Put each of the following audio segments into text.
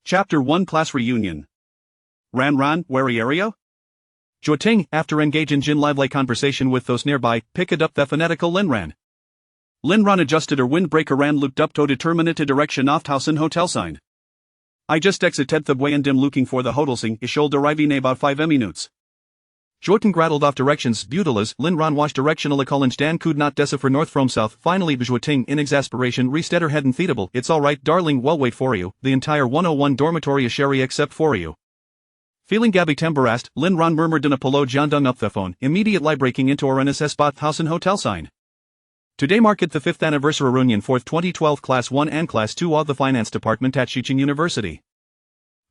Chapter 1 Class Reunion. Ran Ran, wary area? Ting, after engaging in lively conversation with those nearby, picked up the fanatical Lin Ran. Lin Ran adjusted her windbreaker and looked up to determine it direction of Towson hotel sign. I just exited the way and am looking for the hotelsing is should arriving in about 5 minutes. Ting grattled off directions beautilas Lin Ran watched directional college Dan could not decipher north from south finally Ting in exasperation reset her head and feedable it's alright darling we'll wait for you, the entire 101 dormitory is sherry except for you. Feeling gabby embarrassed, Lin Ran murmured in a polo Jiandung up the phone, immediately breaking into her NSS Bothhausen hotel sign. Today marked the 5th anniversary reunion for 2012 Class 1 and Class 2 of the Finance Department at Xiqing University.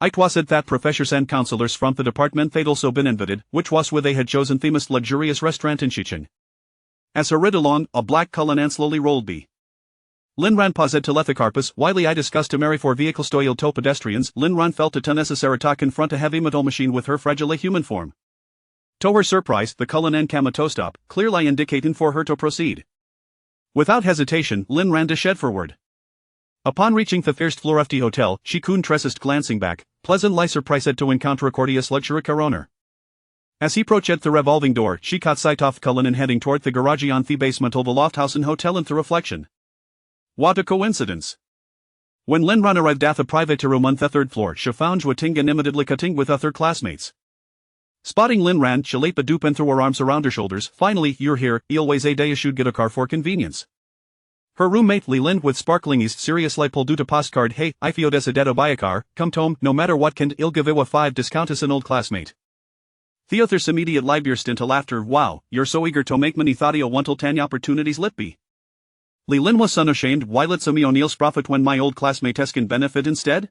It was said that professors and counselors from the department they'd also been invited, which was where they had chosen the most luxurious restaurant in Xiqing. As her rid along, a black colonel slowly rolled by. Lin Ran paused to let the carpus, while I discussed to marry for vehicles toiled to pedestrians, Lin Ran felt it unnecessary to confront a heavy metal machine with her fragile human form. To her surprise, the colonel came to stop, clearly indicating for her to proceed. Without hesitation, Lin ran to shed forward. Upon reaching the first floor of the hotel, she couldn't resist glancing back, pleasantly surprised to encounter a courteous luxury car owner. As he approached the revolving door, she caught sight of Cullen heading toward the garage on the basement of the Lofthausen Hotel in the reflection. What a coincidence! When Lin Ran arrived at the private room on the 3rd floor, she found Ting immediately cutting with other classmates. Spotting Lin Ran, she leaped a dupe and threw her arms around her shoulders. Finally, you're here, always a day you should get a car for convenience. Her roommate Li Lin with sparkling eyes seriously pulled out a postcard. Hey, I feel decided buy a car, come home, no matter what kind I'll give you a 5 discount as an old classmate. Theothers immediate burst into laughter. Wow, you're so eager to make money thought you'll want till 10 opportunities lit be. Li Lin was unashamed. Why let some O'Neill's profit when my old classmate can benefit instead?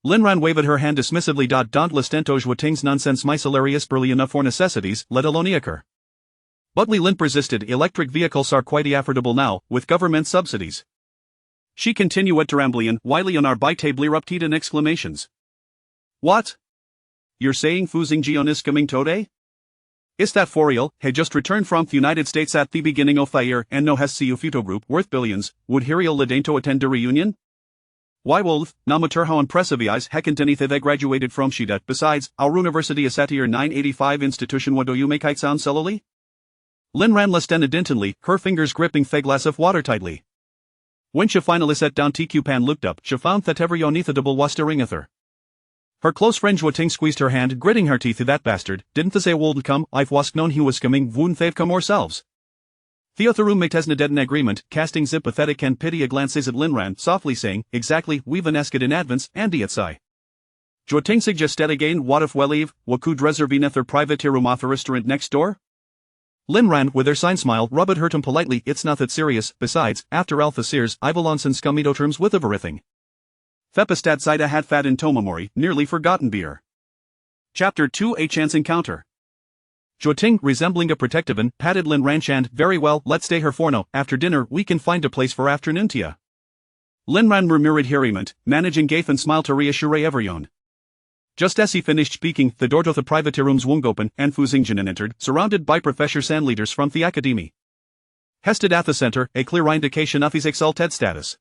Lin Ran waved her hand dismissively. Don't listen to Ting's nonsense. My salary is barely enough for necessities, let alone a car. But Li Lin persisted. Electric vehicles are quite affordable now, with government subsidies. She continued to ramble while on our by table erupted in exclamations. What? You're saying Fu Xingjian is coming today? Is that for real? He just returned from the United States at the beginning of the year and no has CU Futo Group worth billions. Would Hiriel Ledane to attend the reunion? Why wolf, na matter how impressive he is hecant anything they graduated from Shida. Besides, our university is at year 985 institution. What do you make it sound solely? Lin ran less tendently, her fingers gripping the glass of water tightly. When she finally sat down, TQ Pan looked up. She found that every uneathable was staring at her. Her close friend Ting squeezed her hand, gritting her teeth. That bastard, didn't they say wouldn't come? I've was known he was coming, wouldn't they've come ourselves? The other roommate has dead in agreement, casting sympathetic and pity glances at Lin Ran, softly saying, exactly, we've an asked in advance, and it's I. Ting suggested again, what if we leave, what could reserve at their private room off a restaurant next door? Lin Ran, with her sign smile, rubbed her tongue politely. It's not that serious, besides, after Alpha Sears, I've a long since come to terms with everything. Thepistad Sida had fat in Tomamori, nearly forgotten beer. Chapter 2 A Chance Encounter. Ting, resembling a protective one, patted Lin Ran's hand. Very well, let's stay here for now. After dinner, we can find a place for afternoon tea. Lin Ran murmured merriment, managing gape and smile to reassure everyone. Just as he finished speaking, the door to the private room swung open, and Fu Xingjian entered, surrounded by professors and leaders from the academy. Hested at the center, a clear indication of his exalted status.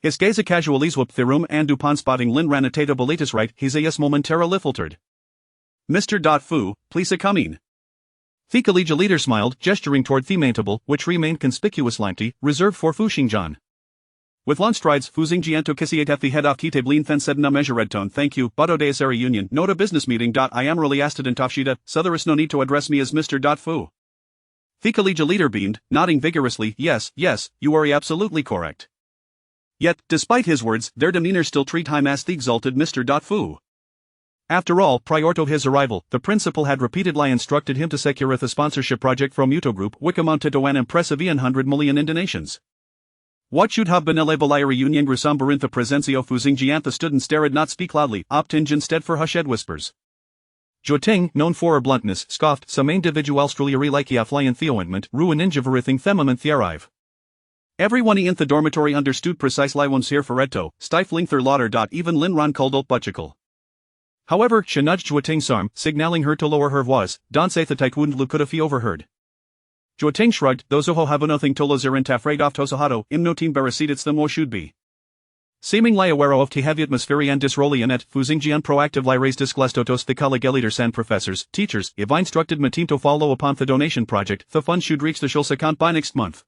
His gaze casually swept the room, and upon spotting Lin Ran at Bolitas right, his eyes momentarily filtered. Mr. Fu, please come in. The collegiate leader smiled, gesturing toward the main table, which remained conspicuously empty, reserved for Fu Xingjian. With long strides, Fu Xingjian took his seat at the head of the table and then said in a measured tone, thank you, but today's a reunion, not a business meeting. I am really asked in Tafshida, so there is no need to address me as Mr. Fu. The collegiate leader beamed, nodding vigorously, yes, you are absolutely correct. Yet, despite his words, their demeanor still treated him as the exalted Mr. Fu. After all, prior to his arrival, the principal had repeatedly instructed him to secure the sponsorship project from Muto Group, which amounted to an impressive 100 million in donations. What should have been a labelaya reunion grusamber in the presenzio Fu Xingjian stood and stared, not speak loudly, opting instead for hushed whispers. Ting, known for her bluntness, scoffed, some individuals truly like a flying theointment, ruin injivering themament theorive. Everyone in the dormitory understood precisely once here for Edto, stifling their laughter. Even Lin Ran called up Butchicle. However, she nudged Ting's arm, signaling her to lower her voice. Don't say that I couldn't look could have overheard. Ting shrugged, those who have nothing to lose aren't afraid of Tosohato, im no team barasitats them or should be. Seemingly aware of the heavy atmosphere and disrolian at Fu Xingjian proactively raised disglastotos the collegiator san professors, teachers, if instructed my team to follow upon the donation project, the funds should reach the shul's account by next month.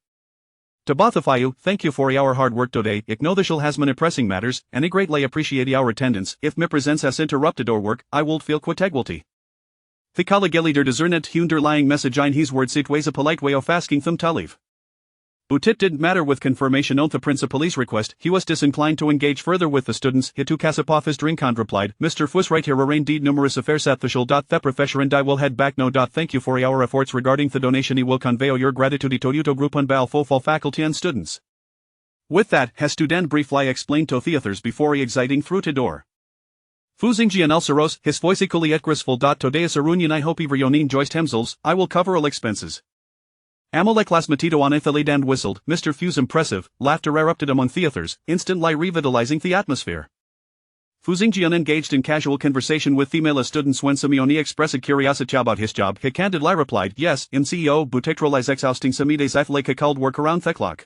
To both of you, thank you for our hard work today. I know the shul has many pressing matters, and I greatly appreciate our attendance. If my presence has interrupted our work, I will feel quite guilty. The collegiator discerned the underlying message in his words. It was a polite way of asking them to leave. But it didn't matter with confirmation of the principal's request, he was disinclined to engage further with the students. He took Kasapov his drink and replied, Mr. Fuss right here are indeed numerous affairs at the shul. The professor and I will head back no. Thank you for our efforts regarding the donation. He will convey your gratitude to Yuto group on behalf of all faculty and students. With that, has student briefly explained to theaters before exiting through the door. Fu Xingjian Elsaros, his voice equally at graceful. Today is a reunion. I hope everyone joins themselves. I will cover all expenses. Amalek Lasmatito on Ithilade and whistled. Mr. Fu's impressive, laughter erupted among theaters, instantly revitalizing the atmosphere. Fu Xingjian engaged in casual conversation with female students when Simeone expressed curiosity about his job. He candidly replied, yes, in CEO, butekrolize exhausting Samides Ithlake called work around Theklock.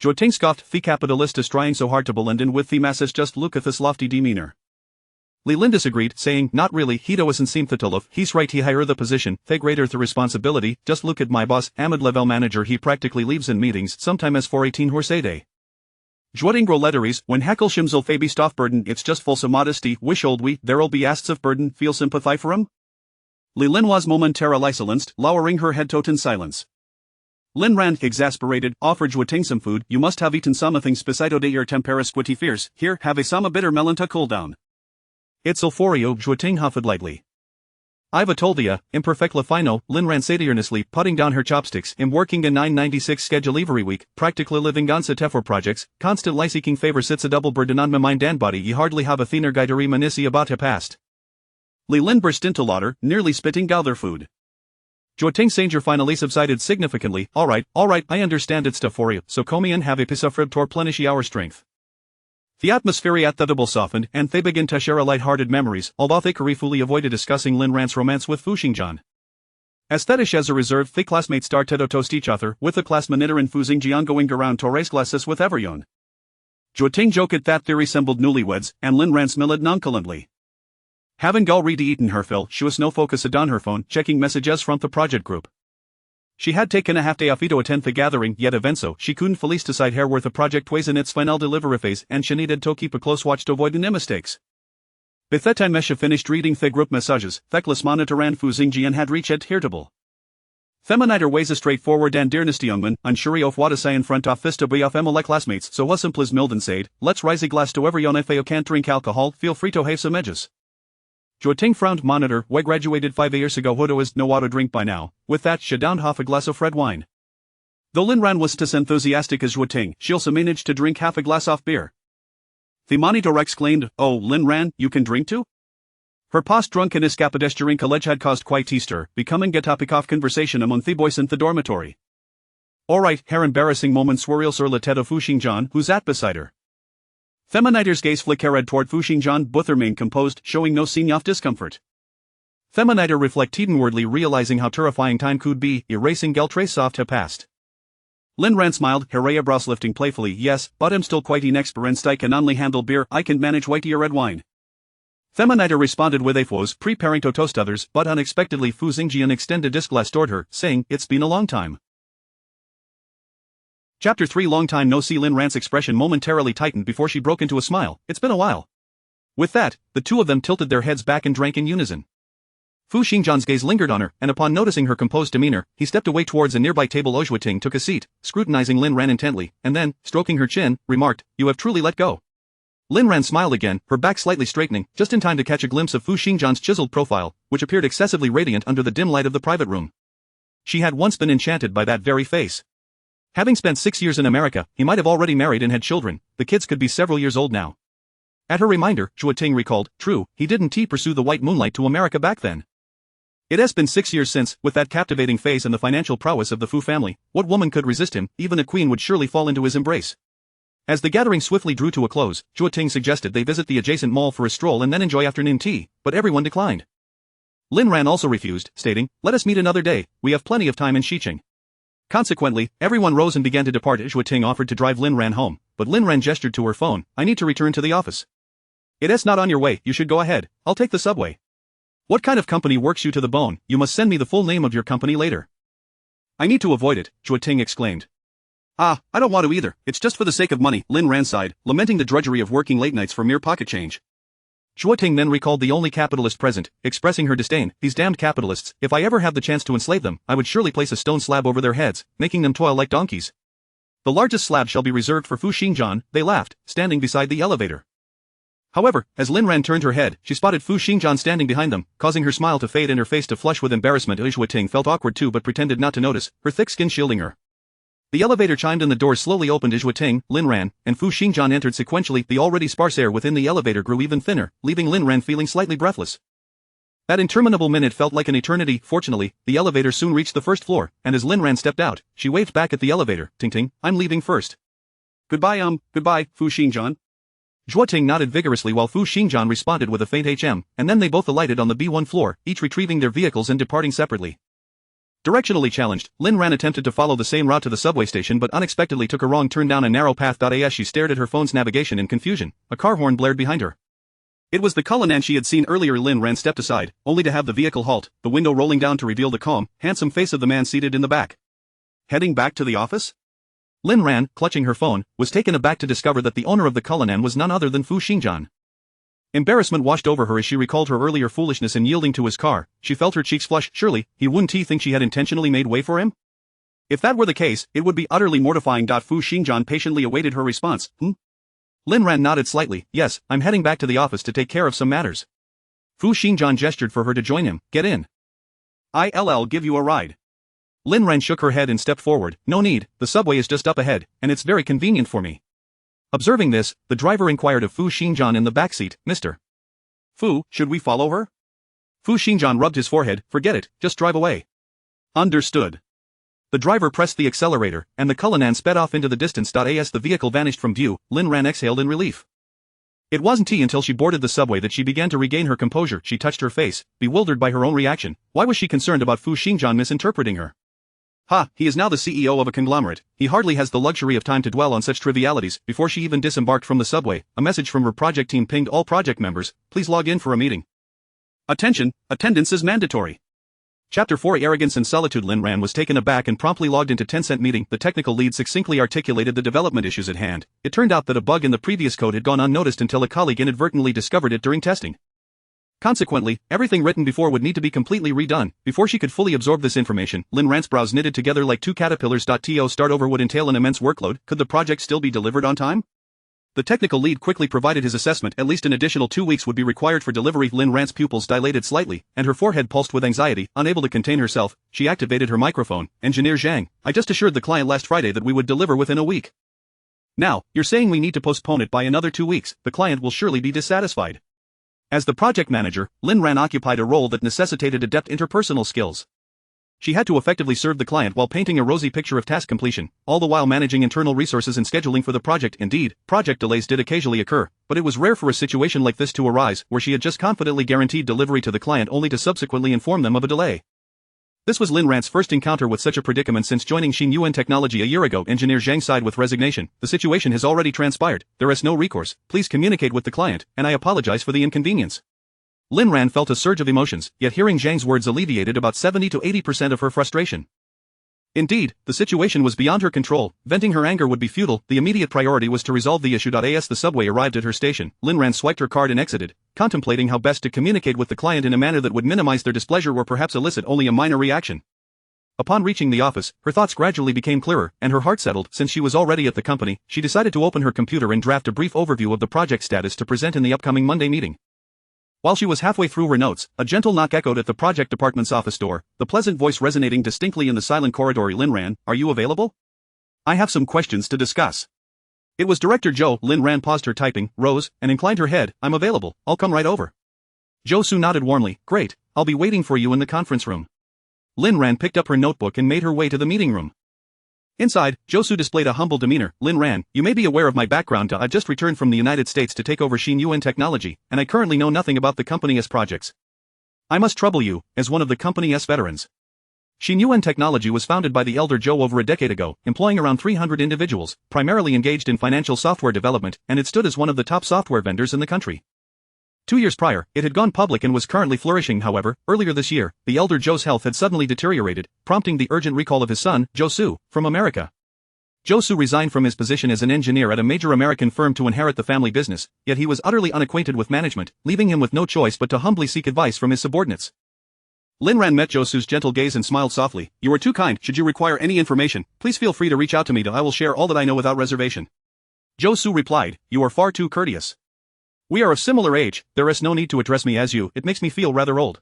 Joting scoffed, the capitalist is trying so hard to blend in with the masses. Just look at this lofty demeanor. Lin disagreed, saying, not really, Hito isn't seem Thatilov, he's right, he higher the position, the greater the responsibility. Just look at my boss, Ahmed level manager, he practically leaves in meetings, sometime as for 18 horse a day. Joatingro letteries, when Hackle Shimzel Fabi Stoff burden, it's just false modesty, wish old we, there'll be asts of burden, feel sympathy for him? Lin was momentarily silenced, lowering her head in silence. Lin Ran, exasperated, offered Joating some food. You must have eaten something spicido de your tempera squitty fierce, here, have a sama bitter melon to cool down. It's Sulforio, Joating huffed lightly. I've told ya, imperfectly fino, Lin Ran said earnestly, putting down her chopsticks. I'm working a 996 schedule every week, practically living on Setefor projects, constantly seeking favor. Sits a double burden on my mind and body. You hardly have a thinner guideri manisi about her past. Lin burst into laughter, nearly spitting out their food. Joating Sanger finally subsided significantly. Alright, I understand it's stuff for you, so come and have a piece of rib to replenish our strength. The atmosphere at the double softened, and they began to share light-hearted memories, although they carefully avoided discussing Lin Ran's romance with Fu Xingjian. As fetish as a reserve, the classmates started to toast each other, with the class monitor and Fu Xingjian going around to raise glasses with everyone. Joating joked that they resembled newlyweds, and Lin Ran smiled nonchalantly. Having already eaten her fill, she was no focused on her phone, checking messages from the project group. She had taken a half day off to attend the gathering, yet evenso, she couldn't fully decide here where the project was in its final delivery phase, and she needed to keep a close watch to avoid any mistakes. By that time she finished reading the group messages, Theckless monitor and Fu Xingjian had reached irritable. Feminiter ways a straightforward and earnest youngman, unsure of what to say in front of this to be of Emily classmates, so was simply Milden said, let's raise a glass to everyone. If you can't drink alcohol, feel free to have some edges. Joating frowned. Monitor, we graduated 5 years ago. Who is no auto drink by now. With that, she downed half a glass of red wine. Though Lin Ran was as enthusiastic as Joating, she also managed to drink half a glass of beer. The monitor exclaimed, oh, Lin Ran, you can drink too? Her post-drunken escapadez during college had caused quite a stir, becoming a topic of conversation among the boys in the dormitory. Alright, her embarrassing moment swirl sur la tête of Fu Xingjian, who's at beside her. Feminiter's gaze flickered toward Fu Xingjian, but remained composed, showing no sign of discomfort. Feminiter reflected inwardly, realizing how terrifying time could be, erasing trace of her past. Lin Ran smiled, her eyebrows lifting playfully. Yes, but I'm still quite inexperienced. I can only handle beer. I can manage white red wine. Feminiter responded with a pose, preparing to toast others, but unexpectedly Fu Xingjian extended his glass toward her, saying, it's been a long time. Chapter 3. Long time no see. Lin Ran's expression momentarily tightened before she broke into a smile. It's been a while. With that, the two of them tilted their heads back and drank in unison. Fu Xingjian's gaze lingered on her, and upon noticing her composed demeanor, he stepped away towards a nearby table. Ojhuating took a seat, scrutinizing Lin Ran intently, and then, stroking her chin, remarked, you have truly let go. Lin Ran smiled again, her back slightly straightening, just in time to catch a glimpse of Fu Xingjian's chiseled profile, which appeared excessively radiant under the dim light of the private room. She had once been enchanted by that very face. Having spent 6 years in America, he might have already married and had children. The kids could be several years old now. At her reminder, Joating recalled, true, he didn't pursue the white moonlight to America back then. It has been 6 years since, with that captivating face and the financial prowess of the Fu family, what woman could resist him? Even a queen would surely fall into his embrace. As the gathering swiftly drew to a close, Joating suggested they visit the adjacent mall for a stroll and then enjoy afternoon tea, but everyone declined. Lin Ran also refused, stating, let us meet another day, we have plenty of time in Xiqing. Consequently, everyone rose and began to depart. Zhuoting offered to drive Lin Ran home, but Lin Ran gestured to her phone. I need to return to the office. It's not on your way, you should go ahead, I'll take the subway. What kind of company works you to the bone? You must send me the full name of your company later. I need to avoid it, Zhuoting exclaimed. I don't want to either, it's just for the sake of money, Lin Ran sighed, lamenting the drudgery of working late nights for mere pocket change. Zhuoting then recalled the only capitalist present, expressing her disdain. These damned capitalists, if I ever have the chance to enslave them, I would surely place a stone slab over their heads, making them toil like donkeys. The largest slab shall be reserved for Fu Xingjian, they laughed, standing beside the elevator. However, as Lin Ran turned her head, she spotted Fu Xingjian standing behind them, causing her smile to fade and her face to flush with embarrassment. Zhuoting felt awkward too but pretended not to notice, her thick skin shielding her. The elevator chimed and the doors slowly opened. Zhuoting, Lin Ran, and Fu Xingjian entered sequentially. The already sparse air within the elevator grew even thinner, leaving Lin Ran feeling slightly breathless. That interminable minute felt like an eternity. Fortunately, the elevator soon reached the first floor, and as Lin Ran stepped out, she waved back at the elevator. Ting, I'm leaving first. Goodbye, Fu Xingjian. Zhuoting nodded vigorously while Fu Xingjian responded with a faint and then they both alighted on the B1 floor, each retrieving their vehicles and departing separately. Directionally challenged, Lin Ran attempted to follow the same route to the subway station but unexpectedly took a wrong turn down a narrow path. As she stared at her phone's navigation in confusion, a car horn blared behind her. It was the Cullinan she had seen earlier. Lin Ran stepped aside, only to have the vehicle halt, the window rolling down to reveal the calm, handsome face of the man seated in the back. Heading back to the office? Lin Ran, clutching her phone, was taken aback to discover that the owner of the Cullinan was none other than Fu Xingjian. Embarrassment washed over her as she recalled her earlier foolishness in yielding to his car. She felt her cheeks flush. Surely, wouldn't he think she had intentionally made way for him? If that were the case, it would be utterly mortifying. Fu Xingjian patiently awaited her response. Lin Ran nodded slightly. Yes, I'm heading back to the office to take care of some matters. Fu Xingjian gestured for her to join him. Get in. I'll give you a ride. Lin Ran shook her head and stepped forward. No need, the subway is just up ahead, and it's very convenient for me. Observing this, the driver inquired of Fu Xingjian in the backseat, Mr. Fu, should we follow her? Fu Xingjian rubbed his forehead. Forget it, just drive away. Understood. The driver pressed the accelerator, and the Cullinan sped off into the distance. As the vehicle vanished from view, Lin Ran exhaled in relief. It wasn't until she boarded the subway that she began to regain her composure. She touched her face, bewildered by her own reaction. Why was she concerned about Fu Xingjian misinterpreting her? He is now the CEO of a conglomerate. He hardly has the luxury of time to dwell on such trivialities. Before she even disembarked from the subway, a message from her project team pinged all project members. Please log in for a meeting. Attention, attendance is mandatory. Chapter 4 Arrogance and Solitude. Lin Ran was taken aback and promptly logged into Tencent meeting. The technical lead succinctly articulated the development issues at hand. It turned out that a bug in the previous code had gone unnoticed until a colleague inadvertently discovered it during testing. Consequently, everything written before would need to be completely redone. Before she could fully absorb this information, Lin Ran's brows knitted together like two caterpillars. To start over would entail an immense workload. Could the project still be delivered on time? The technical lead quickly provided his assessment. At least an additional 2 weeks would be required for delivery. Lin Ran's pupils dilated slightly, and her forehead pulsed with anxiety. Unable to contain herself, she activated her microphone. Engineer Zhang, I just assured the client last Friday that we would deliver within a week. Now, you're saying we need to postpone it by another 2 weeks. The client will surely be dissatisfied. As the project manager, Lin Ran occupied a role that necessitated adept interpersonal skills. She had to effectively serve the client while painting a rosy picture of task completion, all the while managing internal resources and scheduling for the project. Indeed, project delays did occasionally occur, but it was rare for a situation like this to arise where she had just confidently guaranteed delivery to the client only to subsequently inform them of a delay. This was Lin Ran's first encounter with such a predicament since joining Xingyuan Technology a year ago. Engineer Zhang sighed with resignation. The situation has already transpired. There is no recourse. Please communicate with the client, and I apologize for the inconvenience. Lin Ran felt a surge of emotions, yet hearing Zhang's words alleviated about 70 to 80% of her frustration. Indeed, the situation was beyond her control. Venting her anger would be futile. The immediate priority was to resolve the issue. As the subway arrived at her station, Lin Ran swiped her card and exited, contemplating how best to communicate with the client in a manner that would minimize their displeasure or perhaps elicit only a minor reaction. Upon reaching the office, her thoughts gradually became clearer, and her heart settled. Since she was already at the company, she decided to open her computer and draft a brief overview of the project status to present in the upcoming Monday meeting. While she was halfway through her notes, a gentle knock echoed at the project department's office door, the pleasant voice resonating distinctly in the silent corridor. Lin Ran, are you available? I have some questions to discuss. It was Director Zhou. Lin Ran paused her typing, rose, and inclined her head. I'm available, I'll come right over. Zhou Su nodded warmly. Great, I'll be waiting for you in the conference room. Lin Ran picked up her notebook and made her way to the meeting room. Inside, Zhou Su displayed a humble demeanor. Lin Ran, you may be aware of my background. I just returned from the United States to take over Xingyuan Technology, and I currently know nothing about the company's projects. I must trouble you, as one of the company's veterans. Xingjian Technology was founded by the elder Zhou over a decade ago, employing around 300 individuals, primarily engaged in financial software development, and it stood as one of the top software vendors in the country. 2 years prior, it had gone public and was currently flourishing. However, earlier this year, the elder Zhou's health had suddenly deteriorated, prompting the urgent recall of his son, Su, from America. Su resigned from his position as an engineer at a major American firm to inherit the family business, yet he was utterly unacquainted with management, leaving him with no choice but to humbly seek advice from his subordinates. Lin Ran met Su's gentle gaze and smiled softly. "You are too kind. Should you require any information, please feel free to reach out to me. I will share all that I know without reservation." Su replied, "You are far too courteous. We are of similar age, there is no need to address me as you, it makes me feel rather old."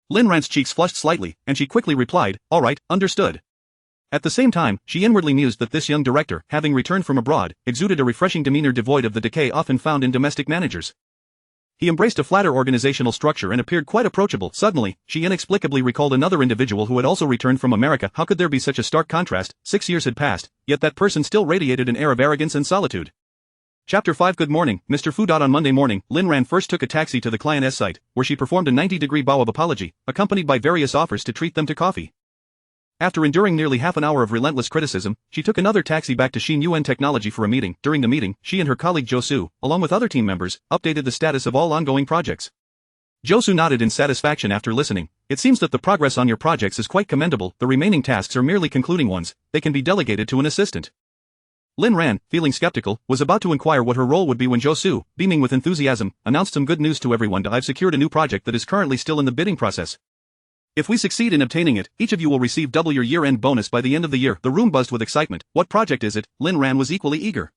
Lin Ran's cheeks flushed slightly, and she quickly replied, "All right, understood." At the same time, she inwardly mused that this young director, having returned from abroad, exuded a refreshing demeanor devoid of the decay often found in domestic managers. He embraced a flatter organizational structure and appeared quite approachable. Suddenly, she inexplicably recalled another individual who had also returned from America. How could there be such a stark contrast? 6 years had passed, yet that person still radiated an air of arrogance and solitude. Chapter 5 Good morning, Mr. Fu. On Monday morning, Lin Ran first took a taxi to the client's site, where she performed a 90-degree bow of apology, accompanied by various offers to treat them to coffee. After enduring nearly half an hour of relentless criticism, she took another taxi back to Xingjian Technology for a meeting. During the meeting, she and her colleague Su, along with other team members, updated the status of all ongoing projects. Su nodded in satisfaction after listening. "It seems that the progress on your projects is quite commendable. The remaining tasks are merely concluding ones, they can be delegated to an assistant." Lin Ran, feeling skeptical, was about to inquire what her role would be when Su, beaming with enthusiasm, announced some good news to everyone. "I've secured a new project that is currently still in the bidding process. If we succeed in obtaining it, each of you will receive double your year-end bonus by the end of the year." The room buzzed with excitement. "What project is it?" Lin Ran was equally eager.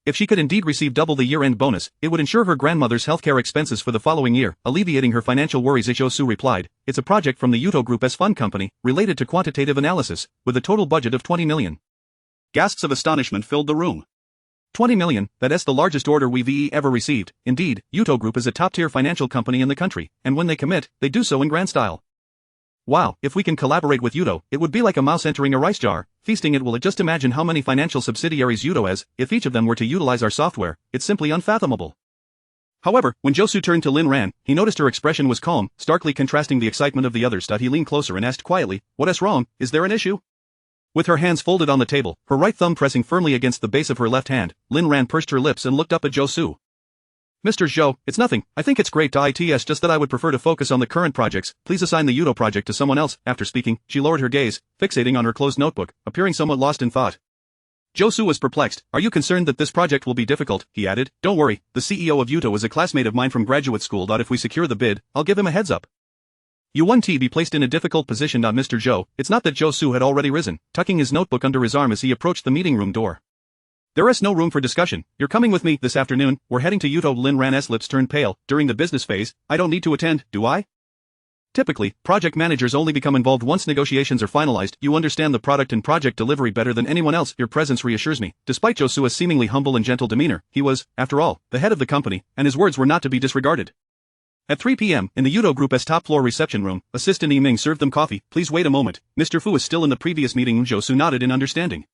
If she could indeed receive double the year-end bonus, it would ensure her grandmother's healthcare expenses for the following year, alleviating her financial worries. Su replied, "It's a project from the Yuto Group's fund company, related to quantitative analysis, with a total budget of 20 million. Gasps of astonishment filled the room. 20 million, that's the largest order we've ever received. Indeed, Yuto Group is a top-tier financial company in the country, and when they commit, they do so in grand style. Wow, if we can collaborate with Yuto, it would be like a mouse entering a rice jar, feasting it. Will it just imagine how many financial subsidiaries Yuto has, if each of them were to utilize our software, it's simply unfathomable." However, when Su turned to Lin Ran, he noticed her expression was calm, starkly contrasting the excitement of the others. He leaned closer and asked quietly, "What's wrong? Is there an issue?" With her hands folded on the table, her right thumb pressing firmly against the base of her left hand, Lin Ran pursed her lips and looked up at Su. "Mr. Zhou, it's nothing. I think it's great. It's just that I would prefer to focus on the current projects. Please assign the Yuto project to someone else." After speaking, she lowered her gaze, fixating on her closed notebook, appearing somewhat lost in thought. Su was perplexed. "Are you concerned that this project will be difficult?" he added. "Don't worry, the CEO of Yuto is a classmate of mine from graduate school. If we secure the bid, I'll give him a heads up. You won't be placed in a difficult position. Mr. Zhou." It's not that Su had already risen, tucking his notebook under his arm as he approached the meeting room door. "There is no room for discussion. You're coming with me this afternoon. We're heading to Yuto." Lin Ran's lips turned pale. "During the business phase, I don't need to attend, do I? Typically, project managers only become involved once negotiations are finalized. You understand the product and project delivery better than anyone else. Your presence reassures me." Despite Su's seemingly humble and gentle demeanor, he was, after all, the head of the company, and his words were not to be disregarded. At 3 p.m., in the Yuto Group's top-floor reception room, Assistant Yiming served them coffee. "Please wait a moment. Mr. Fu is still in the previous meeting." Su nodded in understanding.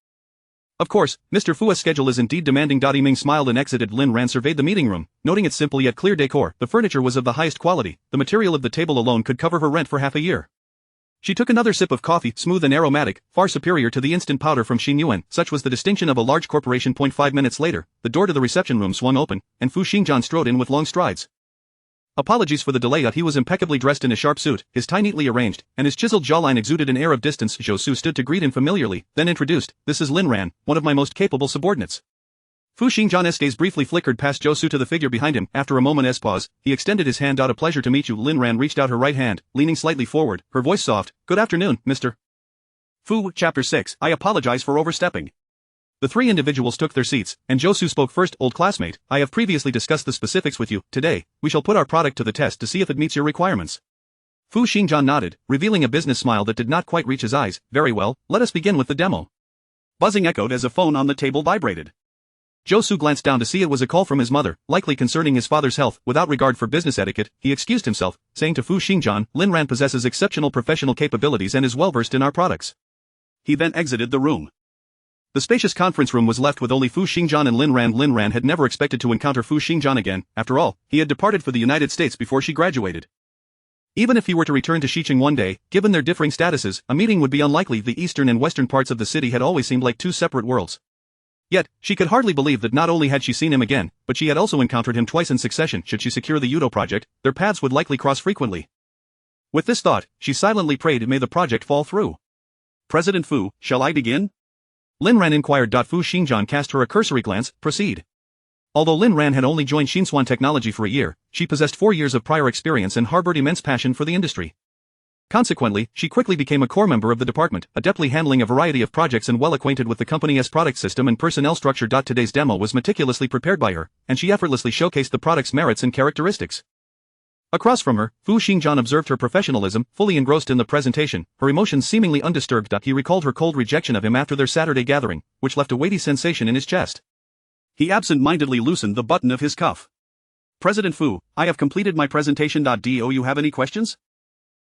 "Of course, Mr. Fu's schedule is indeed demanding." Yiming smiled and exited. Lin Ran surveyed the meeting room, noting its simple yet clear decor. The furniture was of the highest quality. The material of the table alone could cover her rent for half a year. She took another sip of coffee, smooth and aromatic, far superior to the instant powder from Xingjian. Such was the distinction of a large corporation. 5 minutes later, the door to the reception room swung open, and Fu Xingjian strode in with long strides. Apologies for the delay. He was impeccably dressed in a sharp suit, his tie neatly arranged, and his chiseled jawline exuded an air of distance. Su stood to greet him familiarly, then introduced, "This is Lin Ran, one of my most capable subordinates." Fu Xingjian's gaze briefly flickered past Su to the figure behind him. After a moment's pause, he extended his hand out. "A pleasure to meet you." Lin Ran reached out her right hand, leaning slightly forward, her voice soft. "Good afternoon, Mr. Fu." Chapter 6 I apologize for overstepping. The three individuals took their seats, and Su spoke first. "Old classmate, I have previously discussed the specifics with you. Today, we shall put our product to the test to see if it meets your requirements." Fu Xingjian nodded, revealing a business smile that did not quite reach his eyes. "Very well, let us begin with the demo." Buzzing echoed as a phone on the table vibrated. Su glanced down to see it was a call from his mother, likely concerning his father's health. Without regard for business etiquette, he excused himself, saying to Fu Xingjian, "Lin Ran possesses exceptional professional capabilities and is well versed in our products." He then exited the room. The spacious conference room was left with only Fu Xingjian and Lin Ran. Lin Ran had never expected to encounter Fu Xingjian again. After all, he had departed for the United States before she graduated. Even if he were to return to Xiqing one day, given their differing statuses, a meeting would be unlikely. The eastern and western parts of the city had always seemed like two separate worlds. Yet, she could hardly believe that not only had she seen him again, but she had also encountered him twice in succession. Should she secure the Udo project, their paths would likely cross frequently. With this thought, she silently prayed may the project fall through. President Fu, shall I begin? Lin Ran inquired. Fu Xingjian cast her a cursory glance. Proceed. Although Lin Ran had only joined Xinsuan Technology for a year, she possessed 4 years of prior experience and harbored immense passion for the industry. Consequently, she quickly became a core member of the department, adeptly handling a variety of projects and well acquainted with the company's product system and personnel structure. Today's demo was meticulously prepared by her, and she effortlessly showcased the product's merits and characteristics. Across from her, Fu Xingjian observed her professionalism, fully engrossed in the presentation, her emotions seemingly undisturbed. He recalled her cold rejection of him after their Saturday gathering, which left a weighty sensation in his chest. He absent-mindedly loosened the button of his cuff. President Fu, I have completed my presentation. Do you have any questions?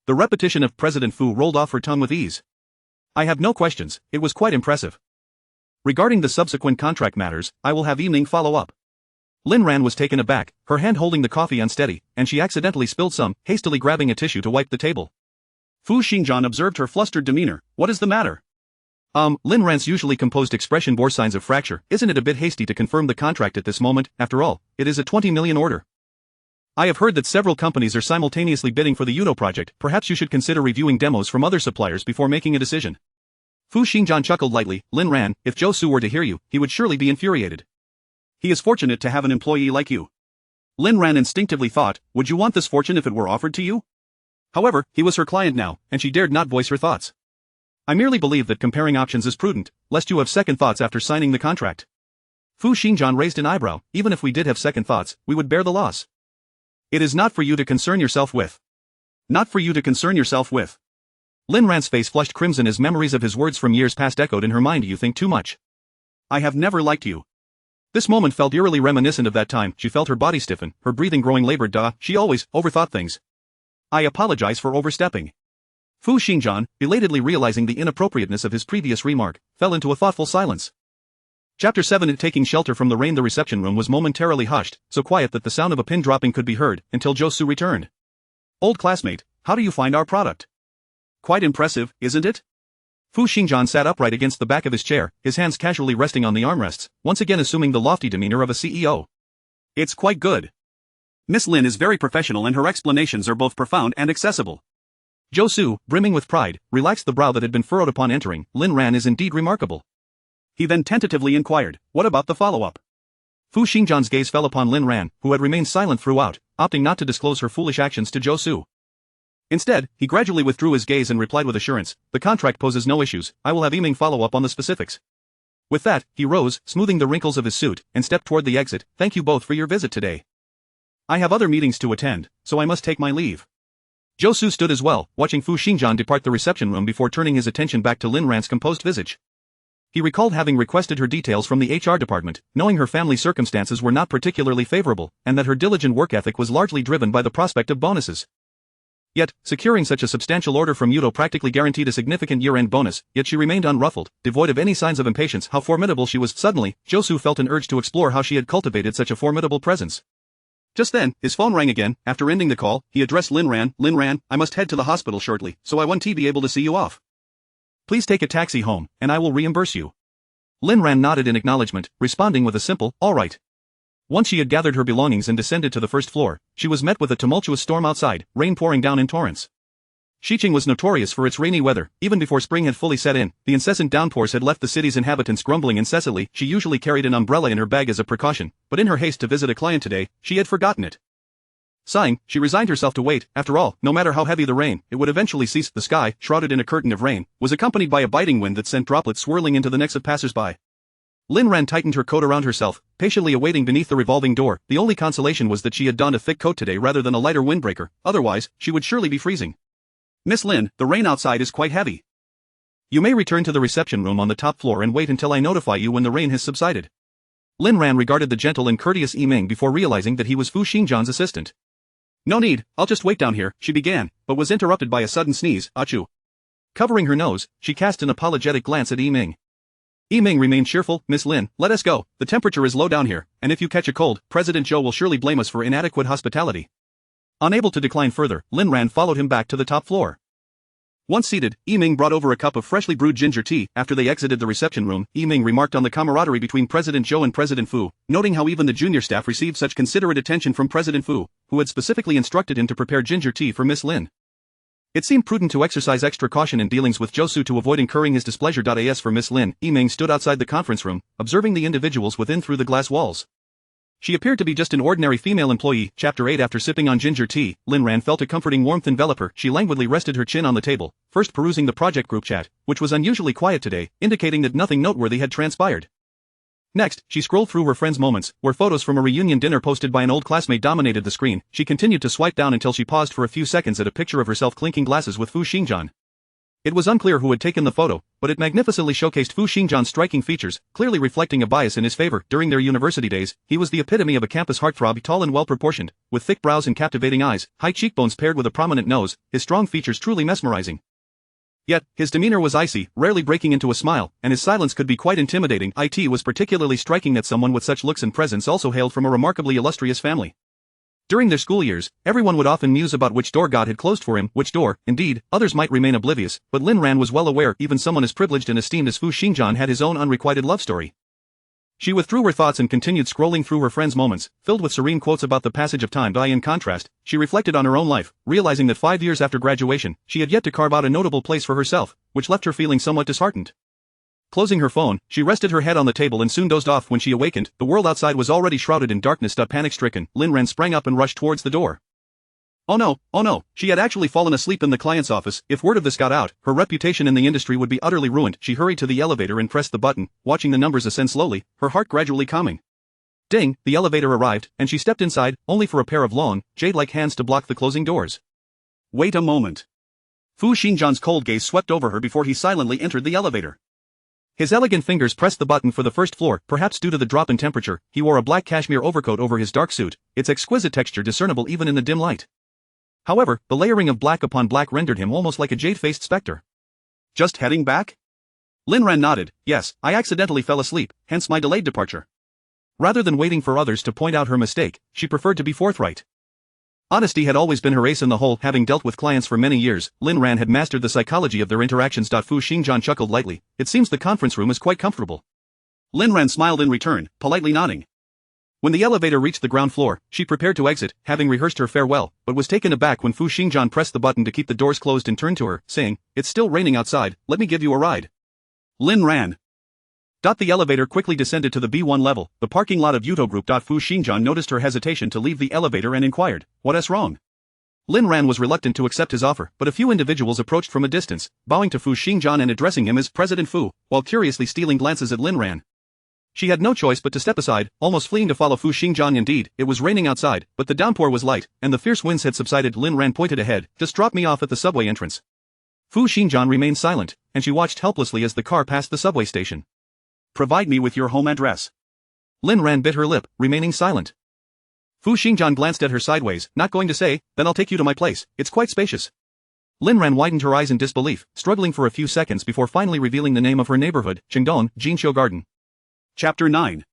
The repetition of President Fu rolled off her tongue with ease. I have no questions, it was quite impressive. Regarding the subsequent contract matters, I will have evening follow up. Lin Ran was taken aback, her hand holding the coffee unsteady, and she accidentally spilled some, hastily grabbing a tissue to wipe the table. Fu Xingjian observed her flustered demeanor. What is the matter? Lin Ran's usually composed expression bore signs of fracture. Isn't it a bit hasty to confirm the contract at this moment? After all, it is a 20 million order. I have heard that several companies are simultaneously bidding for the Udo project. Perhaps you should consider reviewing demos from other suppliers before making a decision. Fu Xingjian chuckled lightly. Lin Ran, if Zhou Su were to hear you, he would surely be infuriated. He is fortunate to have an employee like you. Lin Ran instinctively thought, would you want this fortune if it were offered to you? However, he was her client now, and she dared not voice her thoughts. I merely believe that comparing options is prudent, lest you have second thoughts after signing the contract. Fu Xingjian raised an eyebrow. Even if we did have second thoughts, we would bear the loss. It is not for you to concern yourself with. Not for you to concern yourself with. Lin Ran's face flushed crimson as memories of his words from years past echoed in her mind. You think too much. I have never liked you. This moment felt eerily reminiscent of that time. She felt her body stiffen, her breathing growing labored. She always overthought things. I apologize for overstepping. Fu Xingjian, belatedly realizing the inappropriateness of his previous remark, fell into a thoughtful silence. Chapter 7. Taking shelter from the rain. The reception room was momentarily hushed, so quiet that the sound of a pin dropping could be heard, until Zhou Su returned. Old classmate, how do you find our product? Quite impressive, isn't it? Fu Xingjian sat upright against the back of his chair, his hands casually resting on the armrests, once again assuming the lofty demeanor of a CEO. It's quite good. Miss Lin is very professional and her explanations are both profound and accessible. Zhou Su, brimming with pride, relaxed the brow that had been furrowed upon entering. Lin Ran is indeed remarkable. He then tentatively inquired, what about the follow-up? Fu Xingjian's gaze fell upon Lin Ran, who had remained silent throughout, opting not to disclose her foolish actions to Zhou Su. Instead, he gradually withdrew his gaze and replied with assurance, the contract poses no issues, I will have evening follow up on the specifics. With that, he rose, smoothing the wrinkles of his suit, and stepped toward the exit. Thank you both for your visit today. I have other meetings to attend, so I must take my leave. Zhou Su stood as well, watching Fu Xingjian depart the reception room before turning his attention back to Lin Ran's composed visage. He recalled having requested her details from the HR department, knowing her family circumstances were not particularly favorable, and that her diligent work ethic was largely driven by the prospect of bonuses. Yet, securing such a substantial order from Udo practically guaranteed a significant year-end bonus, yet she remained unruffled, devoid of any signs of impatience. How formidable she was. Suddenly, Zhou Su felt an urge to explore how she had cultivated such a formidable presence. Just then, his phone rang again. After ending the call, he addressed Lin Ran. Lin Ran, I must head to the hospital shortly, so I won't be able to see you off. Please take a taxi home, and I will reimburse you. Lin Ran nodded in acknowledgement, responding with a simple, all right. Once she had gathered her belongings and descended to the first floor, she was met with a tumultuous storm outside, rain pouring down in torrents. Xiqing was notorious for its rainy weather. Even before spring had fully set in, the incessant downpours had left the city's inhabitants grumbling incessantly. She usually carried an umbrella in her bag as a precaution, but in her haste to visit a client today, she had forgotten it. Sighing, she resigned herself to wait. After all, no matter how heavy the rain, it would eventually cease. The sky, shrouded in a curtain of rain, was accompanied by a biting wind that sent droplets swirling into the necks of passers-by. Lin Ran tightened her coat around herself, patiently awaiting beneath the revolving door. The only consolation was that she had donned a thick coat today rather than a lighter windbreaker, otherwise, she would surely be freezing. Miss Lin, the rain outside is quite heavy. You may return to the reception room on the top floor and wait until I notify you when the rain has subsided. Lin Ran regarded the gentle and courteous Yiming before realizing that he was Fu Xingjian's assistant. No need, I'll just wait down here, she began, but was interrupted by a sudden sneeze. Achoo. Covering her nose, she cast an apologetic glance at Yiming. Yiming remained cheerful. Miss Lin, let us go, the temperature is low down here, and if you catch a cold, President Zhou will surely blame us for inadequate hospitality. Unable to decline further, Lin Ran followed him back to the top floor. Once seated, Yiming brought over a cup of freshly brewed ginger tea. After they exited the reception room, Yiming remarked on the camaraderie between President Zhou and President Fu, noting how even the junior staff received such considerate attention from President Fu, who had specifically instructed him to prepare ginger tea for Miss Lin. It seemed prudent to exercise extra caution in dealings with Zhou to avoid incurring his displeasure. As for Miss Lin, Yiming stood outside the conference room, observing the individuals within through the glass walls. She appeared to be just an ordinary female employee. Chapter 8. After sipping on ginger tea, Lin Ran felt a comforting warmth envelop her. She languidly rested her chin on the table, first perusing the project group chat, which was unusually quiet today, indicating that nothing noteworthy had transpired. Next, she scrolled through her friends' moments, where photos from a reunion dinner posted by an old classmate dominated the screen. She continued to swipe down until she paused for a few seconds at a picture of herself clinking glasses with Fu Xingjian. It was unclear who had taken the photo, but it magnificently showcased Fu Xingjian's striking features, clearly reflecting a bias in his favor. During their university days, he was the epitome of a campus heartthrob, tall and well-proportioned, with thick brows and captivating eyes, high cheekbones paired with a prominent nose, his strong features truly mesmerizing. Yet, his demeanor was icy, rarely breaking into a smile, and his silence could be quite intimidating. It was particularly striking that someone with such looks and presence also hailed from a remarkably illustrious family. During their school years, everyone would often muse about which door God had closed for him, which door, indeed, others might remain oblivious, but Lin Ran was well aware even someone as privileged and esteemed as Fu Xingjian had his own unrequited love story. She withdrew her thoughts and continued scrolling through her friends' moments, filled with serene quotes about the passage of time. In contrast, she reflected on her own life, realizing that 5 years after graduation, she had yet to carve out a notable place for herself, which left her feeling somewhat disheartened. Closing her phone, she rested her head on the table and soon dozed off. When she awakened, the world outside was already shrouded in darkness. Panic-stricken, Lin Ran sprang up and rushed towards the door. Oh no, she had actually fallen asleep in the client's office. If word of this got out, her reputation in the industry would be utterly ruined. She hurried to the elevator and pressed the button, watching the numbers ascend slowly, her heart gradually calming. Ding, the elevator arrived, and she stepped inside, only for a pair of long, jade-like hands to block the closing doors. Wait a moment. Fu Xingjian's cold gaze swept over her before he silently entered the elevator. His elegant fingers pressed the button for the first floor. Perhaps due to the drop in temperature, he wore a black cashmere overcoat over his dark suit, its exquisite texture discernible even in the dim light. However, the layering of black upon black rendered him almost like a jade-faced specter. Just heading back? Lin Ran nodded. Yes, I accidentally fell asleep, hence my delayed departure. Rather than waiting for others to point out her mistake, she preferred to be forthright. Honesty had always been her ace in the hole. Having dealt with clients for many years, Lin Ran had mastered the psychology of their interactions. Fu Xingjian chuckled lightly. It seems the conference room is quite comfortable. Lin Ran smiled in return, politely nodding. When the elevator reached the ground floor, she prepared to exit, having rehearsed her farewell, but was taken aback when Fu Xingjian pressed the button to keep the doors closed and turned to her, saying, "It's still raining outside, let me give you a ride." Lin Ran. The elevator quickly descended to the B1 level, the parking lot of Yuto Group. Fu Xingjian noticed her hesitation to leave the elevator and inquired, "What's wrong?" Lin Ran was reluctant to accept his offer, but a few individuals approached from a distance, bowing to Fu Xingjian and addressing him as President Fu, while curiously stealing glances at Lin Ran. She had no choice but to step aside, almost fleeing to follow Fu Xingjian. Indeed, it was raining outside, but the downpour was light, and the fierce winds had subsided. Lin Ran pointed ahead, "Just drop me off at the subway entrance." Fu Xingjian remained silent, and she watched helplessly as the car passed the subway station. "Provide me with your home address." Lin Ran bit her lip, remaining silent. Fu Xingjian glanced at her sideways, "Not going to say, then I'll take you to my place, it's quite spacious." Lin Ran widened her eyes in disbelief, struggling for a few seconds before finally revealing the name of her neighborhood, Chengdong, Jinqiu Garden. Chapter 9.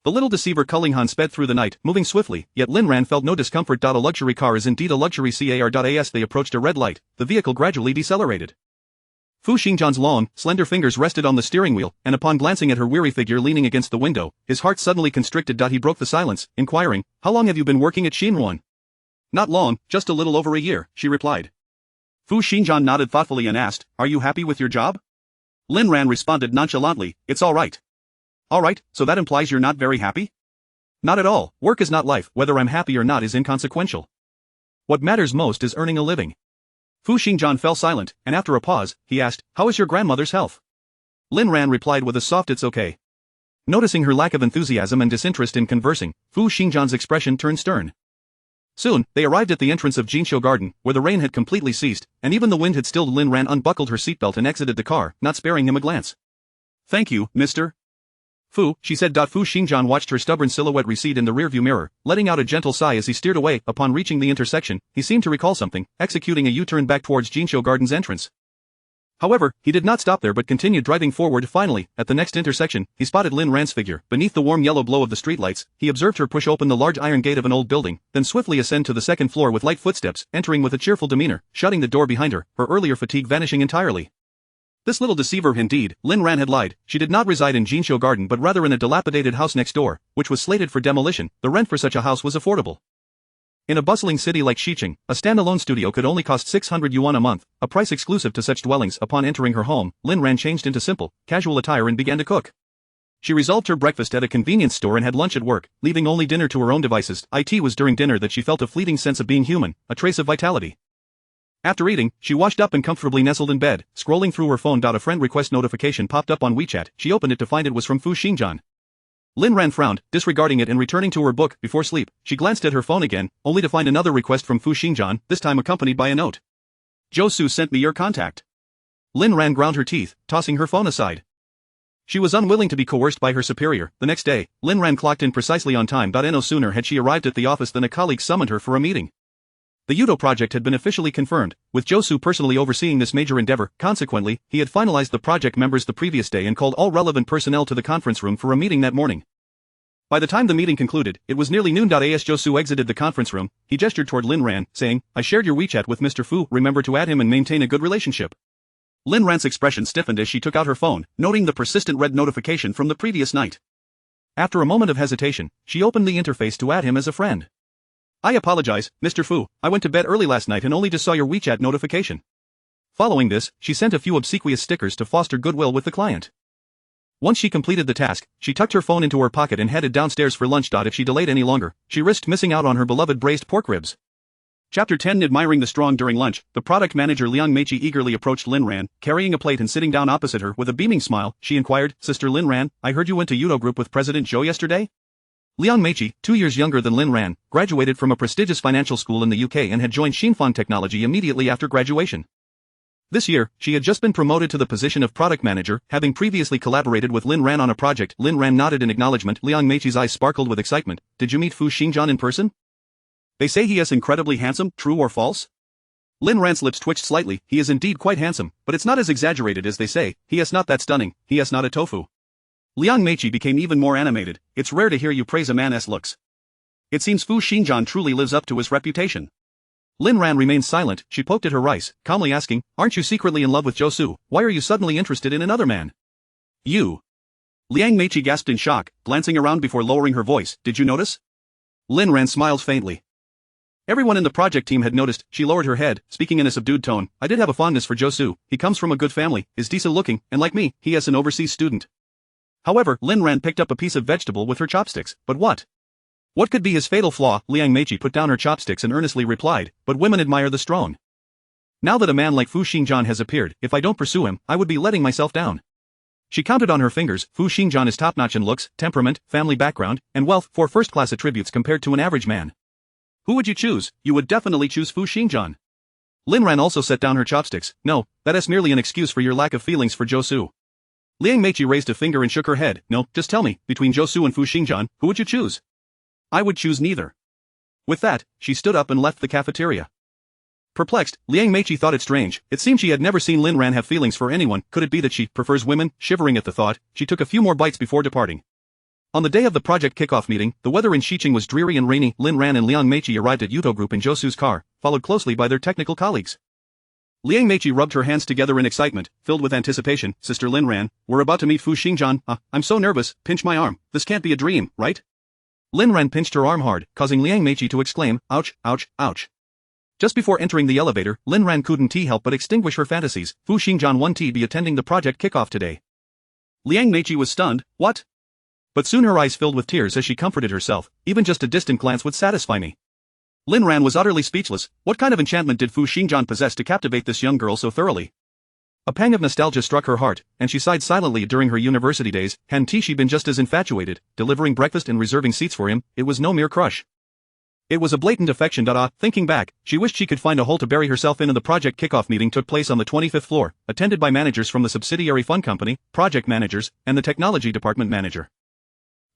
The little deceiver Cullinghan sped through the night, moving swiftly, yet Lin Ran felt no discomfort. A luxury car is indeed a luxury car. As they approached a red light, the vehicle gradually decelerated. Fu Xingjian's long, slender fingers rested on the steering wheel, and upon glancing at her weary figure leaning against the window, his heart suddenly constricted. He broke the silence, inquiring, "How long have you been working at Xinruan?" "Not long, just a little over a year," she replied. Fu Xingjian nodded thoughtfully and asked, "Are you happy with your job?" Lin Ran responded nonchalantly, "It's all right." "All right, so that implies you're not very happy?" "Not at all, work is not life, whether I'm happy or not is inconsequential. What matters most is earning a living." Fu Xingjian fell silent, and after a pause, he asked, "How is your grandmother's health?" Lin Ran replied with a soft "It's okay." Noticing her lack of enthusiasm and disinterest in conversing, Fu Xingjian's expression turned stern. Soon, they arrived at the entrance of Jinqiu Garden, where the rain had completely ceased, and even the wind had stilled. Lin Ran unbuckled her seatbelt and exited the car, not sparing him a glance. "Thank you, Mr. Fu," she said. Fu Xingjian watched her stubborn silhouette recede in the rearview mirror, letting out a gentle sigh as he steered away. Upon reaching the intersection, he seemed to recall something, executing a U-turn back towards Jinqiu Garden's entrance. However, he did not stop there but continued driving forward. Finally, at the next intersection, he spotted Lin Ran's figure. Beneath the warm yellow glow of the streetlights, he observed her push open the large iron gate of an old building, then swiftly ascend to the second floor with light footsteps, entering with a cheerful demeanor, shutting the door behind her, her earlier fatigue vanishing entirely. This little deceiver indeed, Lin Ran had lied. She did not reside in Jinsho Garden but rather in a dilapidated house next door, which was slated for demolition. The rent for such a house was affordable. In a bustling city like Xiqing, a standalone studio could only cost 600 yuan a month, a price exclusive to such dwellings. Upon entering her home, Lin Ran changed into simple, casual attire and began to cook. She resolved her breakfast at a convenience store and had lunch at work, leaving only dinner to her own devices. It was during dinner that she felt a fleeting sense of being human, a trace of vitality. After eating, she washed up and comfortably nestled in bed, scrolling through her phone. A friend request notification popped up on WeChat. She opened it to find it was from Fu Xingjian. Lin Ran frowned, disregarding it and returning to her book. Before sleep, she glanced at her phone again, only to find another request from Fu Xingjian, this time accompanied by a note. "Josu sent me your contact." Lin Ran ground her teeth, tossing her phone aside. She was unwilling to be coerced by her superior. The next day, Lin Ran clocked in precisely on time. No sooner had she arrived at the office than a colleague summoned her for a meeting. The Yudo project had been officially confirmed, with Josu personally overseeing this major endeavor. Consequently, he had finalized the project members the previous day and called all relevant personnel to the conference room for a meeting that morning. By the time the meeting concluded, it was nearly noon. As Josu exited the conference room, he gestured toward Lin Ran, saying, "I shared your WeChat with Mr. Fu. Remember to add him and maintain a good relationship." Lin Ran's expression stiffened as she took out her phone, noting the persistent red notification from the previous night. After a moment of hesitation, she opened the interface to add him as a friend. "I apologize, Mr. Fu, I went to bed early last night and only just saw your WeChat notification." Following this, she sent a few obsequious stickers to foster goodwill with the client. Once she completed the task, she tucked her phone into her pocket and headed downstairs for lunch. If she delayed any longer, she risked missing out on her beloved braised pork ribs. Chapter 10. Admiring the strong. During lunch, the product manager Liang Meiqi eagerly approached Lin Ran, carrying a plate and sitting down opposite her with a beaming smile. She inquired, "Sister Lin Ran, I heard you went to Yudo Group with President Zhou yesterday?" Liang Meiqi, 2 years younger than Lin Ran, graduated from a prestigious financial school in the UK and had joined Xinfang Technology immediately after graduation. This year, she had just been promoted to the position of product manager, having previously collaborated with Lin Ran on a project. Lin Ran nodded in acknowledgement. Liang Meiqi's eyes sparkled with excitement. "Did you meet Fu Xingjian in person? They say he is incredibly handsome, true or false?" Lin Ran's lips twitched slightly. "He is indeed quite handsome, but it's not as exaggerated as they say. He is not that stunning, he is not a tofu." Liang Meiqi became even more animated. "It's rare to hear you praise a man's looks. It seems Fu Xingjian truly lives up to his reputation." Lin Ran remained silent. She poked at her rice, calmly asking, "Aren't you secretly in love with Josu? Why are you suddenly interested in another man?" "You." Liang Meiqi gasped in shock, glancing around before lowering her voice. "Did you notice?" Lin Ran smiled faintly. Everyone in the project team had noticed. She lowered her head, speaking in a subdued tone. "I did have a fondness for Josu. He comes from a good family, is decent looking, and like me, he is an overseas student." However, Lin Ran picked up a piece of vegetable with her chopsticks. "But what? What could be his fatal flaw?" Liang Meiqi put down her chopsticks and earnestly replied, "But women admire the strong. Now that a man like Fu Xingjian has appeared, if I don't pursue him, I would be letting myself down." She counted on her fingers. Fu Xingjian is top-notch in looks, temperament, family background, and wealth, 4 first-class attributes compared to an average man. Who would you choose? You would definitely choose Fu Xingjian. Lin Ran also set down her chopsticks. "No, that is merely an excuse for your lack of feelings for Josu." Liang Meiqi raised a finger and shook her head. "No, just tell me, between Josu and Fu Xingjian, who would you choose?" "I would choose neither." With that, she stood up and left the cafeteria. Perplexed, Liang Meiqi thought it strange. It seemed she had never seen Lin Ran have feelings for anyone. Could it be that she prefers women? Shivering at the thought, she took a few more bites before departing. On the day of the project kickoff meeting, the weather in Xiqing was dreary and rainy. Lin Ran and Liang Meiqi arrived at Yudo Group in Josu's car, followed closely by their technical colleagues. Liang Meiqi rubbed her hands together in excitement, filled with anticipation. "Sister Lin Ran, we're about to meet Fu Xingjian. I'm so nervous. Pinch my arm. This can't be a dream, right?" Lin Ran pinched her arm hard, causing Liang Meiqi to exclaim, "Ouch, ouch, ouch." Just before entering the elevator, Lin Ran couldn't help but extinguish her fantasies. Fu Xingjian won't be attending the project kickoff today. Liang Meiqi was stunned. "What?" But soon her eyes filled with tears as she comforted herself. "Even just a distant glance would satisfy me." Lin Ran was utterly speechless. What kind of enchantment did Fu Xingjian possess to captivate this young girl so thoroughly? A pang of nostalgia struck her heart, and she sighed silently. During her university days, hadn't she been just as infatuated, delivering breakfast and reserving seats for him? It was no mere crush. It was a blatant affection. Thinking back, she wished she could find a hole to bury herself in. The project kickoff meeting took place on the 25th floor, attended by managers from the subsidiary fund company, project managers, and the technology department manager.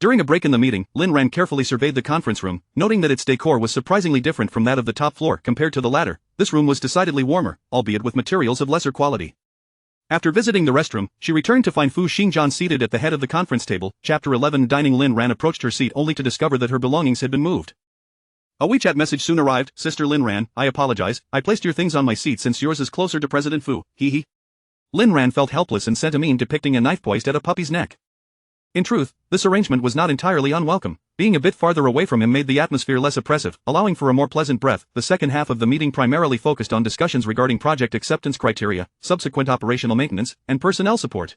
During a break in the meeting, Lin Ran carefully surveyed the conference room, noting that its decor was surprisingly different from that of the top floor. Compared to the latter, this room was decidedly warmer, albeit with materials of lesser quality. After visiting the restroom, she returned to find Fu Xingjian seated at the head of the conference table. Chapter 11 Dining. Lin Ran approached her seat only to discover that her belongings had been moved. A WeChat message soon arrived. Sister Lin Ran, I apologize, I placed your things on my seat since yours is closer to President Fu, hee. Lin Ran felt helpless and sent a meme depicting a knife poised at a puppy's neck. In truth, this arrangement was not entirely unwelcome. Being a bit farther away from him made the atmosphere less oppressive, allowing for a more pleasant breath. The second half of the meeting primarily focused on discussions regarding project acceptance criteria, subsequent operational maintenance, and personnel support.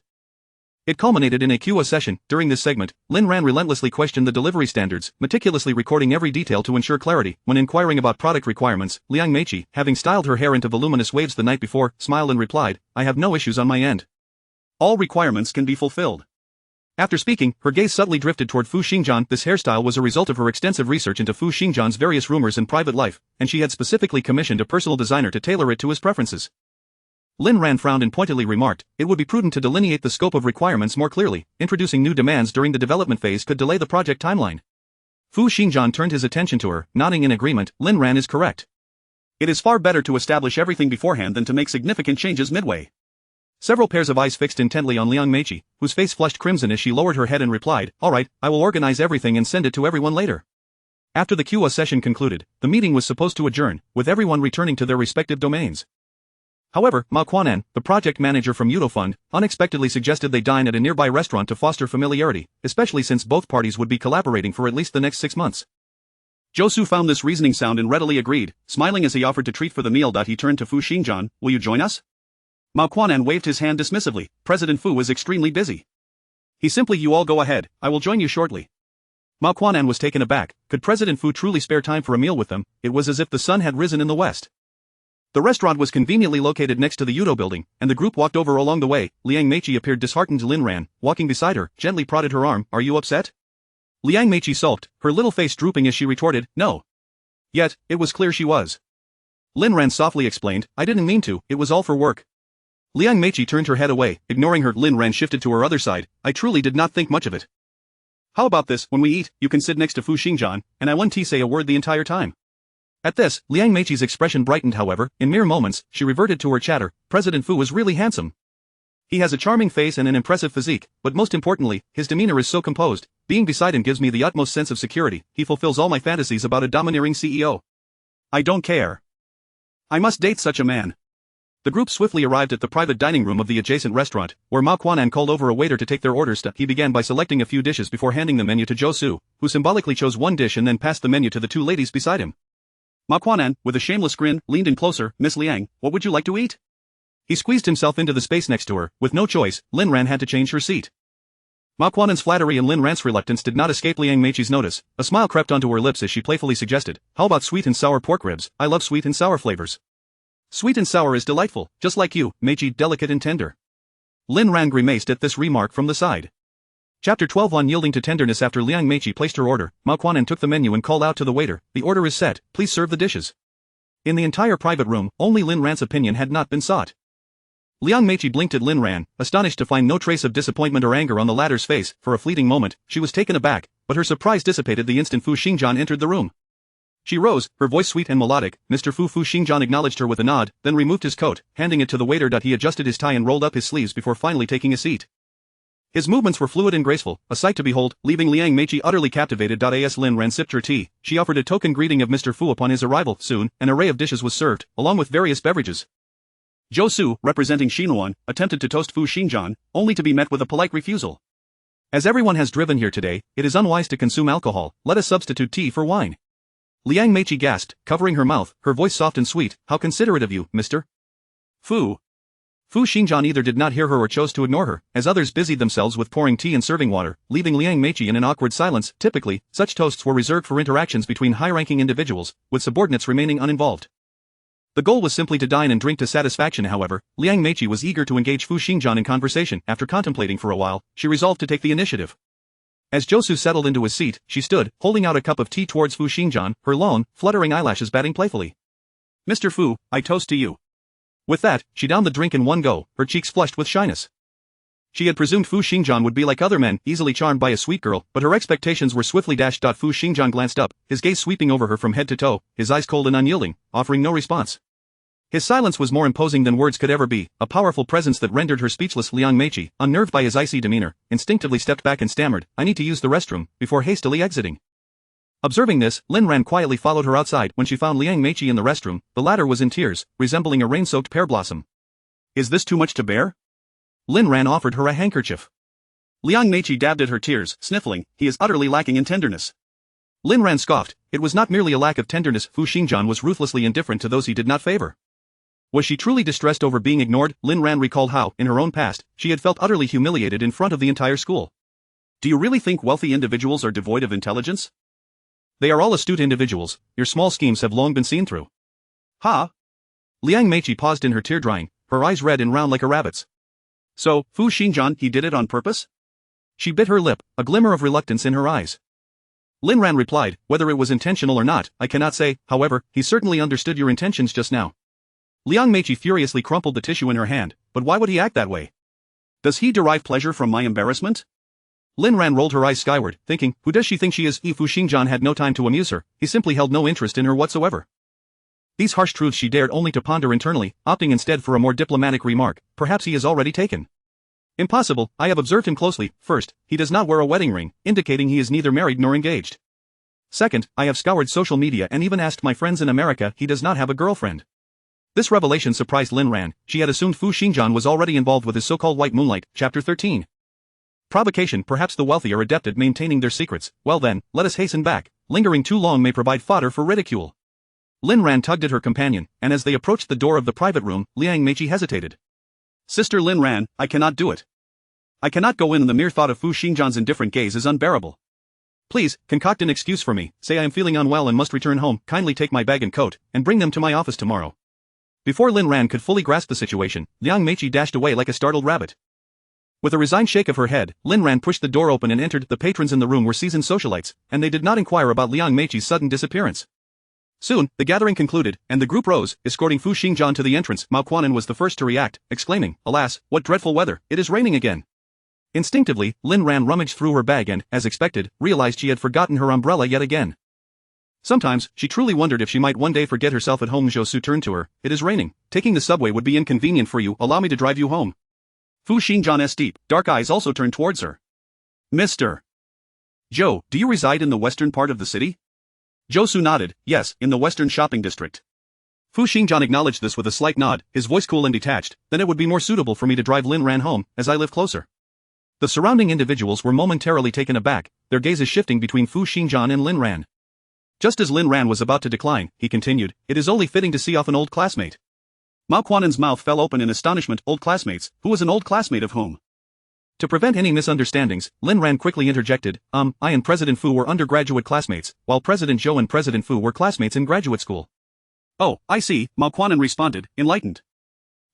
It culminated in a Q&A session. During this segment, Lin Ran relentlessly questioned the delivery standards, meticulously recording every detail to ensure clarity. When inquiring about product requirements, Liang Meiqi, having styled her hair into voluminous waves the night before, smiled and replied, I have no issues on my end. All requirements can be fulfilled. After speaking, her gaze subtly drifted toward Fu Xingjian. This hairstyle was a result of her extensive research into Fu Xingjian's various rumors and private life, and she had specifically commissioned a personal designer to tailor it to his preferences. Lin Ran frowned and pointedly remarked, it would be prudent to delineate the scope of requirements more clearly. Introducing new demands during the development phase could delay the project timeline. Fu Xingjian turned his attention to her, nodding in agreement. Lin Ran is correct. It is far better to establish everything beforehand than to make significant changes midway. Several pairs of eyes fixed intently on Liang Meiqi, whose face flushed crimson as she lowered her head and replied, all right, I will organize everything and send it to everyone later. After the Q&A session concluded, the meeting was supposed to adjourn, with everyone returning to their respective domains. However, Ma Quanan, the project manager from Yudo Fund, unexpectedly suggested they dine at a nearby restaurant to foster familiarity, especially since both parties would be collaborating for at least the next 6 months. Zhou Su found this reasoning sound and readily agreed, smiling as he offered to treat for the meal. He turned to Fu Xingjian, will you join us? Ma Quanan waved his hand dismissively. President Fu is extremely busy. He simply, you all go ahead, I will join you shortly. Ma Quanan was taken aback. Could President Fu truly spare time for a meal with them? It was as if the sun had risen in the west. The restaurant was conveniently located next to the Yudo building, and the group walked over along the way. Liang Meiqi appeared disheartened. Lin Ran, walking beside her, gently prodded her arm. Are you upset? Liang Meiqi sulked, her little face drooping as she retorted, no. Yet, it was clear she was. Lin Ran softly explained, I didn't mean to, it was all for work. Liang Meiqi turned her head away, ignoring her. Lin Ran shifted to her other side, I truly did not think much of it. How about this, when we eat, you can sit next to Fu Xingjian, and I won't say a word the entire time. At this, Liang Meiqi's expression brightened. However, in mere moments, she reverted to her chatter. President Fu is really handsome. He has a charming face and an impressive physique, but most importantly, his demeanor is so composed. Being beside him gives me the utmost sense of security. He fulfills all my fantasies about a domineering CEO. I don't care. I must date such a man. The group swiftly arrived at the private dining room of the adjacent restaurant, where Ma Quanan called over a waiter to take their orders. He began by selecting a few dishes before handing the menu to Zhou Su, who symbolically chose one dish and then passed the menu to the two ladies beside him. Ma Quanan, with a shameless grin, leaned in closer. Miss Liang, what would you like to eat? He squeezed himself into the space next to her. With no choice, Lin Ran had to change her seat. Ma Quanan's flattery and Lin Ran's reluctance did not escape Liang Meiqi's notice. A smile crept onto her lips as she playfully suggested, how about sweet and sour pork ribs? I love sweet and sour flavors. Sweet and sour is delightful, just like you, Meiqi, delicate and tender. Lin Ran grimaced at this remark from the side. Chapter 12 Unyielding to tenderness. After Liang Meiqi placed her order, Ma Quanan took the menu and called out to the waiter, the order is set, please serve the dishes. In the entire private room, only Lin Ran's opinion had not been sought. Liang Meiqi blinked at Lin Ran, astonished to find no trace of disappointment or anger on the latter's face. For a fleeting moment, she was taken aback, but her surprise dissipated the instant Fu Xingjian entered the room. She rose, her voice sweet and melodic. Mr. Fu Xingjian acknowledged her with a nod, then removed his coat, handing it to the waiter. He adjusted his tie and rolled up his sleeves before finally taking a seat. His movements were fluid and graceful, a sight to behold, leaving Liang Meiqi utterly captivated. As Lin Ran sipped her tea, she offered a token greeting of Mr. Fu upon his arrival. Soon, an array of dishes was served, along with various beverages. Zhou Su, representing Xinuan, attempted to toast Fu Xingjian, only to be met with a polite refusal. As everyone has driven here today, it is unwise to consume alcohol, let us substitute tea for wine. Liang Meiqi gasped, covering her mouth, her voice soft and sweet, how considerate of you, Mr. Fu. Fu Xingjian either did not hear her or chose to ignore her, as others busied themselves with pouring tea and serving water, leaving Liang Meiqi in an awkward silence. Typically, such toasts were reserved for interactions between high-ranking individuals, with subordinates remaining uninvolved. The goal was simply to dine and drink to satisfaction. However, Liang Meiqi was eager to engage Fu Xingjian in conversation. After contemplating for a while, she resolved to take the initiative. As Zhou Su settled into his seat, she stood, holding out a cup of tea towards Fu Xingjian, her long, fluttering eyelashes batting playfully. Mr. Fu, I toast to you. With that, she downed the drink in one go, her cheeks flushed with shyness. She had presumed Fu Xingjian would be like other men, easily charmed by a sweet girl, but her expectations were swiftly dashed. Fu Xingjian glanced up, his gaze sweeping over her from head to toe, his eyes cold and unyielding, offering no response. His silence was more imposing than words could ever be, a powerful presence that rendered her speechless. Liang Meiqi, unnerved by his icy demeanor, instinctively stepped back and stammered, "I need to use the restroom," before hastily exiting. Observing this, Lin Ran quietly followed her outside. When she found Liang Meiqi in the restroom, the latter was in tears, resembling a rain-soaked pear blossom. "Is this too much to bear?" Lin Ran offered her a handkerchief. Liang Meiqi dabbed at her tears, sniffling, "He is utterly lacking in tenderness." Lin Ran scoffed. It was not merely a lack of tenderness. Fu Xingjian was ruthlessly indifferent to those he did not favor. Was she truly distressed over being ignored? Lin Ran recalled how, in her own past, she had felt utterly humiliated in front of the entire school. "Do you really think wealthy individuals are devoid of intelligence? They are all astute individuals. Your small schemes have long been seen through." "Ha?" Liang Meiqi paused in her tear drying, her eyes red and round like a rabbit's. "So, Fu Xingjian, he did it on purpose?" She bit her lip, a glimmer of reluctance in her eyes. Lin Ran replied, "Whether it was intentional or not, I cannot say. However, he certainly understood your intentions just now." Liang Meiqi furiously crumpled the tissue in her hand. "But why would he act that way? Does he derive pleasure from my embarrassment?" Lin Ran rolled her eyes skyward, thinking, who does she think she is? Fu Xingjian had no time to amuse her, he simply held no interest in her whatsoever. These harsh truths she dared only to ponder internally, opting instead for a more diplomatic remark, "Perhaps he is already taken." "Impossible, I have observed him closely. First, he does not wear a wedding ring, indicating he is neither married nor engaged. Second, I have scoured social media and even asked my friends in America, he does not have a girlfriend." This revelation surprised Lin Ran. She had assumed Fu Xingjian was already involved with his so-called white moonlight. Chapter 13. Provocation. Perhaps the wealthy are adept at maintaining their secrets. Well then, let us hasten back. Lingering too long may provide fodder for ridicule. Lin Ran tugged at her companion, and as they approached the door of the private room, Liang Meiqi hesitated. "Sister Lin Ran, I cannot do it. I cannot go in, and the mere thought of Fu Xingjian's indifferent gaze is unbearable. Please, concoct an excuse for me, say I am feeling unwell and must return home, kindly take my bag and coat, and bring them to my office tomorrow." Before Lin Ran could fully grasp the situation, Liang Meiqi dashed away like a startled rabbit. With a resigned shake of her head, Lin Ran pushed the door open and entered. The patrons in the room were seasoned socialites, and they did not inquire about Liang Meiqi's sudden disappearance. Soon, the gathering concluded, and the group rose, escorting Fu Xingjian to the entrance. Mao Quanan was the first to react, exclaiming, "Alas, what dreadful weather, it is raining again." Instinctively, Lin Ran rummaged through her bag and, as expected, realized she had forgotten her umbrella yet again. Sometimes, she truly wondered if she might one day forget herself at home. Zhou Su turned to her, "It is raining. Taking the subway would be inconvenient for you. Allow me to drive you home." Fu Xingjian's deep, dark eyes also turned towards her. "Mr. Zhou, do you reside in the western part of the city?" Zhou Su nodded, "Yes, in the western shopping district." Fu Xingjian acknowledged this with a slight nod, his voice cool and detached. "Then it would be more suitable for me to drive Lin Ran home, as I live closer." The surrounding individuals were momentarily taken aback, their gazes shifting between Fu Xingjian and Lin Ran. Just as Lin Ran was about to decline, he continued, "It is only fitting to see off an old classmate." Mao Quanan's mouth fell open in astonishment. Old classmates? Who was an old classmate of whom? To prevent any misunderstandings, Lin Ran quickly interjected, I and President Fu were undergraduate classmates, while President Zhou and President Fu were classmates in graduate school." "Oh, I see," Mao Quanan responded, enlightened.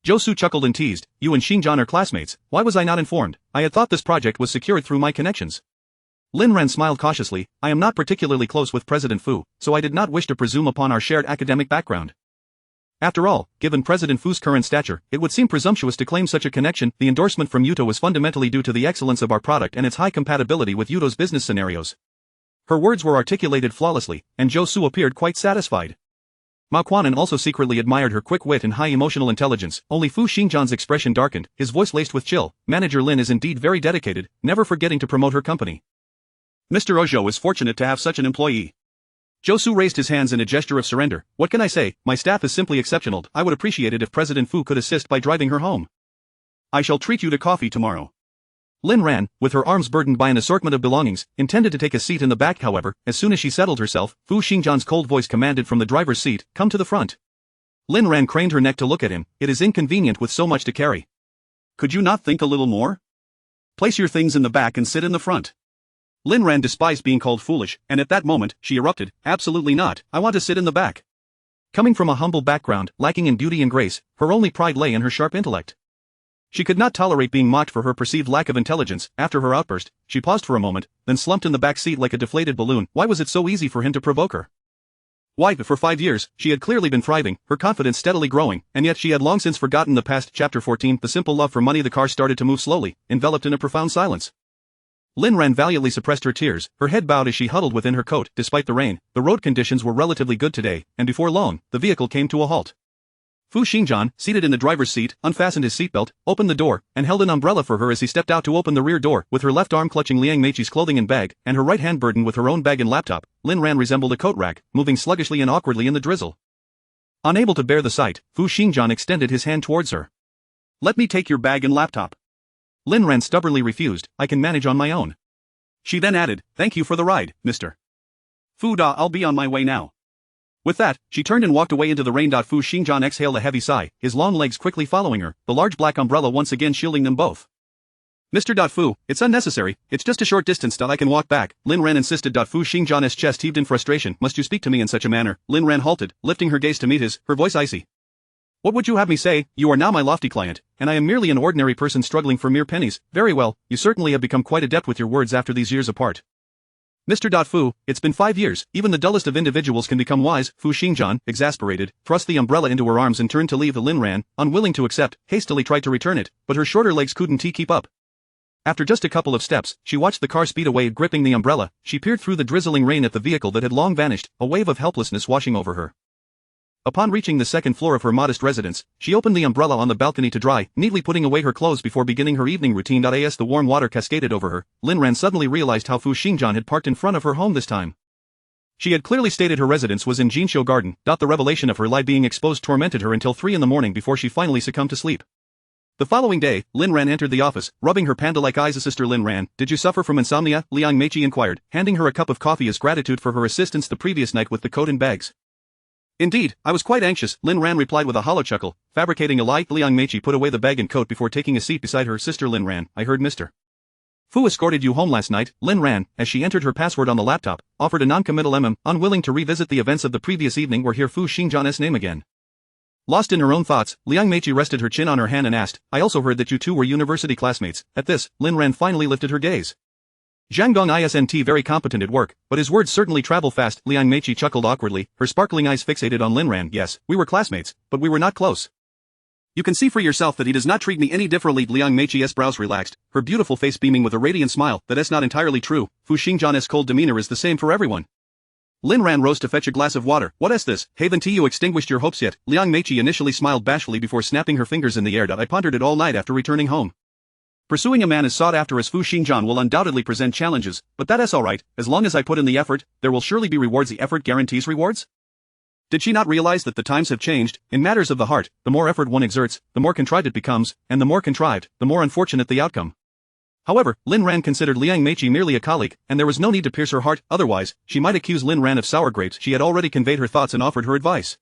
Zhou Su chuckled and teased, "You and Xingjian are classmates. Why was I not informed? I had thought this project was secured through my connections." Lin Ran smiled cautiously, "I am not particularly close with President Fu, so I did not wish to presume upon our shared academic background. After all, given President Fu's current stature, it would seem presumptuous to claim such a connection. The endorsement from Yuto was fundamentally due to the excellence of our product and its high compatibility with Yuto's business scenarios." Her words were articulated flawlessly, and Zhou Su appeared quite satisfied. Mao Quanan also secretly admired her quick wit and high emotional intelligence. Only Fu Xingjian's expression darkened, his voice laced with chill. "Manager Lin is indeed very dedicated, never forgetting to promote her company. Mr. Ojo is fortunate to have such an employee." Zhou Su raised his hands in a gesture of surrender. "What can I say? My staff is simply exceptional. I would appreciate it if President Fu could assist by driving her home. I shall treat you to coffee tomorrow." Lin Ran, with her arms burdened by an assortment of belongings, intended to take a seat in the back. However, as soon as she settled herself, Fu Xingjian's cold voice commanded from the driver's seat, "Come to the front." Lin Ran craned her neck to look at him. "It is inconvenient with so much to carry. Could you not think a little more? Place your things in the back and sit in the front." Lin Ran despised being called foolish, and at that moment, she erupted, "Absolutely not, I want to sit in the back." Coming from a humble background, lacking in beauty and grace, her only pride lay in her sharp intellect. She could not tolerate being mocked for her perceived lack of intelligence. After her outburst, she paused for a moment, then slumped in the back seat like a deflated balloon. Why was it so easy for him to provoke her? Why, for 5 years, she had clearly been thriving, her confidence steadily growing, and yet she had long since forgotten the past. Chapter 14. The simple love for money. The car started to move slowly, enveloped in a profound silence. Lin Ran valiantly suppressed her tears, her head bowed as she huddled within her coat. Despite the rain, the road conditions were relatively good today, and before long, the vehicle came to a halt. Fu Xingjian, seated in the driver's seat, unfastened his seatbelt, opened the door, and held an umbrella for her as he stepped out to open the rear door. With her left arm clutching Liang Meiqi's clothing and bag, and her right hand burdened with her own bag and laptop, Lin Ran resembled a coat rack, moving sluggishly and awkwardly in the drizzle. Unable to bear the sight, Fu Xingjian extended his hand towards her. "Let me take your bag and laptop." Lin Ran stubbornly refused. "I can manage on my own." She then added, "Thank you for the ride, Mr. Fu Da, I'll be on my way now." With that, she turned and walked away into the rain. Fu Xingjian exhaled a heavy sigh, his long legs quickly following her, the large black umbrella once again shielding them both. "Mr. Fu, it's unnecessary, it's just a short distance. I can walk back," Lin Ran insisted. Fu Xingjian's chest heaved in frustration. "Must you speak to me in such a manner?" Lin Ran halted, lifting her gaze to meet his, her voice icy. "What would you have me say? You are now my lofty client, and I am merely an ordinary person struggling for mere pennies. Very well, you certainly have become quite adept with your words after these years apart. Mr. Fu, it's been 5 years, even the dullest of individuals can become wise." Fu Xingjian, exasperated, thrust the umbrella into her arms and turned to leave. Lin Ran, unwilling to accept, hastily tried to return it, but her shorter legs couldn't keep up. After just a couple of steps, she watched the car speed away. Gripping the umbrella, she peered through the drizzling rain at the vehicle that had long vanished, a wave of helplessness washing over her. Upon reaching the second floor of her modest residence, she opened the umbrella on the balcony to dry, neatly putting away her clothes before beginning her evening routine. As the warm water cascaded over her, Lin Ran suddenly realized how Fu Xingjian had parked in front of her home this time. She had clearly stated her residence was in Jinsho Garden. The revelation of her lie being exposed tormented her until 3 in the morning before she finally succumbed to sleep. The following day, Lin Ran entered the office, rubbing her panda-like eyes. "Sister Lin Ran, did you suffer from insomnia?" Liang Meiqi inquired, handing her a cup of coffee as gratitude for her assistance the previous night with the coat and bags. "Indeed, I was quite anxious," Lin Ran replied with a hollow chuckle, fabricating a lie. Liang Meiqi put away the bag and coat before taking a seat beside her. "Sister Lin Ran, I heard Mr. Fu escorted you home last night." Lin Ran, as she entered her password on the laptop, offered a non-committal unwilling to revisit the events of the previous evening or hear Fu Xingjian's name again. Lost in her own thoughts, Liang Meiqi rested her chin on her hand and asked, "I also heard that you two were university classmates." At this, Lin Ran finally lifted her gaze. "Zhangong isn't very competent at work, but his words certainly travel fast." Liang Meiqi chuckled awkwardly, her sparkling eyes fixated on Lin Ran. "Yes, we were classmates, but we were not close. You can see for yourself that he does not treat me any differently." Liang Meiqi's brows relaxed, her beautiful face beaming with a radiant smile. "That's not entirely true. Fu Xingjian's cold demeanor is the same for everyone." Lin Ran rose to fetch a glass of water. "What is this? Haven't you extinguished your hopes yet?" Liang Meiqi initially smiled bashfully before snapping her fingers in the air. "I pondered it all night after returning home. Pursuing a man as sought after as Fu Xingjian will undoubtedly present challenges, but that is alright, as long as I put in the effort, there will surely be rewards. The effort guarantees rewards? Did she not realize that the times have changed? In matters of the heart, the more effort one exerts, the more contrived it becomes, and the more contrived, the more unfortunate the outcome. However, Lin Ran considered Liang Meiqi merely a colleague, and there was no need to pierce her heart, otherwise, she might accuse Lin Ran of sour grapes. She had already conveyed her thoughts and offered her advice.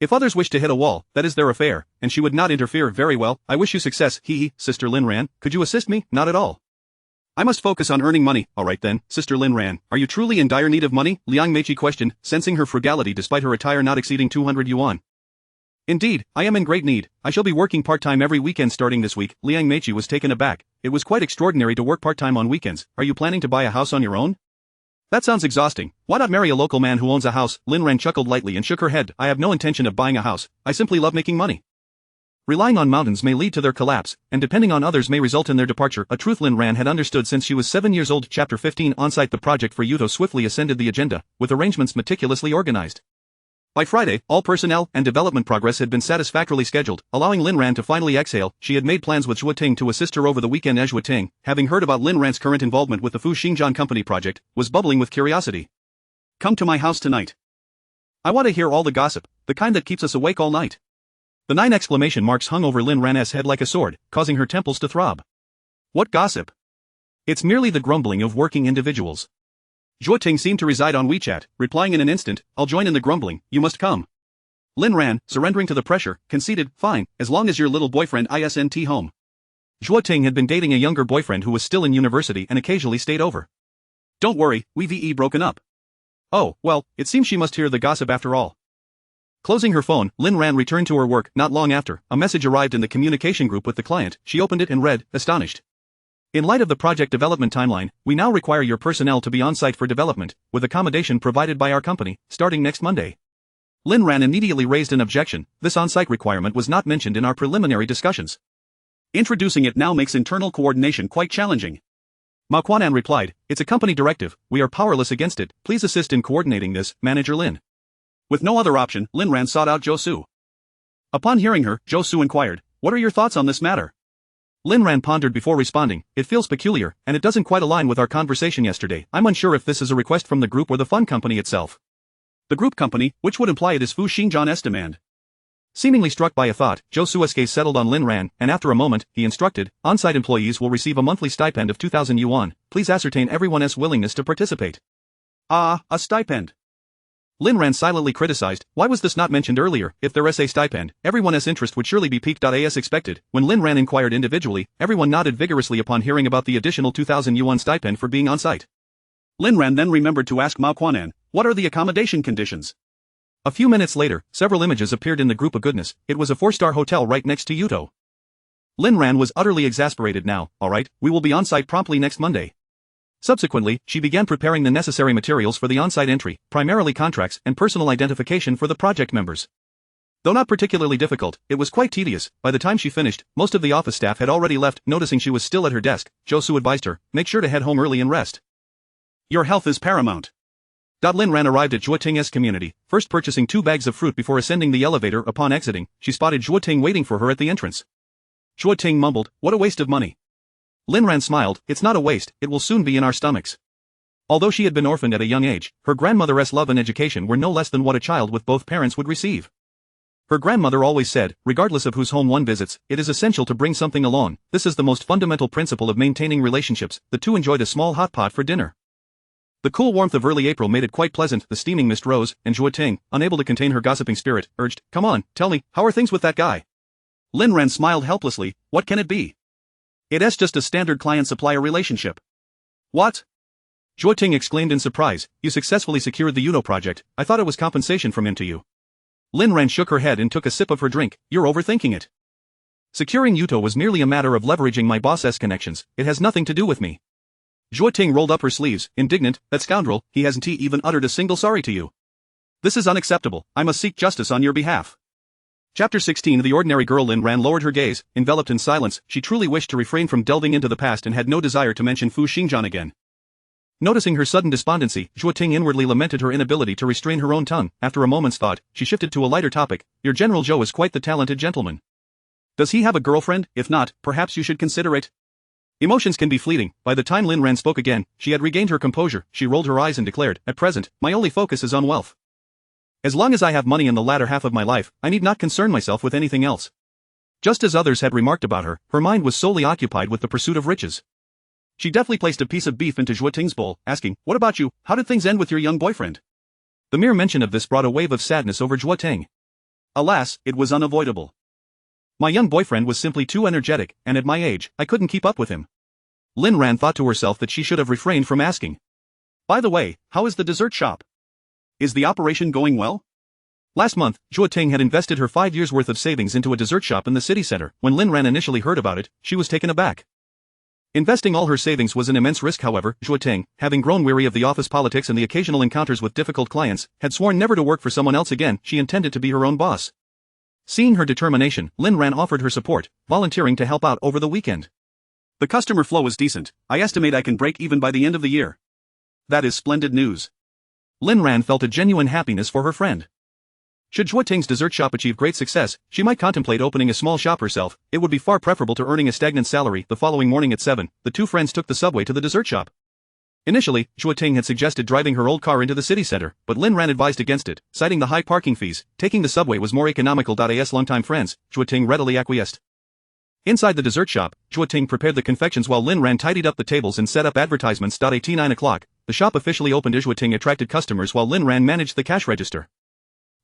If others wish to hit a wall, that is their affair, and she would not interfere. "Very well, I wish you success." Sister Lin Ran, could you assist me?" "Not at all. I must focus on earning money." "Alright then, Sister Lin Ran, are you truly in dire need of money?" Liang Meiqi questioned, sensing her frugality despite her attire not exceeding 200 yuan. "Indeed, I am in great need. I shall be working part-time every weekend starting this week." Liang Meiqi was taken aback. It was quite extraordinary to work part-time on weekends. "Are you planning to buy a house on your own?" "That sounds exhausting. Why not marry a local man who owns a house?" Lin Ran chuckled lightly and shook her head. "I have no intention of buying a house. I simply love making money. Relying on mountains may lead to their collapse, and depending on others may result in their departure." A truth Lin Ran had understood since she was 7 years old. Chapter 15 On-site. The project for Yuto swiftly ascended the agenda, with arrangements meticulously organized. By Friday, all personnel and development progress had been satisfactorily scheduled, allowing Lin Ran to finally exhale. She had made plans with Zhuo Ting to assist her over the weekend. Zhuo Ting, having heard about Lin Ran's current involvement with the Fu Xingjian company project, was bubbling with curiosity. "Come to my house tonight. I want to hear all the gossip, the kind that keeps us awake all night." The 9 exclamation marks hung over Lin Ran's head like a sword, causing her temples to throb. "What gossip?" "It's merely the grumbling of working individuals." Zhuo Ting seemed to reside on WeChat, replying in an instant, "I'll join in the grumbling, you must come." Lin Ran, surrendering to the pressure, conceded, "Fine, as long as your little boyfriend isn't home." Zhuo Ting had been dating a younger boyfriend who was still in university and occasionally stayed over. "Don't worry, we've broken up." "Oh, well, it seems she must hear the gossip after all." Closing her phone, Lin Ran returned to her work. Not long after, a message arrived in the communication group with the client. She opened it and read, astonished. "In light of the project development timeline, we now require your personnel to be on-site for development, with accommodation provided by our company, starting next Monday." Lin Ran immediately raised an objection. "This on-site requirement was not mentioned in our preliminary discussions. Introducing it now makes internal coordination quite challenging." Ma Quanan replied, "It's a company directive, we are powerless against it, please assist in coordinating this, Manager Lin." With no other option, Lin Ran sought out Zhou Su. Upon hearing her, Zhou Su inquired, "What are your thoughts on this matter?" Lin Ran pondered before responding, "It feels peculiar, and it doesn't quite align with our conversation yesterday. I'm unsure if this is a request from the group or the fund company itself." The group company, which would imply it is Fu Xingjian's demand. Seemingly struck by a thought, Zhou Su's gaze settled on Lin Ran, and after a moment, he instructed, "On-site employees will receive a monthly stipend of 2,000 yuan. Please ascertain everyone's willingness to participate." Ah, a stipend. Lin Ran silently criticized, why was this not mentioned earlier? If there is a stipend, everyone's interest would surely be piqued. As expected, when Lin Ran inquired individually, everyone nodded vigorously upon hearing about the additional 2,000 yuan stipend for being on site. Lin Ran then remembered to ask Mao Quanan, what are the accommodation conditions? A few minutes later, several images appeared in the group of goodness. It was a 4-star hotel right next to Yuto. Lin Ran was utterly exasperated now. Alright, we will be on site promptly next Monday. Subsequently, she began preparing the necessary materials for the on-site entry, primarily contracts and personal identification for the project members. Though not particularly difficult, it was quite tedious. By the time she finished, most of the office staff had already left. Noticing she was still at her desk, Zhou Su advised her, make sure to head home early and rest. Your health is paramount. Lin Ran arrived at Zhuoting's community, first purchasing 2 bags of fruit before ascending the elevator. Upon exiting, she spotted Zhuoting waiting for her at the entrance. Zhuoting mumbled, what a waste of money. Lin Ran smiled, it's not a waste, it will soon be in our stomachs. Although she had been orphaned at a young age, her grandmother's love and education were no less than what a child with both parents would receive. Her grandmother always said, regardless of whose home one visits, it is essential to bring something along. This is the most fundamental principle of maintaining relationships. The two enjoyed a small hot pot for dinner. The cool warmth of early April made it quite pleasant. The steaming mist rose, and Zhuoting, unable to contain her gossiping spirit, urged, come on, tell me, how are things with that guy? Lin Ran smiled helplessly, what can it be? It's just a standard client-supplier relationship. What? Zhuoting exclaimed in surprise, you successfully secured the Uno project, I thought it was compensation from him to you. Lin Ran shook her head and took a sip of her drink, you're overthinking it. Securing Yuto was merely a matter of leveraging my boss's connections, it has nothing to do with me. Zhuoting rolled up her sleeves, indignant, that scoundrel, he hasn't even uttered a single sorry to you. This is unacceptable, I must seek justice on your behalf. Chapter 16. The ordinary girl. Lin Ran lowered her gaze, enveloped in silence. She truly wished to refrain from delving into the past and had no desire to mention Fu Xingjian again. Noticing her sudden despondency, Zhuoting inwardly lamented her inability to restrain her own tongue. After a moment's thought, she shifted to a lighter topic. Your General Zhou is quite the talented gentleman. Does he have a girlfriend? If not, perhaps you should consider it. Emotions can be fleeting. By the time Lin Ran spoke again, she had regained her composure. She rolled her eyes and declared, at present, my only focus is on wealth. As long as I have money in the latter half of my life, I need not concern myself with anything else. Just as others had remarked about her, her mind was solely occupied with the pursuit of riches. She deftly placed a piece of beef into Zhuoting's bowl, asking, what about you, how did things end with your young boyfriend? The mere mention of this brought a wave of sadness over Zhuoting. Alas, it was unavoidable. My young boyfriend was simply too energetic, and at my age, I couldn't keep up with him. Lin Ran thought to herself that she should have refrained from asking. By the way, how is the dessert shop? Is the operation going well? Last month, Zhuoting had invested her 5 years' worth of savings into a dessert shop in the city center. When Lin Ran initially heard about it, she was taken aback. Investing all her savings was an immense risk. However, Zhuoting, having grown weary of the office politics and the occasional encounters with difficult clients, had sworn never to work for someone else again. She intended to be her own boss. Seeing her determination, Lin Ran offered her support, volunteering to help out over the weekend. The customer flow is decent. I estimate I can break even by the end of the year. That is splendid news. Lin Ran felt a genuine happiness for her friend. Should Zhuoting's dessert shop achieve great success, she might contemplate opening a small shop herself. It would be far preferable to earning a stagnant salary. The following morning at 7, the two friends took the subway to the dessert shop. Initially, Zhuoting had suggested driving her old car into the city center, but Lin Ran advised against it, citing the high parking fees. Taking the subway was more economical. As longtime friends, Zhuoting readily acquiesced. Inside the dessert shop, Zhuoting prepared the confections while Lin Ran tidied up the tables and set up advertisements. At 9 o'clock, the shop officially opened. Zhuoting attracted customers while Lin Ran managed the cash register.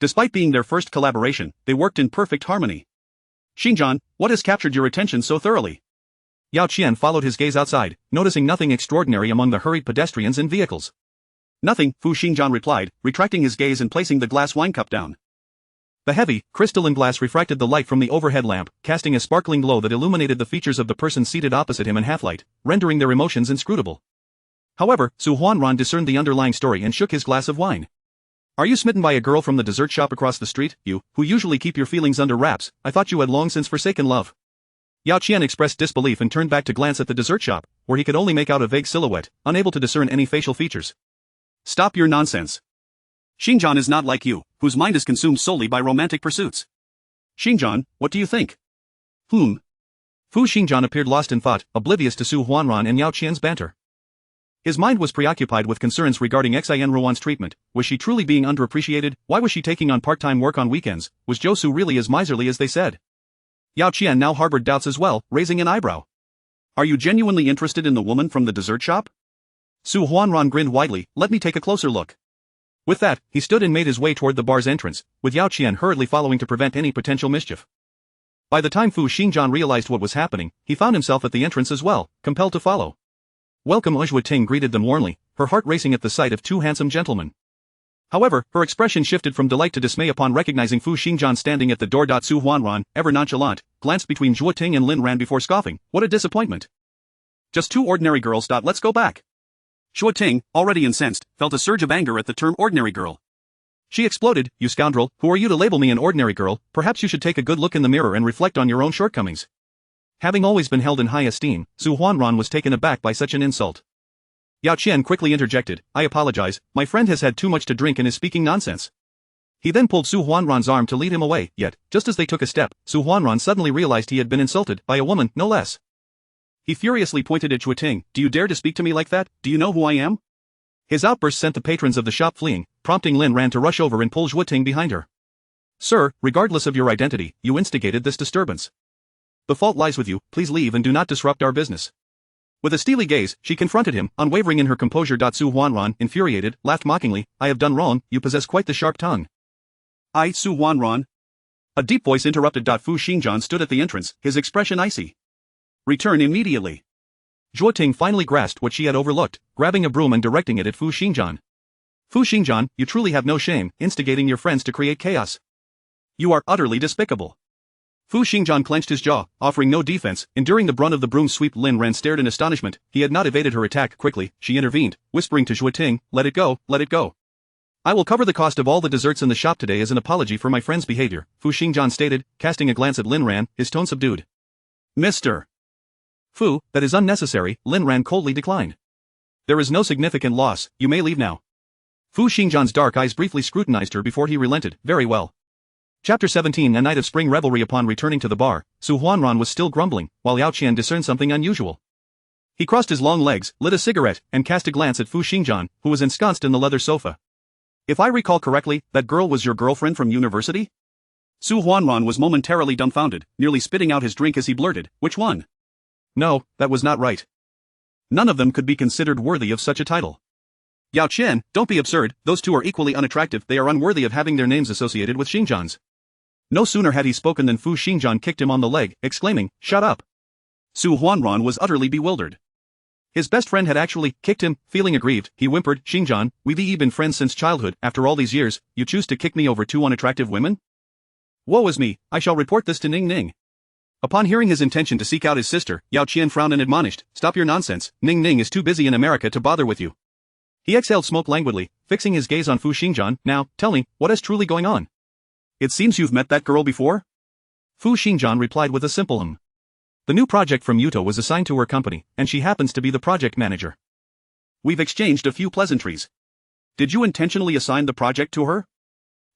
Despite being their first collaboration, they worked in perfect harmony. Xingjian, what has captured your attention so thoroughly? Yao Qian followed his gaze outside, noticing nothing extraordinary among the hurried pedestrians and vehicles. Nothing, Fu Xingjian replied, retracting his gaze and placing the glass wine cup down. The heavy, crystalline glass refracted the light from the overhead lamp, casting a sparkling glow that illuminated the features of the person seated opposite him in half-light, rendering their emotions inscrutable. However, Su Huanran discerned the underlying story and shook his glass of wine. Are you smitten by a girl from the dessert shop across the street, you, who usually keep your feelings under wraps? I thought you had long since forsaken love. Yao Qian expressed disbelief and turned back to glance at the dessert shop, where he could only make out a vague silhouette, unable to discern any facial features. Stop your nonsense. Xingjian is not like you, whose mind is consumed solely by romantic pursuits. Xingjian, what do you think? Fu Xingjian appeared lost in thought, oblivious to Su Huanran and Yao Qian's banter. His mind was preoccupied with concerns regarding Xin Ruan's treatment. Was she truly being underappreciated? Why was she taking on part-time work on weekends? Was Zhou Su really as miserly as they said? Yao Qian now harbored doubts as well, raising an eyebrow. Are you genuinely interested in the woman from the dessert shop? Su Huanran grinned widely. Let me take a closer look. With that, he stood and made his way toward the bar's entrance, with Yao Qian hurriedly following to prevent any potential mischief. By the time Fu Xingjian realized what was happening, he found himself at the entrance as well, compelled to follow. Welcome Zhuo Ting greeted them warmly, her heart racing at the sight of two handsome gentlemen. However, her expression shifted from delight to dismay upon recognizing Fu Xingjian standing at the door. Su Huanran, ever nonchalant, glanced between Zhuo Ting and Lin Ran before scoffing. What a disappointment. Just two ordinary girls. Let's go back. Zhuo Ting, already incensed, felt a surge of anger at the term ordinary girl. She exploded, you scoundrel, who are you to label me an ordinary girl? Perhaps you should take a good look in the mirror and reflect on your own shortcomings. Having always been held in high esteem, Su Huanran was taken aback by such an insult. Yao Qian quickly interjected, I apologize, my friend has had too much to drink and is speaking nonsense. He then pulled Su Huanran's arm to lead him away, yet, just as they took a step, Su Huanran suddenly realized he had been insulted by a woman, no less. He furiously pointed at Zhuo Ting, do you dare to speak to me like that? Do you know who I am? His outburst sent the patrons of the shop fleeing, prompting Lin Ran to rush over and pull Zhuo Ting behind her. Sir, regardless of your identity, you instigated this disturbance. The fault lies with you, please leave and do not disrupt our business. With a steely gaze, she confronted him, unwavering in her composure. Su Huanran, infuriated, laughed mockingly, I have done wrong, you possess quite the sharp tongue. I, Su Huanran? A deep voice interrupted. Fu Xingjian stood at the entrance, his expression icy. Return immediately. Zhuo Ting finally grasped what she had overlooked, grabbing a broom and directing it at Fu Xingjian. Fu Xingjian, you truly have no shame, instigating your friends to create chaos. You are utterly despicable. Fu Xingjian clenched his jaw, offering no defense, enduring the brunt of the broom sweep. Lin Ran stared in astonishment. He had not evaded her attack. Quickly, she intervened, whispering to Zhuo Ting, let it go, let it go. I will cover the cost of all the desserts in the shop today as an apology for my friend's behavior, Fu Xingjian stated, casting a glance at Lin Ran, his tone subdued. Mr. Fu, that is unnecessary, Lin Ran coldly declined. There is no significant loss, you may leave now. Fu Xingjian's dark eyes briefly scrutinized her before he relented, very well. Chapter 17 A night of spring revelry. Upon returning to the bar, Su Huanran was still grumbling, while Yao Qian discerned something unusual. He crossed his long legs, lit a cigarette, and cast a glance at Fu Xingjian, who was ensconced in the leather sofa. If I recall correctly, that girl was your girlfriend from university? Su Huanran was momentarily dumbfounded, nearly spitting out his drink as he blurted, which one? No, that was not right. None of them could be considered worthy of such a title. Yao Qian, don't be absurd, those two are equally unattractive, they are unworthy of having their names associated with Xingjian's. No sooner had he spoken than Fu Xingjian kicked him on the leg, exclaiming, shut up. Su Huanran was utterly bewildered. His best friend had actually kicked him. Feeling aggrieved, he whimpered, Xingjian, we've been friends since childhood, after all these years, you choose to kick me over two unattractive women? Woe is me, I shall report this to Ning Ning. Upon hearing his intention to seek out his sister, Yao Qian frowned and admonished, stop your nonsense, Ning Ning is too busy in America to bother with you. He exhaled smoke languidly, fixing his gaze on Fu Xingjian, now, tell me, what is truly going on? It seems you've met that girl before? Fu Xingjian replied with a simple The new project from Yuto was assigned to her company, and she happens to be the project manager. We've exchanged a few pleasantries. Did you intentionally assign the project to her?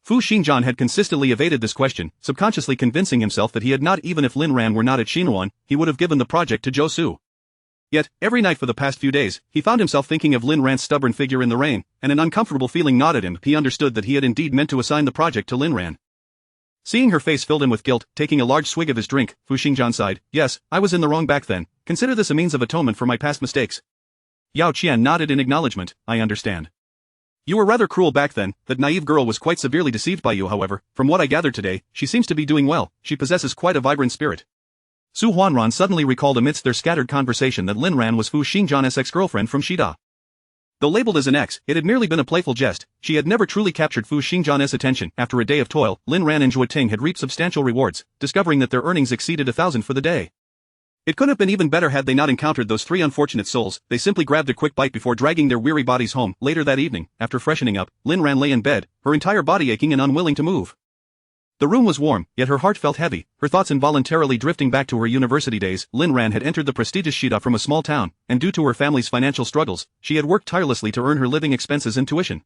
Fu Xingjian had consistently evaded this question, subconsciously convincing himself that he had not. Even if Lin Ran were not at Xinhuan, he would have given the project to Zhou Su. Yet, every night for the past few days, he found himself thinking of Lin Ran's stubborn figure in the rain, and an uncomfortable feeling gnawed at him. He understood that he had indeed meant to assign the project to Lin Ran. Seeing her face filled him with guilt, taking a large swig of his drink, Fu Xingjian sighed, yes, I was in the wrong back then, consider this a means of atonement for my past mistakes. Yao Qian nodded in acknowledgement, I understand. You were rather cruel back then, that naive girl was quite severely deceived by you. However, from what I gathered today, she seems to be doing well, she possesses quite a vibrant spirit. Su Huanran suddenly recalled amidst their scattered conversation that Lin Ran was Fu Xingjian's ex-girlfriend from Shida. Though labeled as an ex, it had merely been a playful jest. She had never truly captured Fu Xingjian's attention. After a day of toil, Lin Ran and Zhuo Ting had reaped substantial rewards, discovering that their earnings exceeded 1,000 for the day. It could have been even better had they not encountered those three unfortunate souls. They simply grabbed a quick bite before dragging their weary bodies home. Later that evening, after freshening up, Lin Ran lay in bed, her entire body aching and unwilling to move. The room was warm, yet her heart felt heavy, her thoughts involuntarily drifting back to her university days. Lin Ran had entered the prestigious Shida from a small town, and due to her family's financial struggles, she had worked tirelessly to earn her living expenses and tuition.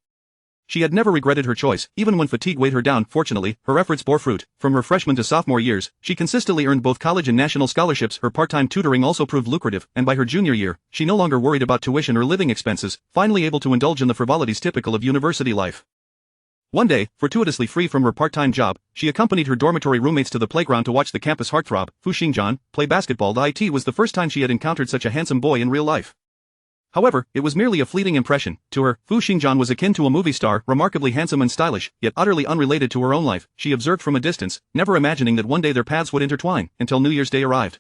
She had never regretted her choice, even when fatigue weighed her down. Fortunately, her efforts bore fruit. From her freshman to sophomore years, she consistently earned both college and national scholarships. Her part-time tutoring also proved lucrative, and by her junior year, she no longer worried about tuition or living expenses, finally able to indulge in the frivolities typical of university life. One day, fortuitously free from her part-time job, she accompanied her dormitory roommates to the playground to watch the campus heartthrob, Fu Xingjian, play basketball. It was the first time she had encountered such a handsome boy in real life. However, it was merely a fleeting impression. To her, Fu Xingjian was akin to a movie star, remarkably handsome and stylish, yet utterly unrelated to her own life. She observed from a distance, never imagining that one day their paths would intertwine, until New Year's Day arrived.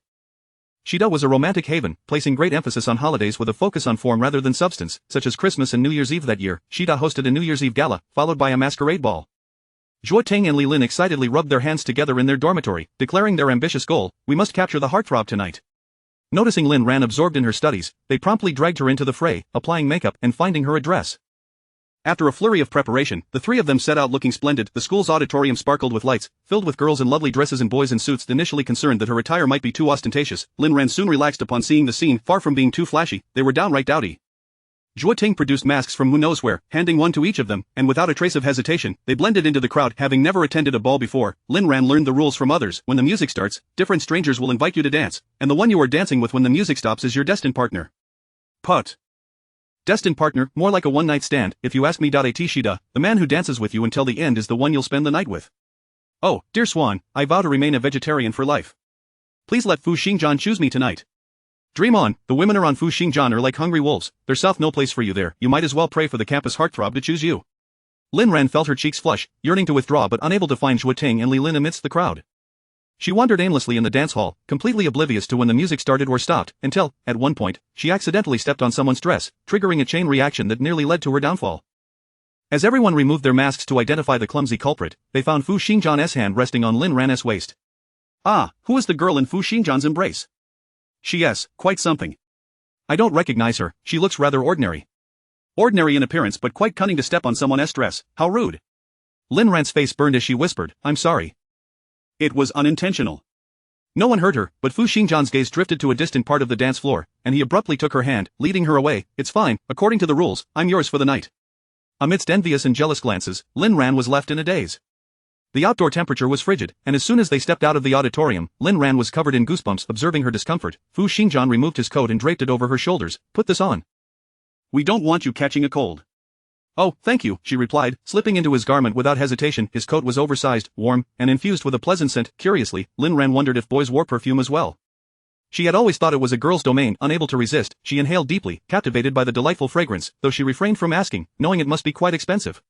Shida was a romantic haven, placing great emphasis on holidays with a focus on form rather than substance, such as Christmas and New Year's Eve. That year, Shida hosted a New Year's Eve gala, followed by a masquerade ball. Ting and Lin excitedly rubbed their hands together in their dormitory, declaring their ambitious goal: "We must capture the heartthrob tonight." Noticing Lin Ran absorbed in her studies, they promptly dragged her into the fray, applying makeup and finding her a dress. After a flurry of preparation, the three of them set out looking splendid. The school's auditorium sparkled with lights, filled with girls in lovely dresses and boys in suits. Initially concerned that her attire might be too ostentatious, Lin Ran soon relaxed upon seeing the scene. Far from being too flashy, they were downright dowdy. Ting produced masks from who knows where, handing one to each of them, and without a trace of hesitation, they blended into the crowd. Having never attended a ball before, Lin Ran learned the rules from others. When the music starts, different strangers will invite you to dance, and the one you are dancing with when the music stops is your destined partner. Put. Destined partner, more like a one-night stand, if you ask me. Shida, the man who dances with you until the end is the one you'll spend the night with. Oh, dear swan, I vow to remain a vegetarian for life. Please let Fu Xingjian choose me tonight. Dream on, the women around Fu Xingjian are like hungry wolves, there's south no place for you there. You might as well pray for the campus heartthrob to choose you. Lin Ran felt her cheeks flush, yearning to withdraw but unable to find Ting and Lin amidst the crowd. She wandered aimlessly in the dance hall, completely oblivious to when the music started or stopped, until, at one point, she accidentally stepped on someone's dress, triggering a chain reaction that nearly led to her downfall. As everyone removed their masks to identify the clumsy culprit, they found Fu Xingjian's hand resting on Lin Ran's waist. Ah, who is the girl in Fu Xingjian's embrace? Yes, quite something. I don't recognize her, she looks rather ordinary. Ordinary in appearance but quite cunning to step on someone's dress, how rude. Lin Ran's face burned as she whispered, I'm sorry. It was unintentional. No one heard her, but Fu Xingjian's gaze drifted to a distant part of the dance floor, and he abruptly took her hand, leading her away. It's fine, according to the rules, I'm yours for the night. Amidst envious and jealous glances, Lin Ran was left in a daze. The outdoor temperature was frigid, and as soon as they stepped out of the auditorium, Lin Ran was covered in goosebumps. Observing her discomfort, Fu Xingjian removed his coat and draped it over her shoulders. Put this on. We don't want you catching a cold. Oh, thank you, she replied, slipping into his garment without hesitation. His coat was oversized, warm, and infused with a pleasant scent. Curiously, Lin Ran wondered if boys wore perfume as well. She had always thought it was a girl's domain. Unable to resist, she inhaled deeply, captivated by the delightful fragrance, though she refrained from asking, knowing it must be quite expensive.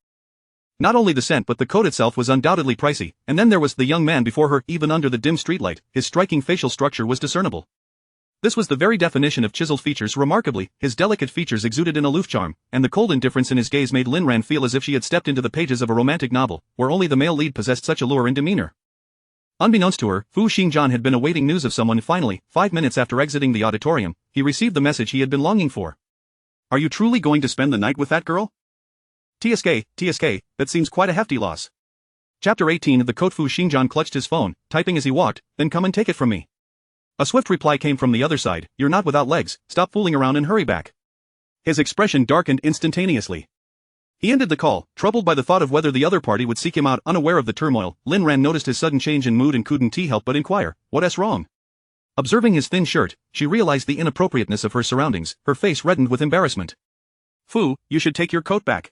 Not only the scent but the coat itself was undoubtedly pricey, and then there was the young man before her. Even under the dim streetlight, his striking facial structure was discernible. This was the very definition of chiseled features. Remarkably, his delicate features exuded an aloof charm, and the cold indifference in his gaze made Lin Ran feel as if she had stepped into the pages of a romantic novel, where only the male lead possessed such allure in demeanor. Unbeknownst to her, Fu Xingjian had been awaiting news of someone. Finally, 5 minutes after exiting the auditorium, he received the message he had been longing for. Are you truly going to spend the night with that girl? TSK, that seems quite a hefty loss. Chapter 18 of the Code. Fu Xingjian clutched his phone, typing as he walked, then come and take it from me. A swift reply came from the other side, you're not without legs, stop fooling around and hurry back. His expression darkened instantaneously. He ended the call, troubled by the thought of whether the other party would seek him out. Unaware of the turmoil, Lin Ran noticed his sudden change in mood and couldn't help but inquire, what's wrong? Observing his thin shirt, she realized the inappropriateness of her surroundings. Her face reddened with embarrassment. Fu, you should take your coat back.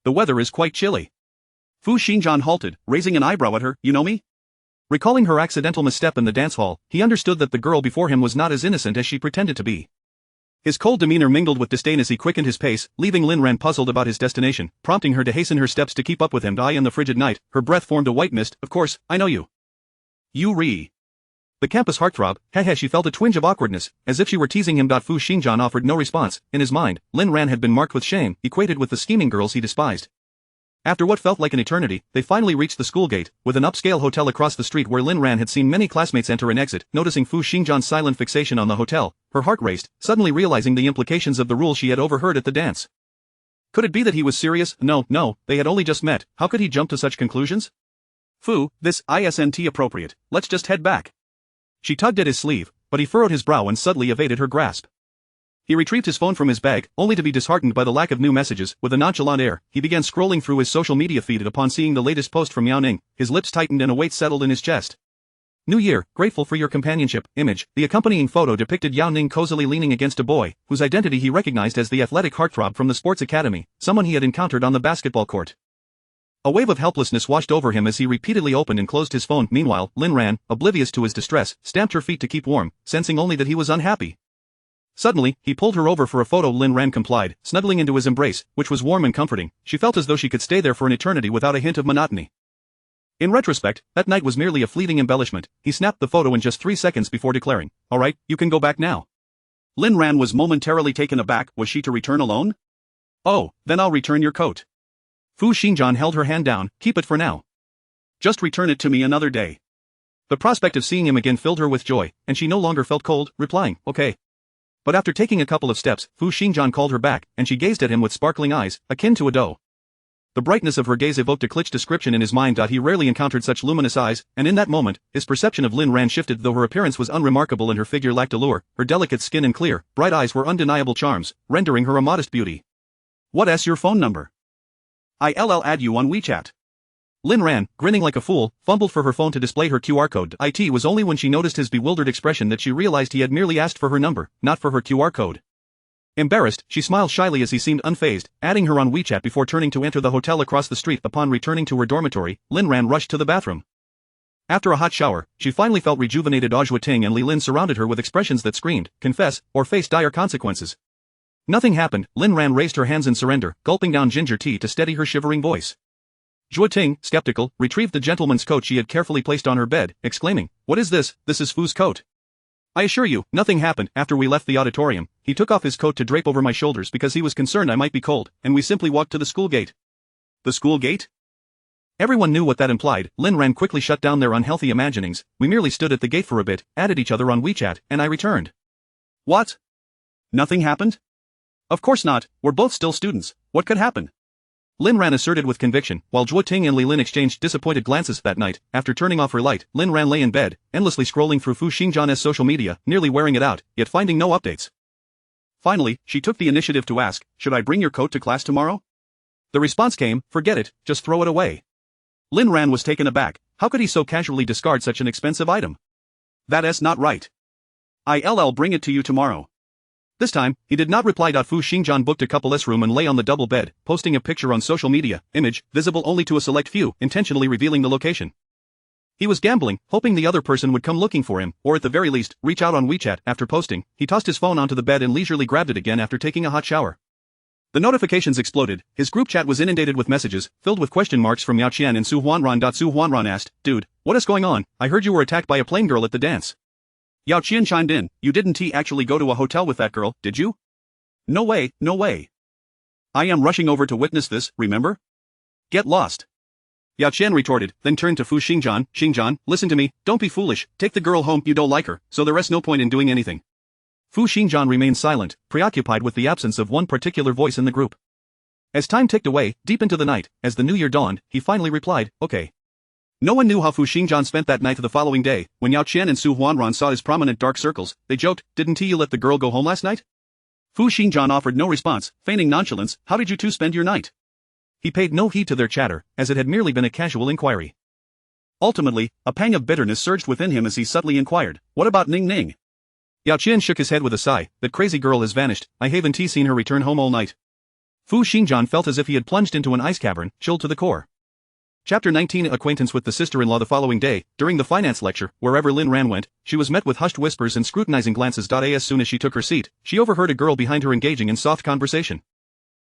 The weather is quite chilly. Fu Xingjian halted, raising an eyebrow at her. You know me? Recalling her accidental misstep in the dance hall, he understood that the girl before him was not as innocent as she pretended to be. His cold demeanor mingled with disdain as he quickened his pace, leaving Lin Ran puzzled about his destination, prompting her to hasten her steps to keep up with him. In the frigid night, her breath formed a white mist. Of course, I know you. The campus heartthrob. She felt a twinge of awkwardness, as if she were teasing him. Fu Xingjian offered no response. In his mind, Lin Ran had been marked with shame, equated with the scheming girls he despised. After what felt like an eternity, they finally reached the school gate, with an upscale hotel across the street where Lin Ran had seen many classmates enter and exit. Noticing Fu Xingjian's silent fixation on the hotel, her heart raced, suddenly realizing the implications of the rule she had overheard at the dance. Could it be that he was serious? No, they had only just met. How could he jump to such conclusions? Fu, this isn't appropriate. Let's just head back. She tugged at his sleeve, but he furrowed his brow and subtly evaded her grasp. He retrieved his phone from his bag, only to be disheartened by the lack of new messages. With a nonchalant air, he began scrolling through his social media feed, and upon seeing the latest post from Yao Ning, his lips tightened and a weight settled in his chest. New Year, grateful for your companionship. Image. The accompanying photo depicted Yao Ning cozily leaning against a boy, whose identity he recognized as the athletic heartthrob from the sports academy, someone he had encountered on the basketball court. A wave of helplessness washed over him as he repeatedly opened and closed his phone. Meanwhile, Lin Ran, oblivious to his distress, stamped her feet to keep warm, sensing only that he was unhappy. Suddenly, he pulled her over for a photo. Lin Ran complied, snuggling into his embrace, which was warm and comforting. She felt as though she could stay there for an eternity without a hint of monotony. In retrospect, that night was merely a fleeting embellishment. He snapped the photo in just 3 seconds before declaring, "Alright, you can go back now." Lin Ran was momentarily taken aback. Was she to return alone? "Oh, then I'll return your coat." Fu Xingjian held her hand down. "Keep it for now. Just return it to me another day." The prospect of seeing him again filled her with joy, and she no longer felt cold, replying, "Okay." But after taking a couple of steps, Fu Xingjian called her back, and she gazed at him with sparkling eyes, akin to a doe. The brightness of her gaze evoked a cliché description in his mind. He rarely encountered such luminous eyes, and in that moment, his perception of Lin Ran shifted. Though her appearance was unremarkable and her figure lacked allure, her delicate skin and clear, bright eyes were undeniable charms, rendering her a modest beauty. "What's your phone number? I'll add you on WeChat." Lin Ran, grinning like a fool, fumbled for her phone to display her QR code. It was only when she noticed his bewildered expression that she realized he had merely asked for her number, not for her QR code. Embarrassed, she smiled shyly as he seemed unfazed, adding her on WeChat before turning to enter the hotel across the street. Upon returning to her dormitory, Lin Ran rushed to the bathroom. After a hot shower, she finally felt rejuvenated. Ting and Li Lin surrounded her with expressions that screamed, "Confess, or face dire consequences." Nothing happened. Lin Ran raised her hands in surrender, gulping down ginger tea to steady her shivering voice. Ting, skeptical, retrieved the gentleman's coat she had carefully placed on her bed, exclaiming, "What is this? This is Fu's coat." "I assure you, nothing happened." After we left the auditorium, he took off his coat to drape over my shoulders because he was concerned I might be cold, and we simply walked to the school gate. The school gate? Everyone knew what that implied. Lin Ran quickly shut down their unhealthy imaginings. "We merely stood at the gate for a bit, added each other on WeChat, and I returned." "What? Nothing happened?" "Of course not, we're both still students. What could happen?" Lin Ran asserted with conviction, while Ting and Li Lin exchanged disappointed glances. That night, after turning off her light, Lin Ran lay in bed, endlessly scrolling through Fu Xingjian's social media, nearly wearing it out, yet finding no updates. Finally, she took the initiative to ask, "Should I bring your coat to class tomorrow?" The response came, "Forget it, just throw it away." Lin Ran was taken aback. How could he so casually discard such an expensive item? "That's not right. I'll bring it to you tomorrow." This time, he did not reply. Fu Xingjian booked a couple's room and lay on the double bed, posting a picture on social media, image, visible only to a select few, intentionally revealing the location. He was gambling, hoping the other person would come looking for him, or at the very least, reach out on WeChat. After posting, he tossed his phone onto the bed and leisurely grabbed it again after taking a hot shower. The notifications exploded. His group chat was inundated with messages, filled with question marks from Yao Qian and Su Huanran. Su Huanran asked, "Dude, what is going on? I heard you were attacked by a plain girl at the dance." Yao Qian chimed in, "You didn't actually go to a hotel with that girl, did you?" "No way, no way. I am rushing over to witness this, remember? Get lost." Yao Qian retorted, then turned to Fu Xingjian, "Xingjian, listen to me, don't be foolish, take the girl home. You don't like her, so there's no point in doing anything." Fu Xingjian remained silent, preoccupied with the absence of one particular voice in the group. As time ticked away, deep into the night, as the new year dawned, he finally replied, "Okay." No one knew how Fu Xingjian spent that night. The following day, when Yao Qian and Su Huanran saw his prominent dark circles, they joked, "Didn't you let the girl go home last night?" Fu Xingjian offered no response, feigning nonchalance. "How did you two spend your night?" He paid no heed to their chatter, as it had merely been a casual inquiry. Ultimately, a pang of bitterness surged within him as he subtly inquired, "What about Ning Ning?" Yao Qian shook his head with a sigh. "That crazy girl has vanished. I haven't seen her return home all night." Fu Xingjian felt as if he had plunged into an ice cavern, chilled to the core. Chapter 19 Acquaintance with the sister-in-law. The following day, during the finance lecture, wherever Lin Ran went, she was met with hushed whispers and scrutinizing glances. As soon as she took her seat, she overheard a girl behind her engaging in soft conversation.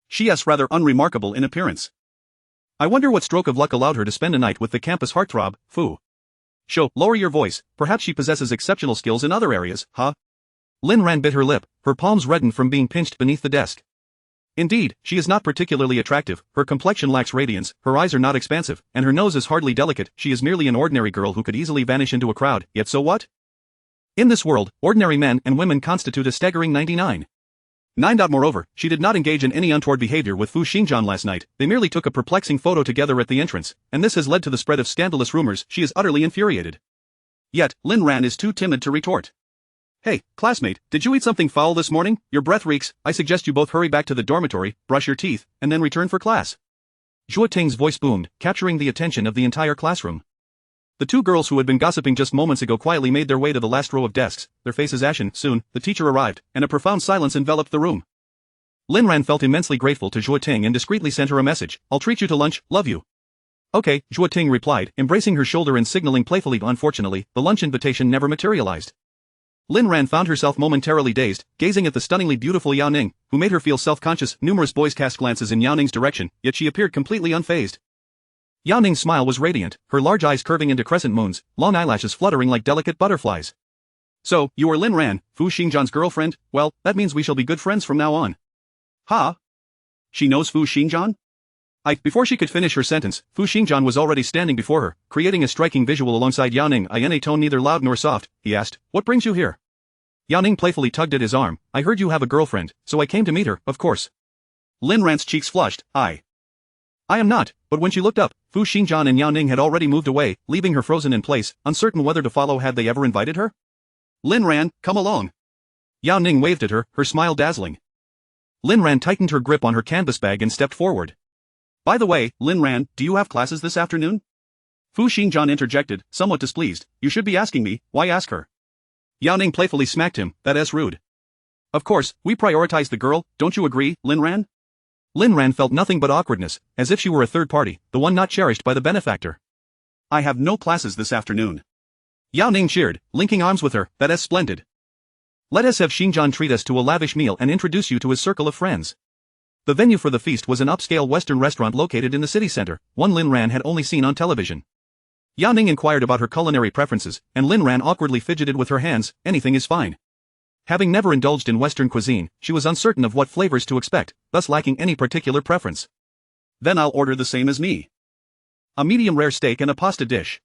She's rather unremarkable in appearance. I wonder what stroke of luck allowed her to spend a night with the campus heartthrob, Fu. Lower your voice, perhaps she possesses exceptional skills in other areas, huh? Lin Ran bit her lip, her palms reddened from being pinched beneath the desk. Indeed, she is not particularly attractive, her complexion lacks radiance, her eyes are not expansive, and her nose is hardly delicate. She is merely an ordinary girl who could easily vanish into a crowd, yet so what? In this world, ordinary men and women constitute a staggering 99. Moreover, she did not engage in any untoward behavior with Fu Xingjian last night. They merely took a perplexing photo together at the entrance, and this has led to the spread of scandalous rumors. She is utterly infuriated. Yet, Lin Ran is too timid to retort. Hey, classmate, did you eat something foul this morning? Your breath reeks. I suggest you both hurry back to the dormitory, brush your teeth, and then return for class. Zhuo Ting's voice boomed, capturing the attention of the entire classroom. The two girls who had been gossiping just moments ago quietly made their way to the last row of desks, their faces ashen. Soon, the teacher arrived, and a profound silence enveloped the room. Lin Ran felt immensely grateful to Zhuo Ting and discreetly sent her a message. I'll treat you to lunch, love you. Okay, Zhuo Ting replied, embracing her shoulder and signaling playfully. Unfortunately, the lunch invitation never materialized. Lin Ran found herself momentarily dazed, gazing at the stunningly beautiful Yao Ning, who made her feel self-conscious. Numerous boys cast glances in Yao Ning's direction, yet she appeared completely unfazed. Yao Ning's smile was radiant, her large eyes curving into crescent moons, long eyelashes fluttering like delicate butterflies. So, you are Lin Ran, Fu Xingjian's girlfriend? Well, that means we shall be good friends from now on. Ha? She knows Fu Xingjian? Before she could finish her sentence, Fu Xingjian was already standing before her, creating a striking visual alongside Yao Ning. In a tone neither loud nor soft, he asked, what brings you here? Yao Ning playfully tugged at his arm. I heard you have a girlfriend, so I came to meet her, of course. Lin Ran's cheeks flushed. I am not, but when she looked up, Fu Xingjian and Yao Ning had already moved away, leaving her frozen in place, uncertain whether to follow. Had they ever invited her? Lin Ran, come along. Yao Ning waved at her, her smile dazzling. Lin Ran tightened her grip on her canvas bag and stepped forward. By the way, Lin Ran, do you have classes this afternoon? Fu Xingjian interjected, somewhat displeased. You should be asking me, why ask her? Yao Ning playfully smacked him, that's rude. Of course, we prioritize the girl, don't you agree, Lin Ran? Lin Ran felt nothing but awkwardness, as if she were a third party, the one not cherished by the benefactor. I have no classes this afternoon. Yao Ning cheered, linking arms with her, that's splendid. Let us have Xingjian treat us to a lavish meal and introduce you to his circle of friends. The venue for the feast was an upscale Western restaurant located in the city center, one Lin Ran had only seen on television. Yao Ning inquired about her culinary preferences, and Lin Ran awkwardly fidgeted with her hands. Anything is fine. Having never indulged in Western cuisine, she was uncertain of what flavors to expect, thus lacking any particular preference. Then I'll order the same as me. A medium rare steak and a pasta dish.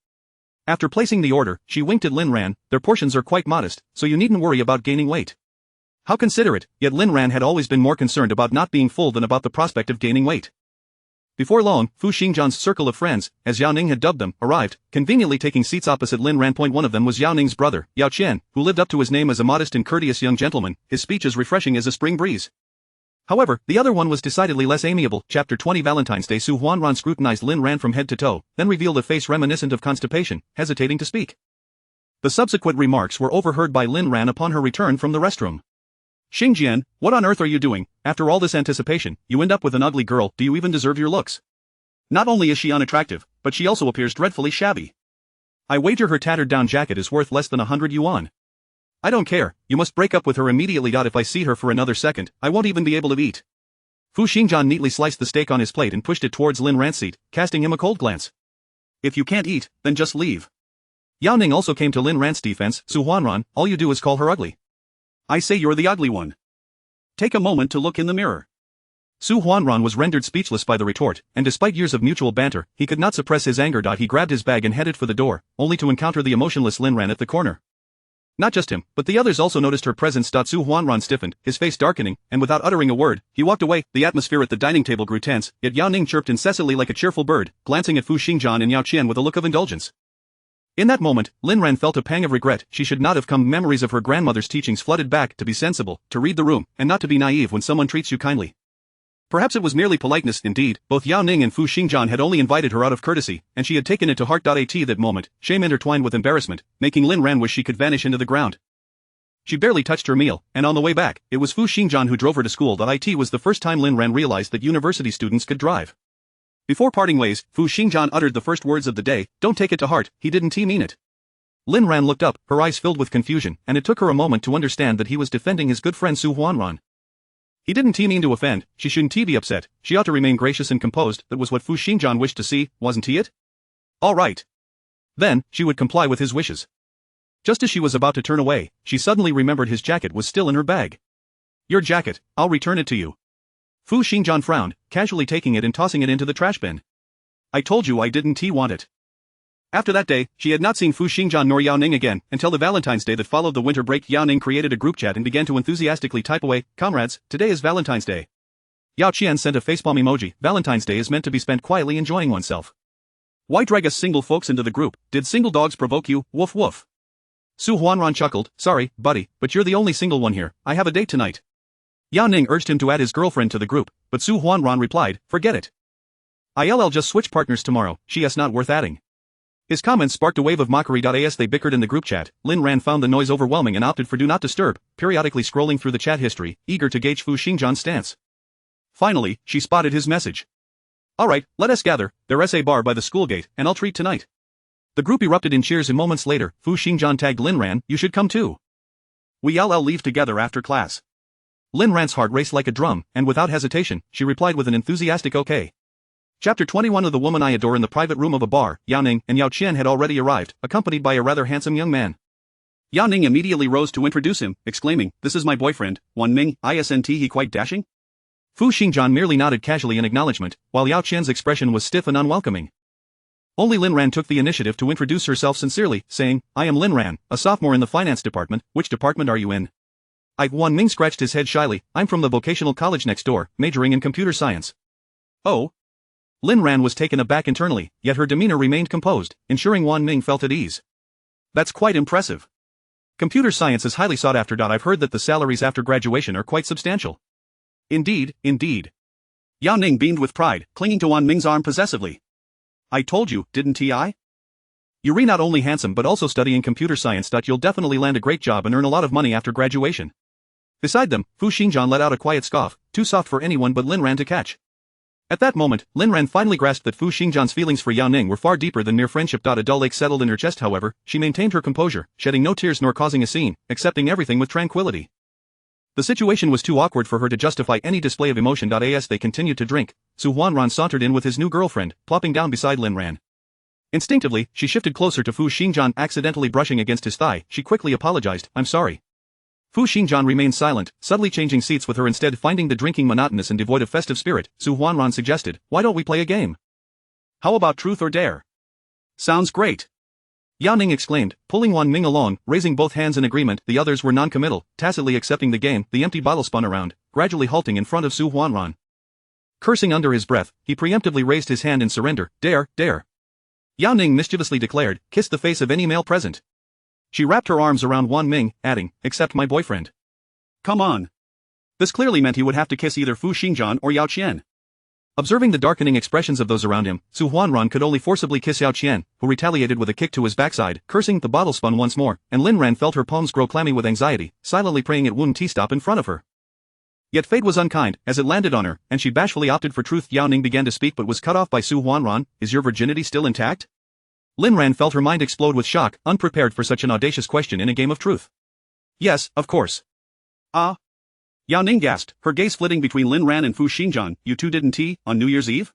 After placing the order, she winked at Lin Ran. Their portions are quite modest, so you needn't worry about gaining weight. How considerate, yet Lin Ran had always been more concerned about not being full than about the prospect of gaining weight. Before long, Fu Xingjian's circle of friends, as Yao Ning had dubbed them, arrived, conveniently taking seats opposite Lin Ran. One of them was Yao Ning's brother, Yao Qian, who lived up to his name as a modest and courteous young gentleman, his speech as refreshing as a spring breeze. However, the other one was decidedly less amiable. Chapter 20 Valentine's Day. Su Huanran scrutinized Lin Ran from head to toe, then revealed a face reminiscent of constipation, hesitating to speak. The subsequent remarks were overheard by Lin Ran upon her return from the restroom. Xingjian, what on earth are you doing? After all this anticipation, you end up with an ugly girl. Do you even deserve your looks? Not only is she unattractive, but she also appears dreadfully shabby. I wager her tattered down jacket is worth less than 100 yuan. I don't care, you must break up with her immediately. If I see her for another second, I won't even be able to eat. Fu Xingjian neatly sliced the steak on his plate and pushed it towards Lin Ran's seat, casting him a cold glance. If you can't eat, then just leave. Yao Ning also came to Lin Ran's defense. Su Huanran, all you do is call her ugly. I say you're the ugly one. Take a moment to look in the mirror. Su Huanran was rendered speechless by the retort, and despite years of mutual banter, he could not suppress his anger. He grabbed his bag and headed for the door, only to encounter the emotionless Lin Ran at the corner. Not just him, but the others also noticed her presence. Su Huanran stiffened, his face darkening, and without uttering a word, he walked away. The atmosphere at the dining table grew tense, yet Yao Ning chirped incessantly like a cheerful bird, glancing at Fu Xingjian and Yao Qian with a look of indulgence. In that moment, Lin Ran felt a pang of regret. She should not have come. Memories of her grandmother's teachings flooded back. To be sensible, to read the room, and not to be naive when someone treats you kindly. Perhaps it was merely politeness. Indeed, both Yao Ning and Fu Xingjian had only invited her out of courtesy, and she had taken it to heart. At that moment, shame intertwined with embarrassment, making Lin Ran wish she could vanish into the ground. She barely touched her meal, and on the way back, it was Fu Xingjian who drove her to school. It was the first time Lin Ran realized that university students could drive. Before parting ways, Fu Xingjian uttered the first words of the day. Don't take it to heart, he didn't mean it. Lin Ran looked up, her eyes filled with confusion, and it took her a moment to understand that he was defending his good friend Su Huanran. He didn't mean to offend, she shouldn't be upset, she ought to remain gracious and composed. That was what Fu Xingjian wished to see, wasn't he it? All right. Then, she would comply with his wishes. Just as she was about to turn away, she suddenly remembered his jacket was still in her bag. Your jacket, I'll return it to you. Fu Xingjian frowned, casually taking it and tossing it into the trash bin. I told you I didn't want it. After that day, she had not seen Fu Xingjian nor Yao Ning again, until the Valentine's Day that followed the winter break. Yao Ning created a group chat and began to enthusiastically type away, comrades, today is Valentine's Day. Yao Qian sent a facepalm emoji. Valentine's Day is meant to be spent quietly enjoying oneself. Why drag us single folks into the group? Did single dogs provoke you? Woof woof. Su Huanran chuckled, sorry, buddy, but you're the only single one here, I have a date tonight. Yao Ning urged him to add his girlfriend to the group, but Su Huanran replied, forget it. I'll just switch partners tomorrow, she's not worth adding. His comments sparked a wave of mockery. As they bickered in the group chat, Lin Ran found the noise overwhelming and opted for do not disturb, periodically scrolling through the chat history, eager to gauge Fu Xingjian's stance. Finally, she spotted his message. Alright, let us gather, there's a bar by the school gate, and I'll treat tonight. The group erupted in cheers and moments later, Fu Xingjian tagged Lin Ran, you should come too. We'll leave together after class. Lin Ran's heart raced like a drum, and without hesitation, she replied with an enthusiastic okay. Chapter 21 of The Woman I Adore. In the private room of a bar, Yao Ning and Yao Qian had already arrived, accompanied by a rather handsome young man. Yao Ning immediately rose to introduce him, exclaiming, this is my boyfriend, Wan Ming, isn't he quite dashing? Fu Xingjian merely nodded casually in acknowledgement, while Yao Qian's expression was stiff and unwelcoming. Only Lin Ran took the initiative to introduce herself sincerely, saying, I am Lin Ran, a sophomore in the finance department. Which department are you in? Wan Ming scratched his head shyly, I'm from the vocational college next door, majoring in computer science. Oh? Lin Ran was taken aback internally, yet her demeanor remained composed, ensuring Wan Ming felt at ease. That's quite impressive. Computer science is highly sought after. I've heard that the salaries after graduation are quite substantial. Indeed, indeed. Yao Ning beamed with pride, clinging to Wan Ming's arm possessively. I told you, didn't I? You're not only handsome but also studying computer science. You'll definitely land a great job and earn a lot of money after graduation. Beside them, Fu Xingjian let out a quiet scoff, too soft for anyone but Lin Ran to catch. At that moment, Lin Ran finally grasped that Fu Xingjian's feelings for Yao Ning were far deeper than mere friendship. A dull ache settled in her chest. However, she maintained her composure, shedding no tears nor causing a scene, accepting everything with tranquility. The situation was too awkward for her to justify any display of emotion. As they continued to drink, Su Huanran sauntered in with his new girlfriend, plopping down beside Lin Ran. Instinctively, she shifted closer to Fu Xingjian, accidentally brushing against his thigh. She quickly apologized, I'm sorry. Fu Xingjian remained silent, subtly changing seats with her. Instead, finding the drinking monotonous and devoid of festive spirit, Su Huanran suggested, why don't we play a game? How about truth or dare? Sounds great. Yao Ning exclaimed, pulling Wan Ming along, raising both hands in agreement. The others were non-committal, tacitly accepting the game. The empty bottle spun around, gradually halting in front of Su Huanran. Cursing under his breath, he preemptively raised his hand in surrender. Dare, dare. Yao Ning mischievously declared, kiss the face of any male present. She wrapped her arms around Wan Ming, adding, except my boyfriend. Come on. This clearly meant he would have to kiss either Fu Xingjian or Yao Qian. Observing the darkening expressions of those around him, Su Huanran could only forcibly kiss Yao Qian, who retaliated with a kick to his backside. Cursing, the bottle spun once more, and Lin Ran felt her palms grow clammy with anxiety, silently praying it wouldn't stop in front of her. Yet fate was unkind, as it landed on her, and she bashfully opted for truth. Yao Ning began to speak but was cut off by Su Huanran. Is your virginity still intact? Lin Ran felt her mind explode with shock, unprepared for such an audacious question in a game of truth. Yes, of course. Ah. Yao Ning gasped, her gaze flitting between Lin Ran and Fu Xingjian. You two didn't on New Year's Eve?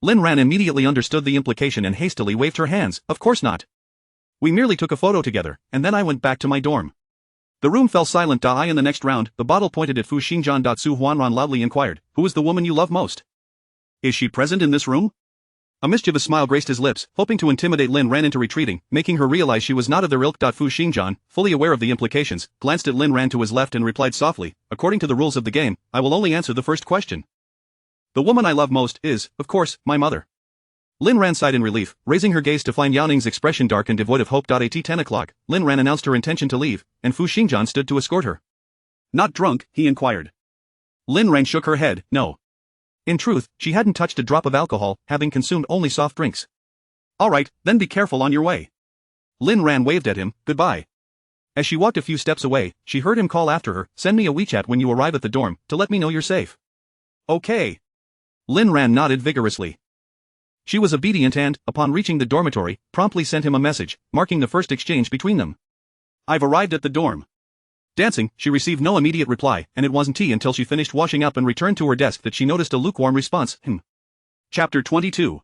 Lin Ran immediately understood the implication and hastily waved her hands. Of course not. We merely took a photo together, and then I went back to my dorm. The room fell silent. In the next round, the bottle pointed at Fu Xingjian. Su Huanran loudly inquired, who is the woman you love most? Is she present in this room? A mischievous smile graced his lips, hoping to intimidate Lin Ran into retreating, making her realize she was not of their ilk. Fu Xingjian, fully aware of the implications, glanced at Lin Ran to his left and replied softly, according to the rules of the game, I will only answer the first question. The woman I love most is, of course, my mother. Lin Ran sighed in relief, raising her gaze to find Yao Ning's expression dark and devoid of hope. At 10 o'clock, Lin Ran announced her intention to leave, and Fu Xingjian stood to escort her. Not drunk, he inquired. Lin Ran shook her head, no. In truth, she hadn't touched a drop of alcohol, having consumed only soft drinks. Alright, then be careful on your way. Lin Ran waved at him, goodbye. As she walked a few steps away, she heard him call after her, send me a WeChat when you arrive at the dorm, to let me know you're safe. Okay. Lin Ran nodded vigorously. She was obedient and, upon reaching the dormitory, promptly sent him a message, marking the first exchange between them. I've arrived at the dorm. Dancing, she received no immediate reply, and it wasn't until she finished washing up and returned to her desk that she noticed a lukewarm response. Chapter 22.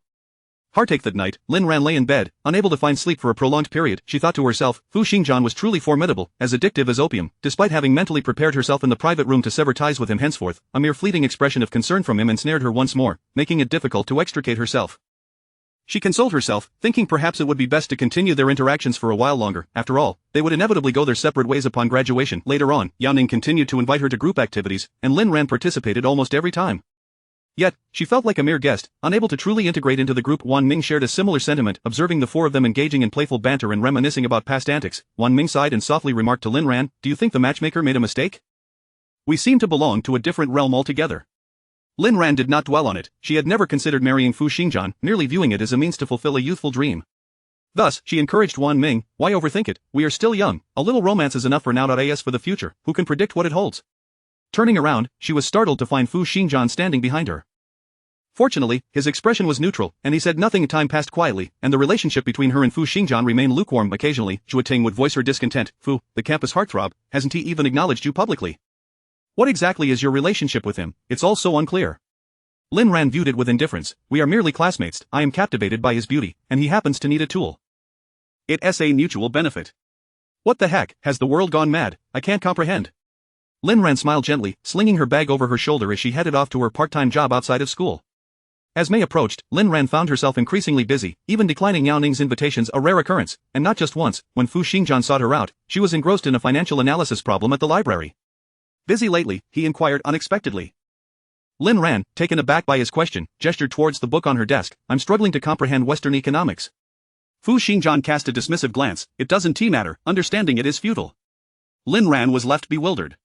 Heartache. That night, Lin Ran lay in bed, unable to find sleep for a prolonged period. She thought to herself, Fu Xingjian was truly formidable, as addictive as opium. Despite having mentally prepared herself in the private room to sever ties with him henceforth, a mere fleeting expression of concern from him ensnared her once more, making it difficult to extricate herself. She consoled herself, thinking perhaps it would be best to continue their interactions for a while longer. After all, they would inevitably go their separate ways upon graduation. Later on, Yao Ning continued to invite her to group activities, and Lin Ran participated almost every time. Yet, she felt like a mere guest, unable to truly integrate into the group. Wan Ming shared a similar sentiment, observing the four of them engaging in playful banter and reminiscing about past antics. Wan Ming sighed and softly remarked to Lin Ran, "Do you think the matchmaker made a mistake? We seem to belong to a different realm altogether." Lin Ran did not dwell on it. She had never considered marrying Fu Xingjian, merely viewing it as a means to fulfill a youthful dream. Thus, she encouraged Wan Ming, "Why overthink it? We are still young. A little romance is enough for now. As for the future, who can predict what it holds?" Turning around, she was startled to find Fu Xingjian standing behind her. Fortunately, his expression was neutral, and he said nothing. Time passed quietly, and the relationship between her and Fu Xingjian remained lukewarm. Occasionally, Jueting would voice her discontent. "Fu, the campus heartthrob, hasn't he even acknowledged you publicly? What exactly is your relationship with him? It's all so unclear." Lin Ran viewed it with indifference. "We are merely classmates. I am captivated by his beauty, and he happens to need a tool. It's a mutual benefit." "What the heck, has the world gone mad? I can't comprehend." Lin Ran smiled gently, slinging her bag over her shoulder as she headed off to her part-time job outside of school. As May approached, Lin Ran found herself increasingly busy, even declining Yao Ning's invitations, a rare occurrence, and not just once. When Fu Xingjian sought her out, she was engrossed in a financial analysis problem at the library. "Busy lately?" he inquired unexpectedly. Lin Ran, taken aback by his question, gestured towards the book on her desk. "I'm struggling to comprehend Western economics." Fu Xingjian cast a dismissive glance. "It doesn't matter, understanding it is futile." Lin Ran was left bewildered.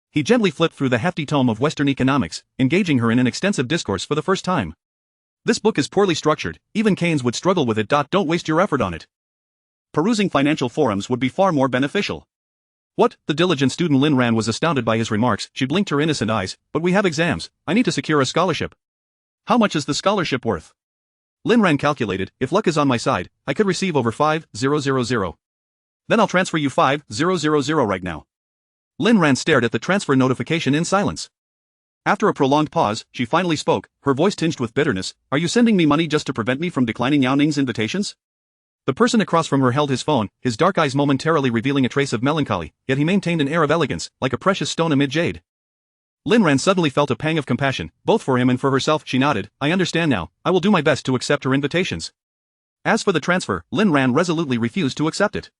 He gently flipped through the hefty tome of Western economics, engaging her in an extensive discourse for the first time. "This book is poorly structured, even Keynes would struggle with it. Don't waste your effort on it. Perusing financial forums would be far more beneficial." "What?" The diligent student Lin Ran was astounded by his remarks. She blinked her innocent eyes. "But we have exams. I need to secure a scholarship." "How much is the scholarship worth?" Lin Ran calculated. "If luck is on my side, I could receive over 5,000. Then I'll transfer you 5,000 right now." Lin Ran stared at the transfer notification in silence. After a prolonged pause, she finally spoke, her voice tinged with bitterness. "Are you sending me money just to prevent me from declining Yao Ning's invitations?" The person across from her held his phone, his dark eyes momentarily revealing a trace of melancholy, yet he maintained an air of elegance, like a precious stone amid jade. Lin Ran suddenly felt a pang of compassion, both for him and for herself. She nodded. "I understand now. I will do my best to accept her invitations." As for the transfer, Lin Ran resolutely refused to accept it.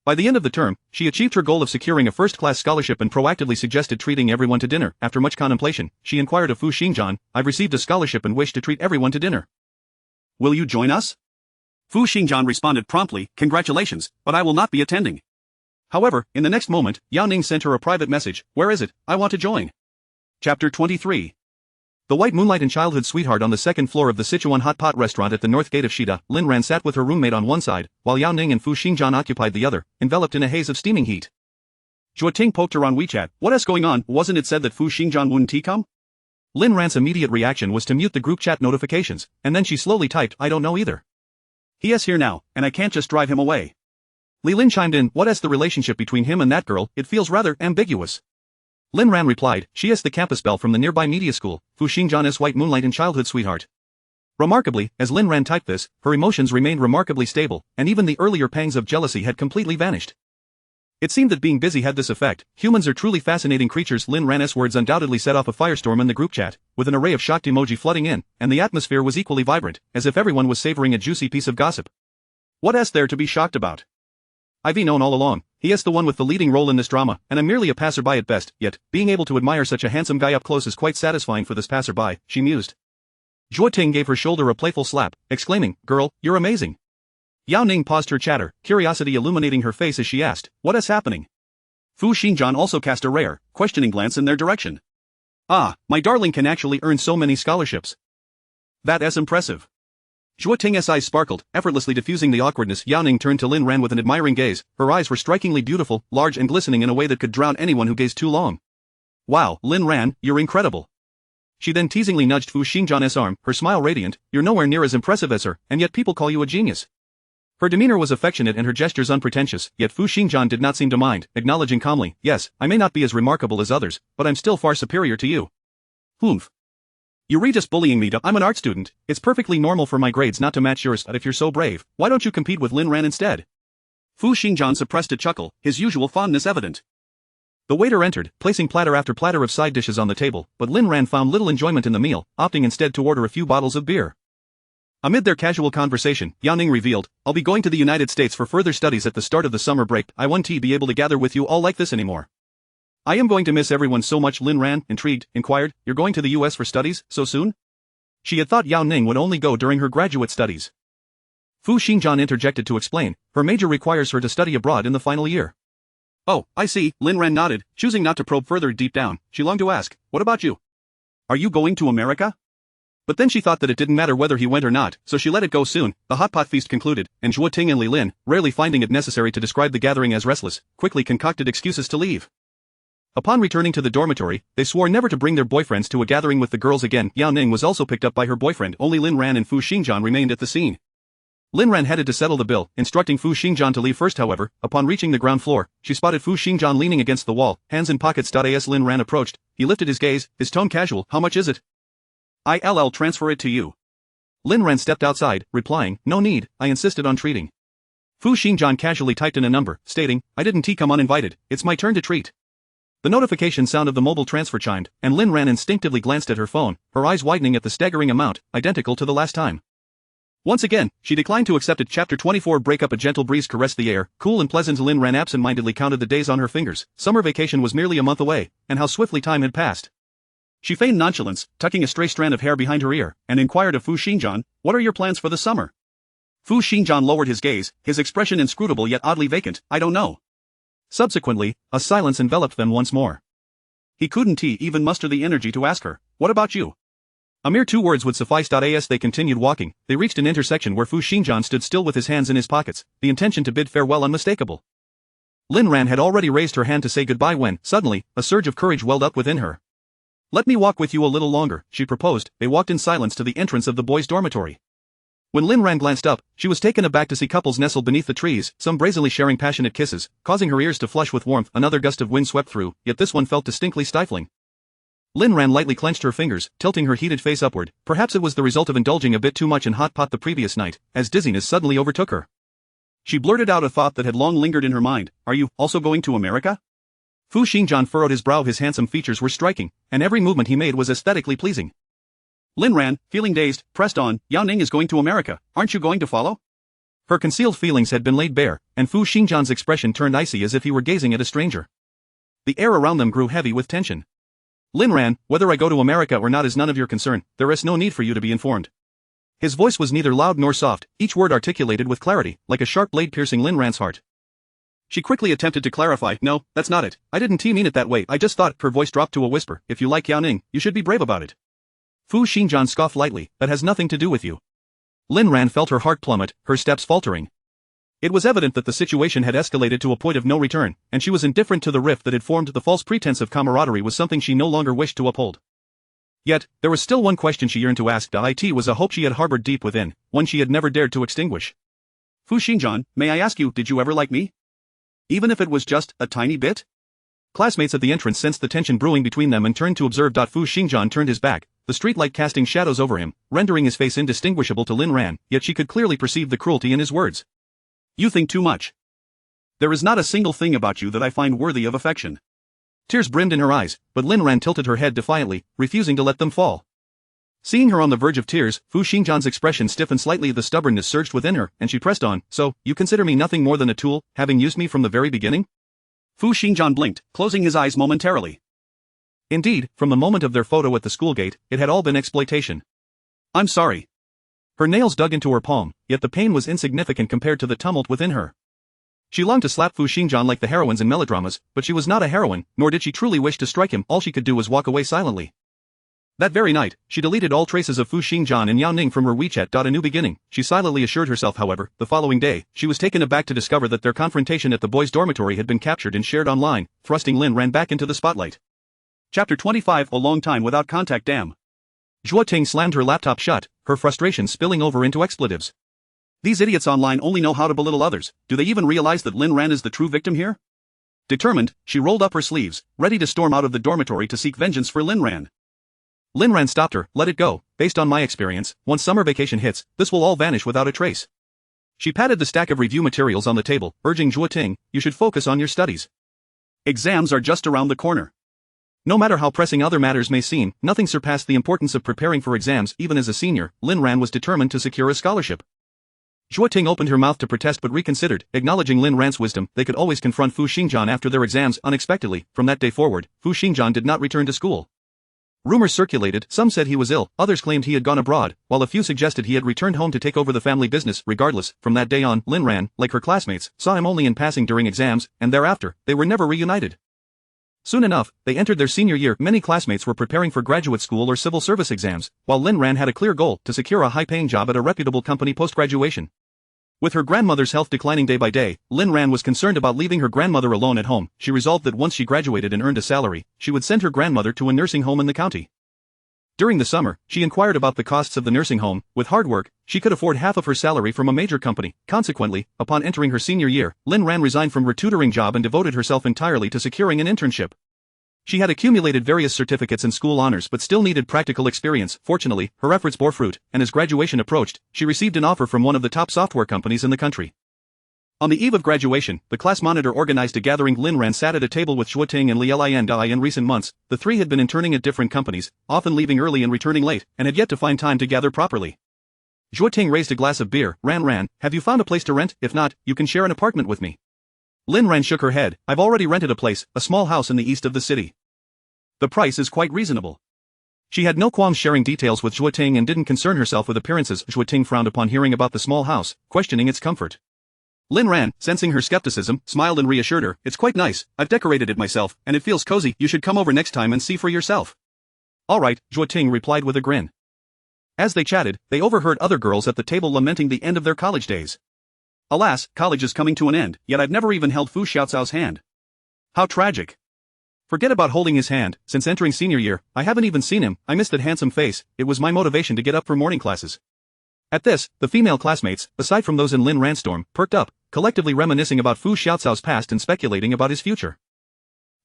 By the end of the term, she achieved her goal of securing a first-class scholarship and proactively suggested treating everyone to dinner. After much contemplation, she inquired of Fu Xingjian, "I've received a scholarship and wish to treat everyone to dinner. Will you join us?" Fu Xingjian responded promptly, "Congratulations, but I will not be attending." However, in the next moment, Yao Ning sent her a private message. "Where is it? I want to join." Chapter 23. The white moonlight and childhood sweetheart on the second floor of the Sichuan hot pot restaurant at the north gate of Shida. Lin Ran sat with her roommate on one side, while Yao Ning and Fu Xingjian occupied the other, enveloped in a haze of steaming heat. Jueting poked her on WeChat. "What's going on? Wasn't it said that Fu Xingjian wouldn't come?" Lin Ran's immediate reaction was to mute the group chat notifications, and then she slowly typed, "I don't know either. He is here now, and I can't just drive him away." Li Lin chimed in, "What's the relationship between him and that girl? It feels rather ambiguous." Lin Ran replied, "She is the campus belle from the nearby media school. Fu Xingjian is white moonlight and childhood sweetheart." Remarkably, as Lin Ran typed this, her emotions remained remarkably stable, and even the earlier pangs of jealousy had completely vanished. It seemed that being busy had this effect. Humans are truly fascinating creatures. Lin Ran's words undoubtedly set off a firestorm in the group chat, with an array of shocked emoji flooding in, and the atmosphere was equally vibrant, as if everyone was savoring a juicy piece of gossip. What is there to be shocked about? I've known all along. He is the one with the leading role in this drama, and I'm merely a passerby at best. Yet, being able to admire such a handsome guy up close is quite satisfying for this passerby, she mused. Jueting gave her shoulder a playful slap, exclaiming, "Girl, you're amazing." Yao Ning paused her chatter, curiosity illuminating her face as she asked, "What is happening?" Fu Xingjian also cast a rare, questioning glance in their direction. "Ah, my darling can actually earn so many scholarships. That is impressive." Jueting's eyes sparkled, effortlessly diffusing the awkwardness. Yao Ning turned to Lin Ran with an admiring gaze. Her eyes were strikingly beautiful, large and glistening in a way that could drown anyone who gazed too long. "Wow, Lin Ran, you're incredible." She then teasingly nudged Fu Xingjian's arm, her smile radiant. "You're nowhere near as impressive as her, and yet people call you a genius." Her demeanor was affectionate and her gestures unpretentious, yet Fu Xingjian did not seem to mind, acknowledging calmly, "Yes, I may not be as remarkable as others, but I'm still far superior to you." "Humph. You're just bullying me. I'm an art student. It's perfectly normal for my grades not to match yours, but if you're so brave, why don't you compete with Lin Ran instead?" Fu Xingjian suppressed a chuckle, his usual fondness evident. The waiter entered, placing platter after platter of side dishes on the table, but Lin Ran found little enjoyment in the meal, opting instead to order a few bottles of beer. Amid their casual conversation, Yao Ning revealed, "I'll be going to the United States for further studies at the start of the summer break. I won't be able to gather with you all like this anymore." I am going to miss everyone so much. Lin Ran, intrigued, inquired, you're going to the US for studies, so soon? She had thought Yao Ning would only go during her graduate studies. Fu Xingjian interjected to explain, her major requires her to study abroad in the final year. Oh, I see, Lin Ran nodded, choosing not to probe further. Deep down, she longed to ask, what about you? Are you going to America? But then she thought that it didn't matter whether he went or not, so she let it go soon. The hot pot feast concluded, and Zhuo Ting and Li Lin, rarely finding it necessary to describe the gathering as restless, quickly concocted excuses to leave. Upon returning to the dormitory, they swore never to bring their boyfriends to a gathering with the girls again. Yao Ning was also picked up by her boyfriend. Only Lin Ran and Fu Xingjian remained at the scene. Lin Ran headed to settle the bill, instructing Fu Xingjian to leave first. However, upon reaching the ground floor, she spotted Fu Xingjian leaning against the wall, hands in pockets. As Lin Ran approached, he lifted his gaze, his tone casual. How much is it? I'll transfer it to you. Lin Ran stepped outside, replying, no need, I insisted on treating. Fu Xingjian casually typed in a number, stating, I didn't come uninvited, it's my turn to treat. The notification sound of the mobile transfer chimed, and Lin Ran instinctively glanced at her phone, her eyes widening at the staggering amount, identical to the last time. Once again, she declined to accept it. Chapter 24 Breakup. A gentle breeze caressed the air, cool and pleasant. Lin Ran absent-mindedly counted the days on her fingers. Summer vacation was merely a month away, and how swiftly time had passed. She feigned nonchalance, tucking a stray strand of hair behind her ear, and inquired of Fu Xingjian, what are your plans for the summer? Fu Xingjian lowered his gaze, his expression inscrutable yet oddly vacant. I don't know. Subsequently, a silence enveloped them once more. He couldn't even muster the energy to ask her, what about you? A mere 2 words would suffice. As they continued walking, they reached an intersection where Fu Xingjian stood still with his hands in his pockets, the intention to bid farewell unmistakable. Lin Ran had already raised her hand to say goodbye when, suddenly, a surge of courage welled up within her. Let me walk with you a little longer, she proposed. They walked in silence to the entrance of the boys' dormitory. When Lin Ran glanced up, she was taken aback to see couples nestled beneath the trees, some brazenly sharing passionate kisses, causing her ears to flush with warmth. Another gust of wind swept through, yet this one felt distinctly stifling. Lin Ran lightly clenched her fingers, tilting her heated face upward. Perhaps it was the result of indulging a bit too much in hot pot the previous night, as dizziness suddenly overtook her. She blurted out a thought that had long lingered in her mind. Are you also going to America? Fu Xingjian furrowed his brow. His handsome features were striking, and every movement he made was aesthetically pleasing. Lin Ran, feeling dazed, pressed on, Yao Ning is going to America, aren't you going to follow? Her concealed feelings had been laid bare, and Fu Xingjian's expression turned icy as if he were gazing at a stranger. The air around them grew heavy with tension. Lin Ran, whether I go to America or not is none of your concern, there is no need for you to be informed. His voice was neither loud nor soft, each word articulated with clarity, like a sharp blade piercing Lin Ran's heart. She quickly attempted to clarify, no, that's not it, I didn't mean it that way, I just thought, her voice dropped to a whisper, if you like Yao Ning, you should be brave about it. Fu Xingjian scoffed lightly, that has nothing to do with you. Lin Ran felt her heart plummet, her steps faltering. It was evident that the situation had escalated to a point of no return, and she was indifferent to the rift that had formed. The false pretense of camaraderie was something she no longer wished to uphold. Yet, there was still one question she yearned to ask. It was a hope she had harbored deep within, one she had never dared to extinguish. Fu Xingjian, may I ask you, did you ever like me? Even if it was just a tiny bit? Classmates at the entrance sensed the tension brewing between them and turned to observe. Fu Xingjian turned his back, the streetlight casting shadows over him, rendering his face indistinguishable to Lin Ran, yet she could clearly perceive the cruelty in his words. You think too much. There is not a single thing about you that I find worthy of affection. Tears brimmed in her eyes, but Lin Ran tilted her head defiantly, refusing to let them fall. Seeing her on the verge of tears, Fu Xingjian's expression stiffened slightly. The stubbornness surged within her, and she pressed on, so, you consider me nothing more than a tool, having used me from the very beginning? Fu Xingjian blinked, closing his eyes momentarily. Indeed, from the moment of their photo at the school gate, it had all been exploitation. I'm sorry. Her nails dug into her palm, yet the pain was insignificant compared to the tumult within her. She longed to slap Fu Xingjian like the heroines in melodramas, but she was not a heroine, nor did she truly wish to strike him. All she could do was walk away silently. That very night, she deleted all traces of Fu Xingjian and Yao Ning from her WeChat. A new beginning, she silently assured herself. However, the following day, she was taken aback to discover that their confrontation at the boys' dormitory had been captured and shared online, thrusting Lin Ran back into the spotlight. Chapter 25 A long time without contact. Damn. Zhuo Ting slammed her laptop shut, her frustration spilling over into expletives. These idiots online only know how to belittle others. Do they even realize that Lin Ran is the true victim here? Determined, she rolled up her sleeves, ready to storm out of the dormitory to seek vengeance for Lin Ran. Lin Ran stopped her. Let it go. Based on my experience, once summer vacation hits, this will all vanish without a trace. She patted the stack of review materials on the table, urging Zhuo Ting, you should focus on your studies. Exams are just around the corner. No matter how pressing other matters may seem, nothing surpassed the importance of preparing for exams. Even as a senior, Lin Ran was determined to secure a scholarship. Ting opened her mouth to protest but reconsidered, acknowledging Lin Ran's wisdom. They could always confront Fu Xingjian after their exams. Unexpectedly, from that day forward, Fu Xingjian did not return to school. Rumors circulated, some said he was ill, others claimed he had gone abroad, while a few suggested he had returned home to take over the family business. Regardless, from that day on, Lin Ran, like her classmates, saw him only in passing during exams, and thereafter, they were never reunited. Soon enough, they entered their senior year. Many classmates were preparing for graduate school or civil service exams, while Lin Ran had a clear goal, to secure a high-paying job at a reputable company post-graduation. With her grandmother's health declining day by day, Lin Ran was concerned about leaving her grandmother alone at home. She resolved that once she graduated and earned a salary, she would send her grandmother to a nursing home in the county. During the summer, she inquired about the costs of the nursing home. With hard work, she could afford half of her salary from a major company. Consequently, upon entering her senior year, Lin Ran resigned from her tutoring job and devoted herself entirely to securing an internship. She had accumulated various certificates and school honors but still needed practical experience. Fortunately, her efforts bore fruit, and as graduation approached, she received an offer from one of the top software companies in the country. On the eve of graduation, the class monitor organized a gathering. Lin Ran sat at a table with Ting and Lin Dai. In recent months, the three had been interning at different companies, often leaving early and returning late, and had yet to find time to gather properly. Ting raised a glass of beer. Ran, have you found a place to rent? If not, you can share an apartment with me. Lin Ran shook her head. I've already rented a place, a small house in the east of the city. The price is quite reasonable. She had no qualms sharing details with Ting and didn't concern herself with appearances. Ting frowned upon hearing about the small house, questioning its comfort. Lin Ran, sensing her skepticism, smiled and reassured her. It's quite nice, I've decorated it myself, and it feels cozy. You should come over next time and see for yourself. Alright, Ting replied with a grin. As they chatted, they overheard other girls at the table lamenting the end of their college days. Alas, college is coming to an end, yet I've never even held Fu Xiaocao's hand. How tragic. Forget about holding his hand. Since entering senior year, I haven't even seen him. I miss that handsome face. It was my motivation to get up for morning classes. At this, the female classmates, aside from those in Lin Ran's dorm, perked up, collectively reminiscing about Fu Xiaocao's past and speculating about his future.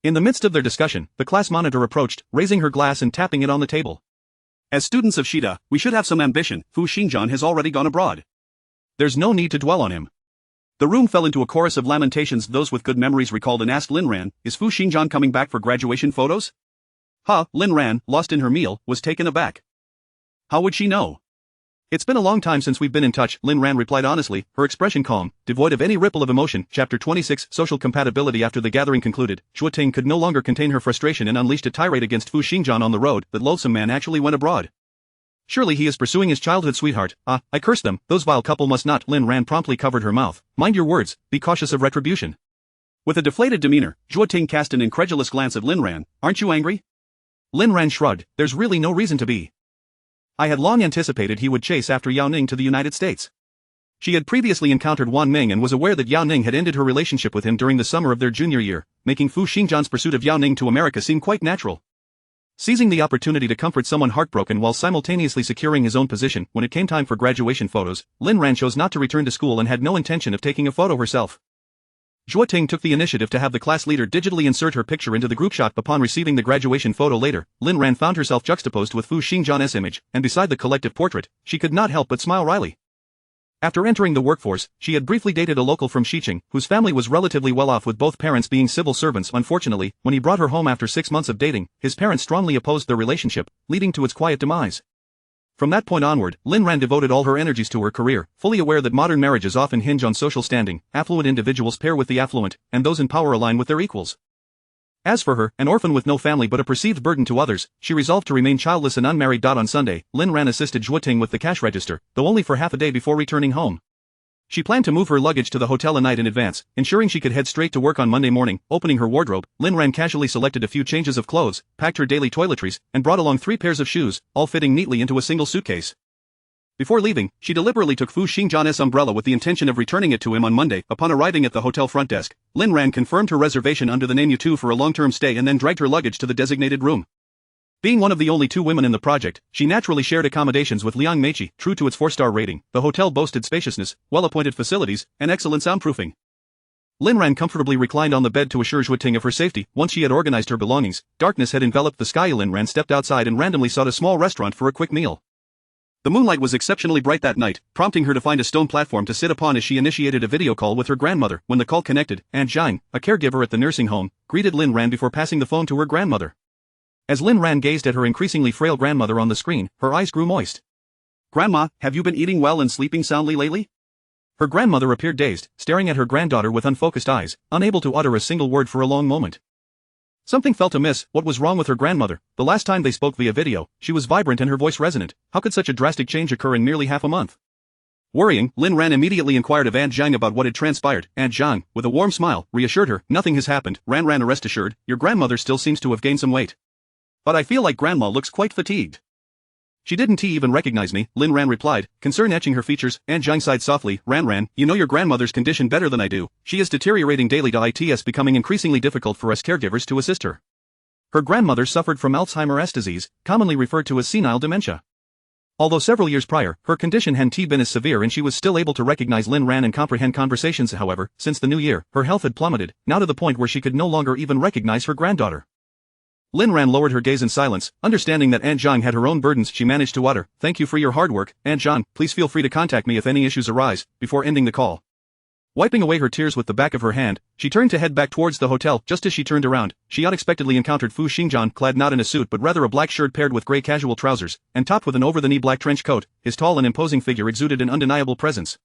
In the midst of their discussion, the class monitor approached, raising her glass and tapping it on the table. As students of Shida, we should have some ambition. Fu Xingjian has already gone abroad. There's no need to dwell on him. The room fell into a chorus of lamentations. Those with good memories recalled and asked Lin Ran, is Fu Xingjian coming back for graduation photos? Lin Ran, lost in her meal, was taken aback. How would she know? It's been a long time since we've been in touch, Lin Ran replied honestly, her expression calm, devoid of any ripple of emotion. Chapter 26 Social Compatibility. After the gathering concluded, Ting could no longer contain her frustration and unleashed a tirade against Fu Xingjian on the road. That loathsome man actually went abroad. Surely he is pursuing his childhood sweetheart. I curse them, those vile couple must not. Lin Ran promptly covered her mouth. Mind your words, be cautious of retribution. With a deflated demeanor, Ting cast an incredulous glance at Lin Ran. Aren't you angry? Lin Ran shrugged. There's really no reason to be. I had long anticipated he would chase after Yao Ning to the United States. She had previously encountered Wan Ming and was aware that Yao Ning had ended her relationship with him during the summer of their junior year, making Fu Xingjian's pursuit of Yao Ning to America seem quite natural. Seizing the opportunity to comfort someone heartbroken while simultaneously securing his own position, when it came time for graduation photos, Lin Ran chose not to return to school and had no intention of taking a photo herself. Ting took the initiative to have the class leader digitally insert her picture into the group shot. Upon receiving the graduation photo later, Lin Ran found herself juxtaposed with Fu Xingjian's image, and beside the collective portrait, she could not help but smile wryly. After entering the workforce, she had briefly dated a local from Xiqing, whose family was relatively well off with both parents being civil servants. Unfortunately, when he brought her home after 6 months of dating, his parents strongly opposed their relationship, leading to its quiet demise. From that point onward, Lin Ran devoted all her energies to her career, fully aware that modern marriages often hinge on social standing. Affluent individuals pair with the affluent, and those in power align with their equals. As for her, an orphan with no family but a perceived burden to others, she resolved to remain childless and unmarried. On Sunday, Lin Ran assisted Ting with the cash register, though only for half a day before returning home. She planned to move her luggage to the hotel a night in advance, ensuring she could head straight to work on Monday morning. Opening her wardrobe, Lin Ran casually selected a few changes of clothes, packed her daily toiletries, and brought along 3 pairs of shoes, all fitting neatly into a single suitcase. Before leaving, she deliberately took Fu Xingjian's umbrella with the intention of returning it to him on Monday. Upon arriving at the hotel front desk, Lin Ran confirmed her reservation under the name U2 for a long-term stay and then dragged her luggage to the designated room. Being one of the only 2 women in the project, she naturally shared accommodations with Liang Meiqi. True to its 4-star rating, the hotel boasted spaciousness, well-appointed facilities, and excellent soundproofing. Lin Ran comfortably reclined on the bed to assure Ting of her safety. Once she had organized her belongings, darkness had enveloped the sky. Lin Ran stepped outside and randomly sought a small restaurant for a quick meal. The moonlight was exceptionally bright that night, prompting her to find a stone platform to sit upon as she initiated a video call with her grandmother. When the call connected, Aunt Zhang, a caregiver at the nursing home, greeted Lin Ran before passing the phone to her grandmother. As Lin Ran gazed at her increasingly frail grandmother on the screen, her eyes grew moist. "Grandma, have you been eating well and sleeping soundly lately?" Her grandmother appeared dazed, staring at her granddaughter with unfocused eyes, unable to utter a single word for a long moment. Something felt amiss. What was wrong with her grandmother? The last time they spoke via video, she was vibrant and her voice resonant. How could such a drastic change occur in merely half a month? Worrying, Lin Ran immediately inquired of Aunt Zhang about what had transpired. Aunt Zhang, with a warm smile, reassured her, "Nothing has happened, Ran, rest assured, your grandmother still seems to have gained some weight. But I feel like grandma looks quite fatigued." "She didn't even recognize me," Lin Ran replied, concern etching her features. Aunt Zhang sighed softly, Ran, you know your grandmother's condition better than I do. She is deteriorating daily. It's becoming increasingly difficult for us caregivers to assist her. Her grandmother suffered from Alzheimer's disease, commonly referred to as senile dementia. Although several years prior, her condition hadn't been as severe and she was still able to recognize Lin Ran and comprehend conversations. However, since the new year, her health had plummeted, now to the point where she could no longer even recognize her granddaughter. Lin Ran lowered her gaze in silence, understanding that Aunt Zhang had her own burdens. She managed to utter, "Thank you for your hard work, Aunt Zhang, please feel free to contact me if any issues arise," before ending the call. Wiping away her tears with the back of her hand, she turned to head back towards the hotel. Just as she turned around, she unexpectedly encountered Fu Xingjian, clad not in a suit but rather a black shirt paired with grey casual trousers, and topped with an over-the-knee black trench coat. His tall and imposing figure exuded an undeniable presence.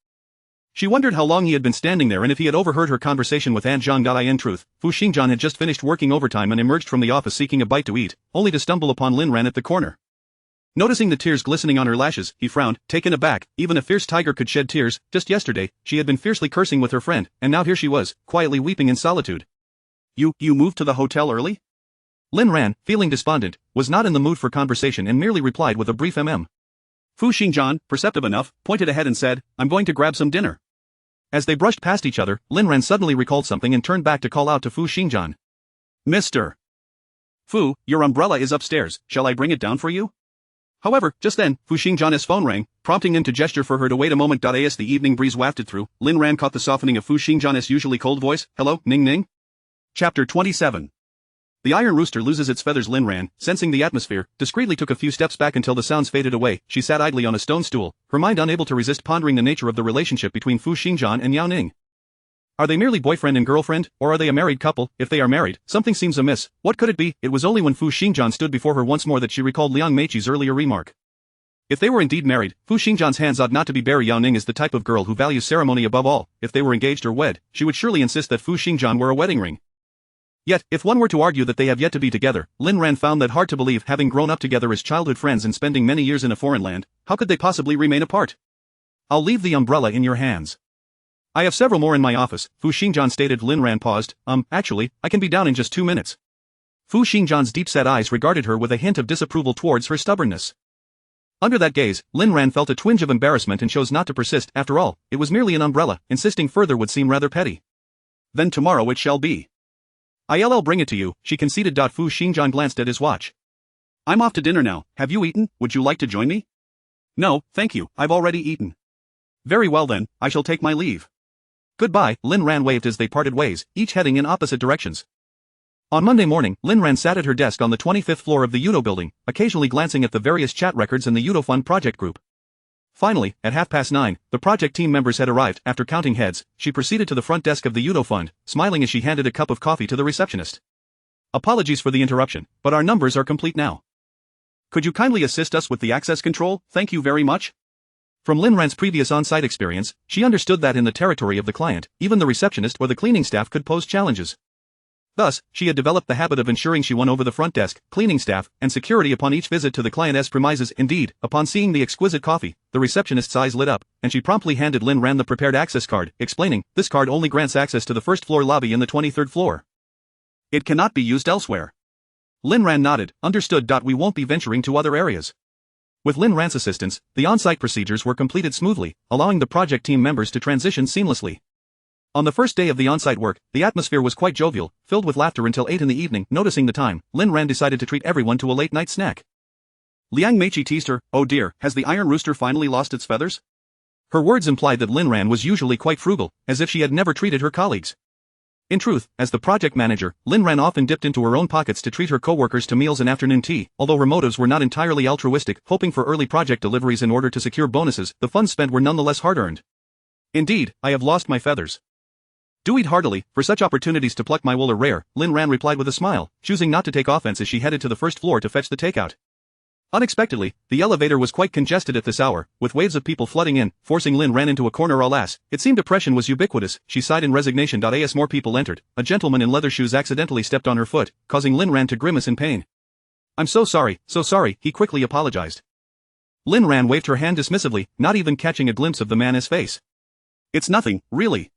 She wondered how long he had been standing there and if he had overheard her conversation with Aunt Zhang. In truth, Fu Xingjian had just finished working overtime and emerged from the office seeking a bite to eat, only to stumble upon Lin Ran at the corner. Noticing the tears glistening on her lashes, he frowned, taken aback. Even a fierce tiger could shed tears. Just yesterday, she had been fiercely cursing with her friend, and now here she was, quietly weeping in solitude. You moved to the hotel early?" Lin Ran, feeling despondent, was not in the mood for conversation and merely replied with a brief Fu Xingjian, perceptive enough, pointed ahead and said, "I'm going to grab some dinner." As they brushed past each other, Lin Ran suddenly recalled something and turned back to call out to Fu Xingjian. "Mr. Fu, your umbrella is upstairs, shall I bring it down for you?" However, just then, Fu Xingjian's phone rang, prompting him to gesture for her to wait a moment. As the evening breeze wafted through, Lin Ran caught the softening of Fu Xingjian's usually cold voice. "Hello, Ning Ning?" Chapter 27. The iron rooster loses its feathers. Lin Ran, sensing the atmosphere, discreetly took a few steps back until the sounds faded away. She sat idly on a stone stool, her mind unable to resist pondering the nature of the relationship between Fu Xingjian and Yao Ning. Are they merely boyfriend and girlfriend, or are they a married couple? If they are married, something seems amiss. What could it be? It was only when Fu Xingjian stood before her once more that she recalled Liang Meiqi's earlier remark. If they were indeed married, Fu Xingjian's hands ought not to be bare. Yao Ning is the type of girl who values ceremony above all. If they were engaged or wed, she would surely insist that Fu Xingjian wear a wedding ring. Yet, if one were to argue that they have yet to be together, Lin Ran found that hard to believe. Having grown up together as childhood friends and spending many years in a foreign land, how could they possibly remain apart? "I'll leave the umbrella in your hands. I have several more in my office," Fu Xingjian stated. Lin Ran paused. Actually, I can be down in just 2 minutes." Fu Xingjian's deep-set eyes regarded her with a hint of disapproval towards her stubbornness. Under that gaze, Lin Ran felt a twinge of embarrassment and chose not to persist. After all, it was merely an umbrella, insisting further would seem rather petty. "Then tomorrow it shall be. I'll bring it to you," she conceded. Fu Xingjian glanced at his watch. "I'm off to dinner now. Have you eaten? Would you like to join me?" "No, thank you, I've already eaten." "Very well then, I shall take my leave." "Goodbye," Lin Ran waved as they parted ways, each heading in opposite directions. On Monday morning, Lin Ran sat at her desk on the 25th floor of the Yudo building, occasionally glancing at the various chat records in the Yudo Fund project group. Finally, at 9:30, the project team members had arrived. After counting heads, she proceeded to the front desk of the Yudo Fund, smiling as she handed a cup of coffee to the receptionist. "Apologies for the interruption, but our numbers are complete now. Could you kindly assist us with the access control? Thank you very much." From Lin Ran's previous on-site experience, she understood that in the territory of the client, even the receptionist or the cleaning staff could pose challenges. Thus, she had developed the habit of ensuring she won over the front desk, cleaning staff, and security upon each visit to the client's premises. Indeed, upon seeing the exquisite coffee, the receptionist's eyes lit up, and she promptly handed Lin Ran the prepared access card, explaining, "This card only grants access to the first-floor lobby in the 23rd floor. It cannot be used elsewhere." Lin Ran nodded, "Understood. We won't be venturing to other areas." With Lin Ran's assistance, the on-site procedures were completed smoothly, allowing the project team members to transition seamlessly. On the first day of the on-site work, the atmosphere was quite jovial, filled with laughter until 8 in the evening. Noticing the time, Lin Ran decided to treat everyone to a late-night snack. Liang Meiqi teased her, "Oh dear, has the iron rooster finally lost its feathers?" Her words implied that Lin Ran was usually quite frugal, as if she had never treated her colleagues. In truth, as the project manager, Lin Ran often dipped into her own pockets to treat her co-workers to meals and afternoon tea. Although her motives were not entirely altruistic, hoping for early project deliveries in order to secure bonuses, the funds spent were nonetheless hard-earned. "Indeed, I have lost my feathers. Do eat heartily, for such opportunities to pluck my wool are rare," Lin Ran replied with a smile, choosing not to take offense as she headed to the first floor to fetch the takeout. Unexpectedly, the elevator was quite congested at this hour, with waves of people flooding in, forcing Lin Ran into a corner. Alas, it seemed depression was ubiquitous. She sighed in resignation. As more people entered, a gentleman in leather shoes accidentally stepped on her foot, causing Lin Ran to grimace in pain. "I'm so sorry," he quickly apologized. Lin Ran waved her hand dismissively, not even catching a glimpse of the man's face. "It's nothing, really."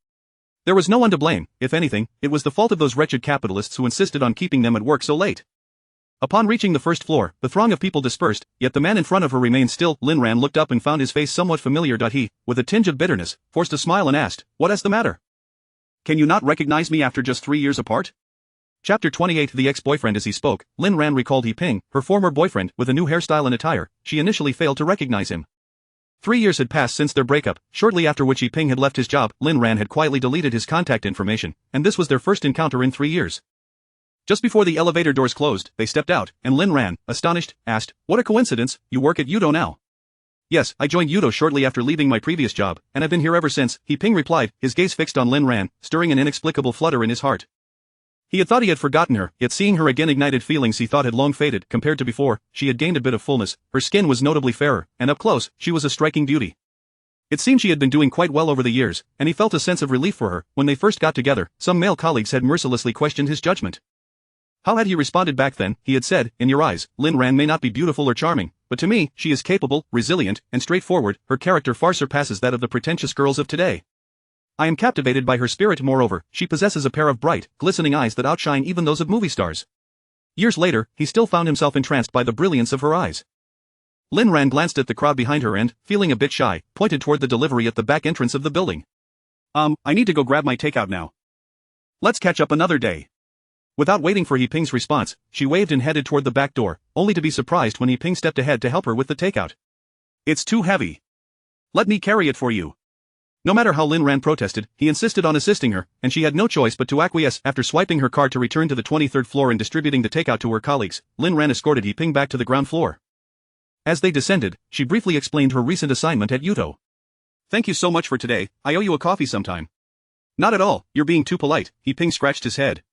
There was no one to blame. If anything, it was the fault of those wretched capitalists who insisted on keeping them at work so late. Upon reaching the first floor, the throng of people dispersed, yet the man in front of her remained still. Lin Ran looked up and found his face somewhat familiar. He, with a tinge of bitterness, forced a smile and asked, "What is the matter? Can you not recognize me after just 3 years apart?" Chapter 28. The ex-boyfriend. As he spoke, Lin Ran recalled He Ping, her former boyfriend, with a new hairstyle and attire. She initially failed to recognize him. 3 years had passed since their breakup, shortly after which He Ping had left his job. Lin Ran had quietly deleted his contact information, and this was their first encounter in 3 years. Just before the elevator doors closed, they stepped out, and Lin Ran, astonished, asked, "What a coincidence, you work at Yudo now?" "Yes, I joined Yudo shortly after leaving my previous job, and I've been here ever since," He Ping replied, his gaze fixed on Lin Ran, stirring an inexplicable flutter in his heart. He had thought he had forgotten her, yet seeing her again ignited feelings he thought had long faded. Compared to before, she had gained a bit of fullness, her skin was notably fairer, and up close, she was a striking beauty. It seemed she had been doing quite well over the years, and he felt a sense of relief for her. When they first got together, some male colleagues had mercilessly questioned his judgment. How had he responded back then? He had said, "In your eyes, Lin Ran may not be beautiful or charming, but to me, she is capable, resilient, and straightforward. Her character far surpasses that of the pretentious girls of today. I am captivated by her spirit. Moreover, she possesses a pair of bright, glistening eyes that outshine even those of movie stars." Years later, he still found himself entranced by the brilliance of her eyes. Lin Ran glanced at the crowd behind her and, feeling a bit shy, pointed toward the delivery at the back entrance of the building. I need to go grab my takeout now. Let's catch up another day." Without waiting for He Ping's response, she waved and headed toward the back door, only to be surprised when He Ping stepped ahead to help her with the takeout. "It's too heavy. Let me carry it for you." No matter how Lin Ran protested, he insisted on assisting her, and she had no choice but to acquiesce. After swiping her card to return to the 23rd floor and distributing the takeout to her colleagues, Lin Ran escorted He Ping back to the ground floor. As they descended, she briefly explained her recent assignment at Yudo. "Thank you so much for today, I owe you a coffee sometime." "Not at all, you're being too polite," He Ping scratched his head.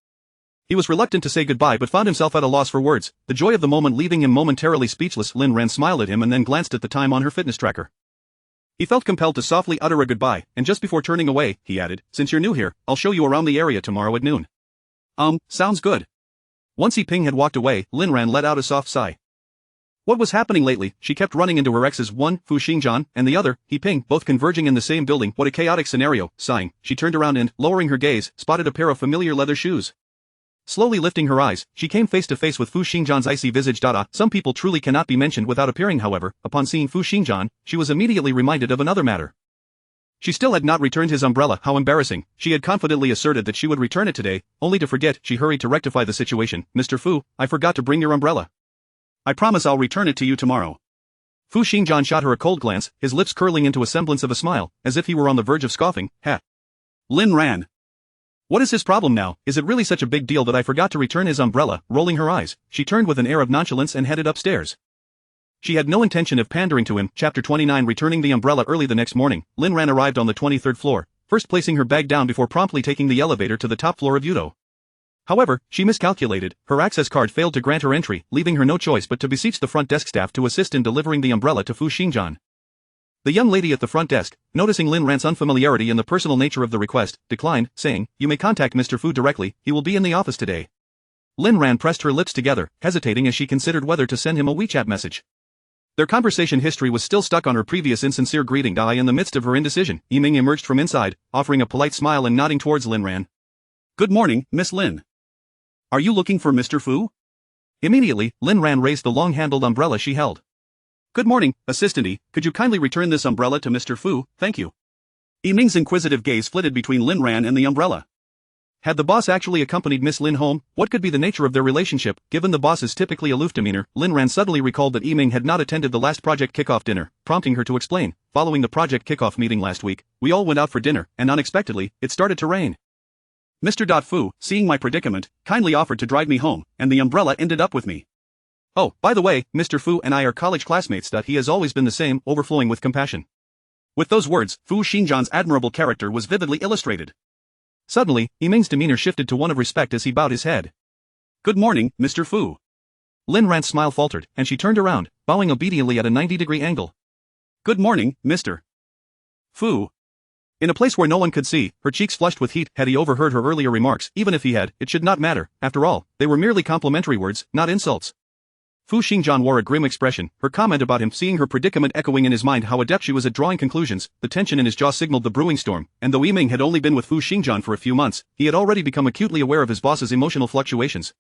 He was reluctant to say goodbye but found himself at a loss for words, the joy of the moment leaving him momentarily speechless. Lin Ran smiled at him and then glanced at the time on her fitness tracker. He felt compelled to softly utter a goodbye, and just before turning away, he added, "Since you're new here, I'll show you around the area tomorrow at noon." Sounds good." Once He Ping had walked away, Lin Ran let out a soft sigh. What was happening lately? She kept running into her exes, one, Fu Xingjian, and the other, He Ping, both converging in the same building. What a chaotic scenario. Sighing, she turned around and, lowering her gaze, spotted a pair of familiar leather shoes. Slowly lifting her eyes, she came face to face with Fu Xingjian's icy visage. Some people truly cannot be mentioned without appearing. However, upon seeing Fu Xingjian, she was immediately reminded of another matter. She still had not returned his umbrella. How embarrassing. She had confidently asserted that she would return it today, only to forget. She hurried to rectify the situation. "Mr. Fu, I forgot to bring your umbrella. I promise I'll return it to you tomorrow." Fu Xingjian shot her a cold glance, his lips curling into a semblance of a smile, as if he were on the verge of scoffing. Lin Ran. What is his problem now? Is it really such a big deal that I forgot to return his umbrella? Rolling her eyes, she turned with an air of nonchalance and headed upstairs. She had no intention of pandering to him. Chapter 29. Returning the umbrella. Early the next morning, Lin Ran arrived on the 23rd floor, first placing her bag down before promptly taking the elevator to the top floor of Yudo. However, she miscalculated, her access card failed to grant her entry, leaving her no choice but to beseech the front desk staff to assist in delivering the umbrella to Fu Xingjian. The young lady at the front desk, noticing Lin Ran's unfamiliarity and the personal nature of the request, declined, saying, "You may contact Mr. Fu directly, he will be in the office today." Lin Ran pressed her lips together, hesitating as she considered whether to send him a WeChat message. Their conversation history was still stuck on her previous insincere greeting. In the midst of her indecision, Yiming emerged from inside, offering a polite smile and nodding towards Lin Ran. "Good morning, Miss Lin. Are you looking for Mr. Fu?" Immediately, Lin Ran raised the long-handled umbrella she held. "Good morning, assistant. Could you kindly return this umbrella to Mr. Fu, thank you." Yiming's inquisitive gaze flitted between Lin Ran and the umbrella. Had the boss actually accompanied Miss Lin home? What could be the nature of their relationship? Given the boss's typically aloof demeanor, Lin Ran suddenly recalled that Yiming had not attended the last project kickoff dinner, prompting her to explain. "Following the project kickoff meeting last week, we all went out for dinner, and unexpectedly, it started to rain. Mr. Fu, seeing my predicament, kindly offered to drive me home, and the umbrella ended up with me. Oh, by the way, Mr. Fu and I are college classmates. He has always been the same, overflowing with compassion." With those words, Fu Xingjian's admirable character was vividly illustrated. Suddenly, Yiming's demeanor shifted to one of respect as he bowed his head. "Good morning, Mr. Fu." Lin Ran's smile faltered, and she turned around, bowing obediently at a 90-degree angle. "Good morning, Mr. Fu." In a place where no one could see, her cheeks flushed with heat. Had he overheard her earlier remarks? Even if he had, it should not matter. After all, they were merely complimentary words, not insults. Fu Xingjian wore a grim expression, her comment about him seeing her predicament echoing in his mind how adept she was at drawing conclusions. The tension in his jaw signaled the brewing storm, and though Yiming had only been with Fu Xingjian for a few months, he had already become acutely aware of his boss's emotional fluctuations.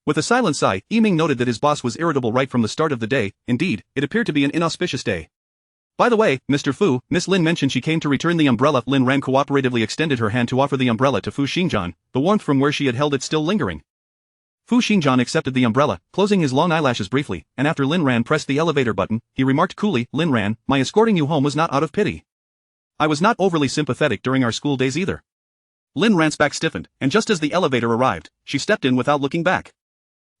With a silent sigh, Yiming noted that his boss was irritable right from the start of the day. Indeed, it appeared to be an inauspicious day. "By the way, Mr. Fu, Miss Lin mentioned she came to return the umbrella." Lin Ran cooperatively extended her hand to offer the umbrella to Fu Xingjian, the warmth from where she had held it still lingering. Fu Xingjian accepted the umbrella, closing his long eyelashes briefly, and after Lin Ran pressed the elevator button, he remarked coolly, "Lin Ran, my escorting you home was not out of pity. I was not overly sympathetic during our school days either." Lin Ran's back stiffened, and just as the elevator arrived, she stepped in without looking back.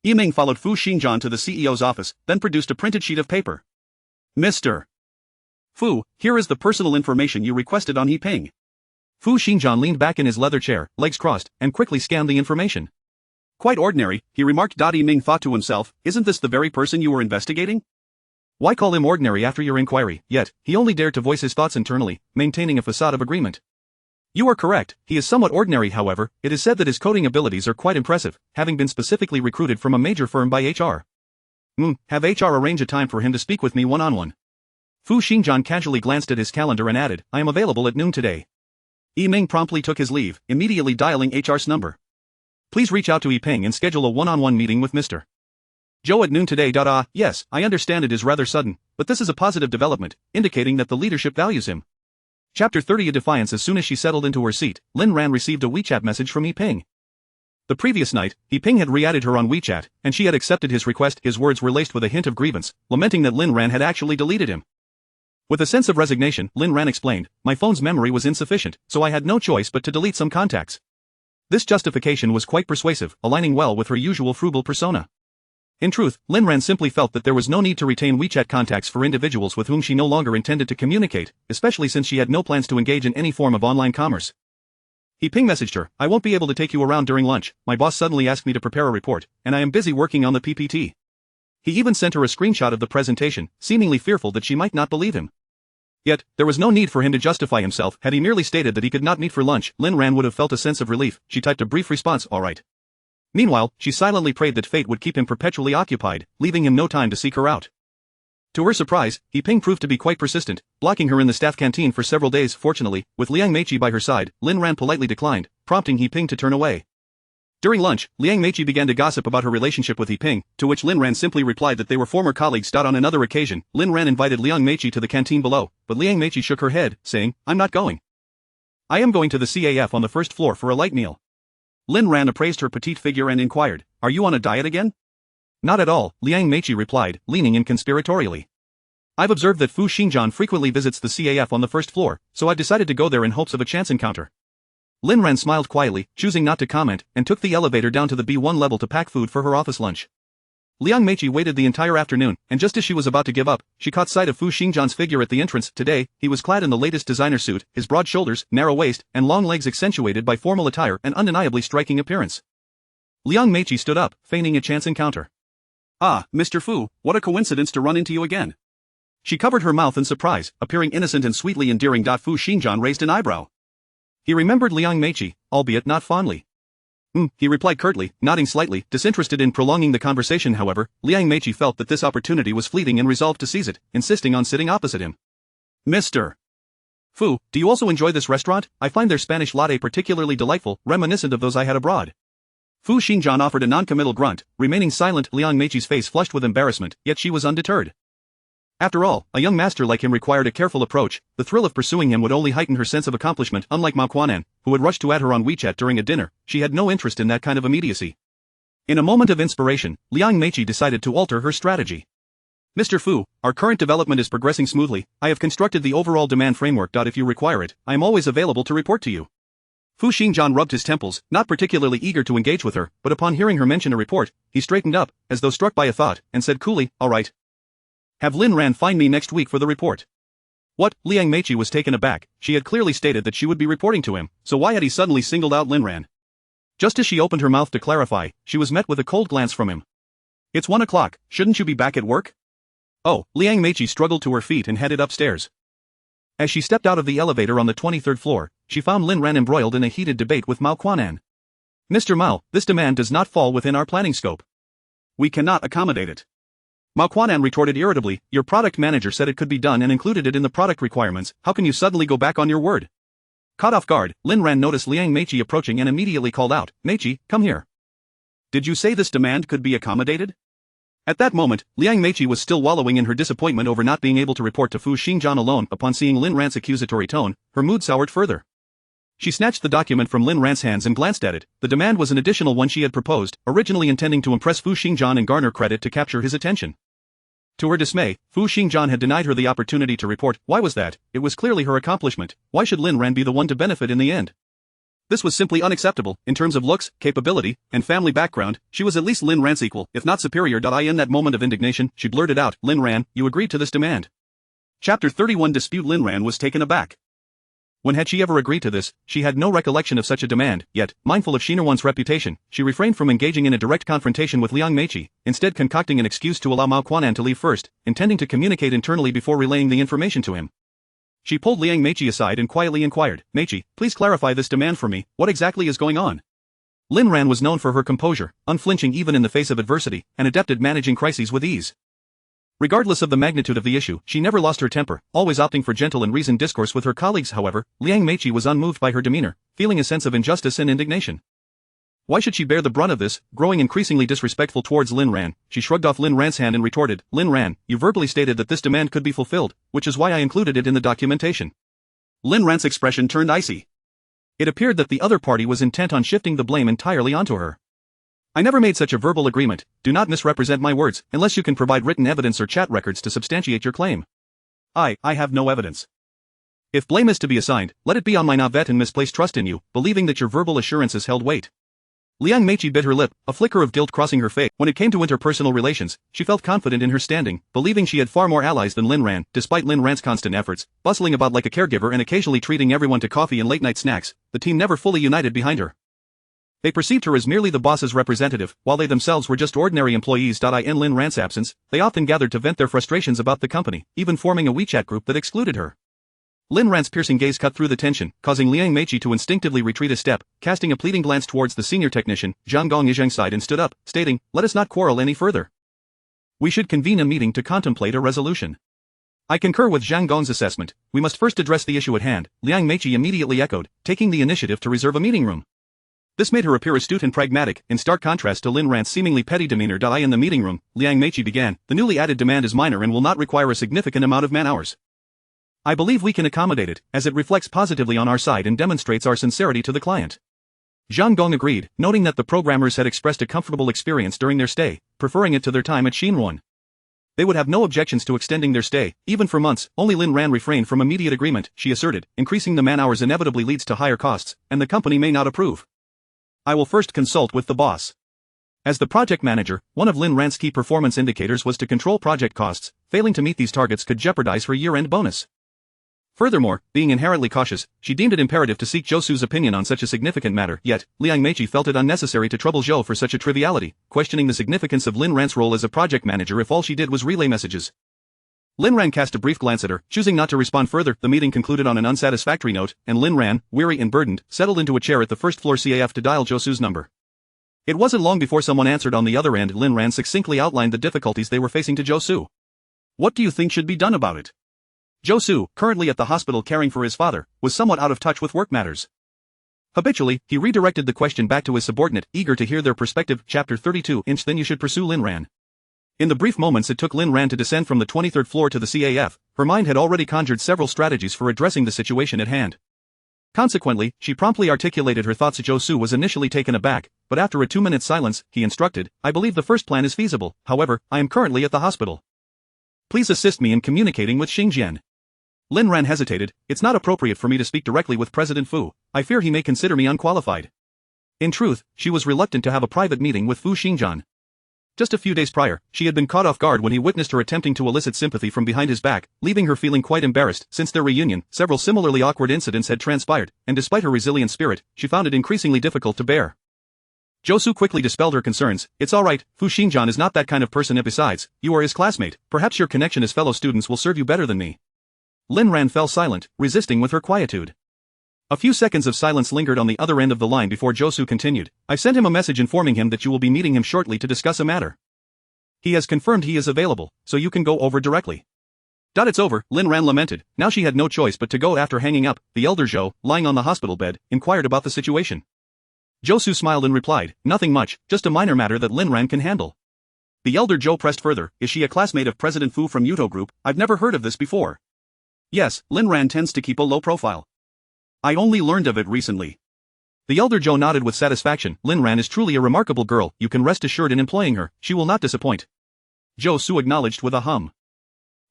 Yiming followed Fu Xingjian to the CEO's office, then produced a printed sheet of paper. "Mr. Fu, here is the personal information you requested on He Ping." Fu Xingjian leaned back in his leather chair, legs crossed, and quickly scanned the information. "Quite ordinary," he remarked. Yiming thought to himself, "Isn't this the very person you were investigating? Why call him ordinary after your inquiry?" Yet, he only dared to voice his thoughts internally, maintaining a facade of agreement. "You are correct, he is somewhat ordinary. However, it is said that his coding abilities are quite impressive, having been specifically recruited from a major firm by HR. Have HR arrange a time for him to speak with me one-on-one." Fu Xingjian casually glanced at his calendar and added, "I am available at noon today." Yiming promptly took his leave, immediately dialing HR's number. "Please reach out to Yiping and schedule a one-on-one meeting with Mr. Zhou at noon today. Yes, I understand it is rather sudden, but this is a positive development, indicating that the leadership values him." Chapter 30 A Defiance. As soon as she settled into her seat, Lin Ran received a WeChat message from Yiping. The previous night, Yiping had re-added her on WeChat, and she had accepted his request. His words were laced with a hint of grievance, lamenting that Lin Ran had actually deleted him. With a sense of resignation, Lin Ran explained, "My phone's memory was insufficient, so I had no choice but to delete some contacts." This justification was quite persuasive, aligning well with her usual frugal persona. In truth, Lin Ran simply felt that there was no need to retain WeChat contacts for individuals with whom she no longer intended to communicate, especially since she had no plans to engage in any form of online commerce. Yiping messaged her, "I won't be able to take you around during lunch. My boss suddenly asked me to prepare a report, and I am busy working on the PPT." He even sent her a screenshot of the presentation, seemingly fearful that she might not believe him. Yet, there was no need for him to justify himself. Had he merely stated that he could not meet for lunch, Lin Ran would have felt a sense of relief. She typed a brief response, "All right." Meanwhile, she silently prayed that fate would keep him perpetually occupied, leaving him no time to seek her out. To her surprise, Yiping proved to be quite persistent, blocking her in the staff canteen for several days. Fortunately, with Liang Meiqi by her side, Lin Ran politely declined, prompting Yiping to turn away. During lunch, Liang Meiqi began to gossip about her relationship with Yiping, to which Lin Ran simply replied that they were former colleagues. On another occasion, Lin Ran invited Liang Meiqi to the canteen below, but Liang Meiqi shook her head, saying, "I'm not going. I am going to the CAF on the first floor for a light meal." Lin Ran appraised her petite figure and inquired, "Are you on a diet again?" "Not at all," Liang Meiqi replied, leaning in conspiratorially. "I've observed that Fu Xingjian frequently visits the CAF on the first floor, so I've decided to go there in hopes of a chance encounter." Lin Ran smiled quietly, choosing not to comment, and took the elevator down to the B1 level to pack food for her office lunch. Liang Meiqi waited the entire afternoon, and just as she was about to give up, she caught sight of Fu Xingjian's figure at the entrance. Today, he was clad in the latest designer suit, his broad shoulders, narrow waist, and long legs accentuated by formal attire, an undeniably striking appearance. Liang Meiqi stood up, feigning a chance encounter. "Ah, Mr. Fu, what a coincidence to run into you again." She covered her mouth in surprise, appearing innocent and sweetly endearing. Fu Xingjian raised an eyebrow. He remembered Liang Meiqi, albeit not fondly. He replied curtly, nodding slightly, disinterested in prolonging the conversation. However, Liang Meiqi felt that this opportunity was fleeting and resolved to seize it, insisting on sitting opposite him. "Mr. Fu, do you also enjoy this restaurant? I find their Spanish latte particularly delightful, reminiscent of those I had abroad." Fu Xingjian offered a non-committal grunt, remaining silent. Liang Meiqi's face flushed with embarrassment, yet she was undeterred. After all, a young master like him required a careful approach. The thrill of pursuing him would only heighten her sense of accomplishment. Unlike Mao Quanan, who had rushed to add her on WeChat during a dinner, she had no interest in that kind of immediacy. In a moment of inspiration, Liang Meiqi decided to alter her strategy. "Mr. Fu, our current development is progressing smoothly. I have constructed the overall demand framework. If you require it, I am always available to report to you." Fu Xingjian rubbed his temples, not particularly eager to engage with her, but upon hearing her mention a report, he straightened up, as though struck by a thought, and said coolly, "All right. Have Lin Ran find me next week for the report." What? Liang Meiqi was taken aback. She had clearly stated that she would be reporting to him, so why had he suddenly singled out Lin Ran? Just as she opened her mouth to clarify, she was met with a cold glance from him. "It's 1 o'clock, shouldn't you be back at work?" Oh, Liang Meiqi struggled to her feet and headed upstairs. As she stepped out of the elevator on the 23rd floor, she found Lin Ran embroiled in a heated debate with Mao Quanan. Mr. Mao, this demand does not fall within our planning scope. We cannot accommodate it. Mao Quanan retorted irritably, your product manager said it could be done and included it in the product requirements, how can you suddenly go back on your word? Caught off guard, Lin Ran noticed Liang Meiqi approaching and immediately called out, Meiqi, come here. Did you say this demand could be accommodated? At that moment, Liang Meiqi was still wallowing in her disappointment over not being able to report to Fu Xingjian alone. Upon seeing Lin Ran's accusatory tone, her mood soured further. She snatched the document from Lin Ran's hands and glanced at it. The demand was an additional one she had proposed, originally intending to impress Fu Xingjian and garner credit to capture his attention. To her dismay, Fu Xingjian had denied her the opportunity to report. Why was that? It was clearly her accomplishment. Why should Lin Ran be the one to benefit in the end? This was simply unacceptable. In terms of looks, capability, and family background, she was at least Lin Ran's equal, if not superior. In that moment of indignation, she blurted out, Lin Ran, you agreed to this demand. Chapter 31 Dispute. Lin Ran was taken aback. When had she ever agreed to this? She had no recollection of such a demand, yet, mindful of Shinarwan's reputation, she refrained from engaging in a direct confrontation with Liang Meiqi, instead concocting an excuse to allow Mao Quanan to leave first, intending to communicate internally before relaying the information to him. She pulled Liang Meiqi aside and quietly inquired, Meiqi, please clarify this demand for me, what exactly is going on? Lin Ran was known for her composure, unflinching even in the face of adversity, and adept at managing crises with ease. Regardless of the magnitude of the issue, she never lost her temper, always opting for gentle and reasoned discourse with her colleagues. However, Liang Meiqi was unmoved by her demeanor, feeling a sense of injustice and indignation. Why should she bear the brunt of this? Growing increasingly disrespectful towards Lin Ran, she shrugged off Lin Ran's hand and retorted, Lin Ran, you verbally stated that this demand could be fulfilled, which is why I included it in the documentation. Lin Ran's expression turned icy. It appeared that the other party was intent on shifting the blame entirely onto her. I never made such a verbal agreement. Do not misrepresent my words, unless you can provide written evidence or chat records to substantiate your claim. I have no evidence. If blame is to be assigned, let it be on my naivete and misplaced trust in you, believing that your verbal assurances held weight. Liang Meiqi bit her lip, a flicker of guilt crossing her face. When it came to interpersonal relations, she felt confident in her standing, believing she had far more allies than Lin Ran. Despite Lin Ran's constant efforts, bustling about like a caregiver and occasionally treating everyone to coffee and late-night snacks, the team never fully united behind her. They perceived her as merely the boss's representative, while they themselves were just ordinary employees. In Lin Ran's absence, they often gathered to vent their frustrations about the company, even forming a WeChat group that excluded her. Lin Ran's piercing gaze cut through the tension, causing Liang Meiqi to instinctively retreat a step, casting a pleading glance towards the senior technician. Zhang Gong Yizheng sighed and stood up, stating, let us not quarrel any further. We should convene a meeting to contemplate a resolution. I concur with Zhang Gong's assessment. We must first address the issue at hand. Liang Meiqi immediately echoed, taking the initiative to reserve a meeting room. This made her appear astute and pragmatic, in stark contrast to Lin Ran's seemingly petty demeanor. In the meeting room, Liang Meiqi began, the newly added demand is minor and will not require a significant amount of man-hours. I believe we can accommodate it, as it reflects positively on our side and demonstrates our sincerity to the client. Zhang Gong agreed, noting that the programmers had expressed a comfortable experience during their stay, preferring it to their time at Shinarwan. They would have no objections to extending their stay, even for months. Only Lin Ran refrained from immediate agreement. She asserted, increasing the man-hours inevitably leads to higher costs, and the company may not approve. I will first consult with the boss. As the project manager, one of Lin Ran's key performance indicators was to control project costs. Failing to meet these targets could jeopardize her year-end bonus. Furthermore, being inherently cautious, she deemed it imperative to seek Zhou Su's opinion on such a significant matter. Yet, Liang Meiqi felt it unnecessary to trouble Zhou for such a triviality, questioning the significance of Lin Ran's role as a project manager if all she did was relay messages. Lin Ran cast a brief glance at her, choosing not to respond further. The meeting concluded on an unsatisfactory note, and Lin Ran, weary and burdened, settled into a chair at the first floor CAF to dial Zhou Su's number. It wasn't long before someone answered on the other end. Lin Ran succinctly outlined the difficulties they were facing to Zhou Su. What do you think should be done about it? Zhou Su, currently at the hospital caring for his father, was somewhat out of touch with work matters. Habitually, he redirected the question back to his subordinate, eager to hear their perspective. Chapter 32 Then you should pursue Lin Ran. In the brief moments it took Lin Ran to descend from the 23rd floor to the CAF, her mind had already conjured several strategies for addressing the situation at hand. Consequently, she promptly articulated her thoughts. Zhou Su was initially taken aback, but after a 2-minute silence, he instructed, I believe the first plan is feasible, however, I am currently at the hospital. Please assist me in communicating with Xingjian. Lin Ran hesitated, it's not appropriate for me to speak directly with President Fu, I fear he may consider me unqualified. In truth, she was reluctant to have a private meeting with Fu Xingjian. Just a few days prior, she had been caught off guard when he witnessed her attempting to elicit sympathy from behind his back, leaving her feeling quite embarrassed. Since their reunion, several similarly awkward incidents had transpired, and despite her resilient spirit, she found it increasingly difficult to bear. Zhou quickly dispelled her concerns. It's alright, Fu Xingjian is not that kind of person, and besides, you are his classmate, perhaps your connection as fellow students will serve you better than me. Lin Ran fell silent, resisting with her quietude. A few seconds of silence lingered on the other end of the line before Zhou continued. I've sent him a message informing him that you will be meeting him shortly to discuss a matter. He has confirmed he is available, so you can go over directly. It's over, Lin Ran lamented. Now she had no choice but to go. After hanging up, the elder Zhou, lying on the hospital bed, inquired about the situation. Zhou smiled and replied, nothing much, just a minor matter that Lin Ran can handle. The elder Zhou pressed further, is she a classmate of President Fu from Yuto Group? I've never heard of this before. Yes, Lin Ran tends to keep a low profile. I only learned of it recently. The elder Zhou nodded with satisfaction. Lin Ran is truly a remarkable girl, you can rest assured in employing her, she will not disappoint. Zhou acknowledged with a hum.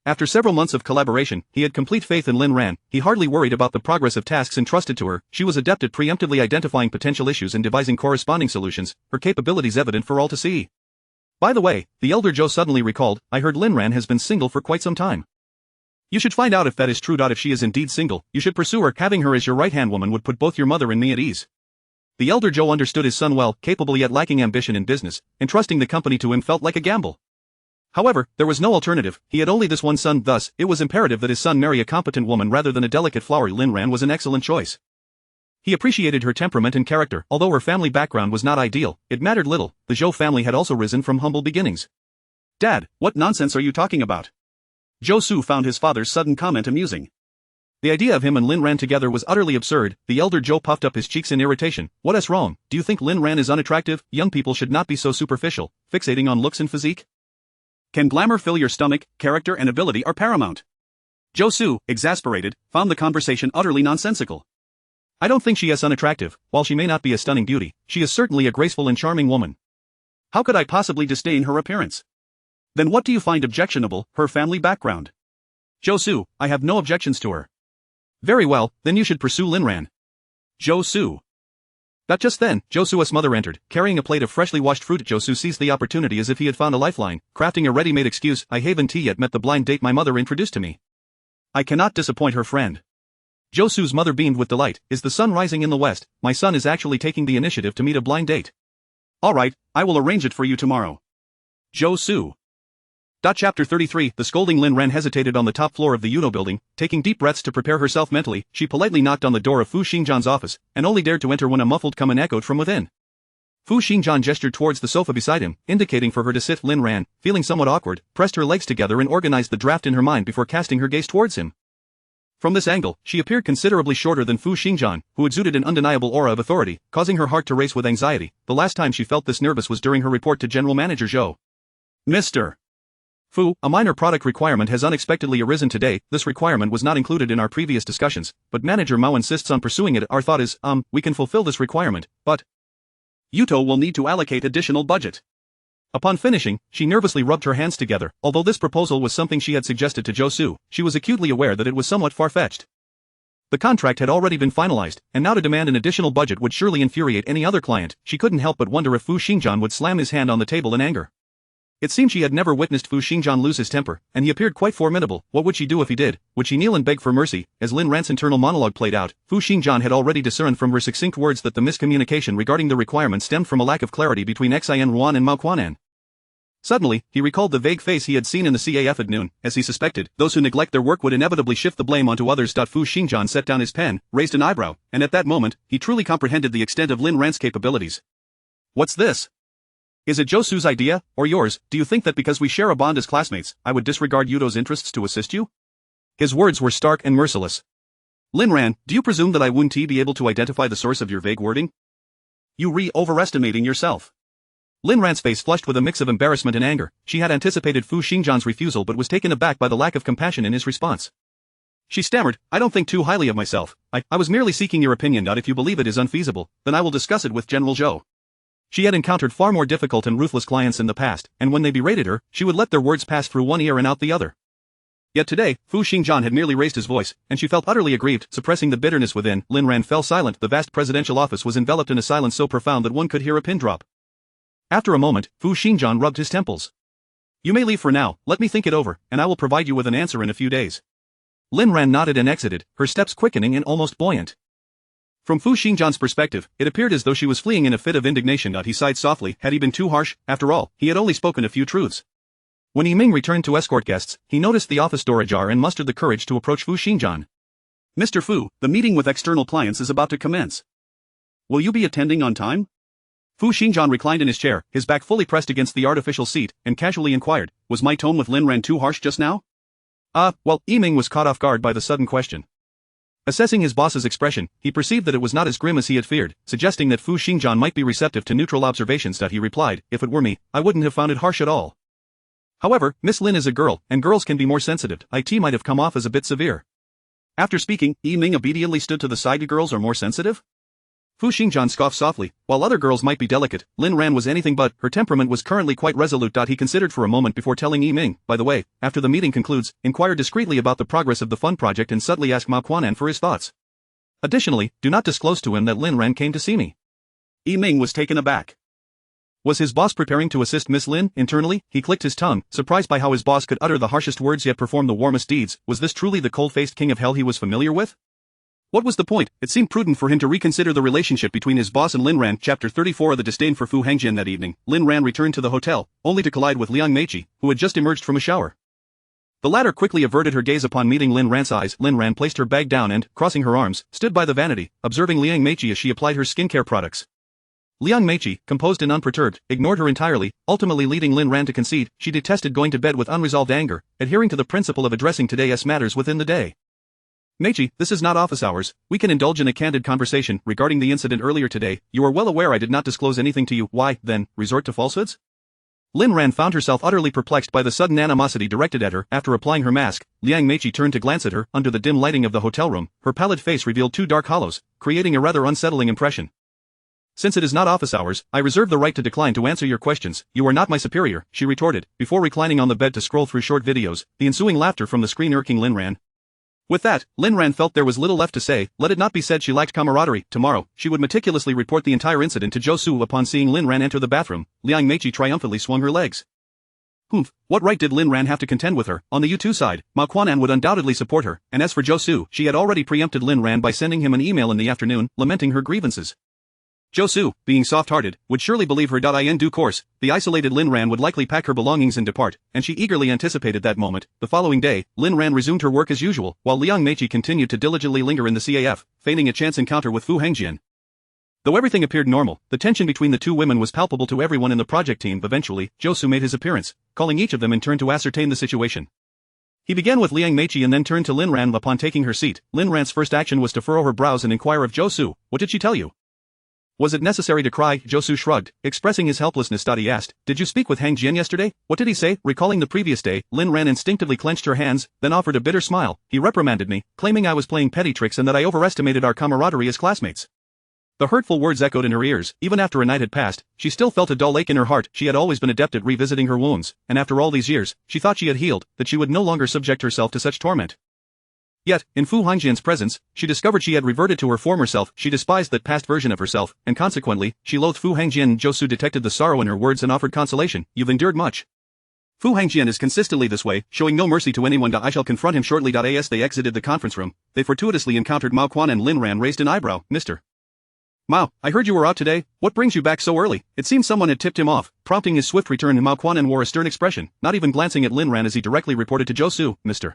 After several months of collaboration, he had complete faith in Lin Ran. He hardly worried about the progress of tasks entrusted to her. She was adept at preemptively identifying potential issues and devising corresponding solutions, her capabilities evident for all to see. By the way, the elder Zhou suddenly recalled, I heard Lin Ran has been single for quite some time. You should find out if that is true. If she is indeed single, you should pursue her. Having her as your right-hand woman would put both your mother and me at ease. The elder Zhou understood his son well, capable yet lacking ambition in business, entrusting the company to him felt like a gamble. However, there was no alternative, he had only this one son, thus, it was imperative that his son marry a competent woman rather than a delicate flower. Lin Ran was an excellent choice. He appreciated her temperament and character. Although her family background was not ideal, it mattered little. The Zhou family had also risen from humble beginnings. Dad, what nonsense are you talking about? Zhou found his father's sudden comment amusing. The idea of him and Lin Ran together was utterly absurd. The elder Zhou puffed up his cheeks in irritation. What's wrong? Do you think Lin Ran is unattractive? Young people should not be so superficial, fixating on looks and physique. Can glamour fill your stomach? Character and ability are paramount. Zhou, exasperated, found the conversation utterly nonsensical. I don't think she is unattractive. While she may not be a stunning beauty, she is certainly a graceful and charming woman. How could I possibly disdain her appearance? Then what do you find objectionable? Her family background. Zhou, I have no objections to her. Very well, then you should pursue Lin Ran. Zhou. But just then, Zhou's mother entered, carrying a plate of freshly washed fruit. Zhou seized the opportunity as if he had found a lifeline, crafting a ready-made excuse. I haven't yet met the blind date my mother introduced to me. I cannot disappoint her friend. Zhou's mother beamed with delight. Is the sun rising in the west? My son is actually taking the initiative to meet a blind date. Alright, I will arrange it for you tomorrow. Zhou. Chapter 33. The scolding Lin Ran hesitated on the top floor of the Yuno building, taking deep breaths to prepare herself mentally. She politely knocked on the door of Fu Xingjian's office, and only dared to enter when a muffled comment echoed from within. Fu Xingjian gestured towards the sofa beside him, indicating for her to sit. Lin Ran, feeling somewhat awkward, pressed her legs together and organized the draft in her mind before casting her gaze towards him. From this angle, she appeared considerably shorter than Fu Xingjian, who exuded an undeniable aura of authority, causing her heart to race with anxiety. The last time she felt this nervous was during her report to General Manager Zhou. Mr. Fu, a minor product requirement has unexpectedly arisen today. This requirement was not included in our previous discussions, but Manager Mao insists on pursuing it. Our thought is, we can fulfill this requirement, but Yuto will need to allocate additional budget. Upon finishing, she nervously rubbed her hands together. Although this proposal was something she had suggested to Zhou, she was acutely aware that it was somewhat far-fetched. The contract had already been finalized, and now to demand an additional budget would surely infuriate any other client. She couldn't help but wonder if Fu Xingjian would slam his hand on the table in anger. It seemed she had never witnessed Fu Xingjian lose his temper, and he appeared quite formidable. What would she do if he did? Would she kneel and beg for mercy? As Lin Ran's internal monologue played out, Fu Xingjian had already discerned from her succinct words that the miscommunication regarding the requirement stemmed from a lack of clarity between Xin Ruan and Mao Quanan. Suddenly, he recalled the vague face he had seen in the CAF at noon. As he suspected, those who neglect their work would inevitably shift the blame onto others. Fu Xingjian set down his pen, raised an eyebrow, and at that moment, he truly comprehended the extent of Lin Ran's capabilities. What's this? Is it Zhou's idea, or yours? Do you think that because we share a bond as classmates, I would disregard Yuto's interests to assist you? His words were stark and merciless. Lin Ran, do you presume that I wouldn't be able to identify the source of your vague wording? You overestimating yourself. Lin Ran's face flushed with a mix of embarrassment and anger. She had anticipated Fu Xingjian's refusal but was taken aback by the lack of compassion in his response. She stammered, I don't think too highly of myself. I was merely seeking your opinion. If you believe it is unfeasible, then I will discuss it with General Zhou. She had encountered far more difficult and ruthless clients in the past, and when they berated her, she would let their words pass through one ear and out the other. Yet today, Fu Xingjian had merely raised his voice, and she felt utterly aggrieved. Suppressing the bitterness within, Lin Ran fell silent. The vast presidential office was enveloped in a silence so profound that one could hear a pin drop. After a moment, Fu Xingjian rubbed his temples. You may leave for now, let me think it over, and I will provide you with an answer in a few days. Lin Ran nodded and exited, her steps quickening and almost buoyant. From Fu Xingjian's perspective, it appeared as though she was fleeing in a fit of indignation. He sighed softly. Had he been too harsh? After all, he had only spoken a few truths. When Yiming returned to escort guests, he noticed the office door ajar and mustered the courage to approach Fu Xingjian. Mr. Fu, the meeting with external clients is about to commence. Will you be attending on time? Fu Xingjian reclined in his chair, his back fully pressed against the artificial seat, and casually inquired, was my tone with Lin Ran too harsh just now? Well, Yiming was caught off guard by the sudden question. Assessing his boss's expression, he perceived that it was not as grim as he had feared, suggesting that Fu Xingjian might be receptive to neutral observations. He replied, if it were me, I wouldn't have found it harsh at all. However, Miss Lin is a girl, and girls can be more sensitive. It might have come off as a bit severe. After speaking, Yiming obediently stood to the side. Girls are more sensitive? Fu Xingjian scoffed softly. While other girls might be delicate, Lin Ran was anything but. Her temperament was currently quite resolute. He considered for a moment before telling Yiming, by the way, after the meeting concludes, inquire discreetly about the progress of the fund project and subtly ask Mao Quanan for his thoughts. Additionally, do not disclose to him that Lin Ran came to see me. Yiming was taken aback. Was his boss preparing to assist Miss Lin? Internally, he clicked his tongue, surprised by how his boss could utter the harshest words yet perform the warmest deeds. Was this truly the cold-faced king of hell he was familiar with? What was the point? It seemed prudent for him to reconsider the relationship between his boss and Lin Ran. Chapter 34 of The Disdain for Fu Xingjian. That evening, Lin Ran returned to the hotel, only to collide with Liang Meiqi, who had just emerged from a shower. The latter quickly averted her gaze upon meeting Lin Ran's eyes. Lin Ran placed her bag down and, crossing her arms, stood by the vanity, observing Liang Meiqi as she applied her skincare products. Liang Meiqi, composed and unperturbed, ignored her entirely, ultimately leading Lin Ran to concede she detested going to bed with unresolved anger, adhering to the principle of addressing today's matters within the day. Meiqi, this is not office hours. We can indulge in a candid conversation regarding the incident earlier today. You are well aware I did not disclose anything to you. Why, then, resort to falsehoods? Lin Ran found herself utterly perplexed by the sudden animosity directed at her. After applying her mask, Liang Meiqi turned to glance at her. Under the dim lighting of the hotel room, her pallid face revealed two dark hollows, creating a rather unsettling impression. Since it is not office hours, I reserve the right to decline to answer your questions. You are not my superior, she retorted, before reclining on the bed to scroll through short videos, the ensuing laughter from the screen irking Lin Ran. With that, Lin Ran felt there was little left to say. Let it not be said she lacked camaraderie. Tomorrow, she would meticulously report the entire incident to Zhou Su. Upon seeing Lin Ran enter the bathroom, Liang Meiqi triumphantly swung her legs. Humph, what right did Lin Ran have to contend with her? On the U2 side, Mao Quanan would undoubtedly support her, and as for Zhou Su, she had already preempted Lin Ran by sending him an email in the afternoon, lamenting her grievances. Zhou Su, being soft-hearted, would surely believe her. In due course, the isolated Lin Ran would likely pack her belongings and depart, and she eagerly anticipated that moment. The following day, Lin Ran resumed her work as usual, while Liang Meiqi continued to diligently linger in the CAF, feigning a chance encounter with Fu Xingjian. Though everything appeared normal, the tension between the two women was palpable to everyone in the project team. Eventually, Zhou Su made his appearance, calling each of them in turn to ascertain the situation. He began with Liang Meiqi and then turned to Lin Ran. Upon taking her seat, Lin Ran's first action was to furrow her brows and inquire of Zhou Su, what did she tell you? Was it necessary to cry? Zhou Su shrugged, expressing his helplessness. He asked, did you speak with Hang Jian yesterday? What did he say? Recalling the previous day, Lin Ran instinctively clenched her hands, then offered a bitter smile. He reprimanded me, claiming I was playing petty tricks and that I overestimated our camaraderie as classmates. The hurtful words echoed in her ears. Even after a night had passed, she still felt a dull ache in her heart. She had always been adept at revisiting her wounds, and after all these years, she thought she had healed, that she would no longer subject herself to such torment. Yet, in Fu Xingjian's presence, she discovered she had reverted to her former self. She despised that past version of herself, and consequently, she loathed Fu Xingjian. Zhou Su detected the sorrow in her words and offered consolation. You've endured much. Fu Xingjian is consistently this way, showing no mercy to anyone. I shall confront him shortly. As they exited the conference room, they fortuitously encountered Mao Quan, and Lin Ran raised an eyebrow. Mr. Mao, I heard you were out today. What brings you back so early? It seemed someone had tipped him off, prompting his swift return. Mao Quan wore a stern expression, not even glancing at Lin Ran as he directly reported to Zhou Su, Mr.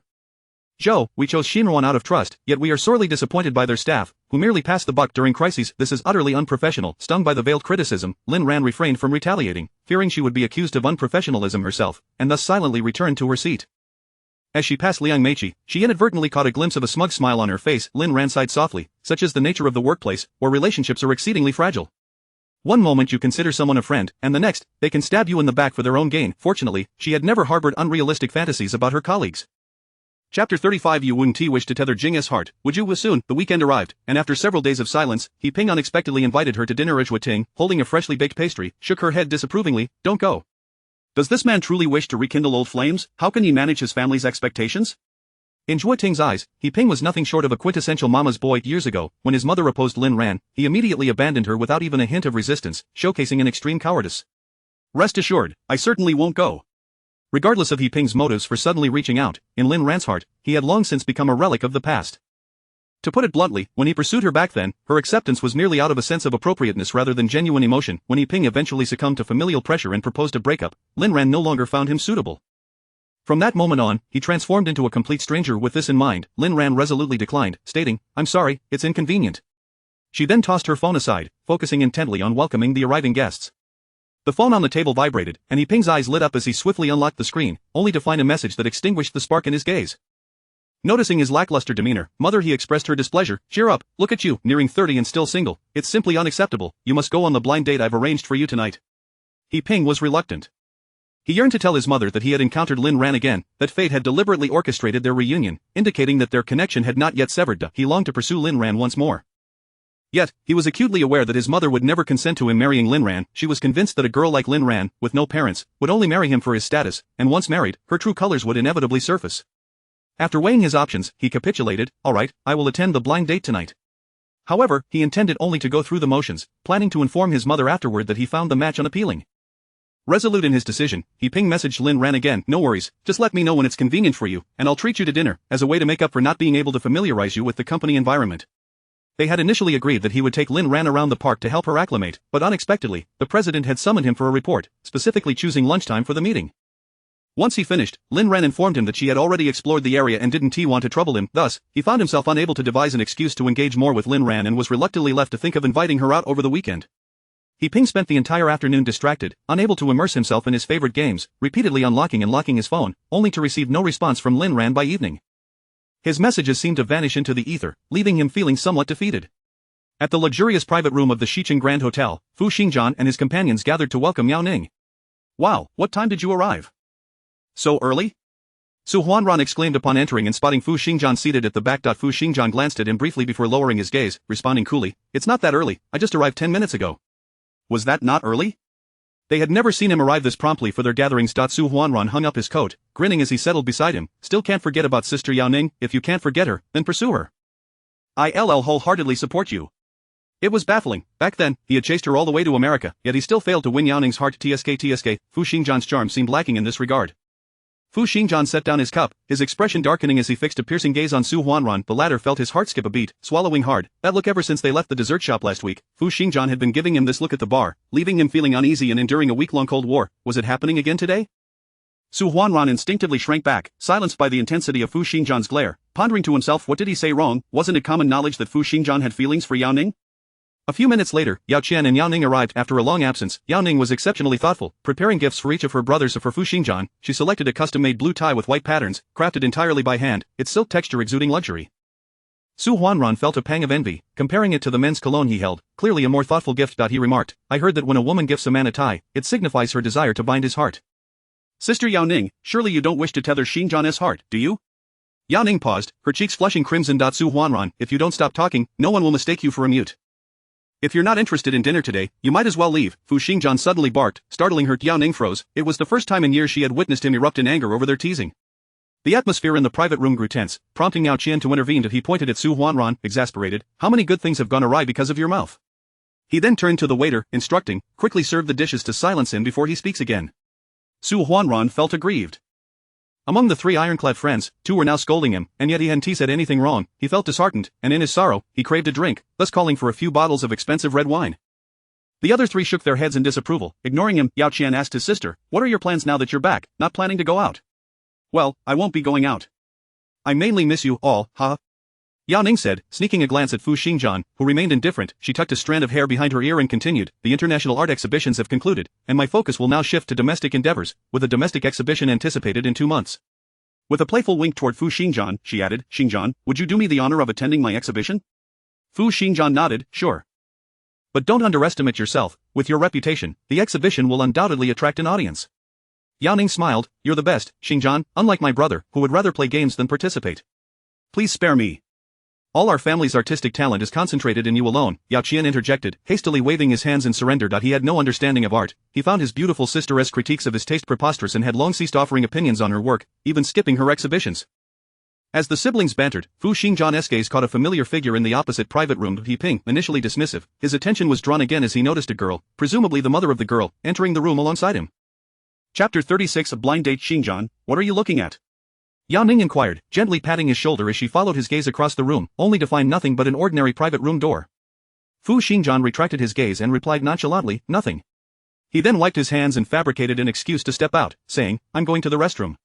Zhou, we chose Xinruan out of trust, yet we are sorely disappointed by their staff, who merely pass the buck during crises. This is utterly unprofessional. Stung by the veiled criticism, Lin Ran refrained from retaliating, fearing she would be accused of unprofessionalism herself, and thus silently returned to her seat. As she passed Liang Meiqi, she inadvertently caught a glimpse of a smug smile on her face. Lin Ran sighed softly. Such is the nature of the workplace, where relationships are exceedingly fragile. One moment you consider someone a friend, and the next, they can stab you in the back for their own gain. Fortunately, she had never harbored unrealistic fantasies about her colleagues. Chapter 35. You wouldn't wish to tether Jing's heart, would you? Soon, the weekend arrived, and after several days of silence, He Ping unexpectedly invited her to dinner. Ting, holding a freshly baked pastry, shook her head disapprovingly. Don't go. Does this man truly wish to rekindle old flames? How can he manage his family's expectations? In Ting's eyes, He Ping was nothing short of a quintessential mama's boy. Years ago, when his mother opposed Lin Ran, he immediately abandoned her without even a hint of resistance, showcasing an extreme cowardice. Rest assured, I certainly won't go. Regardless of He Ping's motives for suddenly reaching out, in Lin Ran's heart, he had long since become a relic of the past. To put it bluntly, when he pursued her back then, her acceptance was merely out of a sense of appropriateness rather than genuine emotion. When He Ping eventually succumbed to familial pressure and proposed a breakup, Lin Ran no longer found him suitable. From that moment on, he transformed into a complete stranger. With this in mind, Lin Ran resolutely declined, stating, "I'm sorry, it's inconvenient." She then tossed her phone aside, focusing intently on welcoming the arriving guests. The phone on the table vibrated, and He Ping's eyes lit up as he swiftly unlocked the screen, only to find a message that extinguished the spark in his gaze. Noticing his lackluster demeanor, "Mother," he expressed her displeasure. "Cheer up, look at you, nearing 30 and still single. It's simply unacceptable. You must go on the blind date I've arranged for you tonight." He Ping was reluctant. He yearned to tell his mother that he had encountered Lin Ran again, that fate had deliberately orchestrated their reunion, indicating that their connection had not yet severed. He longed to pursue Lin Ran once more. Yet, he was acutely aware that his mother would never consent to him marrying Lin Ran. She was convinced that a girl like Lin Ran, with no parents, would only marry him for his status, and once married, her true colors would inevitably surface. After weighing his options, he capitulated. "All right, I will attend the blind date tonight." However, he intended only to go through the motions, planning to inform his mother afterward that he found the match unappealing. Resolute in his decision, He Ping messaged Lin Ran again. "No worries, just let me know when it's convenient for you, and I'll treat you to dinner, as a way to make up for not being able to familiarize you with the company environment." They had initially agreed that he would take Lin Ran around the park to help her acclimate, but unexpectedly, the president had summoned him for a report, specifically choosing lunchtime for the meeting. Once he finished, Lin Ran informed him that she had already explored the area and didn't want to trouble him. Thus, he found himself unable to devise an excuse to engage more with Lin Ran and was reluctantly left to think of inviting her out over the weekend. He Ping spent the entire afternoon distracted, unable to immerse himself in his favorite games, repeatedly unlocking and locking his phone, only to receive no response from Lin Ran by evening. His messages seemed to vanish into the ether, leaving him feeling somewhat defeated. At the luxurious private room of the Xicheng Grand Hotel, Fu Xingjian and his companions gathered to welcome Yao Ning. "Wow, what time did you arrive? So early?" Su Huanran exclaimed upon entering and spotting Fu Xingjian seated at the back. Fu Xingjian glanced at him briefly before lowering his gaze, responding coolly, "It's not that early, I just arrived 10 minutes ago." Was that not early? They had never seen him arrive this promptly for their gatherings. Su Huanran hung up his coat, grinning as he settled beside him. "Still can't forget about Sister Yao Ning. If you can't forget her, then pursue her. I'll wholeheartedly support you." It was baffling. Back then, he had chased her all the way to America, yet he still failed to win Yao Ning's heart. Fu Xingjian's charm seemed lacking in this regard. Fu Xingjian set down his cup, his expression darkening as he fixed a piercing gaze on Su Huanran. The latter felt his heart skip a beat, swallowing hard. That look. Ever since they left the dessert shop last week, Fu Xingjian had been giving him this look at the bar, leaving him feeling uneasy and enduring a week-long cold war. Was it happening again today? Su Huanran instinctively shrank back, silenced by the intensity of Fu Xingjian's glare, pondering to himself, what did he say wrong? Wasn't it common knowledge that Fu Xingjian had feelings for Yao Ning? A few minutes later, Yao Qian and Yao Ning arrived. After a long absence, Yao Ning was exceptionally thoughtful, preparing gifts for each of her brothers. For Fu Xingjian, she selected a custom-made blue tie with white patterns, crafted entirely by hand, its silk texture exuding luxury. Su Huanran felt a pang of envy, comparing it to the men's cologne he held, clearly a more thoughtful gift. He remarked, "I heard that when a woman gifts a man a tie, it signifies her desire to bind his heart." "Sister Yao Ning, surely you don't wish to tether Xingjian's heart, do you?" Yao Ning paused, her cheeks flushing crimson. Su Huanran, "If you don't stop talking, no one will mistake you for a mute. If you're not interested in dinner today, you might as well leave." Fu Xingjian suddenly barked, startling her. Yao Ning froze. It was the first time in years she had witnessed him erupt in anger over their teasing. The atmosphere in the private room grew tense, prompting Yao Qian to intervene. He pointed at Su Huanran, exasperated. "How many good things have gone awry because of your mouth?" He then turned to the waiter, instructing, "Quickly serve the dishes to silence him before he speaks again." Su Huanran felt aggrieved. Among the three ironclad friends, two were now scolding him, and yet he hadn't said anything wrong. He felt disheartened, and in his sorrow, he craved a drink, thus calling for a few bottles of expensive red wine. The other three shook their heads in disapproval, ignoring him. Yao Qian asked his sister, "What are your plans now that you're back? Not planning to go out?" "Well, I won't be going out. I mainly miss you all, ha." Yao Ning said, sneaking a glance at Fu Xingjian, who remained indifferent. She tucked a strand of hair behind her ear and continued, "The international art exhibitions have concluded, and my focus will now shift to domestic endeavors, with a domestic exhibition anticipated in 2 months. With a playful wink toward Fu Xingjian, she added, "Xingjian, would you do me the honor of attending my exhibition?" Fu Xingjian nodded, "Sure. But don't underestimate yourself. With your reputation, the exhibition will undoubtedly attract an audience." Yao Ning smiled, "You're the best, Xingjian, unlike my brother, who would rather play games than participate. Please spare me. All our family's artistic talent is concentrated in you alone." Yao Qian interjected, hastily waving his hands in surrender. He had no understanding of art. He found his beautiful sister's critiques of his taste preposterous and had long ceased offering opinions on her work, even skipping her exhibitions. As the siblings bantered, Fu Xingjian's gaze caught a familiar figure in the opposite private room. He Ping, initially dismissive, his attention was drawn again as he noticed a girl, presumably the mother of the girl, entering the room alongside him. Chapter 36. A blind date. Xingjian, what are you looking at? Yao Ning inquired, gently patting his shoulder as she followed his gaze across the room, only to find nothing but an ordinary private room door. Fu Xingjian retracted his gaze and replied nonchalantly, nothing. He then wiped his hands and fabricated an excuse to step out, saying, I'm going to the restroom.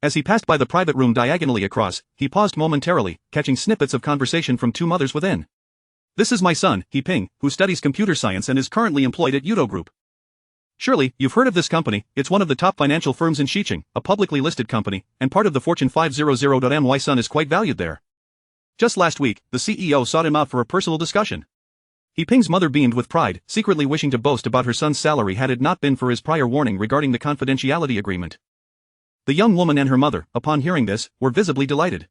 As he passed by the private room diagonally across, he paused momentarily, catching snippets of conversation from two mothers within. This is my son, He Ping, who studies computer science and is currently employed at Yudo Group. Surely, you've heard of this company. It's one of the top financial firms in Xiqing, a publicly listed company, and part of the Fortune 500. My son is quite valued there. Just last week, the CEO sought him out for a personal discussion. He Ping's mother beamed with pride, secretly wishing to boast about her son's salary had it not been for his prior warning regarding the confidentiality agreement. The young woman and her mother, upon hearing this, were visibly delighted.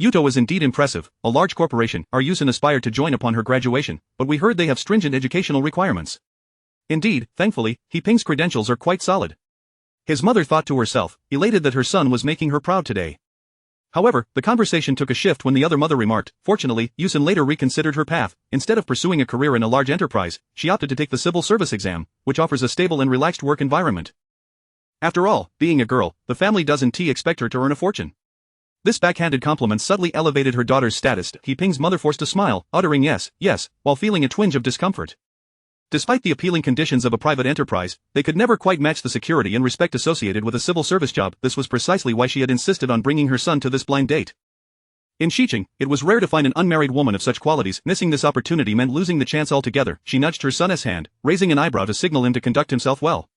Yudo is indeed impressive, a large corporation. Our Yusen aspired to join upon her graduation, but we heard they have stringent educational requirements. Indeed, thankfully, He Ping's credentials are quite solid. His mother thought to herself, elated that her son was making her proud today. However, the conversation took a shift when the other mother remarked, fortunately, Yusen later reconsidered her path. Instead of pursuing a career in a large enterprise, she opted to take the civil service exam, which offers a stable and relaxed work environment. After all, being a girl, the family doesn't expect her to earn a fortune. This backhanded compliment subtly elevated her daughter's status. He Ping's mother forced a smile, uttering yes, yes, while feeling a twinge of discomfort. Despite the appealing conditions of a private enterprise, they could never quite match the security and respect associated with a civil service job. This was precisely why she had insisted on bringing her son to this blind date. In Xiqing, it was rare to find an unmarried woman of such qualities. Missing this opportunity meant losing the chance altogether. She nudged her son's hand, raising an eyebrow to signal him to conduct himself well.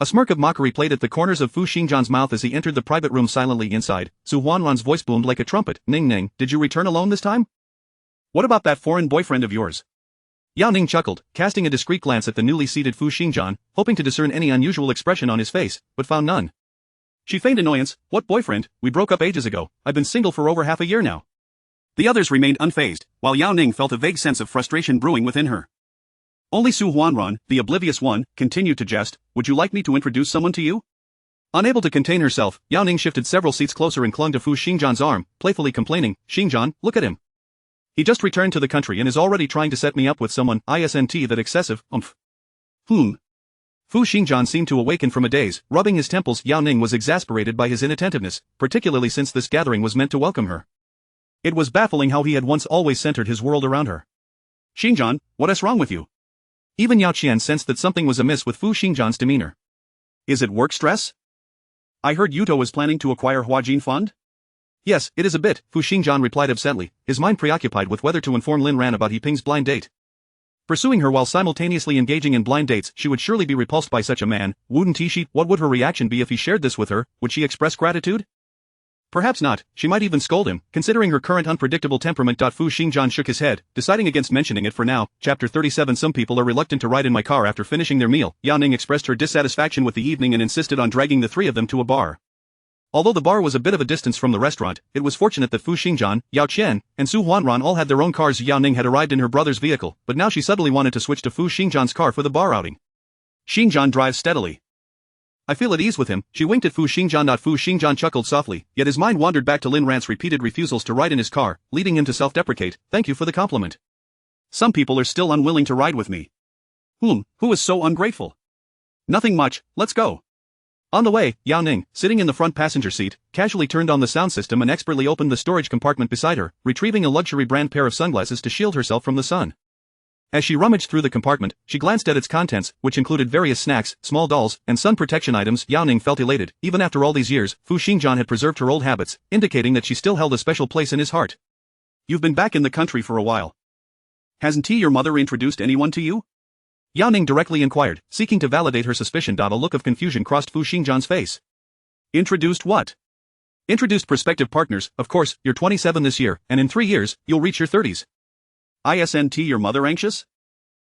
A smirk of mockery played at the corners of Fu Xingjian's mouth as he entered the private room silently inside. Su Huanran's voice boomed like a trumpet. Ning Ning, did you return alone this time? What about that foreign boyfriend of yours? Yao Ning chuckled, casting a discreet glance at the newly seated Fu Xingjian, hoping to discern any unusual expression on his face, but found none. She feigned annoyance. What boyfriend? We broke up ages ago. I've been single for over half a year now. The others remained unfazed, while Yao Ning felt a vague sense of frustration brewing within her. Only Su Huanran, the oblivious one, continued to jest. Would you like me to introduce someone to you? Unable to contain herself, Yao Ning shifted several seats closer and clung to Fu Xingjian's arm, playfully complaining, Xingjian, look at him. He just returned to the country and is already trying to set me up with someone. Isn't that excessive? Fu Xingjian seemed to awaken from a daze, rubbing his temples. Yao Ning was exasperated by his inattentiveness, particularly since this gathering was meant to welcome her. It was baffling how he had once always centered his world around her. Xingjian, what is wrong with you? Even Yao Qian sensed that something was amiss with Fu Xingjian's demeanor. Is it work stress? I heard Yudo is planning to acquire Huajin Fund? Yes, it is a bit, Fu Xingjian replied absently, his mind preoccupied with whether to inform Lin Ran about He Ping's blind date. Pursuing her while simultaneously engaging in blind dates, she would surely be repulsed by such a man, wouldn't she? What would her reaction be if he shared this with her? Would she express gratitude? Perhaps not. She might even scold him, considering her current unpredictable temperament. Fu Xingjian shook his head, deciding against mentioning it for now. Chapter 37. Some people are reluctant to ride in my car after finishing their meal. Yao Ning expressed her dissatisfaction with the evening and insisted on dragging the three of them to a bar. Although the bar was a bit of a distance from the restaurant, it was fortunate that Fu Xingjian, Yao Qian, and Su Huanran all had their own cars. Yao Ning had arrived in her brother's vehicle, but now she suddenly wanted to switch to Fu Xingjian's car for the bar outing. Xingjian drives steadily. I feel at ease with him. She winked at Fu Xingjian. Fu Xingjian chuckled softly, yet his mind wandered back to Lin Ran's repeated refusals to ride in his car, leading him to self-deprecate. Thank you for the compliment. Some people are still unwilling to ride with me. Who is so ungrateful? Nothing much, let's go. On the way, Yao Ning, sitting in the front passenger seat, casually turned on the sound system and expertly opened the storage compartment beside her, retrieving a luxury brand pair of sunglasses to shield herself from the sun. As she rummaged through the compartment, she glanced at its contents, which included various snacks, small dolls, and sun protection items. Yao Ning felt elated. Even after all these years, Fu Xingjian had preserved her old habits, indicating that she still held a special place in his heart. You've been back in the country for a while. Hasn't your mother introduced anyone to you? Yao Ning directly inquired, seeking to validate her suspicion. A look of confusion crossed Fu Xingjian's face. Introduced what? Introduced prospective partners. Of course, you're 27 this year, and in 3 years, you'll reach your 30s. Isn't your mother anxious?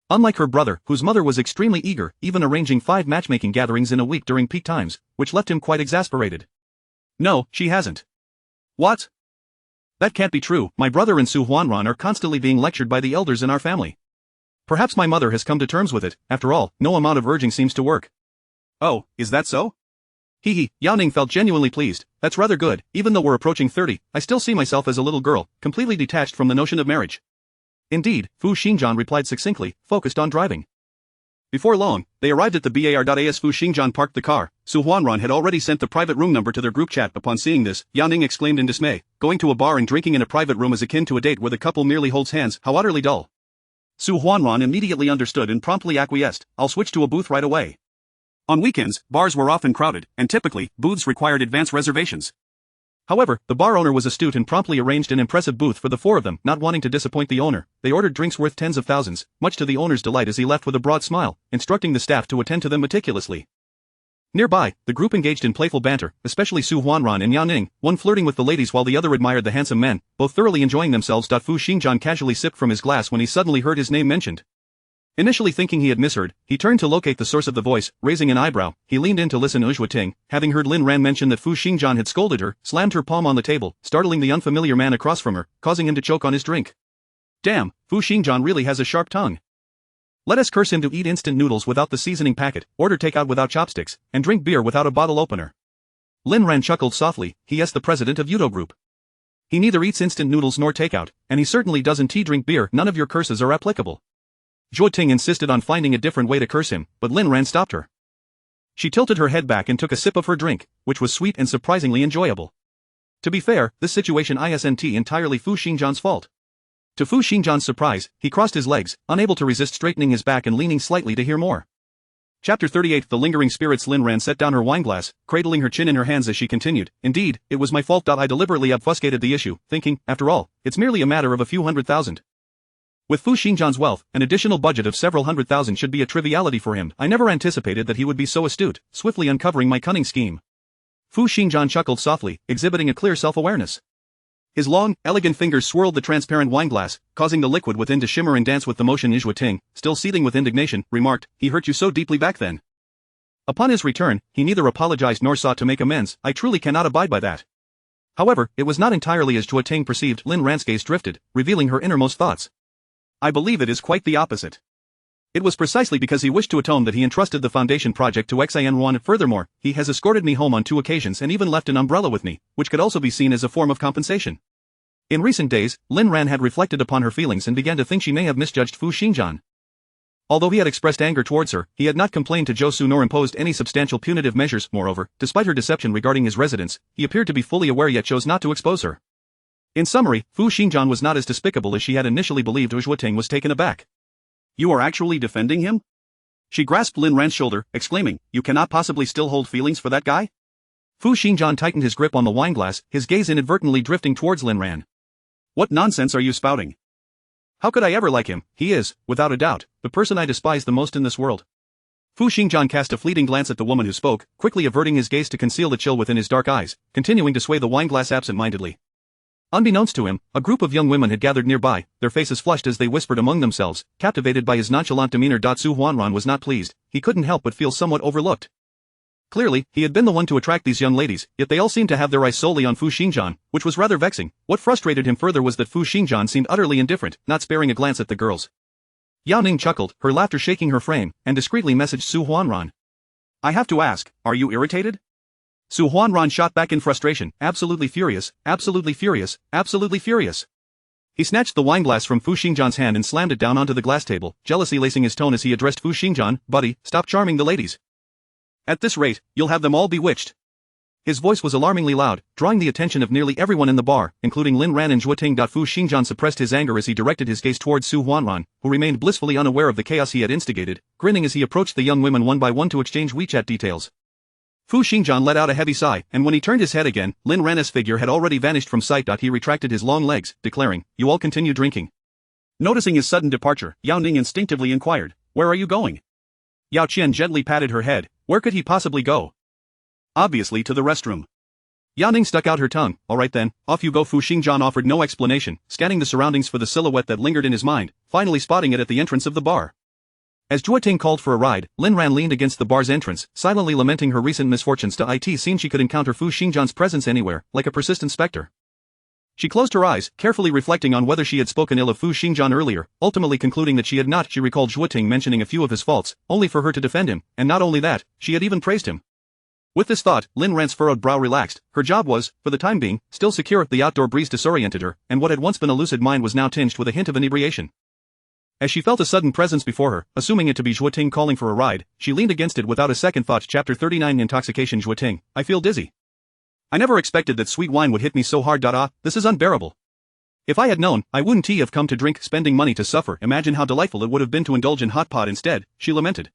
Unlike her brother, whose mother was extremely eager, even arranging 5 matchmaking gatherings in a week during peak times, which left him quite exasperated. No, she hasn't. What? That can't be true. My brother and Su Huanran are constantly being lectured by the elders in our family. Perhaps my mother has come to terms with it. After all, no amount of urging seems to work. Oh, is that so? Yao Ning felt genuinely pleased. That's rather good. Even though we're approaching 30, I still see myself as a little girl, completely detached from the notion of marriage. Indeed, Fu Xingjian replied succinctly, focused on driving. Before long, they arrived at the bar.as. Fu Xingjian parked the car. Su Huanran had already sent the private room number to their group chat. Upon seeing this, Yao Ning exclaimed in dismay. Going to a bar and drinking in a private room is akin to a date where the couple merely holds hands. How utterly dull. Su Huanran immediately understood and promptly acquiesced. I'll switch to a booth right away. On weekends, bars were often crowded, and typically, booths required advance reservations. However, the bar owner was astute and promptly arranged an impressive booth for the four of them. Not wanting to disappoint the owner, they ordered drinks worth tens of thousands, much to the owner's delight as he left with a broad smile, instructing the staff to attend to them meticulously. Nearby, the group engaged in playful banter, especially Su Huanran and Yao Ning, one flirting with the ladies while the other admired the handsome men, both thoroughly enjoying themselves. Fu Xingjian casually sipped from his glass when he suddenly heard his name mentioned. Initially thinking he had misheard, he turned to locate the source of the voice. Raising an eyebrow, he leaned in to listen. Ting, having heard Lin Ran mention that Fu Xingjian had scolded her, slammed her palm on the table, startling the unfamiliar man across from her, causing him to choke on his drink. Damn, Fu Xingjian really has a sharp tongue. Let us curse him to eat instant noodles without the seasoning packet, order takeout without chopsticks, and drink beer without a bottle opener. Lin Ran chuckled softly. He is the president of Yudo Group. He neither eats instant noodles nor takeout, and he certainly doesn't drink beer. None of your curses are applicable. Ting insisted on finding a different way to curse him, but Lin Ran stopped her. She tilted her head back and took a sip of her drink, which was sweet and surprisingly enjoyable. To be fair, this situation isn't entirely Fu Xingjian's fault. To Fu Xingjian's surprise, he crossed his legs, unable to resist straightening his back and leaning slightly to hear more. Chapter 38. The lingering spirits. Lin Ran set down her wineglass, cradling her chin in her hands as she continued. Indeed, it was my fault. I deliberately obfuscated the issue, thinking, after all, it's merely a matter of a few $100,000. With Fu Xingjian's wealth, an additional budget of several $100,000 should be a triviality for him. I never anticipated that he would be so astute, swiftly uncovering my cunning scheme. Fu Xingjian chuckled softly, exhibiting a clear self-awareness. His long, elegant fingers swirled the transparent wineglass, causing the liquid within to shimmer and dance with the motion. Ting, still seething with indignation, remarked, he hurt you so deeply back then. Upon his return, he neither apologized nor sought to make amends. I truly cannot abide by that. However, it was not entirely as Ting perceived. Lin Ran's gaze drifted, revealing her innermost thoughts. I believe it is quite the opposite. It was precisely because he wished to atone that he entrusted the foundation project to Xin. Furthermore, he has escorted me home on 2 occasions and even left an umbrella with me, which could also be seen as a form of compensation. In recent days, Lin Ran had reflected upon her feelings and began to think she may have misjudged Fu Xingjian. Although he had expressed anger towards her, he had not complained to Josu nor imposed any substantial punitive measures. Moreover, despite her deception regarding his residence, he appeared to be fully aware yet chose not to expose her. In summary, Fu Xingjian was not as despicable as she had initially believed. Ting was taken aback. You are actually defending him? She grasped Lin Ran's shoulder, exclaiming, you cannot possibly still hold feelings for that guy? Fu Xingjian tightened his grip on the wineglass, his gaze inadvertently drifting towards Lin Ran. What nonsense are you spouting? How could I ever like him? He is, without a doubt, the person I despise the most in this world. Fu Xingjian cast a fleeting glance at the woman who spoke, quickly averting his gaze to conceal the chill within his dark eyes, continuing to sway the wineglass absent-mindedly. Unbeknownst to him, a group of young women had gathered nearby, their faces flushed as they whispered among themselves, captivated by his nonchalant demeanor. Su Huanran was not pleased, he couldn't help but feel somewhat overlooked. Clearly, he had been the one to attract these young ladies, yet they all seemed to have their eyes solely on Fu Xingjian, which was rather vexing. What frustrated him further was that Fu Xingjian seemed utterly indifferent, not sparing a glance at the girls. Yao Ning chuckled, her laughter shaking her frame, and discreetly messaged Su Huanran. I have to ask, are you irritated? Su Huanran shot back in frustration, absolutely furious, absolutely furious, absolutely furious. He snatched the wineglass from Fu Xingjian's hand and slammed it down onto the glass table, jealousy lacing his tone as he addressed Fu Xingjian, buddy, stop charming the ladies. At this rate, you'll have them all bewitched. His voice was alarmingly loud, drawing the attention of nearly everyone in the bar, including Lin Ran and Ting. Fu Xingjian suppressed his anger as he directed his gaze towards Su Huanran, who remained blissfully unaware of the chaos he had instigated, grinning as he approached the young women one by one to exchange WeChat details. Fu Xingjian let out a heavy sigh, and when he turned his head again, Lin Ran's figure had already vanished from sight. He retracted his long legs, declaring, you all continue drinking. Noticing his sudden departure, Yao Ning instinctively inquired, where are you going? Yao Qian gently patted her head, where could he possibly go? Obviously to the restroom. Yao Ning stuck out her tongue, alright then, off you go. Fu Xingjian offered no explanation, scanning the surroundings for the silhouette that lingered in his mind, finally spotting it at the entrance of the bar. As Ting called for a ride, Lin Ran leaned against the bar's entrance, silently lamenting her recent misfortunes. It seemed she could encounter Fu Xingjian's presence anywhere, like a persistent specter. She closed her eyes, carefully reflecting on whether she had spoken ill of Fu Xingjian earlier, ultimately concluding that she had not. She recalled Ting mentioning a few of his faults, only for her to defend him, and not only that, she had even praised him. With this thought, Lin Ran's furrowed brow relaxed. Her job was, for the time being, still secure. The outdoor breeze disoriented her, and what had once been a lucid mind was now tinged with a hint of inebriation. As she felt a sudden presence before her, assuming it to be Zhuoting calling for a ride, she leaned against it without a second thought. Chapter 39 Intoxication. Zhuoting, I feel dizzy. I never expected that sweet wine would hit me so hard. This is unbearable. If I had known, I wouldn't have come to drink, spending money to suffer. Imagine how delightful it would have been to indulge in hot pot instead, she lamented.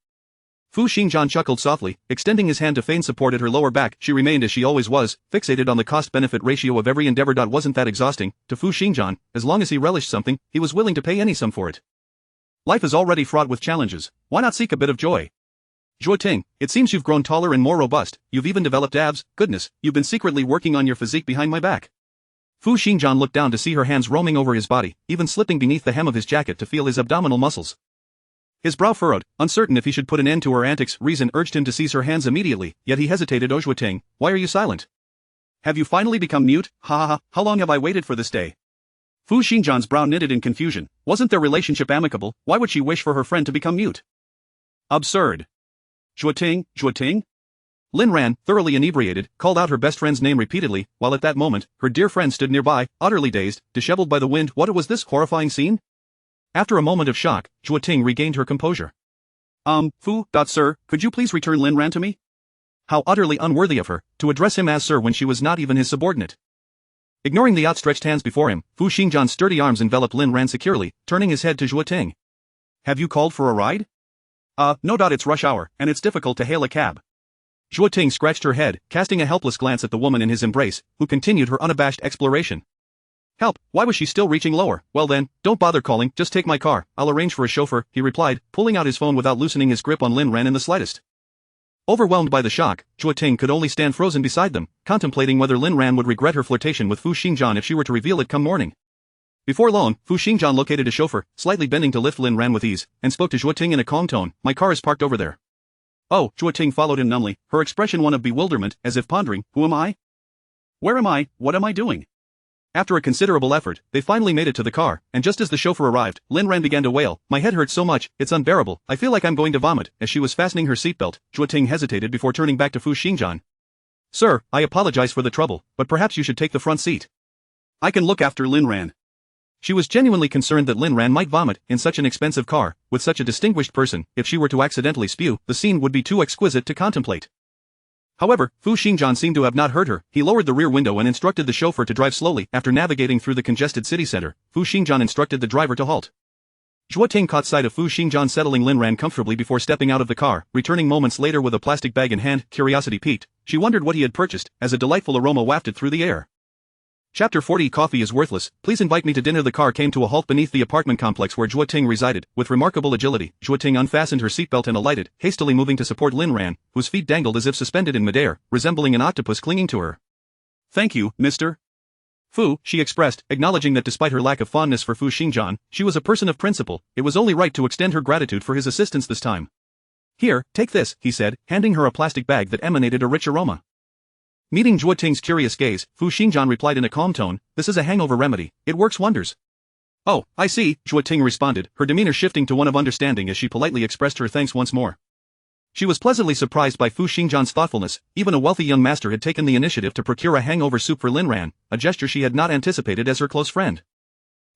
Fu Xingjian chuckled softly, extending his hand to feign support at her lower back. She remained as she always was, fixated on the cost-benefit ratio of every endeavor. Wasn't that exhausting? To Fu Xingjian, as long as he relished something, he was willing to pay any sum for it. Life is already fraught with challenges, why not seek a bit of joy? Zhuoting, it seems you've grown taller and more robust, you've even developed abs. Goodness, you've been secretly working on your physique behind my back. Fu Xingjian looked down to see her hands roaming over his body, even slipping beneath the hem of his jacket to feel his abdominal muscles. His brow furrowed, uncertain if he should put an end to her antics. Reason urged him to seize her hands immediately, yet he hesitated. Oh Zhuoting, why are you silent? Have you finally become mute? Ha ha ha, how long have I waited for this day? Fu Xingjian's brow knitted in confusion. Wasn't their relationship amicable? Why would she wish for her friend to become mute? Absurd. Zhuoting? Lin Ran, thoroughly inebriated, called out her best friend's name repeatedly, while at that moment, her dear friend stood nearby, utterly dazed, disheveled by the wind. What was this horrifying scene? After a moment of shock, Zhuoting regained her composure. Sir, could you please return Lin Ran to me? How utterly unworthy of her, to address him as sir when she was not even his subordinate. Ignoring the outstretched hands before him, Fu Xingjian's sturdy arms enveloped Lin Ran securely, turning his head to Zhuoting. Have you called for a ride? No. It's rush hour, and it's difficult to hail a cab. Zhuoting scratched her head, casting a helpless glance at the woman in his embrace, who continued her unabashed exploration. Help, why was she still reaching lower? Well then, don't bother calling, just take my car, I'll arrange for a chauffeur, he replied, pulling out his phone without loosening his grip on Lin Ran in the slightest. Overwhelmed by the shock, Zhuoting could only stand frozen beside them, contemplating whether Lin Ran would regret her flirtation with Fu Xingjian if she were to reveal it come morning. Before long, Fu Xingjian located a chauffeur, slightly bending to lift Lin Ran with ease, and spoke to Zhuoting in a calm tone. My car is parked over there. Oh, Zhuoting followed him numbly, her expression one of bewilderment, as if pondering, who am I? Where am I? What am I doing? After a considerable effort, they finally made it to the car, and just as the chauffeur arrived, Lin Ran began to wail, my head hurts so much, it's unbearable, I feel like I'm going to vomit. As she was fastening her seatbelt, Zhuoting hesitated before turning back to Fu Xingjian. Sir, I apologize for the trouble, but perhaps you should take the front seat. I can look after Lin Ran. She was genuinely concerned that Lin Ran might vomit in such an expensive car, with such a distinguished person. If she were to accidentally spew, the scene would be too exquisite to contemplate. However, Fu Xingjian seemed to have not heard her. He lowered the rear window and instructed the chauffeur to drive slowly. After navigating through the congested city center, Fu Xingjian instructed the driver to halt. Zhuoting caught sight of Fu Xingjian settling Lin Ran comfortably before stepping out of the car, returning moments later with a plastic bag in hand. Curiosity piqued, she wondered what he had purchased, as a delightful aroma wafted through the air. Chapter 40 Coffee is worthless, please invite me to dinner. The car came to a halt beneath the apartment complex where Zhuoting resided. With remarkable agility, Zhuoting unfastened her seatbelt and alighted, hastily moving to support Lin Ran, whose feet dangled as if suspended in midair, resembling an octopus clinging to her. Thank you, Mr. Fu, she expressed, acknowledging that despite her lack of fondness for Fu Xingjian, she was a person of principle. It was only right to extend her gratitude for his assistance this time. Here, take this, he said, handing her a plastic bag that emanated a rich aroma. Meeting Zhuoting's curious gaze, Fu Xingjian replied in a calm tone, this is a hangover remedy, it works wonders. Oh, I see, Zhuoting responded, her demeanor shifting to one of understanding as she politely expressed her thanks once more. She was pleasantly surprised by Fu Xingjian's thoughtfulness. Even a wealthy young master had taken the initiative to procure a hangover soup for Lin Ran, a gesture she had not anticipated as her close friend.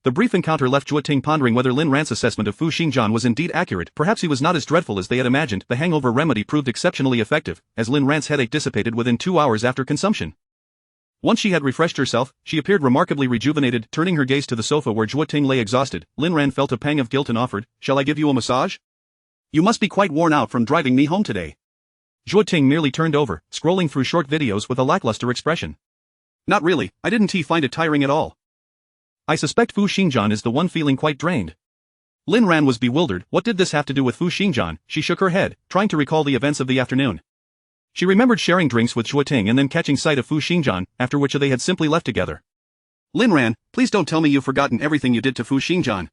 The brief encounter left Zhuoting pondering whether Lin Ran's assessment of Fu Xingjian was indeed accurate. Perhaps he was not as dreadful as they had imagined. The hangover remedy proved exceptionally effective, as Lin Ran's headache dissipated within 2 hours after consumption. Once she had refreshed herself, she appeared remarkably rejuvenated. Turning her gaze to the sofa where Zhuoting lay exhausted, Lin Ran felt a pang of guilt and offered, shall I give you a massage? You must be quite worn out from driving me home today. Zhuoting merely turned over, scrolling through short videos with a lackluster expression. Not really, I didn't find it tiring at all. I suspect Fu Xingjian is the one feeling quite drained. Lin Ran was bewildered. What did this have to do with Fu Xingjian? She shook her head, trying to recall the events of the afternoon. She remembered sharing drinks with Zhuoting and then catching sight of Fu Xingjian, after which they had simply left together. Lin Ran, please don't tell me you've forgotten everything you did to Fu Xingjian.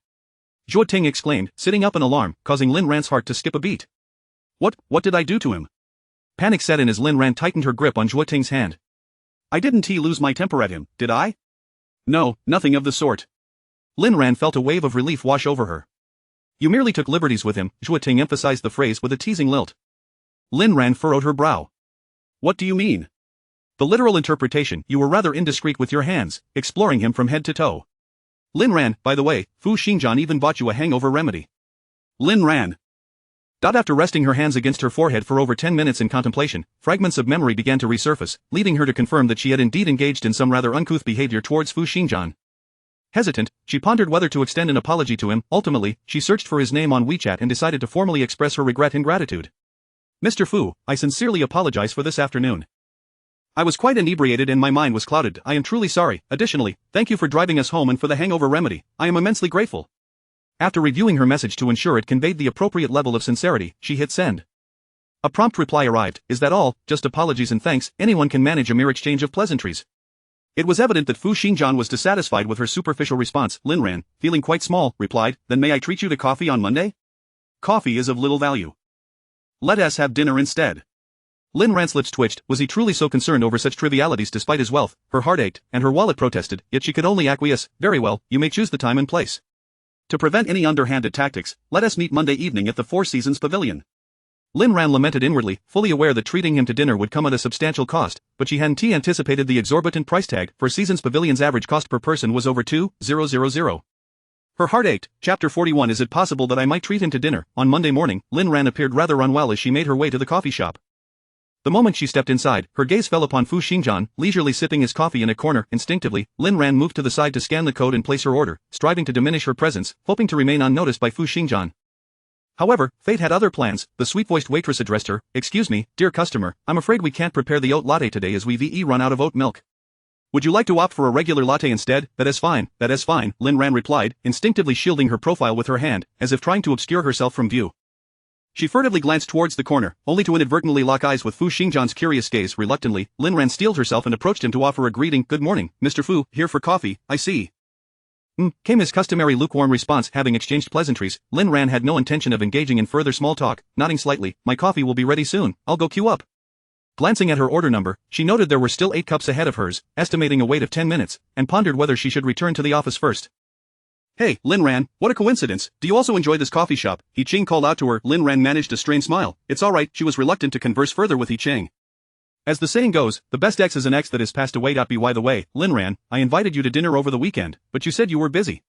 Zhuoting exclaimed, sitting up in alarm, causing Lin Ran's heart to skip a beat. What did I do to him? Panic set in as Lin Ran tightened her grip on Zhuoting's hand. I didn't lose my temper at him, did I? No, nothing of the sort. Lin Ran felt a wave of relief wash over her. You merely took liberties with him, Zhuoting emphasized the phrase with a teasing lilt. Lin Ran furrowed her brow. What do you mean? The literal interpretation, you were rather indiscreet with your hands, exploring him from head to toe. Lin Ran, by the way, Fu Xingjian even bought you a hangover remedy. Lin Ran. After resting her hands against her forehead for over 10 minutes in contemplation, fragments of memory began to resurface, leading her to confirm that she had indeed engaged in some rather uncouth behavior towards Fu Xingjian. Hesitant, she pondered whether to extend an apology to him. Ultimately, she searched for his name on WeChat and decided to formally express her regret and gratitude. Mr. Fu, I sincerely apologize for this afternoon. I was quite inebriated and my mind was clouded. I am truly sorry. Additionally, thank you for driving us home and for the hangover remedy. I am immensely grateful. After reviewing her message to ensure it conveyed the appropriate level of sincerity, she hit send. A prompt reply arrived. Is that all? Just apologies and thanks. Anyone can manage a mere exchange of pleasantries. It was evident that Fu Xingjian was dissatisfied with her superficial response. Lin Ran, feeling quite small, replied, then may I treat you to coffee on Monday? Coffee is of little value. Let us have dinner instead. Lin Ran's lips twitched. Was he truly so concerned over such trivialities despite his wealth? Her heart ached, and her wallet protested, yet she could only acquiesce. Very well, you may choose the time and place. To prevent any underhanded tactics, let us meet Monday evening at the Four Seasons Pavilion. Lin Ran lamented inwardly, fully aware that treating him to dinner would come at a substantial cost, but she hadn't anticipated the exorbitant price tag. For Seasons Pavilion's average cost per person was over 2,000. Her heart ached. Chapter 41. Is it possible that I might treat him to dinner? On Monday morning, Lin Ran appeared rather unwell as she made her way to the coffee shop. The moment she stepped inside, her gaze fell upon Fu Xingjian, leisurely sipping his coffee in a corner. Instinctively, Lin Ran moved to the side to scan the code and place her order, striving to diminish her presence, hoping to remain unnoticed by Fu Xingjian. However, fate had other plans. The sweet-voiced waitress addressed her. Excuse me, dear customer, I'm afraid we can't prepare the oat latte today as we've run out of oat milk. Would you like to opt for a regular latte instead? That is fine, Lin Ran replied, instinctively shielding her profile with her hand, as if trying to obscure herself from view. She furtively glanced towards the corner, only to inadvertently lock eyes with Fu Xingjian's curious gaze. Reluctantly, Lin Ran steeled herself and approached him to offer a greeting. Good morning, Mr. Fu, here for coffee, I see. Came his customary lukewarm response. Having exchanged pleasantries, Lin Ran had no intention of engaging in further small talk, nodding slightly. My coffee will be ready soon, I'll go queue up. Glancing at her order number, she noted there were still 8 cups ahead of hers, estimating a wait of 10 minutes, and pondered whether she should return to the office first. Hey, Lin Ran, what a coincidence. Do you also enjoy this coffee shop? He Ching called out to her. Lin Ran managed a strained smile. It's alright. She was reluctant to converse further with He Ching. As the saying goes, the best ex is an ex that has passed away. By the way, Lin Ran, I invited you to dinner over the weekend, but you said you were busy.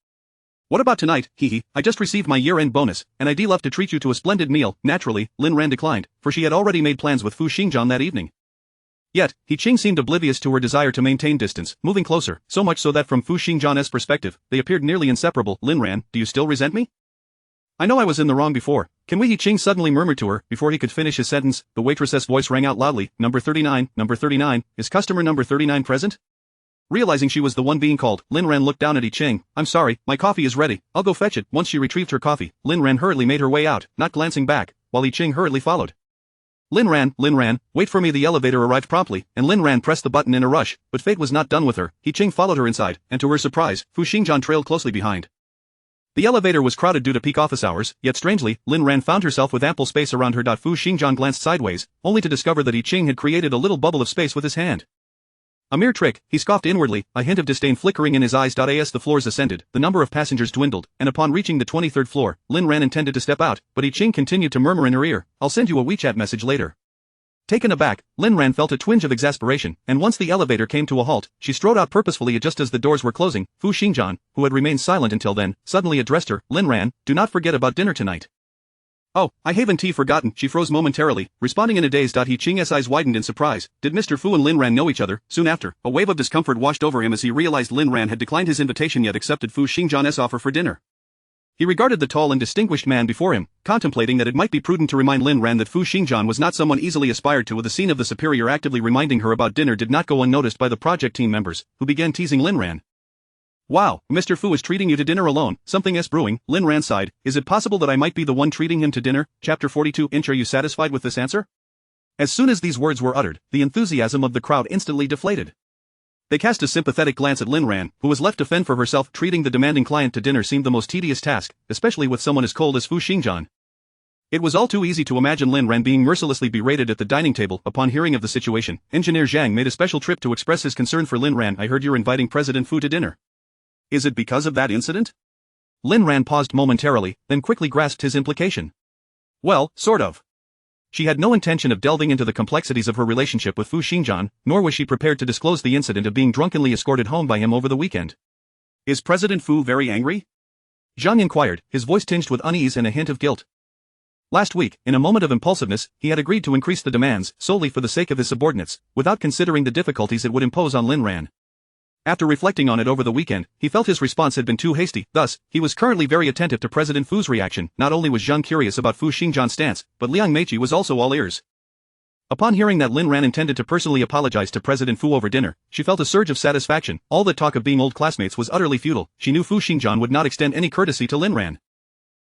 What about tonight? I just received my year-end bonus, and I'd love to treat you to a splendid meal. Naturally, Lin Ran declined, for she had already made plans with Fu Xingjian that evening. Yet, He Ching seemed oblivious to her desire to maintain distance, moving closer, so much so that from Fu Xingjian's perspective, they appeared nearly inseparable. Lin Ran, do you still resent me? I know I was in the wrong before. Can we? He Ching suddenly murmured to her. Before he could finish his sentence, the waitress's voice rang out loudly. Number 39, is customer number 39 present? Realizing she was the one being called, Lin Ran looked down at He Ching. I'm sorry, my coffee is ready, I'll go fetch it. Once she retrieved her coffee, Lin Ran hurriedly made her way out, not glancing back, while He Ching hurriedly followed. Lin Ran, wait for me. The elevator arrived promptly, and Lin Ran pressed the button in a rush, but fate was not done with her. He Ching followed her inside, and to her surprise, Fu Xingjian trailed closely behind. The elevator was crowded due to peak office hours, yet strangely, Lin Ran found herself with ample space around her. Fu Xingjian glanced sideways, only to discover that He Ching had created a little bubble of space with his hand. A mere trick, he scoffed inwardly, a hint of disdain flickering in his eyes. As the floors ascended, the number of passengers dwindled, and upon reaching the 23rd floor, Lin Ran intended to step out, but He Ching continued to murmur in her ear, I'll send you a WeChat message later. Taken aback, Lin Ran felt a twinge of exasperation, and once the elevator came to a halt, she strode out purposefully. Just as the doors were closing, Fu Xingjian, who had remained silent until then, suddenly addressed her. Lin Ran, do not forget about dinner tonight. Oh, I haven't forgotten. She froze momentarily, responding in a daze. He Ching's eyes widened in surprise. Did Mr. Fu and Lin Ran know each other? Soon after, a wave of discomfort washed over him as he realized Lin Ran had declined his invitation yet accepted Fu Xingjian's offer for dinner. He regarded the tall and distinguished man before him, contemplating that it might be prudent to remind Lin Ran that Fu Xingjian was not someone easily aspired to. With the scene of the superior actively reminding her about dinner did not go unnoticed by the project team members, who began teasing Lin Ran. Wow, Mr. Fu is treating you to dinner alone, something is brewing. Lin Ran sighed. Is it possible that I might be the one treating him to dinner? Chapter 42. Are you satisfied with this answer? As soon as these words were uttered, the enthusiasm of the crowd instantly deflated. They cast a sympathetic glance at Lin Ran, who was left to fend for herself. Treating the demanding client to dinner seemed the most tedious task, especially with someone as cold as Fu Xingjian. It was all too easy to imagine Lin Ran being mercilessly berated at the dining table. Upon hearing of the situation, Engineer Zhang made a special trip to express his concern for Lin Ran. I heard you're inviting President Fu to dinner. Is it because of that incident? Lin Ran paused momentarily, then quickly grasped his implication. Well, sort of. She had no intention of delving into the complexities of her relationship with Fu Xingjian, nor was she prepared to disclose the incident of being drunkenly escorted home by him over the weekend. Is President Fu very angry? Zhang inquired, his voice tinged with unease and a hint of guilt. Last week, in a moment of impulsiveness, he had agreed to increase the demands solely for the sake of his subordinates, without considering the difficulties it would impose on Lin Ran. After reflecting on it over the weekend, he felt his response had been too hasty, thus, he was currently very attentive to President Fu's reaction. Not only was Zhang curious about Fu Xingjian's stance, but Liang Meiqi was also all ears. Upon hearing that Lin Ran intended to personally apologize to President Fu over dinner, she felt a surge of satisfaction. All that talk of being old classmates was utterly futile. She knew Fu Xingjian would not extend any courtesy to Lin Ran.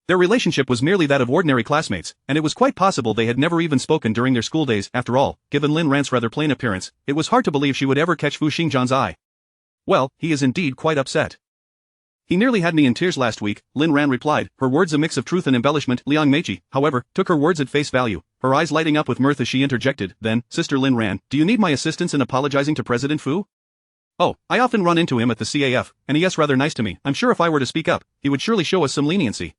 Their relationship was merely that of ordinary classmates, and it was quite possible they had never even spoken during their school days. After all, given Lin Ran's rather plain appearance, it was hard to believe she would ever catch Fu Xingjian's eye. Well, he is indeed quite upset. He nearly had me in tears last week, Lin Ran replied, her words a mix of truth and embellishment. Liang Meiqi, however, took her words at face value, her eyes lighting up with mirth as she interjected, then, Sister Lin Ran, do you need my assistance in apologizing to President Fu? Oh, I often run into him at the CAF, and he is rather nice to me. I'm sure if I were to speak up, he would surely show us some leniency.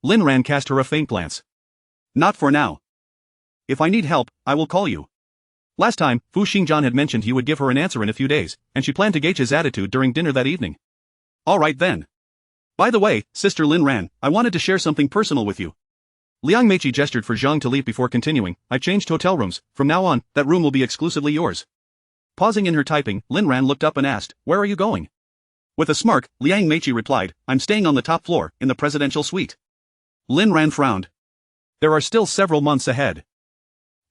Lin Ran cast her a faint glance. Not for now. If I need help, I will call you. Last time, Fu Xingjian had mentioned he would give her an answer in a few days, and she planned to gauge his attitude during dinner that evening. All right then. By the way, Sister Lin Ran, I wanted to share something personal with you. Liang Meiqi gestured for Zhang to leave before continuing, I've changed hotel rooms, from now on, that room will be exclusively yours. Pausing in her typing, Lin Ran looked up and asked, where are you going? With a smirk, Liang Meiqi replied, I'm staying on the top floor, in the presidential suite. Lin Ran frowned. There are still several months ahead.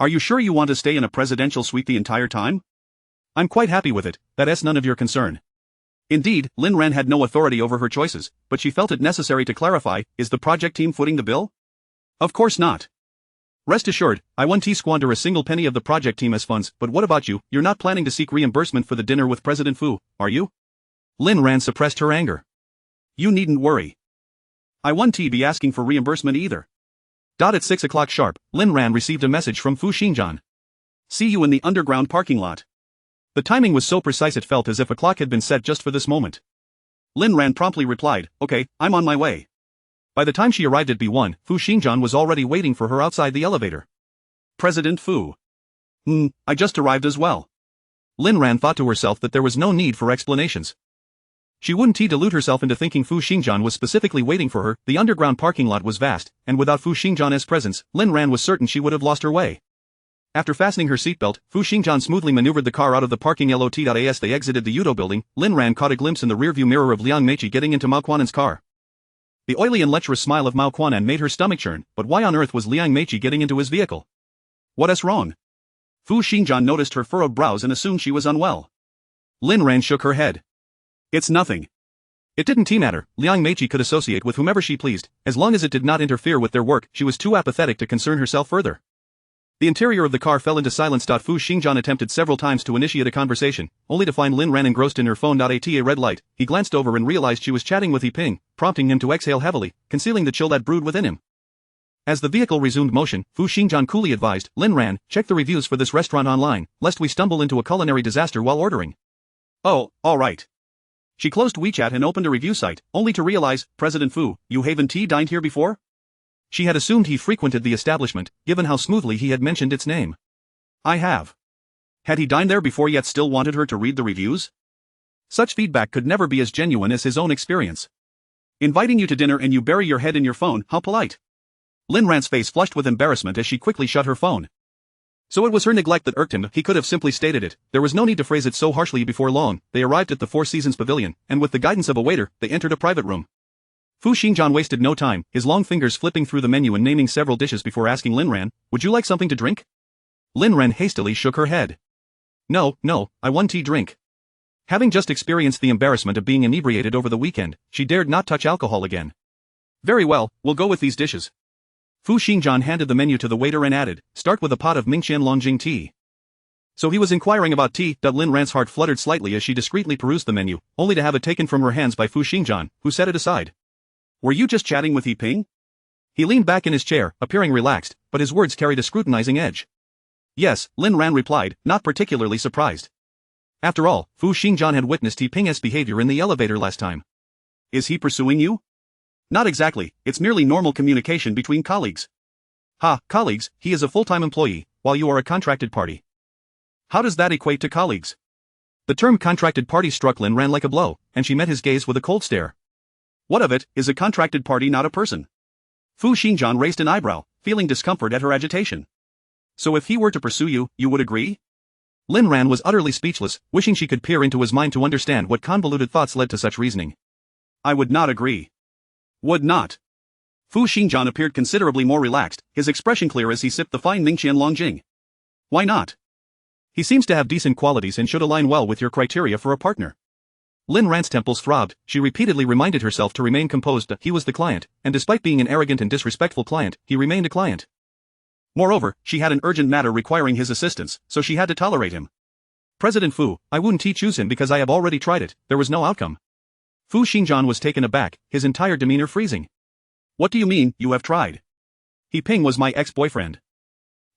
Are you sure you want to stay in a presidential suite the entire time? I'm quite happy with it, that's none of your concern. Indeed, Lin Ran had no authority over her choices, but she felt it necessary to clarify, is the project team footing the bill? Of course not. Rest assured, I won't squander a single penny of the project team as funds, but what about you? You're not planning to seek reimbursement for the dinner with President Fu, are you? Lin Ran suppressed her anger. You needn't worry. I won't be asking for reimbursement either. At 6 o'clock sharp, Lin Ran received a message from Fu Xingjian. See you in the underground parking lot. The timing was so precise it felt as if a clock had been set just for this moment. Lin Ran promptly replied, okay, I'm on my way. By the time she arrived at B1, Fu Xingjian was already waiting for her outside the elevator. President Fu. I just arrived as well. Lin Ran thought to herself that there was no need for explanations. She wouldn't delude herself into thinking Fu Xingjian was specifically waiting for her. The underground parking lot was vast, and without Fu Xingjian's presence, Lin Ran was certain she would have lost her way. After fastening her seatbelt, Fu Xingjian smoothly maneuvered the car out of the parking lot. As they exited the Yudo building, Lin Ran caught a glimpse in the rearview mirror of Liang Meiqi getting into Mao Quan'an's car. The oily and lecherous smile of Mao Quan'an made her stomach churn, but why on earth was Liang Meiqi getting into his vehicle? What's wrong? Fu Xingjian noticed her furrowed brows and assumed she was unwell. Lin Ran shook her head. It's nothing. It didn't matter, Liang Meiqi could associate with whomever she pleased, as long as it did not interfere with their work. She was too apathetic to concern herself further. The interior of the car fell into silence. Fu Xingjian attempted several times to initiate a conversation, only to find Lin Ran engrossed in her phone. At a red light, he glanced over and realized she was chatting with Ping, prompting him to exhale heavily, concealing the chill that brewed within him. As the vehicle resumed motion, Fu Xingjian coolly advised, Lin Ran, check the reviews for this restaurant online, lest we stumble into a culinary disaster while ordering. Oh, alright. She closed WeChat and opened a review site, only to realize, President Fu, you haven't dined here before? She had assumed he frequented the establishment, given how smoothly he had mentioned its name. I have. Had he dined there before yet still wanted her to read the reviews? Such feedback could never be as genuine as his own experience. Inviting you to dinner and you bury your head in your phone, how polite. Lin Ran's face flushed with embarrassment as she quickly shut her phone. So it was her neglect that irked him. He could have simply stated it. There was no need to phrase it so harshly. Before long, they arrived at the Four Seasons Pavilion, and with the guidance of a waiter, they entered a private room. Fu Xingjian wasted no time, his long fingers flipping through the menu and naming several dishes before asking Lin Ran, would you like something to drink? Lin Ran hastily shook her head. No, I won't drink. Having just experienced the embarrassment of being inebriated over the weekend, she dared not touch alcohol again. Very well, we'll go with these dishes. Fu Xingjian handed the menu to the waiter and added, start with a pot of Mingqian Longjing tea. So he was inquiring about tea. Lin Ran's heart fluttered slightly as she discreetly perused the menu, only to have it taken from her hands by Fu Xingjian, who set it aside. Were you just chatting with Ping? He leaned back in his chair, appearing relaxed, but his words carried a scrutinizing edge. Yes, Lin Ran replied, not particularly surprised. After all, Fu Xingjian had witnessed Ping's behavior in the elevator last time. Is he pursuing you? Not exactly, it's merely normal communication between colleagues. Colleagues, he is a full-time employee, while you are a contracted party. How does that equate to colleagues? The term contracted party struck Lin Ran like a blow, and she met his gaze with a cold stare. What of it, is a contracted party not a person? Fu Xingjian raised an eyebrow, feeling discomfort at her agitation. So if he were to pursue you, you would agree? Lin Ran was utterly speechless, wishing she could peer into his mind to understand what convoluted thoughts led to such reasoning. I would not agree. Would not. Fu Xingjian appeared considerably more relaxed, his expression clear as he sipped the fine Ningqian Longjing. Why not? He seems to have decent qualities and should align well with your criteria for a partner. Lin Ran's temples throbbed, she repeatedly reminded herself to remain composed. He was the client, and despite being an arrogant and disrespectful client, he remained a client. Moreover, she had an urgent matter requiring his assistance, so she had to tolerate him. President Fu, I wouldn't choose him because I have already tried it, there was no outcome. Fu Xingjian was taken aback, his entire demeanor freezing. What do you mean, you have tried? He Ping was my ex-boyfriend.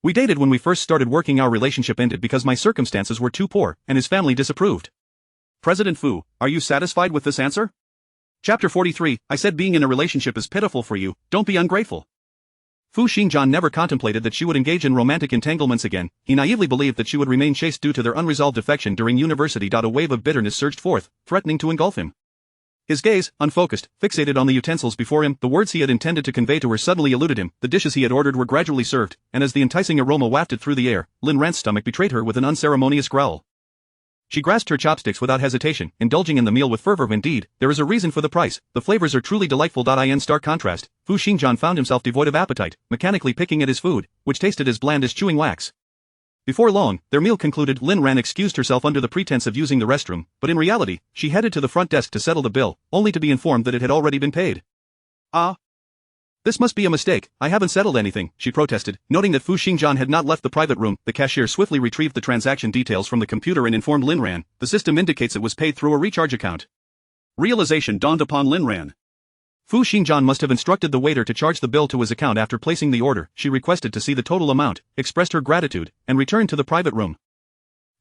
We dated when we first started working. Our relationship ended because my circumstances were too poor, and his family disapproved. President Fu, are you satisfied with this answer? Chapter 43, I said being in a relationship is pitiful for you, don't be ungrateful. Fu Xingjian never contemplated that she would engage in romantic entanglements again, he naively believed that she would remain chaste due to their unresolved affection during university. A wave of bitterness surged forth, threatening to engulf him. His gaze, unfocused, fixated on the utensils before him, the words he had intended to convey to her suddenly eluded him, the dishes he had ordered were gradually served, and as the enticing aroma wafted through the air, Lin Ran's stomach betrayed her with an unceremonious growl. She grasped her chopsticks without hesitation, indulging in the meal with fervor. Indeed, there is a reason for the price, the flavors are truly delightful. In stark contrast, Fu Xingjian found himself devoid of appetite, mechanically picking at his food, which tasted as bland as chewing wax. Before long, their meal concluded. Lin Ran excused herself under the pretense of using the restroom, but in reality, she headed to the front desk to settle the bill, only to be informed that it had already been paid. This must be a mistake, I haven't settled anything, she protested, noting that Fu Xingjian had not left the private room. The cashier swiftly retrieved the transaction details from the computer and informed Lin Ran, the system indicates it was paid through a recharge account. Realization dawned upon Lin Ran. Fu Xingjian must have instructed the waiter to charge the bill to his account. After placing the order, she requested to see the total amount, expressed her gratitude, and returned to the private room.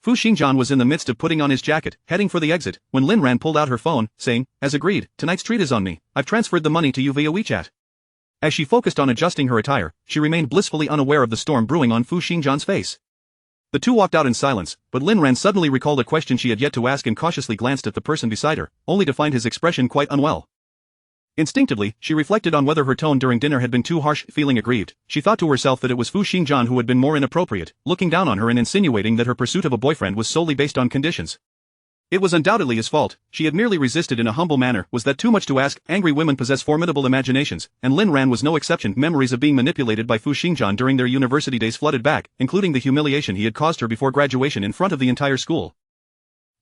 Fu Xingjian was in the midst of putting on his jacket, heading for the exit, when Lin Ran pulled out her phone, saying, as agreed, tonight's treat is on me, I've transferred the money to you via WeChat. As she focused on adjusting her attire, she remained blissfully unaware of the storm brewing on Fu Xingjian's face. The two walked out in silence, but Lin Ran suddenly recalled a question she had yet to ask and cautiously glanced at the person beside her, only to find his expression quite unwell. Instinctively, she reflected on whether her tone during dinner had been too harsh. Feeling aggrieved, she thought to herself that it was Fu Xingjian who had been more inappropriate, looking down on her and insinuating that her pursuit of a boyfriend was solely based on conditions. It was undoubtedly his fault, she had merely resisted in a humble manner. Was that too much to ask? Angry women possess formidable imaginations, and Lin Ran was no exception. Memories of being manipulated by Fu Xingjian during their university days flooded back, including the humiliation he had caused her before graduation in front of the entire school.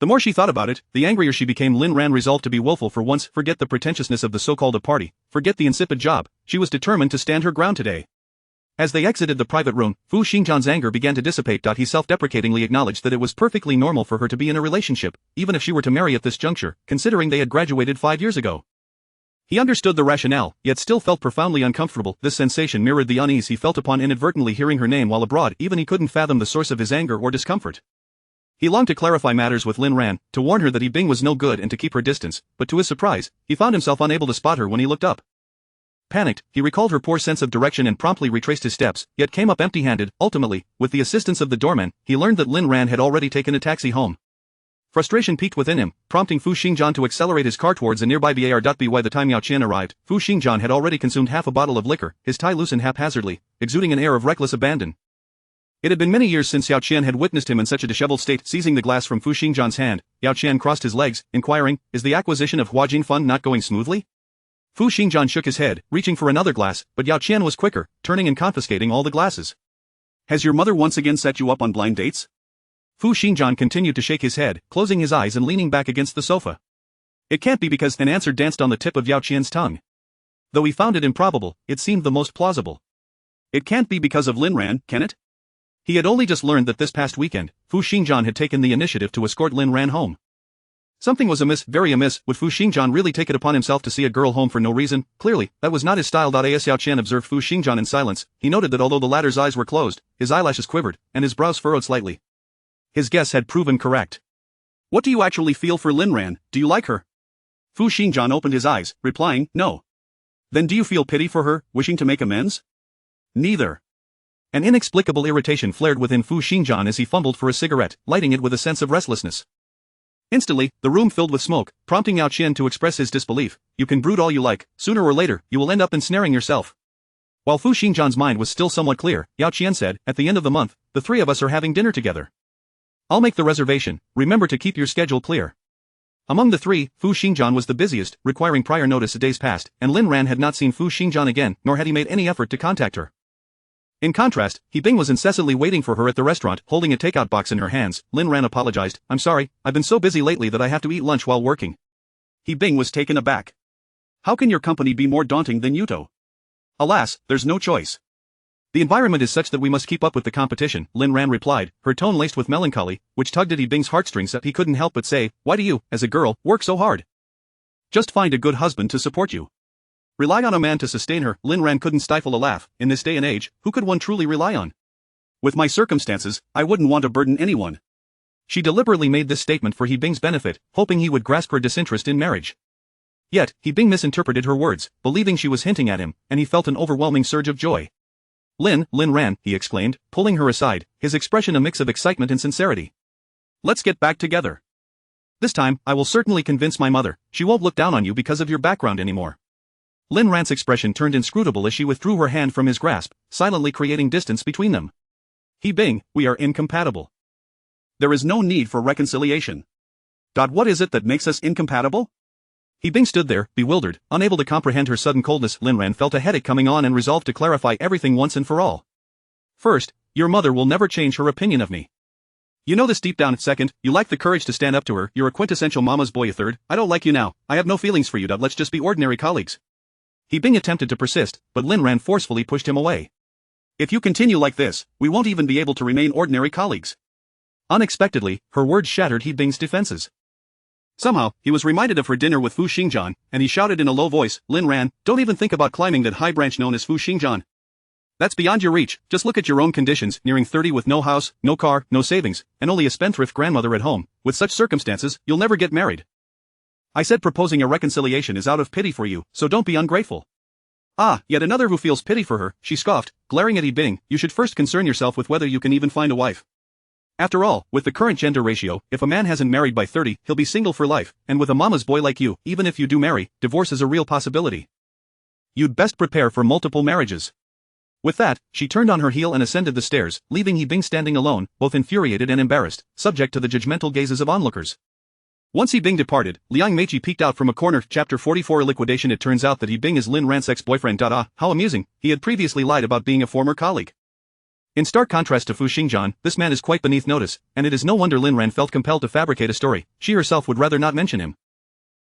The more she thought about it, the angrier she became. Lin Ran resolved to be willful for once, forget the pretentiousness of the so-called a party, forget the insipid job, she was determined to stand her ground today. As they exited the private room, Fu Xingjian's anger began to dissipate. He self-deprecatingly acknowledged that it was perfectly normal for her to be in a relationship, even if she were to marry at this juncture, considering they had graduated 5 years ago. He understood the rationale, yet still felt profoundly uncomfortable. This sensation mirrored the unease he felt upon inadvertently hearing her name while abroad. Even he couldn't fathom the source of his anger or discomfort. He longed to clarify matters with Lin Ran, to warn her that He Bing was no good and to keep her distance, but to his surprise, he found himself unable to spot her when he looked up. Panicked, he recalled her poor sense of direction and promptly retraced his steps, yet came up empty-handed. Ultimately, with the assistance of the doorman, he learned that Lin Ran had already taken a taxi home. Frustration peaked within him, prompting Fu Xingjian to accelerate his car towards a nearby bar. By the time Yao Qian arrived, Fu Xingjian had already consumed half a bottle of liquor, his tie loosened haphazardly, exuding an air of reckless abandon. It had been many years since Yao Qian had witnessed him in such a disheveled state. Seizing the glass from Fu Xingjian's hand, Yao Qian crossed his legs, inquiring, is the acquisition of Huajin Fund not going smoothly? Fu Xingjian shook his head, reaching for another glass, but Yao Qian was quicker, turning and confiscating all the glasses. Has your mother once again set you up on blind dates? Fu Xingjian continued to shake his head, closing his eyes and leaning back against the sofa. It can't be because an answer danced on the tip of Yao Qian's tongue. Though he found it improbable, it seemed the most plausible. It can't be because of Lin Ran, can it? He had only just learned that this past weekend, Fu Xingjian had taken the initiative to escort Lin Ran home. Something was amiss, very amiss. Would Fu Xingjian really take it upon himself to see a girl home for no reason? Clearly, that was not his style. As Yao Qian observed Fu Xingjian in silence, he noted that although the latter's eyes were closed, his eyelashes quivered, and his brows furrowed slightly. His guess had proven correct. What do you actually feel for Lin Ran? Do you like her? Fu Xingjian opened his eyes, replying, no. Then do you feel pity for her, wishing to make amends? Neither. An inexplicable irritation flared within Fu Xingjian as he fumbled for a cigarette, lighting it with a sense of restlessness. Instantly, the room filled with smoke, prompting Yao Qian to express his disbelief. You can brood all you like, sooner or later, you will end up ensnaring yourself. While Fu Xingjian's mind was still somewhat clear, Yao Qian said, at the end of the month, the three of us are having dinner together. I'll make the reservation, remember to keep your schedule clear. Among the three, Fu Xingjian was the busiest, requiring prior notice a days past, and Lin Ran had not seen Fu Xingjian again, nor had he made any effort to contact her. In contrast, He Bing was incessantly waiting for her at the restaurant, holding a takeout box in her hands. Lin Ran apologized, I'm sorry, I've been so busy lately that I have to eat lunch while working. He Bing was taken aback. How can your company be more daunting than Yuto? Alas, there's no choice. The environment is such that we must keep up with the competition, Lin Ran replied, her tone laced with melancholy, which tugged at He Bing's heartstrings that he couldn't help but say, why do you, as a girl, work so hard? Just find a good husband to support you. Rely on a man to sustain her. Lin Ran couldn't stifle a laugh. In this day and age, who could one truly rely on? With my circumstances, I wouldn't want to burden anyone. She deliberately made this statement for He Bing's benefit, hoping he would grasp her disinterest in marriage. Yet, He Bing misinterpreted her words, believing she was hinting at him, and he felt an overwhelming surge of joy. Lin Ran, he exclaimed, pulling her aside, his expression a mix of excitement and sincerity. Let's get back together. This time, I will certainly convince my mother. She won't look down on you because of your background anymore. Lin Ran's expression turned inscrutable as she withdrew her hand from his grasp, silently creating distance between them. He Bing, we are incompatible. There is no need for reconciliation. What is it that makes us incompatible? He Bing stood there, bewildered, unable to comprehend her sudden coldness. Lin Ran felt a headache coming on and resolved to clarify everything once and for all. First, your mother will never change her opinion of me. You know this deep down. Second, you lack the courage to stand up to her. You're a quintessential mama's boy. Third, I don't like you now. I have no feelings for you. Let's just be ordinary colleagues. He Bing attempted to persist, but Lin Ran forcefully pushed him away. If you continue like this, we won't even be able to remain ordinary colleagues. Unexpectedly, her words shattered He Bing's defenses. Somehow, he was reminded of her dinner with Fu Xingjian, and he shouted in a low voice, Lin Ran, don't even think about climbing that high branch known as Fu Xingjian. That's beyond your reach. Just look at your own conditions, nearing 30 with no house, no car, no savings, and only a spendthrift grandmother at home. With such circumstances, you'll never get married. I said proposing a reconciliation is out of pity for you, so don't be ungrateful. Ah, yet another who feels pity for her, she scoffed, glaring at He Bing. You should first concern yourself with whether you can even find a wife. After all, with the current gender ratio, if a man hasn't married by 30, he'll be single for life, and with a mama's boy like you, even if you do marry, divorce is a real possibility. You'd best prepare for multiple marriages. With that, she turned on her heel and ascended the stairs, leaving He Bing standing alone, both infuriated and embarrassed, subject to the judgmental gazes of onlookers. Once He Bing departed, Liang Meiqi peeked out from a corner. Chapter 44 Liquidation. It turns out that He Bing is Lin Ran's ex-boyfriend. Ah, how amusing, he had previously lied about being a former colleague. In stark contrast to Fu Xingjian, this man is quite beneath notice, and it is no wonder Lin Ran felt compelled to fabricate a story. She herself would rather not mention him.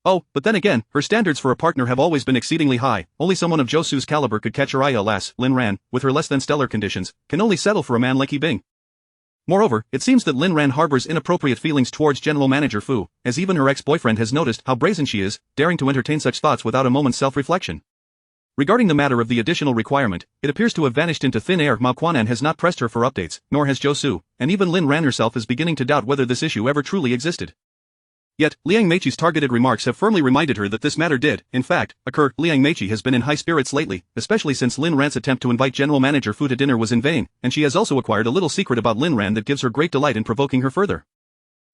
Oh, but then again, her standards for a partner have always been exceedingly high. Only someone of Josu's caliber could catch her eye. Alas, Lin Ran, with her less than stellar conditions, can only settle for a man like He Bing. Moreover, it seems that Lin Ran harbors inappropriate feelings towards General Manager Fu, as even her ex-boyfriend has noticed how brazen she is, daring to entertain such thoughts without a moment's self-reflection. Regarding the matter of the additional requirement, it appears to have vanished into thin air. Mao Quanan has not pressed her for updates, nor has Josu, and even Lin Ran herself is beginning to doubt whether this issue ever truly existed. Yet, Liang Meiqi's targeted remarks have firmly reminded her that this matter did, in fact, occur. Liang Meiqi has been in high spirits lately, especially since Lin Ran's attempt to invite General Manager Fu to dinner was in vain, and she has also acquired a little secret about Lin Ran that gives her great delight in provoking her further.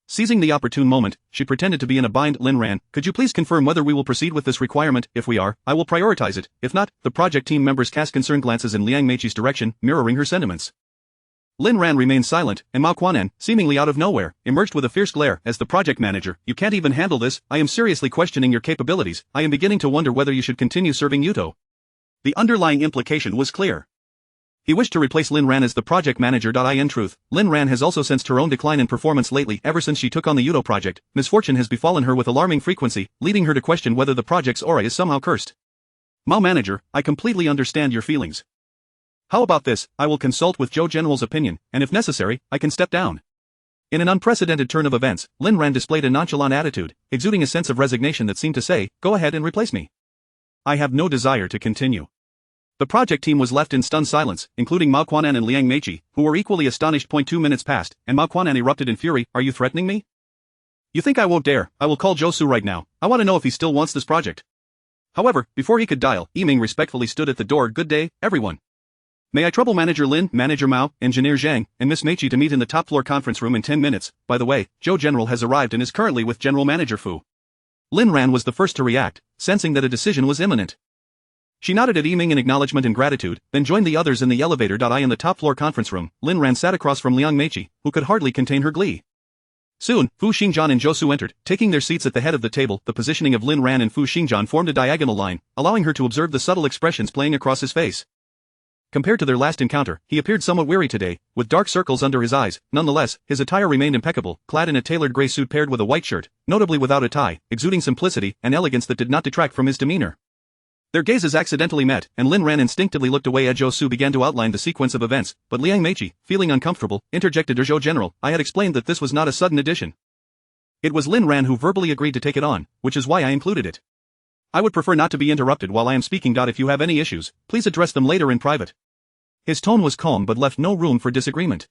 Seizing the opportune moment, she pretended to be in a bind. Lin Ran, could you please confirm whether we will proceed with this requirement? If we are, I will prioritize it. If not, the project team members cast concerned glances in Liang Meiqi's direction, mirroring her sentiments. Lin Ran remained silent, and Mao Quanan, seemingly out of nowhere, emerged with a fierce glare. As the project manager, you can't even handle this. I am seriously questioning your capabilities. I am beginning to wonder whether you should continue serving Yuto. The underlying implication was clear. He wished to replace Lin Ran as the project manager. In truth, Lin Ran has also sensed her own decline in performance lately. Ever since she took on the Yuto project, misfortune has befallen her with alarming frequency, leading her to question whether the project's aura is somehow cursed. Mao manager, I completely understand your feelings. How about this? I will consult with Zhou General's opinion, and if necessary, I can step down. In an unprecedented turn of events, Lin Ran displayed a nonchalant attitude, exuding a sense of resignation that seemed to say, go ahead and replace me. I have no desire to continue. The project team was left in stunned silence, including Mao Quanan and Liang Meiqi, who were equally astonished. 2 minutes passed, and Mao Quanan erupted in fury. Are you threatening me? You think I won't dare? I will call Josu right now. I want to know if he still wants this project. However, before he could dial, Yiming respectfully stood at the door. Good day, everyone. May I trouble Manager Lin, Manager Mao, Engineer Zhang, and Miss Meichi to meet in the top floor conference room in 10 minutes. By the way, Zhou General has arrived and is currently with General Manager Fu. Lin Ran was the first to react, sensing that a decision was imminent. She nodded at Yiming in acknowledgement and gratitude, then joined the others in the elevator. In the top floor conference room, Lin Ran sat across from Liang Meichi, who could hardly contain her glee. Soon, Fu Xingjian and Zhou entered, taking their seats at the head of the table. The positioning of Lin Ran and Fu Xingjian formed a diagonal line, allowing her to observe the subtle expressions playing across his face. Compared to their last encounter, he appeared somewhat weary today, with dark circles under his eyes. Nonetheless, his attire remained impeccable, clad in a tailored gray suit paired with a white shirt, notably without a tie, exuding simplicity and elegance that did not detract from his demeanor. Their gazes accidentally met, and Lin Ran instinctively looked away as Zhou began to outline the sequence of events, but Liang Meichi, feeling uncomfortable, interjected. Zhou General, I had explained that this was not a sudden addition. It was Lin Ran who verbally agreed to take it on, which is why I included it. I would prefer not to be interrupted while I am speaking. If you have any issues, please address them later in private. His tone was calm but left no room for disagreement.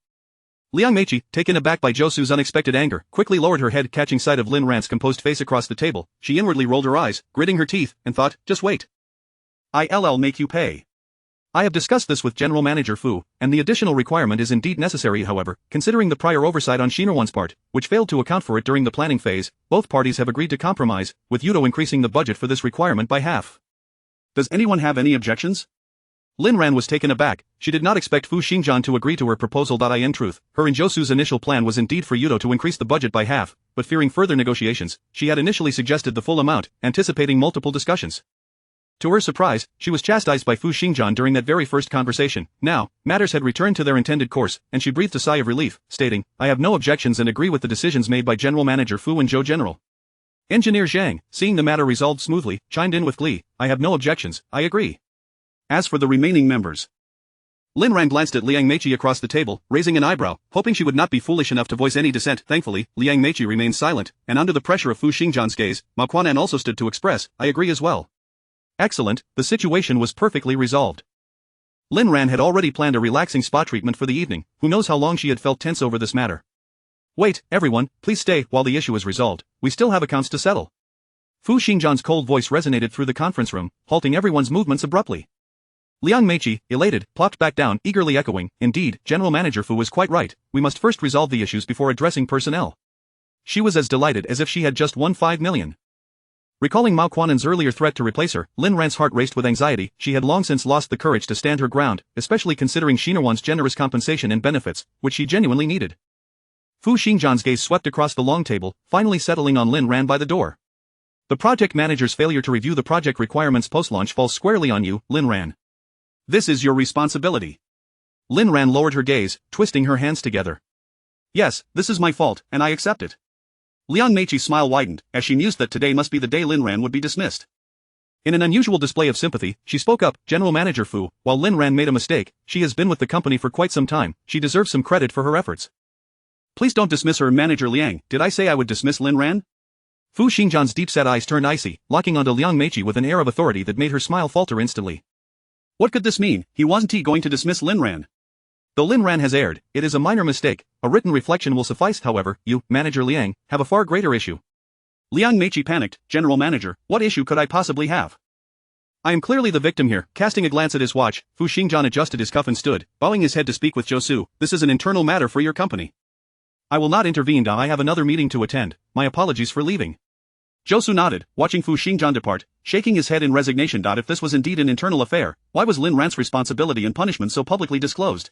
Liang Meichi, taken aback by Zhou unexpected anger, quickly lowered her head. Catching sight of Lin Ran's composed face across the table, she inwardly rolled her eyes, gritting her teeth, and thought, just wait. I'll make you pay. I have discussed this with General Manager Fu, and the additional requirement is indeed necessary. However, considering the prior oversight on Xinjian's part, which failed to account for it during the planning phase, both parties have agreed to compromise, with Yudo increasing the budget for this requirement by half. Does anyone have any objections? Lin Ran was taken aback. She did not expect Fu Xingjian to agree to her proposal. In truth, her and Zhou's initial plan was indeed for Yudo to increase the budget by half, but fearing further negotiations, she had initially suggested the full amount, anticipating multiple discussions. To her surprise, she was chastised by Fu Xingjian during that very first conversation. Now, matters had returned to their intended course, and she breathed a sigh of relief, stating, I have no objections and agree with the decisions made by General Manager Fu and Zhou General. Engineer Zhang, seeing the matter resolved smoothly, chimed in with glee, I have no objections, I agree. As for the remaining members. Lin Ran glanced at Liang Meichi across the table, raising an eyebrow, hoping she would not be foolish enough to voice any dissent. Thankfully, Liang Meichi remained silent, and under the pressure of Fu Xingjian's gaze, Mao Quanan also stood to express, I agree as well. Excellent, the situation was perfectly resolved. Lin Ran had already planned a relaxing spa treatment for the evening. Who knows how long she had felt tense over this matter. Wait, everyone, please stay while the issue is resolved. We still have accounts to settle. Fu Xingjian's cold voice resonated through the conference room, halting everyone's movements abruptly. Liang Meichi, elated, plopped back down, eagerly echoing, indeed, General Manager Fu was quite right, we must first resolve the issues before addressing personnel. She was as delighted as if she had just won 5 million. Recalling Mao Quanan's earlier threat to replace her, Lin Ran's heart raced with anxiety. She had long since lost the courage to stand her ground, especially considering Xinjian's generous compensation and benefits, which she genuinely needed. Fu Xingjian's gaze swept across the long table, finally settling on Lin Ran by the door. The project manager's failure to review the project requirements post-launch falls squarely on you, Lin Ran. This is your responsibility. Lin Ran lowered her gaze, twisting her hands together. Yes, this is my fault, and I accept it. Liang Meichi's smile widened, as she mused that today must be the day Lin Ran would be dismissed. In an unusual display of sympathy, she spoke up, General Manager Fu, while Lin Ran made a mistake, she has been with the company for quite some time, she deserves some credit for her efforts. Please don't dismiss her, Manager Liang. Did I say I would dismiss Lin Ran? Fu Xingjian's deep-set eyes turned icy, locking onto Liang Meichi with an air of authority that made her smile falter instantly. What could this mean? Wasn't he going to dismiss Lin Ran? Though Lin Ran has erred, it is a minor mistake. A written reflection will suffice. However, you, Manager Liang, have a far greater issue. Liang Meichi panicked. General Manager, what issue could I possibly have? I am clearly the victim here. Casting a glance at his watch, Fu Xingjian adjusted his cuff and stood, bowing his head to speak with Zhou. This is an internal matter for your company. I will not intervene. I have another meeting to attend. My apologies for leaving. Zhou nodded, watching Fu Xingjian depart, shaking his head in resignation. If this was indeed an internal affair, why was Lin Ran's responsibility and punishment so publicly disclosed?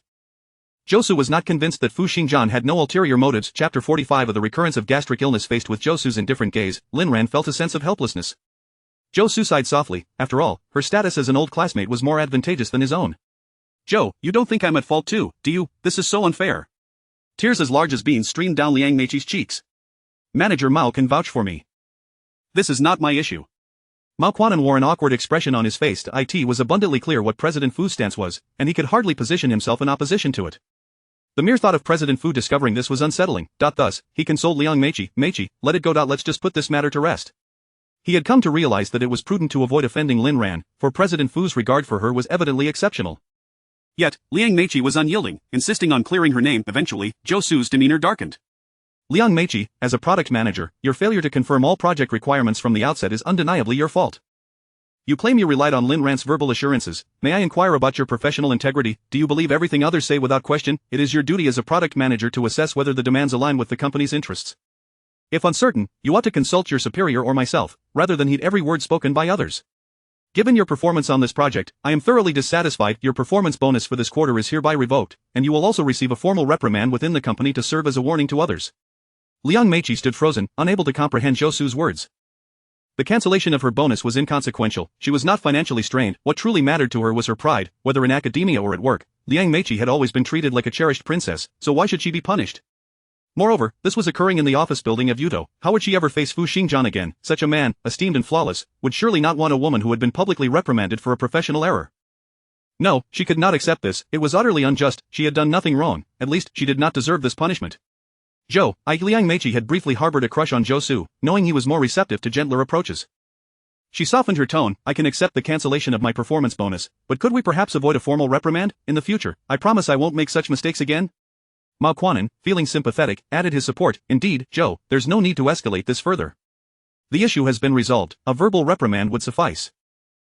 Zhou was not convinced that Fu Xingjian had no ulterior motives. Chapter 45 of the recurrence of gastric illness. Faced with Zhou's indifferent gaze, Lin Ran felt a sense of helplessness. Zhou sighed softly. After all, her status as an old classmate was more advantageous than his own. Zhou, you don't think I'm at fault too, do you? This is so unfair. Tears as large as beans streamed down Liang Meichi's cheeks. Manager Mao can vouch for me. This is not my issue. Mao Quanan wore an awkward expression on his face. It was abundantly clear what President Fu's stance was, and he could hardly position himself in opposition to it. The mere thought of President Fu discovering this was unsettling. Thus, he consoled Liang Meichi, Meichi, let it go. Let's just put this matter to rest. He had come to realize that it was prudent to avoid offending Lin Ran, for President Fu's regard for her was evidently exceptional. Yet, Liang Meichi was unyielding, insisting on clearing her name. Eventually, Zhou's demeanor darkened. Liang Meichi, as a product manager, your failure to confirm all project requirements from the outset is undeniably your fault. You claim you relied on Lin Ran's verbal assurances. May I inquire about your professional integrity? Do you believe everything others say without question? It is your duty as a product manager to assess whether the demands align with the company's interests. If uncertain, you ought to consult your superior or myself, rather than heed every word spoken by others. Given your performance on this project, I am thoroughly dissatisfied. Your performance bonus for this quarter is hereby revoked, and you will also receive a formal reprimand within the company to serve as a warning to others. Liang Meiqi stood frozen, unable to comprehend Zhou Su's words. The cancellation of her bonus was inconsequential. She was not financially strained. What truly mattered to her was her pride, whether in academia or at work. Liang Meiqi had always been treated like a cherished princess, so why should she be punished? Moreover, this was occurring in the office building of Yuto. How would she ever face Fu Xingjian again? Such a man, esteemed and flawless, would surely not want a woman who had been publicly reprimanded for a professional error. No, she could not accept this. It was utterly unjust. She had done nothing wrong. At least, she did not deserve this punishment. Liang Meiqi had briefly harbored a crush on Zhou Su, knowing he was more receptive to gentler approaches. She softened her tone. I can accept the cancellation of my performance bonus, but could we perhaps avoid a formal reprimand? In the future, I promise I won't make such mistakes again. Mao Quanan, feeling sympathetic, added his support. Indeed, Zhou, there's no need to escalate this further. The issue has been resolved. A verbal reprimand would suffice.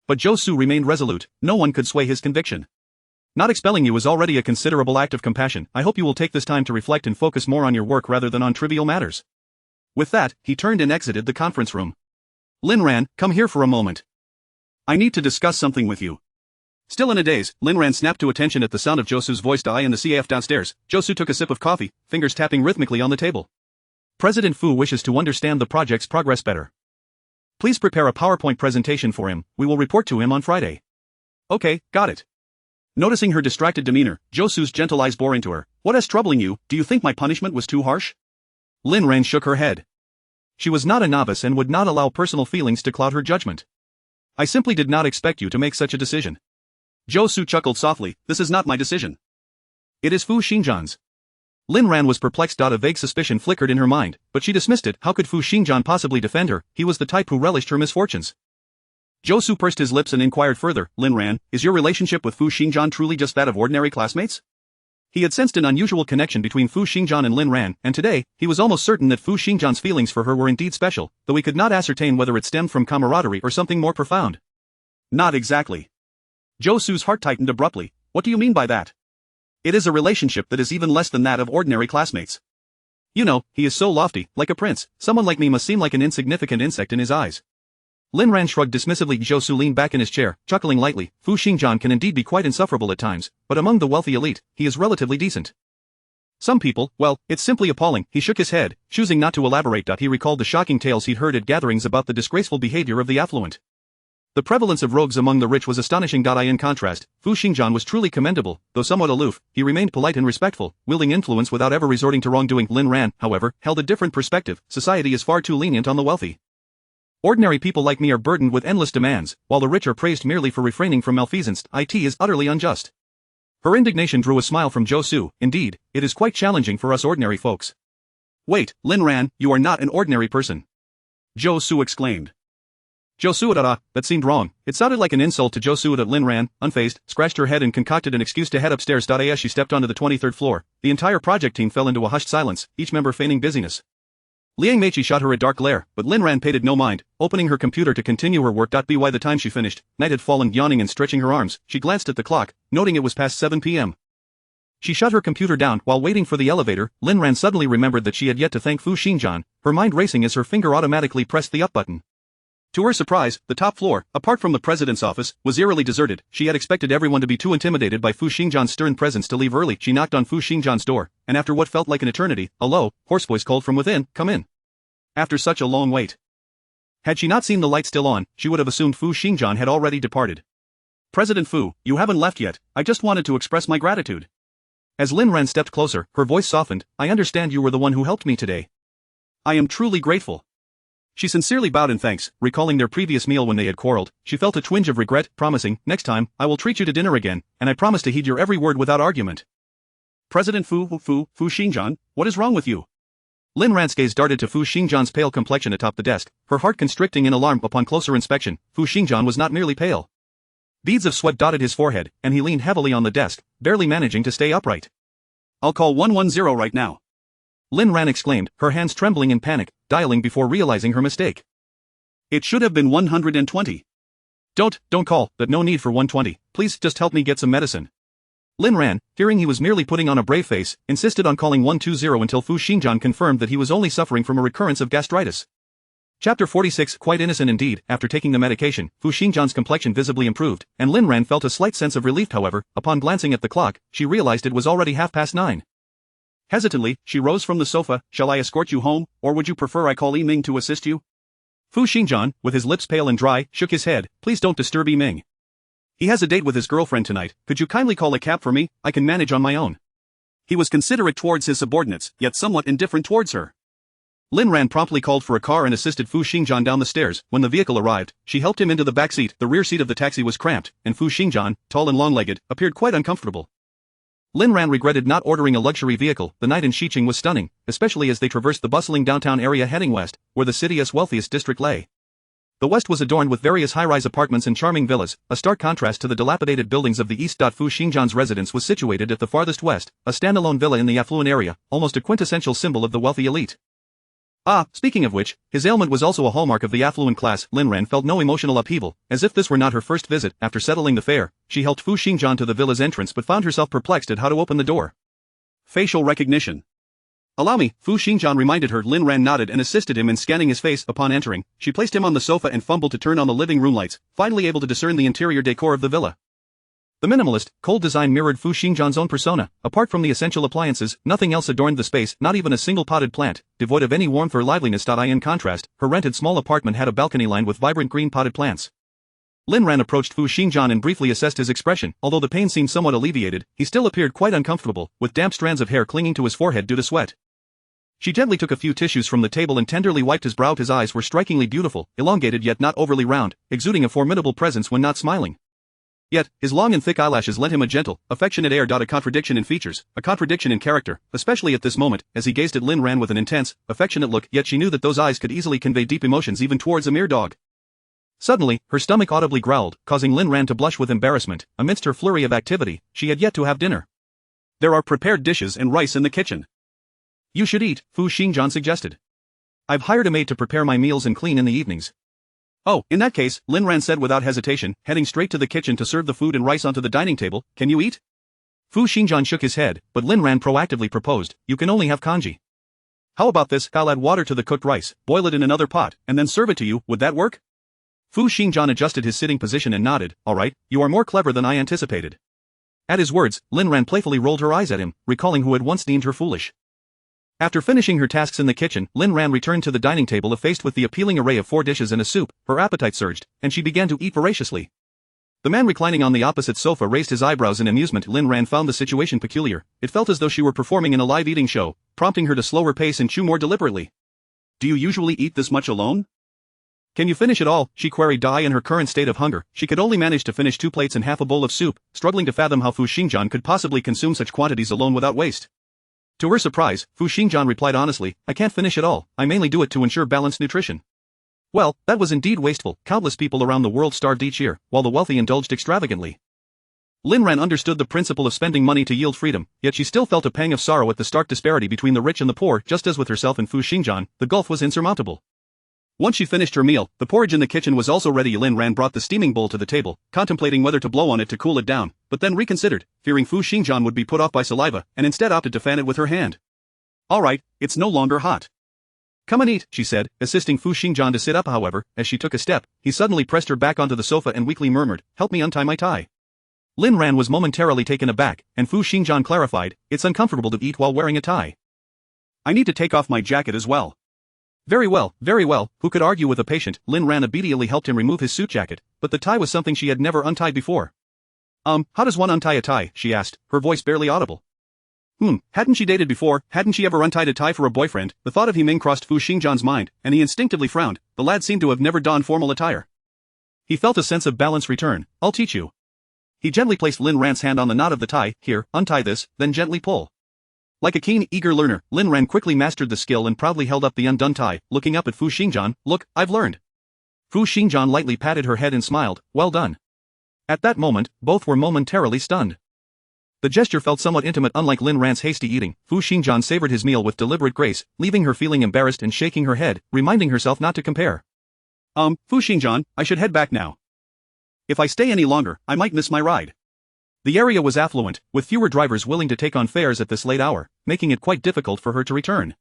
But Zhou Su remained resolute. No one could sway his conviction. Not expelling you is already a considerable act of compassion. I hope you will take this time to reflect and focus more on your work rather than on trivial matters. With that, he turned and exited the conference room. Lin Ran, come here for a moment. I need to discuss something with you. Still in a daze, Lin Ran snapped to attention at the sound of Zhou Su's voice die in the CAF downstairs. Zhou Su took a sip of coffee, fingers tapping rhythmically on the table. President Fu wishes to understand the project's progress better. Please prepare a PowerPoint presentation for him. We will report to him on Friday. Okay, got it. Noticing her distracted demeanor, Zhou Su's gentle eyes bore into her. What is troubling you? Do you think my punishment was too harsh? Lin Ran shook her head. She was not a novice and would not allow personal feelings to cloud her judgment. I simply did not expect you to make such a decision. Zhou Su chuckled softly. This is not my decision. It is Fu Xingjian's. Lin Ran was perplexed. A vague suspicion flickered in her mind, but she dismissed it. How could Fu Xingjian possibly defend her? He was the type who relished her misfortunes. Zhou Su pursed his lips and inquired further. Lin Ran, is your relationship with Fu Xingjian truly just that of ordinary classmates? He had sensed an unusual connection between Fu Xingjian and Lin Ran, and today, he was almost certain that Fu Xingjian's feelings for her were indeed special, though he could not ascertain whether it stemmed from camaraderie or something more profound. Not exactly. Zhou Su's heart tightened abruptly. What do you mean by that? It is a relationship that is even less than that of ordinary classmates. You know, he is so lofty, like a prince. Someone like me must seem like an insignificant insect in his eyes. Lin Ran shrugged dismissively. Zhou Su leaned back in his chair, chuckling lightly. Fu Xingjian can indeed be quite insufferable at times, but among the wealthy elite, he is relatively decent. Some people, well, it's simply appalling. He shook his head, choosing not to elaborate. He recalled the shocking tales he'd heard at gatherings about the disgraceful behavior of the affluent. The prevalence of rogues among the rich was astonishing. In contrast, Fu Xingjian was truly commendable, though somewhat aloof. He remained polite and respectful, wielding influence without ever resorting to wrongdoing. Lin Ran, however, held a different perspective. Society is far too lenient on the wealthy. Ordinary people like me are burdened with endless demands, while the rich are praised merely for refraining from malfeasance. It is utterly unjust. Her indignation drew a smile from Zhou Su. Indeed, it is quite challenging for us ordinary folks. Wait, Lin Ran, you are not an ordinary person. Zhou Su exclaimed. Zhou Su, that seemed wrong. It sounded like an insult to Zhou Su. Lin Ran, unfazed, scratched her head and concocted an excuse to head upstairs. As she stepped onto the 23rd floor, the entire project team fell into a hushed silence, each member feigning busyness. Liang Meiqi shot her a dark glare, but Lin Ran paid it no mind, opening her computer to continue her work. By the time she finished, night had fallen. Yawning and stretching her arms, she glanced at the clock, noting it was past 7 p.m. She shut her computer down. While waiting for the elevator, Lin Ran suddenly remembered that she had yet to thank Fu Xingjian, her mind racing as her finger automatically pressed the up button. To her surprise, the top floor, apart from the president's office, was eerily deserted. She had expected everyone to be too intimidated by Fu Xingjian's stern presence to leave early. She knocked on Fu Xingjian's door, and after what felt like an eternity, a low, hoarse voice called from within, "Come in." After such a long wait. Had she not seen the light still on, she would have assumed Fu Xingjian had already departed. President Fu, you haven't left yet. I just wanted to express my gratitude. As Lin Ran stepped closer, her voice softened. I understand you were the one who helped me today. I am truly grateful. She sincerely bowed in thanks, recalling their previous meal when they had quarreled. She felt a twinge of regret, promising, next time, I will treat you to dinner again, and I promise to heed your every word without argument. President Fu Xingjian, what is wrong with you? Lin Ran's gaze darted to Fu Xingjian's pale complexion atop the desk, her heart constricting in alarm. Upon closer inspection, Fu Xingjian was not merely pale. Beads of sweat dotted his forehead, and he leaned heavily on the desk, barely managing to stay upright. I'll call 110 right now. Lin Ran exclaimed, her hands trembling in panic, dialing before realizing her mistake. It should have been 120. Don't call, that no need for 120, please just help me get some medicine. Lin Ran, hearing he was merely putting on a brave face, insisted on calling 120 until Fu Xingjian confirmed that he was only suffering from a recurrence of gastritis. Chapter 46. Quite innocent indeed. After taking the medication, Fu Xingjian's complexion visibly improved, and Lin Ran felt a slight sense of relief. However, upon glancing at the clock, she realized it was already 9:30. Hesitantly, she rose from the sofa. Shall I escort you home, or would you prefer I call Ming to assist you? Fu Xingjian, with his lips pale and dry, shook his head. Please don't disturb Ming. He has a date with his girlfriend tonight. Could you kindly call a cab for me? I can manage on my own. He was considerate towards his subordinates, yet somewhat indifferent towards her. Lin Ran promptly called for a car and assisted Fu Xingjian down the stairs. When the vehicle arrived, she helped him into the back seat. The rear seat of the taxi was cramped, and Fu Xingjian, tall and long-legged, appeared quite uncomfortable. Lin Ran regretted not ordering a luxury vehicle. The night in Xiqing was stunning, especially as they traversed the bustling downtown area heading west, where the city's wealthiest district lay. The west was adorned with various high-rise apartments and charming villas, a stark contrast to the dilapidated buildings of the east. Fu Xingjian's residence was situated at the farthest west, a standalone villa in the affluent area, almost a quintessential symbol of the wealthy elite. Speaking of which, his ailment was also a hallmark of the affluent class. Lin Ran felt no emotional upheaval, as if this were not her first visit. After settling the fare, she helped Fu Xingjian to the villa's entrance but found herself perplexed at how to open the door. Facial recognition. Allow me, Fu Xingjian reminded her. Lin Ran nodded and assisted him in scanning his face. Upon entering, she placed him on the sofa and fumbled to turn on the living room lights, finally able to discern the interior decor of the villa. The minimalist, cold design mirrored Fu Xingjian's own persona. Apart from the essential appliances, nothing else adorned the space, not even a single potted plant, devoid of any warmth or liveliness. In contrast, her rented small apartment had a balcony lined with vibrant green potted plants. Lin Ran approached Fu Xingjian and briefly assessed his expression. Although the pain seemed somewhat alleviated, he still appeared quite uncomfortable, with damp strands of hair clinging to his forehead due to sweat. She gently took a few tissues from the table and tenderly wiped his brow. His eyes were strikingly beautiful, elongated yet not overly round, exuding a formidable presence when not smiling. Yet, his long and thick eyelashes lent him a gentle, affectionate air. A contradiction in features, a contradiction in character, especially at this moment, as he gazed at Lin Ran with an intense, affectionate look. Yet she knew that those eyes could easily convey deep emotions even towards a mere dog. Suddenly, her stomach audibly growled, causing Lin Ran to blush with embarrassment. Amidst her flurry of activity, she had yet to have dinner. There are prepared dishes and rice in the kitchen. You should eat, Fu Xingjian suggested. I've hired a maid to prepare my meals and clean in the evenings. Oh, in that case, Lin Ran said without hesitation, heading straight to the kitchen to serve the food and rice onto the dining table. Can you eat? Fu Xingjian shook his head, but Lin Ran proactively proposed, you can only have congee. How about this? I'll add water to the cooked rice, boil it in another pot, and then serve it to you. Would that work? Fu Xingjian adjusted his sitting position and nodded. All right, you are more clever than I anticipated. At his words, Lin Ran playfully rolled her eyes at him, recalling who had once deemed her foolish. After finishing her tasks in the kitchen, Lin Ran returned to the dining table. Faced with the appealing array of 4 dishes and a soup, her appetite surged, and she began to eat voraciously. The man reclining on the opposite sofa raised his eyebrows in amusement. Lin Ran found the situation peculiar. It felt as though she were performing in a live eating show, prompting her to slow her pace and chew more deliberately. Do you usually eat this much alone? Can you finish it all? She queried. In her current state of hunger, she could only manage to finish 2 plates and half a bowl of soup, struggling to fathom how Fu Xingjian could possibly consume such quantities alone without waste. To her surprise, Fu Xingjian replied honestly, I can't finish it all, I mainly do it to ensure balanced nutrition. Well, that was indeed wasteful. Countless people around the world starved each year, while the wealthy indulged extravagantly. Lin Ran understood the principle of spending money to yield freedom, yet she still felt a pang of sorrow at the stark disparity between the rich and the poor. Just as with herself and Fu Xingjian, the gulf was insurmountable. Once she finished her meal, the porridge in the kitchen was also ready. Lin Ran brought the steaming bowl to the table, contemplating whether to blow on it to cool it down, but then reconsidered, fearing Fu Xingjian would be put off by saliva, and instead opted to fan it with her hand. All right, it's no longer hot. Come and eat, she said, assisting Fu Xingjian to sit up. However, as she took a step, he suddenly pressed her back onto the sofa and weakly murmured, help me untie my tie. Lin Ran was momentarily taken aback, and Fu Xingjian clarified, it's uncomfortable to eat while wearing a tie. I need to take off my jacket as well. Very well, who could argue with a patient? Lin Ran obediently helped him remove his suit jacket, but the tie was something she had never untied before. How does one untie a tie? She asked, her voice barely audible. Hadn't she dated before? Hadn't she ever untied a tie for a boyfriend? The thought of Ming crossed Fu Xingjian's mind, and he instinctively frowned. The lad seemed to have never donned formal attire. He felt a sense of balance return. I'll teach you. He gently placed Lin Ran's hand on the knot of the tie. Here, untie this, then gently pull. Like a keen, eager learner, Lin Ran quickly mastered the skill and proudly held up the undone tie, looking up at Fu Xingjian. Look, I've learned. Fu Xingjian lightly patted her head and smiled. Well done. At that moment, both were momentarily stunned. The gesture felt somewhat intimate. Unlike Lin Ran's hasty eating, Fu Xingjian savored his meal with deliberate grace, leaving her feeling embarrassed and shaking her head, reminding herself not to compare. Fu Xingjian, I should head back now. If I stay any longer, I might miss my ride. The area was affluent, with fewer drivers willing to take on fares at this late hour, making it quite difficult for her to return.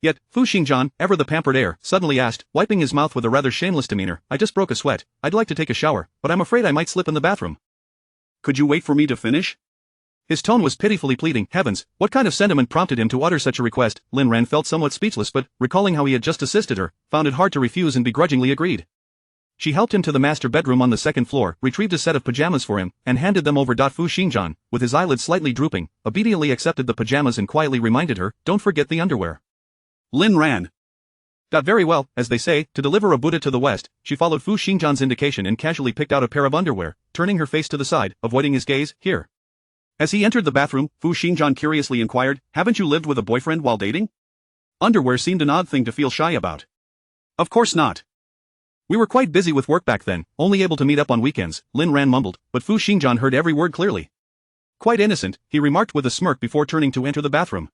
Yet, Fu Xingjian, ever the pampered heir, suddenly asked, wiping his mouth with a rather shameless demeanor, I just broke a sweat, I'd like to take a shower, but I'm afraid I might slip in the bathroom. Could you wait for me to finish? His tone was pitifully pleading. Heavens, what kind of sentiment prompted him to utter such a request? Lin Ran felt somewhat speechless, but, recalling how he had just assisted her, found it hard to refuse and begrudgingly agreed. She helped him to the master bedroom on the second floor, retrieved a set of pajamas for him, and handed them over. Fu Xingjian, with his eyelids slightly drooping, obediently accepted the pajamas and quietly reminded her, don't forget the underwear. Lin Ran. Very well, as they say, to deliver a Buddha to the West. She followed Fu Xingjian's indication and casually picked out a pair of underwear, turning her face to the side, avoiding his gaze. Here. As he entered the bathroom, Fu Xingjian curiously inquired, haven't you lived with a boyfriend while dating? Underwear seemed an odd thing to feel shy about. Of course not. We were quite busy with work back then, only able to meet up on weekends, Lin Ran mumbled, but Fu Xingjian heard every word clearly. Quite innocent, he remarked with a smirk before turning to enter the bathroom.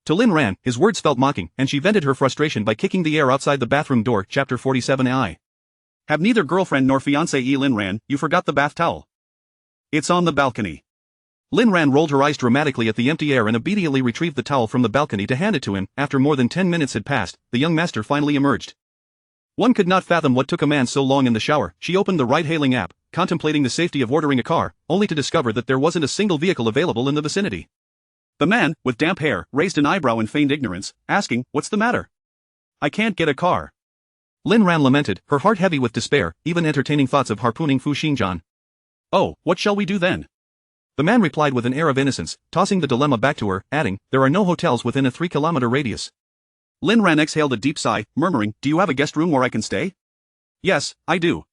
To Lin Ran, his words felt mocking, and she vented her frustration by kicking the air outside the bathroom door. Chapter 47. Have neither girlfriend nor fiancé. Lin Ran, you forgot the bath towel. It's on the balcony. Lin Ran rolled her eyes dramatically at the empty air and obediently retrieved the towel from the balcony to hand it to him. After more than 10 minutes had passed, the young master finally emerged. One could not fathom what took a man so long in the shower. She opened the ride-hailing app, contemplating the safety of ordering a car, only to discover that there wasn't a single vehicle available in the vicinity. The man, with damp hair, raised an eyebrow in feigned ignorance, asking, what's the matter? I can't get a car. Lin Ran lamented, her heart heavy with despair, even entertaining thoughts of harpooning Fu Xingjian. Oh, what shall we do then? The man replied with an air of innocence, tossing the dilemma back to her, adding, there are no hotels within a 3-kilometer radius. Lin Ran exhaled a deep sigh, murmuring, do you have a guest room where I can stay? Yes, I do.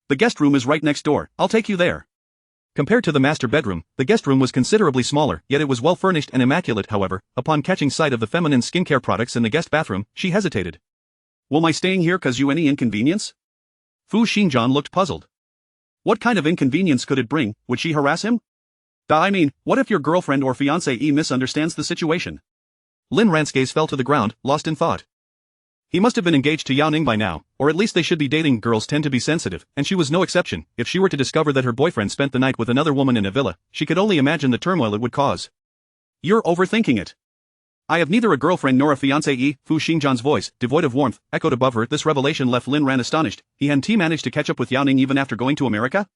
The guest room is right next door, I'll take you there. Compared to the master bedroom, the guest room was considerably smaller, yet it was well furnished and immaculate. However, upon catching sight of the feminine skincare products in the guest bathroom, she hesitated. Will my staying here cause you any inconvenience? Fu Xingjian looked puzzled. What kind of inconvenience could it bring? Would she harass him? I mean, what if your girlfriend or fiancé misunderstands the situation? Lin Ran's gaze fell to the ground, lost in thought. He must have been engaged to Yao Ning by now, or at least they should be dating. Girls tend to be sensitive, and she was no exception. If she were to discover that her boyfriend spent the night with another woman in a villa, she could only imagine the turmoil it would cause. You're overthinking it. I have neither a girlfriend nor a fiancé. Fu Xingjian's voice, devoid of warmth, echoed above her. This revelation left Lin Ran astonished. Hadn't he managed to catch up with Yao Ning even after going to America?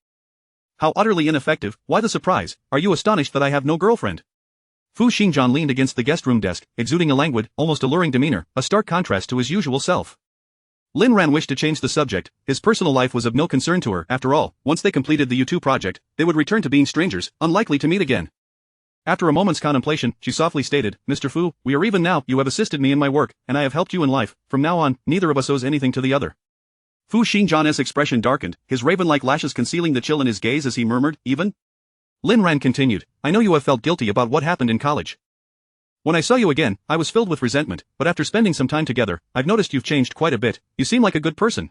How utterly ineffective. Why the surprise? Are you astonished that I have no girlfriend? Fu Xingjian leaned against the guest room desk, exuding a languid, almost alluring demeanor, a stark contrast to his usual self. Lin Ran wished to change the subject. His personal life was of no concern to her. After all, once they completed the U2 project, they would return to being strangers, unlikely to meet again. After a moment's contemplation, she softly stated, Mr. Fu, we are even now. You have assisted me in my work, and I have helped you in life. From now on, neither of us owes anything to the other. Fu Xingjian's expression darkened, his raven-like lashes concealing the chill in his gaze as he murmured, even? Lin Ran continued, I know you have felt guilty about what happened in college. When I saw you again, I was filled with resentment, but after spending some time together, I've noticed you've changed quite a bit. You seem like a good person.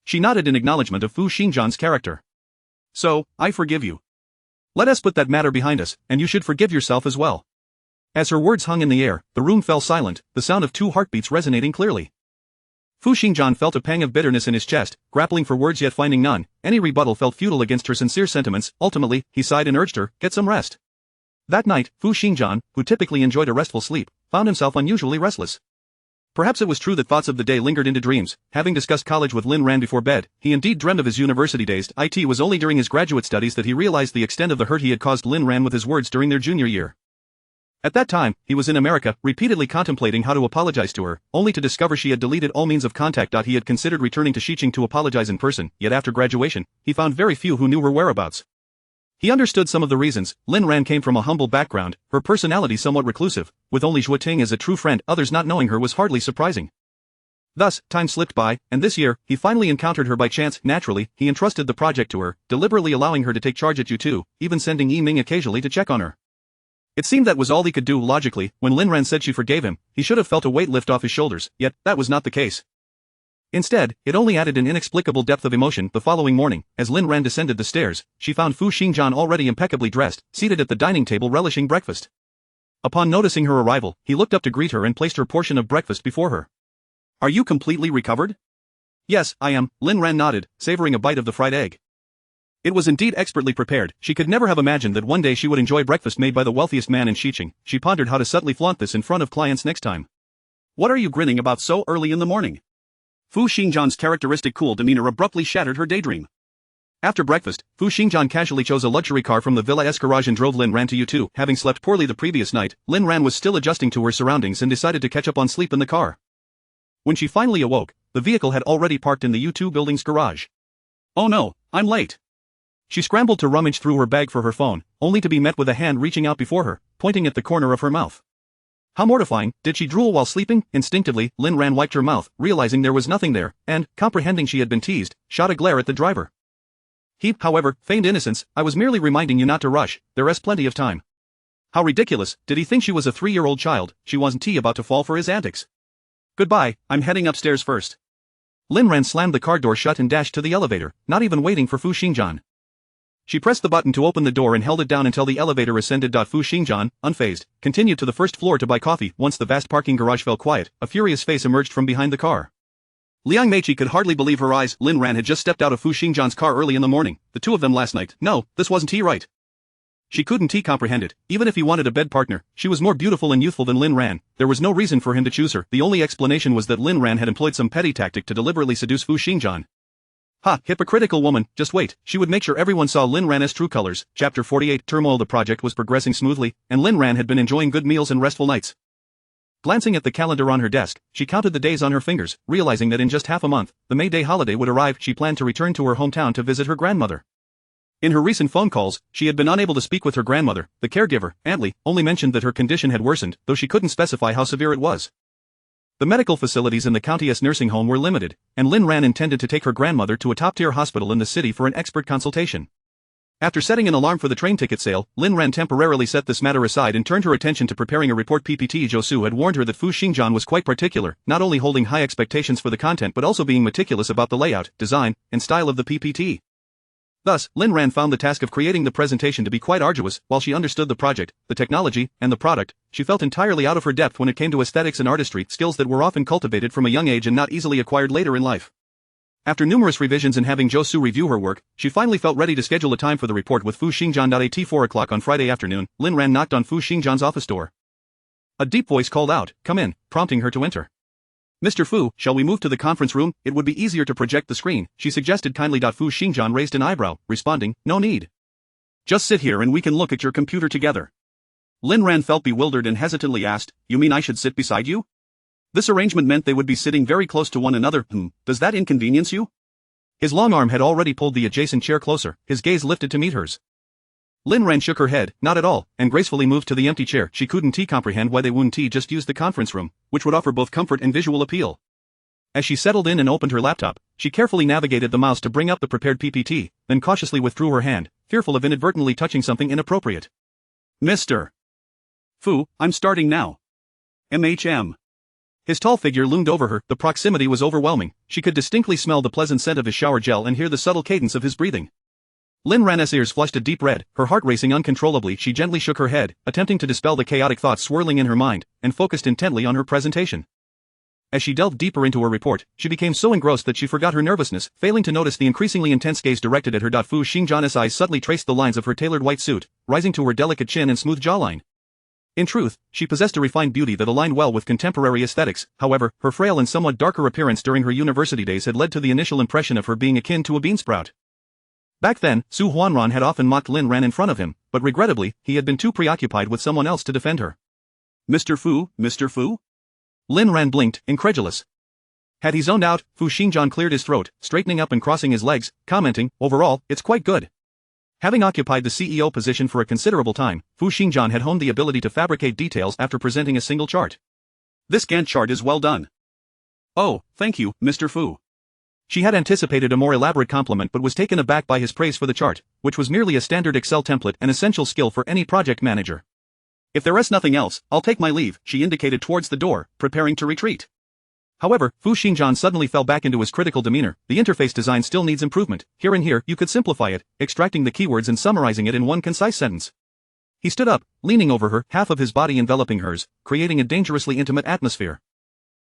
She nodded in acknowledgement of Fu Xingjian's character. So, I forgive you. Let us put that matter behind us, and you should forgive yourself as well. As her words hung in the air, the room fell silent, the sound of 2 heartbeats resonating clearly. Fu Xingjian felt a pang of bitterness in his chest, grappling for words yet finding none. Any rebuttal felt futile against her sincere sentiments. Ultimately, he sighed and urged her, get some rest. That night, Fu Xingjian, who typically enjoyed a restful sleep, found himself unusually restless. Perhaps it was true that thoughts of the day lingered into dreams. Having discussed college with Lin Ran before bed, he indeed dreamed of his university days. It was only during his graduate studies that he realized the extent of the hurt he had caused Lin Ran with his words during their junior year. At that time, he was in America, repeatedly contemplating how to apologize to her, only to discover she had deleted all means of contact. He had considered returning to Xiqing to apologize in person, yet after graduation, he found very few who knew her whereabouts. He understood some of the reasons. Lin Ran came from a humble background, her personality somewhat reclusive, with only Zhuo Ting as a true friend. Others not knowing her was hardly surprising. Thus, time slipped by, and this year, he finally encountered her by chance. Naturally, he entrusted the project to her, deliberately allowing her to take charge at U2, even sending Yi Ming occasionally to check on her. It seemed that was all he could do. Logically, when Lin Ran said she forgave him, he should have felt a weight lift off his shoulders, yet, that was not the case. Instead, it only added an inexplicable depth of emotion. The following morning, as Lin Ran descended the stairs, she found Fu Xingjian already impeccably dressed, seated at the dining table relishing breakfast. Upon noticing her arrival, he looked up to greet her and placed her portion of breakfast before her. Are you completely recovered? Yes, I am, Lin Ran nodded, savoring a bite of the fried egg. It was indeed expertly prepared. She could never have imagined that one day she would enjoy breakfast made by the wealthiest man in Xiqing. She pondered how to subtly flaunt this in front of clients next time. What are you grinning about so early in the morning? Fu Xingjian's characteristic cool demeanor abruptly shattered her daydream. After breakfast, Fu Xingjian casually chose a luxury car from the Villa-esque garage and drove Lin Ran to U2. Having slept poorly the previous night, Lin Ran was still adjusting to her surroundings and decided to catch up on sleep in the car. When she finally awoke, the vehicle had already parked in the U2 building's garage. Oh no, I'm late. She scrambled to rummage through her bag for her phone, only to be met with a hand reaching out before her, pointing at the corner of her mouth. How mortifying. Did she drool while sleeping? Instinctively, Lin Ran wiped her mouth, realizing there was nothing there, and, comprehending she had been teased, shot a glare at the driver. He, however, feigned innocence. I was merely reminding you not to rush, there's plenty of time. How ridiculous. Did he think she was a 3-year-old child? She wasn't about to fall for his antics. Goodbye, I'm heading upstairs first. Lin Ran slammed the car door shut and dashed to the elevator, not even waiting for Fu Xingjian. She pressed the button to open the door and held it down until the elevator ascended. Fu Xingjian, unfazed, continued to the first floor to buy coffee. Once the vast parking garage fell quiet, a furious face emerged from behind the car. Liang Meiqi could hardly believe her eyes. Lin Ran had just stepped out of Fu Xingjian's car early in the morning, the two of them last night. No, this wasn't right. She couldn't comprehend it. Even if he wanted a bed partner, she was more beautiful and youthful than Lin Ran. There was no reason for him to choose her. The only explanation was that Lin Ran had employed some petty tactic to deliberately seduce Fu Xingjian. Ha, hypocritical woman, just wait, she would make sure everyone saw Lin Ran's true colors. Chapter 48. Turmoil. The project was progressing smoothly, and Lin Ran had been enjoying good meals and restful nights. Glancing at the calendar on her desk, she counted the days on her fingers, realizing that in just half a month, the May Day holiday would arrive. She planned to return to her hometown to visit her grandmother. In her recent phone calls, she had been unable to speak with her grandmother. The caregiver, Aunt Li, only mentioned that her condition had worsened, though she couldn't specify how severe it was. The medical facilities in the county's nursing home were limited, and Lin Ran intended to take her grandmother to a top-tier hospital in the city for an expert consultation. After setting an alarm for the train ticket sale, Lin Ran temporarily set this matter aside and turned her attention to preparing a report. PPT. Zhou Su had warned her that Fu Xingjian was quite particular, not only holding high expectations for the content but also being meticulous about the layout, design, and style of the PPT. Thus, Lin Ran found the task of creating the presentation to be quite arduous. While she understood the project, the technology, and the product, she felt entirely out of her depth when it came to aesthetics and artistry, skills that were often cultivated from a young age and not easily acquired later in life. After numerous revisions and having Zhou Su review her work, she finally felt ready to schedule a time for the report with Fu Xingjian. At 4 o'clock on Friday afternoon, Lin Ran knocked on Fu Xingjian's office door. A deep voice called out, "Come in," prompting her to enter. "Mr. Fu, shall we move to the conference room? It would be easier to project the screen," she suggested kindly. Fu Xingjian raised an eyebrow, responding, "No need. Just sit here and we can look at your computer together." Lin Ran felt bewildered and hesitantly asked, "You mean I should sit beside you?" This arrangement meant they would be sitting very close to one another. Does that inconvenience you? His long arm had already pulled the adjacent chair closer, his gaze lifted to meet hers. Lin Ran shook her head, not at all, and gracefully moved to the empty chair. She couldn't comprehend why they wouldn't just use the conference room, which would offer both comfort and visual appeal. As she settled in and opened her laptop, she carefully navigated the mouse to bring up the prepared PPT, then cautiously withdrew her hand, fearful of inadvertently touching something inappropriate. "Mr. Fu, I'm starting now. MHM." His tall figure loomed over her. The proximity was overwhelming. She could distinctly smell the pleasant scent of his shower gel and hear the subtle cadence of his breathing. Lin Ran's ears flushed a deep red, her heart racing uncontrollably. She gently shook her head, attempting to dispel the chaotic thoughts swirling in her mind, and focused intently on her presentation. As she delved deeper into her report, she became so engrossed that she forgot her nervousness, failing to notice the increasingly intense gaze directed at her. Fu Xingjian's eyes subtly traced the lines of her tailored white suit, rising to her delicate chin and smooth jawline. In truth, she possessed a refined beauty that aligned well with contemporary aesthetics. However, her frail and somewhat darker appearance during her university days had led to the initial impression of her being akin to a beansprout. Back then, Su Huanran had often mocked Lin Ran in front of him, but regrettably, he had been too preoccupied with someone else to defend her. "Mr. Fu, Mr. Fu?" Lin Ran blinked, incredulous. Had he zoned out? Fu Xingjian cleared his throat, straightening up and crossing his legs, commenting, "Overall, it's quite good." Having occupied the CEO position for a considerable time, Fu Xingjian had honed the ability to fabricate details after presenting a single chart. "This Gantt chart is well done." "Oh, thank you, Mr. Fu." She had anticipated a more elaborate compliment but was taken aback by his praise for the chart, which was merely a standard Excel template, an essential skill for any project manager. "If there is nothing else, I'll take my leave," she indicated towards the door, preparing to retreat. However, Fu Xingjian suddenly fell back into his critical demeanor. "The interface design still needs improvement. Here and here, you could simplify it, extracting the keywords and summarizing it in one concise sentence." He stood up, leaning over her, half of his body enveloping hers, creating a dangerously intimate atmosphere.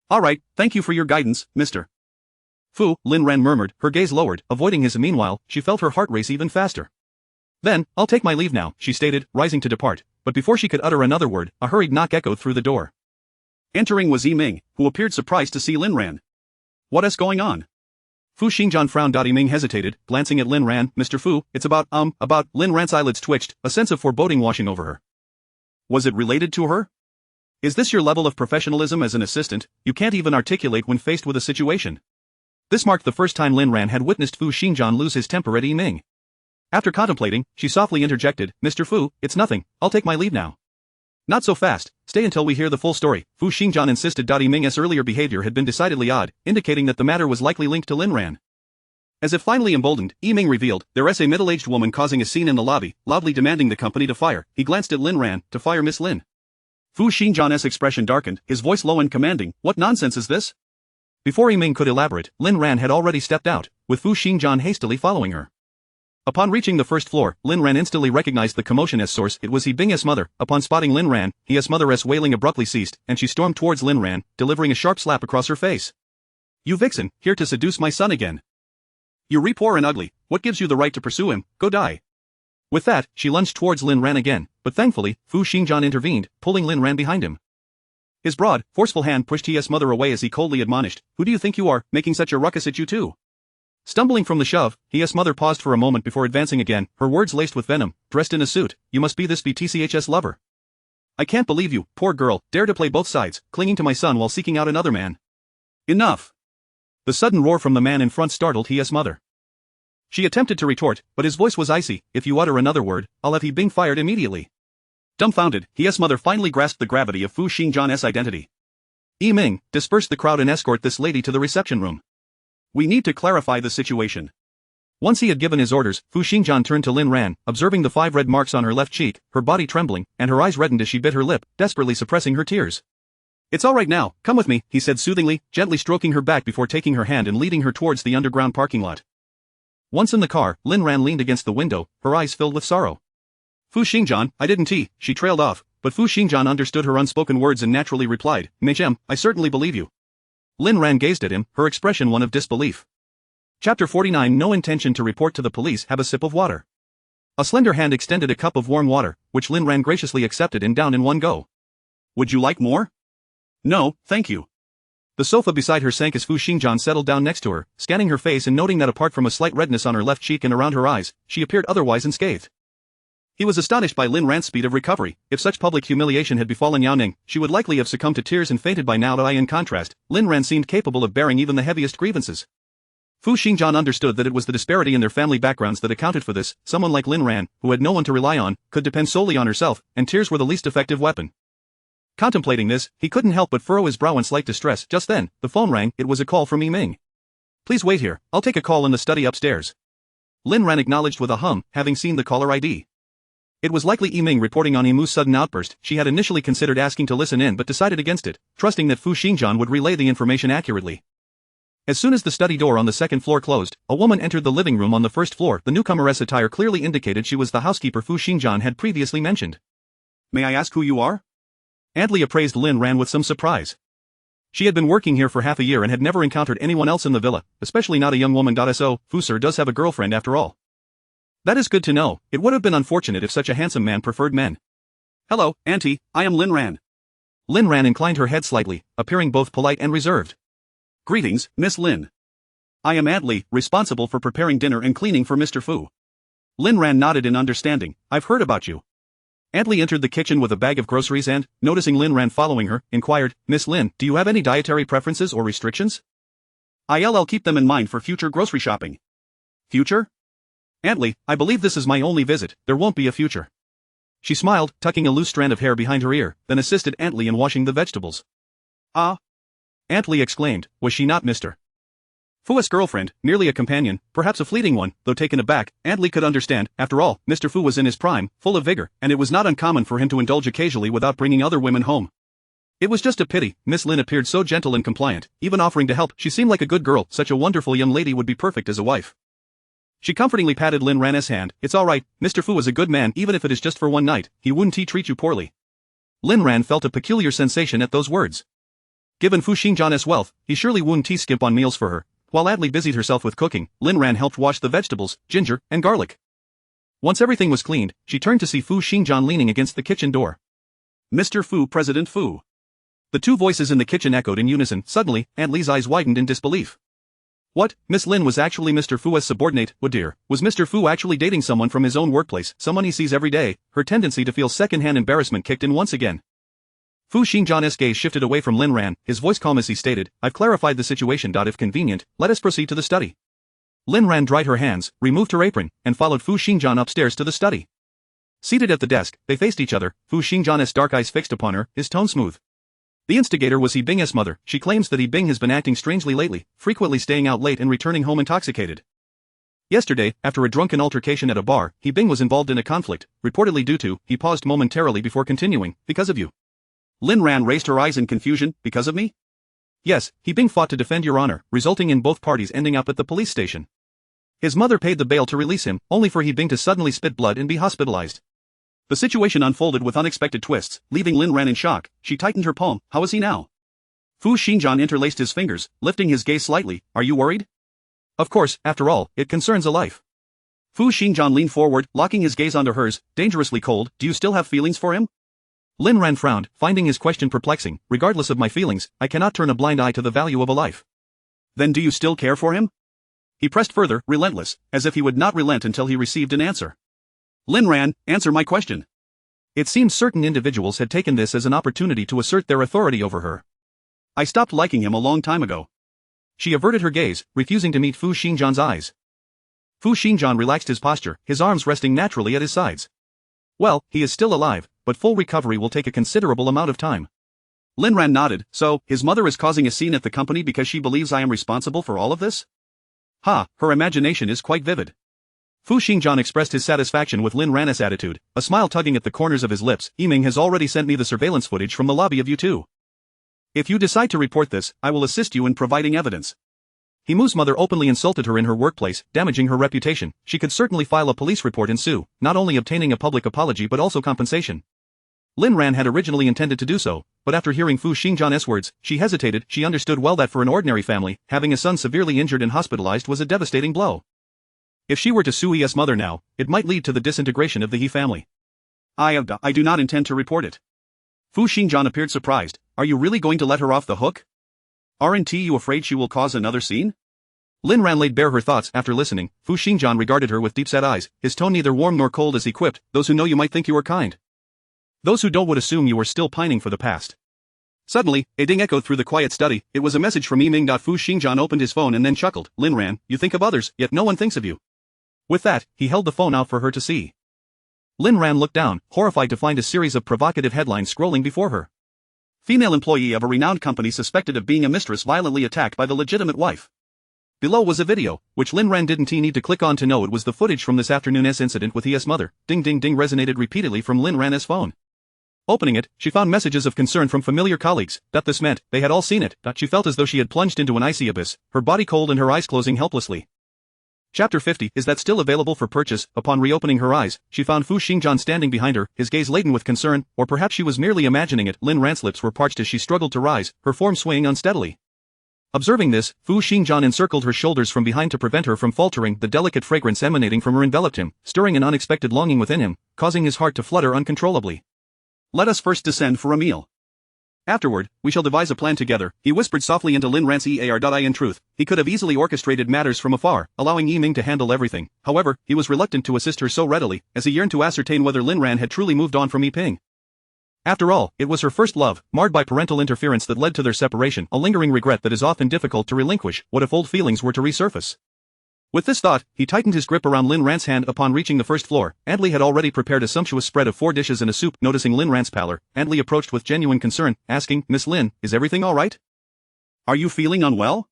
"All right, thank you for your guidance, Mr. Fu, Lin Ran murmured, her gaze lowered, avoiding his. Meanwhile, she felt her heart race even faster. Then, I'll take my leave now, she stated, rising to depart, but before she could utter another word, a hurried knock echoed through the door. Entering was Yiming, who appeared surprised to see Lin Ran. What's going on? Fu Xingjian frowned. Yiming hesitated, glancing at Lin Ran. Mr. Fu, it's about. Lin Ran's eyelids twitched, a sense of foreboding washing over her. Was it related to her? Is this your level of professionalism as an assistant? You can't even articulate when faced with a situation. This marked the first time Lin Ran had witnessed Fu Xingjian lose his temper at Yiming. After contemplating, she softly interjected, Mr. Fu, it's nothing, I'll take my leave now. Not so fast, stay until we hear the full story, Fu Xingjian insisted. Yiming's earlier behavior had been decidedly odd, indicating that the matter was likely linked to Lin Ran. As if finally emboldened, Yiming revealed, there's a middle-aged woman causing a scene in the lobby, loudly demanding the company to fire. He glanced at Lin Ran, to fire Miss Lin. Fu Xingjian's expression darkened, his voice low and commanding, what nonsense is this? Before Yiming could elaborate, Lin Ran had already stepped out, with Fu Xingjian hastily following her. Upon reaching the first floor, Lin Ran instantly recognized the commotion as source. It was Yiming's mother. Upon spotting Lin Ran, his mother's wailing abruptly ceased, and she stormed towards Lin Ran, delivering a sharp slap across her face. You vixen, here to seduce my son again. You're poor and ugly, what gives you the right to pursue him? Go die. With that, she lunged towards Lin Ran again, but thankfully, Fu Xingjian intervened, pulling Lin Ran behind him. His broad, forceful hand pushed his mother away as he coldly admonished, who do you think you are, making such a ruckus at you too? Stumbling from the shove, his mother paused for a moment before advancing again, her words laced with venom, dressed in a suit, you must be this BTCH's lover. I can't believe you, poor girl, dare to play both sides, clinging to my son while seeking out another man. Enough. The sudden roar from the man in front startled his mother. She attempted to retort, but his voice was icy, if you utter another word, I'll have you being fired immediately. Dumbfounded, his mother finally grasped the gravity of Fu Xingjian's identity. Yiming, disperse the crowd and escort this lady to the reception room. We need to clarify the situation. Once he had given his orders, Fu Xingjian turned to Lin Ran, observing the 5 red marks on her left cheek, her body trembling, and her eyes reddened as she bit her lip, desperately suppressing her tears. It's all right now, come with me, he said soothingly, gently stroking her back before taking her hand and leading her towards the underground parking lot. Once in the car, Lin Ran leaned against the window, her eyes filled with sorrow. Fu Xingjian, I didn't she trailed off, but Fu Xingjian understood her unspoken words and naturally replied, Machem, I certainly believe you. Lin Ran gazed at him, her expression one of disbelief. Chapter 49 No intention to report to the police. Have a sip of water. A slender hand extended a cup of warm water, which Lin Ran graciously accepted and downed in one go. Would you like more? No, thank you. The sofa beside her sank as Fu Xingjian settled down next to her, scanning her face and noting that apart from a slight redness on her left cheek and around her eyes, she appeared otherwise unscathed. He was astonished by Lin Ran's speed of recovery. If such public humiliation had befallen Yao Ning, she would likely have succumbed to tears and fainted by now. In contrast, Lin Ran seemed capable of bearing even the heaviest grievances. Fu Xingjian understood that it was the disparity in their family backgrounds that accounted for this. Someone like Lin Ran, who had no one to rely on, could depend solely on herself, and tears were the least effective weapon. Contemplating this, he couldn't help but furrow his brow in slight distress. Just then, the phone rang. It was a call from Yiming. Please wait here, I'll take a call in the study upstairs. Lin Ran acknowledged with a hum, having seen the caller ID. It was likely Yiming reporting on Yimu's sudden outburst. She had initially considered asking to listen in but decided against it, trusting that Fu Xingjian would relay the information accurately. As soon as the study door on the second floor closed, a woman entered the living room on the first floor. The newcomer's attire clearly indicated she was the housekeeper Fu Xingjian had previously mentioned. May I ask who you are? Adley appraised Lin Ran with some surprise. She had been working here for half a year and had never encountered anyone else in the villa, especially not a young woman. So, Fu sir does have a girlfriend after all. That is good to know. It would have been unfortunate if such a handsome man preferred men. Hello, auntie, I am Lin Ran. Lin Ran inclined her head slightly, appearing both polite and reserved. Greetings, Miss Lin. I am Adley, responsible for preparing dinner and cleaning for Mr. Fu. Lin Ran nodded in understanding. I've heard about you. Adley entered the kitchen with a bag of groceries and, noticing Lin Ran following her, inquired, Miss Lin, do you have any dietary preferences or restrictions? I'll keep them in mind for future grocery shopping. Future? Adley, I believe this is my only visit, there won't be a future. She smiled, tucking a loose strand of hair behind her ear, then assisted Adley in washing the vegetables. Ah! Adley exclaimed, was she not Mr. Fu's girlfriend, merely a companion, perhaps a fleeting one, though taken aback, Adley could understand. After all, Mr. Fu was in his prime, full of vigor, and it was not uncommon for him to indulge occasionally without bringing other women home. It was just a pity. Miss Lin appeared so gentle and compliant, even offering to help. She seemed like a good girl. Such a wonderful young lady would be perfect as a wife. She comfortingly patted Lin Ran's hand. It's all right, Mr. Fu is a good man even if it is just for one night, he wouldn't treat you poorly. Lin Ran felt a peculiar sensation at those words. Given Fu Xingjian's wealth, he surely wouldn't skimp on meals for her. While Adley busied herself with cooking, Lin Ran helped wash the vegetables, ginger, and garlic. Once everything was cleaned, she turned to see Fu Xingjian leaning against the kitchen door. Mr. Fu, President Fu. The two voices in the kitchen echoed in unison. Suddenly, Aunt Li's eyes widened in disbelief. What, Miss Lin was actually Mr. Fu's subordinate? Oh dear, was Mr. Fu actually dating someone from his own workplace, someone he sees every day? Her tendency to feel second-hand embarrassment kicked in once again. Fu Xingjian's gaze shifted away from Lin Ran, his voice calm as he stated, I've clarified the situation. If convenient, let us proceed to the study. Lin Ran dried her hands, removed her apron, and followed Fu Xingjian upstairs to the study. Seated at the desk, they faced each other, Fu Xingjian's dark eyes fixed upon her, his tone smooth. The instigator was He Bing's mother. She claims that He Bing has been acting strangely lately, frequently staying out late and returning home intoxicated. Yesterday, after a drunken altercation at a bar, He Bing was involved in a conflict, reportedly due to, he paused momentarily before continuing, because of you. Lin Ran raised her eyes in confusion, because of me? Yes, He Bing fought to defend your honor, resulting in both parties ending up at the police station. His mother paid the bail to release him, only for He Bing to suddenly spit blood and be hospitalized. The situation unfolded with unexpected twists, leaving Lin Ran in shock. She tightened her palm. How is he now? Fu Xingjian interlaced his fingers, lifting his gaze slightly. Are you worried? Of course, after all, it concerns a life. Fu Xingjian leaned forward, locking his gaze onto hers, dangerously cold. Do you still have feelings for him? Lin Ran frowned, finding his question perplexing. Regardless of my feelings, I cannot turn a blind eye to the value of a life. Then do you still care for him? He pressed further, relentless, as if he would not relent until he received an answer. Lin Ran, answer my question. It seemed certain individuals had taken this as an opportunity to assert their authority over her. I stopped liking him a long time ago. She averted her gaze, refusing to meet Fu Xingjian's eyes. Fu Xingjian relaxed his posture, his arms resting naturally at his sides. Well, he is still alive, but full recovery will take a considerable amount of time. Lin Ran nodded. So, his mother is causing a scene at the company because she believes I am responsible for all of this? Ha, her imagination is quite vivid. Fu Xingjian expressed his satisfaction with Lin Ran's attitude, a smile tugging at the corners of his lips. Yiming has already sent me the surveillance footage from the lobby of you two. If you decide to report this, I will assist you in providing evidence. Himu's mother openly insulted her in her workplace, damaging her reputation. She could certainly file a police report and sue, not only obtaining a public apology but also compensation. Lin Ran had originally intended to do so, but after hearing Fu Xingjian's words, she hesitated. She understood well that for an ordinary family, having a son severely injured and hospitalized was a devastating blow. If she were to sue his mother now, it might lead to the disintegration of the He family. I do not intend to report it. Fu Xingjian appeared surprised. Are you really going to let her off the hook? Aren't you afraid she will cause another scene? Lin Ran laid bare her thoughts after listening. Fu Xingjian regarded her with deep-set eyes, his tone neither warm nor cold as he quipped, those who know you might think you are kind. Those who don't would assume you are still pining for the past. Suddenly, a ding echoed through the quiet study. It was a message from Yiming. Fu Xingjian opened his phone and then chuckled. Lin Ran, you think of others, yet no one thinks of you. With that, he held the phone out for her to see. Lin Ran looked down, horrified to find a series of provocative headlines scrolling before her. Female employee of a renowned company suspected of being a mistress violently attacked by the legitimate wife. Below was a video, which Lin Ran didn't need to click on to know it was the footage from this afternoon's incident with his mother. Ding ding ding resonated repeatedly from Lin Ran's phone. Opening it, she found messages of concern from familiar colleagues. This meant, they had all seen it. She felt as though she had plunged into an icy abyss, her body cold and her eyes closing helplessly. Chapter 50, is that still available for purchase? Upon reopening her eyes, she found Fu Xingjian standing behind her, his gaze laden with concern, or perhaps she was merely imagining it. Lin Ran's lips were parched as she struggled to rise, her form swaying unsteadily. Observing this, Fu Xingjian encircled her shoulders from behind to prevent her from faltering. The delicate fragrance emanating from her enveloped him, stirring an unexpected longing within him, causing his heart to flutter uncontrollably. Let us first descend for a meal. Afterward, we shall devise a plan together, he whispered softly into Lin Ran's ear. In truth, he could have easily orchestrated matters from afar, allowing Yiming to handle everything. However, he was reluctant to assist her so readily, as he yearned to ascertain whether Lin Ran had truly moved on from Yiping. After all, it was her first love, marred by parental interference, that led to their separation, a lingering regret that is often difficult to relinquish. What if old feelings were to resurface? With this thought, he tightened his grip around Lin Ran's hand. Upon reaching the first floor, Adley had already prepared a sumptuous spread of 4 dishes and a soup. Noticing Lin Ran's pallor, Adley approached with genuine concern, asking, Miss Lin, is everything all right? Are you feeling unwell?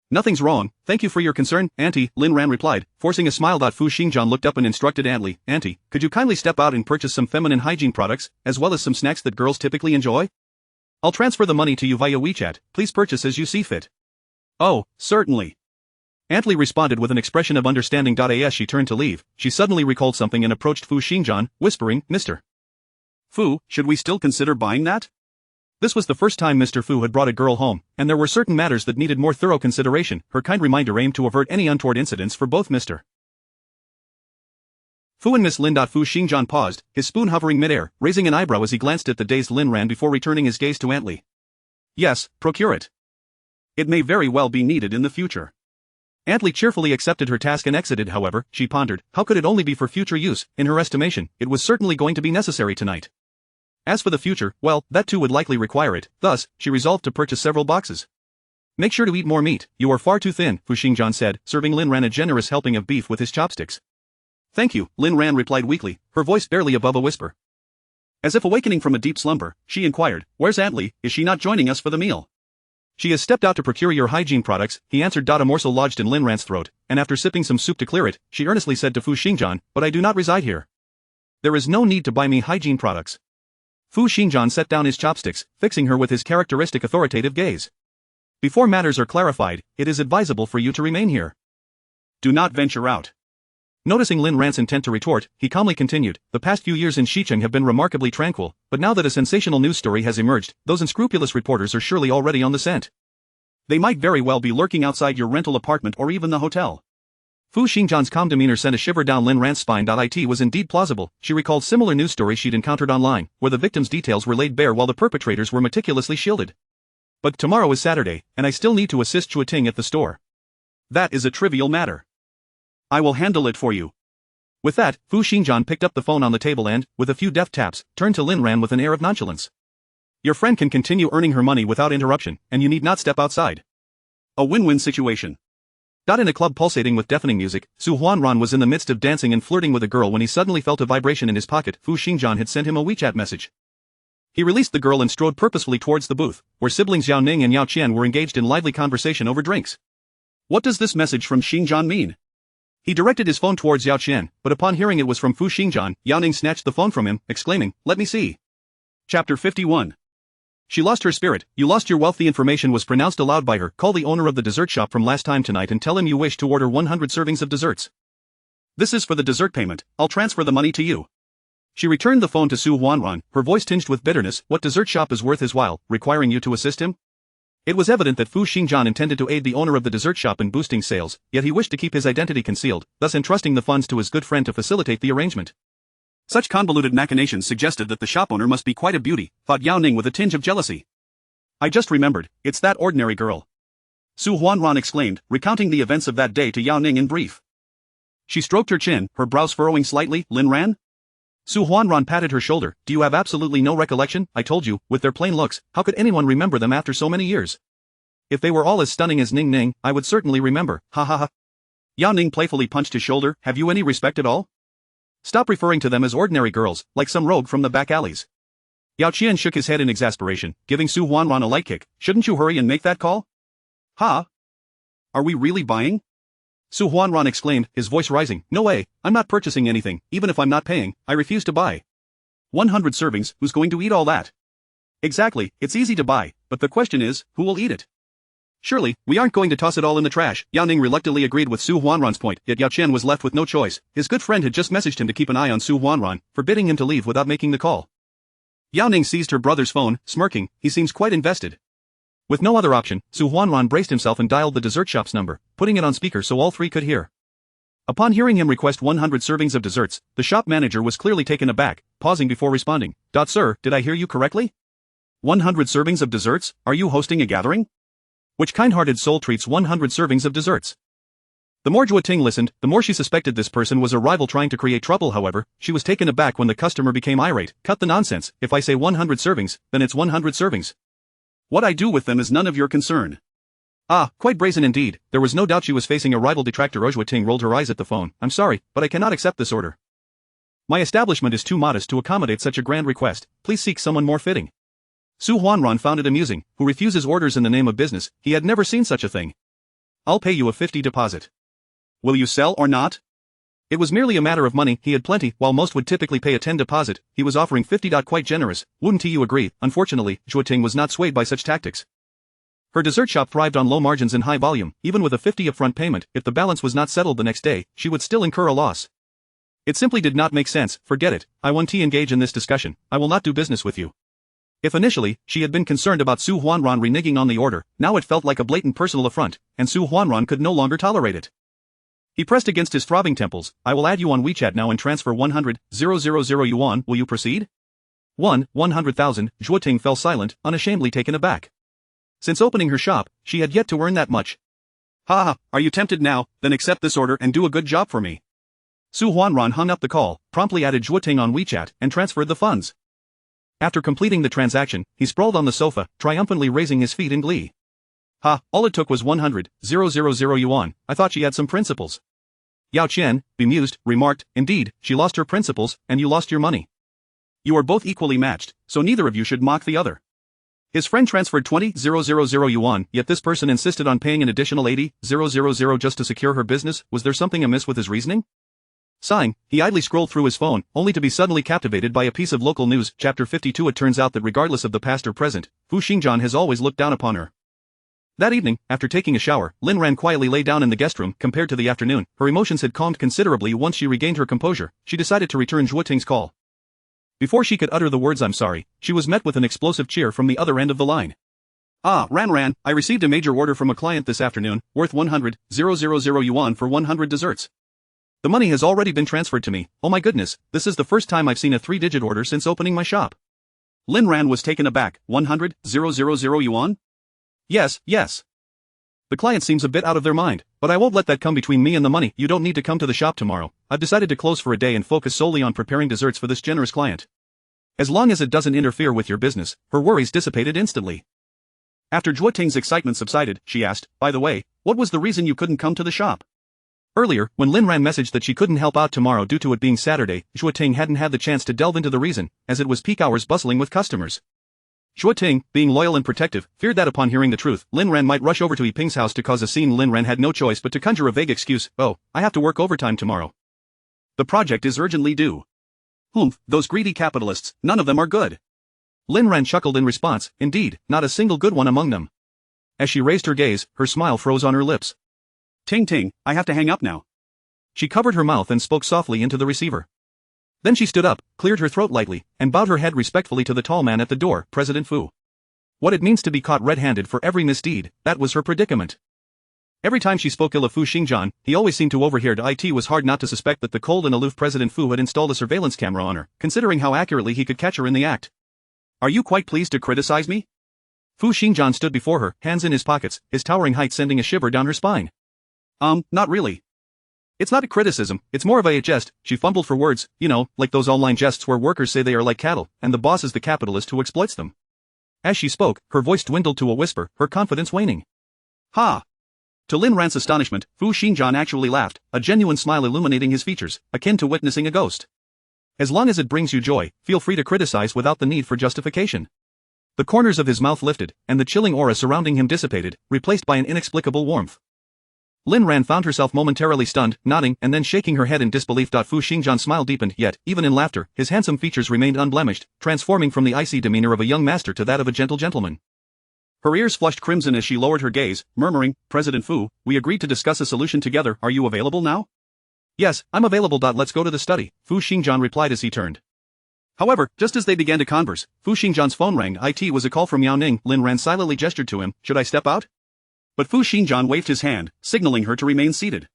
Nothing's wrong, thank you for your concern, Auntie, Lin Ran replied, forcing a smile. Fu Xingjian looked up and instructed Adley, Auntie, could you kindly step out and purchase some feminine hygiene products, as well as some snacks that girls typically enjoy? I'll transfer the money to you via WeChat, please purchase as you see fit. Oh, certainly. Adley responded with an expression of understanding. As she turned to leave, she suddenly recalled something and approached Fu Xingjian, whispering, Mr. Fu, should we still consider buying that? This was the first time Mr. Fu had brought a girl home, and there were certain matters that needed more thorough consideration. Her kind reminder aimed to avert any untoward incidents for both Mr. Fu and Miss Lin. Fu Xingjian paused, his spoon hovering midair, raising an eyebrow as he glanced at the dazed Lin Ran before returning his gaze to Aunt Li. Yes, procure it. It may very well be needed in the future. Aunt Li cheerfully accepted her task and exited. However, she pondered, how could it only be for future use? In her estimation, it was certainly going to be necessary tonight. As for the future, well, that too would likely require it. Thus, she resolved to purchase several boxes. Make sure to eat more meat, you are far too thin, Fu Xingjian said, serving Lin Ran a generous helping of beef with his chopsticks. Thank you, Lin Ran replied weakly, her voice barely above a whisper. As if awakening from a deep slumber, she inquired, where's Aunt Li? Is she not joining us for the meal? She has stepped out to procure your hygiene products, he answered. A morsel lodged in Lin Ran's throat, and after sipping some soup to clear it, she earnestly said to Fu Xingjian, but I do not reside here. There is no need to buy me hygiene products. Fu Xingjian set down his chopsticks, fixing her with his characteristic authoritative gaze. Before matters are clarified, it is advisable for you to remain here. Do not venture out. Noticing Lin Ran's intent to retort, he calmly continued, the past few years in Xicheng have been remarkably tranquil, but now that a sensational news story has emerged, those unscrupulous reporters are surely already on the scent. They might very well be lurking outside your rental apartment or even the hotel. Fu Xingjian's calm demeanor sent a shiver down Lin Ran's spine. It was indeed plausible. She recalled similar news stories she'd encountered online, where the victims' details were laid bare while the perpetrators were meticulously shielded. But tomorrow is Saturday, and I still need to assist Chuating at the store. That is a trivial matter. I will handle it for you. With that, Fu Xingjian picked up the phone on the table and, with a few deft taps, turned to Lin Ran with an air of nonchalance. Your friend can continue earning her money without interruption, and you need not step outside. A win-win situation. In a club pulsating with deafening music, Su Huanran was in the midst of dancing and flirting with a girl when he suddenly felt a vibration in his pocket. Fu Xingjian had sent him a WeChat message. He released the girl and strode purposefully towards the booth, where siblings Yao Ning and Yao Qian were engaged in lively conversation over drinks. What does this message from Xingjian mean? He directed his phone towards Yao Qian, but upon hearing it was from Fu Xingjian, Yao Ning snatched the phone from him, exclaiming, let me see. Chapter 51. She lost her spirit. You lost your wealth. The information was pronounced aloud by her. Call the owner of the dessert shop from last time tonight and tell him you wish to order 100 servings of desserts. This is for the dessert payment. I'll transfer the money to you. She returned the phone to Su Huanran, her voice tinged with bitterness. What dessert shop is worth his while, requiring you to assist him? It was evident that Fu Xingjian intended to aid the owner of the dessert shop in boosting sales, yet he wished to keep his identity concealed, thus entrusting the funds to his good friend to facilitate the arrangement. Such convoluted machinations suggested that the shop owner must be quite a beauty, thought Yao Ning with a tinge of jealousy. I just remembered, it's that ordinary girl. Su Huanran exclaimed, recounting the events of that day to Yao Ning in brief. She stroked her chin, her brows furrowing slightly. Lin Ran? Su Huanran patted her shoulder. Do you have absolutely no recollection? I told you, with their plain looks, how could anyone remember them after so many years? If they were all as stunning as Ning Ning, I would certainly remember, ha ha ha. Yao Ning playfully punched his shoulder. Have you any respect at all? Stop referring to them as ordinary girls, like some rogue from the back alleys. Yao Qian shook his head in exasperation, giving Su Huanran a light kick. Shouldn't you hurry and make that call? Ha? Are we really buying? Su Huanran exclaimed, his voice rising. No way, I'm not purchasing anything, even if I'm not paying, I refuse to buy. 100 servings, who's going to eat all that? Exactly, it's easy to buy, but the question is, who will eat it? Surely, we aren't going to toss it all in the trash. Yao Ning reluctantly agreed with Su Huanran's point, yet Yao Qian was left with no choice. His good friend had just messaged him to keep an eye on Su Huanran, forbidding him to leave without making the call. Yao Ning seized her brother's phone, smirking, he seems quite invested. With no other option, Su Huanran braced himself and dialed the dessert shop's number, putting it on speaker so all three could hear. Upon hearing him request 100 servings of desserts, the shop manager was clearly taken aback, pausing before responding. Sir, did I hear you correctly? 100 servings of desserts? Are you hosting a gathering? Which kind-hearted soul treats 100 servings of desserts? The more Chuating listened, the more she suspected this person was a rival trying to create trouble. However, she was taken aback when the customer became irate. Cut the nonsense, if I say 100 servings, then it's 100 servings. What I do with them is none of your concern. Ah, quite brazen indeed. There was no doubt she was facing a rival detractor. Chuating rolled her eyes at the phone. I'm sorry, but I cannot accept this order. My establishment is too modest to accommodate such a grand request. Please seek someone more fitting. Su Huanran found it amusing. Who refuses orders in the name of business? He had never seen such a thing. I'll pay you a 50 deposit. Will you sell or not? It was merely a matter of money. He had plenty. While most would typically pay a 10 deposit, he was offering 50. Quite generous, wouldn't you agree? Unfortunately, Chuating was not swayed by such tactics. Her dessert shop thrived on low margins and high volume. Even with a 50 upfront payment, if the balance was not settled the next day, she would still incur a loss. It simply did not make sense. Forget it. I won't engage in this discussion. I will not do business with you. If initially, she had been concerned about Su Huanran reneging on the order, now it felt like a blatant personal affront, and Su Huanran could no longer tolerate it. He pressed against his throbbing temples. I will add you on WeChat now and transfer 100,000 yuan, will you proceed? 100,000, Zhuoting fell silent, unashamedly taken aback. Since opening her shop, she had yet to earn that much. Ha, are you tempted now? Then accept this order and do a good job for me. Su Huanran hung up the call, promptly added Zhuoting on WeChat, and transferred the funds. After completing the transaction, he sprawled on the sofa, triumphantly raising his feet in glee. Ha, all it took was 100,000 yuan, I thought she had some principles. Yao Qian, bemused, remarked, indeed, she lost her principles, and you lost your money. You are both equally matched, so neither of you should mock the other. His friend transferred 20,000 yuan, yet this person insisted on paying an additional 80,000 just to secure her business. Was there something amiss with his reasoning? Sighing, he idly scrolled through his phone, only to be suddenly captivated by a piece of local news. Chapter 52. It turns out that regardless of the past or present, Fu Xingjian has always looked down upon her. That evening, after taking a shower, Lin Ran quietly lay down in the guest room. Compared to the afternoon, her emotions had calmed considerably. Once she regained her composure, she decided to return Zhuoting's call. Before she could utter the words "I'm sorry," she was met with an explosive cheer from the other end of the line. Ah, Ran, I received a major order from a client this afternoon, worth 100,000 yuan for 100 desserts. The money has already been transferred to me. Oh my goodness, this is the first time I've seen a 3-digit order since opening my shop. Lin Ran was taken aback. 100,000 yuan? Yes. The client seems a bit out of their mind, but I won't let that come between me and the money. You don't need to come to the shop tomorrow. I've decided to close for a day and focus solely on preparing desserts for this generous client. As long as it doesn't interfere with your business, her worries dissipated instantly. After Zhuoting's excitement subsided, she asked, by the way, what was the reason you couldn't come to the shop? Earlier, when Lin Ran messaged that she couldn't help out tomorrow due to it being Saturday, Zhuoting hadn't had the chance to delve into the reason, as it was peak hours bustling with customers. Zhuoting, being loyal and protective, feared that upon hearing the truth, Lin Ran might rush over to Yiping's house to cause a scene. Lin Ran had no choice but to conjure a vague excuse. Oh, I have to work overtime tomorrow. The project is urgently due. Humph, those greedy capitalists, none of them are good. Lin Ran chuckled in response, indeed, not a single good one among them. As she raised her gaze, her smile froze on her lips. Ting, I have to hang up now. She covered her mouth and spoke softly into the receiver. Then she stood up, cleared her throat lightly, and bowed her head respectfully to the tall man at the door, President Fu. What it means to be caught red-handed for every misdeed, that was her predicament. Every time she spoke ill of Fu Xingjian, he always seemed to overhear. It was hard not to suspect that the cold and aloof President Fu had installed a surveillance camera on her, considering how accurately he could catch her in the act. Are you quite pleased to criticize me? Fu Xingjian stood before her, hands in his pockets, his towering height sending a shiver down her spine. Not really. It's not a criticism, it's more of a jest. She fumbled for words, like those online jests where workers say they are like cattle, and the boss is the capitalist who exploits them. As she spoke, her voice dwindled to a whisper, her confidence waning. Ha! To Lin Ran's astonishment, Fu Xingjian actually laughed, a genuine smile illuminating his features, akin to witnessing a ghost. As long as it brings you joy, feel free to criticize without the need for justification. The corners of his mouth lifted, and the chilling aura surrounding him dissipated, replaced by an inexplicable warmth. Lin Ran found herself momentarily stunned, nodding and then shaking her head in disbelief. Fu Xingjian's smile deepened, yet, even in laughter, his handsome features remained unblemished, transforming from the icy demeanor of a young master to that of a gentle gentleman. Her ears flushed crimson as she lowered her gaze, murmuring, President Fu, we agreed to discuss a solution together. Are you available now? Yes, I'm available. Let's go to the study, Fu Xingjian replied as he turned. However, just as they began to converse, Fu Xingjian's phone rang. It was a call from Yao Ning. Lin Ran silently gestured to him, should I step out? But Fu Xingjian waved his hand, signaling her to remain seated.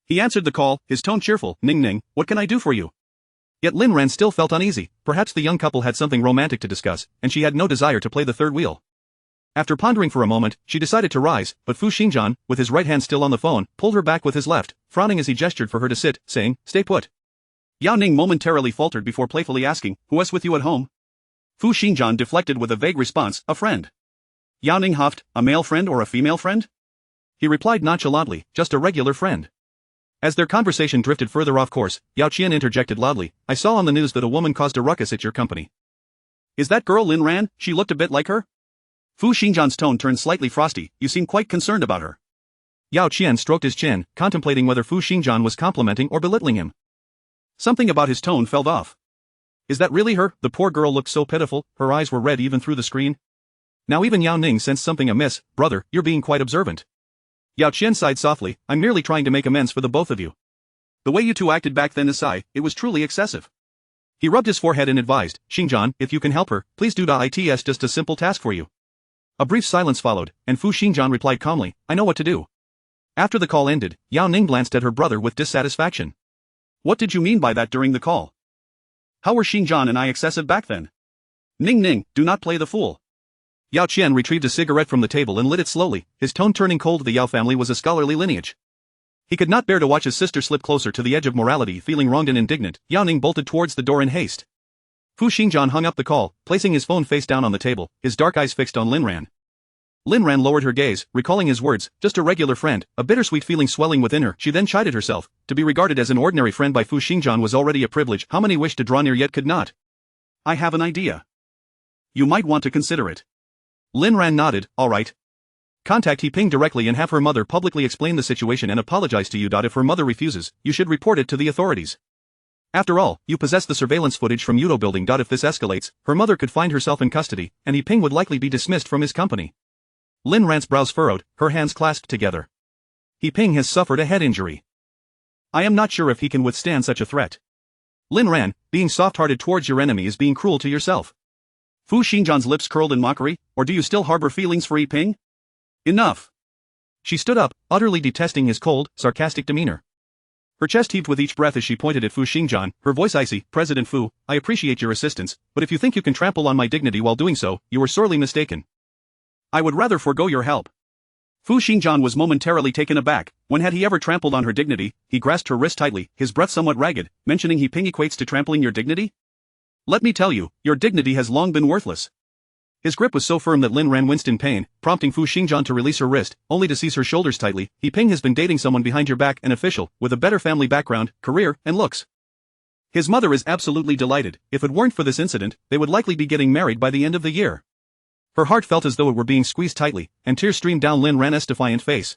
He answered the call, his tone cheerful, Ning, what can I do for you? Yet Lin Ran still felt uneasy, perhaps the young couple had something romantic to discuss, and she had no desire to play the third wheel. After pondering for a moment, she decided to rise, but Fu Xingjian, with his right hand still on the phone, pulled her back with his left, frowning as he gestured for her to sit, saying, stay put. Yao Ning momentarily faltered before playfully asking, who else with you at home? Fu Xingjian deflected with a vague response, a friend. Yao Ning huffed, a male friend or a female friend? He replied nonchalantly, just a regular friend. As their conversation drifted further off course, Yao Qian interjected loudly, I saw on the news that a woman caused a ruckus at your company. Is that girl Lin Ran? She looked a bit like her? Fu Xingjian's tone turned slightly frosty, you seem quite concerned about her. Yao Qian stroked his chin, contemplating whether Fu Xingjian was complimenting or belittling him. Something about his tone fell off. Is that really her? The poor girl looked so pitiful, her eyes were red even through the screen. Now even Yao Ning sensed something amiss. Brother, you're being quite observant. Yao Qian sighed softly, I'm merely trying to make amends for the both of you. The way you two acted back then aside, it was truly excessive. He rubbed his forehead and advised, Xingjian, if you can help her, please do. It's just a simple task for you. A brief silence followed, and Fu Xingjian replied calmly, I know what to do. After the call ended, Yao Ning glanced at her brother with dissatisfaction. What did you mean by that during the call? How were Xingjian and I excessive back then? Ning, do not play the fool. Yao Qian retrieved a cigarette from the table and lit it slowly, his tone turning cold. The Yao family was a scholarly lineage. He could not bear to watch his sister slip closer to the edge of morality. Feeling wronged and indignant, Yao Ning bolted towards the door in haste. Fu Xingjian hung up the call, placing his phone face down on the table, his dark eyes fixed on Lin Ran. Lin Ran lowered her gaze, recalling his words, just a regular friend, a bittersweet feeling swelling within her. She then chided herself. To be regarded as an ordinary friend by Fu Xingjian was already a privilege. How many wished to draw near yet could not? I have an idea. You might want to consider it. Lin Ran nodded, all right. Contact He Ping directly and have her mother publicly explain the situation and apologize to you. If her mother refuses, you should report it to the authorities. After all, you possess the surveillance footage from Yudo building. If this escalates, her mother could find herself in custody, and He Ping would likely be dismissed from his company. Lin Ran's brows furrowed, her hands clasped together. He Ping has suffered a head injury. I am not sure if he can withstand such a threat. Lin Ran, being soft-hearted towards your enemy is being cruel to yourself. Fu Xingjian's lips curled in mockery, or do you still harbor feelings for He Ping? Enough. She stood up, utterly detesting his cold, sarcastic demeanor. Her chest heaved with each breath as she pointed at Fu Xingjian, her voice icy. President Fu, I appreciate your assistance, but if you think you can trample on my dignity while doing so, you are sorely mistaken. I would rather forego your help. Fu Xingjian was momentarily taken aback. When had he ever trampled on her dignity? He grasped her wrist tightly, his breath somewhat ragged, mentioning He Ping equates to trampling your dignity? Let me tell you, your dignity has long been worthless. His grip was so firm that Lin Ran winced in pain, prompting Fu Xingjian to release her wrist, only to seize her shoulders tightly. He Ping has been dating someone behind your back, an official, with a better family background, career, and looks. His mother is absolutely delighted. If it weren't for this incident, they would likely be getting married by the end of the year. Her heart felt as though it were being squeezed tightly, and tears streamed down Lin Ran's defiant face.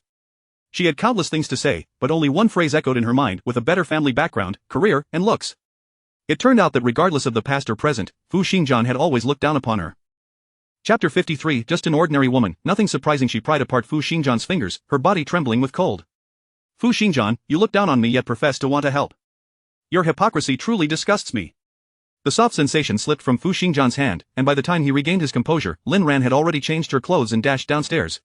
She had countless things to say, but only one phrase echoed in her mind, with a better family background, career, and looks. It turned out that regardless of the past or present, Fu Xingjian had always looked down upon her. Chapter 53. Just an ordinary woman. Nothing surprising. She pried apart Fu Xingjian's fingers, her body trembling with cold. Fu Xingjian, you look down on me yet profess to want to help. Your hypocrisy truly disgusts me. The soft sensation slipped from Fu Xingjian's hand, and by the time he regained his composure, Lin Ran had already changed her clothes and dashed downstairs.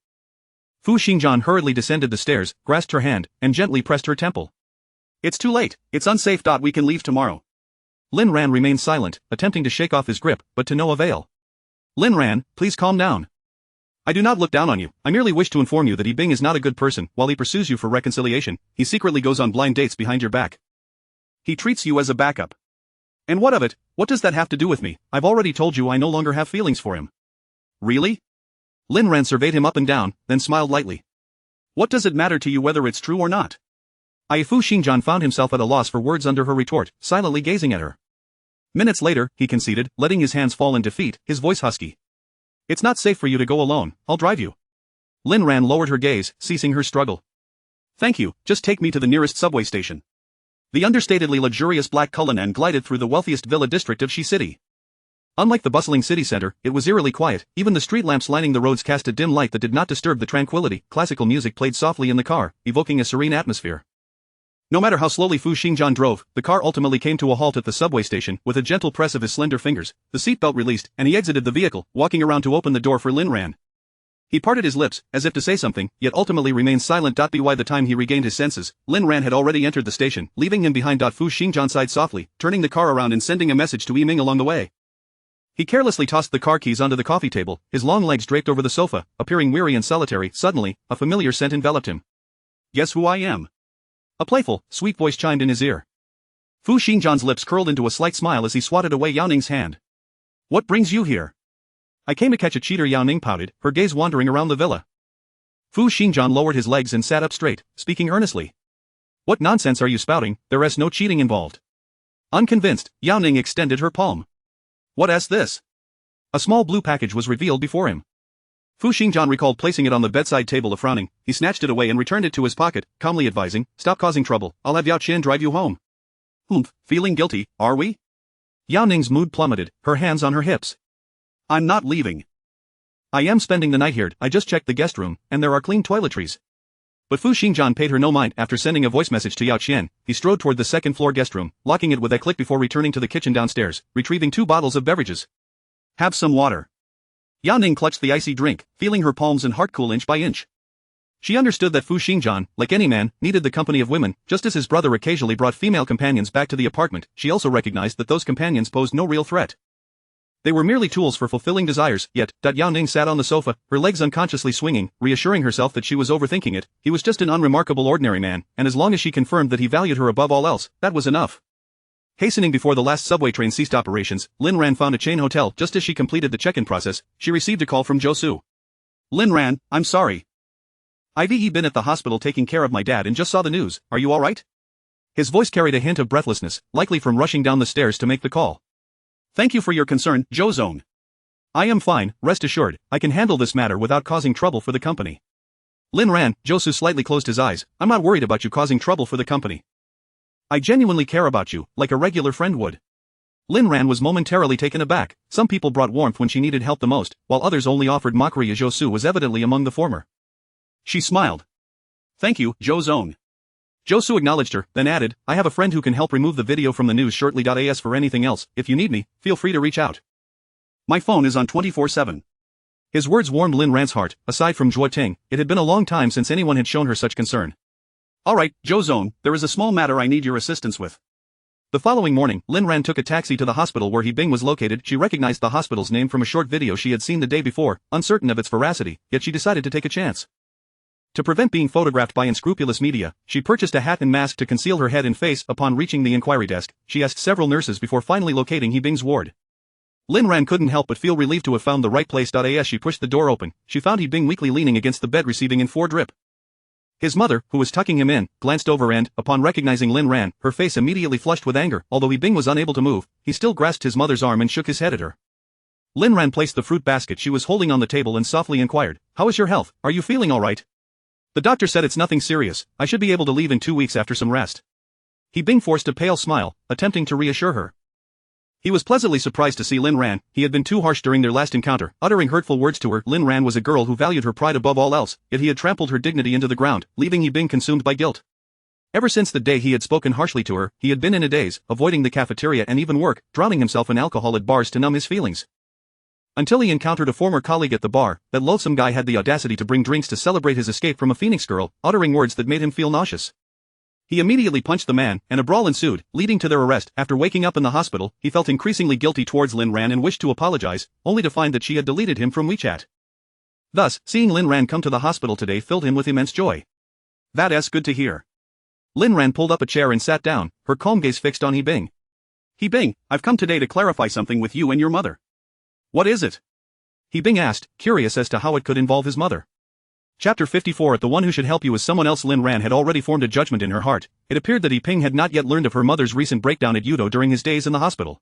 Fu Xingjian hurriedly descended the stairs, grasped her hand, and gently pressed her temple. It's too late. It's unsafe. We can leave tomorrow. Lin Ran remained silent, attempting to shake off his grip, but to no avail. Lin Ran, please calm down. I do not look down on you. I merely wish to inform you that He Ping is not a good person. While he pursues you for reconciliation, he secretly goes on blind dates behind your back. He treats you as a backup. And what of it? What does that have to do with me? I've already told you I no longer have feelings for him. Really? Lin Ran surveyed him up and down, then smiled lightly. What does it matter to you whether it's true or not? Fu Xingjian found himself at a loss for words under her retort, silently gazing at her. Minutes later, he conceded, letting his hands fall in defeat, his voice husky. It's not safe for you to go alone. I'll drive you. Lin Ran lowered her gaze, ceasing her struggle. Thank you, just take me to the nearest subway station. The understatedly luxurious black Cullinan glided through the wealthiest villa district of Shi City. Unlike the bustling city center, it was eerily quiet. Even the street lamps lining the roads cast a dim light that did not disturb the tranquility. Classical music played softly in the car, evoking a serene atmosphere. No matter how slowly Fu Xingjian drove, the car ultimately came to a halt at the subway station. With a gentle press of his slender fingers, the seatbelt released, and he exited the vehicle, walking around to open the door for Lin Ran. He parted his lips, as if to say something, yet ultimately remained silent. By the time he regained his senses, Lin Ran had already entered the station, leaving him behind. Fu Xingjian sighed softly, turning the car around and sending a message to Yiming along the way. He carelessly tossed the car keys onto the coffee table, his long legs draped over the sofa, appearing weary and solitary. Suddenly, a familiar scent enveloped him. Guess who I am? A playful, sweet voice chimed in his ear. Fu Xingjian's lips curled into a slight smile as he swatted away Yao Ning's hand. What brings you here? I came to catch a cheater, Yao Ning pouted, her gaze wandering around the villa. Fu Xingjian lowered his legs and sat up straight, speaking earnestly. What nonsense are you spouting? There's no cheating involved. Unconvinced, Yao Ning extended her palm. What's this? A small blue package was revealed before him. Fu Xingjian recalled placing it on the bedside table. Frowning, he snatched it away and returned it to his pocket, calmly advising, Stop causing trouble, I'll have Yao Qian drive you home. Feeling guilty, are we? Yao Ning's mood plummeted, her hands on her hips. I'm not leaving. I am spending the night here. I just checked the guest room, and there are clean toiletries. But Fu Xingjian paid her no mind. After sending a voice message to Yao Qian, he strode toward the second-floor guest room, locking it with a click before returning to the kitchen downstairs, retrieving 2 bottles of beverages. Have some water. Yao Ning clutched the icy drink, feeling her palms and heart cool inch by inch. She understood that Fu Xingjian, like any man, needed the company of women. Just as his brother occasionally brought female companions back to the apartment, she also recognized that those companions posed no real threat. They were merely tools for fulfilling desires. Yet, Yao Ning sat on the sofa, her legs unconsciously swinging, reassuring herself that she was overthinking it. He was just an unremarkable ordinary man, and as long as she confirmed that he valued her above all else, that was enough. Hastening before the last subway train ceased operations, Lin Ran found a chain hotel. Just as she completed the check-in process, she received a call from Josu. Lin Ran, I'm sorry. I've been at the hospital taking care of my dad and just saw the news. Are you alright? His voice carried a hint of breathlessness, likely from rushing down the stairs to make the call. Thank you for your concern, Zhou. I am fine, rest assured. I can handle this matter without causing trouble for the company. Lin Ran, Josu slightly closed his eyes. I'm not worried about you causing trouble for the company. I genuinely care about you, like a regular friend would. Lin Ran was momentarily taken aback. Some people brought warmth when she needed help the most, while others only offered mockery. Josu was evidently among the former. She smiled. Thank you, Zhou. Josu acknowledged her, then added, I have a friend who can help remove the video from the news shortly. As for anything else, if you need me, feel free to reach out. My phone is on 24/7. His words warmed Lin Ran's heart. Aside from Zhuo Ting, it had been a long time since anyone had shown her such concern. Alright, Zhou, there is a small matter I need your assistance with. The following morning, Lin Ran took a taxi to the hospital where He Bing was located. She recognized the hospital's name from a short video she had seen the day before, uncertain of its veracity, yet she decided to take a chance. To prevent being photographed by unscrupulous media, she purchased a hat and mask to conceal her head and face. Upon reaching the inquiry desk, she asked several nurses before finally locating He Bing's ward. Lin Ran couldn't help but feel relieved to have found the right place. As she pushed the door open, she found He Bing weakly leaning against the bed receiving in 4 drip. His mother, who was tucking him in, glanced over and, upon recognizing Lin Ran, her face immediately flushed with anger. Although He Bing was unable to move, he still grasped his mother's arm and shook his head at her. Lin Ran placed the fruit basket she was holding on the table and softly inquired, How is your health? Are you feeling alright? The doctor said it's nothing serious. I should be able to leave in 2 weeks after some rest. He Bing forced a pale smile, attempting to reassure her. He was pleasantly surprised to see Lin Ran. He had been too harsh during their last encounter, uttering hurtful words to her. Lin Ran was a girl who valued her pride above all else, yet he had trampled her dignity into the ground, leaving He Bing consumed by guilt. Ever since the day he had spoken harshly to her, he had been in a daze, avoiding the cafeteria and even work, drowning himself in alcohol at bars to numb his feelings. Until he encountered a former colleague at the bar, that loathsome guy had the audacity to bring drinks to celebrate his escape from a Phoenix girl, uttering words that made him feel nauseous. He immediately punched the man, and a brawl ensued, leading to their arrest. After waking up in the hospital, he felt increasingly guilty towards Lin Ran and wished to apologize, only to find that she had deleted him from WeChat. Thus, seeing Lin Ran come to the hospital today filled him with immense joy. That's good to hear. Lin Ran pulled up a chair and sat down, her calm gaze fixed on He Bing. He Bing, I've come today to clarify something with you and your mother. What is it? He Bing asked, curious as to how it could involve his mother. Chapter 54. The one who should help you is someone else. Lin Ran had already formed a judgment in her heart. It appeared that He Bing had not yet learned of her mother's recent breakdown at Yudo during his days in the hospital.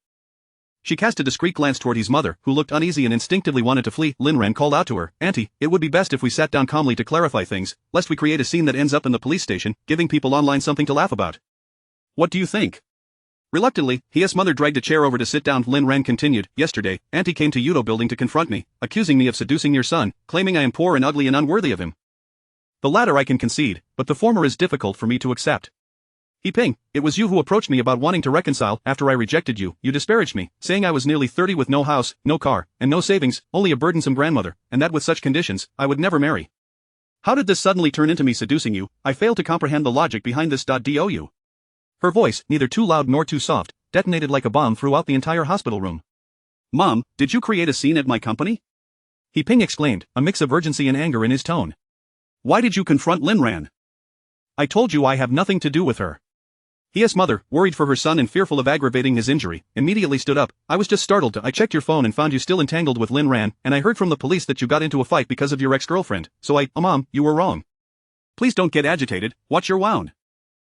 She cast a discreet glance toward his mother, who looked uneasy and instinctively wanted to flee. Lin Ran called out to her, Auntie, it would be best if we sat down calmly to clarify things, lest we create a scene that ends up in the police station, giving people online something to laugh about. What do you think? Reluctantly, his mother dragged a chair over to sit down. Lin Ran continued, Yesterday, Auntie came to Yudo building to confront me, accusing me of seducing your son, claiming I am poor and ugly and unworthy of him. The latter I can concede, but the former is difficult for me to accept. He Bing, it was you who approached me about wanting to reconcile. After I rejected you, you disparaged me, saying I was nearly 30 with no house, no car, and no savings, only a burdensome grandmother, and that with such conditions, I would never marry. How did this suddenly turn into me seducing you? I fail to comprehend the logic behind this. You. Her voice, neither too loud nor too soft, detonated like a bomb throughout the entire hospital room. Mom, did you create a scene at my company? He Bing exclaimed, a mix of urgency and anger in his tone. Why did you confront Lin Ran? I told you I have nothing to do with her. His mother, worried for her son and fearful of aggravating his injury, immediately stood up. I was just startled. I checked your phone and found you still entangled with Lin Ran, and I heard from the police that you got into a fight because of your ex-girlfriend, so Mom, you were wrong. Please don't get agitated, watch your wound.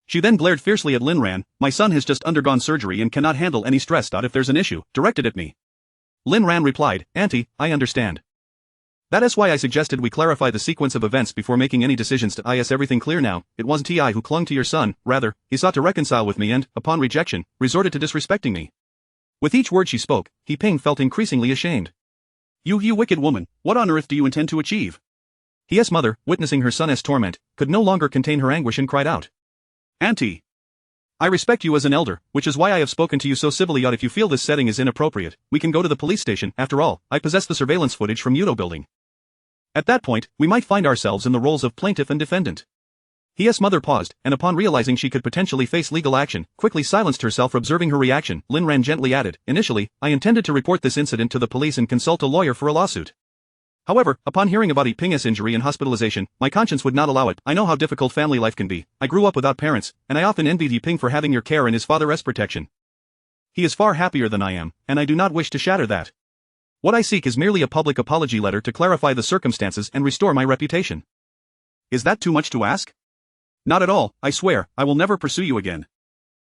She then glared fiercely at Lin Ran, my son has just undergone surgery and cannot handle any stress. If there's an issue, direct it at me. Lin Ran replied, Auntie, I understand. That is why I suggested we clarify the sequence of events before making any decisions. Is everything clear now? It wasn't I who clung to your son, rather, he sought to reconcile with me and, upon rejection, resorted to disrespecting me. With each word she spoke, He Bing felt increasingly ashamed. You wicked woman, what on earth do you intend to achieve? His mother, witnessing her son's torment, could no longer contain her anguish and cried out. Auntie! I respect you as an elder, which is why I have spoken to you so civilly. If you feel this setting is inappropriate, we can go to the police station. After all, I possess the surveillance footage from Udo building. At that point, we might find ourselves in the roles of plaintiff and defendant. His mother paused, and upon realizing she could potentially face legal action, quickly silenced herself. Observing her reaction, Lin Ran gently added, initially, I intended to report this incident to the police and consult a lawyer for a lawsuit. However, upon hearing about Ping's injury and hospitalization, my conscience would not allow it. I know how difficult family life can be. I grew up without parents, and I often envied Ping for having your care and his father's protection. He is far happier than I am, and I do not wish to shatter that. What I seek is merely a public apology letter to clarify the circumstances and restore my reputation. Is that too much to ask? Not at all, I swear, I will never pursue you again.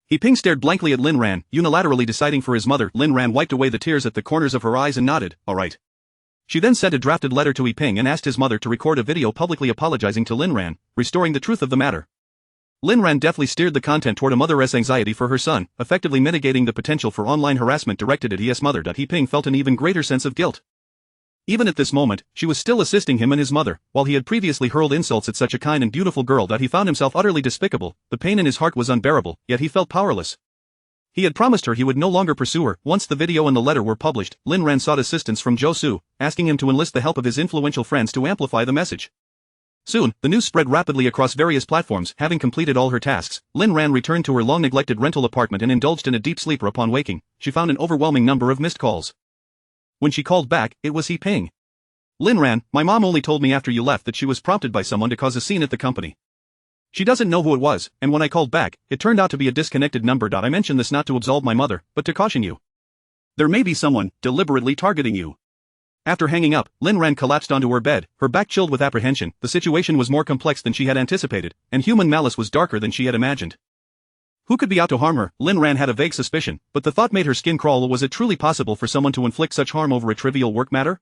Ping stared blankly at Lin Ran, unilaterally deciding for his mother. Lin Ran wiped away the tears at the corners of her eyes and nodded, all right. She then sent a drafted letter to Ping and asked his mother to record a video publicly apologizing to Lin Ran, restoring the truth of the matter. Lin Ran deftly steered the content toward a mother's anxiety for her son, effectively mitigating the potential for online harassment directed at his mother. Ping felt an even greater sense of guilt. Even at this moment, she was still assisting him and his mother, while he had previously hurled insults at such a kind and beautiful girl that he found himself utterly despicable. The pain in his heart was unbearable, yet he felt powerless. He had promised her he would no longer pursue her. Once the video and the letter were published, Lin Ran sought assistance from Zhou Su, asking him to enlist the help of his influential friends to amplify the message. Soon, the news spread rapidly across various platforms. Having completed all her tasks, Lin Ran returned to her long-neglected rental apartment and indulged in a deep sleep. Upon waking, she found an overwhelming number of missed calls. When she called back, it was Ping. Lin Ran, my mom only told me after you left that she was prompted by someone to cause a scene at the company. She doesn't know who it was, and when I called back, it turned out to be a disconnected number. I mentioned this not to absolve my mother, but to caution you. There may be someone deliberately targeting you. After hanging up, Lin Ran collapsed onto her bed, her back chilled with apprehension. The situation was more complex than she had anticipated, and human malice was darker than she had imagined. Who could be out to harm her? Lin Ran had a vague suspicion, but the thought made her skin crawl. Was it truly possible for someone to inflict such harm over a trivial work matter?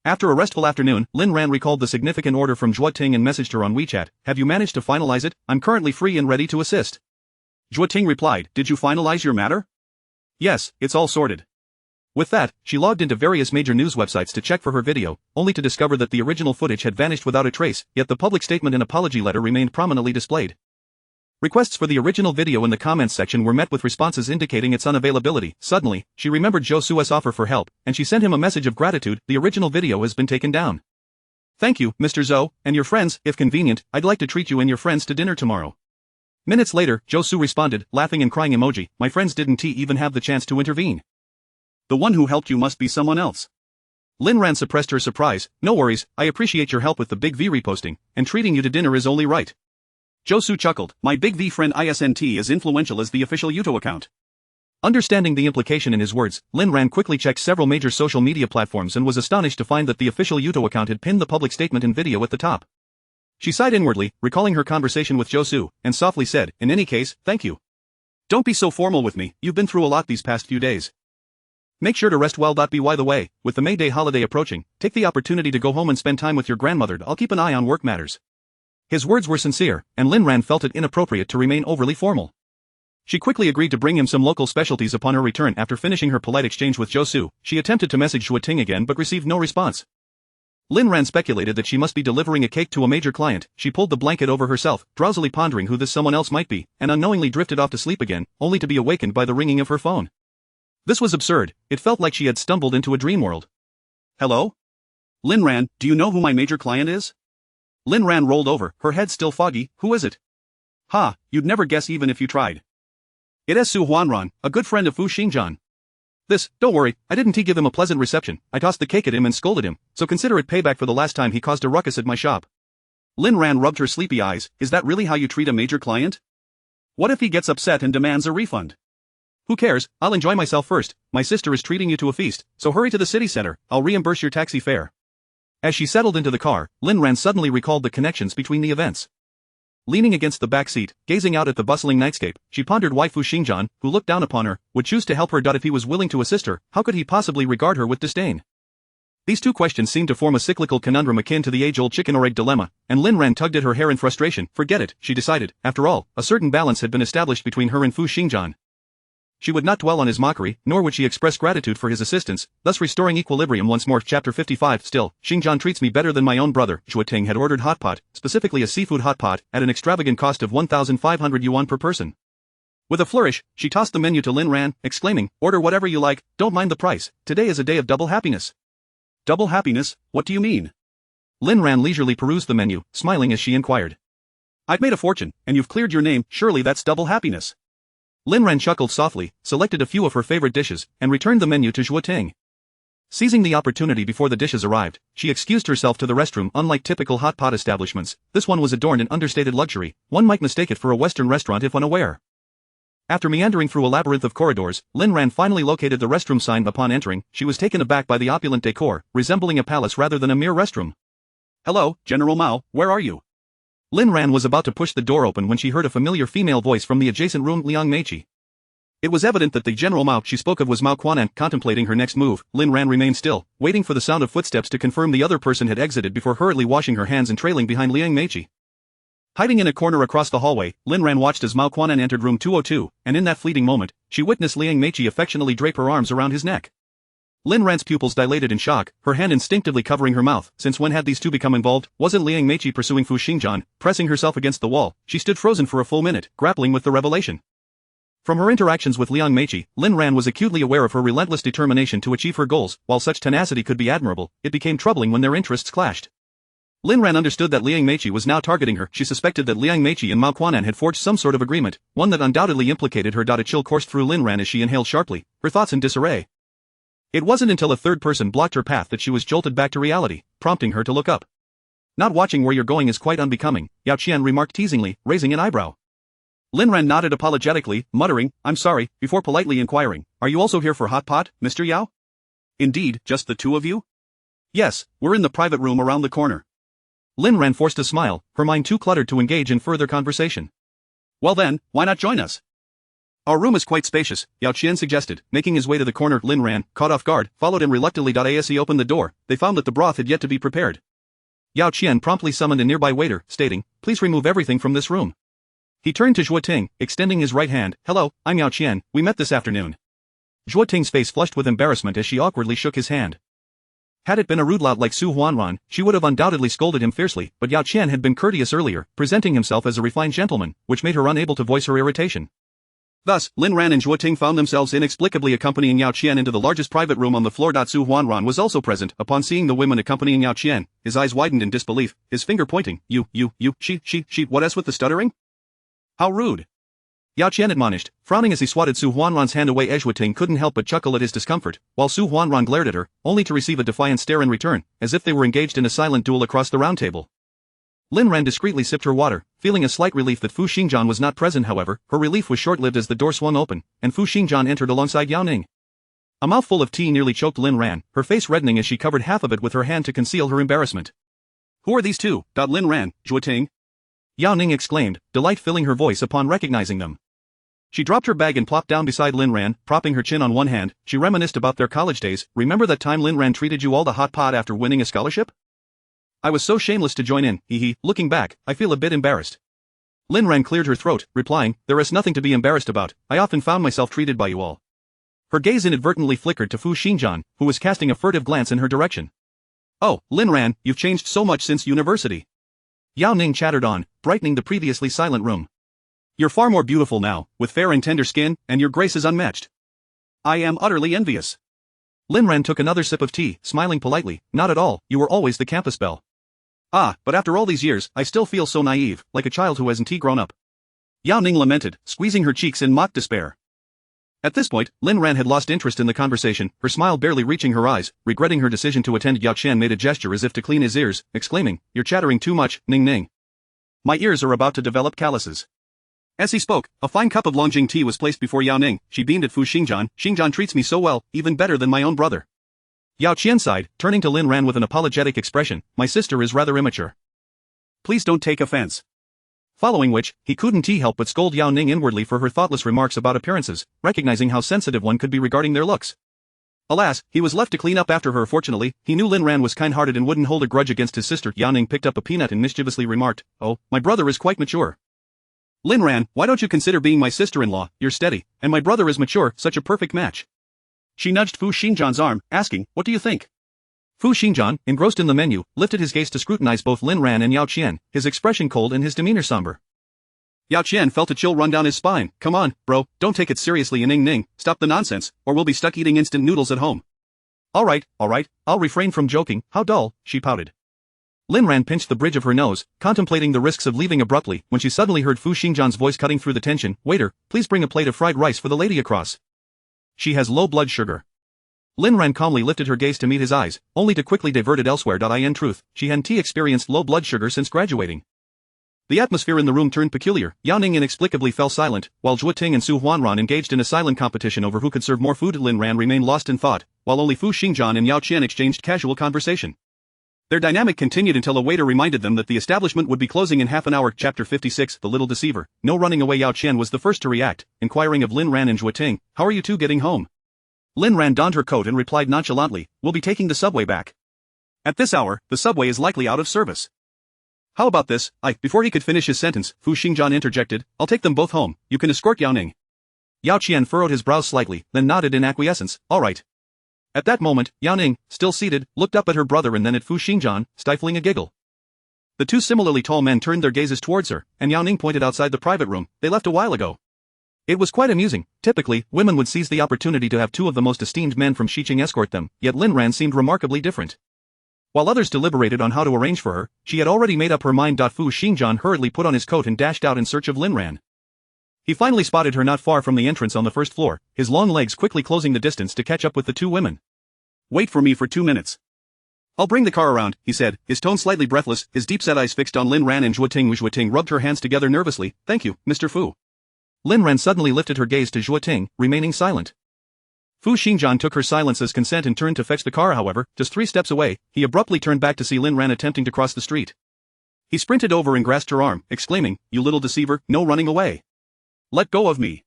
After a restful afternoon, Lin Ran recalled the significant order from Zhuo Ting and messaged her on WeChat. Have you managed to finalize it? I'm currently free and ready to assist. Zhuo Ting replied, did you finalize your matter? Yes, it's all sorted. With that, she logged into various major news websites to check for her video, only to discover that the original footage had vanished without a trace, yet the public statement and apology letter remained prominently displayed. Requests for the original video in the comments section were met with responses indicating its unavailability. Suddenly, she remembered Zhou Su's offer for help, and she sent him a message of gratitude. The original video has been taken down. Thank you, Mr. Zhou, and your friends. If convenient, I'd like to treat you and your friends to dinner tomorrow. Minutes later, Zhou Su responded, laughing and crying emoji. My friends didn't even have the chance to intervene. The one who helped you must be someone else. Lin Ran suppressed her surprise. No worries, I appreciate your help with the Big V reposting, and treating you to dinner is only right. Zhou Su chuckled, my Big V friend isn't as influential as the official Yuto account. Understanding the implication in his words, Lin Ran quickly checked several major social media platforms and was astonished to find that the official Yuto account had pinned the public statement and video at the top. She sighed inwardly, recalling her conversation with Zhou Su, and softly said, in any case, thank you. Don't be so formal with me, you've been through a lot these past few days. Make sure to rest well. By the way, with the May Day holiday approaching, take the opportunity to go home and spend time with your grandmother. I'll keep an eye on work matters. His words were sincere, and Lin Ran felt it inappropriate to remain overly formal. She quickly agreed to bring him some local specialties upon her return. After finishing her polite exchange with Zhou Su, she attempted to message Zhuo Ting again but received no response. Lin Ran speculated that she must be delivering a cake to a major client. She pulled the blanket over herself, drowsily pondering who this someone else might be, and unknowingly drifted off to sleep again, only to be awakened by the ringing of her phone. This was absurd. It felt like she had stumbled into a dream world. Hello? Lin Ran, do you know who my major client is? Lin Ran rolled over, her head still foggy. Who is it? Ha, you'd never guess even if you tried. It is Su Huanran, a good friend of Fu Xingjian. Don't worry, I didn't give him a pleasant reception. I tossed the cake at him and scolded him, so consider it payback for the last time he caused a ruckus at my shop. Lin Ran rubbed her sleepy eyes. Is that really how you treat a major client? What if he gets upset and demands a refund? Who cares, I'll enjoy myself first. My sister is treating you to a feast, so hurry to the city center, I'll reimburse your taxi fare. As she settled into the car, Lin Ran suddenly recalled the connections between the events. Leaning against the back seat, gazing out at the bustling nightscape, she pondered why Fu Xingjian, who looked down upon her, would choose to help her. If he was willing to assist her, how could he possibly regard her with disdain? These two questions seemed to form a cyclical conundrum akin to the age-old chicken or egg dilemma, and Lin Ran tugged at her hair in frustration. Forget it, she decided. After all, a certain balance had been established between her and Fu Xingjian. She would not dwell on his mockery, nor would she express gratitude for his assistance, thus restoring equilibrium once more. Chapter 55. Still, Xingjian treats me better than my own brother. Zhuoting had ordered hot pot, specifically a seafood hot pot, at an extravagant cost of 1,500 yuan per person. With a flourish, she tossed the menu to Lin Ran, exclaiming, "Order whatever you like, don't mind the price, today is a day of double happiness." Double happiness? What do you mean? Lin Ran leisurely perused the menu, smiling as she inquired. "I've made a fortune, and you've cleared your name, surely that's double happiness." Lin Ran chuckled softly, selected a few of her favorite dishes, and returned the menu to Zhuoting. Seizing the opportunity before the dishes arrived, she excused herself to the restroom. Unlike typical hot pot establishments, this one was adorned in understated luxury. One might mistake it for a Western restaurant if unaware. After meandering through a labyrinth of corridors, Lin Ran finally located the restroom sign. Upon entering, she was taken aback by the opulent decor, resembling a palace rather than a mere restroom. "Hello, General Mao, where are you?" Lin Ran was about to push the door open when she heard a familiar female voice from the adjacent room. Liang Meiqi. It was evident that the General Mao she spoke of was Mao Quanan. Contemplating her next move, Lin Ran remained still, waiting for the sound of footsteps to confirm the other person had exited before hurriedly washing her hands and trailing behind Liang Meiqi. Hiding in a corner across the hallway, Lin Ran watched as Mao Quanan entered room 202, and in that fleeting moment, she witnessed Liang Meiqi affectionately drape her arms around his neck. Lin Ran's pupils dilated in shock, her hand instinctively covering her mouth, since when had these two become involved? Wasn't Liang Meiqi pursuing Fu Xingjian? Pressing herself against the wall, she stood frozen for a full minute, grappling with the revelation. From her interactions with Liang Meiqi, Lin Ran was acutely aware of her relentless determination to achieve her goals. While such tenacity could be admirable, it became troubling when their interests clashed. Lin Ran understood that Liang Meiqi was now targeting her. She suspected that Liang Meiqi and Mao Quanan had forged some sort of agreement, one that undoubtedly implicated her. A chill coursed through Lin Ran as she inhaled sharply, her thoughts in disarray. It wasn't until a third person blocked her path that she was jolted back to reality, prompting her to look up. "Not watching where you're going is quite unbecoming," Yao Qian remarked teasingly, raising an eyebrow. Lin Ran nodded apologetically, muttering, "I'm sorry," before politely inquiring, "Are you also here for hot pot, Mr. Yao?" "Indeed, just the two of you?" "Yes, we're in the private room around the corner." Lin Ran forced a smile, her mind too cluttered to engage in further conversation. "Well then, why not join us?" "Our room is quite spacious," Yao Qian suggested, making his way to the corner. Lin Ran, caught off guard, followed him reluctantly. As he opened the door, they found that the broth had yet to be prepared. Yao Qian promptly summoned a nearby waiter, stating, "Please remove everything from this room." He turned to Zhuoting, extending his right hand. "Hello, I'm Yao Qian, we met this afternoon." Zhuoting's face flushed with embarrassment as she awkwardly shook his hand. Had it been a rude lout like Su Huanran, she would have undoubtedly scolded him fiercely, but Yao Qian had been courteous earlier, presenting himself as a refined gentleman, which made her unable to voice her irritation. Thus, Lin Ran and Zhuoting found themselves inexplicably accompanying Yao Qian into the largest private room on the floor. Su Huanran was also present. Upon seeing the women accompanying Yao Qian, his eyes widened in disbelief, his finger pointing, you, she, what else with the stuttering? How rude. Yao Qian admonished, frowning as he swatted Su Huanran's hand away. Zhuoting couldn't help but chuckle at his discomfort, while Su Huanran glared at her, only to receive a defiant stare in return, as if they were engaged in a silent duel across the round table. Lin Ran discreetly sipped her water, feeling a slight relief that Fu Xingjian was not present. However, her relief was short-lived as the door swung open, and Fu Xingjian entered alongside Yao Ning. A mouthful of tea nearly choked Lin Ran, her face reddening as she covered half of it with her hand to conceal her embarrassment. "Who are these two, Lin Ran, Zhuoting?" Yao Ning exclaimed, delight filling her voice upon recognizing them. She dropped her bag and plopped down beside Lin Ran, propping her chin on one hand. She reminisced about their college days. "Remember that time Lin Ran treated you all to hot pot after winning a scholarship? I was so shameless to join in, Looking back, I feel a bit embarrassed." Lin Ran cleared her throat, replying, "There is nothing to be embarrassed about, I often found myself treated by you all." Her gaze inadvertently flickered to Fu Xingjian, who was casting a furtive glance in her direction. "Oh, Lin Ran, you've changed so much since university." Yao Ning chattered on, brightening the previously silent room. "You're far more beautiful now, with fair and tender skin, and your grace is unmatched. I am utterly envious." Lin Ran took another sip of tea, smiling politely, "Not at all, you were always the campus belle." "Ah, but after all these years, I still feel so naive, like a child who hasn't grown up." Yao Ning lamented, squeezing her cheeks in mock despair. At this point, Lin Ran had lost interest in the conversation, her smile barely reaching her eyes. Regretting her decision to attend, Yao Qian made a gesture as if to clean his ears, exclaiming, "You're chattering too much, Ning Ning. My ears are about to develop calluses." As he spoke, a fine cup of Longjing tea was placed before Yao Ning. She beamed at Fu Xingjian. "Xingjian treats me so well, even better than my own brother." Yao Qian sighed, turning to Lin Ran with an apologetic expression, "My sister is rather immature. Please don't take offense." Following which, he couldn't help but scold Yao Ning inwardly for her thoughtless remarks about appearances, recognizing how sensitive one could be regarding their looks. Alas, he was left to clean up after her. Fortunately, he knew Lin Ran was kind-hearted and wouldn't hold a grudge against his sister. Yao Ning picked up a peanut and mischievously remarked, "Oh, my brother is quite mature." Lin Ran, why don't you consider being my sister-in-law? You're steady, and my brother is mature, such a perfect match. She nudged Fu Xingjian's arm, asking, what do you think? Fu Xingjian, engrossed in the menu, lifted his gaze to scrutinize both Lin Ran and Yao Qian, his expression cold and his demeanor somber. Yao Qian felt a chill run down his spine. Come on, bro, don't take it seriously and ning, stop the nonsense, or we'll be stuck eating instant noodles at home. Alright, I'll refrain from joking, how dull, she pouted. Lin Ran pinched the bridge of her nose, contemplating the risks of leaving abruptly, when she suddenly heard Fu Xingjian's voice cutting through the tension. Waiter, please bring a plate of fried rice for the lady across. She has low blood sugar. Lin Ran calmly lifted her gaze to meet his eyes, only to quickly divert it elsewhere. In truth, she hadn't experienced low blood sugar since graduating. The atmosphere in the room turned peculiar. Yao Ning inexplicably fell silent, while Zhuo Ting and Su Huanran engaged in a silent competition over who could serve more food. Lin Ran remained lost in thought, while only Fu Xingjian and Yao Qian exchanged casual conversation. Their dynamic continued until a waiter reminded them that the establishment would be closing in half an hour. Chapter 56, The Little Deceiver. No running away. Yao Qian was the first to react, inquiring of Lin Ran and Zhuo Ting, how are you two getting home? Lin Ran donned her coat and replied nonchalantly, we'll be taking the subway back. At this hour, the subway is likely out of service. How about this? Before he could finish his sentence, Fu Xingjian interjected, I'll take them both home, you can escort Yao Ning. Yao Qian furrowed his brows slightly, then nodded in acquiescence, alright. At that moment, Yao Ning, still seated, looked up at her brother and then at Fu Xingjian, stifling a giggle. The two similarly tall men turned their gazes towards her, and Yao Ning pointed outside the private room they left a while ago. It was quite amusing. Typically, women would seize the opportunity to have two of the most esteemed men from Xiqing escort them, yet Lin Ran seemed remarkably different. While others deliberated on how to arrange for her, she had already made up her mind. Fu Xingjian hurriedly put on his coat and dashed out in search of Lin Ran. He finally spotted her not far from the entrance on the first floor, his long legs quickly closing the distance to catch up with the two women. Wait for me for 2 minutes. I'll bring the car around, he said, his tone slightly breathless, his deep-set eyes fixed on Lin Ran and Zhuo Ting. Zhuo Ting rubbed her hands together nervously. Thank you, Mr. Fu. Lin Ran suddenly lifted her gaze to Zhuo Ting, remaining silent. Fu Xingjian took her silence as consent and turned to fetch the car. However, just 3 steps away, he abruptly turned back to see Lin Ran attempting to cross the street. He sprinted over and grasped her arm, exclaiming, you little deceiver, no running away. Let go of me.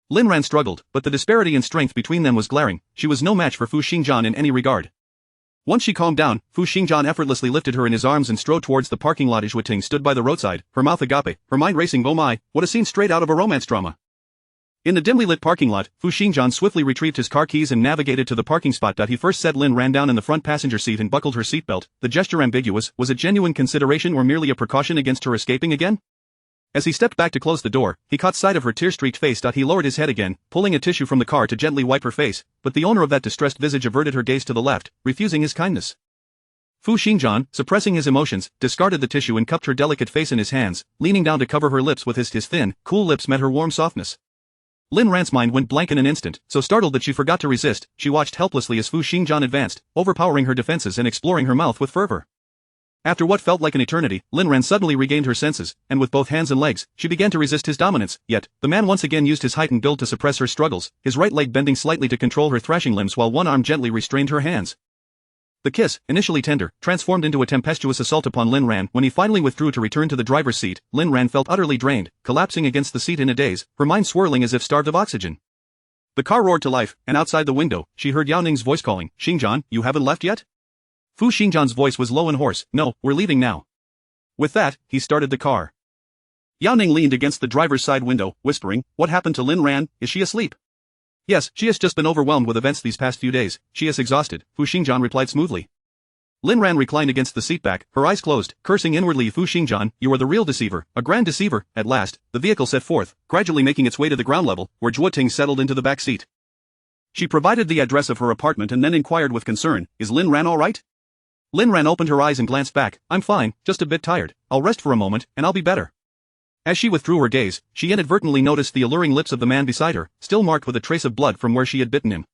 Lin Ran struggled, but the disparity in strength between them was glaring. She was no match for Fu Xingjian in any regard. Once she calmed down, Fu Xingjian effortlessly lifted her in his arms and strode towards the parking lot. Zhuo Ting stood by the roadside, her mouth agape, her mind racing. Oh my, what a scene straight out of a romance drama. In the dimly lit parking lot, Fu Xingjian swiftly retrieved his car keys and navigated to the parking spot. He first set Lin Ran down in the front passenger seat and buckled her seatbelt. The gesture ambiguous. Was it genuine consideration or merely a precaution against her escaping again? As he stepped back to close the door, he caught sight of her tear-streaked face. He lowered his head again, pulling a tissue from the car to gently wipe her face, but the owner of that distressed visage averted her gaze to the left, refusing his kindness. Fu Xingjian, suppressing his emotions, discarded the tissue and cupped her delicate face in his hands, leaning down to cover her lips with his thin, cool lips met her warm softness. Lin Ran's mind went blank in an instant, so startled that she forgot to resist. She watched helplessly as Fu Xingjian advanced, overpowering her defenses and exploring her mouth with fervor. After what felt like an eternity, Lin Ran suddenly regained her senses, and with both hands and legs, she began to resist his dominance. Yet, the man once again used his heightened build to suppress her struggles, his right leg bending slightly to control her thrashing limbs while one arm gently restrained her hands. The kiss, initially tender, transformed into a tempestuous assault upon Lin Ran. When he finally withdrew to return to the driver's seat, Lin Ran felt utterly drained, collapsing against the seat in a daze, her mind swirling as if starved of oxygen. The car roared to life, and outside the window, she heard Yao Ning's voice calling, Xingjian, you haven't left yet? Fu Xingjian's voice was low and hoarse, no, we're leaving now. With that, he started the car. Yao Ning leaned against the driver's side window, whispering, what happened to Lin Ran? Is she asleep? Yes, she has just been overwhelmed with events these past few days. She is exhausted, Fu Xingjian replied smoothly. Lin Ran reclined against the seat back, her eyes closed, cursing inwardly. Fu Xingjian, you are the real deceiver, a grand deceiver. At last, the vehicle set forth, gradually making its way to the ground level, where Zhuo Ting settled into the back seat. She provided the address of her apartment and then inquired with concern, is Lin Ran all right? Lin Ran opened her eyes and glanced back, I'm fine, just a bit tired, I'll rest for a moment, and I'll be better. As she withdrew her gaze, she inadvertently noticed the alluring lips of the man beside her, still marked with a trace of blood from where she had bitten him.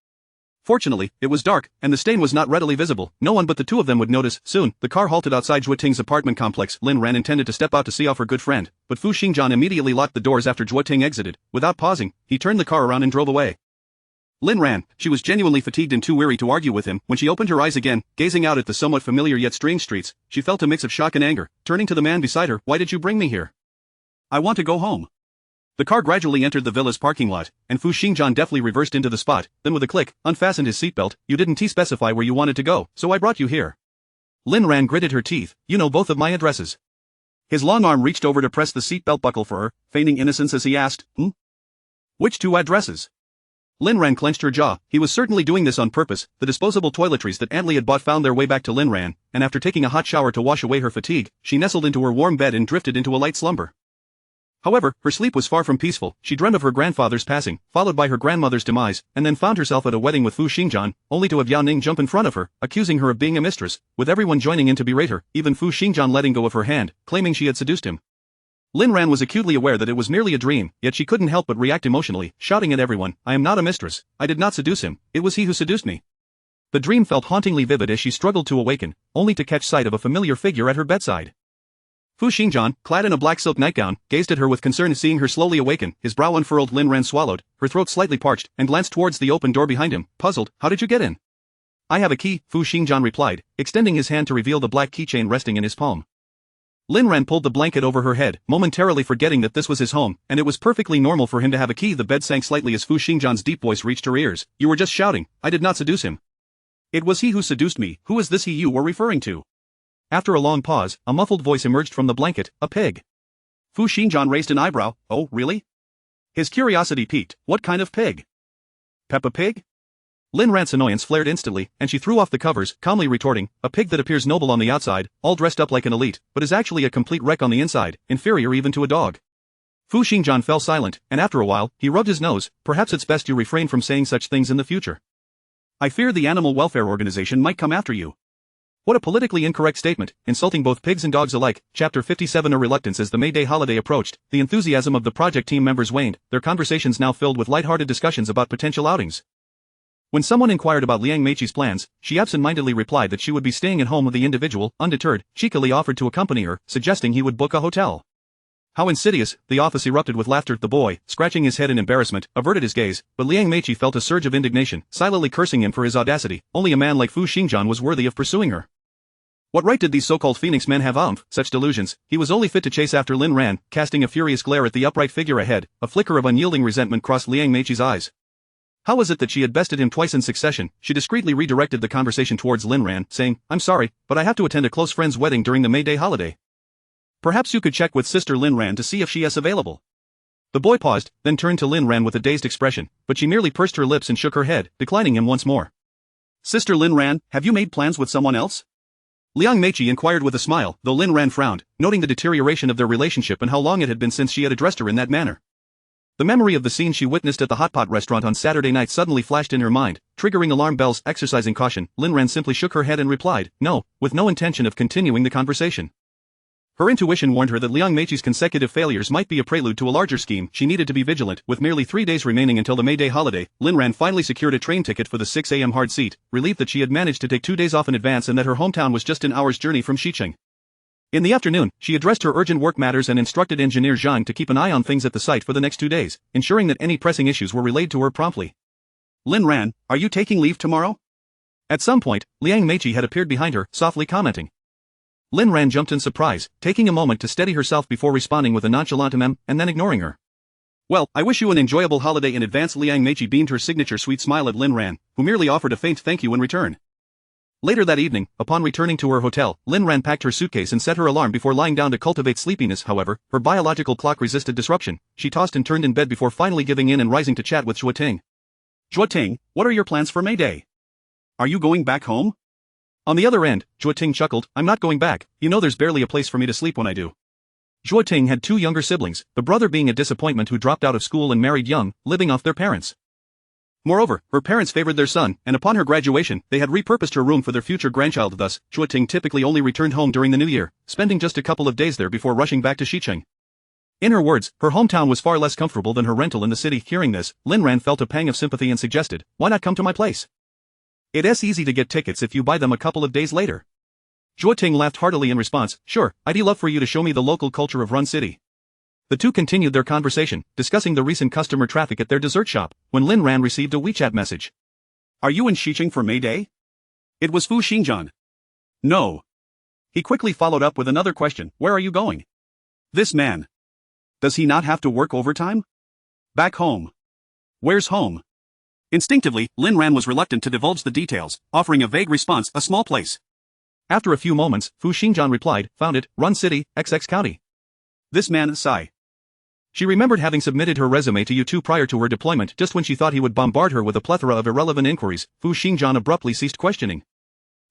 Fortunately, it was dark, and the stain was not readily visible. No one but the two of them would notice. Soon, the car halted outside Zhuo Ting's apartment complex. Lin Ran intended to step out to see off her good friend, but Fu Xingjian immediately locked the doors after Zhuo Ting exited. Without pausing, he turned the car around and drove away. Lin Ran, she was genuinely fatigued and too weary to argue with him. When she opened her eyes again, gazing out at the somewhat familiar yet strange streets, she felt a mix of shock and anger. Turning to the man beside her, why did you bring me here? I want to go home. The car gradually entered the villa's parking lot, and Fu Xingjian deftly reversed into the spot, then with a click, unfastened his seatbelt. You didn't specify where you wanted to go, so I brought you here. Lin Ran gritted her teeth, you know both of my addresses. His long arm reached over to press the seatbelt buckle for her, feigning innocence as he asked, Which two addresses? Lin Ran clenched her jaw. He was certainly doing this on purpose. The disposable toiletries that Antley had bought found their way back to Lin Ran, and after taking a hot shower to wash away her fatigue, she nestled into her warm bed and drifted into a light slumber. However, her sleep was far from peaceful. She dreamt of her grandfather's passing, followed by her grandmother's demise, and then found herself at a wedding with Fu Xingjian, only to have Yao Ning jump in front of her, accusing her of being a mistress, with everyone joining in to berate her, even Fu Xingjian letting go of her hand, claiming she had seduced him. Lin Ran was acutely aware that it was merely a dream, yet she couldn't help but react emotionally, shouting at everyone, I am not a mistress, I did not seduce him, it was he who seduced me. The dream felt hauntingly vivid as she struggled to awaken, only to catch sight of a familiar figure at her bedside. Fu Xingjian, clad in a black silk nightgown, gazed at her with concern seeing her slowly awaken. His brow unfurled. Lin Ran swallowed, her throat slightly parched, and glanced towards the open door behind him, puzzled. How did you get in? I have a key, Fu Xingjian replied, extending his hand to reveal the black keychain resting in his palm. Lin Ran pulled the blanket over her head, momentarily forgetting that this was his home, and it was perfectly normal for him to have a key. The bed sank slightly as Fu Xingjian's deep voice reached her ears. You were just shouting, I did not seduce him. It was he who seduced me. Who is this he you were referring to? After a long pause, a muffled voice emerged from the blanket, a pig. Fu Xingjian raised an eyebrow. Oh, really? His curiosity piqued. What kind of pig? Peppa Pig? Lin Ran's annoyance flared instantly, and she threw off the covers, calmly retorting, a pig that appears noble on the outside, all dressed up like an elite, but is actually a complete wreck on the inside, inferior even to a dog. Fu Xingjian fell silent, and after a while, he rubbed his nose. Perhaps it's best you refrain from saying such things in the future. I fear the animal welfare organization might come after you. What a politically incorrect statement, insulting both pigs and dogs alike. Chapter 57. A reluctance. As the May Day holiday approached, the enthusiasm of the project team members waned, their conversations now filled with light-hearted discussions about potential outings. When someone inquired about Liang Meiqi's plans, she absent-mindedly replied that she would be staying at home with the individual. Undeterred, cheekily offered to accompany her, suggesting he would book a hotel. How insidious, the office erupted with laughter. The boy, scratching his head in embarrassment, averted his gaze, but Liang Meiqi felt a surge of indignation, silently cursing him for his audacity. Only a man like Fu Xingjian was worthy of pursuing her. What right did these so-called Phoenix men have such delusions? He was only fit to chase after Lin Ran, casting a furious glare at the upright figure ahead. A flicker of unyielding resentment crossed Liang Meiqi's eyes. How was it that she had bested him twice in succession? She discreetly redirected the conversation towards Lin Ran, saying, I'm sorry, but I have to attend a close friend's wedding during the May Day holiday. Perhaps you could check with Sister Lin Ran to see if she is available. The boy paused, then turned to Lin Ran with a dazed expression, but she merely pursed her lips and shook her head, declining him once more. Sister Lin Ran, have you made plans with someone else? Liang Meiqi inquired with a smile, though Lin Ran frowned, noting the deterioration of their relationship and how long it had been since she had addressed her in that manner. The memory of the scene she witnessed at the hotpot restaurant on Saturday night suddenly flashed in her mind, triggering alarm bells. Exercising caution, Lin Ran simply shook her head and replied, no, with no intention of continuing the conversation. Her intuition warned her that Liang Meiqi's consecutive failures might be a prelude to a larger scheme. She needed to be vigilant. With merely 3 days remaining until the May Day holiday, Lin Ran finally secured a train ticket for the 6 a.m. hard seat, relieved that she had managed to take 2 days off in advance and that her hometown was just an hour's journey from Xicheng. In the afternoon, she addressed her urgent work matters and instructed engineer Zhang to keep an eye on things at the site for the next 2 days, ensuring that any pressing issues were relayed to her promptly. Lin Ran, are you taking leave tomorrow? At some point, Liang Meiqi had appeared behind her, softly commenting. Lin Ran jumped in surprise, taking a moment to steady herself before responding with a nonchalant and then ignoring her. Well, I wish you an enjoyable holiday in advance. Liang Meiqi beamed her signature sweet smile at Lin Ran, who merely offered a faint thank you in return. Later that evening, upon returning to her hotel, Lin Ran packed her suitcase and set her alarm before lying down to cultivate sleepiness. However, her biological clock resisted disruption. She tossed and turned in bed before finally giving in and rising to chat with Zhuoting. Zhuoting, what are your plans for May Day? Are you going back home? On the other end, Zhuoting chuckled, I'm not going back, you know there's barely a place for me to sleep when I do. Zhuoting had 2 younger siblings, the brother being a disappointment who dropped out of school and married young, living off their parents. Moreover, her parents favored their son, and upon her graduation, they had repurposed her room for their future grandchild. Thus, Zhuoting typically only returned home during the new year, spending just a couple of days there before rushing back to Xicheng. In her words, her hometown was far less comfortable than her rental in the city. Hearing this, Lin Ran felt a pang of sympathy and suggested, why not come to my place? It's easy to get tickets if you buy them a couple of days later. Zhuoting laughed heartily in response, sure, I'd love for you to show me the local culture of Run City. The two continued their conversation, discussing the recent customer traffic at their dessert shop, when Lin Ran received a WeChat message. Are you in Xicheng for May Day? It was Fu Xingjian. No. He quickly followed up with another question, where are you going? This man. Does he not have to work overtime? Back home. Where's home? Instinctively, Lin Ran was reluctant to divulge the details, offering a vague response, a small place. After a few moments, Fu Xingjian replied, found it, Run City, XX County. This man, sigh. She remembered having submitted her resume to U2 prior to her deployment. Just when she thought he would bombard her with a plethora of irrelevant inquiries, Fu Xingjian abruptly ceased questioning.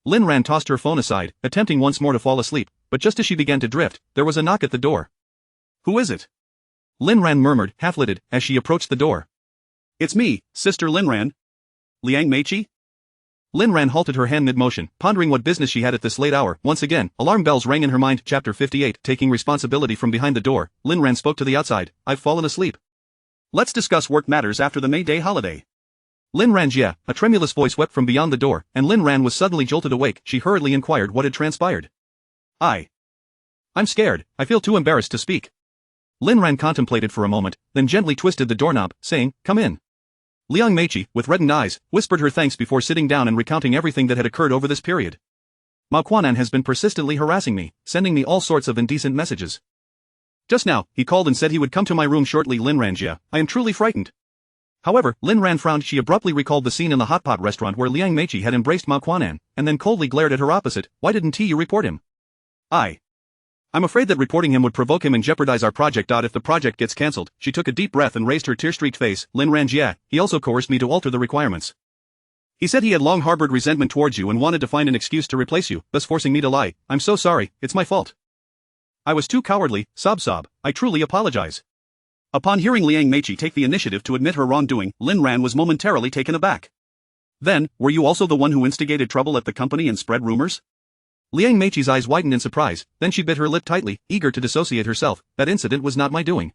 Lin Ran tossed her phone aside, attempting once more to fall asleep, but just as she began to drift, there was a knock at the door. Who is it? Lin Ran murmured, half-lidded, as she approached the door. It's me, Sister Lin Ran. Liang Meiqi? Lin Ran halted her hand mid-motion, pondering what business she had at this late hour. Once again, alarm bells rang in her mind. Chapter 58. Taking responsibility from behind the door, Lin Ran spoke to the outside. I've fallen asleep. Let's discuss work matters after the May Day holiday. Lin Ran, yeah, a tremulous voice swept from beyond the door, and Lin Ran was suddenly jolted awake. She hurriedly inquired what had transpired. I'm scared. I feel too embarrassed to speak. Lin Ran contemplated for a moment, then gently twisted the doorknob, saying, Come in. Liang Meiqi, with reddened eyes, whispered her thanks before sitting down and recounting everything that had occurred over this period. Mao Quanan has been persistently harassing me, sending me all sorts of indecent messages. Just now, he called and said he would come to my room shortly. Lin Ran, yeah, I am truly frightened. However, Lin Ran frowned. She abruptly recalled the scene in the hot pot restaurant where Liang Meiqi had embraced Mao Quanan, and then coldly glared at her opposite. Why didn't you report him? I'm afraid that reporting him would provoke him and jeopardize our project. If the project gets cancelled, she took a deep breath and raised her tear-streaked face. Lin Ran, yeah, he also coerced me to alter the requirements. He said he had long harbored resentment towards you and wanted to find an excuse to replace you, thus forcing me to lie. I'm so sorry, it's my fault. I was too cowardly, sob. I truly apologize. Upon hearing Liang Meiqi take the initiative to admit her wrongdoing, Lin Ran was momentarily taken aback. Then, were you also the one who instigated trouble at the company and spread rumors? Liang Meiqi's eyes widened in surprise, then she bit her lip tightly, eager to dissociate herself. That incident was not my doing.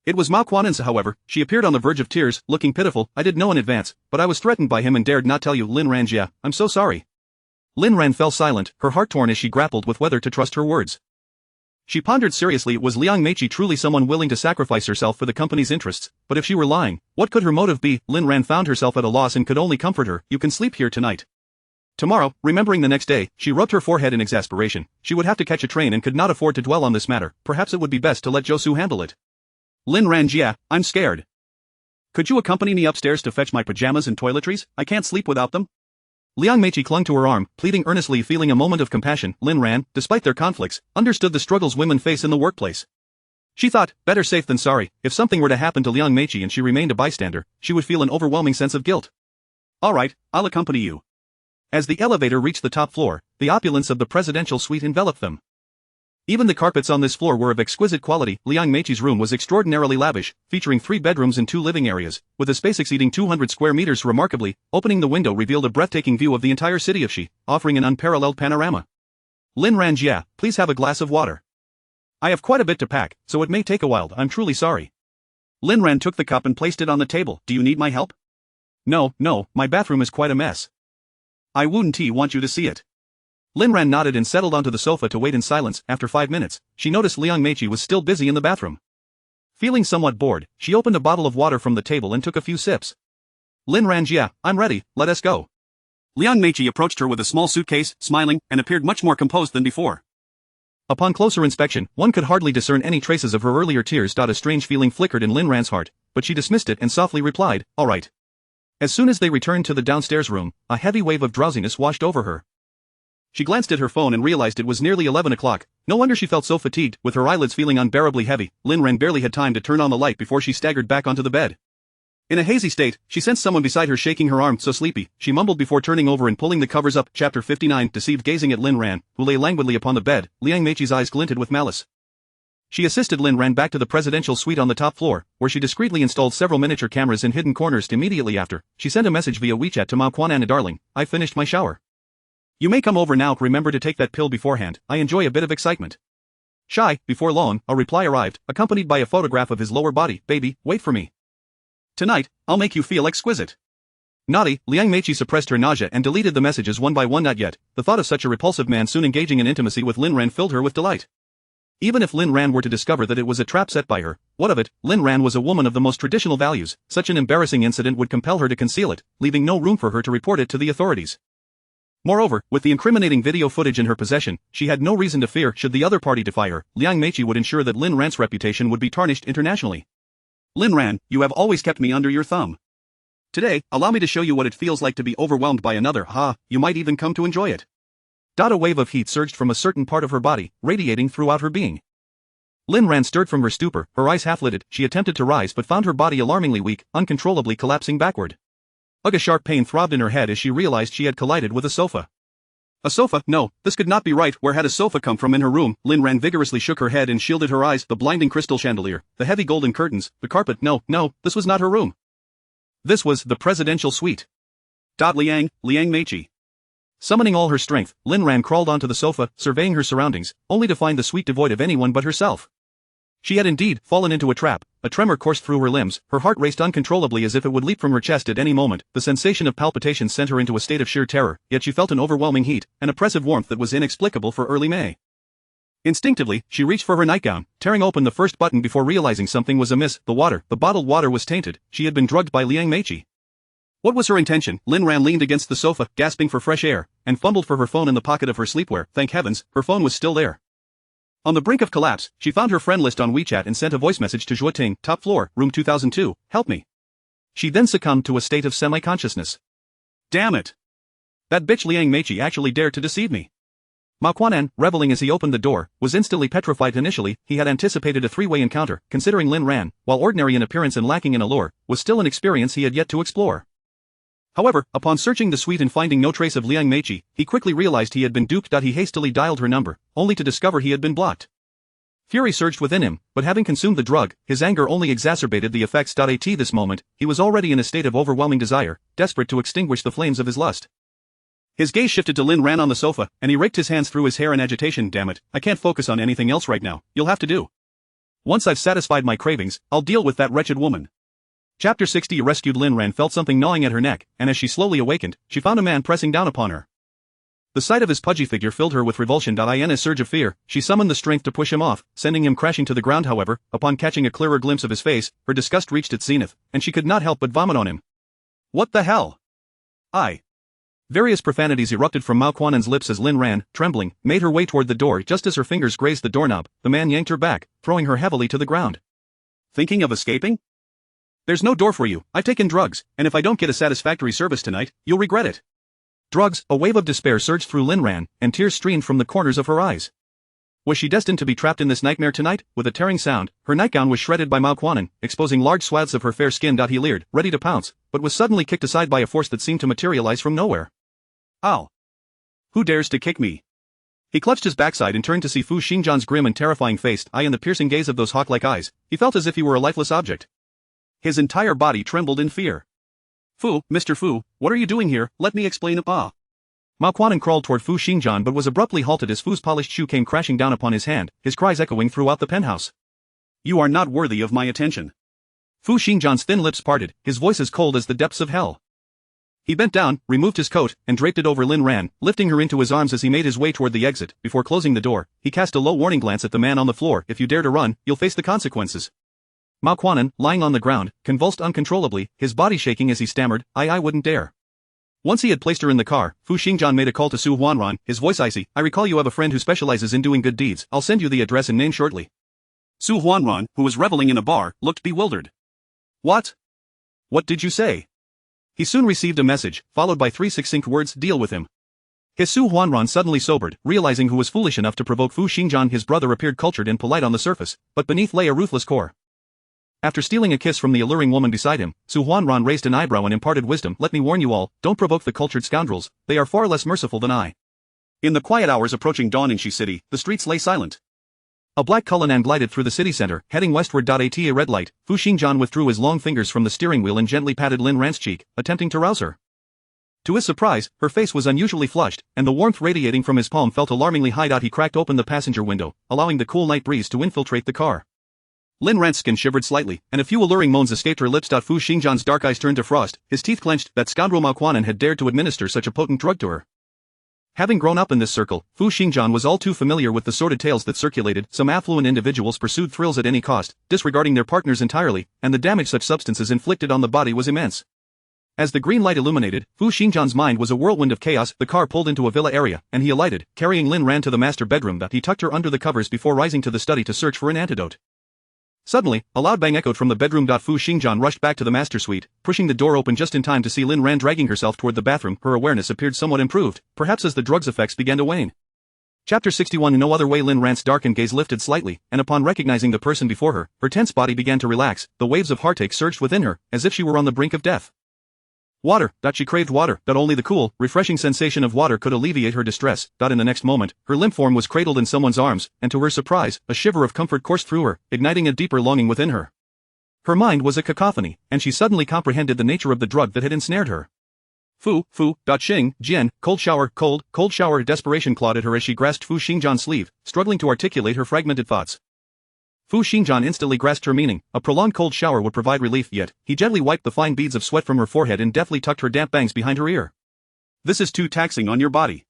It was Mao Quanan's. However, she appeared on the verge of tears, looking pitiful. I did know in advance, but I was threatened by him and dared not tell you. Lin Ran, yeah, I'm so sorry. Lin Ran fell silent, her heart torn as she grappled with whether to trust her words. She pondered seriously. Was Liang Meiqi truly someone willing to sacrifice herself for the company's interests? But if she were lying, what could her motive be? Lin Ran found herself at a loss and could only comfort her. You can sleep here tonight. Tomorrow, remembering the next day, she rubbed her forehead in exasperation. She would have to catch a train and could not afford to dwell on this matter. Perhaps it would be best to let Josu handle it. Lin Ran, yeah, I'm scared. Could you accompany me upstairs to fetch my pajamas and toiletries? I can't sleep without them. Liang Meiqi clung to her arm, pleading earnestly. Feeling a moment of compassion, Lin Ran, despite their conflicts, understood the struggles women face in the workplace. She thought, better safe than sorry. If something were to happen to Liang Meiqi and she remained a bystander, she would feel an overwhelming sense of guilt. All right, I'll accompany you. As the elevator reached the top floor, the opulence of the presidential suite enveloped them. Even the carpets on this floor were of exquisite quality. Liang Meiqi's room was extraordinarily lavish, featuring 3 bedrooms and 2 living areas, with a space exceeding 200 square meters. Remarkably, opening the window revealed a breathtaking view of the entire city of Xi, offering an unparalleled panorama. Lin Ran, yeah, please have a glass of water. I have quite a bit to pack, so it may take a while. I'm truly sorry. Lin Ran took the cup and placed it on the table. Do you need my help? No, my bathroom is quite a mess. I wouldn't want you to see it. Lin Ran nodded and settled onto the sofa to wait in silence. After 5 minutes, she noticed Liang Meiqi was still busy in the bathroom. Feeling somewhat bored, she opened a bottle of water from the table and took a few sips. Lin Ran, yeah, I'm ready, let us go. Liang Meiqi approached her with a small suitcase, smiling, and appeared much more composed than before. Upon closer inspection, one could hardly discern any traces of her earlier tears. A strange feeling flickered in Lin Ran's heart, but she dismissed it and softly replied, all right. As soon as they returned to the downstairs room, a heavy wave of drowsiness washed over her. She glanced at her phone and realized it was nearly 11 o'clock. No wonder she felt so fatigued. With her eyelids feeling unbearably heavy, Lin Ran barely had time to turn on the light before she staggered back onto the bed. In a hazy state, she sensed someone beside her shaking her arm. So sleepy, she mumbled before turning over and pulling the covers up. Chapter 59. Deceived. Gazing at Lin Ran, who lay languidly upon the bed, Liang Meiqi's eyes glinted with malice. She assisted Lin Ran back to the presidential suite on the top floor, where she discreetly installed several miniature cameras in hidden corners. Immediately after, she sent a message via WeChat to Mao Quanan. Darling, I finished my shower. You may come over now. Remember to take that pill beforehand. I enjoy a bit of excitement. Shy. Before long, a reply arrived, accompanied by a photograph of his lower body. Baby, wait for me. Tonight, I'll make you feel exquisite. Naughty, Liang Meiqi suppressed her nausea and deleted the messages one by one. Not yet. The thought of such a repulsive man soon engaging in intimacy with Lin Ran filled her with delight. Even if Lin Ran were to discover that it was a trap set by her, what of it? Lin Ran was a woman of the most traditional values. Such an embarrassing incident would compel her to conceal it, leaving no room for her to report it to the authorities. Moreover, with the incriminating video footage in her possession, she had no reason to fear should the other party defy her. Liang Meiqi would ensure that Lin Ran's reputation would be tarnished internationally. Lin Ran, you have always kept me under your thumb. Today, allow me to show you what it feels like to be overwhelmed by another. You might even come to enjoy it. A wave of heat surged from a certain part of her body, radiating throughout her being. Lin Ran stirred from her stupor, her eyes half-lidded. She attempted to rise but found her body alarmingly weak, uncontrollably collapsing backward. A sharp pain throbbed in her head as she realized she had collided with a sofa. A sofa? No, this could not be right. Where had a sofa come from in her room? Lin Ran vigorously shook her head and shielded her eyes. The blinding crystal chandelier, the heavy golden curtains, the carpet. No, this was not her room. This was the presidential suite. Liang Meiqi. Summoning all her strength, Lin Ran crawled onto the sofa, surveying her surroundings, only to find the suite devoid of anyone but herself. She had indeed fallen into a trap. A tremor coursed through her limbs, her heart raced uncontrollably as if it would leap from her chest at any moment. The sensation of palpitations sent her into a state of sheer terror, yet she felt an overwhelming heat, an oppressive warmth that was inexplicable for early May. Instinctively, she reached for her nightgown, tearing open the first button before realizing something was amiss. The bottled water was tainted. She had been drugged by Liang Meiqi. What was her intention? Lin Ran leaned against the sofa, gasping for fresh air, and fumbled for her phone in the pocket of her sleepwear. Thank heavens, her phone was still there. On the brink of collapse, she found her friend list on WeChat and sent a voice message to Zhuoting, top floor, room 2002, help me. She then succumbed to a state of semi-consciousness. Damn it! That bitch Liang Meiqi actually dared to deceive me. Mao Quanan, reveling as he opened the door, was instantly petrified. Initially, he had anticipated a three-way encounter, considering Lin Ran, while ordinary in appearance and lacking in allure, was still an experience he had yet to explore. However, upon searching the suite and finding no trace of Liang Meiqi, he quickly realized he had been duped. He hastily dialed her number, only to discover he had been blocked. Fury surged within him, but having consumed the drug, his anger only exacerbated the effects. At this moment, he was already in a state of overwhelming desire, desperate to extinguish the flames of his lust. His gaze shifted to Lin Ran on the sofa, and he raked his hands through his hair in agitation. Damn it, I can't focus on anything else right now. You'll have to do. Once I've satisfied my cravings, I'll deal with that wretched woman. Chapter 60. Rescued. Lin Ran felt something gnawing at her neck, and as she slowly awakened, she found a man pressing down upon her. The sight of his pudgy figure filled her with revulsion. In a surge of fear, she summoned the strength to push him off, sending him crashing to the ground. However, upon catching a clearer glimpse of his face, her disgust reached its zenith, and she could not help but vomit on him. What the hell? Various profanities erupted from Mao Quanan's lips as Lin Ran, trembling, made her way toward the door. Just as her fingers grazed the doorknob, the man yanked her back, throwing her heavily to the ground. Thinking of escaping? There's no door for you. I've taken drugs, and if I don't get a satisfactory service tonight, you'll regret it. Drugs. A wave of despair surged through Lin Ran, and tears streamed from the corners of her eyes. Was she destined to be trapped in this nightmare tonight? With a tearing sound, her nightgown was shredded by Mao Quanan, exposing large swaths of her fair skin. He leered, ready to pounce, but was suddenly kicked aside by a force that seemed to materialize from nowhere. Ow! Who dares to kick me? He clutched his backside and turned to see Fu Xingjian's grim and terrifying face. In the piercing gaze of those hawk-like eyes, he felt as if he were a lifeless object. His entire body trembled in fear. Mr. Fu, what are you doing here? Let me explain. Mao Quanan crawled toward Fu Xingjian but was abruptly halted as Fu's polished shoe came crashing down upon his hand, his cries echoing throughout the penthouse. You are not worthy of my attention. Fu Xingjian's thin lips parted, his voice as cold as the depths of hell. He bent down, removed his coat, and draped it over Lin Ran, lifting her into his arms as he made his way toward the exit. Before closing the door, he cast a low warning glance at the man on the floor. If you dare to run, you'll face the consequences. Mao Quanan, lying on the ground, convulsed uncontrollably, his body shaking as he stammered, I wouldn't dare. Once he had placed her in the car, Fu Xingjian made a call to Su Huanran, his voice icy. I recall you have a friend who specializes in doing good deeds. I'll send you the address and name shortly. Su Huanran, who was reveling in a bar, looked bewildered. What? What did you say? He soon received a message, followed by 3 succinct words, deal with him. His Su Huanran suddenly sobered, realizing who was foolish enough to provoke Fu Xingjian. His brother appeared cultured and polite on the surface, but beneath lay a ruthless core. After stealing a kiss from the alluring woman beside him, Su Huanran raised an eyebrow and imparted wisdom. Let me warn you all, don't provoke the cultured scoundrels, they are far less merciful than I. In the quiet hours approaching dawn in Shi City, the streets lay silent. A black Cullinan glided through the city center, heading westward. At a red light, Fu Xingjian withdrew his long fingers from the steering wheel and gently patted Lin Ran's cheek, attempting to rouse her. To his surprise, her face was unusually flushed, and the warmth radiating from his palm felt alarmingly high. He cracked open the passenger window, allowing the cool night breeze to infiltrate the car. Lin Ran's skin shivered slightly, and a few alluring moans escaped her lips. Fu Xingjian's dark eyes turned to frost, his teeth clenched. That scoundrel Mao Quanan had dared to administer such a potent drug to her. Having grown up in this circle, Fu Xingjian was all too familiar with the sordid tales that circulated. Some affluent individuals pursued thrills at any cost, disregarding their partners entirely, and the damage such substances inflicted on the body was immense. As the green light illuminated, Fu Xingjian's mind was a whirlwind of chaos. The car pulled into a villa area, and he alighted, carrying Lin Ran to the master bedroom. He tucked her under the covers before rising to the study to search for an antidote. Suddenly, a loud bang echoed from the bedroom. Fu Xingjian rushed back to the master suite, pushing the door open just in time to see Lin Ran dragging herself toward the bathroom. Her awareness appeared somewhat improved, perhaps as the drug's effects began to wane. Chapter 61. In no other way. Lin Ran's darkened gaze lifted slightly, and upon recognizing the person before her, her tense body began to relax. The waves of heartache surged within her, as if she were on the brink of death. Water. She craved water. Only the cool, refreshing sensation of water could alleviate her distress. In the next moment, her limp form was cradled in someone's arms, and to her surprise, a shiver of comfort coursed through her, igniting a deeper longing within her. Her mind was a cacophony, and she suddenly comprehended the nature of the drug that had ensnared her. Fu Xingjian, cold shower. Desperation clawed at her as she grasped Fu Xingjian's sleeve, struggling to articulate her fragmented thoughts. Fu Xingjian instantly grasped her meaning. A prolonged cold shower would provide relief, yet he gently wiped the fine beads of sweat from her forehead and deftly tucked her damp bangs behind her ear. This is too taxing on your body.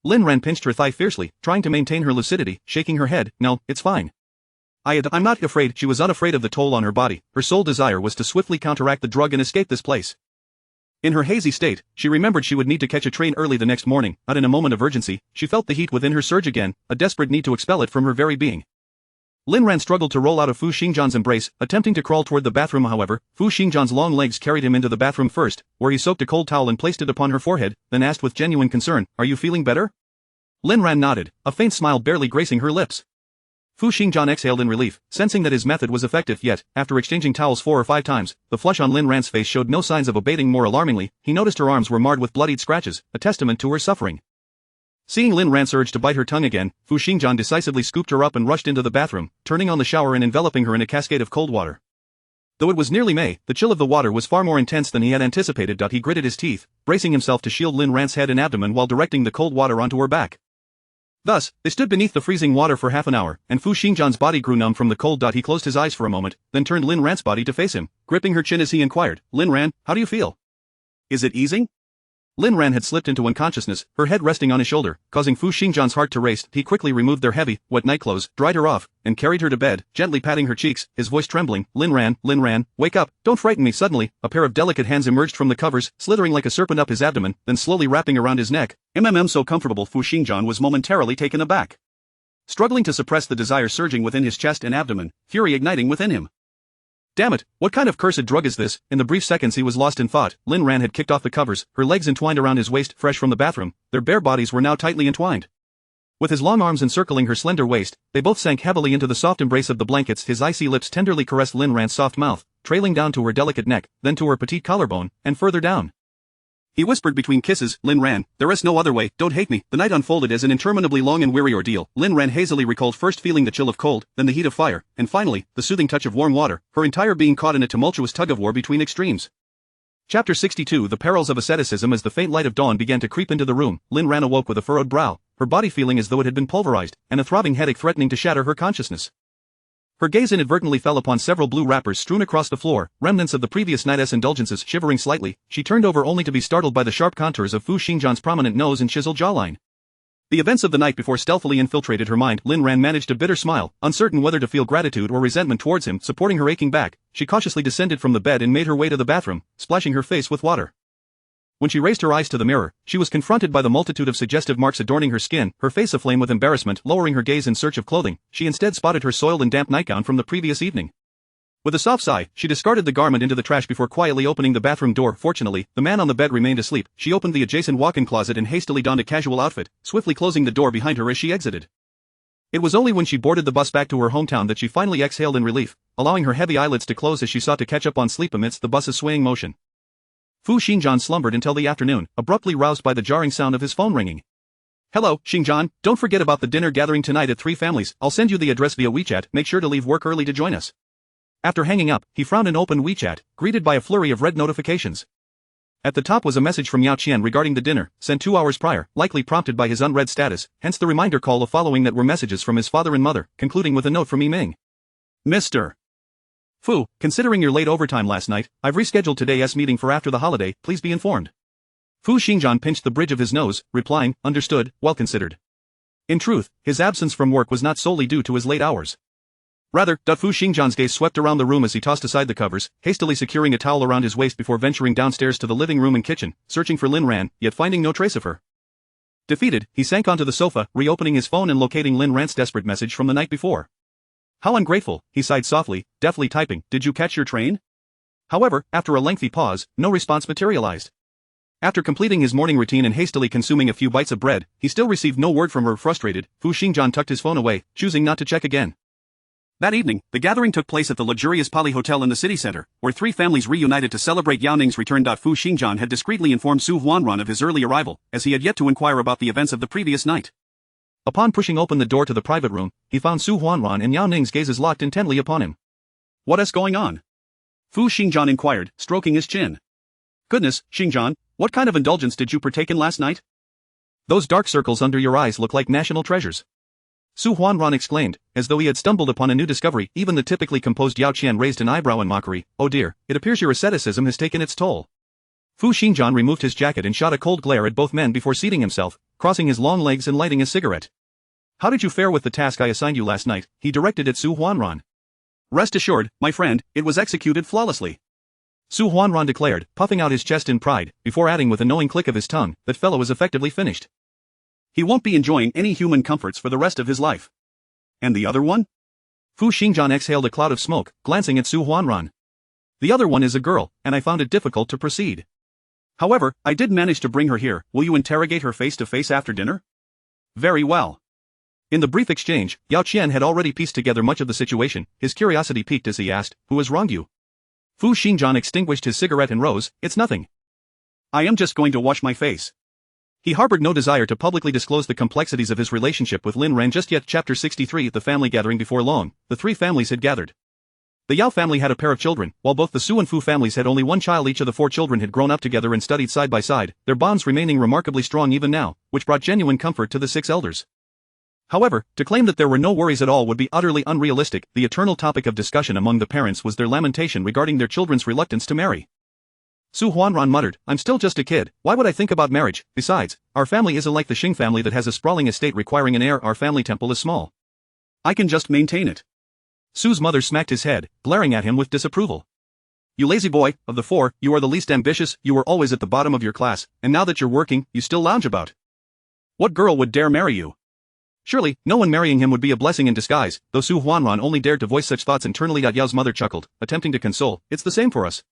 Lin Ran pinched her thigh fiercely, trying to maintain her lucidity, shaking her head. No, it's fine. I'm not afraid. She was unafraid of the toll on her body. Her sole desire was to swiftly counteract the drug and escape this place. In her hazy state, she remembered she would need to catch a train early the next morning. In a moment of urgency, she felt the heat within her surge again, a desperate need to expel it from her very being. Lin Ran struggled to roll out of Fu Xingjian's embrace, attempting to crawl toward the bathroom. However, Fu Xingjian's long legs carried him into the bathroom first, where he soaked a cold towel and placed it upon her forehead, then asked with genuine concern, "Are you feeling better?" Lin Ran nodded, a faint smile barely gracing her lips. Fu Xingjian exhaled in relief, sensing that his method was effective. Yet, after exchanging towels 4 or 5 times, the flush on Lin Ran's face showed no signs of abating. More alarmingly, he noticed her arms were marred with bloodied scratches, a testament to her suffering. Seeing Lin Ran surge to bite her tongue again, Fu Xingjian decisively scooped her up and rushed into the bathroom, turning on the shower and enveloping her in a cascade of cold water. Though it was nearly May, the chill of the water was far more intense than he had anticipated. He gritted his teeth, bracing himself to shield Lin Ran's head and abdomen while directing the cold water onto her back. Thus, they stood beneath the freezing water for half an hour, and Fu Xingjian's body grew numb from the cold. He closed his eyes for a moment, then turned Lin Ran's body to face him, gripping her chin as he inquired, "Lin Ran, how do you feel? Is it easing?" Lin Ran had slipped into unconsciousness, her head resting on his shoulder, causing Fu Xingjian's heart to race. He quickly removed their heavy, wet nightclothes, dried her off, and carried her to bed, gently patting her cheeks, his voice trembling. Lin Ran, wake up, don't frighten me." Suddenly, a pair of delicate hands emerged from the covers, slithering like a serpent up his abdomen, then slowly wrapping around his neck. So comfortable. Fu Xingjian was momentarily taken aback. Struggling to suppress the desire surging within his chest and abdomen, fury igniting within him. Damn it, what kind of cursed drug is this? In the brief seconds he was lost in thought, Lin Ran had kicked off the covers, her legs entwined around his waist, fresh from the bathroom, their bare bodies were now tightly entwined. With his long arms encircling her slender waist, they both sank heavily into the soft embrace of the blankets. His icy lips tenderly caressed Lin Ran's soft mouth, trailing down to her delicate neck, then to her petite collarbone, and further down. He whispered between kisses, "Lin Ran, there is no other way, don't hate me." The night unfolded as an interminably long and weary ordeal. Lin Ran hazily recalled first feeling the chill of cold, then the heat of fire, and finally, the soothing touch of warm water, her entire being caught in a tumultuous tug-of-war between extremes. Chapter 62. The perils of asceticism. As the faint light of dawn began to creep into the room, Lin Ran awoke with a furrowed brow, her body feeling as though it had been pulverized, and a throbbing headache threatening to shatter her consciousness. Her gaze inadvertently fell upon several blue wrappers strewn across the floor, remnants of the previous night's indulgences. Shivering slightly, she turned over only to be startled by the sharp contours of Fu Xingjian's prominent nose and chiseled jawline. The events of the night before stealthily infiltrated her mind. Lin Ran managed a bitter smile, uncertain whether to feel gratitude or resentment towards him. Supporting her aching back, she cautiously descended from the bed and made her way to the bathroom, splashing her face with water. When she raised her eyes to the mirror, she was confronted by the multitude of suggestive marks adorning her skin, her face aflame with embarrassment. Lowering her gaze in search of clothing, she instead spotted her soiled and damp nightgown from the previous evening. With a soft sigh, she discarded the garment into the trash before quietly opening the bathroom door. Fortunately, the man on the bed remained asleep. She opened the adjacent walk-in closet and hastily donned a casual outfit, swiftly closing the door behind her as she exited. It was only when she boarded the bus back to her hometown that she finally exhaled in relief, allowing her heavy eyelids to close as she sought to catch up on sleep amidst the bus's swaying motion. Fu Xingjian slumbered until the afternoon, abruptly roused by the jarring sound of his phone ringing. "Hello, Xingjian, don't forget about the dinner gathering tonight at 3 Families. I'll send you the address via WeChat. Make sure to leave work early to join us." After hanging up, he frowned and opened WeChat, greeted by a flurry of red notifications. At the top was a message from Yao Qian regarding the dinner, sent 2 hours prior, likely prompted by his unread status, hence the reminder call following that were messages from his father and mother, concluding with a note from Yiming. "Mr. Fu, considering your late overtime last night, I've rescheduled today's meeting for after the holiday, please be informed." Fu Xingjian pinched the bridge of his nose, replying, "Understood, well considered." In truth, his absence from work was not solely due to his late hours. Rather, Fu Xingjian's gaze swept around the room as he tossed aside the covers, hastily securing a towel around his waist before venturing downstairs to the living room and kitchen, searching for Lin Ran, yet finding no trace of her. Defeated, he sank onto the sofa, reopening his phone and locating Lin Ran's desperate message from the night before. How ungrateful, he sighed softly, deftly typing, did you catch your train? However, after a lengthy pause, no response materialized. After completing his morning routine and hastily consuming a few bites of bread, he still received no word from her. Frustrated, Fu Xingjian tucked his phone away, choosing not to check again. That evening, the gathering took place at the luxurious Poly Hotel in the city center, where three families reunited to celebrate Yao Ning's return. Fu Xingjian had discreetly informed Su Huanran of his early arrival, as he had yet to inquire about the events of the previous night. Upon pushing open the door to the private room, he found Su Huanran and Yao Ning's gazes locked intently upon him. What is going on? Fu Xingjian inquired, stroking his chin. Goodness, Xingjian, what kind of indulgence did you partake in last night? Those dark circles under your eyes look like national treasures. Su Huanran exclaimed, as though he had stumbled upon a new discovery. Even the typically composed Yao Qian raised an eyebrow in mockery. Oh dear, it appears your asceticism has taken its toll. Fu Xingjian removed his jacket and shot a cold glare at both men before seating himself, crossing his long legs and lighting a cigarette. How did you fare with the task I assigned you last night? He directed at Su Huanran. Rest assured, my friend, it was executed flawlessly. Su Huanran declared, puffing out his chest in pride, before adding with a knowing click of his tongue, that fellow is effectively finished. He won't be enjoying any human comforts for the rest of his life. And the other one? Fu Xingjian exhaled a cloud of smoke, glancing at Su Huanran. The other one is a girl, and I found it difficult to proceed. However, I did manage to bring her here. Will you interrogate her face to face after dinner? Very well. In the brief exchange, Yao Qian had already pieced together much of the situation. His curiosity piqued as he asked, who has wronged you? Fu Xingjian extinguished his cigarette and rose, it's nothing. I am just going to wash my face. He harbored no desire to publicly disclose the complexities of his relationship with Lin Ran just yet. Chapter 63. At the family gathering. Before long, the three families had gathered. The Yao family had a pair of children, while both the Su and Fu families had only one child. Each of the four children had grown up together and studied side by side, their bonds remaining remarkably strong even now, which brought genuine comfort to the six elders. However, to claim that there were no worries at all would be utterly unrealistic. The eternal topic of discussion among the parents was their lamentation regarding their children's reluctance to marry. Su Huanran muttered, I'm still just a kid, why would I think about marriage? Besides, our family isn't like the Xing family that has a sprawling estate requiring an heir. Our family temple is small. I can just maintain it. Su's mother smacked his head, glaring at him with disapproval. You lazy boy, of the four, you are the least ambitious. You were always at the bottom of your class, and now that you're working, you still lounge about. What girl would dare marry you? Surely, no one marrying him would be a blessing in disguise, though Su Huanran only dared to voice such thoughts internally. Yao's mother chuckled, attempting to console, it's the same for us.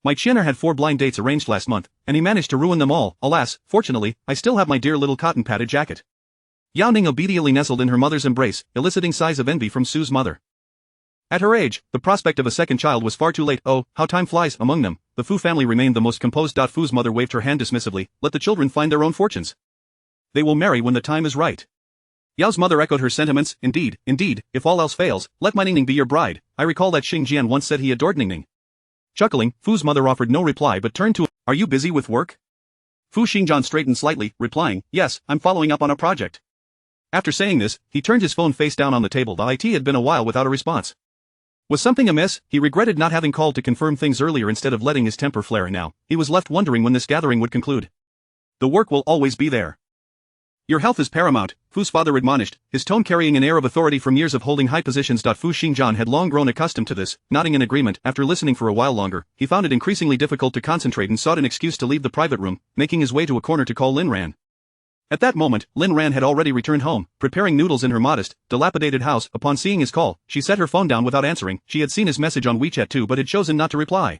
My Qianer had 4 blind dates arranged last month, and he managed to ruin them all. Alas, fortunately, I still have my dear little cotton-padded jacket. Yao Ning obediently nestled in her mother's embrace, eliciting sighs of envy from Su's mother. At her age, the prospect of a second child was far too late. Oh, how time flies. Among them, the Fu family remained the most composed. Fu's mother waved her hand dismissively, let the children find their own fortunes. They will marry when the time is right. Yao's mother echoed her sentiments, indeed, if all else fails, let my Ningning be your bride. I recall that Xingjian once said he adored Ningning. Chuckling, Fu's mother offered no reply but turned to him. Are you busy with work? Fu Xingjian straightened slightly, replying, yes, I'm following up on a project. After saying this, he turned his phone face down on the table. The IT had been a while without a response. Was something amiss? He regretted not having called to confirm things earlier instead of letting his temper flare. Now, he was left wondering when this gathering would conclude. The work will always be there. Your health is paramount, Fu's father admonished, his tone carrying an air of authority from years of holding high positions. Fu Xingjian had long grown accustomed to this, nodding in agreement. After listening for a while longer, he found it increasingly difficult to concentrate and sought an excuse to leave the private room, making his way to a corner to call Lin Ran. At that moment, Lin Ran had already returned home, preparing noodles in her modest, dilapidated house. Upon seeing his call, she set her phone down without answering. She had seen his message on WeChat too but had chosen not to reply.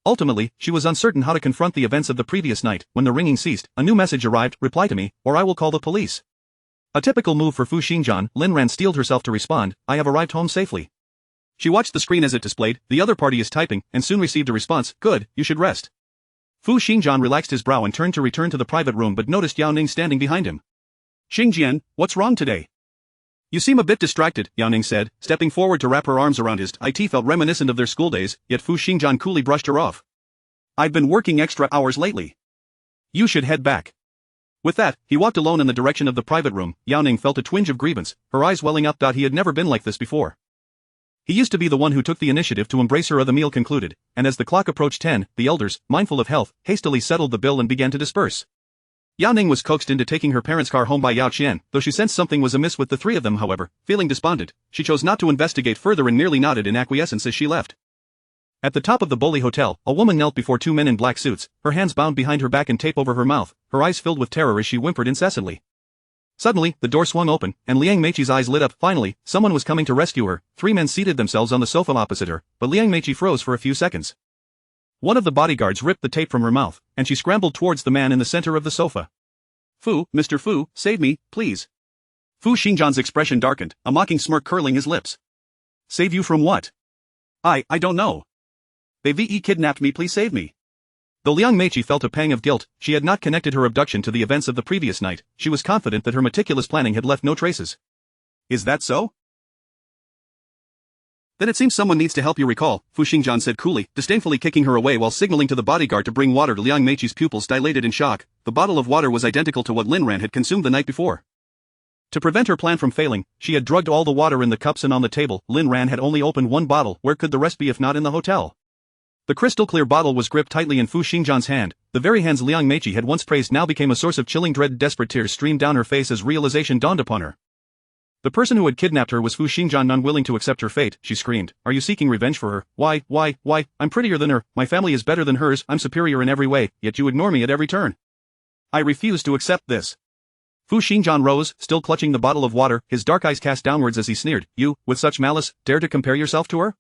Ultimately, she was uncertain how to confront the events of the previous night. When the ringing ceased, a new message arrived, reply to me, or I will call the police. A typical move for Fu Xingjian, Lin Ran steeled herself to respond, I have arrived home safely. She watched the screen as it displayed, the other party is typing, and soon received a response, good, you should rest. Fu Xingjian relaxed his brow and turned to return to the private room but noticed Yao Ning standing behind him. Xingjian, what's wrong today? You seem a bit distracted, Yao Ning said, stepping forward to wrap her arms around his. It felt reminiscent of their school days, yet Fu Xingjian coolly brushed her off. I've been working extra hours lately. You should head back. With that, he walked alone in the direction of the private room. Yao Ning felt a twinge of grievance, her eyes welling up. He had never been like this before. He used to be the one who took the initiative to embrace her. The meal concluded, and as the clock approached 10, the elders, mindful of health, hastily settled the bill and began to disperse. Yao Ning was coaxed into taking her parents' car home by Yao Qian, though she sensed something was amiss with the three of them. However, feeling despondent, she chose not to investigate further and merely nodded in acquiescence as she left. At the top of the Boli Hotel, a woman knelt before 2 men in black suits, her hands bound behind her back and tape over her mouth, her eyes filled with terror as she whimpered incessantly. Suddenly, the door swung open, and Liang Meiqi's eyes lit up. Finally, someone was coming to rescue her. 3 men seated themselves on the sofa opposite her, but Liang Meiqi froze for a few seconds. One of the bodyguards ripped the tape from her mouth, and she scrambled towards the man in the center of the sofa. Fu, Mr. Fu, save me, please. Fu Xingjian's expression darkened, a mocking smirk curling his lips. Save you from what? I don't know. They kidnapped me, please save me. Though Liang Meiqi felt a pang of guilt, she had not connected her abduction to the events of the previous night. She was confident that her meticulous planning had left no traces. Is that so? Then it seems someone needs to help you recall, Fu Xingjian said coolly, disdainfully kicking her away while signaling to the bodyguard to bring water. Liang Meiqi's pupils dilated in shock. The bottle of water was identical to what Lin Ran had consumed the night before. To prevent her plan from failing, she had drugged all the water in the cups and on the table. Lin Ran had only opened one bottle. Where could the rest be if not in the hotel? The crystal-clear bottle was gripped tightly in Fu Xingjian's hand. The very hands Liang Meiqi had once praised now became a source of chilling dread. Desperate tears streamed down her face as realization dawned upon her. The person who had kidnapped her was Fu Xingjian. Unwilling to accept her fate, she screamed. Are you seeking revenge for her? Why, I'm prettier than her, my family is better than hers, I'm superior in every way, yet you ignore me at every turn. I refuse to accept this. Fu Xingjian rose, still clutching the bottle of water, his dark eyes cast downwards as he sneered. You, with such malice, dare to compare yourself to her?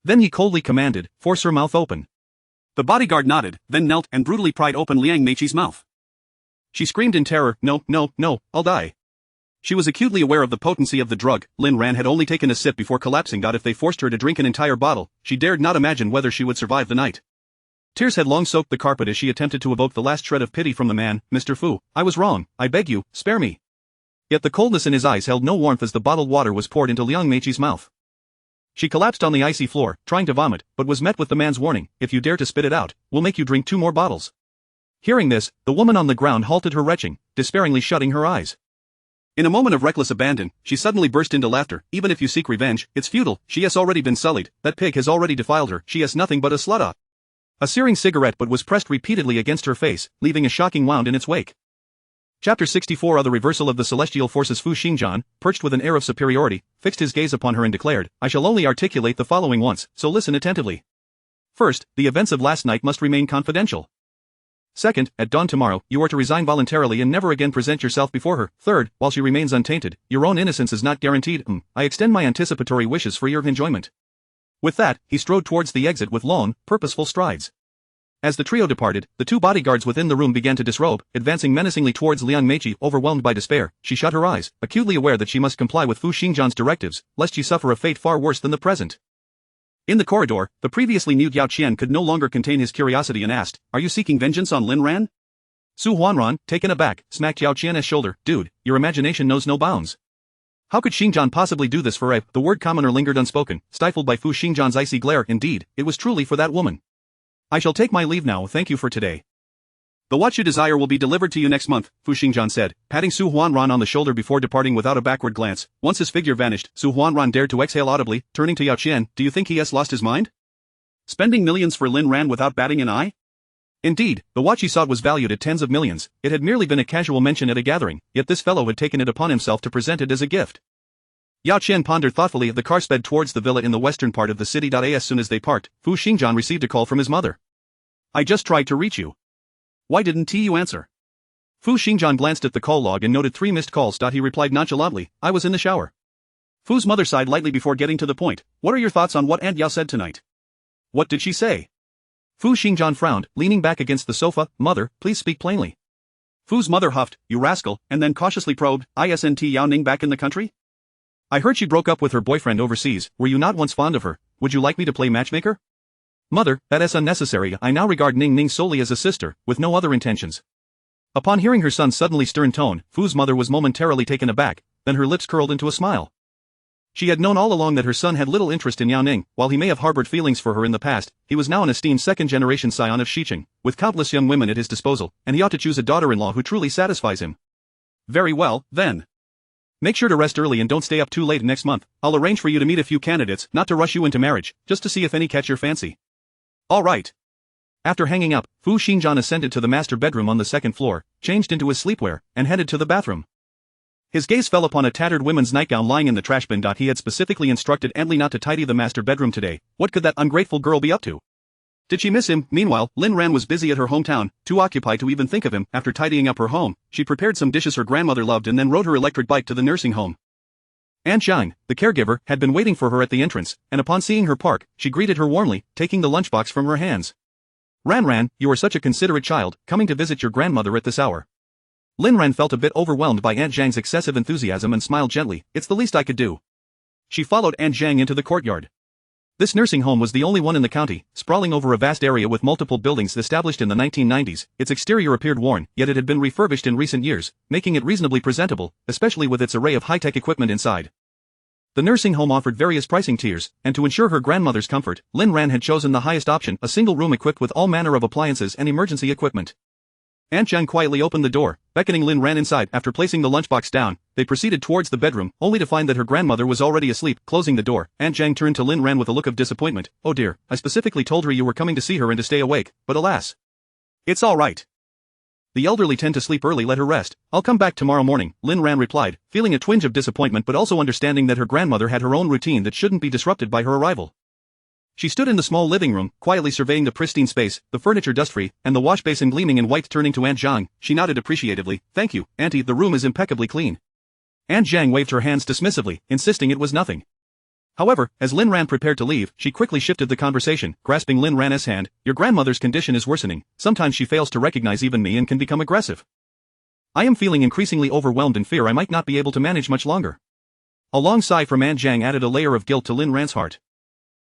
Then he coldly commanded, force her mouth open. The bodyguard nodded, then knelt and brutally pried open Liang Meiqi's mouth. She screamed in terror, no, I'll die. She was acutely aware of the potency of the drug. Lin Ran had only taken a sip before collapsing. If they forced her to drink an entire bottle, she dared not imagine whether she would survive the night. Tears had long soaked the carpet as she attempted to evoke the last shred of pity from the man. Mr. Fu, I was wrong, I beg you, spare me. Yet the coldness in his eyes held no warmth as the bottled water was poured into Liang Meiqi's mouth. She collapsed on the icy floor, trying to vomit, but was met with the man's warning, if you dare to spit it out, we'll make you drink 2 more bottles. Hearing this, the woman on the ground halted her retching, despairingly shutting her eyes. In a moment of reckless abandon, she suddenly burst into laughter. Even if you seek revenge, it's futile. She has already been sullied. That pig has already defiled her. She has nothing but a slut. A searing cigarette butt was pressed repeatedly against her face, leaving a shocking wound in its wake. Chapter 64. The reversal of the celestial forces. Fu Xingjian, perched with an air of superiority, fixed his gaze upon her and declared, I shall only articulate the following once, so listen attentively. First, the events of last night must remain confidential. Second, at dawn tomorrow, you are to resign voluntarily and never again present yourself before her. Third, while she remains untainted, your own innocence is not guaranteed. I extend my anticipatory wishes for your enjoyment. With that, he strode towards the exit with long, purposeful strides. As the trio departed, the 2 bodyguards within the room began to disrobe, advancing menacingly towards Liang Meiqi. Overwhelmed by despair, she shut her eyes, acutely aware that she must comply with Fu Xingjian's directives, lest she suffer a fate far worse than the present. In the corridor, the previously mute Yao Qian could no longer contain his curiosity and asked, Are you seeking vengeance on Lin Ran? Su Huanran, taken aback, smacked Yao Qian's shoulder. Dude, your imagination knows no bounds. How could Xingjian possibly do this for a? The word commoner lingered unspoken, stifled by Fu Xingjian's icy glare. Indeed, it was truly for that woman. I shall take my leave now, thank you for today. The what you desire will be delivered to you next month, Fu Xingjian said, patting Su Huanran on the shoulder before departing without a backward glance. Once his figure vanished, Su Huanran dared to exhale audibly, turning to Yao Qian. Do you think he has lost his mind? Spending millions for Lin Ran without batting an eye? Indeed, the watch he sought was valued at tens of millions. It had merely been a casual mention at a gathering, yet this fellow had taken it upon himself to present it as a gift. Yao Qian pondered thoughtfully. The car sped towards the villa in the western part of the city. As soon as they parked, Fu Xingjian received a call from his mother. I just tried to reach you. Why didn't you answer? Fu Xingjian glanced at the call log and noted 3 missed calls. He replied nonchalantly, I was in the shower. Fu's mother sighed lightly before getting to the point. What are your thoughts on what Aunt Yao said tonight? What did she say? Fu Xingjian frowned, leaning back against the sofa. Mother, please speak plainly. Fu's mother huffed, you rascal, and then cautiously probed, Isn't Yao Ning back in the country? I heard she broke up with her boyfriend overseas. Were you not once fond of her? Would you like me to play matchmaker? Mother, that is unnecessary. I now regard Ning Ning solely as a sister, with no other intentions. Upon hearing her son's suddenly stern tone, Fu's mother was momentarily taken aback, then her lips curled into a smile. She had known all along that her son had little interest in Yao Ning. While he may have harbored feelings for her in the past, he was now an esteemed second-generation scion of Xiqing, with countless young women at his disposal, and he ought to choose a daughter-in-law who truly satisfies him. Very well, then. Make sure to rest early and don't stay up too late next month. I'll arrange for you to meet a few candidates, not to rush you into marriage, just to see if any catch your fancy. All right. After hanging up, Fu Xingjian ascended to the master bedroom on the 2nd floor, changed into his sleepwear, and headed to the bathroom. His gaze fell upon a tattered women's nightgown lying in the trash bin. He had specifically instructed Ently not to tidy the master bedroom today. What could that ungrateful girl be up to? Did she miss him? Meanwhile, Lin Ran was busy at her hometown, too occupied to even think of him. After tidying up her home, she prepared some dishes her grandmother loved and then rode her electric bike to the nursing home. Aunt Zhang, the caregiver, had been waiting for her at the entrance, and upon seeing her park, she greeted her warmly, taking the lunchbox from her hands. Ran, you are such a considerate child, coming to visit your grandmother at this hour. Lin Ran felt a bit overwhelmed by Aunt Zhang's excessive enthusiasm and smiled gently. It's the least I could do. She followed Aunt Zhang into the courtyard. This nursing home was the only one in the county, sprawling over a vast area with multiple buildings established in the 1990s. Its exterior appeared worn, yet it had been refurbished in recent years, making it reasonably presentable, especially with its array of high-tech equipment inside. The nursing home offered various pricing tiers, and to ensure her grandmother's comfort, Lin Ran had chosen the highest option, a single room equipped with all manner of appliances and emergency equipment. Aunt Zhang quietly opened the door, beckoning Lin Ran inside. After placing the lunchbox down, they proceeded towards the bedroom, only to find that her grandmother was already asleep. Closing the door, Aunt Zhang turned to Lin Ran with a look of disappointment. Oh dear, I specifically told her you were coming to see her and to stay awake, but alas. It's all right. The elderly tend to sleep early, let her rest. I'll come back tomorrow morning, Lin Ran replied, feeling a twinge of disappointment but also understanding that her grandmother had her own routine that shouldn't be disrupted by her arrival. She stood in the small living room, quietly surveying the pristine space, the furniture dust-free, and the wash basin gleaming in white. Turning to Aunt Zhang, she nodded appreciatively. Thank you, Auntie, the room is impeccably clean. Aunt Zhang waved her hands dismissively, insisting it was nothing. However, as Lin Ran prepared to leave, she quickly shifted the conversation, grasping Lin Ran's hand. Your grandmother's condition is worsening. Sometimes she fails to recognize even me and can become aggressive. I am feeling increasingly overwhelmed and fear I might not be able to manage much longer. A long sigh from Aunt Zhang added a layer of guilt to Lin Ran's heart.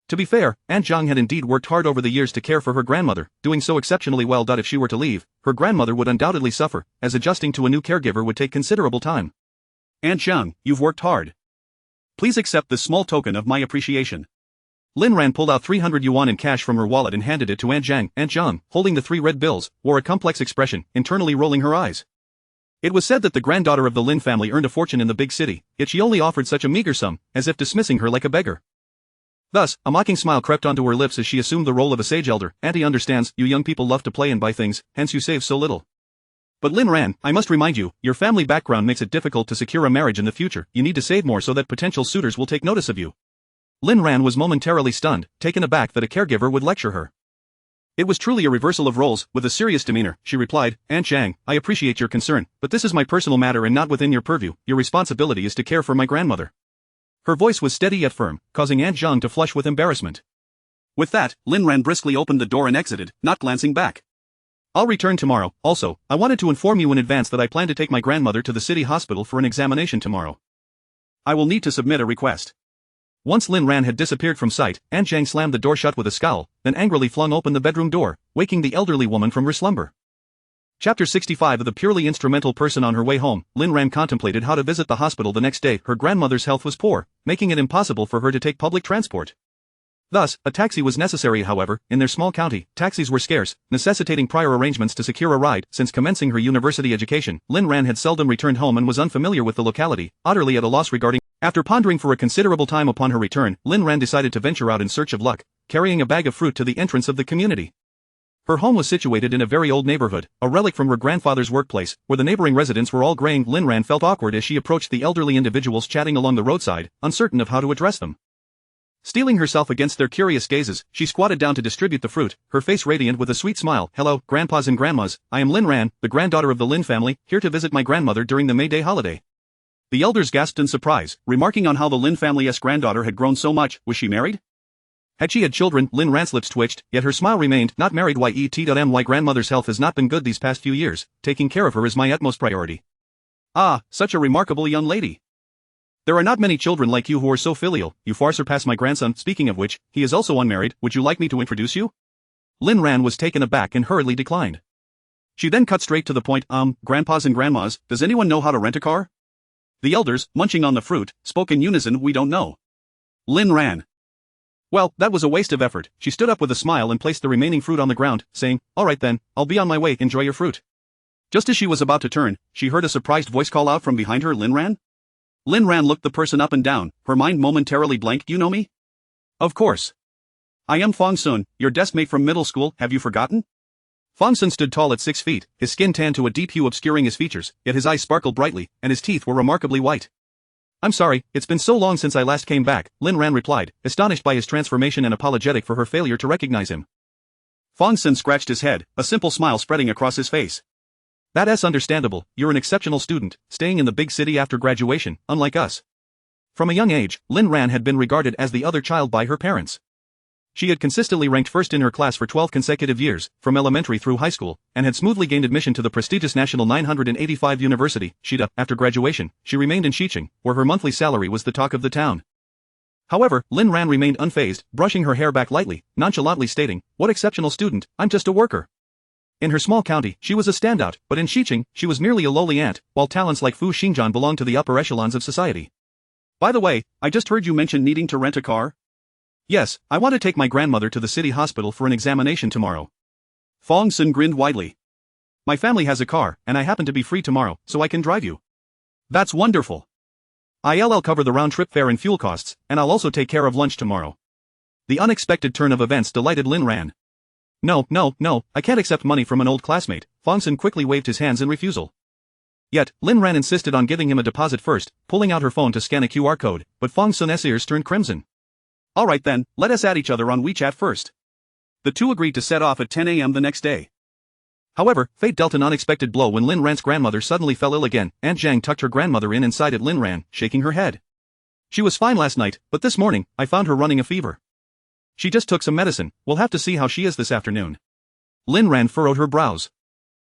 To be fair, Aunt Zhang had indeed worked hard over the years to care for her grandmother, doing so exceptionally well. If she were to leave, her grandmother would undoubtedly suffer, as adjusting to a new caregiver would take considerable time. Aunt Zhang, you've worked hard. Please accept this small token of my appreciation. Lin Ran pulled out 300 yuan in cash from her wallet and handed it to Aunt Zhang. Aunt Zhang, holding the 3 red bills, wore a complex expression, internally rolling her eyes. It was said that the granddaughter of the Lin family earned a fortune in the big city, yet she only offered such a meager sum, as if dismissing her like a beggar. Thus, a mocking smile crept onto her lips as she assumed the role of a sage elder. Auntie understands, you young people love to play and buy things, hence you save so little. But Lin Ran, I must remind you, your family background makes it difficult to secure a marriage in the future. You need to save more so that potential suitors will take notice of you. Lin Ran was momentarily stunned, taken aback that a caregiver would lecture her. It was truly a reversal of roles. With a serious demeanor, she replied, Aunt Zhang, I appreciate your concern, but this is my personal matter and not within your purview. Your responsibility is to care for my grandmother. Her voice was steady yet firm, causing Aunt Zhang to flush with embarrassment. With that, Lin Ran briskly opened the door and exited, not glancing back. I'll return tomorrow. Also, I wanted to inform you in advance that I plan to take my grandmother to the city hospital for an examination tomorrow. I will need to submit a request. Once Lin Ran had disappeared from sight, Aunt Zhang slammed the door shut with a scowl, then angrily flung open the bedroom door, waking the elderly woman from her slumber. Chapter 65 of The Purely Instrumental Person. On her way home, Lin Ran contemplated how to visit the hospital the next day. Her grandmother's health was poor, making it impossible for her to take public transport. Thus, a taxi was necessary. However, in their small county, taxis were scarce, necessitating prior arrangements to secure a ride. Since commencing her university education, Lin Ran had seldom returned home and was unfamiliar with the locality, utterly at a loss regarding. After pondering for a considerable time upon her return, Lin Ran decided to venture out in search of luck, carrying a bag of fruit to the entrance of the community. Her home was situated in a very old neighborhood, a relic from her grandfather's workplace, where the neighboring residents were all graying. Lin Ran felt awkward as she approached the elderly individuals chatting along the roadside, uncertain of how to address them. Steeling herself against their curious gazes, she squatted down to distribute the fruit, her face radiant with a sweet smile. Hello, grandpas and grandmas, I am Lin Ran, the granddaughter of the Lin family, here to visit my grandmother during the May Day holiday. The elders gasped in surprise, remarking on how the Lin family's granddaughter had grown so much. Was she married? Had she had children? Lin Ran's lips twitched, yet her smile remained. Not married. My grandmother's health has not been good these past few years. Taking care of her is my utmost priority. Ah, such a remarkable young lady. There are not many children like you who are so filial. You far surpass my grandson. Speaking of which, he is also unmarried. Would you like me to introduce you? Lin Ran was taken aback and hurriedly declined. She then cut straight to the point. Grandpas and grandmas, does anyone know how to rent a car? The elders, munching on the fruit, spoke in unison. We don't know. Lin Ran. Well, that was a waste of effort. She stood up with a smile and placed the remaining fruit on the ground, saying, all right then, I'll be on my way. Enjoy your fruit. Just as she was about to turn, she heard a surprised voice call out from behind her. Lin Ran? Lin Ran looked the person up and down, her mind momentarily blank. You know me? Of course. I am Fong Sun, your desk mate from middle school. Have you forgotten? Fong Sun stood tall at 6 feet, his skin tanned to a deep hue obscuring his features, yet his eyes sparkled brightly, and his teeth were remarkably white. I'm sorry, it's been so long since I last came back, Lin Ran replied, astonished by his transformation and apologetic for her failure to recognize him. Fong Sun scratched his head, a simple smile spreading across his face. That's understandable, you're an exceptional student, staying in the big city after graduation, unlike us. From a young age, Lin Ran had been regarded as the other child by her parents. She had consistently ranked first in her class for 12 consecutive years, from elementary through high school, and had smoothly gained admission to the prestigious National 985 University, Shida. After graduation, she remained in Xiqing, where her monthly salary was the talk of the town. However, Lin Ran remained unfazed, brushing her hair back lightly, nonchalantly stating, "What exceptional student, I'm just a worker." In her small county, she was a standout, but in Xiqing, she was merely a lowly ant, while talents like Fu Xingjian belonged to the upper echelons of society. By the way, I just heard you mention needing to rent a car? Yes, I want to take my grandmother to the city hospital for an examination tomorrow. Fong Sun grinned widely. My family has a car, and I happen to be free tomorrow, so I can drive you. That's wonderful. I'll cover the round-trip fare and fuel costs, and I'll also take care of lunch tomorrow. The unexpected turn of events delighted Lin Ran. No, I can't accept money from an old classmate. Fong Sun quickly waved his hands in refusal. Yet, Lin Ran insisted on giving him a deposit first, pulling out her phone to scan a QR code, but Fong Sun's ears turned crimson. Alright then, let us add each other on WeChat first. The two agreed to set off at 10 a.m. the next day. However, fate dealt an unexpected blow when Lin Ran's grandmother suddenly fell ill again. Aunt Zhang tucked her grandmother in and sighed at Lin Ran, shaking her head. She was fine last night, but this morning, I found her running a fever. She just took some medicine, we'll have to see how she is this afternoon. Lin Ran furrowed her brows.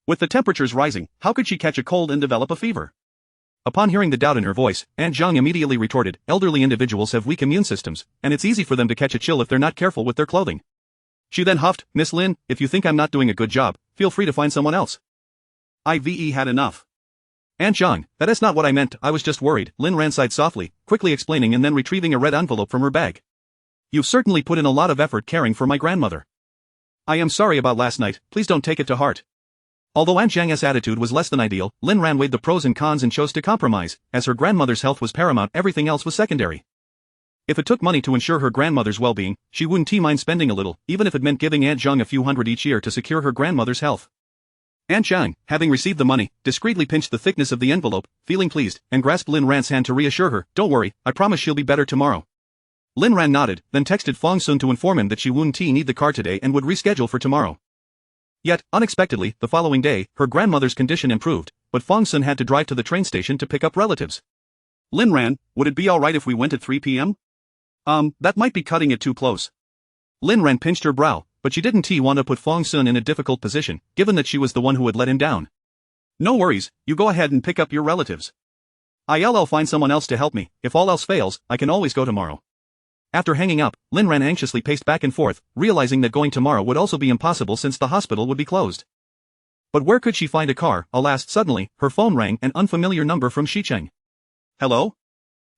With the temperatures rising, how could she catch a cold and develop a fever? Upon hearing the doubt in her voice, Aunt Zhang immediately retorted, elderly individuals have weak immune systems, and it's easy for them to catch a chill if they're not careful with their clothing. She then huffed, Miss Lin, if you think I'm not doing a good job, feel free to find someone else. I've had enough. Aunt Zhang, that is not what I meant, I was just worried. Lin Ran sighed softly, quickly explaining and then retrieving a red envelope from her bag. You've certainly put in a lot of effort caring for my grandmother. I am sorry about last night, please don't take it to heart. Although Aunt Zhang's attitude was less than ideal, Lin Ran weighed the pros and cons and chose to compromise. As her grandmother's health was paramount, everything else was secondary. If it took money to ensure her grandmother's well-being, she wouldn't mind spending a little, even if it meant giving Aunt Zhang a few hundred each year to secure her grandmother's health. Aunt Zhang, having received the money, discreetly pinched the thickness of the envelope, feeling pleased, and grasped Lin Ran's hand to reassure her, don't worry, I promise she'll be better tomorrow. Lin Ran nodded, then texted Fong Sun to inform him that she wouldn't need the car today and would reschedule for tomorrow. Yet, unexpectedly, the following day, her grandmother's condition improved, but Fong Sun had to drive to the train station to pick up relatives. Lin Ran, would it be alright if we went at 3 p.m.? That might be cutting it too close. Lin Ran pinched her brow, but she didn't want to put Fong Sun in a difficult position, given that she was the one who had let him down. No worries, you go ahead and pick up your relatives. I'll find someone else to help me, if all else fails, I can always go tomorrow. After hanging up, Lin Ran anxiously paced back and forth, realizing that going tomorrow would also be impossible since the hospital would be closed. But where could she find a car? Alas, suddenly, her phone rang, an unfamiliar number from Xicheng. Hello?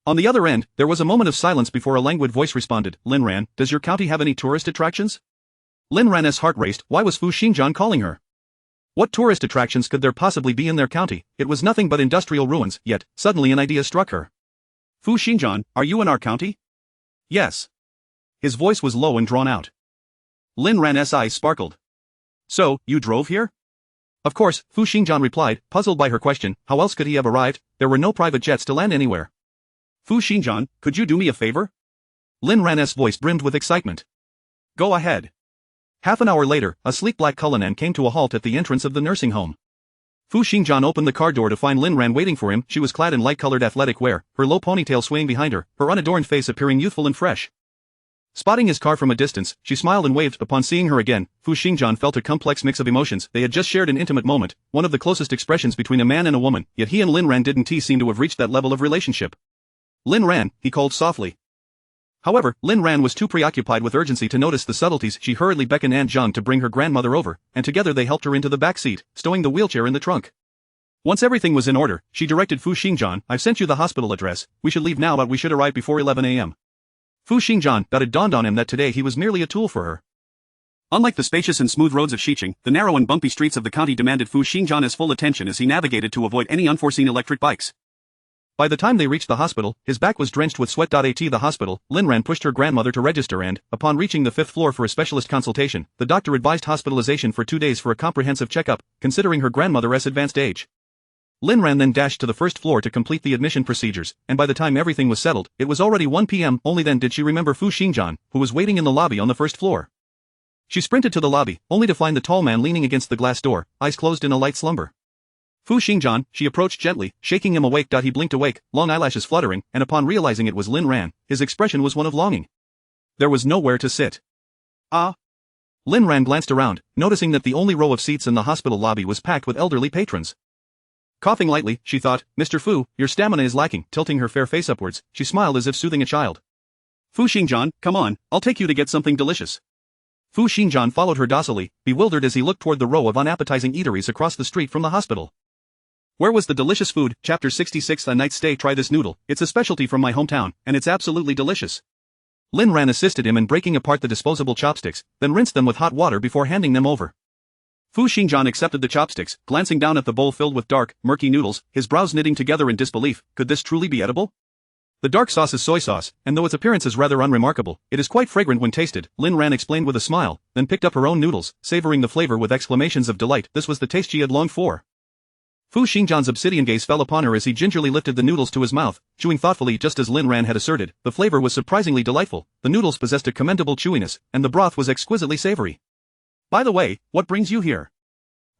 On the other end, there was a moment of silence before a languid voice responded, Lin Ran, does your county have any tourist attractions? Lin Ran's heart raced, why was Fu Xingjian calling her? What tourist attractions could there possibly be in their county? It was nothing but industrial ruins, yet, suddenly an idea struck her. Fu Xingjian, are you in our county? Yes. His voice was low and drawn out. Lin Ran's eyes sparkled. So, you drove here? Of course, Fu Xingjian replied, puzzled by her question, how else could he have arrived? There were no private jets to land anywhere. Fu Xingjian, could you do me a favor? Lin Ran's voice brimmed with excitement. Go ahead. Half an hour later, a sleek black Cullinan came to a halt at the entrance of the nursing home. Fu Xingjian opened the car door to find Lin Ran waiting for him. She was clad in light-colored athletic wear, her low ponytail swaying behind her, her unadorned face appearing youthful and fresh. Spotting his car from a distance, she smiled and waved. Upon seeing her again, Fu Xingjian felt a complex mix of emotions. They had just shared an intimate moment, one of the closest expressions between a man and a woman, yet he and Lin Ran didn't seem to have reached that level of relationship. Lin Ran, he called softly. However, Lin Ran was too preoccupied with urgency to notice the subtleties. She hurriedly beckoned Aunt Zhang to bring her grandmother over, and together they helped her into the back seat, stowing the wheelchair in the trunk. Once everything was in order, she directed Fu Xingjian, I've sent you the hospital address, we should leave now but we should arrive before 11 a.m. Fu Xingjian, that it dawned on him that today he was merely a tool for her. Unlike the spacious and smooth roads of Xiqing, the narrow and bumpy streets of the county demanded Fu Xingjian's full attention as he navigated to avoid any unforeseen electric bikes. By the time they reached the hospital, his back was drenched with sweat. At the hospital, Lin Ran pushed her grandmother to register and, upon reaching the 5th floor for a specialist consultation, the doctor advised hospitalization for 2 days for a comprehensive checkup, considering her grandmother's advanced age. Lin Ran then dashed to the 1st floor to complete the admission procedures, and by the time everything was settled, it was already 1 p.m. Only then did she remember Fu Xingjian, who was waiting in the lobby on the 1st floor. She sprinted to the lobby, only to find the tall man leaning against the glass door, eyes closed in a light slumber. Fu Xingjian, she approached gently, shaking him awake. He blinked awake, long eyelashes fluttering, and upon realizing it was Lin Ran, his expression was one of longing. There was nowhere to sit. Ah. Lin Ran glanced around, noticing that the only row of seats in the hospital lobby was packed with elderly patrons. Coughing lightly, she thought, Mr. Fu, your stamina is lacking. Tilting her fair face upwards, she smiled as if soothing a child. Fu Xingjian, come on, I'll take you to get something delicious. Fu Xingjian followed her docilely, bewildered as he looked toward the row of unappetizing eateries across the street from the hospital. Where was the delicious food? Chapter 66. A night's stay. Try this noodle, it's a specialty from my hometown, and it's absolutely delicious. Lin Ran assisted him in breaking apart the disposable chopsticks, then rinsed them with hot water before handing them over. Fu Xingjian accepted the chopsticks, glancing down at the bowl filled with dark, murky noodles, his brows knitting together in disbelief. Could this truly be edible? The dark sauce is soy sauce, and though its appearance is rather unremarkable, it is quite fragrant when tasted, Lin Ran explained with a smile, then picked up her own noodles, savoring the flavor with exclamations of delight. This was the taste she had longed for. Fu Xingjian's obsidian gaze fell upon her as he gingerly lifted the noodles to his mouth, chewing thoughtfully. Just as Lin Ran had asserted, the flavor was surprisingly delightful, the noodles possessed a commendable chewiness, and the broth was exquisitely savory. By the way, what brings you here?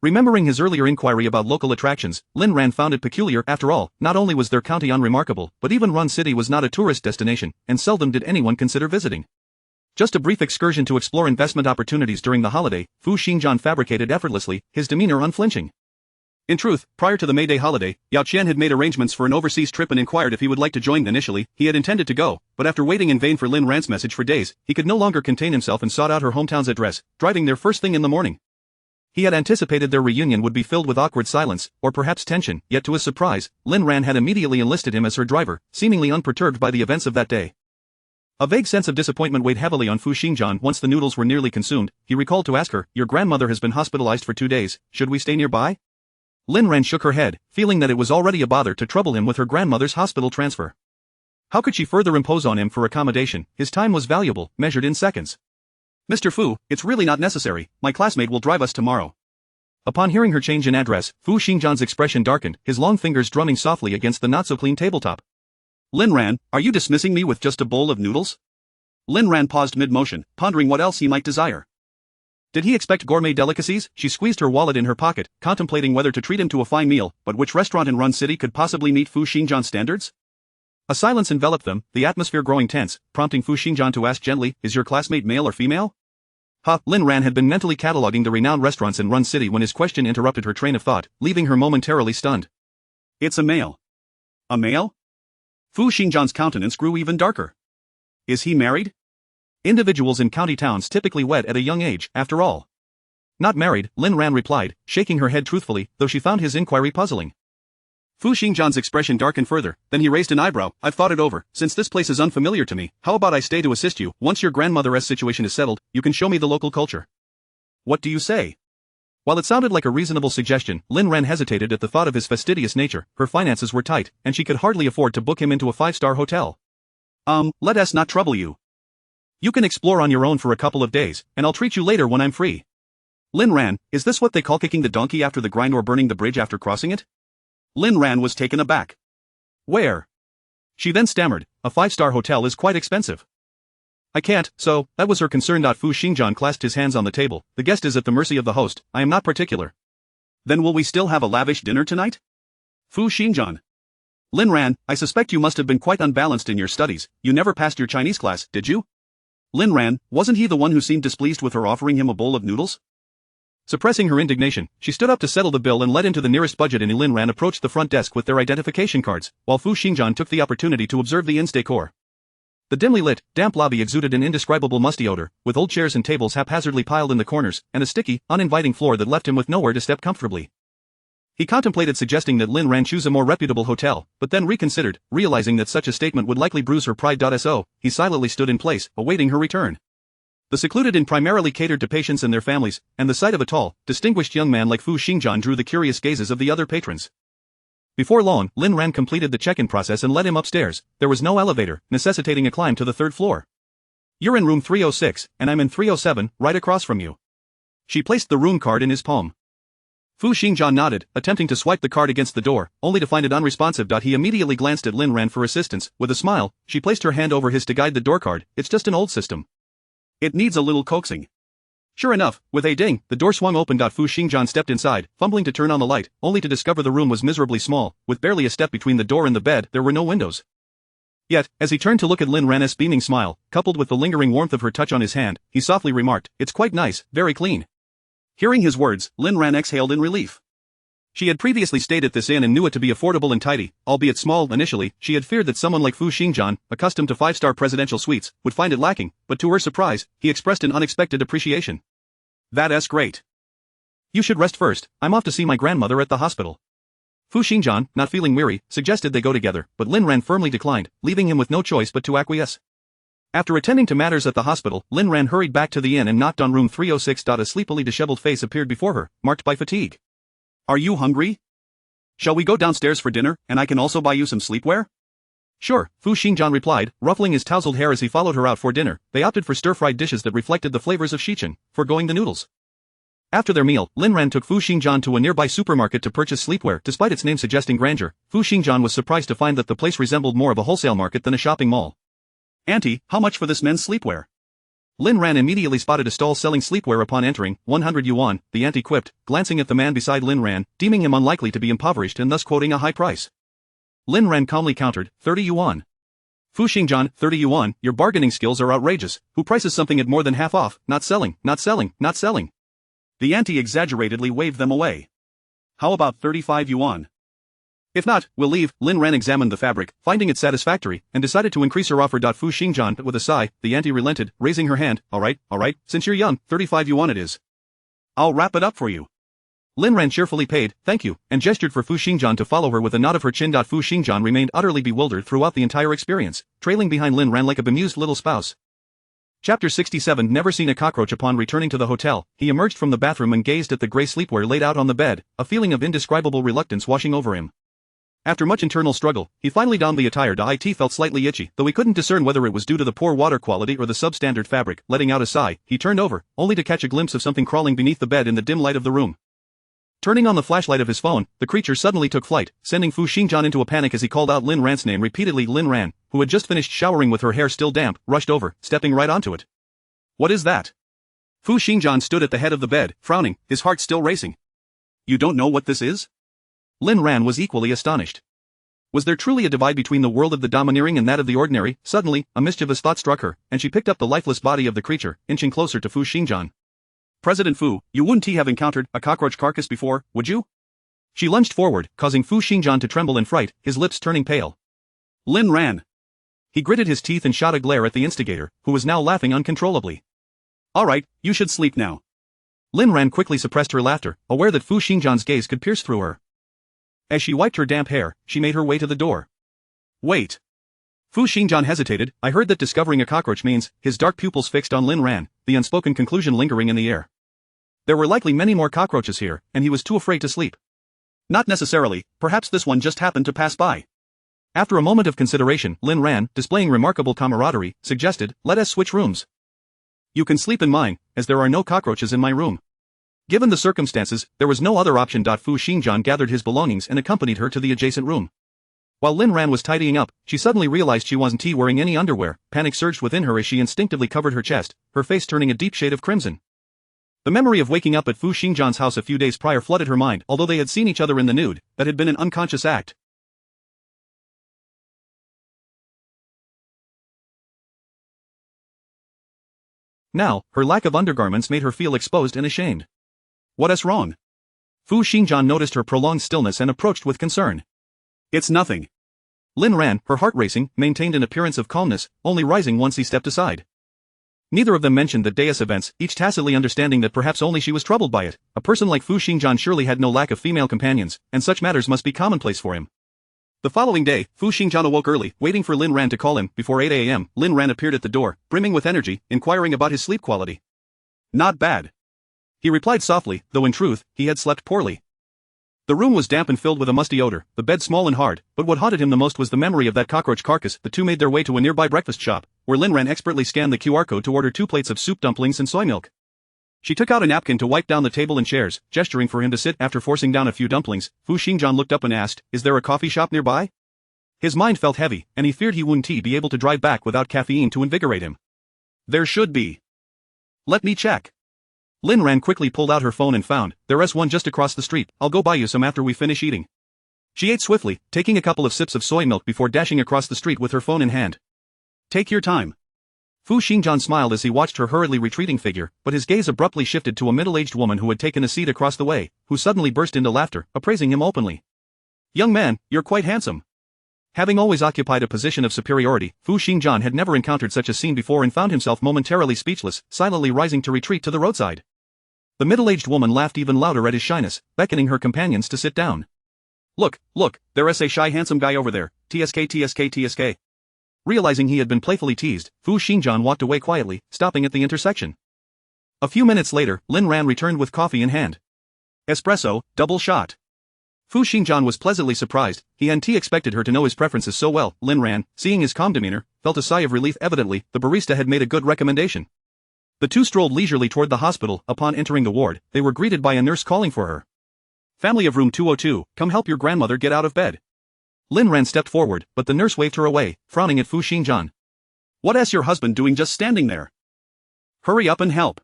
Remembering his earlier inquiry about local attractions, Lin Ran found it peculiar. After all, not only was their county unremarkable, but even Run City was not a tourist destination, and seldom did anyone consider visiting. Just a brief excursion to explore investment opportunities during the holiday, Fu Xingjian fabricated effortlessly, his demeanor unflinching. In truth, prior to the May Day holiday, Yao Qian had made arrangements for an overseas trip and inquired if he would like to join. Initially, he had intended to go, but after waiting in vain for Lin Ran's message for days, he could no longer contain himself and sought out her hometown's address, driving there first thing in the morning. He had anticipated their reunion would be filled with awkward silence, or perhaps tension, yet to his surprise, Lin Ran had immediately enlisted him as her driver, seemingly unperturbed by the events of that day. A vague sense of disappointment weighed heavily on Fu Xingjian. Once the noodles were nearly consumed, he recalled to ask her, your grandmother has been hospitalized for 2 days, should we stay nearby? Lin Ran shook her head, feeling that it was already a bother to trouble him with her grandmother's hospital transfer. How could she further impose on him for accommodation? His time was valuable, measured in seconds. Mr. Fu, it's really not necessary, my classmate will drive us tomorrow. Upon hearing her change in address, Fu Xingjian's expression darkened, his long fingers drumming softly against the not-so-clean tabletop. Lin Ran, are you dismissing me with just a bowl of noodles? Lin Ran paused mid-motion, pondering what else he might desire. Did he expect gourmet delicacies? She squeezed her wallet in her pocket, contemplating whether to treat him to a fine meal, but which restaurant in Run City could possibly meet Fu Xingjian's standards? A silence enveloped them, the atmosphere growing tense, prompting Fu Xingjian to ask gently, is your classmate male or female? Lin Ran had been mentally cataloging the renowned restaurants in Run City when his question interrupted her train of thought, leaving her momentarily stunned. It's a male. A male? Fu Xingjian's countenance grew even darker. Is he married? Individuals in county towns typically wed at a young age, after all. Not married, Lin Ran replied, shaking her head truthfully, though she found his inquiry puzzling. Fu Xingjian's expression darkened further, then he raised an eyebrow. I've thought it over, since this place is unfamiliar to me, how about I stay to assist you? Once your grandmother's situation is settled, you can show me the local culture. What do you say? While it sounded like a reasonable suggestion, Lin Ran hesitated at the thought of his fastidious nature. Her finances were tight, and she could hardly afford to book him into a 5-star hotel. Let us not trouble you. You can explore on your own for a couple of days, and I'll treat you later when I'm free. Lin Ran, is this what they call kicking the donkey after the grind or burning the bridge after crossing it? Lin Ran was taken aback. Where? She then stammered, a 5-star hotel is quite expensive. I can't, so, that was her concern. Fu Xingjian clasped his hands on the table, the guest is at the mercy of the host, I am not particular. Then will we still have a lavish dinner tonight? Fu Xingjian. Lin Ran, I suspect you must have been quite unbalanced in your studies, you never passed your Chinese class, did you? Lin Ran, wasn't he the one who seemed displeased with her offering him a bowl of noodles? Suppressing her indignation, she stood up to settle the bill and led him to the nearest budget inn. Lin Ran approached the front desk with their identification cards, while Fu Xingjian took the opportunity to observe the inn's decor. The dimly lit, damp lobby exuded an indescribable musty odor, with old chairs and tables haphazardly piled in the corners, and a sticky, uninviting floor that left him with nowhere to step comfortably. He contemplated suggesting that Lin Ran choose a more reputable hotel, but then reconsidered, realizing that such a statement would likely bruise her pride. So, he silently stood in place, awaiting her return. The secluded inn primarily catered to patients and their families, and the sight of a tall, distinguished young man like Fu Xingjian drew the curious gazes of the other patrons. Before long, Lin Ran completed the check-in process and led him upstairs. There was no elevator, necessitating a climb to the 3rd floor. You're in room 306, and I'm in 307, right across from you. She placed the room card in his palm. Fu Xingjian nodded, attempting to swipe the card against the door, only to find it unresponsive. He immediately glanced at Lin Ran for assistance. With a smile, she placed her hand over his to guide the door card. It's just an old system. It needs a little coaxing. Sure enough, with a ding, the door swung open. Fu Xingjian stepped inside, fumbling to turn on the light, only to discover the room was miserably small, with barely a step between the door and the bed. There were no windows. Yet, as he turned to look at Lin Ran's beaming smile, coupled with the lingering warmth of her touch on his hand, he softly remarked, "It's quite nice, very clean." Hearing his words, Lin Ran exhaled in relief. She had previously stayed at this inn and knew it to be affordable and tidy, albeit small. Initially, she had feared that someone like Fu Xingjian, accustomed to five-star presidential suites, would find it lacking, but to her surprise, he expressed an unexpected appreciation. "That's great. You should rest first, I'm off to see my grandmother at the hospital." Fu Xingjian, not feeling weary, suggested they go together, but Lin Ran firmly declined, leaving him with no choice but to acquiesce. After attending to matters at the hospital, Lin Ran hurried back to the inn and knocked on room 306. A sleepily disheveled face appeared before her, marked by fatigue. "Are you hungry? Shall we go downstairs for dinner, and I can also buy you some sleepwear?" "Sure," Fu Xingjian replied, ruffling his tousled hair as he followed her out for dinner. They opted for stir-fried dishes that reflected the flavors of Xichen, foregoing the noodles. After their meal, Lin Ran took Fu Xingjian to a nearby supermarket to purchase sleepwear. Despite its name suggesting grandeur, Fu Xingjian was surprised to find that the place resembled more of a wholesale market than a shopping mall. "Auntie, how much for this men's sleepwear?" Lin Ran immediately spotted a stall selling sleepwear upon entering. 100 yuan, the auntie quipped, glancing at the man beside Lin Ran, deeming him unlikely to be impoverished and thus quoting a high price. Lin Ran calmly countered, 30 yuan. Fu Xingjian, 30 yuan, your bargaining skills are outrageous. Who prices something at more than half off? Not selling, not selling, not selling. The auntie exaggeratedly waved them away. How about 35 yuan? If not, we'll leave. Lin Ran examined the fabric, finding it satisfactory, and decided to increase her offer. Fu Xingjian, with a sigh, the auntie relented, raising her hand, all right, since you're young, 35 yuan it is. I'll wrap it up for you. Lin Ran cheerfully paid, thank you, and gestured for Fu Xingjian to follow her with a nod of her chin. Fu Xingjian remained utterly bewildered throughout the entire experience, trailing behind Lin Ran like a bemused little spouse. Chapter 67. Never seen a cockroach. Upon returning to the hotel, he emerged from the bathroom and gazed at the grey sleepwear laid out on the bed, a feeling of indescribable reluctance washing over him. After much internal struggle, he finally donned the attire. It felt slightly itchy, though he couldn't discern whether it was due to the poor water quality or the substandard fabric. Letting out a sigh, he turned over, only to catch a glimpse of something crawling beneath the bed in the dim light of the room. Turning on the flashlight of his phone, the creature suddenly took flight, sending Fu Xingjian into a panic as he called out Lin Ran's name repeatedly. Lin Ran, who had just finished showering with her hair still damp, rushed over, stepping right onto it. What is that? Fu Xingjian stood at the head of the bed, frowning, his heart still racing. You don't know what this is? Lin Ran was equally astonished. Was there truly a divide between the world of the domineering and that of the ordinary? Suddenly, a mischievous thought struck her, and she picked up the lifeless body of the creature, inching closer to Fu Xingjian. President Fu, you wouldn't have encountered a cockroach carcass before, would you? She lunged forward, causing Fu Xingjian to tremble in fright, his lips turning pale. Lin Ran. He gritted his teeth and shot a glare at the instigator, who was now laughing uncontrollably. All right, you should sleep now. Lin Ran quickly suppressed her laughter, aware that Fu Xingjian's gaze could pierce through her. As she wiped her damp hair, she made her way to the door. Wait. Fu Xingjian hesitated. I heard that discovering a cockroach means, his dark pupils fixed on Lin Ran, the unspoken conclusion lingering in the air. There were likely many more cockroaches here, and he was too afraid to sleep. Not necessarily, perhaps this one just happened to pass by. After a moment of consideration, Lin Ran, displaying remarkable camaraderie, suggested, let us switch rooms. You can sleep in mine, as there are no cockroaches in my room. Given the circumstances, there was no other option. Fu Xingjian gathered his belongings and accompanied her to the adjacent room. While Lin Ran was tidying up, she suddenly realized she wasn't wearing any underwear. Panic surged within her as she instinctively covered her chest, her face turning a deep shade of crimson. The memory of waking up at Fu Xingjian's house a few days prior flooded her mind. Although they had seen each other in the nude, that had been an unconscious act. Now, her lack of undergarments made her feel exposed and ashamed. What's wrong? Fu Xingjian noticed her prolonged stillness and approached with concern. It's nothing. Lin Ran, her heart racing, maintained an appearance of calmness, only rising once he stepped aside. Neither of them mentioned the day's events, each tacitly understanding that perhaps only she was troubled by it. A person like Fu Xingjian surely had no lack of female companions, and such matters must be commonplace for him. The following day, Fu Xingjian awoke early, waiting for Lin Ran to call him. Before 8 a.m., Lin Ran appeared at the door, brimming with energy, inquiring about his sleep quality. Not bad. He replied softly, though in truth, he had slept poorly. The room was damp and filled with a musty odor, the bed small and hard, but what haunted him the most was the memory of that cockroach carcass. The two made their way to a nearby breakfast shop, where Lin Ran expertly scanned the QR code to order 2 plates of soup dumplings and soy milk. She took out a napkin to wipe down the table and chairs, gesturing for him to sit. After forcing down a few dumplings, Fu Xingjian looked up and asked, is there a coffee shop nearby? His mind felt heavy, and he feared he wouldn't be able to drive back without caffeine to invigorate him. There should be. Let me check. Lin Ran quickly pulled out her phone and found, "There's one just across the street, I'll go buy you some after we finish eating." She ate swiftly, taking a couple of sips of soy milk before dashing across the street with her phone in hand. "Take your time." Fu Xingjian smiled as he watched her hurriedly retreating figure, but his gaze abruptly shifted to a middle-aged woman who had taken a seat across the way, who suddenly burst into laughter, appraising him openly. "Young man, you're quite handsome." Having always occupied a position of superiority, Fu Xingjian had never encountered such a scene before and found himself momentarily speechless, silently rising to retreat to the roadside. The middle-aged woman laughed even louder at his shyness, beckoning her companions to sit down. Look, there's a shy handsome guy over there, tsk. Realizing he had been playfully teased, Fu Xingjian walked away quietly, stopping at the intersection. A few minutes later, Lin Ran returned with coffee in hand. "Espresso, double shot." Fu Xingjian was pleasantly surprised. He hadn't expected her to know his preferences so well. Lin Ran, seeing his calm demeanor, felt a sigh of relief. Evidently, the barista had made a good recommendation. The two strolled leisurely toward the hospital. Upon entering the ward, they were greeted by a nurse calling for her. "Family of room 202, come help your grandmother get out of bed." Lin Ran stepped forward, but the nurse waved her away, frowning at Fu Xingjian. "What's your husband doing just standing there? Hurry up and help."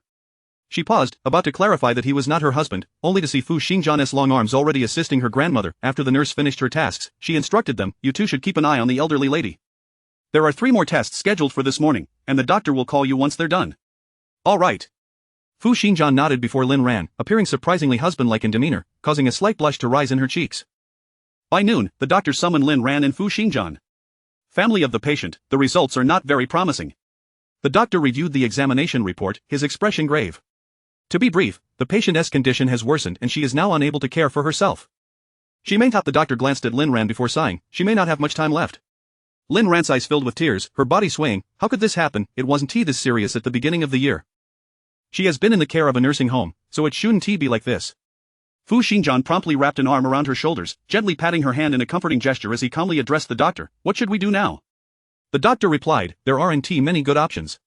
She paused, about to clarify that he was not her husband, only to see Fu Xingjian's long arms already assisting her grandmother. After the nurse finished her tasks, she instructed them, "You two should keep an eye on the elderly lady. There are 3 more tests scheduled for this morning, and the doctor will call you once they're done." "All right." Fu Xingjian nodded before Lin Ran, appearing surprisingly husband-like in demeanor, causing a slight blush to rise in her cheeks. By noon, the doctor summoned Lin Ran and Fu Xingjian. "Family of the patient, the results are not very promising." The doctor reviewed the examination report, his expression grave. "To be brief, the patient's condition has worsened and she is now unable to care for herself. She may not." The doctor glanced at Lin Ran before sighing. "She may not have much time left." Lin Ran's eyes filled with tears, her body swaying. How could this happen? It wasn't this serious at the beginning of the year. She has been in the care of a nursing home, so it shouldn't be like this. Fu Xingjian promptly wrapped an arm around her shoulders, gently patting her hand in a comforting gesture as he calmly addressed the doctor. "What should we do now?" The doctor replied, "There aren't many good options.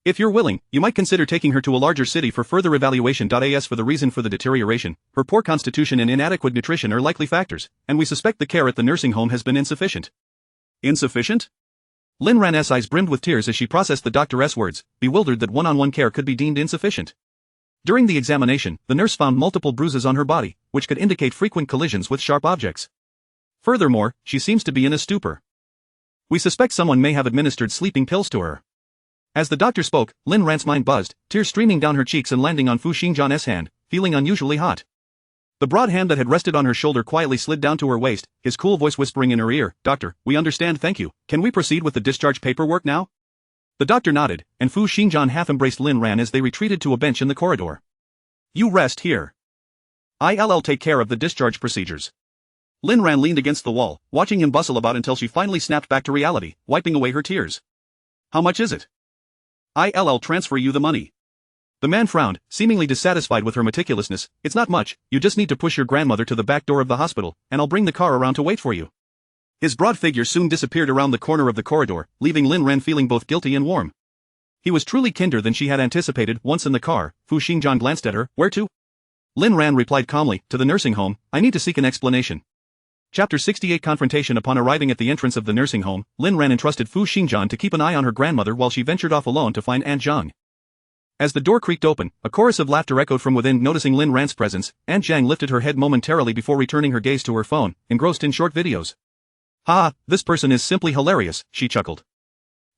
If you're willing, you might consider taking her to a larger city for further evaluation. As for the reason for the deterioration, her poor constitution and inadequate nutrition are likely factors, and we suspect the care at the nursing home has been insufficient." "Insufficient?" Lin Ran's eyes brimmed with tears as she processed the doctor's words, bewildered that one-on-one care could be deemed insufficient. During the examination, the nurse found multiple bruises on her body, which could indicate frequent collisions with sharp objects. Furthermore, she seems to be in a stupor. "We suspect someone may have administered sleeping pills to her." As the doctor spoke, Lin Ran's mind buzzed, tears streaming down her cheeks and landing on Fu Xingjian's hand, feeling unusually hot. The broad hand that had rested on her shoulder quietly slid down to her waist, his cool voice whispering in her ear, "Doctor, we understand, thank you. Can we proceed with the discharge paperwork now?" The doctor nodded, and Fu Xingjian half-embraced Lin Ran as they retreated to a bench in the corridor. "You rest here. I'll take care of the discharge procedures." Lin Ran leaned against the wall, watching him bustle about until she finally snapped back to reality, wiping away her tears. "How much is it?" "I'll transfer you the money." The man frowned, seemingly dissatisfied with her meticulousness. "It's not much, you just need to push your grandmother to the back door of the hospital, and I'll bring the car around to wait for you." His broad figure soon disappeared around the corner of the corridor, leaving Lin Ran feeling both guilty and warm. He was truly kinder than she had anticipated. Once in the car, Fu Xingjian glanced at her. "Where to?" Lin Ran replied calmly, "To the nursing home. I need to seek an explanation." Chapter 68 Confrontation. Upon arriving at the entrance of the nursing home, Lin Ran entrusted Fu Xingjian to keep an eye on her grandmother while she ventured off alone to find Aunt Zhang. As the door creaked open, a chorus of laughter echoed from within. Noticing Lin Ran's presence, Aunt Zhang lifted her head momentarily before returning her gaze to her phone, engrossed in short videos. "Ha, this person is simply hilarious," she chuckled.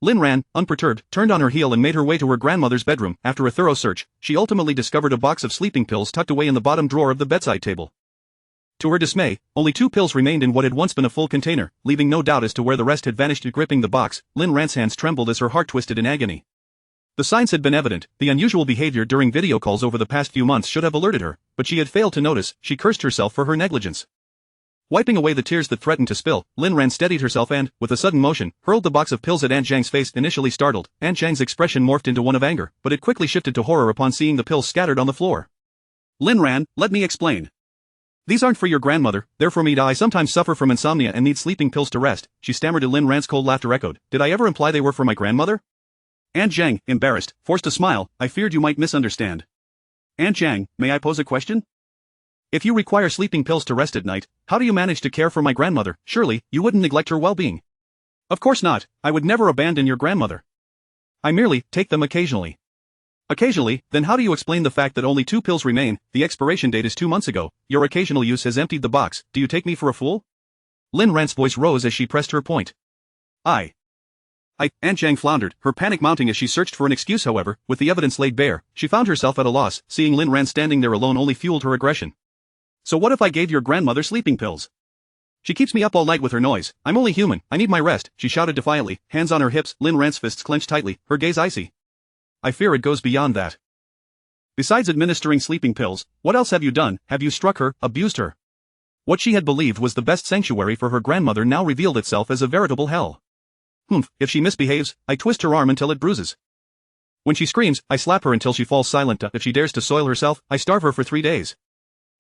Lin Ran, unperturbed, turned on her heel and made her way to her grandmother's bedroom. After a thorough search, she ultimately discovered a box of sleeping pills tucked away in the bottom drawer of the bedside table. To her dismay, only 2 pills remained in what had once been a full container, leaving no doubt as to where the rest had vanished. Gripping the box, Lin Ran's hands trembled as her heart twisted in agony. The signs had been evident. The unusual behavior during video calls over the past few months should have alerted her, but she had failed to notice. She cursed herself for her negligence. Wiping away the tears that threatened to spill, Lin Ran steadied herself and, with a sudden motion, hurled the box of pills at Aunt Zhang's face. Initially startled, Aunt Zhang's expression morphed into one of anger, but it quickly shifted to horror upon seeing the pills scattered on the floor. "Lin Ran, let me explain. These aren't for your grandmother, they're for me. I sometimes suffer from insomnia and need sleeping pills to rest," she stammered. Lin Ran's cold laughter echoed. "Did I ever imply they were for my grandmother?" Aunt Zhang, embarrassed, forced a smile. "I feared you might misunderstand. Aunt Zhang, may I pose a question? If you require sleeping pills to rest at night, how do you manage to care for my grandmother? Surely, you wouldn't neglect her well-being." "Of course not, I would never abandon your grandmother. I merely take them occasionally." Occasionally, then how do you explain the fact that only 2 pills remain, the expiration date is 2 months ago, your occasional use has emptied the box, do you take me for a fool? Lin Ran's voice rose as she pressed her point. Aunt Zhang floundered, her panic mounting as she searched for an excuse. However, with the evidence laid bare, she found herself at a loss. Seeing Lin Ran standing there alone only fueled her aggression. So what if I gave your grandmother sleeping pills? She keeps me up all night with her noise. I'm only human, I need my rest, she shouted defiantly, hands on her hips. Lin Ran's fists clenched tightly, her gaze icy. I fear it goes beyond that. Besides administering sleeping pills, what else have you done? Have you struck her, abused her? What she had believed was the best sanctuary for her grandmother now revealed itself as a veritable hell. If she misbehaves, I twist her arm until it bruises. When she screams, I slap her until she falls silent. If she dares to soil herself, I starve her for 3 days.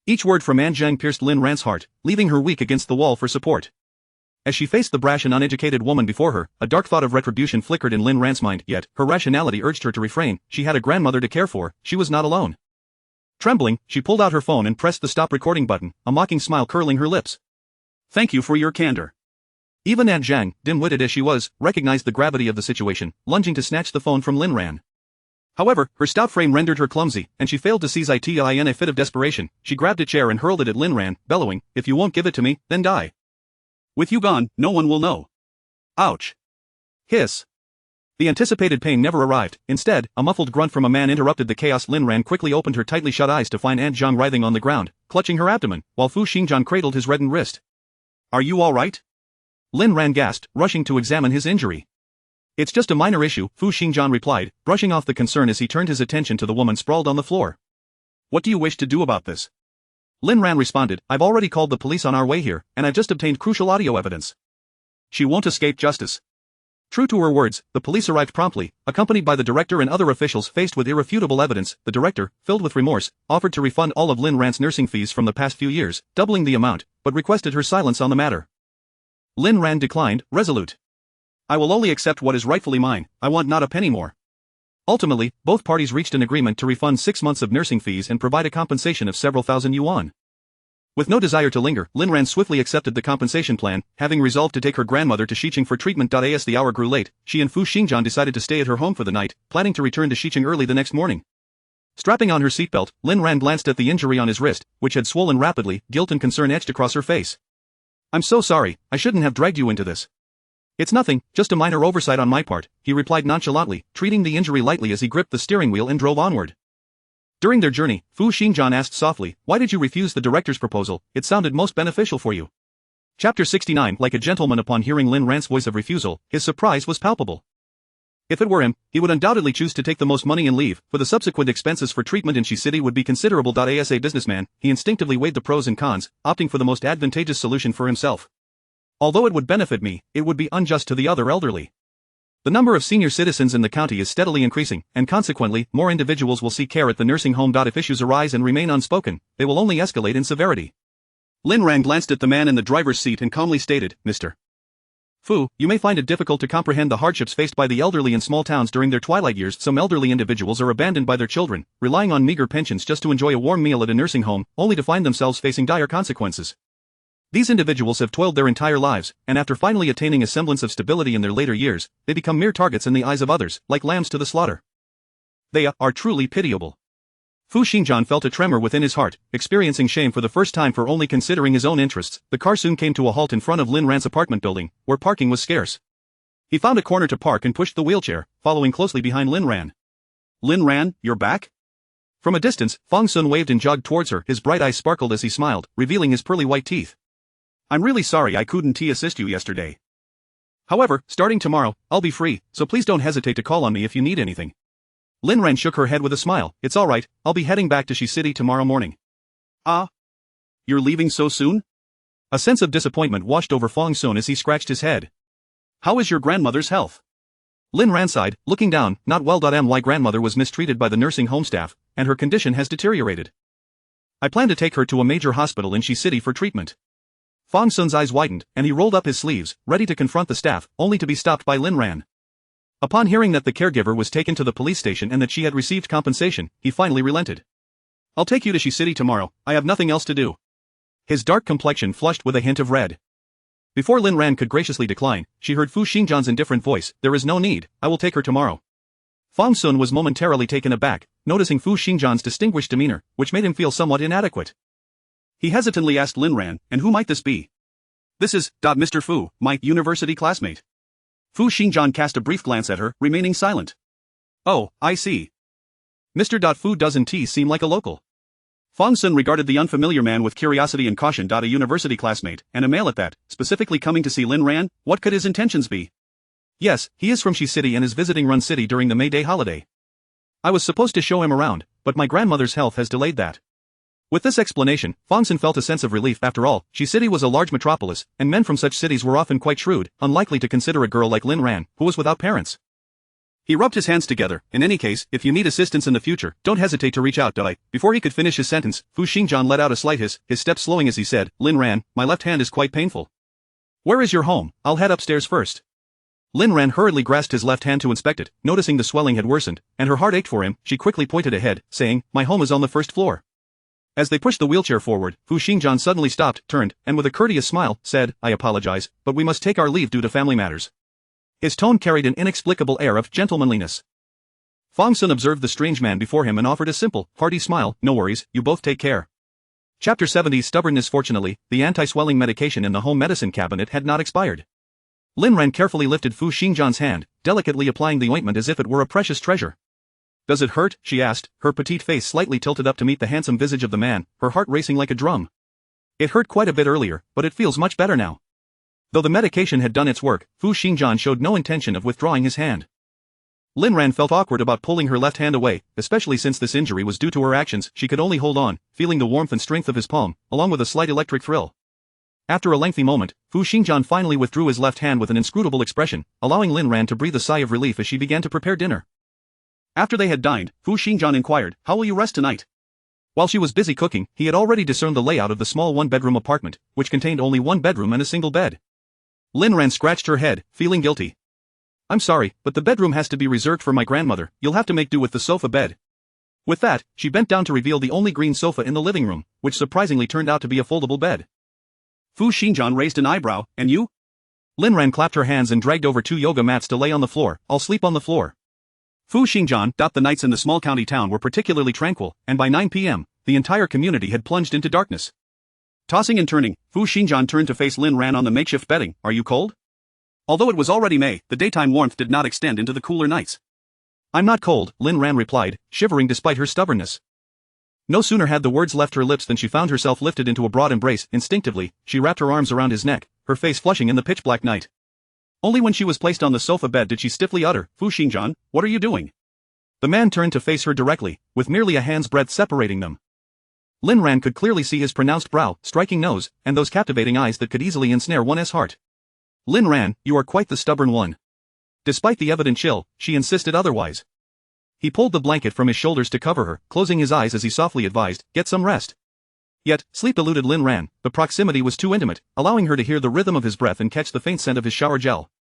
Each word from Aunt Zhang pierced Lin Ran's heart, leaving her weak against the wall for support. As she faced the brash and uneducated woman before her, a dark thought of retribution flickered in Lin Ran's mind, yet her rationality urged her to refrain. She had a grandmother to care for, she was not alone. Trembling, she pulled out her phone and pressed the stop recording button, a mocking smile curling her lips. Thank you for your candor. Even Aunt Zhang, dim-witted as she was, recognized the gravity of the situation, lunging to snatch the phone from Lin Ran. However, her stout frame rendered her clumsy, and she failed to seize it in a fit of desperation. She grabbed a chair and hurled it at Lin Ran, bellowing, if you won't give it to me, then die. With you gone, no one will know. Ouch. Hiss. The anticipated pain never arrived. Instead, a muffled grunt from a man interrupted the chaos. Lin Ran quickly opened her tightly shut eyes to find Aunt Zhang writhing on the ground, clutching her abdomen, while Fu Xingjian cradled his reddened wrist. Are you all right? Lin Ran gasped, rushing to examine his injury. It's just a minor issue, Fu Xingjian replied, brushing off the concern as he turned his attention to the woman sprawled on the floor. What do you wish to do about this? Lin Ran responded, I've already called the police on our way here, and I've just obtained crucial audio evidence. She won't escape justice. True to her words, the police arrived promptly, accompanied by the director and other officials. Faced with irrefutable evidence, the director, filled with remorse, offered to refund all of Lin Ran's nursing fees from the past few years, doubling the amount, but requested her silence on the matter. Lin Ran declined, resolute. I will only accept what is rightfully mine, I want not a penny more. Ultimately, both parties reached an agreement to refund 6 months of nursing fees and provide a compensation of several thousand yuan. With no desire to linger, Lin Ran swiftly accepted the compensation plan, having resolved to take her grandmother to Xiqing for treatment. As the hour grew late, she and Fu Xingjian decided to stay at her home for the night, planning to return to Xiqing early the next morning. Strapping on her seatbelt, Lin Ran glanced at the injury on his wrist, which had swollen rapidly. Guilt and concern etched across her face. I'm so sorry, I shouldn't have dragged you into this. It's nothing, just a minor oversight on my part, he replied nonchalantly, treating the injury lightly as he gripped the steering wheel and drove onward. During their journey, Fu Xingjian asked softly, why did you refuse the director's proposal? It sounded most beneficial for you. Chapter 69. Like a gentleman. Upon hearing Lin Ran's voice of refusal, his surprise was palpable. If it were him, he would undoubtedly choose to take the most money and leave, for the subsequent expenses for treatment in Xi City would be considerable. As a businessman, he instinctively weighed the pros and cons, opting for the most advantageous solution for himself. Although it would benefit me, it would be unjust to the other elderly. The number of senior citizens in the county is steadily increasing, and consequently, more individuals will seek care at the nursing home. If issues arise and remain unspoken, they will only escalate in severity. Lin Ran glanced at the man in the driver's seat and calmly stated, Mr. Fu, you may find it difficult to comprehend the hardships faced by the elderly in small towns during their twilight years. Some elderly individuals are abandoned by their children, relying on meager pensions just to enjoy a warm meal at a nursing home, only to find themselves facing dire consequences. These individuals have toiled their entire lives, and after finally attaining a semblance of stability in their later years, they become mere targets in the eyes of others, like lambs to the slaughter. They are truly pitiable. Fu Xingjian felt a tremor within his heart, experiencing shame for the first time for only considering his own interests. The car soon came to a halt in front of Lin Ran's apartment building, where parking was scarce. He found a corner to park and pushed the wheelchair, following closely behind Lin Ran. Lin Ran, you're back? From a distance, Fang Sun waved and jogged towards her. His bright eyes sparkled as he smiled, revealing his pearly white teeth. I'm really sorry I couldn't assist you yesterday. However, starting tomorrow, I'll be free, so please don't hesitate to call on me if you need anything. Lin Ran shook her head with a smile. It's alright, I'll be heading back to Xi City tomorrow morning. Ah? You're leaving so soon? A sense of disappointment washed over Fang Sun as he scratched his head. How is your grandmother's health? Lin Ran sighed, looking down. Not well. My grandmother was mistreated by the nursing home staff, and her condition has deteriorated. I plan to take her to a major hospital in Xi City for treatment. Fang Sun's eyes widened, and he rolled up his sleeves, ready to confront the staff, only to be stopped by Lin Ran. Upon hearing that the caregiver was taken to the police station and that she had received compensation, he finally relented. I'll take you to Xi City tomorrow, I have nothing else to do. His dark complexion flushed with a hint of red. Before Lin Ran could graciously decline, she heard Fu Xingjian's indifferent voice, there is no need, I will take her tomorrow. Fang Sun was momentarily taken aback, noticing Fu Xingjian's distinguished demeanor, which made him feel somewhat inadequate. He hesitantly asked Lin Ran, and who might this be? This is, Mr. Fu, my university classmate. Fu Xingjian cast a brief glance at her, remaining silent. Oh, I see. Mr. Fu doesn't seem like a local. Fang Sun regarded the unfamiliar man with curiosity and caution. A university classmate, and a male at that, specifically coming to see Lin Ran, what could his intentions be? Yes, he is from Shi City and is visiting Run City during the May Day holiday. I was supposed to show him around, but my grandmother's health has delayed that. With this explanation, Fang Sun felt a sense of relief. After all, Shi City was a large metropolis, and men from such cities were often quite shrewd, unlikely to consider a girl like Lin Ran, who was without parents. He rubbed his hands together. In any case, if you need assistance in the future, don't hesitate to reach out. Before he could finish his sentence, Fu Xingjian let out a slight hiss, his steps slowing as he said, Lin Ran, my left hand is quite painful. Where is your home? I'll head upstairs first. Lin Ran hurriedly grasped his left hand to inspect it, noticing the swelling had worsened, and her heart ached for him. She quickly pointed ahead, saying, my home is on the first floor. As they pushed the wheelchair forward, Fu Xingjian suddenly stopped, turned, and with a courteous smile, said, I apologize, but we must take our leave due to family matters. His tone carried an inexplicable air of gentlemanliness. Fang Sun observed the strange man before him and offered a simple, hearty smile, no worries, you both take care. Chapter 70 Stubbornness. Fortunately, the anti-swelling medication in the home medicine cabinet had not expired. Lin Ran carefully lifted Fu Xingjian's hand, delicately applying the ointment as if it were a precious treasure. Does it hurt? She asked, her petite face slightly tilted up to meet the handsome visage of the man, her heart racing like a drum. It hurt quite a bit earlier, but it feels much better now. Though the medication had done its work, Fu Xingjian showed no intention of withdrawing his hand. Lin Ran felt awkward about pulling her left hand away, especially since this injury was due to her actions. She could only hold on, feeling the warmth and strength of his palm, along with a slight electric thrill. After a lengthy moment, Fu Xingjian finally withdrew his left hand with an inscrutable expression, allowing Lin Ran to breathe a sigh of relief as she began to prepare dinner. After they had dined, Fu Xingjian inquired, how will you rest tonight? While she was busy cooking, he had already discerned the layout of the small one-bedroom apartment, which contained only one bedroom and a single bed. Lin Ran scratched her head, feeling guilty. I'm sorry, but the bedroom has to be reserved for my grandmother. You'll have to make do with the sofa bed. With that, she bent down to reveal the only green sofa in the living room, which surprisingly turned out to be a foldable bed. Fu Xingjian raised an eyebrow, and you? Lin Ran clapped her hands and dragged over 2 yoga mats to lay on the floor. I'll sleep on the floor. Fu Xingjian. The nights in the small county town were particularly tranquil, and by 9 p.m., the entire community had plunged into darkness. Tossing and turning, Fu Xingjian turned to face Lin Ran on the makeshift bedding. Are you cold? Although it was already May, the daytime warmth did not extend into the cooler nights. I'm not cold, Lin Ran replied, shivering despite her stubbornness. No sooner had the words left her lips than she found herself lifted into a broad embrace. Instinctively, she wrapped her arms around his neck, her face flushing in the pitch-black night. Only when she was placed on the sofa bed did she stiffly utter, Fu Xingjian, what are you doing? The man turned to face her directly, with merely a hand's breadth separating them. Lin Ran could clearly see his pronounced brow, striking nose, and those captivating eyes that could easily ensnare one's heart. Lin Ran, you are quite the stubborn one. Despite the evident chill, she insisted otherwise. He pulled the blanket from his shoulders to cover her, closing his eyes as he softly advised, get some rest. Yet, sleep eluded Lin Ran. The proximity was too intimate, allowing her to hear the rhythm of his breath and catch the faint scent of his shower gel.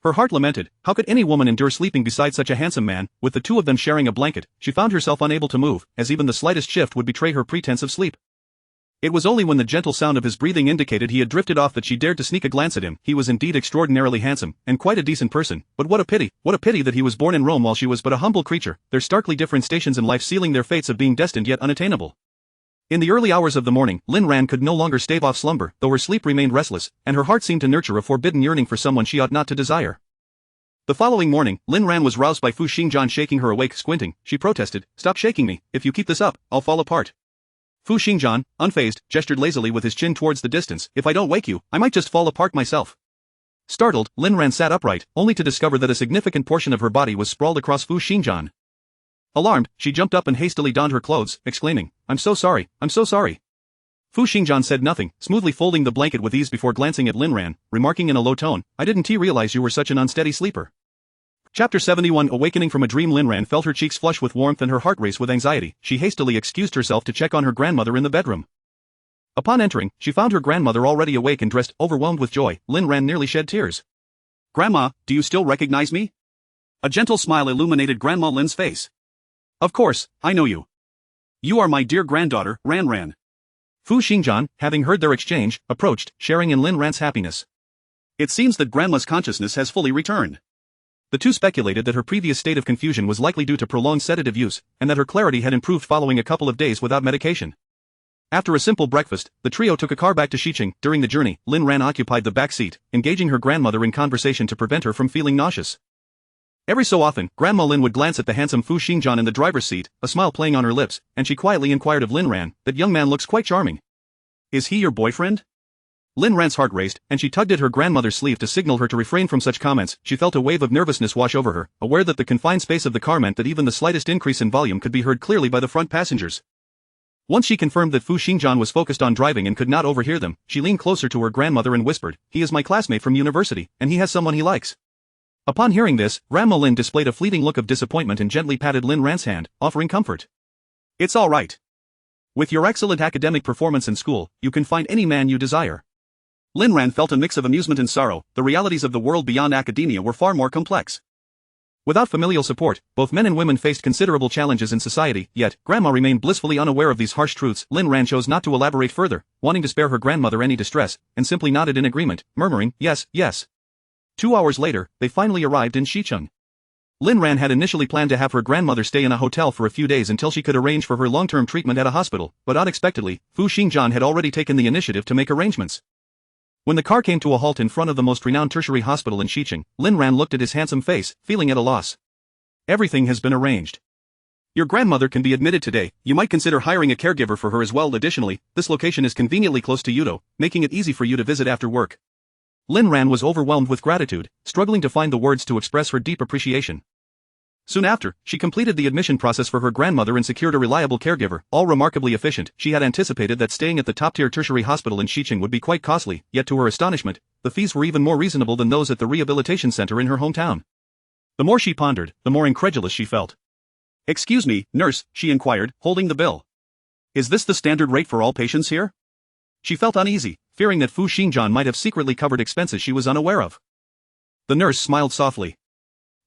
Her heart lamented, how could any woman endure sleeping beside such a handsome man? With the two of them sharing a blanket, she found herself unable to move, as even the slightest shift would betray her pretense of sleep. It was only when the gentle sound of his breathing indicated he had drifted off that she dared to sneak a glance at him. He was indeed extraordinarily handsome, and quite a decent person, but what a pity that he was born in Rome while she was but a humble creature, their starkly different stations in life sealing their fates of being destined yet unattainable. In the early hours of the morning, Lin Ran could no longer stave off slumber, though her sleep remained restless, and her heart seemed to nurture a forbidden yearning for someone she ought not to desire. The following morning, Lin Ran was roused by Fu Xingjian shaking her awake. Squinting, she protested, stop shaking me, if you keep this up, I'll fall apart. Fu Xingjian, unfazed, gestured lazily with his chin towards the distance, if I don't wake you, I might just fall apart myself. Startled, Lin Ran sat upright, only to discover that a significant portion of her body was sprawled across Fu Xingjian. Alarmed, she jumped up and hastily donned her clothes, exclaiming, I'm so sorry, I'm so sorry. Fu Xingjian said nothing, smoothly folding the blanket with ease before glancing at Lin Ran, remarking in a low tone, I didn't realize you were such an unsteady sleeper. Chapter 71 Awakening from a dream. Lin Ran felt her cheeks flush with warmth and her heart race with anxiety. She hastily excused herself to check on her grandmother in the bedroom. Upon entering, she found her grandmother already awake and dressed. Overwhelmed with joy, Lin Ran nearly shed tears. Grandma, do you still recognize me? A gentle smile illuminated Grandma Lin's face. Of course, I know you. You are my dear granddaughter, Ran Ran. Fu Xingjian, having heard their exchange, approached, sharing in Lin Ran's happiness. It seems that Grandma's consciousness has fully returned. The two speculated that her previous state of confusion was likely due to prolonged sedative use, and that her clarity had improved following a couple of days without medication. After a simple breakfast, the trio took a car back to Xiqing. During the journey, Lin Ran occupied the back seat, engaging her grandmother in conversation to prevent her from feeling nauseous. Every so often, Grandma Lin would glance at the handsome Fu Xingjian in the driver's seat, a smile playing on her lips, and she quietly inquired of Lin Ran, "That young man looks quite charming. Is he your boyfriend?" Lin Ran's heart raced, and she tugged at her grandmother's sleeve to signal her to refrain from such comments. She felt a wave of nervousness wash over her, aware that the confined space of the car meant that even the slightest increase in volume could be heard clearly by the front passengers. Once she confirmed that Fu Xingjian was focused on driving and could not overhear them, she leaned closer to her grandmother and whispered, "He is my classmate from university, and he has someone he likes." Upon hearing this, Grandma Lin displayed a fleeting look of disappointment and gently patted Lin Ran's hand, offering comfort. "It's all right. With your excellent academic performance in school, you can find any man you desire." Lin Ran felt a mix of amusement and sorrow. The realities of the world beyond academia were far more complex. Without familial support, both men and women faced considerable challenges in society, yet, Grandma remained blissfully unaware of these harsh truths. Lin Ran chose not to elaborate further, wanting to spare her grandmother any distress, and simply nodded in agreement, murmuring, "Yes, yes." 2 hours later, they finally arrived in Xiqing. Lin Ran had initially planned to have her grandmother stay in a hotel for a few days until she could arrange for her long-term treatment at a hospital, but unexpectedly, Fu Xingjian had already taken the initiative to make arrangements. When the car came to a halt in front of the most renowned tertiary hospital in Xiqing, Lin Ran looked at his handsome face, feeling at a loss. "Everything has been arranged. Your grandmother can be admitted today. You might consider hiring a caregiver for her as well. Additionally, this location is conveniently close to Yudo, making it easy for you to visit after work." Lin Ran was overwhelmed with gratitude, struggling to find the words to express her deep appreciation. Soon after, she completed the admission process for her grandmother and secured a reliable caregiver, all remarkably efficient. She had anticipated that staying at the top-tier tertiary hospital in Xiqing would be quite costly, yet to her astonishment, the fees were even more reasonable than those at the rehabilitation center in her hometown. The more she pondered, the more incredulous she felt. "Excuse me, nurse," she inquired, holding the bill. "Is this the standard rate for all patients here?" She felt uneasy, fearing that Fu Xingjian might have secretly covered expenses she was unaware of. The nurse smiled softly.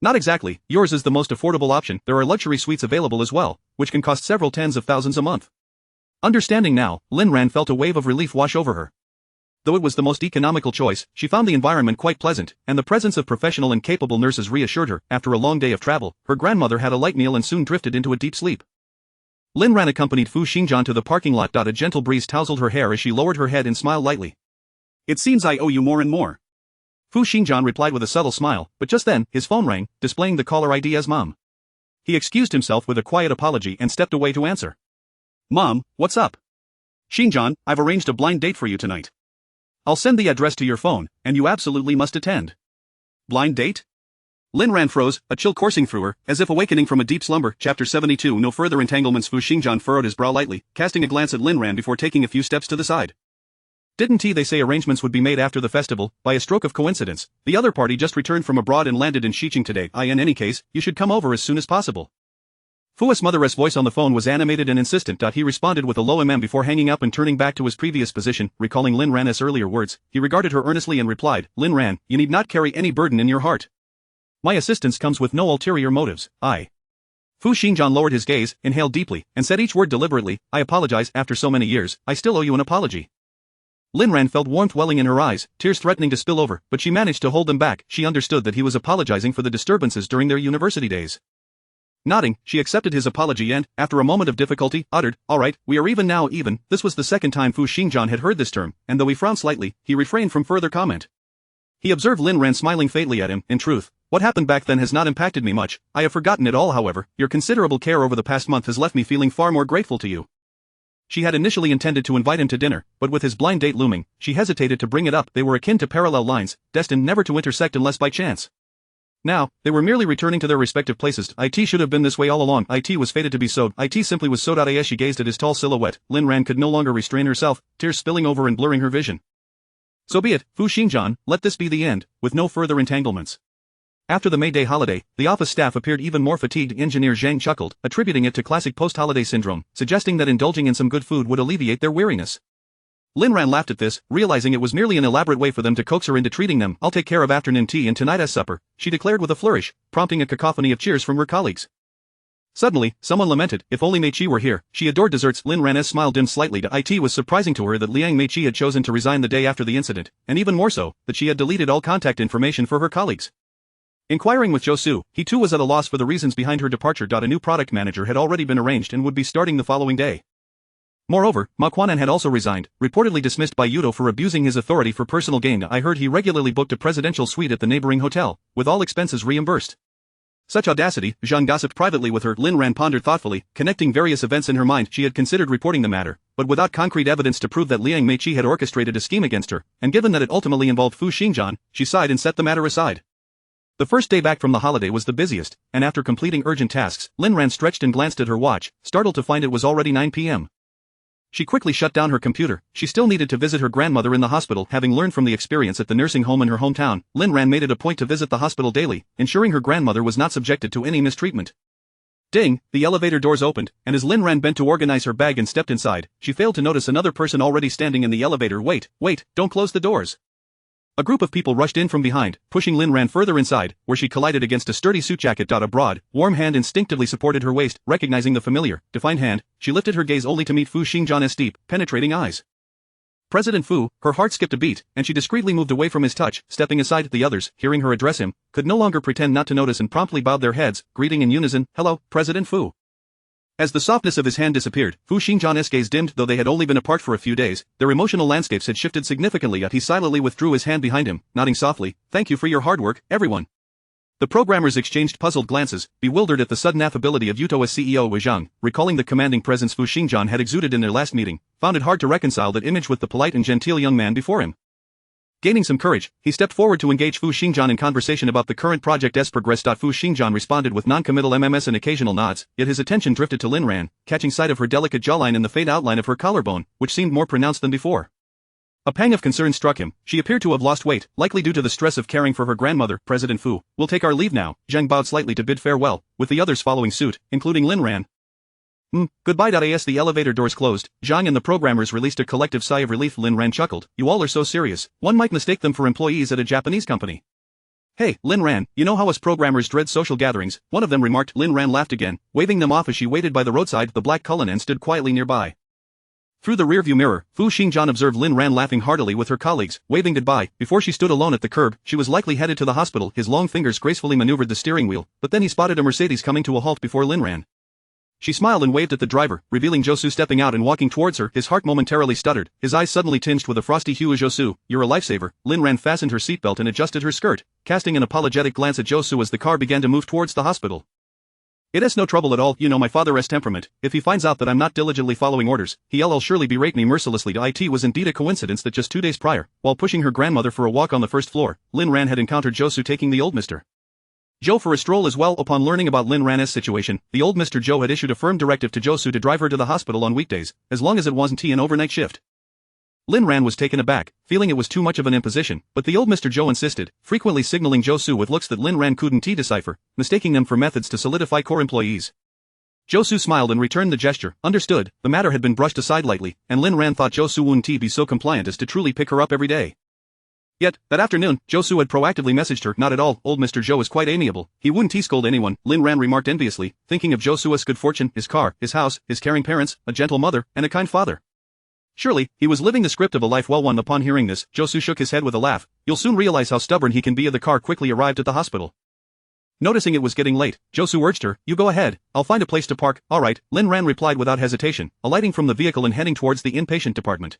"Not exactly. Yours is the most affordable option. There are luxury suites available as well, which can cost several tens of thousands a month." Understanding now, Lin Ran felt a wave of relief wash over her. Though it was the most economical choice, she found the environment quite pleasant, and the presence of professional and capable nurses reassured her. After a long day of travel, her grandmother had a light meal and soon drifted into a deep sleep. Lin Ran accompanied Fu Xingjian to the parking lot. A gentle breeze tousled her hair as she lowered her head and smiled lightly. "It seems I owe you more and more." Fu Xingjian replied with a subtle smile, but just then, his phone rang, displaying the caller ID as Mom. He excused himself with a quiet apology and stepped away to answer. "Mom, what's up?" "Xingjian, I've arranged a blind date for you tonight. I'll send the address to your phone, and you absolutely must attend." "Blind date?" Lin Ran froze, a chill coursing through her, as if awakening from a deep slumber. Chapter 72. No further entanglements. Fu Xingjian furrowed his brow lightly, casting a glance at Lin Ran before taking a few steps to the side. "Didn't they say arrangements would be made after the festival? By a stroke of coincidence, the other party just returned from abroad and landed in Xiqing today. In any case, you should come over as soon as possible." Fu's mother's voice on the phone was animated and insistent. He responded with a low before hanging up and turning back to his previous position. Recalling Lin Ran's earlier words, he regarded her earnestly and replied, "Lin Ran, you need not carry any burden in your heart. My assistance comes with no ulterior motives. Fu Xingjian lowered his gaze, inhaled deeply, and said each word deliberately. "I apologize. After so many years, I still owe you an apology." Lin Ran felt warmth welling in her eyes, tears threatening to spill over, but she managed to hold them back. She understood that he was apologizing for the disturbances during their university days. Nodding, she accepted his apology and, after a moment of difficulty, uttered, "All right, we are even now." This was the second time Fu Xingjian had heard this term, and though he frowned slightly, he refrained from further comment. He observed Lin Ran smiling faintly at him. "In truth, what happened back then has not impacted me much. I have forgotten it all. However, your considerable care over the past month has left me feeling far more grateful to you." She had initially intended to invite him to dinner, but with his blind date looming, she hesitated to bring it up. They were akin to parallel lines, destined never to intersect unless by chance. Now, they were merely returning to their respective places. It should have been this way all along. It was fated to be so. It simply was so. As she gazed at his tall silhouette, Lin Ran could no longer restrain herself, tears spilling over and blurring her vision. "So be it, Fu Xingjian, let this be the end, with no further entanglements." After the May Day holiday, the office staff appeared even more fatigued. Engineer Zhang chuckled, attributing it to classic post-holiday syndrome, suggesting that indulging in some good food would alleviate their weariness. Lin Ran laughed at this, realizing it was merely an elaborate way for them to coax her into treating them. "I'll take care of afternoon tea and tonight's supper," she declared with a flourish, prompting a cacophony of cheers from her colleagues. Suddenly, someone lamented, "If only Mei Qi were here." She adored desserts. Lin Ran's smile dimmed slightly. It was surprising to her that Liang Mei Qi had chosen to resign the day after the incident, and even more so, that she had deleted all contact information for her colleagues. Inquiring with Zhou Su, he too was at a loss for the reasons behind her departure. A new product manager had already been arranged and would be starting the following day. Moreover, Ma Quanan had also resigned, reportedly dismissed by Yudo for abusing his authority for personal gain. I heard he regularly booked a presidential suite at the neighboring hotel, with all expenses reimbursed. Such audacity, Zhang gossiped privately with her. Lin Ran pondered thoughtfully, connecting various events in her mind. She had considered reporting the matter, but without concrete evidence to prove that Liang Meiqi had orchestrated a scheme against her, and given that it ultimately involved Fu Xingjian, she sighed and set the matter aside. The first day back from the holiday was the busiest, and after completing urgent tasks, Lin Ran stretched and glanced at her watch, startled to find it was already 9 p.m. She quickly shut down her computer. She still needed to visit her grandmother in the hospital. Having learned from the experience at the nursing home in her hometown, Lin Ran made it a point to visit the hospital daily, ensuring her grandmother was not subjected to any mistreatment. Ding! The elevator doors opened, and as Lin Ran bent to organize her bag and stepped inside, she failed to notice another person already standing in the elevator. Wait, don't close the doors. A group of people rushed in from behind, pushing Lin Ran further inside, where she collided against a sturdy suit jacket. A broad, warm hand instinctively supported her waist. Recognizing the familiar, defined hand, she lifted her gaze only to meet Fu Xingjian's deep, penetrating eyes. President Fu, her heart skipped a beat, and she discreetly moved away from his touch, stepping aside. The others, hearing her address him, could no longer pretend not to notice and promptly bowed their heads, greeting in unison, "Hello, President Fu." As the softness of his hand disappeared, Fu Xingjian's gaze dimmed. Though they had only been apart for a few days, their emotional landscapes had shifted significantly. Yet he silently withdrew his hand behind him, nodding softly, "Thank you for your hard work, everyone." The programmers exchanged puzzled glances, bewildered at the sudden affability of Yuto's CEO Wei Zhang, recalling the commanding presence Fu Xingjian had exuded in their last meeting, found it hard to reconcile that image with the polite and genteel young man before him. Gaining some courage, he stepped forward to engage Fu Xingjian in conversation about the current project's progress. Fu Xingjian responded with non-committal MMS and occasional nods, yet his attention drifted to Lin Ran, catching sight of her delicate jawline and the faint outline of her collarbone, which seemed more pronounced than before. A pang of concern struck him. She appeared to have lost weight, likely due to the stress of caring for her grandmother. President Fu, we'll take our leave now. Zhang bowed slightly to bid farewell, with the others following suit, including Lin Ran. Goodbye. As the elevator doors closed, Zhang and the programmers released a collective sigh of relief. Lin Ran chuckled. You all are so serious, one might mistake them for employees at a Japanese company. Hey, Lin Ran, you know how us programmers dread social gatherings, one of them remarked. Lin Ran laughed again, waving them off as she waited by the roadside. The black Cullinan stood quietly nearby. Through the rearview mirror, Fu Xingjian observed Lin Ran laughing heartily with her colleagues, waving goodbye. Before she stood alone at the curb, she was likely headed to the hospital. His long fingers gracefully maneuvered the steering wheel, but then he spotted a Mercedes coming to a halt before Lin Ran. She smiled and waved at the driver, revealing Zhou Su stepping out and walking towards her. His heart momentarily stuttered, his eyes suddenly tinged with a frosty hue. Zhou Su, you're a lifesaver. Lin Ran fastened her seatbelt and adjusted her skirt, casting an apologetic glance at Zhou Su as the car began to move towards the hospital. It's no trouble at all. You know my father's temperament. If he finds out that I'm not diligently following orders, he'll surely berate me mercilessly. It was indeed a coincidence that just 2 days prior, while pushing her grandmother for a walk on the first floor, Lin Ran had encountered Zhou Su taking the old Mr. Zhou for a stroll as well. Upon learning about Lin Ran's situation, the old Mr. Zhou had issued a firm directive to Zhou Su to drive her to the hospital on weekdays, as long as it wasn't an overnight shift. Lin Ran was taken aback, feeling it was too much of an imposition, but the old Mr. Zhou insisted, frequently signaling Zhou Su with looks that Lin Ran couldn't decipher, mistaking them for methods to solidify core employees. Zhou Su smiled and returned the gesture. Understood, the matter had been brushed aside lightly, and Lin Ran thought Zhou Su wouldn't be so compliant as to truly pick her up every day. Yet, that afternoon, Zhou Su had proactively messaged her. Not at all, old Mr. Zhou is quite amiable, he wouldn't scold anyone, Lin Ran remarked enviously, thinking of Zhou Su's good fortune, his car, his house, his caring parents, a gentle mother, and a kind father. Surely, he was living the script of a life well won. Upon hearing this, Zhou Su shook his head with a laugh. You'll soon realize how stubborn he can be. The car quickly arrived at the hospital. Noticing it was getting late, Zhou Su urged her, you go ahead, I'll find a place to park. Alright, Lin Ran replied without hesitation, alighting from the vehicle and heading towards the inpatient department.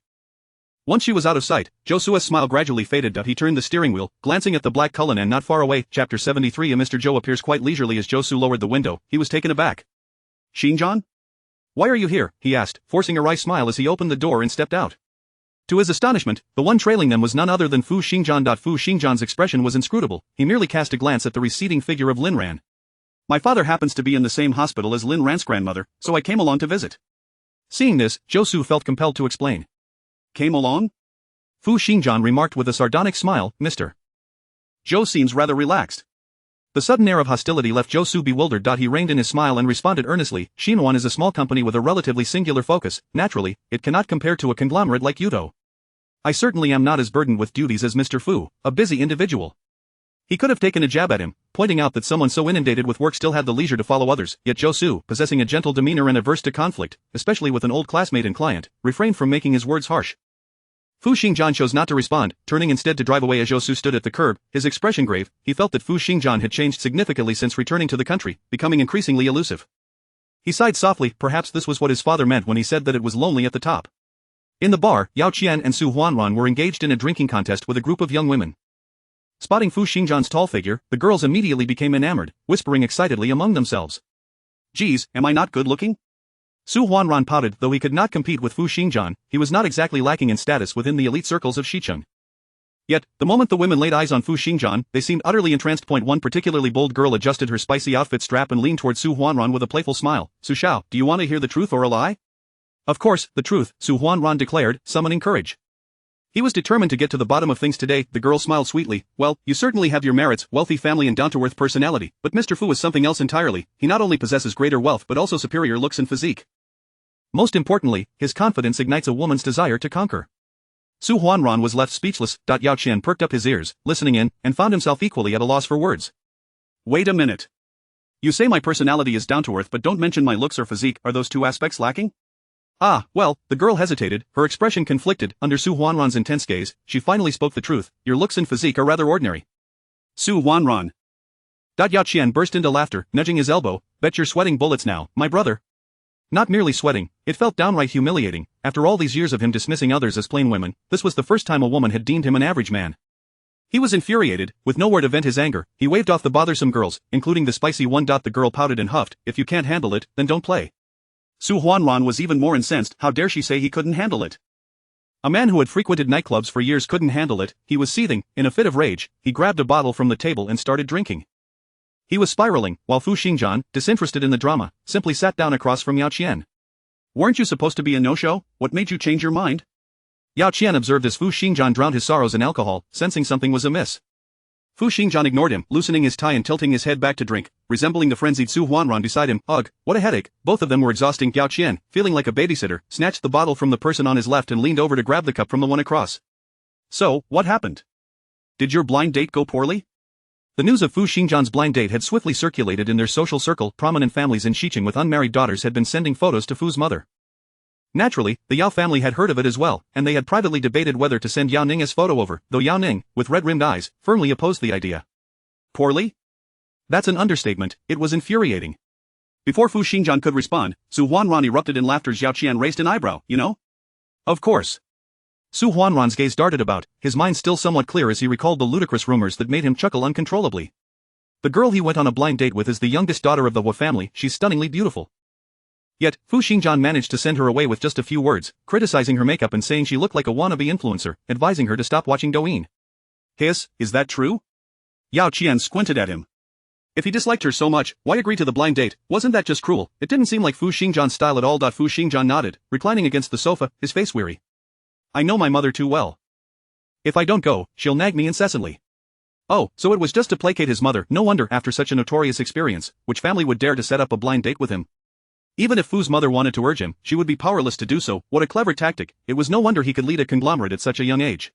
Once she was out of sight, Zhou Su's smile gradually faded. He turned the steering wheel, glancing at the black Cullinan not far away. Chapter 73. Mr. Zhou appears quite leisurely. As Zhou Su lowered the window, he was taken aback. Xingjian? Why are you here? He asked, forcing a wry smile as he opened the door and stepped out. To his astonishment, the one trailing them was none other than Fu Xingjian. Fu Xingjian's expression was inscrutable. He merely cast a glance at the receding figure of Lin Ran. My father happens to be in the same hospital as Lin Ran's grandmother, so I came along to visit. Seeing this, Zhou Su felt compelled to explain. Came along? Fu Xingjian remarked with a sardonic smile, Mr. Zhou seems rather relaxed. The sudden air of hostility left Zhou Su bewildered. He reined in his smile and responded earnestly, Xinhuan is a small company with a relatively singular focus. Naturally, it cannot compare to a conglomerate like Yudo. I certainly am not as burdened with duties as Mr. Fu, a busy individual. He could have taken a jab at him, pointing out that someone so inundated with work still had the leisure to follow others, yet Zhou Su, possessing a gentle demeanor and averse to conflict, especially with an old classmate and client, refrained from making his words harsh. Fu Xingjian chose not to respond, turning instead to drive away as Zhou Su stood at the curb, his expression grave. He felt that Fu Xingjian had changed significantly since returning to the country, becoming increasingly elusive. He sighed softly, perhaps this was what his father meant when he said that it was lonely at the top. In the bar, Yao Qian and Su Huanran were engaged in a drinking contest with a group of young women. Spotting Fu Xingjian's tall figure, the girls immediately became enamored, whispering excitedly among themselves. Geez, am I not good looking? Su Huanran pouted. Though he could not compete with Fu Xingjian, he was not exactly lacking in status within the elite circles of Xicheng. Yet, the moment the women laid eyes on Fu Xingjian, they seemed utterly entranced. One particularly bold girl adjusted her spicy outfit strap and leaned toward Su Huanran with a playful smile. Su Xiao, do you want to hear the truth or a lie? Of course, the truth, Su Huanran declared, summoning courage. He was determined to get to the bottom of things today. The girl smiled sweetly. Well, you certainly have your merits, wealthy family and down-to-earth personality, but Mr. Fu is something else entirely. He not only possesses greater wealth but also superior looks and physique. Most importantly, his confidence ignites a woman's desire to conquer. Su Huanran was left speechless. Yao Qian perked up his ears, listening in, and found himself equally at a loss for words. Wait a minute. You say my personality is down-to-earth but don't mention my looks or physique. Are those two aspects lacking? Ah, well, the girl hesitated, her expression conflicted. Under Su Huanran's intense gaze, she finally spoke the truth. Your looks and physique are rather ordinary. Su Huanran. Yao Qian burst into laughter, nudging his elbow. Bet you're sweating bullets now, my brother. Not merely sweating, it felt downright humiliating. After all these years of him dismissing others as plain women, this was the first time a woman had deemed him an average man. He was infuriated. With nowhere to vent his anger, he waved off the bothersome girls, including the spicy one. The girl pouted and huffed. If you can't handle it, then don't play. Su Huanran was even more incensed. How dare she say he couldn't handle it? A man who had frequented nightclubs for years couldn't handle it. He was seething. In a fit of rage, he grabbed a bottle from the table and started drinking. He was spiraling, while Fu Xingjian, disinterested in the drama, simply sat down across from Yao Qian. Weren't you supposed to be a no-show? What made you change your mind? Yao Qian observed as Fu Xingjian drowned his sorrows in alcohol, sensing something was amiss. Fu Xingjian ignored him, loosening his tie and tilting his head back to drink, resembling the frenzied Su Huanran beside him. Ugh, what a headache. Both of them were exhausting. Yao Qian, feeling like a babysitter, snatched the bottle from the person on his left and leaned over to grab the cup from the one across. So, what happened? Did your blind date go poorly? The news of Fu Xingjian's blind date had swiftly circulated in their social circle. Prominent families in Xicheng with unmarried daughters had been sending photos to Fu's mother. Naturally, the Yao family had heard of it as well, and they had privately debated whether to send Yao Ning's photo over, though Yao Ning, with red-rimmed eyes, firmly opposed the idea. Poorly? That's an understatement. It was infuriating. Before Fu Xingjian could respond, Su Huanran erupted in laughter. Yao Qian raised an eyebrow. You know? Of course. Su Huanran's gaze darted about, his mind still somewhat clear as he recalled the ludicrous rumors that made him chuckle uncontrollably. The girl he went on a blind date with is the youngest daughter of the Hua family. She's stunningly beautiful. Yet, Fu Xingjian managed to send her away with just a few words, criticizing her makeup and saying she looked like a wannabe influencer, advising her to stop watching Douyin. Hiss, is that true? Yao Qian squinted at him. If he disliked her so much, why agree to the blind date? Wasn't that just cruel? It didn't seem like Fu Xingjian's style at all. Fu Xingjian nodded, reclining against the sofa, his face weary. I know my mother too well. If I don't go, she'll nag me incessantly. Oh, so it was just to placate his mother. No wonder, after such a notorious experience, which family would dare to set up a blind date with him? Even if Fu's mother wanted to urge him, she would be powerless to do so. What a clever tactic. It was no wonder he could lead a conglomerate at such a young age.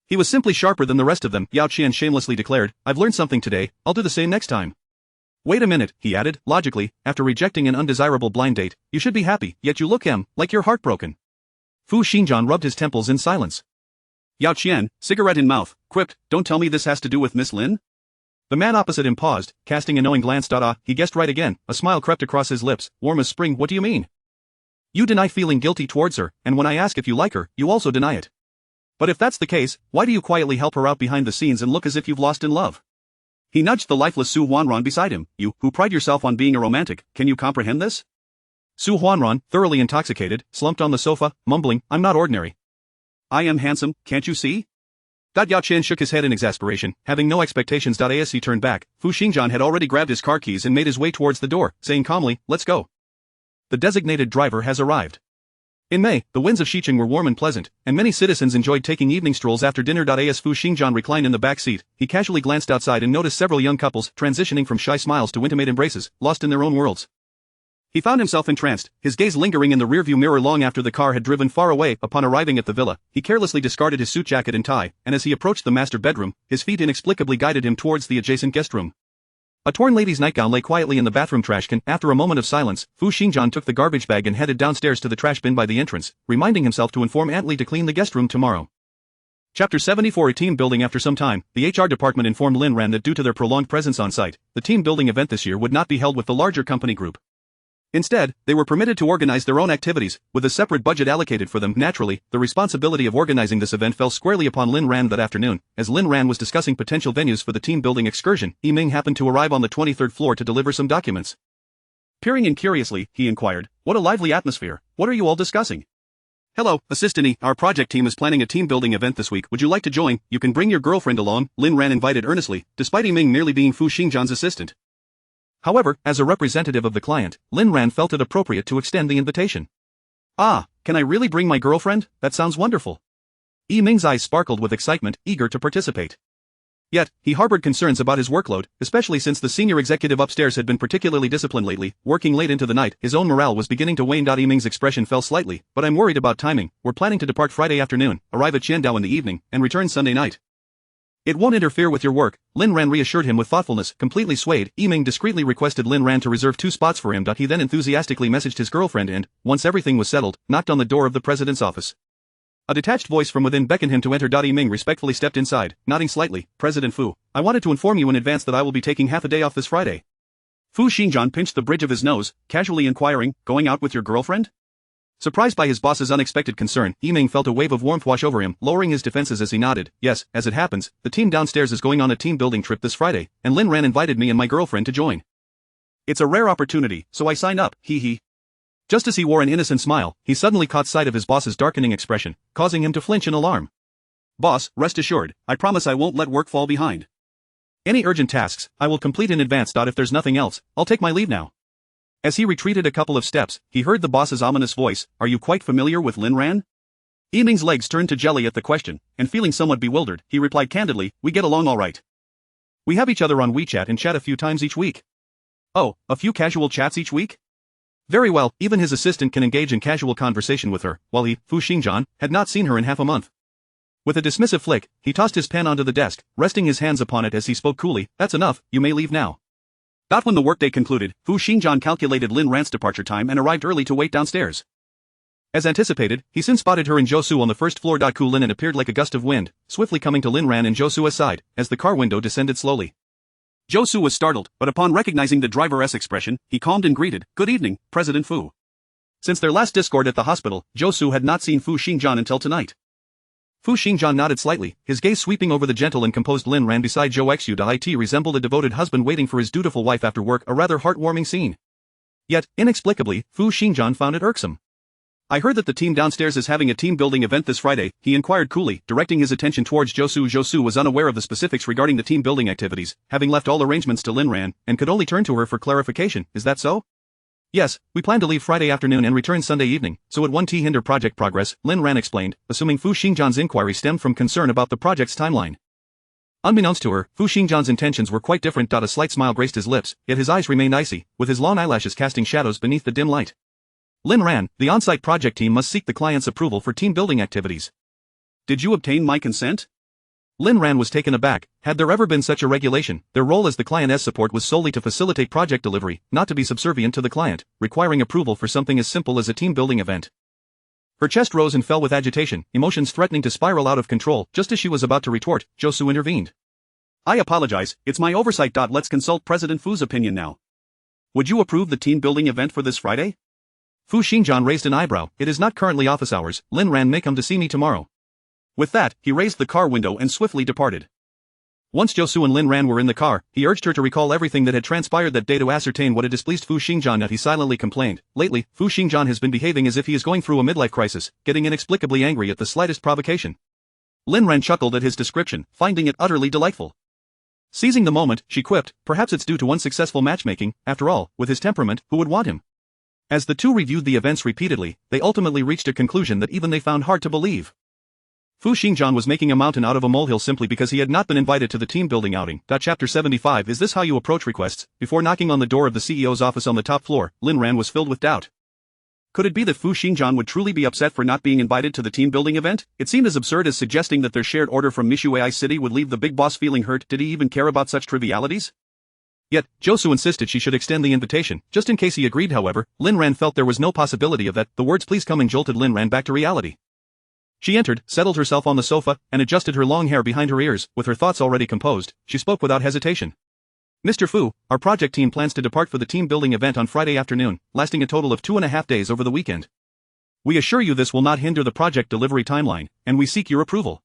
He was simply sharper than the rest of them, Yao Qian shamelessly declared. I've learned something today, I'll do the same next time. Wait a minute, he added, logically, after rejecting an undesirable blind date, you should be happy, yet you look like you're heartbroken. Fu Xingjian rubbed his temples in silence. Yao Qian, cigarette in mouth, quipped, don't tell me this has to do with Miss Lin? The man opposite him paused, casting a knowing glance. He guessed right again, a smile crept across his lips, warm as spring. What do you mean? You deny feeling guilty towards her, and when I ask if you like her, you also deny it. But if that's the case, why do you quietly help her out behind the scenes and look as if you've lost in love? He nudged the lifeless Su Huanran beside him. You, who pride yourself on being a romantic, can you comprehend this? Su Huanran, thoroughly intoxicated, slumped on the sofa, mumbling, I'm not ordinary. I am handsome, can't you see? Yao Qian shook his head in exasperation, having no expectations. As he turned back, Fu Xingjian had already grabbed his car keys and made his way towards the door, saying calmly, let's go. The designated driver has arrived. In May, the winds of Xicheng were warm and pleasant, and many citizens enjoyed taking evening strolls after dinner. As Fu Xingjian reclined in the back seat, he casually glanced outside and noticed several young couples, transitioning from shy smiles to intimate embraces, lost in their own worlds. He found himself entranced, his gaze lingering in the rearview mirror long after the car had driven far away. Upon arriving at the villa, he carelessly discarded his suit jacket and tie, and as he approached the master bedroom, his feet inexplicably guided him towards the adjacent guest room. A torn lady's nightgown lay quietly in the bathroom trash can. After a moment of silence, Fu Xingjian took the garbage bag and headed downstairs to the trash bin by the entrance, reminding himself to inform Aunt Lee to clean the guest room tomorrow. Chapter 74. A team building. After some time, the HR department informed Lin Ran that due to their prolonged presence on site, the team building event this year would not be held with the larger company group. Instead, they were permitted to organize their own activities, with a separate budget allocated for them. Naturally, the responsibility of organizing this event fell squarely upon Lin Ran that afternoon. As Lin Ran was discussing potential venues for the team building excursion, Yiming happened to arrive on the 23rd floor to deliver some documents. Peering in curiously, he inquired, "What a lively atmosphere. What are you all discussing?" "Hello, assistant. Our project team is planning a team building event this week. Would you like to join? You can bring your girlfriend along," Lin Ran invited earnestly, despite Yiming merely being Fu Xingjian's assistant. However, as a representative of the client, Lin Ran felt it appropriate to extend the invitation. "Ah, can I really bring my girlfriend? That sounds wonderful." Yiming's eyes sparkled with excitement, eager to participate. Yet, he harbored concerns about his workload, especially since the senior executive upstairs had been particularly disciplined lately, working late into the night. His own morale was beginning to wane. Yiming's expression fell slightly. "But I'm worried about timing. We're planning to depart Friday afternoon, arrive at Qiandao in the evening, and return Sunday night." "It won't interfere with your work," Lin Ran reassured him with thoughtfulness. Completely swayed, Yiming discreetly requested Lin Ran to reserve 2 spots for him. He then enthusiastically messaged his girlfriend and, once everything was settled, knocked on the door of the president's office. A detached voice from within beckoned him to enter. Yiming respectfully stepped inside, nodding slightly. "President Fu, I wanted to inform you in advance that I will be taking half a day off this Friday." Fu Xingjian pinched the bridge of his nose, casually inquiring, "Going out with your girlfriend?" Surprised by his boss's unexpected concern, Yiming felt a wave of warmth wash over him, lowering his defenses as he nodded. "Yes, as it happens, the team downstairs is going on a team building trip this Friday, and Lin Ran invited me and my girlfriend to join. It's a rare opportunity, so I signed up, hee." Just as he wore an innocent smile, he suddenly caught sight of his boss's darkening expression, causing him to flinch in alarm. "Boss, rest assured, I promise I won't let work fall behind. Any urgent tasks, I will complete in advance. If there's nothing else, I'll take my leave now." As he retreated a couple of steps, he heard the boss's ominous voice, "Are you quite familiar with Lin Ran?" Yiming's legs turned to jelly at the question, and feeling somewhat bewildered, he replied candidly, "We get along all right. We have each other on WeChat and chat a few times each week." "Oh, a few casual chats each week? Very well." Even his assistant can engage in casual conversation with her, while he, Fu Xingjian, had not seen her in half a month. With a dismissive flick, he tossed his pen onto the desk, resting his hands upon it as he spoke coolly, "That's enough, you may leave now." When the workday concluded, Fu Xingjian calculated Lin Ran's departure time and arrived early to wait downstairs. As anticipated, he soon spotted her and Zhou on the first floor. Ku Lin appeared like a gust of wind, swiftly coming to Lin Ran and Zhou's side, as the car window descended slowly. Zhou was startled, but upon recognizing the driver's expression, he calmed and greeted, "Good evening, President Fu." Since their last discord at the hospital, Zhou had not seen Fu Xingjian until tonight. Fu Xingjian nodded slightly, his gaze sweeping over the gentle and composed Lin Ran beside Zhou. It resembled a devoted husband waiting for his dutiful wife after work, a rather heartwarming scene. Yet, inexplicably, Fu Xingjian found it irksome. "I heard that the team downstairs is having a team-building event this Friday," he inquired coolly, directing his attention towards Zhou. Zhou was unaware of the specifics regarding the team-building activities, having left all arrangements to Lin Ran, and could only turn to her for clarification. "Is that so?" "Yes, we plan to leave Friday afternoon and return Sunday evening, so it won't hinder project progress," Lin Ran explained, assuming Fu Xingjian's inquiry stemmed from concern about the project's timeline. Unbeknownst to her, Fu Xingjian's intentions were quite different. A slight smile graced his lips, yet his eyes remained icy, with his long eyelashes casting shadows beneath the dim light. "Lin Ran, the on-site project team must seek the client's approval for team-building activities. Did you obtain my consent?" Lin Ran was taken aback. Had there ever been such a regulation? Their role as the client's support was solely to facilitate project delivery, not to be subservient to the client, requiring approval for something as simple as a team-building event. Her chest rose and fell with agitation, emotions threatening to spiral out of control. Just as she was about to retort, Zhou intervened. "I apologize, it's my oversight. Let's consult President Fu's opinion now. Would you approve the team-building event for this Friday?" Fu Xingjian raised an eyebrow. "It is not currently office hours. Lin Ran may come to see me tomorrow." With that, he raised the car window and swiftly departed. Once Zhou and Lin Ran were in the car, he urged her to recall everything that had transpired that day to ascertain what had displeased Fu Xingjian. Yet he silently complained, "Lately, Fu Xingjian has been behaving as if he is going through a midlife crisis, getting inexplicably angry at the slightest provocation." Lin Ran chuckled at his description, finding it utterly delightful. Seizing the moment, she quipped, "Perhaps it's due to unsuccessful matchmaking. After all, with his temperament, who would want him?" As the two reviewed the events repeatedly, they ultimately reached a conclusion that even they found hard to believe. Fu Xingjian was making a mountain out of a molehill simply because he had not been invited to the team-building outing. Chapter 75. Is this how you approach requests? Before knocking on the door of the CEO's office on the top floor, Lin Ran was filled with doubt. Could it be that Fu Xingjian would truly be upset for not being invited to the team-building event? It seemed as absurd as suggesting that their shared order from Mishuai City would leave the big boss feeling hurt. Did he even care about such trivialities? Yet, Josu insisted she should extend the invitation, just in case he agreed. However, Lin Ran felt there was no possibility of that. The words "please coming" jolted Lin Ran back to reality. She entered, settled herself on the sofa, and adjusted her long hair behind her ears. With her thoughts already composed, she spoke without hesitation. Mr. Fu, our project team plans to depart for the team-building event on Friday afternoon, lasting a total of 2.5 days over the weekend. We assure you this will not hinder the project delivery timeline, and we seek your approval.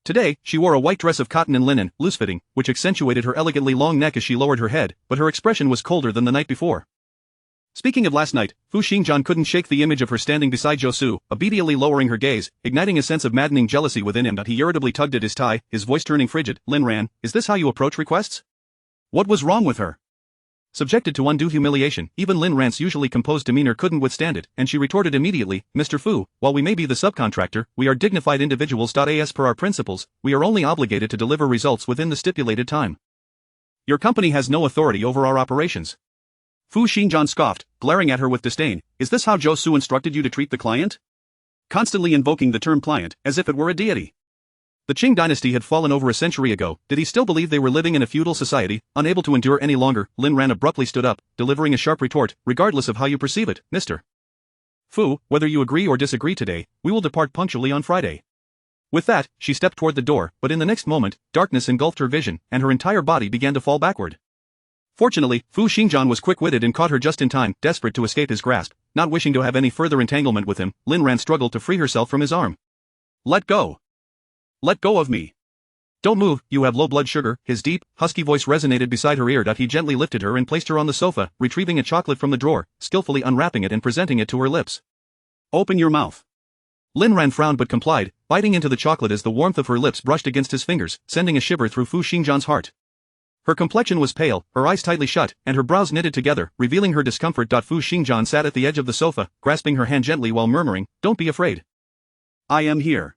Today, she wore a white dress of cotton and linen, loose-fitting, which accentuated her elegantly long neck as she lowered her head, but her expression was colder than the night before. Speaking of last night, Fu Xingjian couldn't shake the image of her standing beside Josu, obediently lowering her gaze, igniting a sense of maddening jealousy within him. He irritably tugged at his tie, his voice turning frigid. Lin Ran, is this how you approach requests? What was wrong with her? Subjected to undue humiliation, even Lin Ran's usually composed demeanor couldn't withstand it, and she retorted immediately, Mr. Fu, while we may be the subcontractor, we are dignified individuals. As per our principles, we are only obligated to deliver results within the stipulated time. Your company has no authority over our operations. Fu Xingjian scoffed, glaring at her with disdain. Is this how Josu instructed you to treat the client? Constantly invoking the term client, as if it were a deity. The Qing dynasty had fallen over a century ago. Did he still believe they were living in a feudal society, unable to endure any longer? Lin Ran abruptly stood up, delivering a sharp retort. Regardless of how you perceive it, Mr. Fu, whether you agree or disagree today, we will depart punctually on Friday. With that, she stepped toward the door, but in the next moment, darkness engulfed her vision, and her entire body began to fall backward. Fortunately, Fu Xingjian was quick-witted and caught her just in time. Desperate to escape his grasp, not wishing to have any further entanglement with him, Lin Ran struggled to free herself from his arm. Let go. Let go of me. Don't move, you have low blood sugar. His deep, husky voice resonated beside her ear. He gently lifted her and placed her on the sofa, retrieving a chocolate from the drawer, skillfully unwrapping it and presenting it to her lips. Open your mouth. Lin Ran frowned but complied, biting into the chocolate as the warmth of her lips brushed against his fingers, sending a shiver through Fu Xingjian's heart. Her complexion was pale, her eyes tightly shut, and her brows knitted together, revealing her discomfort. Fu Xingjian sat at the edge of the sofa, grasping her hand gently while murmuring, "Don't be afraid. I am here."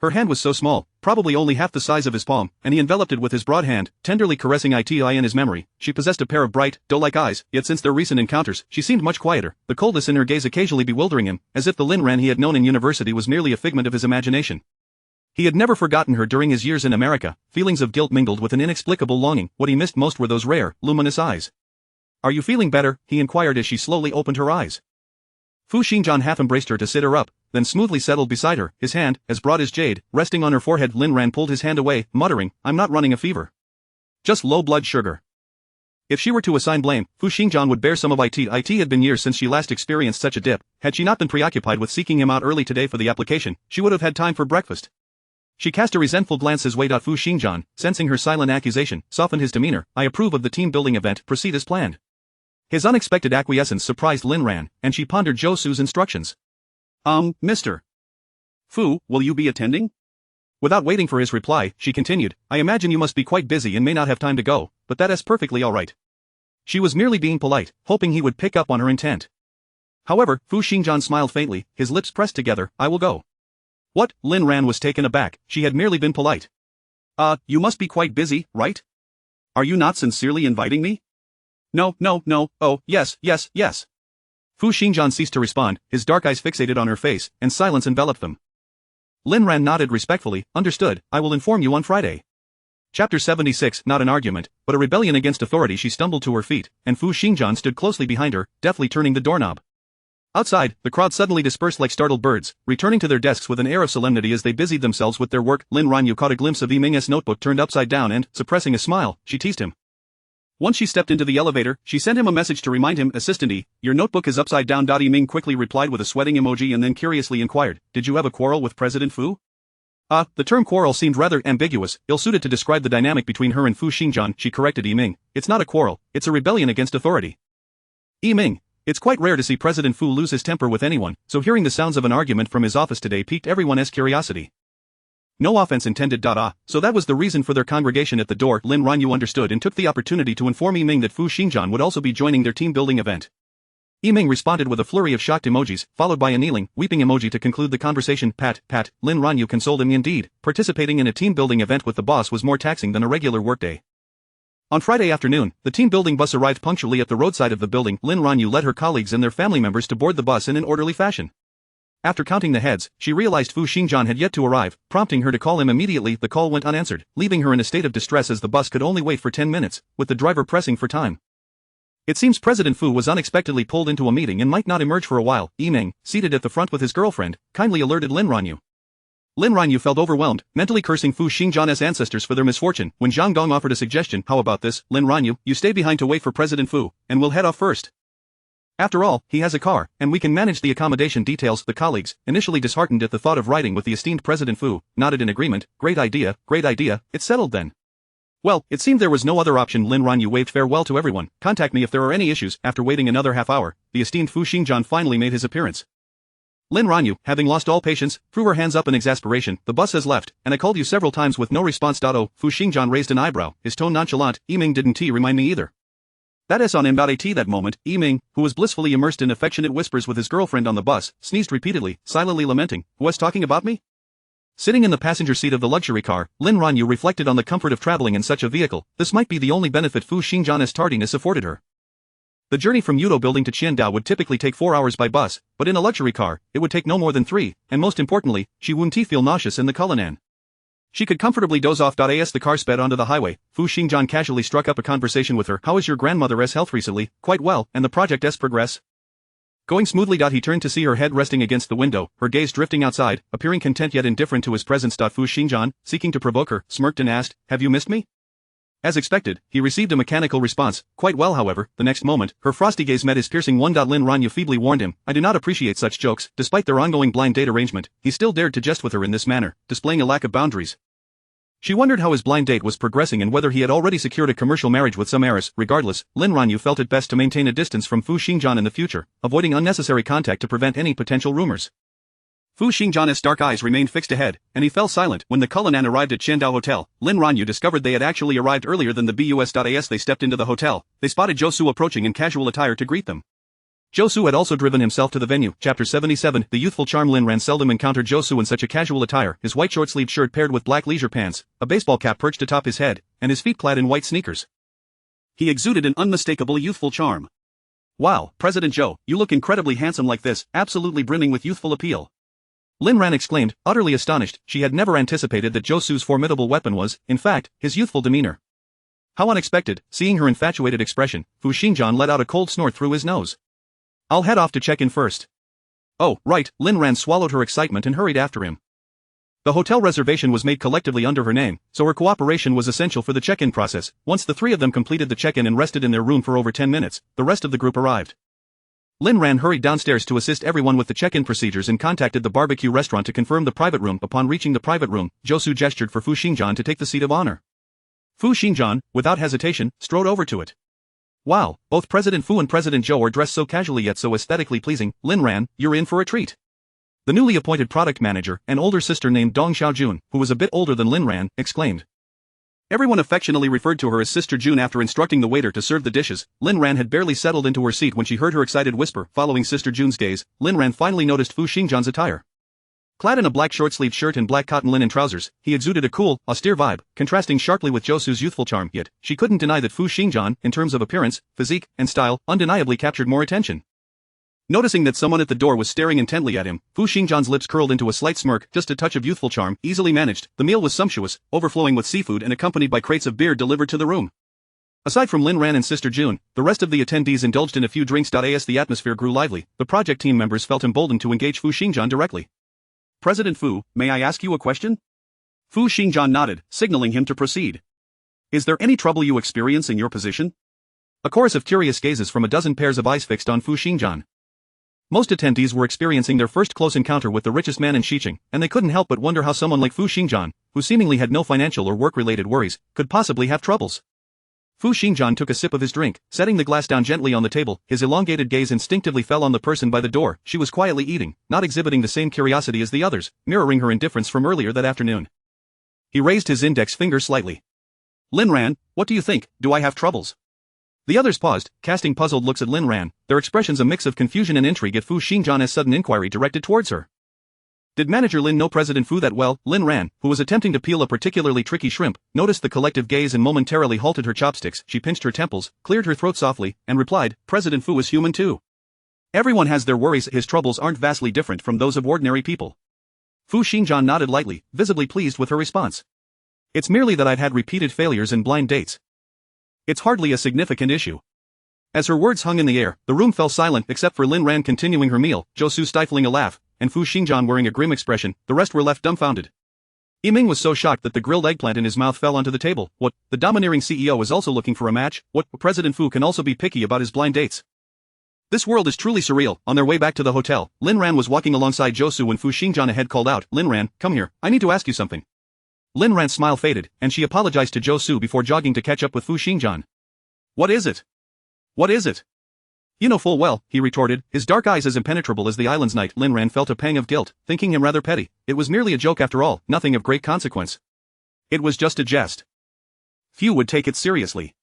Her hand was so small, probably only half the size of his palm, and he enveloped it with his broad hand, tenderly caressing it in his memory. She possessed a pair of bright, doe-like eyes, yet since their recent encounters, she seemed much quieter, the coldness in her gaze occasionally bewildering him, as if the Lin Ran he had known in university was merely a figment of his imagination. He had never forgotten her during his years in America. Feelings of guilt mingled with an inexplicable longing. What he missed most were those rare, luminous eyes. Are you feeling better? He inquired as she slowly opened her eyes. Fu Xingjian half embraced her to sit her up, then smoothly settled beside her, his hand, as broad as jade, resting on her forehead. Lin Ran pulled his hand away, muttering, I'm not running a fever. Just low blood sugar. If she were to assign blame, Fu Xingjian would bear some of it. It had been years since she last experienced such a dip. Had she not been preoccupied with seeking him out early today for the application, she would have had time for breakfast. She cast a resentful glance his way. Fu Xingjian, sensing her silent accusation, softened his demeanor. I approve of the team-building event, proceed as planned. His unexpected acquiescence surprised Lin Ran, and she pondered Josu's instructions. Mr. Fu, will you be attending? Without waiting for his reply, she continued, I imagine you must be quite busy and may not have time to go, but that is perfectly alright. She was merely being polite, hoping he would pick up on her intent. However, Fu Xingjian smiled faintly, his lips pressed together. I will go. What? Lin Ran was taken aback. She had merely been polite. You must be quite busy, right? Are you not sincerely inviting me? No, oh, yes. Fu Xingjian ceased to respond, his dark eyes fixated on her face, and silence enveloped them. Lin Ran nodded respectfully, understood, I will inform you on Friday. Chapter 76, not an argument, but a rebellion against authority. She stumbled to her feet, and Fu Xingjian stood closely behind her, deftly turning the doorknob. Outside, the crowd suddenly dispersed like startled birds, returning to their desks with an air of solemnity as they busied themselves with their work. Lin Ran caught a glimpse of Yiming's notebook turned upside down and, suppressing a smile, she teased him. Once she stepped into the elevator, she sent him a message to remind him, Assistant E, your notebook is upside down. Yiming quickly replied with a sweating emoji and then curiously inquired, did you have a quarrel with President Fu? The term quarrel seemed rather ambiguous, ill-suited to describe the dynamic between her and Fu Xingjian. She corrected Yiming, it's not a quarrel, it's a rebellion against authority. Yiming, it's quite rare to see President Fu lose his temper with anyone, so hearing the sounds of an argument from his office today piqued everyone's curiosity. No offense intended. So that was the reason for their congregation at the door. Lin Ran understood and took the opportunity to inform Yiming that Fu Xingjian would also be joining their team-building event. Yiming responded with a flurry of shocked emojis, followed by a kneeling, weeping emoji to conclude the conversation. Pat, Lin Ran consoled him. Indeed, participating in a team-building event with the boss was more taxing than a regular workday. On Friday afternoon, the team-building bus arrived punctually at the roadside of the building. Lin Ran led her colleagues and their family members to board the bus in an orderly fashion. After counting the heads, she realized Fu Xingjian had yet to arrive, prompting her to call him immediately. The call went unanswered, leaving her in a state of distress as the bus could only wait for 10 minutes, with the driver pressing for time. It seems President Fu was unexpectedly pulled into a meeting and might not emerge for a while. Yiming, seated at the front with his girlfriend, kindly alerted Lin Ran. Lin Ran felt overwhelmed, mentally cursing Fu Xingjian's ancestors for their misfortune. When Zhang Gong offered a suggestion, how about this, Lin Ran, you stay behind to wait for President Fu, and we'll head off first. After all, he has a car, and we can manage the accommodation details. The colleagues, initially disheartened at the thought of riding with the esteemed President Fu, nodded in agreement. Great idea, it's settled then. Well, it seemed there was no other option. Lin Ran waved farewell to everyone. Contact me if there are any issues. After waiting another half hour, the esteemed Fu Xingjian finally made his appearance. Lin Ran, having lost all patience, threw her hands up in exasperation. The bus has left, and I called you several times with no response. Oh, Fu Xingjian raised an eyebrow, his tone nonchalant. Yiming, didn't he remind me either? That is on him. At that moment, Yiming, who was blissfully immersed in affectionate whispers with his girlfriend on the bus, sneezed repeatedly, silently lamenting, who was talking about me? Sitting in the passenger seat of the luxury car, Lin Ran reflected on the comfort of traveling in such a vehicle. This might be the only benefit Fu Xingjian's tardiness afforded her. The journey from Yudo Building to Qiandao would typically take 4 hours by bus, but in a luxury car, it would take no more than 3, and most importantly, she wouldn't feel nauseous in the Cullinan. She could comfortably doze off. As the car sped onto the highway, Fu Xingjian casually struck up a conversation with her. How is your grandmother's health recently? Quite well, and the project's progress? Going smoothly. He turned to see her head resting against the window, her gaze drifting outside, appearing content yet indifferent to his presence. Fu Xingjian, seeking to provoke her, smirked and asked, have you missed me? As expected, he received a mechanical response. Quite well. However, the next moment, her frosty gaze met his piercing one. Lin Ran feebly warned him, I do not appreciate such jokes. Despite their ongoing blind date arrangement, he still dared to jest with her in this manner, displaying a lack of boundaries. She wondered how his blind date was progressing and whether he had already secured a commercial marriage with some heiress. Regardless, Lin Ran felt it best to maintain a distance from Fu Xingjian in the future, avoiding unnecessary contact to prevent any potential rumors. Fu Xingjian's dark eyes remained fixed ahead, and he fell silent. When the Cullinan arrived at Qiandao Hotel, Lin Ran discovered they had actually arrived earlier than the bus. As they stepped into the hotel, they spotted Zhou Su approaching in casual attire to greet them. Zhou Su had also driven himself to the venue. Chapter 77. The youthful charm. Lin Ran seldom encountered Zhou Su in such a casual attire, his white short-sleeved shirt paired with black leisure pants, a baseball cap perched atop his head, and his feet clad in white sneakers. He exuded an unmistakable youthful charm. Wow, President Zhou, you look incredibly handsome like this, absolutely brimming with youthful appeal. Lin Ran exclaimed, utterly astonished. She had never anticipated that Zhou Su's formidable weapon was, in fact, his youthful demeanor. How unexpected. Seeing her infatuated expression, Fu Xingjian let out a cold snort through his nose. I'll head off to check in first. Oh, right. Lin Ran swallowed her excitement and hurried after him. The hotel reservation was made collectively under her name, so her cooperation was essential for the check-in process. Once the three of them completed the check-in and rested in their room for over 10 minutes, the rest of the group arrived. Lin Ran hurried downstairs to assist everyone with the check-in procedures and contacted the barbecue restaurant to confirm the private room. Upon reaching the private room, Zhou Su gestured for Fu Xingjian to take the seat of honor. Fu Xingjian, without hesitation, strode over to it. Wow, both President Fu and President Zhou are dressed so casually yet so aesthetically pleasing. Lin Ran, you're in for a treat. The newly appointed product manager, an older sister named Dong Xiaojun, who was a bit older than Lin Ran, exclaimed. Everyone affectionately referred to her as Sister June. After instructing the waiter to serve the dishes, Lin Ran had barely settled into her seat when she heard her excited whisper. Following Sister June's gaze, Lin Ran finally noticed Fu Xingjian's attire. Clad in a black short-sleeved shirt and black cotton linen trousers, he exuded a cool, austere vibe, contrasting sharply with Zhou Su's youthful charm. Yet, she couldn't deny that Fu Xingjian, in terms of appearance, physique, and style, undeniably captured more attention. Noticing that someone at the door was staring intently at him, Fu Xingjian's lips curled into a slight smirk. Just a touch of youthful charm, easily managed. The meal was sumptuous, overflowing with seafood and accompanied by crates of beer delivered to the room. Aside from Lin Ran and Sister June, the rest of the attendees indulged in a few drinks. As the atmosphere grew lively, the project team members felt emboldened to engage Fu Xingjian directly. President Fu, may I ask you a question? Fu Xingjian nodded, signaling him to proceed. Is there any trouble you experience in your position? A chorus of curious gazes from a dozen pairs of eyes fixed on Fu Xingjian. Most attendees were experiencing their first close encounter with the richest man in Xiqing, and they couldn't help but wonder how someone like Fu Xingjian, who seemingly had no financial or work-related worries, could possibly have troubles. Fu Xingjian took a sip of his drink, setting the glass down gently on the table. His elongated gaze instinctively fell on the person by the door. She was quietly eating, not exhibiting the same curiosity as the others, mirroring her indifference from earlier that afternoon. He raised his index finger slightly. Lin Ran, what do you think? Do I have troubles? The others paused, casting puzzled looks at Lin Ran, their expressions a mix of confusion and intrigue at Fu Xingjian's sudden inquiry directed towards her. Did Manager Lin know President Fu that well? Lin Ran, who was attempting to peel a particularly tricky shrimp, noticed the collective gaze and momentarily halted her chopsticks. She pinched her temples, cleared her throat softly, and replied, President Fu is human too. Everyone has their worries. His troubles aren't vastly different from those of ordinary people. Fu Xingjian nodded lightly, visibly pleased with her response. It's merely that I've had repeated failures in blind dates. It's hardly a significant issue. As her words hung in the air, the room fell silent except for Lin Ran continuing her meal, Zhou stifling a laugh, and Fu Xingjian wearing a grim expression. The rest were left dumbfounded. Yiming was so shocked that the grilled eggplant in his mouth fell onto the table. What? The domineering CEO is also looking for a match? What? President Fu can also be picky about his blind dates. This world is truly surreal. On their way back to the hotel, Lin Ran was walking alongside Zhou when Fu Xingjian ahead called out, Lin Ran, come here, I need to ask you something. Lin Ran's smile faded, and she apologized to Zhou before jogging to catch up with Fu Xingjian. What is it? What is it? You know full well, he retorted, his dark eyes as impenetrable as the island's night. Lin Ran felt a pang of guilt, thinking him rather petty. It was merely a joke after all, nothing of great consequence. It was just a jest. Few would take it seriously.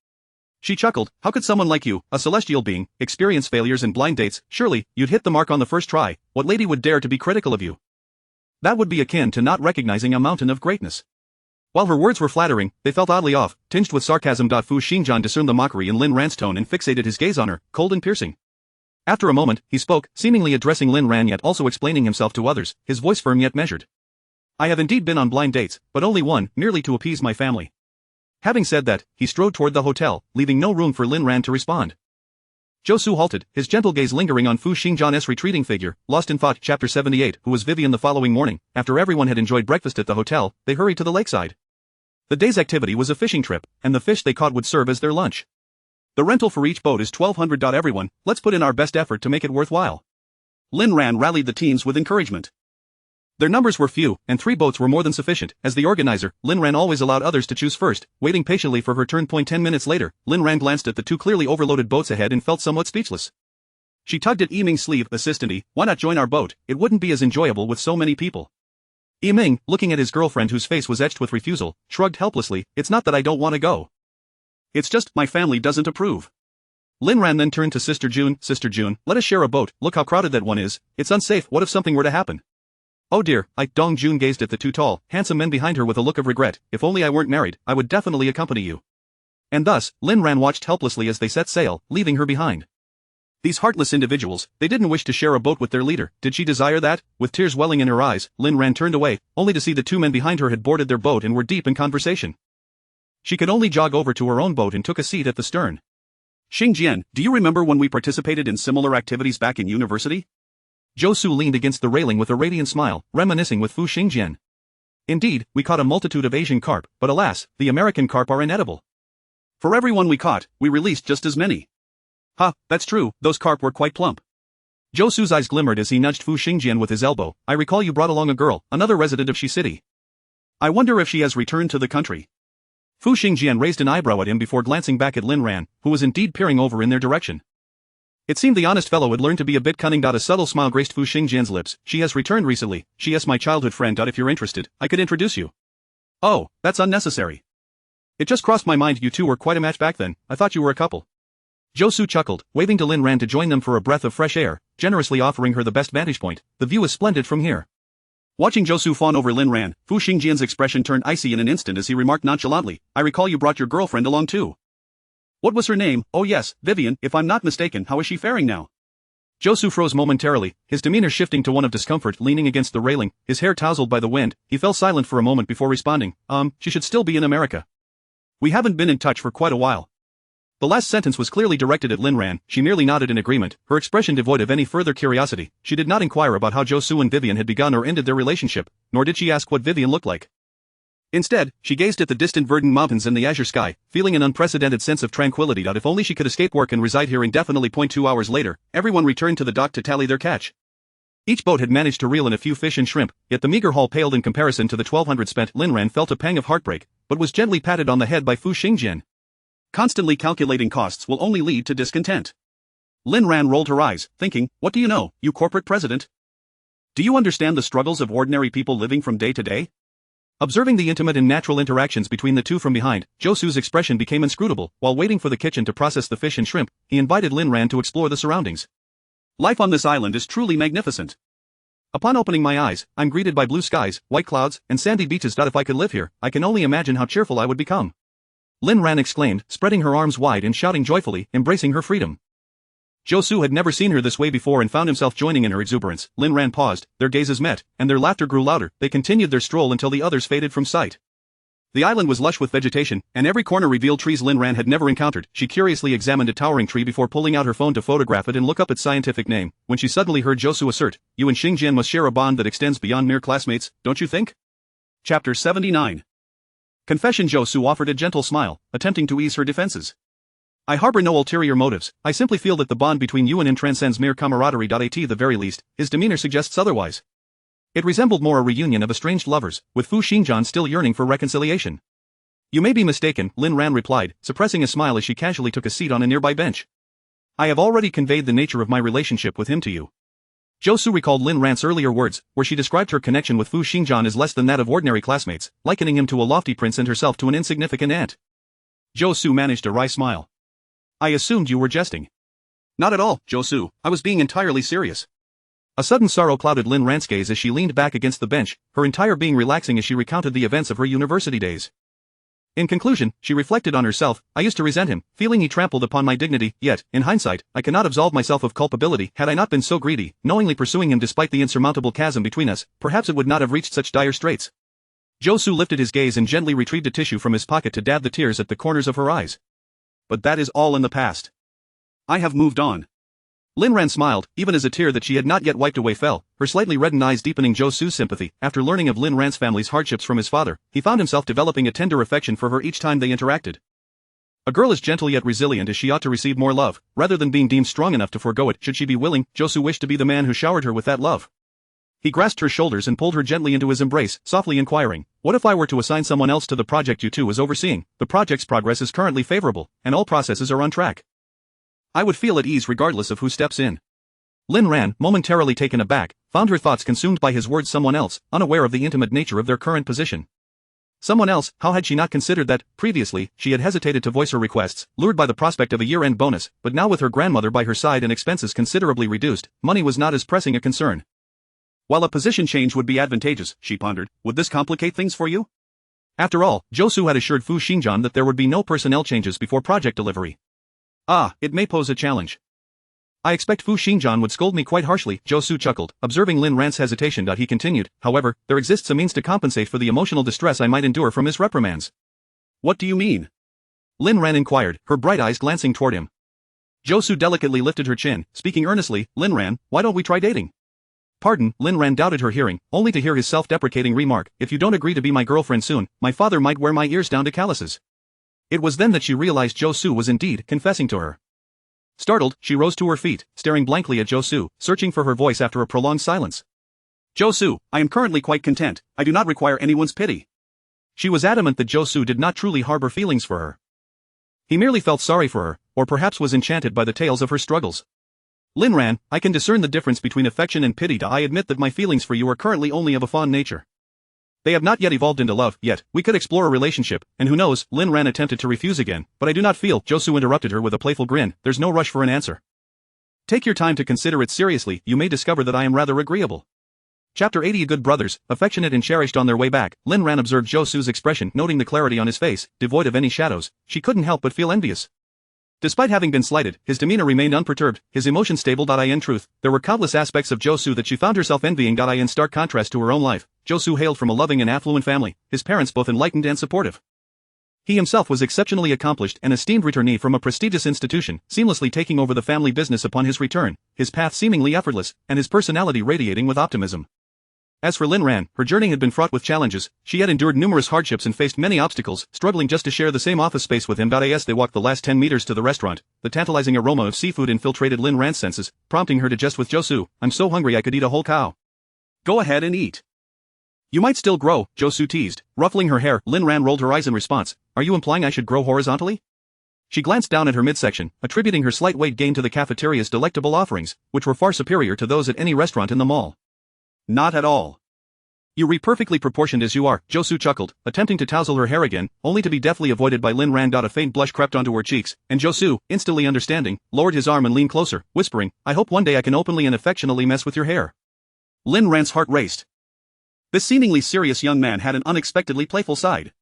She chuckled, how could someone like you, a celestial being, experience failures in blind dates? Surely, you'd hit the mark on the first try. What lady would dare to be critical of you? That would be akin to not recognizing a mountain of greatness. While her words were flattering, they felt oddly off, tinged with sarcasm. Fu Xingjian discerned the mockery in Lin Ran's tone and fixated his gaze on her, cold and piercing. After a moment, he spoke, seemingly addressing Lin Ran yet also explaining himself to others, his voice firm yet measured. I have indeed been on blind dates, but only one, merely to appease my family. Having said that, he strode toward the hotel, leaving no room for Lin Ran to respond. Zhou halted, his gentle gaze lingering on Fu Xingjian's retreating figure, lost in thought. Chapter 78. Who was Vivian? The following morning, after everyone had enjoyed breakfast at the hotel, they hurried to the lakeside. The day's activity was a fishing trip, and the fish they caught would serve as their lunch. The rental for each boat is $1,200. Everyone, let's put in our best effort to make it worthwhile. Lin Ran rallied the teens with encouragement. Their numbers were few, and 3 boats were more than sufficient. As the organizer, Lin Ran always allowed others to choose first, waiting patiently for her turn. 10 minutes later, Lin Ran glanced at the 2 clearly overloaded boats ahead and felt somewhat speechless. She tugged at Yiming's sleeve. Assistant, why not join our boat? It wouldn't be as enjoyable with so many people. Yiming, looking at his girlfriend whose face was etched with refusal, shrugged helplessly. It's not that I don't want to go. It's just, my family doesn't approve. Lin Ran then turned to Sister June. Sister June, let us share a boat. Look how crowded that one is. It's unsafe. What if something were to happen? Oh dear, Dong June gazed at the 2 tall, handsome men behind her with a look of regret. If only I weren't married, I would definitely accompany you. And thus, Lin Ran watched helplessly as they set sail, leaving her behind. These heartless individuals, they didn't wish to share a boat with their leader. Did she desire that? With tears welling in her eyes, Lin Ran turned away, only to see the 2 men behind her had boarded their boat and were deep in conversation. She could only jog over to her own boat and took a seat at the stern. Xingjian, do you remember when we participated in similar activities back in university? Zhou leaned against the railing with a radiant smile, reminiscing with Fu Xingjian. Indeed, we caught a multitude of Asian carp, but alas, the American carp are inedible. For every one we caught, we released just as many. Ha, that's true, those carp were quite plump. Zhou's eyes glimmered as he nudged Fu Xingjian with his elbow. I recall you brought along a girl, another resident of Shi City. I wonder if she has returned to the country. Fu Xingjian raised an eyebrow at him before glancing back at Lin Ran, who was indeed peering over in their direction. It seemed the honest fellow had learned to be a bit cunning. A subtle smile graced Fu Xingjian's lips. She has returned recently. She is my childhood friend. If you're interested, I could introduce you. Oh, that's unnecessary. It just crossed my mind you 2 were quite a match back then. I thought you were a couple. Zhou chuckled, waving to Lin Ran to join them for a breath of fresh air, generously offering her the best vantage point. The view is splendid from here. Watching Zhou fawn over Lin Ran, Fu Xingjian's expression turned icy in an instant as he remarked nonchalantly, I recall you brought your girlfriend along too. What was her name? Oh yes, Vivian, if I'm not mistaken. How is she faring now? Zhou froze momentarily, his demeanor shifting to one of discomfort. Leaning against the railing, his hair tousled by the wind, he fell silent for a moment before responding, she should still be in America. We haven't been in touch for quite a while. The last sentence was clearly directed at Lin Ran. She merely nodded in agreement, her expression devoid of any further curiosity. She did not inquire about how Zhou and Vivian had begun or ended their relationship, nor did she ask what Vivian looked like. Instead, she gazed at the distant verdant mountains and the azure sky, feeling an unprecedented sense of tranquility. If only she could escape work and reside here indefinitely. 2 hours later, everyone returned to the dock to tally their catch. Each boat had managed to reel in a few fish and shrimp, yet the meager haul paled in comparison to the 1,200 spent. Lin Ran felt a pang of heartbreak, but was gently patted on the head by Fu Xingjian. Constantly calculating costs will only lead to discontent. Lin Ran rolled her eyes, thinking, what do you know, you corporate president? Do you understand the struggles of ordinary people living from day to day? Observing the intimate and natural interactions between the 2 from behind, Zhou's expression became inscrutable. While waiting for the kitchen to process the fish and shrimp, he invited Lin Ran to explore the surroundings. Life on this island is truly magnificent. Upon opening my eyes, I'm greeted by blue skies, white clouds, and sandy beaches. If I could live here, I can only imagine how cheerful I would become. Lin Ran exclaimed, spreading her arms wide and shouting joyfully, embracing her freedom. Su had never seen her this way before and found himself joining in her exuberance. Lin Ran paused, their gazes met, and their laughter grew louder. They continued their stroll until the others faded from sight. The island was lush with vegetation, and every corner revealed trees Lin Ran had never encountered. She curiously examined a towering tree before pulling out her phone to photograph it and look up its scientific name, when she suddenly heard Su assert, "You and Xingjian must share a bond that extends beyond mere classmates, don't you think?" Chapter 79. Confession. Su offered a gentle smile, attempting to ease her defenses. "I harbor no ulterior motives, I simply feel that the bond between you and him transcends mere camaraderie. At the very least, his demeanor suggests otherwise." It resembled more a reunion of estranged lovers, with Fu Xingjian still yearning for reconciliation. "You may be mistaken," Lin Ran replied, suppressing a smile as she casually took a seat on a nearby bench. "I have already conveyed the nature of my relationship with him to you." Su recalled Lin Ran's earlier words, where she described her connection with Fu Xingjian as less than that of ordinary classmates, likening him to a lofty prince and herself to an insignificant ant. Su managed a wry smile. "I assumed you were jesting." "Not at all, Su, I was being entirely serious." A sudden sorrow clouded Lin Ran's gaze as she leaned back against the bench, her entire being relaxing as she recounted the events of her university days. In conclusion, she reflected on herself, "I used to resent him, feeling he trampled upon my dignity, yet, in hindsight, I cannot absolve myself of culpability. Had I not been so greedy, knowingly pursuing him despite the insurmountable chasm between us, perhaps it would not have reached such dire straits." Su lifted his gaze and gently retrieved a tissue from his pocket to dab the tears at the corners of her eyes. "But that is all in the past. I have moved on." Lin Ran smiled, even as a tear that she had not yet wiped away fell, her slightly reddened eyes deepening Su's sympathy. After learning of Lin Ran's family's hardships from his father, he found himself developing a tender affection for her each time they interacted. A girl as gentle yet resilient as she ought to receive more love, rather than being deemed strong enough to forego it should she be willing. Su wished to be the man who showered her with that love. He grasped her shoulders and pulled her gently into his embrace, softly inquiring, "What if I were to assign someone else to the project you two was overseeing? The project's progress is currently favorable, and all processes are on track. I would feel at ease regardless of who steps in." Lin Ran, momentarily taken aback, found her thoughts consumed by his words. Someone else, unaware of the intimate nature of their current position. Someone else, how had she not considered that? Previously, she had hesitated to voice her requests, lured by the prospect of a year-end bonus, but now with her grandmother by her side and expenses considerably reduced, money was not as pressing a concern. While a position change would be advantageous, she pondered, would this complicate things for you? After all, Su had assured Fu Xingjian that there would be no personnel changes before project delivery. It may pose a challenge. I expect Fu Xingjian would scold me quite harshly, Su chuckled, observing Lin Ran's hesitation. He continued, however, there exists a means to compensate for the emotional distress I might endure from his reprimands. What do you mean? Lin Ran inquired, her bright eyes glancing toward him. Su delicately lifted her chin, speaking earnestly, Lin Ran, why don't we try dating? Pardon, Lin Ran doubted her hearing, only to hear his self-deprecating remark, if you don't agree to be my girlfriend soon, my father might wear my ears down to calluses. It was then that she realized Su was indeed confessing to her. Startled, she rose to her feet, staring blankly at Su, searching for her voice after a prolonged silence. Su, I am currently quite content, I do not require anyone's pity. She was adamant that Su did not truly harbor feelings for her. He merely felt sorry for her, or perhaps was enchanted by the tales of her struggles. Lin Ran, I can discern the difference between affection and pity. I admit that my feelings for you are currently only of a fond nature. They have not yet evolved into love, yet, we could explore a relationship, and who knows, Lin Ran attempted to refuse again, but I do not feel, Su interrupted her with a playful grin, there's no rush for an answer. Take your time to consider it seriously, you may discover that I am rather agreeable. Chapter 80. Good brothers, affectionate and cherished. On their way back, Lin Ran observed Su's expression, noting the clarity on his face, devoid of any shadows. She couldn't help but feel envious. Despite having been slighted, his demeanor remained unperturbed, his emotions stable. In truth, there were countless aspects of Su that she found herself envying. In stark contrast to her own life, Su hailed from a loving and affluent family, his parents both enlightened and supportive. He himself was exceptionally accomplished and esteemed returnee from a prestigious institution, seamlessly taking over the family business upon his return, his path seemingly effortless, and his personality radiating with optimism. As for Lin Ran, her journey had been fraught with challenges. She had endured numerous hardships and faced many obstacles, struggling just to share the same office space with him. As they walked the last 10 meters to the restaurant, the tantalizing aroma of seafood infiltrated Lin Ran's senses, prompting her to jest with Su, I'm so hungry I could eat a whole cow. Go ahead and eat. You might still grow, Su teased, ruffling her hair. Lin Ran rolled her eyes in response, are you implying I should grow horizontally? She glanced down at her midsection, attributing her slight weight gain to the cafeteria's delectable offerings, which were far superior to those at any restaurant in the mall. Not at all. You're perfectly proportioned as you are, Su chuckled, attempting to tousle her hair again, only to be deftly avoided by Lin Ran. A faint blush crept onto her cheeks, and Su, instantly understanding, lowered his arm and leaned closer, whispering, I hope one day I can openly and affectionately mess with your hair. Lin Ran's heart raced. This seemingly serious young man had an unexpectedly playful side.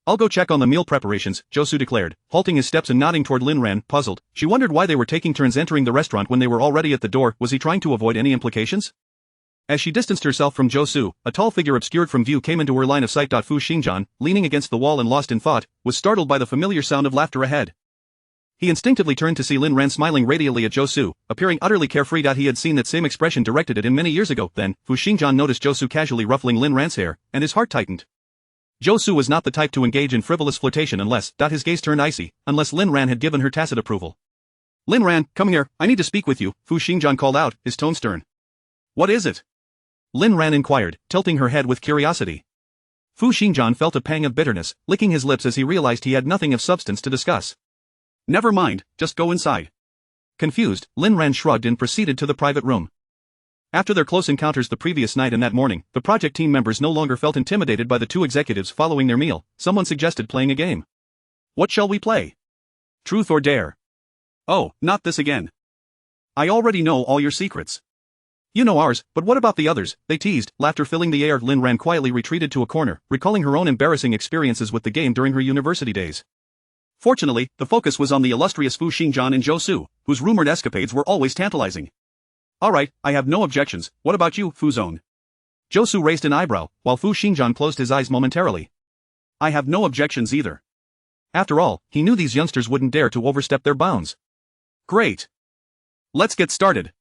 I'll go check on the meal preparations, Josu declared, halting his steps and nodding toward Lin Ran, puzzled. She wondered why they were taking turns entering the restaurant when they were already at the door. Was he trying to avoid any implications? As she distanced herself from Josu, a tall figure obscured from view came into her line of sight. Fu Xingjian, leaning against the wall and lost in thought, was startled by the familiar sound of laughter ahead. He instinctively turned to see Lin Ran smiling radiantly at Josu, appearing utterly carefree. He had seen that same expression directed at him many years ago. Then, Fu Xingjian noticed Josu casually ruffling Lin Ran's hair, and his heart tightened. Josu was not the type to engage in frivolous flirtation unless, his gaze turned icy, unless Lin Ran had given her tacit approval. Lin Ran, come here, I need to speak with you, Fu Xingjian called out, his tone stern. What is it? Lin Ran inquired, tilting her head with curiosity. Fu Xingjian felt a pang of bitterness, licking his lips as he realized he had nothing of substance to discuss. Never mind, just go inside. Confused, Lin Ran shrugged and proceeded to the private room. After their close encounters the previous night and that morning, the project team members no longer felt intimidated by the two executives following their meal. Someone suggested playing a game. What shall we play? Truth or dare? Oh, not this again. I already know all your secrets. You know ours, but what about the others? They teased, laughter filling the air. Lin Ran quietly retreated to a corner, recalling her own embarrassing experiences with the game during her university days. Fortunately, the focus was on the illustrious Fu Xingjian and Josu, whose rumored escapades were always tantalizing. Alright, I have no objections. What about you, Fu Zone? Josu raised an eyebrow, while Fu Xingjian closed his eyes momentarily. I have no objections either. After all, he knew these youngsters wouldn't dare to overstep their bounds. Great. Let's get started.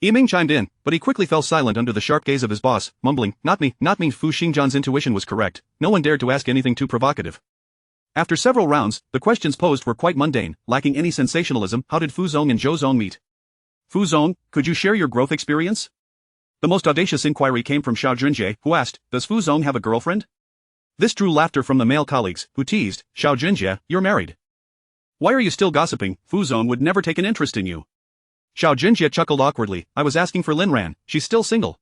Yiming chimed in, but he quickly fell silent under the sharp gaze of his boss, mumbling, not me. Fu Xingjian's intuition was correct. No one dared to ask anything too provocative. After several rounds, the questions posed were quite mundane, lacking any sensationalism. How did Fu Zong and Zhou Zong meet? Fu Zong, could you share your growth experience? The most audacious inquiry came from Xiao Junjie, who asked, does Fu Zong have a girlfriend? This drew laughter from the male colleagues, who teased, Xiao Junjie, you're married. Why are you still gossiping? Fu Zong would never take an interest in you. Xiao Junjie chuckled awkwardly, I was asking for Lin Ran, she's still single.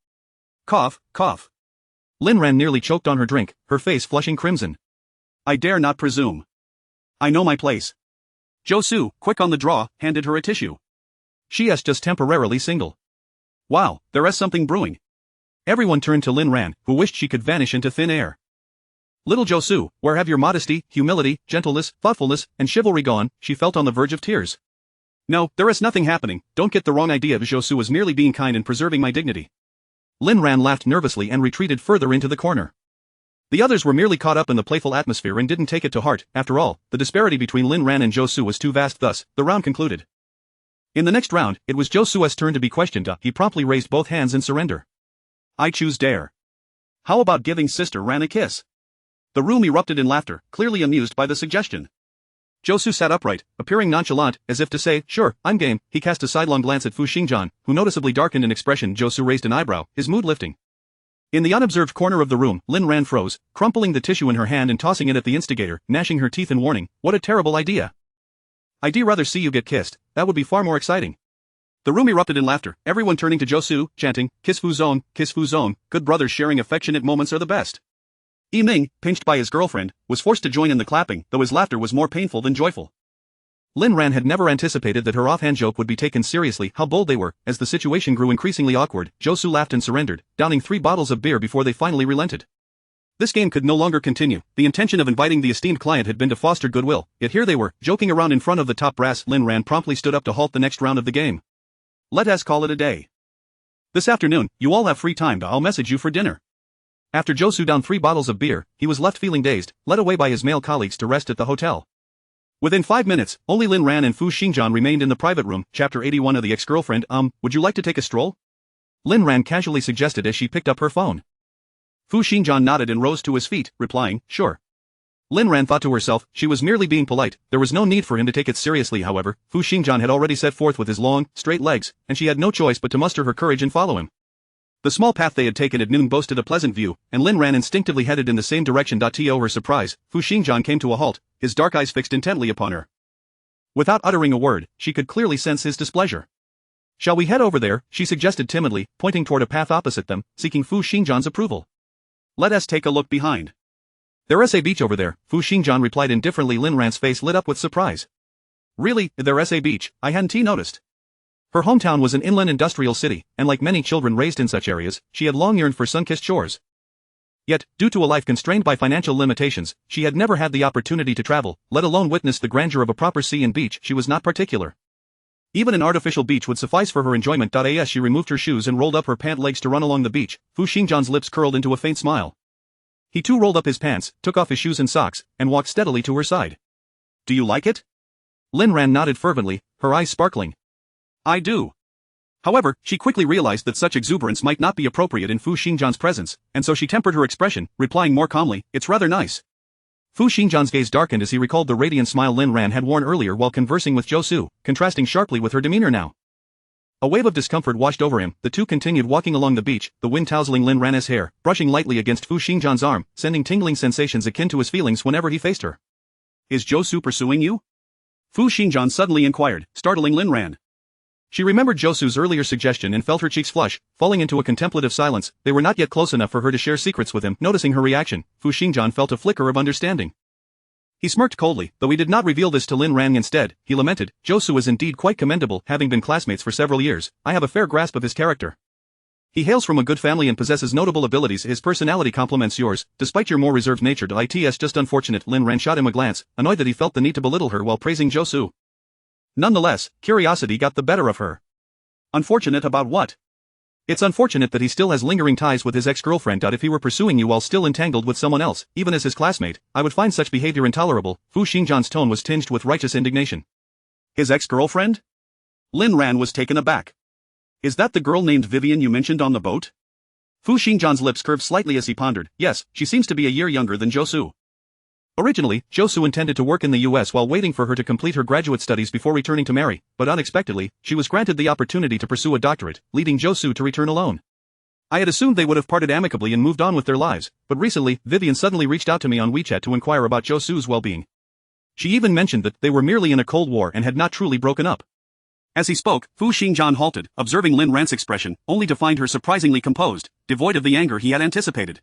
Cough, cough. Lin Ran nearly choked on her drink, her face flushing crimson. I dare not presume. I know my place. Josu, quick on the draw, handed her a tissue. She is just temporarily single. Wow, there is something brewing. Everyone turned to Lin Ran, who wished she could vanish into thin air. Little Josu, where have your modesty, humility, gentleness, thoughtfulness, and chivalry gone? She felt on the verge of tears. No, there is nothing happening, don't get the wrong idea. Josu was merely being kind and preserving my dignity. Lin Ran laughed nervously and retreated further into the corner. The others were merely caught up in the playful atmosphere and didn't take it to heart. After all, the disparity between Lin Ran and Josu was too vast. Thus, the round concluded. In the next round, it was Josu's turn to be questioned. He promptly raised both hands in surrender. I choose dare. How about giving Sister Ran a kiss? The room erupted in laughter, clearly amused by the suggestion. Josu sat upright, appearing nonchalant, as if to say, sure, I'm game. He cast a sidelong glance at Fu Xingjian, who noticeably darkened in expression. Josu raised an eyebrow, his mood lifting. In the unobserved corner of the room, Lin Ran froze, crumpling the tissue in her hand and tossing it at the instigator, gnashing her teeth in warning. What a terrible idea. I'd rather see you get kissed, that would be far more exciting. The room erupted in laughter, everyone turning to Josu, chanting, kiss Fu Zong, good brothers sharing affectionate moments are the best. Yiming, pinched by his girlfriend, was forced to join in the clapping, though his laughter was more painful than joyful. Lin Ran had never anticipated that her offhand joke would be taken seriously. How bold they were. As the situation grew increasingly awkward, Josu laughed and surrendered, downing 3 bottles of beer before they finally relented. This game could no longer continue. The intention of inviting the esteemed client had been to foster goodwill, yet here they were, joking around in front of the top brass. Lin Ran promptly stood up to halt the next round of the game. Let us call it a day. This afternoon, you all have free time. I'll message you for dinner. After Josu downed 3 bottles of beer, he was left feeling dazed, led away by his male colleagues to rest at the hotel. Within 5 minutes, only Lin Ran and Fu Xingjian remained in the private room. Chapter 81 of The Ex-Girlfriend. Would you like to take a stroll? Lin Ran casually suggested as she picked up her phone. Fu Xingjian nodded and rose to his feet, replying, sure. Lin Ran thought to herself, she was merely being polite, there was no need for him to take it seriously. However, Fu Xingjian had already set forth with his long, straight legs, and she had no choice but to muster her courage and follow him. The small path they had taken at noon boasted a pleasant view, and Lin Ran instinctively headed in the same direction. To her surprise, Fu Xingjian came to a halt, his dark eyes fixed intently upon her. Without uttering a word, she could clearly sense his displeasure. Shall we head over there? She suggested timidly, pointing toward a path opposite them, seeking Fu Xingjian's approval. Let us take a look behind. There is a beach over there, Fu Xingjian replied indifferently. Lin Ran's face lit up with surprise. Really, there is a beach? I hadn't noticed. Her hometown was an inland industrial city, and like many children raised in such areas, she had long yearned for sun-kissed shores. Yet, due to a life constrained by financial limitations, she had never had the opportunity to travel, let alone witness the grandeur of a proper sea and beach. She was not particular. Even an artificial beach would suffice for her enjoyment. As she removed her shoes and rolled up her pant legs to run along the beach, Fu Xingjian's lips curled into a faint smile. He too rolled up his pants, took off his shoes and socks, and walked steadily to her side. Do you like it? Lin Ran nodded fervently, her eyes sparkling. I do. However, she quickly realized that such exuberance might not be appropriate in Fu Xingjian's presence, and so she tempered her expression, replying more calmly, it's rather nice. Fu Xingjian's gaze darkened as he recalled the radiant smile Lin Ran had worn earlier while conversing with Zhou Su, contrasting sharply with her demeanor now. A wave of discomfort washed over him. The two continued walking along the beach, the wind tousling Lin Ran's hair, brushing lightly against Fu Xingjian's arm, sending tingling sensations akin to his feelings whenever he faced her. Is Zhou Su pursuing you? Fu Xingjian suddenly inquired, startling Lin Ran. She remembered Zhou Su's earlier suggestion and felt her cheeks flush, falling into a contemplative silence. They were not yet close enough for her to share secrets with him. Noticing her reaction, Fu Xingjian felt a flicker of understanding. He smirked coldly, though he did not reveal this to Lin Ran instead. He lamented, Zhou Su is indeed quite commendable, having been classmates for several years. I have a fair grasp of his character. He hails from a good family and possesses notable abilities. His personality complements yours, despite your more reserved nature. It's just unfortunate. Lin Ran shot him a glance, annoyed that he felt the need to belittle her while praising Zhou Su. Nonetheless, curiosity got the better of her. Unfortunate about what? It's unfortunate that he still has lingering ties with his ex-girlfriend. If he were pursuing you while still entangled with someone else, even as his classmate, I would find such behavior intolerable. Fu Xingjian's tone was tinged with righteous indignation. His ex-girlfriend? Lin Ran was taken aback. Is that the girl named Vivian you mentioned on the boat? Fu Xingjian's lips curved slightly as he pondered. Yes, she seems to be a year younger than Zhou Su. Originally, Zhou Su intended to work in the US while waiting for her to complete her graduate studies before returning to marry, but unexpectedly, she was granted the opportunity to pursue a doctorate, leading Zhou Su to return alone. I had assumed they would have parted amicably and moved on with their lives, but recently, Vivian suddenly reached out to me on WeChat to inquire about Zhou Su's well-being. She even mentioned that they were merely in a cold war and had not truly broken up. As he spoke, Fu Xingjian halted, observing Lin Ran's expression, only to find her surprisingly composed, devoid of the anger he had anticipated.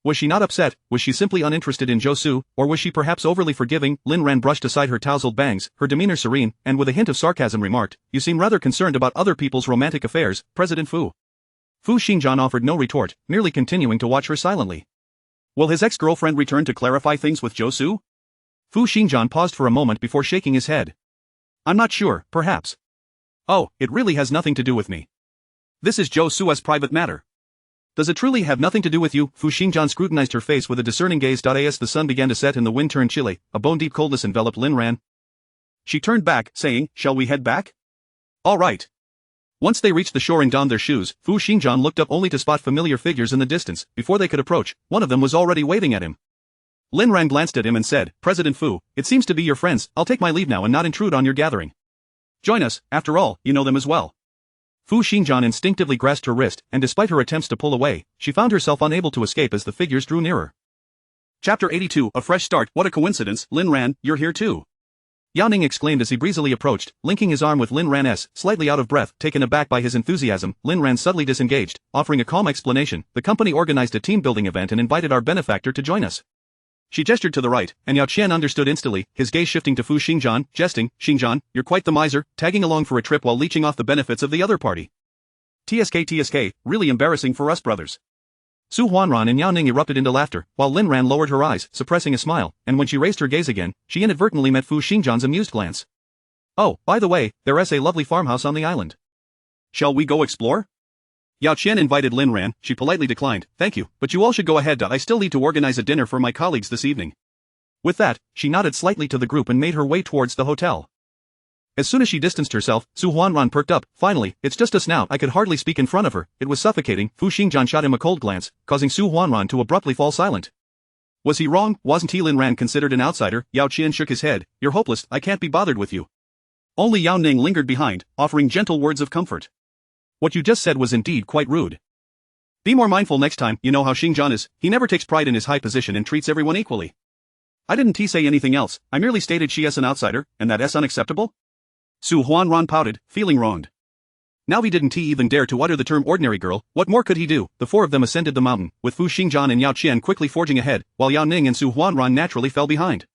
Was she not upset? Was she simply uninterested in Zhou Su, or was she perhaps overly forgiving? Lin Ran brushed aside her tousled bangs, her demeanor serene, and with a hint of sarcasm remarked, You seem rather concerned about other people's romantic affairs, President Fu. Fu Xingjian offered no retort, merely continuing to watch her silently. Will his ex-girlfriend return to clarify things with Zhou Su? Fu Xingjian paused for a moment before shaking his head. I'm not sure, perhaps. Oh, it really has nothing to do with me. This is Zhou Su's private matter. Does it truly have nothing to do with you? Fu Xingjian scrutinized her face with a discerning gaze. As the sun began to set and the wind turned chilly, a bone-deep coldness enveloped Lin Ran. She turned back, saying, Shall we head back? All right. Once they reached the shore and donned their shoes, Fu Xingjian looked up only to spot familiar figures in the distance. Before they could approach, one of them was already waving at him. Lin Ran glanced at him and said, President Fu, it seems to be your friends. I'll take my leave now and not intrude on your gathering. Join us, after all, you know them as well. Fu Xingjian instinctively grasped her wrist, and despite her attempts to pull away, she found herself unable to escape as the figures drew nearer. Chapter 82, A Fresh Start. What a coincidence, Lin Ran, you're here too. Yao Ning exclaimed as he breezily approached, linking his arm with Lin Ran's. Slightly out of breath, taken aback by his enthusiasm, Lin Ran subtly disengaged, offering a calm explanation. The company organized a team-building event and invited our benefactor to join us. She gestured to the right, and Yao Qian understood instantly, his gaze shifting to Fu Xingjian, jesting, Xingjian, you're quite the miser, tagging along for a trip while leeching off the benefits of the other party. TSK, really embarrassing for us brothers. Su Huanran and Yao Ning erupted into laughter, while Lin Ran lowered her eyes, suppressing a smile, and when she raised her gaze again, she inadvertently met Fu Xingjian's amused glance. Oh, by the way, there's a lovely farmhouse on the island. Shall we go explore? Yao Qian invited Lin Ran. She politely declined, thank you, but you all should go ahead. I still need to organize a dinner for my colleagues this evening. With that, she nodded slightly to the group and made her way towards the hotel. As soon as she distanced herself, Su Huanran perked up. Finally, it's just us now. I could hardly speak in front of her. It was suffocating. Fu Xingjian shot him a cold glance, causing Su Huanran to abruptly fall silent. Was he wrong? Wasn't he? Lin Ran considered an outsider. Yao Qian shook his head. You're hopeless. I can't be bothered with you. Only Yao Ning lingered behind, offering gentle words of comfort. What you just said was indeed quite rude. Be more mindful next time. You know how Xingjian is. He never takes pride in his high position and treats everyone equally. I didn't say anything else. I merely stated she is an outsider, and that's unacceptable? Su Huanran pouted, feeling wronged. Now he didn't even dare to utter the term ordinary girl. What more could he do? The four of them ascended the mountain, with Fu Xingjian and Yao Qian quickly forging ahead, while Yao Ning and Su Huanran naturally fell behind.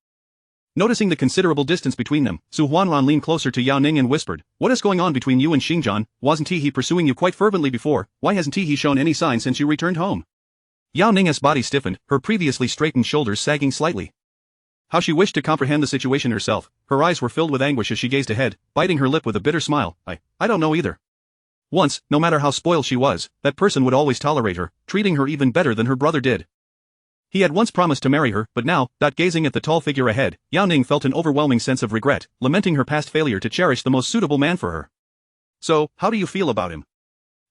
Noticing the considerable distance between them, Su Huanran leaned closer to Yao Ning and whispered, What is going on between you and Xingjian? Wasn't he pursuing you quite fervently before? Why hasn't he shown any sign since you returned home? Yao Ning's body stiffened, her previously straightened shoulders sagging slightly. How she wished to comprehend the situation herself, her eyes were filled with anguish as she gazed ahead, biting her lip with a bitter smile. I don't know either. Once, no matter how spoiled she was, that person would always tolerate her, treating her even better than her brother did. He had once promised to marry her, but now, gazing at the tall figure ahead, Yao Ning felt an overwhelming sense of regret, lamenting her past failure to cherish the most suitable man for her. So, how do you feel about him?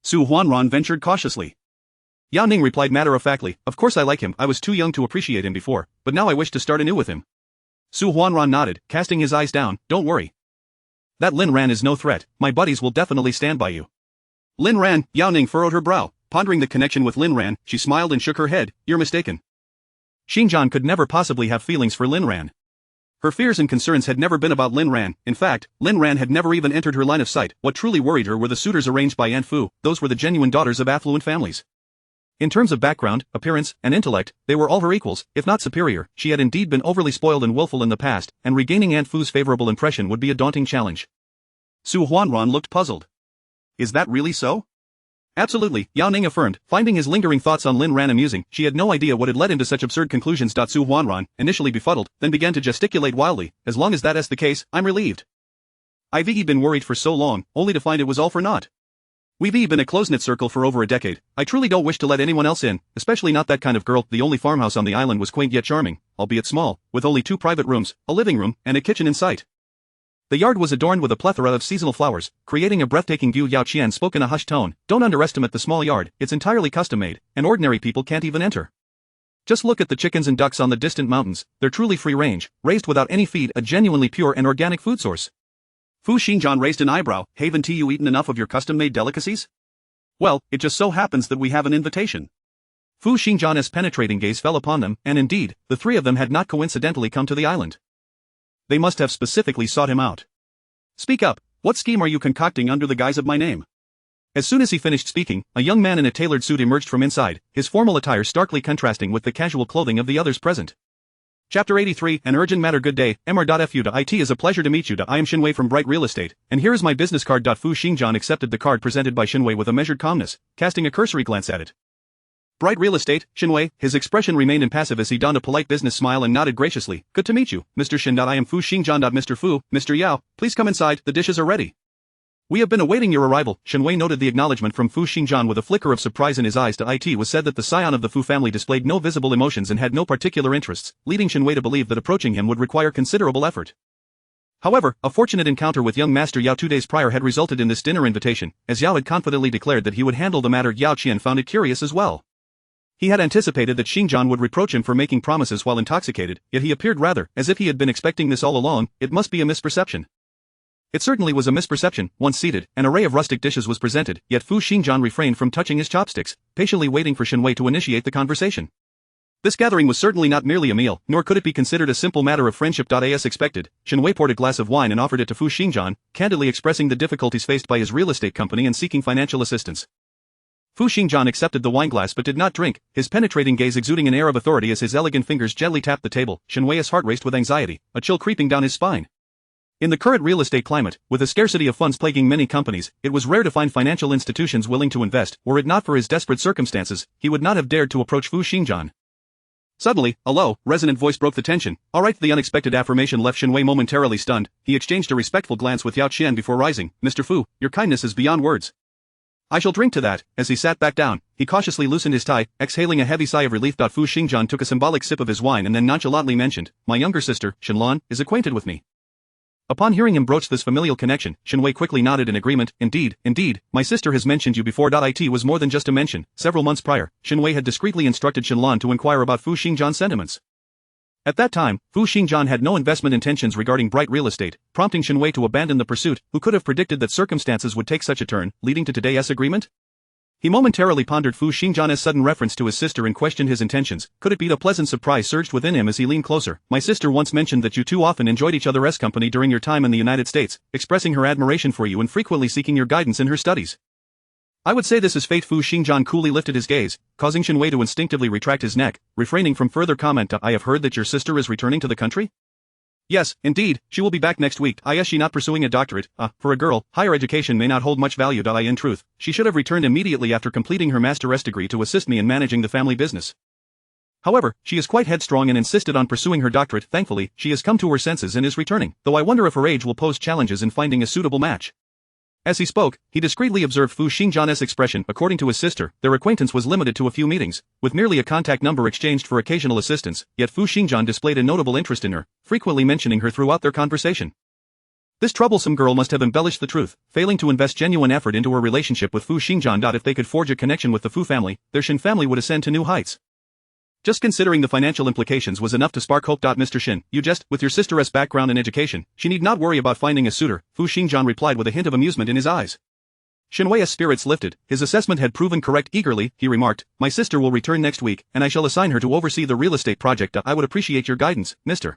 Su Huanran ventured cautiously. Yao Ning replied matter-of-factly, of course I like him, I was too young to appreciate him before, but now I wish to start anew with him. Su Huanran nodded, casting his eyes down, don't worry. That Lin Ran is no threat, my buddies will definitely stand by you. Lin Ran, Yao Ning furrowed her brow, pondering the connection with Lin Ran, she smiled and shook her head, you're mistaken. Xingjian could never possibly have feelings for Lin Ran. Her fears and concerns had never been about Lin Ran, in fact, Lin Ran had never even entered her line of sight, what truly worried her were the suitors arranged by Aunt Fu, those were the genuine daughters of affluent families. In terms of background, appearance, and intellect, they were all her equals, if not superior, she had indeed been overly spoiled and willful in the past, and regaining Aunt Fu's favorable impression would be a daunting challenge. Su Huanran looked puzzled. Is that really so? Absolutely, Yao Ning affirmed, finding his lingering thoughts on Lin Ran amusing, she had no idea what had led him to such absurd conclusions. Su Huanran, initially befuddled, then began to gesticulate wildly, as long as that's the case, I'm relieved. I've been worried for so long, only to find it was all for naught. We've been a close-knit circle for over a decade, I truly don't wish to let anyone else in, especially not that kind of girl. The only farmhouse on the island was quaint yet charming, albeit small, with only 2 private rooms, a living room, and a kitchen in sight. The yard was adorned with a plethora of seasonal flowers, creating a breathtaking view. Yao Qian spoke in a hushed tone, don't underestimate the small yard, it's entirely custom-made, and ordinary people can't even enter. Just look at the chickens and ducks on the distant mountains, they're truly free-range, raised without any feed, a genuinely pure and organic food source. Fu Xingjian raised an eyebrow, haven't you eaten enough of your custom-made delicacies? Well, it just so happens that we have an invitation. Fu Xingjian's penetrating gaze fell upon them, and indeed, the 3 of them had not coincidentally come to the island. They must have specifically sought him out. Speak up, what scheme are you concocting under the guise of my name? As soon as he finished speaking, a young man in a tailored suit emerged from inside, his formal attire starkly contrasting with the casual clothing of the others present. Chapter 83, An Urgent Matter. Good day, Mr. It is a pleasure to meet you. I am Xinwei from Bright Real Estate, and here is my business card. Fu Xingjian accepted the card presented by Xinwei with a measured calmness, casting a cursory glance at it. Bright Real Estate, Xinwei, his expression remained impassive as he donned a polite business smile and nodded graciously. Good to meet you, Mr. Xin. I am Fu Xingjian. Mr. Fu, Mr. Yao, please come inside, the dishes are ready. We have been awaiting your arrival. Xinwei noted the acknowledgement from Fu Xingjian with a flicker of surprise in his eyes. It was said that the scion of the Fu family displayed no visible emotions and had no particular interests, leading Xinwei to believe that approaching him would require considerable effort. However, a fortunate encounter with young Master Yao 2 days prior had resulted in this dinner invitation, as Yao had confidently declared that he would handle the matter. Yao Qian found it curious as well. He had anticipated that Xingjian would reproach him for making promises while intoxicated, yet he appeared rather as if he had been expecting this all along. It must be a misperception. It certainly was a misperception. Once seated, an array of rustic dishes was presented, yet Fu Xingjian refrained from touching his chopsticks, patiently waiting for Xinwei to initiate the conversation. This gathering was certainly not merely a meal, nor could it be considered a simple matter of friendship. As expected, Xinwei poured a glass of wine and offered it to Fu Xingjian, candidly expressing the difficulties faced by his real estate company and seeking financial assistance. Fu Xingjian accepted the wineglass but did not drink, his penetrating gaze exuding an air of authority as his elegant fingers gently tapped the table. Xinwei's heart raced with anxiety, a chill creeping down his spine. In the current real estate climate, with a scarcity of funds plaguing many companies, it was rare to find financial institutions willing to invest. Were it not for his desperate circumstances, he would not have dared to approach Fu Xingjian. Suddenly, a low, resonant voice broke the tension. All right. The unexpected affirmation left Xinwei momentarily stunned. He exchanged a respectful glance with Yao Qian before rising. Mr. Fu, your kindness is beyond words. I shall drink to that. As he sat back down, he cautiously loosened his tie, exhaling a heavy sigh of relief. Fu Xingjian took a symbolic sip of his wine and then nonchalantly mentioned, my younger sister, Xinlan, is acquainted with me. Upon hearing him broach this familial connection, Xinwei quickly nodded in agreement. Indeed, my sister has mentioned you before. It was more than just a mention. Several months prior, Xinwei had discreetly instructed Xinlan to inquire about Fu Xingjian's sentiments. At that time, Fu Xingjian had no investment intentions regarding Bright Real Estate, prompting Xinwei to abandon the pursuit. Who could have predicted that circumstances would take such a turn, leading to today's agreement? He momentarily pondered Fu Xingjian's sudden reference to his sister and questioned his intentions. Could it be? A pleasant surprise surged within him as he leaned closer. My sister once mentioned that you two often enjoyed each other's company during your time in the United States, expressing her admiration for you and frequently seeking your guidance in her studies. I would say this is fate. Fu Xingjian coolly lifted his gaze, causing Xinwei to instinctively retract his neck, refraining from further comment. I have heard that your sister is returning to the country? Yes, indeed, she will be back next week. Is she not pursuing a doctorate? For a girl, higher education may not hold much value. In truth, she should have returned immediately after completing her master's degree to assist me in managing the family business. However, she is quite headstrong and insisted on pursuing her doctorate. Thankfully, she has come to her senses and is returning, though I wonder if her age will pose challenges in finding a suitable match. As he spoke, he discreetly observed Fu Xingjian's expression. According to his sister, their acquaintance was limited to a few meetings, with merely a contact number exchanged for occasional assistance, yet Fu Xingjian displayed a notable interest in her, frequently mentioning her throughout their conversation. This troublesome girl must have embellished the truth, failing to invest genuine effort into her relationship with Fu Xingjian. If they could forge a connection with the Fu family, their Shin family would ascend to new heights. Just considering the financial implications was enough to spark hope. Mr. Shin, you jest, with your sister's background and education, she need not worry about finding a suitor, Fu Xingjian replied with a hint of amusement in his eyes. Shin Wei's spirits lifted, his assessment had proven correct. Eagerly, he remarked, my sister will return next week, and I shall assign her to oversee the real estate project. I would appreciate your guidance, Mr.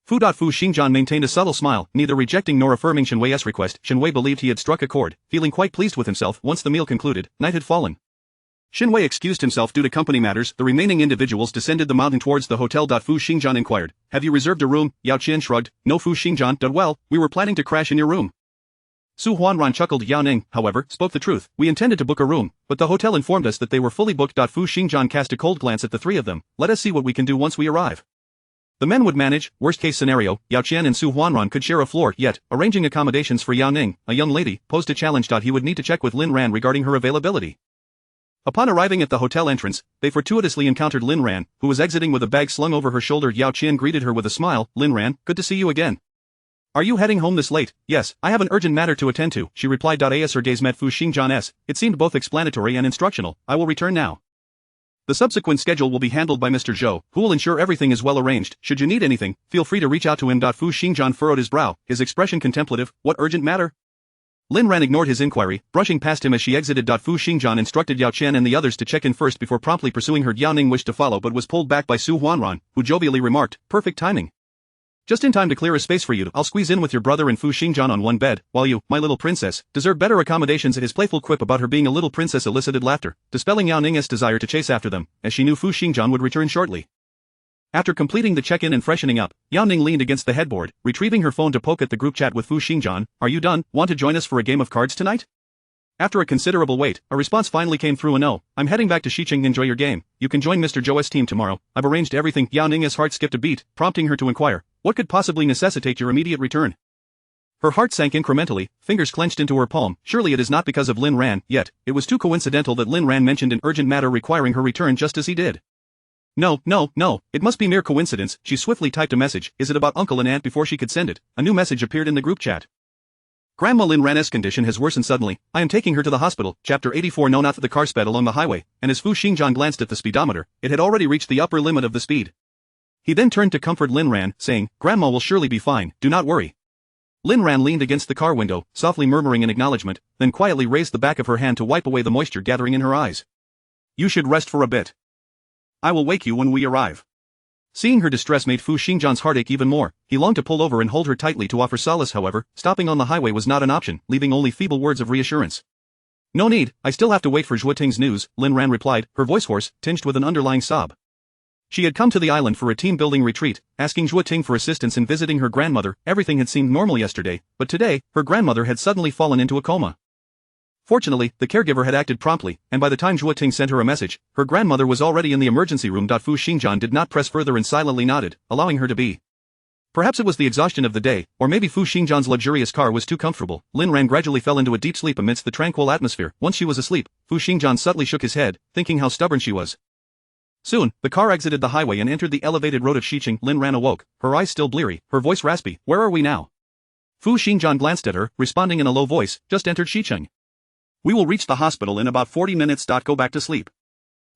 Fu Xingjian maintained a subtle smile, neither rejecting nor affirming Shin Wei's request. Shin Wei believed he had struck a chord, feeling quite pleased with himself. Once the meal concluded, night had fallen. Shin Wei excused himself due to company matters. The remaining individuals descended the mountain towards the hotel. Fu Xingjian inquired, have you reserved a room? Yao Qian shrugged, no. Fu Xingjian, well, we were planning to crash in your room. Su Huanran chuckled. Yao Ning, however, spoke the truth. We intended to book a room, but the hotel informed us that they were fully booked. Fu Xingjian cast a cold glance at the three of them. Let us see what we can do once we arrive. The men would manage. Worst case scenario, Yao Qian and Su Huanran could share a floor, yet, arranging accommodations for Yao Ning, a young lady, posed a challenge. He would need to check with Lin Ran regarding her availability. Upon arriving at the hotel entrance, they fortuitously encountered Lin Ran, who was exiting with a bag slung over her shoulder. Yao Qian greeted her with a smile. Lin Ran, good to see you again. Are you heading home this late? Yes, I have an urgent matter to attend to, she replied. As her gaze met Fu Xingjian's, it seemed both explanatory and instructional. I will return now. The subsequent schedule will be handled by Mr. Zhou, who will ensure everything is well arranged. Should you need anything, feel free to reach out to him. Fu Xingjian furrowed his brow, his expression contemplative. What urgent matter? Lin Ran ignored his inquiry, brushing past him as she exited. Fu Xingjian instructed Yao Qian and the others to check in first before promptly pursuing her. Yao Ning wished to follow but was pulled back by Su Huanran, who jovially remarked, perfect timing. Just in time to clear a space for you. I'll squeeze in with your brother and Fu Xingjian on one bed, while you, my little princess, deserve better accommodations. His playful quip about her being a little princess elicited laughter, dispelling Yao Ning's desire to chase after them, as she knew Fu Xingjian would return shortly. After completing the check-in and freshening up, Yao Ning leaned against the headboard, retrieving her phone to poke at the group chat with Fu Xingjian. Are you done? Want to join us for a game of cards tonight? After a considerable wait, a response finally came through. No, I'm heading back to Xiqing. Enjoy your game. You can join Mr. Zhou's team tomorrow. I've arranged everything. Yao Ning's heart skipped a beat, prompting her to inquire, what could possibly necessitate your immediate return? Her heart sank incrementally, fingers clenched into her palm. Surely it is not because of Lin Ran, yet, it was too coincidental that Lin Ran mentioned an urgent matter requiring her return just as he did. No, it must be mere coincidence. She swiftly typed a message. Is it about uncle and aunt? Before she could send it, a new message appeared in the group chat. Grandma Lin Ran's condition has worsened suddenly. I am taking her to the hospital. Chapter 84. No, not that the car sped along the highway, and as Fu Xingjian glanced at the speedometer, it had already reached the upper limit of the speed. He then turned to comfort Lin Ran, saying, Grandma will surely be fine, do not worry. Lin Ran leaned against the car window, softly murmuring in acknowledgement, then quietly raised the back of her hand to wipe away the moisture gathering in her eyes. You should rest for a bit. I will wake you when we arrive. Seeing her distress made Fu Xingjian's heart ache even more. He longed to pull over and hold her tightly to offer solace. However, stopping on the highway was not an option, leaving only feeble words of reassurance. No need, I still have to wait for Zhuoting's news, Lin Ran replied, her voice hoarse, tinged with an underlying sob. She had come to the island for a team-building retreat, asking Zhuoting for assistance in visiting her grandmother. Everything had seemed normal yesterday, but today, her grandmother had suddenly fallen into a coma. Fortunately, the caregiver had acted promptly, and by the time Zhuoting sent her a message, her grandmother was already in the emergency room. Fu Xingjian did not press further and silently nodded, allowing her to be. Perhaps it was the exhaustion of the day, or maybe Fu Xingjian's luxurious car was too comfortable. Lin Ran gradually fell into a deep sleep amidst the tranquil atmosphere. Once she was asleep, Fu Xingjian subtly shook his head, thinking how stubborn she was. Soon, the car exited the highway and entered the elevated road of Xiqing. Lin Ran awoke, her eyes still bleary, her voice raspy. Where are we now? Fu Xingjian glanced at her, responding in a low voice, just entered Xiqing. We will reach the hospital in about 40 minutes. Go back to sleep.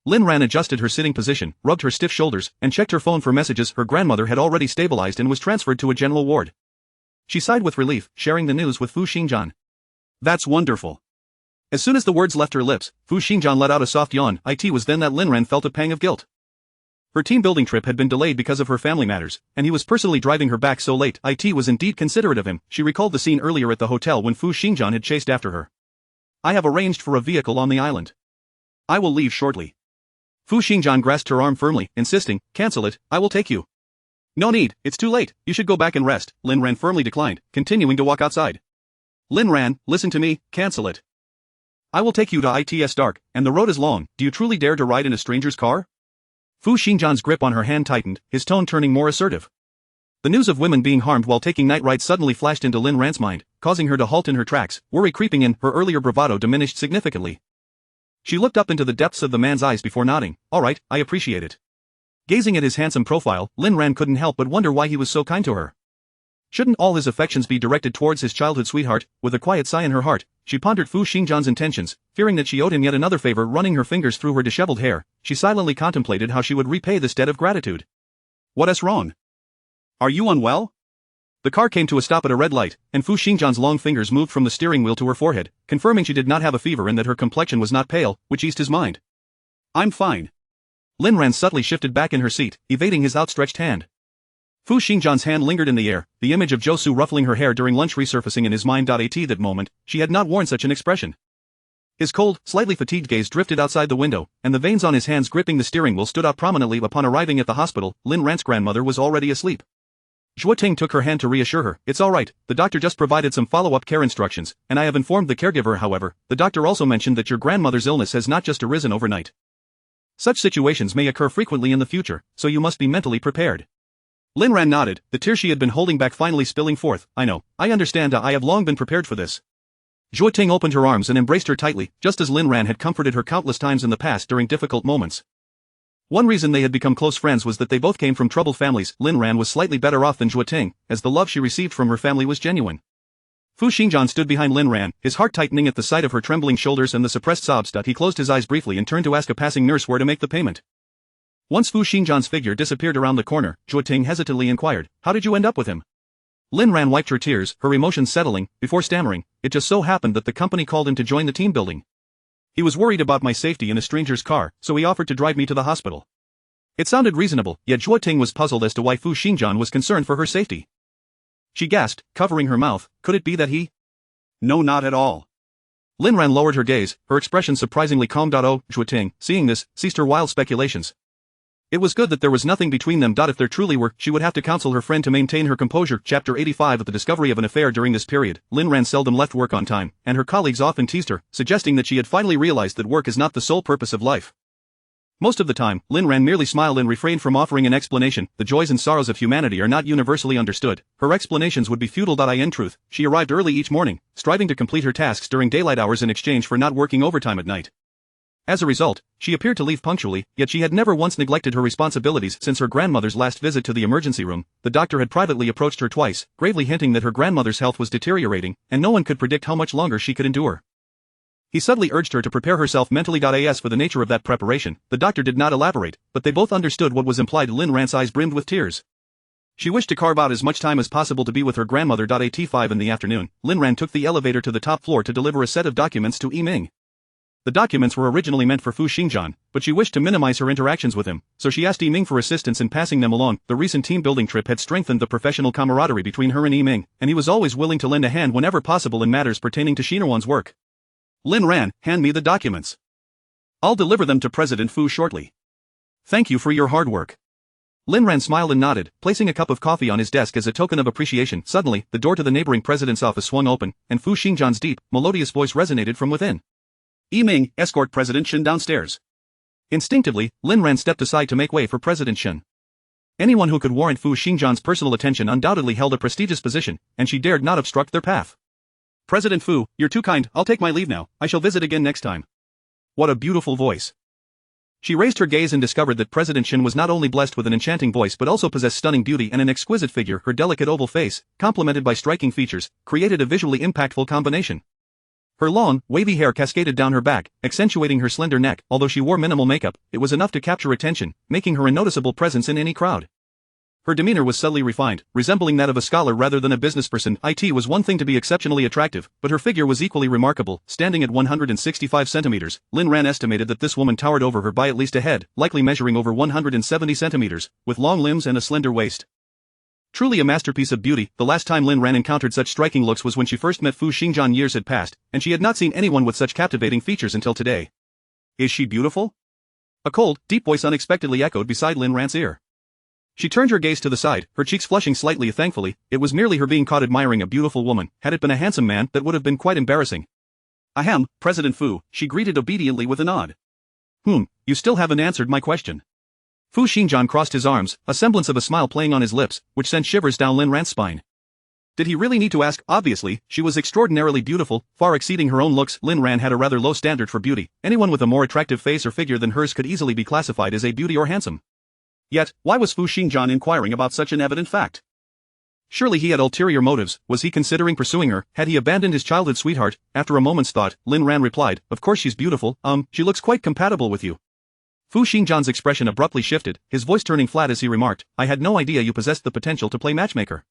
Lin Ran adjusted her sitting position, rubbed her stiff shoulders, and checked her phone for messages. Her grandmother had already stabilized and was transferred to a general ward. She sighed with relief, sharing the news with Fu Xingjian. That's wonderful. As soon as the words left her lips, Fu Xingjian let out a soft yawn. It was then that Lin Ran felt a pang of guilt. Her team-building trip had been delayed because of her family matters, and he was personally driving her back so late. It was indeed considerate of him. She recalled the scene earlier at the hotel when Fu Xingjian had chased after her. I have arranged for a vehicle on the island. I will leave shortly. Fu Xingjian grasped her arm firmly, insisting, cancel it, I will take you. No need, it's too late, you should go back and rest, Lin Ran firmly declined, continuing to walk outside. Lin Ran, listen to me, cancel it. I will take you to ITS dark, and the road is long, do you truly dare to ride in a stranger's car? Fu Xingjian's grip on her hand tightened, his tone turning more assertive. The news of women being harmed while taking night rides suddenly flashed into Lin Ran's mind, causing her to halt in her tracks, worry creeping in, her earlier bravado diminished significantly. She looked up into the depths of the man's eyes before nodding, all right, I appreciate it. Gazing at his handsome profile, Lin Ran couldn't help but wonder why he was so kind to her. Shouldn't all his affections be directed towards his childhood sweetheart? With a quiet sigh in her heart, she pondered Fu Xingjian's intentions, fearing that she owed him yet another favor. Running her fingers through her disheveled hair, she silently contemplated how she would repay this debt of gratitude. What's wrong? Are you unwell? The car came to a stop at a red light, and Fu Xingjian's long fingers moved from the steering wheel to her forehead, confirming she did not have a fever and that her complexion was not pale, which eased his mind. I'm fine. Lin Ran subtly shifted back in her seat, evading his outstretched hand. Fu Xingjian's hand lingered in the air, the image of Zhou ruffling her hair during lunch resurfacing in his mind. At that moment, she had not worn such an expression. His cold, slightly fatigued gaze drifted outside the window, and the veins on his hands gripping the steering wheel stood out prominently. Upon arriving at the hospital, Lin Ran's grandmother was already asleep. Zhuoting took her hand to reassure her. It's all right, the doctor just provided some follow-up care instructions, and I have informed the caregiver. However, the doctor also mentioned that your grandmother's illness has not just arisen overnight. Such situations may occur frequently in the future, so you must be mentally prepared. Lin Ran nodded, the tears she had been holding back finally spilling forth. I know, I understand, I have long been prepared for this. Zhuoting opened her arms and embraced her tightly, just as Lin Ran had comforted her countless times in the past during difficult moments. One reason they had become close friends was that they both came from troubled families. Lin Ran was slightly better off than Zhuoting, as the love she received from her family was genuine. Fu Xingjian stood behind Lin Ran, his heart tightening at the sight of her trembling shoulders and the suppressed sobs. He closed his eyes briefly and turned to ask a passing nurse where to make the payment. Once Fu Xingjian's figure disappeared around the corner, Zhuoting hesitantly inquired, how did you end up with him? Lin Ran wiped her tears, her emotions settling, before stammering, it just so happened that the company called him to join the team building. He was worried about my safety in a stranger's car, so he offered to drive me to the hospital. It sounded reasonable, yet Zhuoting was puzzled as to why Fu Xingjian was concerned for her safety. She gasped, covering her mouth, could it be that he? No, not at all. Lin Ran lowered her gaze, her expression surprisingly calm. Oh, Zhuoting, seeing this, ceased her wild speculations. It was good that there was nothing between them. If there truly were, she would have to counsel her friend to maintain her composure. Chapter 85. At the discovery of an affair during this period, Lin Ran seldom left work on time, and her colleagues often teased her, suggesting that she had finally realized that work is not the sole purpose of life. Most of the time, Lin Ran merely smiled and refrained from offering an explanation. The joys and sorrows of humanity are not universally understood. Her explanations would be futile. In truth, she arrived early each morning, striving to complete her tasks during daylight hours in exchange for not working overtime at night. As a result, she appeared to leave punctually, yet she had never once neglected her responsibilities. Since her grandmother's last visit to the emergency room, the doctor had privately approached her twice, gravely hinting that her grandmother's health was deteriorating, and no one could predict how much longer she could endure. He subtly urged her to prepare herself mentally. As for the nature of that preparation, the doctor did not elaborate, but they both understood what was implied. Lin Ran's eyes brimmed with tears. She wished to carve out as much time as possible to be with her grandmother. At 5 in the afternoon, Lin Ran took the elevator to the top floor to deliver a set of documents to Yiming. The documents were originally meant for Fu Xingjian, but she wished to minimize her interactions with him, so she asked Yiming for assistance in passing them along. The recent team-building trip had strengthened the professional camaraderie between her and Yiming, and he was always willing to lend a hand whenever possible in matters pertaining to Xinhuan's work. Lin Ran, hand me the documents. I'll deliver them to President Fu shortly. Thank you for your hard work. Lin Ran smiled and nodded, placing a cup of coffee on his desk as a token of appreciation. Suddenly, the door to the neighboring president's office swung open, and Fu Xingjian's deep, melodious voice resonated from within. Yiming, escort President Shen downstairs. Instinctively, Lin Ran stepped aside to make way for President Shen. Anyone who could warrant Fu Xingjian's personal attention undoubtedly held a prestigious position, and she dared not obstruct their path. President Fu, you're too kind, I'll take my leave now, I shall visit again next time. What a beautiful voice. She raised her gaze and discovered that President Shen was not only blessed with an enchanting voice but also possessed stunning beauty and an exquisite figure. Her delicate oval face, complemented by striking features, created a visually impactful combination. Her long, wavy hair cascaded down her back, accentuating her slender neck. Although she wore minimal makeup, it was enough to capture attention, making her a noticeable presence in any crowd. Her demeanor was subtly refined, resembling that of a scholar rather than a businessperson. It was one thing to be exceptionally attractive, but her figure was equally remarkable. Standing at 165 centimeters, Lin Ran estimated that this woman towered over her by at least a head, likely measuring over 170 centimeters, with long limbs and a slender waist. Truly a masterpiece of beauty. The last time Lin Ran encountered such striking looks was when she first met Fu Xingjian. Years had passed, and she had not seen anyone with such captivating features until today. Is she beautiful? A cold, deep voice unexpectedly echoed beside Lin Ran's ear. She turned her gaze to the side, her cheeks flushing slightly thankfully. It was merely her being caught admiring a beautiful woman. Had it been a handsome man, that would have been quite embarrassing. Ahem, President Fu, she greeted obediently with a nod. You still haven't answered my question. Fu Xingjian crossed his arms, a semblance of a smile playing on his lips, which sent shivers down Lin Ran's spine. Did he really need to ask? Obviously, she was extraordinarily beautiful, far exceeding her own looks. Lin Ran had a rather low standard for beauty. Anyone with a more attractive face or figure than hers could easily be classified as a beauty or handsome. Yet, why was Fu Xingjian inquiring about such an evident fact? Surely he had ulterior motives. Was he considering pursuing her? Had he abandoned his childhood sweetheart? After a moment's thought, Lin Ran replied, of course she's beautiful, she looks quite compatible with you. Fu Xingjian's expression abruptly shifted, his voice turning flat as he remarked, I had no idea you possessed the potential to play matchmaker.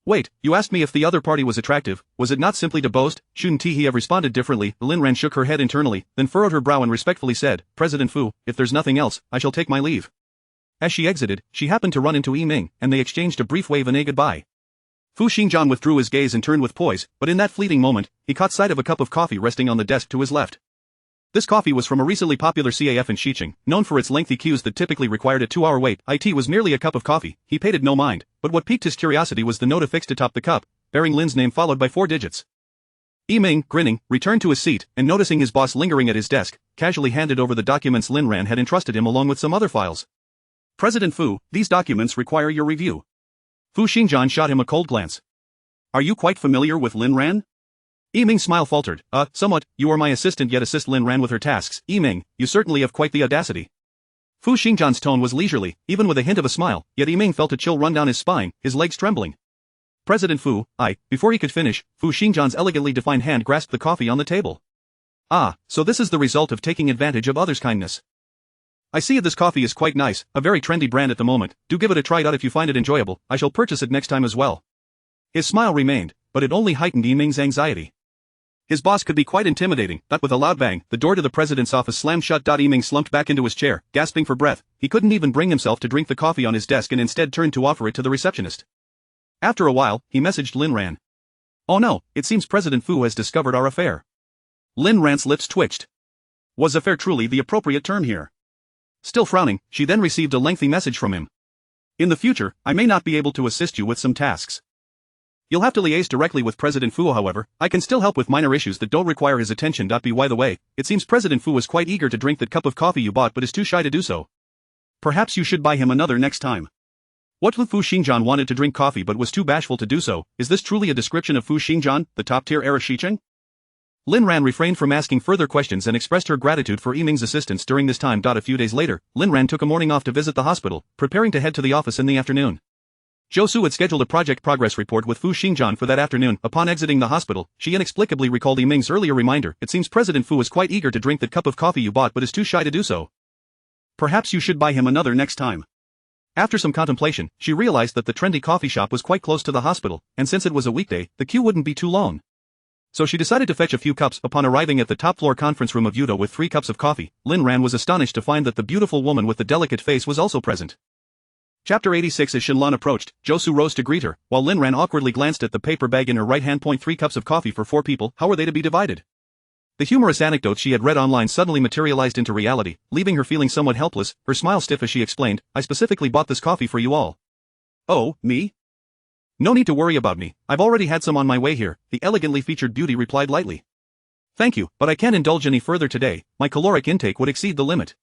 Wait, you asked me if the other party was attractive, was it not simply to boast? Shouldn't he have responded differently? Lin Ran shook her head internally, then furrowed her brow and respectfully said, President Fu, if there's nothing else, I shall take my leave. As she exited, she happened to run into Yiming, and they exchanged a brief wave and a goodbye. Fu Xingjian withdrew his gaze and turned with poise, but in that fleeting moment, he caught sight of a cup of coffee resting on the desk to his left. This coffee was from a recently popular CAF in Xiqing, known for its lengthy queues that typically required a 2-hour wait. It was merely a cup of coffee, he paid it no mind, but what piqued his curiosity was the note affixed atop the cup, bearing Lin's name followed by 4 digits. Yiming, grinning, returned to his seat, and noticing his boss lingering at his desk, casually handed over the documents Lin Ran had entrusted him along with some other files. President Fu, these documents require your review. Fu Xingjian shot him a cold glance. Are you quite familiar with Lin Ran? Yiming's smile faltered. Somewhat, you are my assistant yet assist Lin Ran with her tasks. Yiming, you certainly have quite the audacity. Fu Xingjian's tone was leisurely, even with a hint of a smile, yet Yiming felt a chill run down his spine, his legs trembling. President Fu, before he could finish, Fu Xingjian's elegantly defined hand grasped the coffee on the table. So this is the result of taking advantage of others' kindness. I see this coffee is quite nice, a very trendy brand at the moment, do give it a try out if you find it enjoyable, I shall purchase it next time as well. His smile remained, but it only heightened Yiming's anxiety. His boss could be quite intimidating, but with a loud bang, the door to the president's office slammed shut. Yiming slumped back into his chair, gasping for breath. He couldn't even bring himself to drink the coffee on his desk and instead turned to offer it to the receptionist. After a while, he messaged Lin Ran. Oh no, it seems President Fu has discovered our affair. Lin Ran's lips twitched. Was affair truly the appropriate term here? Still frowning, she then received a lengthy message from him. In the future, I may not be able to assist you with some tasks. You'll have to liaise directly with President Fu. However, I can still help with minor issues that don't require his attention. By the way, it seems President Fu was quite eager to drink that cup of coffee you bought but is too shy to do so. Perhaps you should buy him another next time. What if Fu Xingjian wanted to drink coffee but was too bashful to do so? Is this truly a description of Fu Xingjian, the top-tier heir of Xiqing? Lin Ran refrained from asking further questions and expressed her gratitude for Yiming's assistance during this time. A few days later, Lin Ran took a morning off to visit the hospital, preparing to head to the office in the afternoon. Zhou Su had scheduled a project progress report with Fu Xingjian for that afternoon. Upon exiting the hospital, she inexplicably recalled Yiming's earlier reminder. It seems President Fu was quite eager to drink that cup of coffee you bought but is too shy to do so. Perhaps you should buy him another next time. After some contemplation, she realized that the trendy coffee shop was quite close to the hospital, and since it was a weekday, the queue wouldn't be too long. So she decided to fetch a few cups. Upon arriving at the top-floor conference room of Yudo with 3 cups of coffee, Lin Ran was astonished to find that the beautiful woman with the delicate face was also present. Chapter 86. As Shinlan approached, Zhou Su rose to greet her, while Lin Ran awkwardly glanced at the paper bag in her right hand. 3 cups of coffee for 4 people, how were they to be divided? The humorous anecdote she had read online suddenly materialized into reality, leaving her feeling somewhat helpless, her smile stiff as she explained, I specifically bought this coffee for you all. Oh, me? No need to worry about me, I've already had some on my way here, the elegantly featured beauty replied lightly. Thank you, but I can't indulge any further today, my caloric intake would exceed the limit.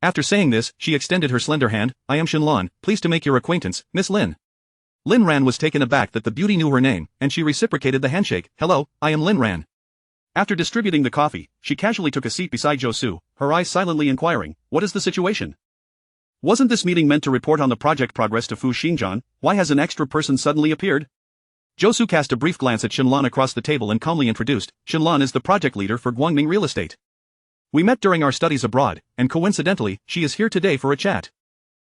After saying this, she extended her slender hand, I am Shinlan, pleased to make your acquaintance, Miss Lin. Lin Ran was taken aback that the beauty knew her name, and she reciprocated the handshake, hello, I am Lin Ran. After distributing the coffee, she casually took a seat beside Zhou Su, her eyes silently inquiring, what is the situation? Wasn't this meeting meant to report on the project progress to Fu Xingjian? Why has an extra person suddenly appeared? Zhou Su cast a brief glance at Shinlan across the table and calmly introduced, Shinlan is the project leader for Guangming Real Estate. We met during our studies abroad, and coincidentally, she is here today for a chat.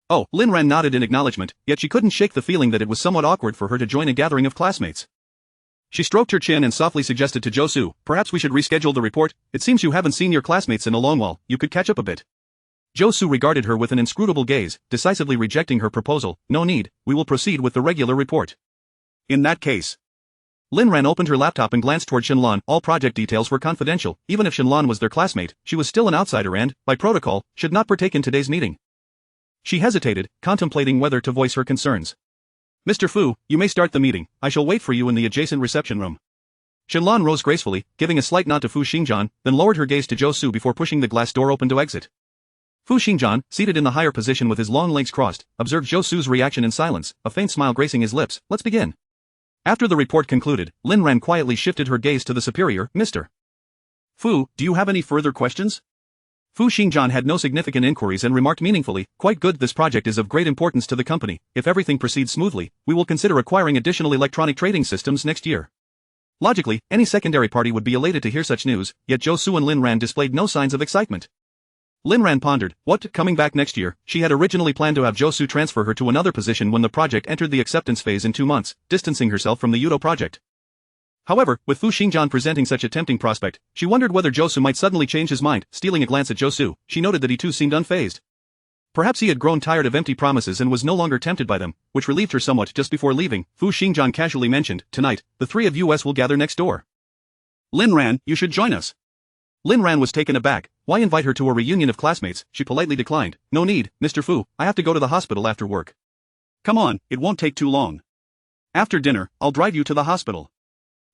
Oh, Lin Ran nodded in acknowledgement, yet she couldn't shake the feeling that it was somewhat awkward for her to join a gathering of classmates. She stroked her chin and softly suggested to Zhou Su, perhaps we should reschedule the report, it seems you haven't seen your classmates in a long while, you could catch up a bit. Zhou Su regarded her with an inscrutable gaze, decisively rejecting her proposal, no need, we will proceed with the regular report. In that case. Lin Ran opened her laptop and glanced toward Shinlan. All project details were confidential. Even if Shinlan was their classmate, she was still an outsider and, by protocol, should not partake in today's meeting. She hesitated, contemplating whether to voice her concerns. Mr. Fu, you may start the meeting. I shall wait for you in the adjacent reception room. Lin rose gracefully, giving a slight nod to Fu Xingjian, then lowered her gaze to Zhou Su before pushing the glass door open to exit. Fu Xingjian, seated in the higher position with his long legs crossed, observed Zhou Su's reaction in silence, a faint smile gracing his lips. Let's begin. After the report concluded, Lin Ran quietly shifted her gaze to the superior, Mr. Fu, do you have any further questions? Fu Xingjian had no significant inquiries and remarked meaningfully, quite good, this project is of great importance to the company. If everything proceeds smoothly, we will consider acquiring additional electronic trading systems next year. Logically, any secondary party would be elated to hear such news, yet Zhou Su and Lin Ran displayed no signs of excitement. Lin Ran pondered, what, coming back next year? She had originally planned to have Zhou Su transfer her to another position when the project entered the acceptance phase in 2 months, distancing herself from the Yudo project. However, with Fu Xingjian presenting such a tempting prospect, she wondered whether Zhou Su might suddenly change his mind. Stealing a glance at Zhou Su, she noted that he too seemed unfazed. Perhaps he had grown tired of empty promises and was no longer tempted by them, which relieved her somewhat. Just before leaving, Fu Xingjian casually mentioned, tonight, the three of us will gather next door. Lin Ran, you should join us. Lin Ran was taken aback. Why invite her to a reunion of classmates? She politely declined. No need, Mr. Fu, I have to go to the hospital after work. Come on, it won't take too long. After dinner, I'll drive you to the hospital.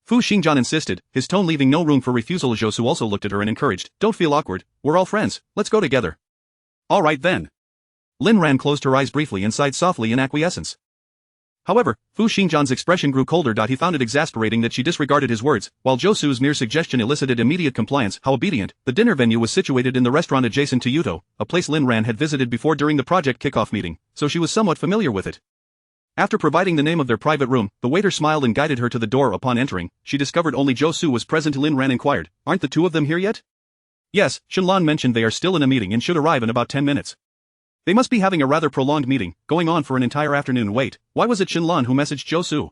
Fu Xingjian insisted, his tone leaving no room for refusal. Zhou Su also looked at her and encouraged, don't feel awkward, we're all friends, let's go together. All right then. Lin Ran closed her eyes briefly and sighed softly in acquiescence. However, Fu Xingjian's expression grew colder. He found it exasperating that she disregarded his words, while Zhou Su's mere suggestion elicited immediate compliance. How obedient. The dinner venue was situated in the restaurant adjacent to Yudo, a place Lin Ran had visited before during the project kickoff meeting, so she was somewhat familiar with it. After providing the name of their private room, the waiter smiled and guided her to the door. Upon entering, she discovered only Zhou Su was present. Lin Ran inquired, aren't the two of them here yet? Yes, Lin mentioned they are still in a meeting and should arrive in about 10 minutes. They must be having a rather prolonged meeting, going on for an entire afternoon. Wait, why was it Lin who messaged Zhou Su?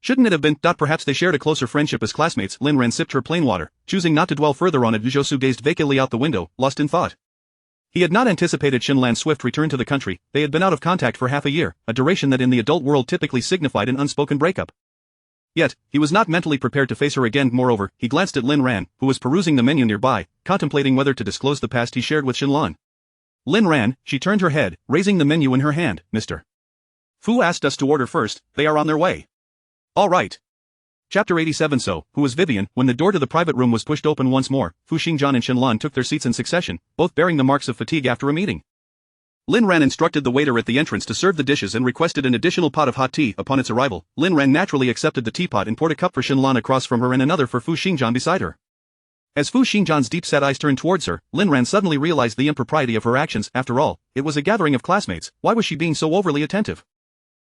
Shouldn't it have been? Perhaps they shared a closer friendship as classmates. Lin Ran sipped her plain water, choosing not to dwell further on it. Zhou Su gazed vacantly out the window, lost in thought. He had not anticipated Lin's swift return to the country. They had been out of contact for half a year, a duration that in the adult world typically signified an unspoken breakup. Yet, he was not mentally prepared to face her again. Moreover, he glanced at Lin Ran, who was perusing the menu nearby, contemplating whether to disclose the past he shared with Lin. Lin Ran, she turned her head, raising the menu in her hand. Mr. Fu asked us to order first, they are on their way. All right. Chapter 87. So, who was Vivian? When the door to the private room was pushed open once more, Fu Xingjian and Lin took their seats in succession, both bearing the marks of fatigue after a meeting. Lin Ran instructed the waiter at the entrance to serve the dishes and requested an additional pot of hot tea. Upon its arrival, Lin Ran naturally accepted the teapot and poured a cup for Lin across from her and another for Fu Xingjian beside her. As Fu Xingjian's deep-set eyes turned towards her, Lin Ran suddenly realized the impropriety of her actions. After all, it was a gathering of classmates. Why was she being so overly attentive?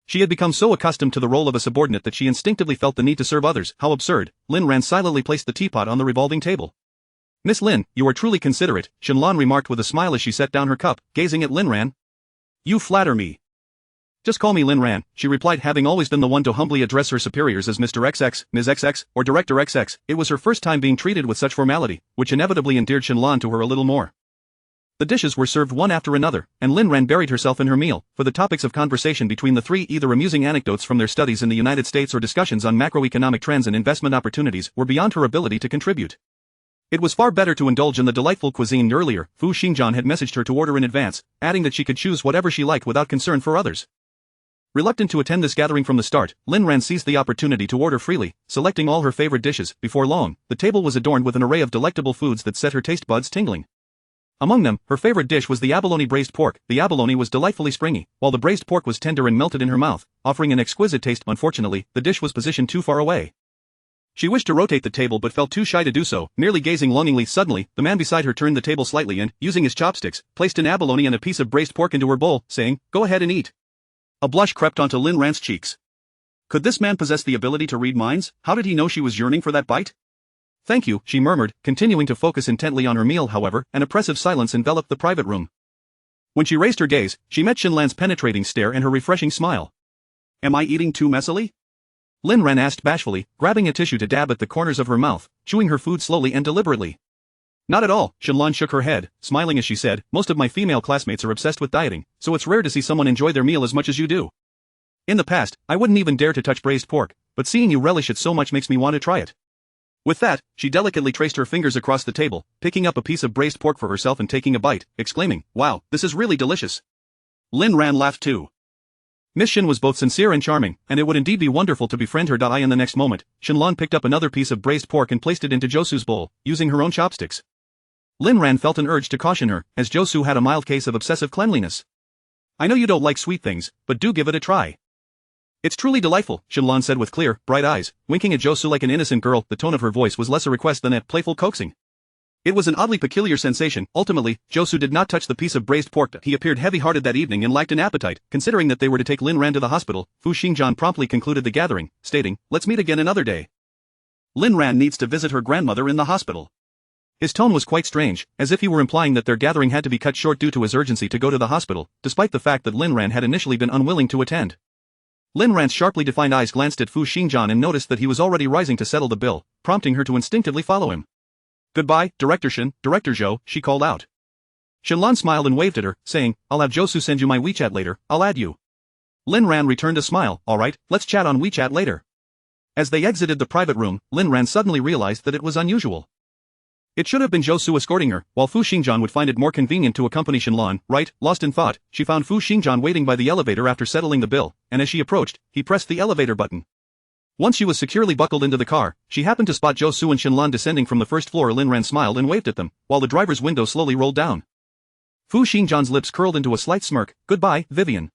She had become so accustomed to the role of a subordinate that she instinctively felt the need to serve others. How absurd. Lin Ran silently placed the teapot on the revolving table. Miss Lin, you are truly considerate, Lin remarked with a smile as she set down her cup, gazing at Lin Ran. You flatter me. Just call me Lin Ran, she replied, having always been the one to humbly address her superiors as Mr. XX, Ms. XX, or Director XX. It was her first time being treated with such formality, which inevitably endeared Lin to her a little more. The dishes were served one after another, and Lin Ran buried herself in her meal, for the topics of conversation between the three, either amusing anecdotes from their studies in the United States or discussions on macroeconomic trends and investment opportunities, were beyond her ability to contribute. It was far better to indulge in the delightful cuisine. Earlier, Fu Xingjian had messaged her to order in advance, adding that she could choose whatever she liked without concern for others. Reluctant to attend this gathering from the start, Lin Ran seized the opportunity to order freely, selecting all her favorite dishes. Before long, the table was adorned with an array of delectable foods that set her taste buds tingling. Among them, her favorite dish was the abalone braised pork. The abalone was delightfully springy, while the braised pork was tender and melted in her mouth, offering an exquisite taste. Unfortunately, the dish was positioned too far away. She wished to rotate the table but felt too shy to do so, merely gazing longingly. Suddenly, the man beside her turned the table slightly and, using his chopsticks, placed an abalone and a piece of braised pork into her bowl, saying, "Go ahead and eat." A blush crept onto Lin Ran's cheeks. Could this man possess the ability to read minds? How did he know she was yearning for that bite? Thank you, she murmured, continuing to focus intently on her meal. However, an oppressive silence enveloped the private room. When she raised her gaze, she met Lan's penetrating stare and her refreshing smile. Am I eating too messily? Lin Ran asked bashfully, grabbing a tissue to dab at the corners of her mouth, chewing her food slowly and deliberately. Not at all, Lan shook her head, smiling as she said, most of my female classmates are obsessed with dieting, so it's rare to see someone enjoy their meal as much as you do. In the past, I wouldn't even dare to touch braised pork, but seeing you relish it so much makes me want to try it. With that, she delicately traced her fingers across the table, picking up a piece of braised pork for herself and taking a bite, exclaiming, wow, this is really delicious. Lin Ran laughed too. Miss Shin was both sincere and charming, and it would indeed be wonderful to befriend her. In the next moment, Shinlan picked up another piece of braised pork and placed it into Josu's bowl, using her own chopsticks. Lin Ran felt an urge to caution her, as Josu had a mild case of obsessive cleanliness. I know you don't like sweet things, but do give it a try. It's truly delightful, Shinlan said with clear, bright eyes, winking at Josu like an innocent girl. The tone of her voice was less a request than a playful coaxing. It was an oddly peculiar sensation. Ultimately, Josu did not touch the piece of braised pork. He appeared heavy-hearted that evening and lacked an appetite. Considering that they were to take Lin Ran to the hospital, Fu Xingjian promptly concluded the gathering, stating, "Let's meet again another day. Lin Ran needs to visit her grandmother in the hospital." His tone was quite strange, as if he were implying that their gathering had to be cut short due to his urgency to go to the hospital, despite the fact that Lin Ran had initially been unwilling to attend. Lin Ran's sharply defined eyes glanced at Fu Xingjian and noticed that he was already rising to settle the bill, prompting her to instinctively follow him. "Goodbye, Director Shin, Director Zhou," she called out. Shinlan smiled and waved at her, saying, "I'll have Josu send you my WeChat later, I'll add you." Lin Ran returned a smile. "Alright, let's chat on WeChat later." As they exited the private room, Lin Ran suddenly realized that it was unusual. It should have been Josu escorting her, while Fu Xingjian would find it more convenient to accompany Shinlan, right? Lost in thought, she found Fu Xingjian waiting by the elevator after settling the bill, and as she approached, he pressed the elevator button. Once she was securely buckled into the car, she happened to spot Josu and Shinlan descending from the first floor. Lin Ran smiled and waved at them, while the driver's window slowly rolled down. Fu Xingjian's lips curled into a slight smirk. "Goodbye, Vivian."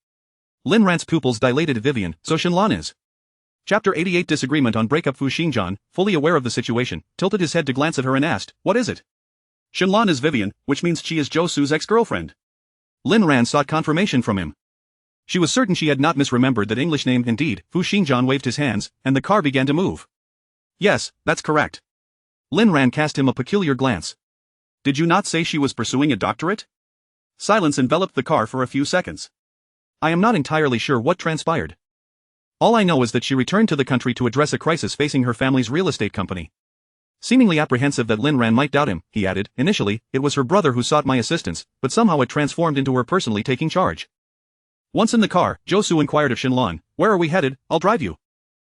Lin Ran's pupils dilated. "Vivian, so Shinlan is." Chapter 88 Disagreement on breakup. Fu Xingjian, fully aware of the situation, tilted his head to glance at her and asked, "What is it?" "Shinlan is Vivian, which means she is Josu's ex-girlfriend." Lin Ran sought confirmation from him. She was certain she had not misremembered that English name. Indeed, Fu Xingjian waved his hands, and the car began to move. "Yes, that's correct." Lin Ran cast him a peculiar glance. "Did you not say she was pursuing a doctorate?" Silence enveloped the car for a few seconds. "I am not entirely sure what transpired. All I know is that she returned to the country to address a crisis facing her family's real estate company." Seemingly apprehensive that Lin Ran might doubt him, he added, "Initially, it was her brother who sought my assistance, but somehow it transformed into her personally taking charge." Once in the car, Josu inquired of Shinlan, "Where are we headed? I'll drive you."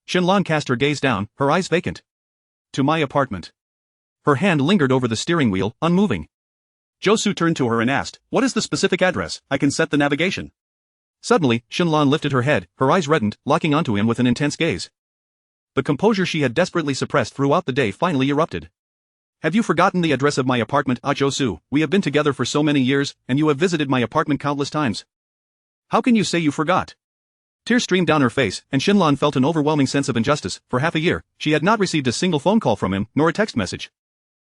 Shinlan cast her gaze down, her eyes vacant. "To my apartment." Her hand lingered over the steering wheel, unmoving. Josu turned to her and asked, "What is the specific address? I can set the navigation." Suddenly, Shinlan lifted her head, her eyes reddened, locking onto him with an intense gaze. The composure she had desperately suppressed throughout the day finally erupted. "Have you forgotten the address of my apartment? Josu, we have been together for so many years, and you have visited my apartment countless times. How can you say you forgot?" Tears streamed down her face, and Shinlan felt an overwhelming sense of injustice. For half a year, she had not received a single phone call from him, nor a text message.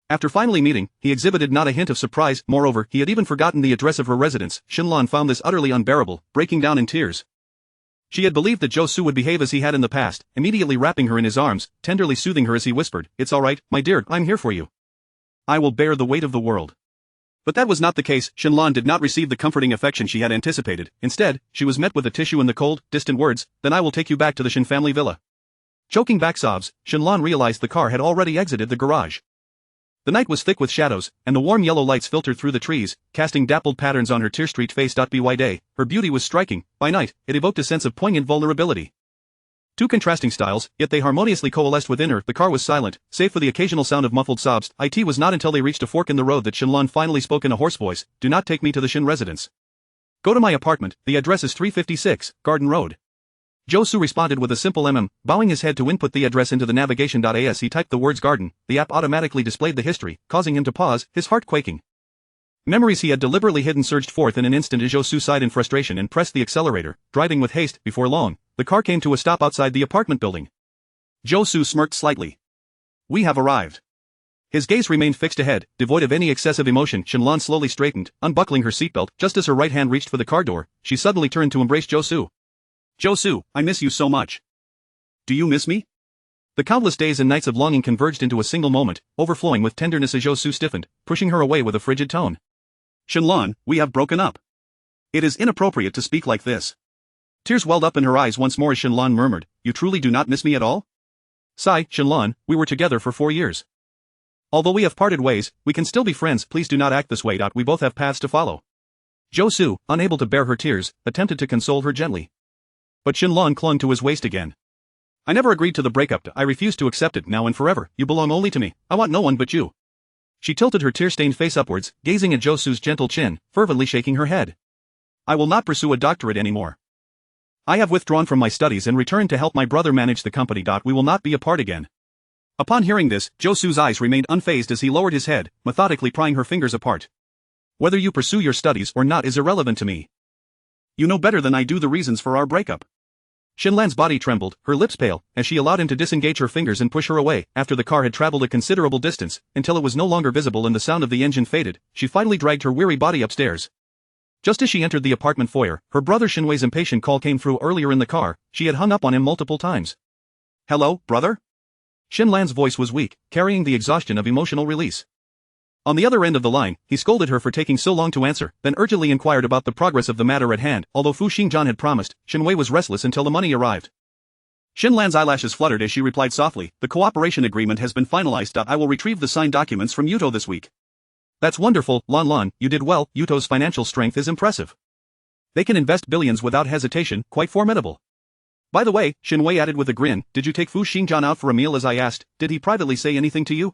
After finally meeting, he exhibited not a hint of surprise. Moreover, he had even forgotten the address of her residence. Shinlan found this utterly unbearable, breaking down in tears. She had believed that Josu would behave as he had in the past, immediately wrapping her in his arms, tenderly soothing her as he whispered, "It's all right, my dear, I'm here for you. I will bear the weight of the world." But that was not the case. Shinlan did not receive the comforting affection she had anticipated. Instead, she was met with a tissue and the cold, distant words, "Then I will take you back to the Shin family villa." Choking back sobs, Shinlan realized the car had already exited the garage. The night was thick with shadows, and the warm yellow lights filtered through the trees, casting dappled patterns on her tear-streaked face. By day, her beauty was striking. By night, it evoked a sense of poignant vulnerability. Two contrasting styles, yet they harmoniously coalesced within her. The car was silent, save for the occasional sound of muffled sobs. It was not until they reached a fork in the road that Shinlan finally spoke in a hoarse voice, "Do not take me to the Shin residence. Go to my apartment, the address is 356, Garden Road." Josu responded with a simple bowing his head to input the address into the navigation. As he typed the words garden, the app automatically displayed the history, causing him to pause, his heart quaking. Memories he had deliberately hidden surged forth in an instant as Josu sighed in frustration and pressed the accelerator, driving with haste. Before long, the car came to a stop outside the apartment building. Josu smirked slightly. "We have arrived." His gaze remained fixed ahead, devoid of any excessive emotion. Shinlan slowly straightened, unbuckling her seatbelt. Just as her right hand reached for the car door, she suddenly turned to embrace Josu. "Josu, I miss you so much." "Do you miss me?" The countless days and nights of longing converged into a single moment, overflowing with tenderness as Josu stiffened, pushing her away with a frigid tone. "Shinlan, we have broken up. It is inappropriate to speak like this." Tears welled up in her eyes once more as Shinlan murmured, "You truly do not miss me at all?" "Sigh, Shinlan, we were together for 4 years. Although we have parted ways, we can still be friends. Please do not act this way. We both have paths to follow." Josu, unable to bear her tears, attempted to console her gently. But Shinlan clung to his waist again. "I never agreed to the breakup. I refuse to accept it now and forever. You belong only to me. I want no one but you." She tilted her tear-stained face upwards, gazing at Josu's gentle chin, fervently shaking her head. I will not pursue a doctorate anymore. I have withdrawn from my studies and returned to help my brother manage the company. We will not be apart again. Upon hearing this, Josu's eyes remained unfazed as he lowered his head, methodically prying her fingers apart. Whether you pursue your studies or not is irrelevant to me. You know better than I do the reasons for our breakup. Xinlan's body trembled, her lips pale, as she allowed him to disengage her fingers and push her away. After the car had traveled a considerable distance, until it was no longer visible and the sound of the engine faded, she finally dragged her weary body upstairs. Just as she entered the apartment foyer, her brother Xinwei's impatient call came through. Earlier in the car, she had hung up on him multiple times. Hello, brother? Xinlan's voice was weak, carrying the exhaustion of emotional release. On the other end of the line, he scolded her for taking so long to answer, then urgently inquired about the progress of the matter at hand. Although Fu Xingjian had promised, Xinwei was restless until the money arrived. Xinlan's eyelashes fluttered as she replied softly, the cooperation agreement has been finalized. I will retrieve the signed documents from Yuto this week. That's wonderful, Lan, you did well. Yuto's financial strength is impressive. They can invest billions without hesitation, quite formidable. By the way, Xinwei added with a grin, did you take Fu Xingjian out for a meal as I asked? Did he privately say anything to you?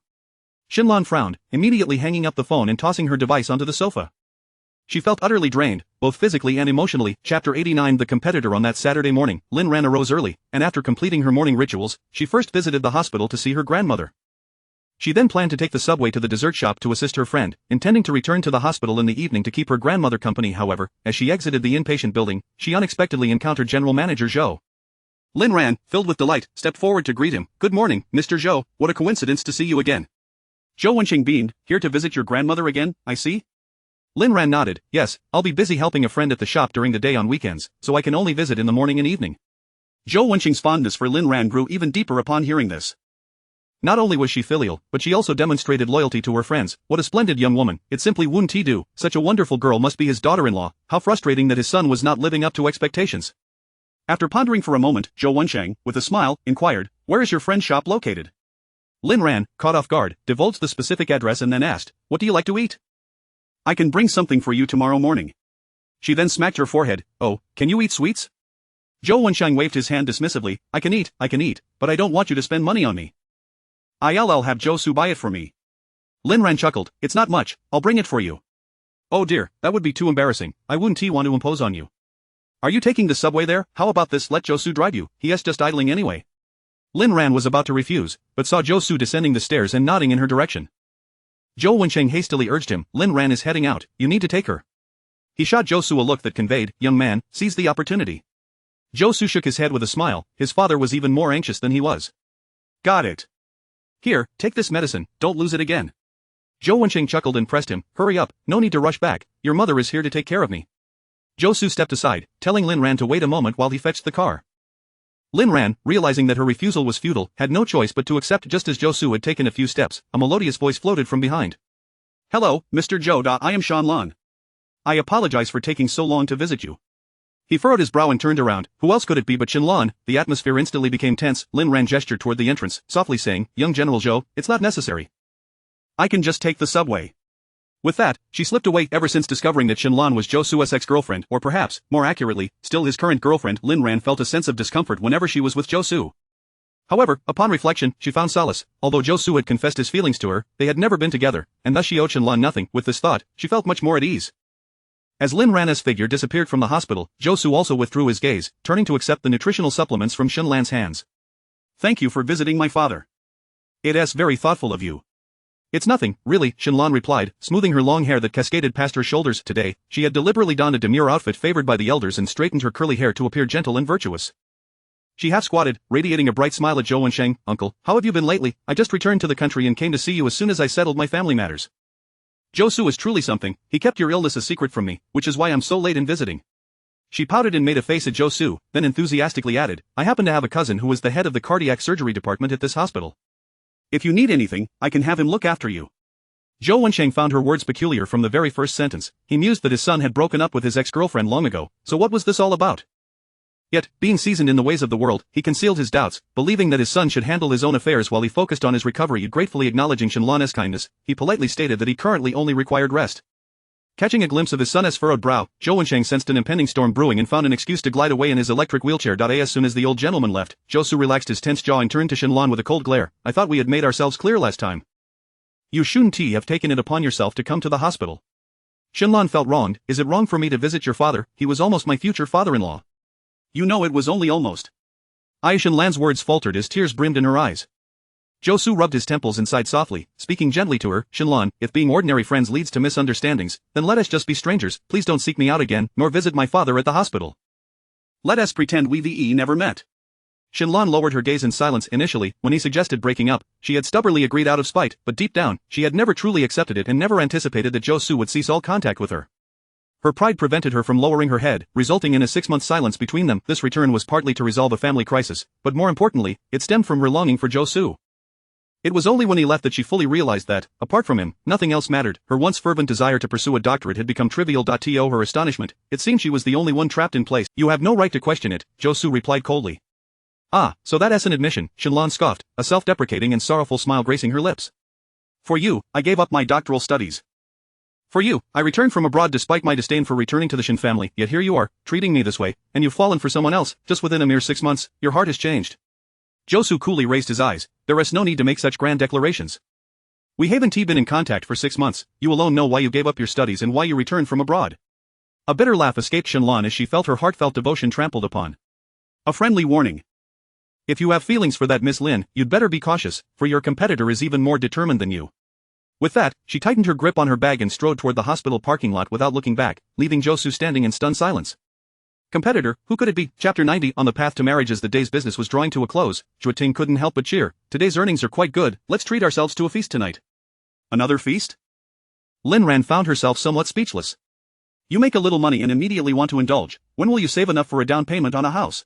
Xinlan frowned, immediately hanging up the phone and tossing her device onto the sofa. She felt utterly drained, both physically and emotionally. Chapter 89. The competitor. On that Saturday morning, Lin Ran arose early, and after completing her morning rituals, she first visited the hospital to see her grandmother. She then planned to take the subway to the dessert shop to assist her friend, intending to return to the hospital in the evening to keep her grandmother company. However, as she exited the inpatient building, she unexpectedly encountered General Manager Zhou. Lin Ran, filled with delight, stepped forward to greet him. Good morning, Mr. Zhou, what a coincidence to see you again. Zhou Wenqing beamed, here to visit your grandmother again, I see? Lin Ran nodded, yes, I'll be busy helping a friend at the shop during the day on weekends, so I can only visit in the morning and evening. Zhou Wenqing's fondness for Lin Ran grew even deeper upon hearing this. Not only was she filial, but she also demonstrated loyalty to her friends. What a splendid young woman, it simply wouldn't he do, such a wonderful girl must be his daughter-in-law. How frustrating that his son was not living up to expectations. After pondering for a moment, Zhou Wenqing, with a smile, inquired, where is your friend's shop located? Lin Ran, caught off guard, divulged the specific address and then asked, what do you like to eat? I can bring something for you tomorrow morning. She then smacked her forehead, oh, can you eat sweets? Zhou Wenqing waved his hand dismissively, I can eat, but I don't want you to spend money on me. I'll have Josu buy it for me. Lin Ran chuckled, it's not much, I'll bring it for you. Oh dear, that would be too embarrassing, I wouldn't want to impose on you. Are you taking the subway there? How about this, let Josu drive you, he is just idling anyway. Lin Ran was about to refuse, but saw Josu descending the stairs and nodding in her direction. Zhou Wenqing hastily urged him, Lin Ran is heading out, you need to take her. He shot Josu a look that conveyed, young man, seize the opportunity. Josu shook his head with a smile, his father was even more anxious than he was. Got it. Here, take this medicine, don't lose it again. Zhou Wenqing chuckled and pressed him, hurry up, no need to rush back, your mother is here to take care of me. Josu stepped aside, telling Lin Ran to wait a moment while he fetched the car. Lin Ran, realizing that her refusal was futile, had no choice but to accept. Just as Josu had taken a few steps, a melodious voice floated from behind. Hello, Mr. Zhou. I am Xinlan. I apologize for taking so long to visit you. He furrowed his brow and turned around, who else could it be but Xinlan? The atmosphere instantly became tense. Lin Ran gestured toward the entrance, softly saying, young General Zhou, it's not necessary. I can just take the subway. With that, she slipped away. Ever since discovering that Xinlan was Josu's ex-girlfriend, or perhaps, more accurately, still his current girlfriend, Lin Ran felt a sense of discomfort whenever she was with Josu. However, upon reflection, she found solace. Although Josu had confessed his feelings to her, they had never been together, and thus she owed Xinlan nothing. With this thought, she felt much more at ease. As Lin Ran's figure disappeared from the hospital, Josu also withdrew his gaze, turning to accept the nutritional supplements from Xinlan's hands. Thank you for visiting my father. It's very thoughtful of you. It's nothing, really, Xinlan replied, smoothing her long hair that cascaded past her shoulders. Today, she had deliberately donned a demure outfit favored by the elders and straightened her curly hair to appear gentle and virtuous. She half-squatted, radiating a bright smile at Zhou Wenqing. Uncle, how have you been lately? I just returned to the country and came to see you as soon as I settled my family matters. Josu is truly something, he kept your illness a secret from me, which is why I'm so late in visiting. She pouted and made a face at Josu, then enthusiastically added, I happen to have a cousin who is the head of the cardiac surgery department at this hospital. If you need anything, I can have him look after you. Zhou Wenqing found her words peculiar from the very first sentence. He mused that his son had broken up with his ex-girlfriend long ago, so what was this all about? Yet, being seasoned in the ways of the world, he concealed his doubts, believing that his son should handle his own affairs while he focused on his recovery. Gratefully acknowledging Xinlan's kindness, he politely stated that he currently only required rest. Catching a glimpse of his son's furrowed brow, Zhou Wenqing sensed an impending storm brewing and found an excuse to glide away in his electric wheelchair. As soon as the old gentleman left, Josu relaxed his tense jaw and turned to Xinlan with a cold glare. I thought we had made ourselves clear last time. You shouldn't have taken it upon yourself to come to the hospital. Xinlan felt wronged. Is it wrong for me to visit your father? He was almost my future father-in-law. You know it was only almost. Xinlan's words faltered as tears brimmed in her eyes. Zhou Su rubbed his temples and sighed softly, speaking gently to her. Xinlan, if being ordinary friends leads to misunderstandings, then let us just be strangers. Please don't seek me out again, nor visit my father at the hospital. Let us pretend we never met. Xinlan lowered her gaze in silence. Initially, when he suggested breaking up, she had stubbornly agreed out of spite, but deep down, she had never truly accepted it and never anticipated that Zhou Su would cease all contact with her. Her pride prevented her from lowering her head, resulting in a 6-month silence between them. This return was partly to resolve a family crisis, but more importantly, it stemmed from her longing for Zhou Su. It was only when he left that she fully realized that, apart from him, nothing else mattered. Her once fervent desire to pursue a doctorate had become trivial. To her astonishment, it seemed she was the only one trapped in place. You have no right to question it, Zhou Su replied coldly. Ah, so that's an admission, Xinlan scoffed, a self-deprecating and sorrowful smile gracing her lips. For you, I gave up my doctoral studies. For you, I returned from abroad despite my disdain for returning to the Xin family, yet here you are, treating me this way, and you've fallen for someone else. Just within a mere 6 months, your heart has changed. Zhou Su coolly raised his eyes. There is no need to make such grand declarations. We haven't been in contact for 6 months, you alone know why you gave up your studies and why you returned from abroad. A bitter laugh escaped Xinlan as she felt her heartfelt devotion trampled upon. A friendly warning. If you have feelings for that Miss Lin, you'd better be cautious, for your competitor is even more determined than you. With that, she tightened her grip on her bag and strode toward the hospital parking lot without looking back, leaving Zhou Su standing in stunned silence. Competitor, who could it be? Chapter 90. On the path to marriage. As the day's business was drawing to a close, Zhuoting couldn't help but cheer. Today's earnings are quite good, let's treat ourselves to a feast tonight. Another feast? Lin Ran found herself somewhat speechless. You make a little money and immediately want to indulge. When will you save enough for a down payment on a house?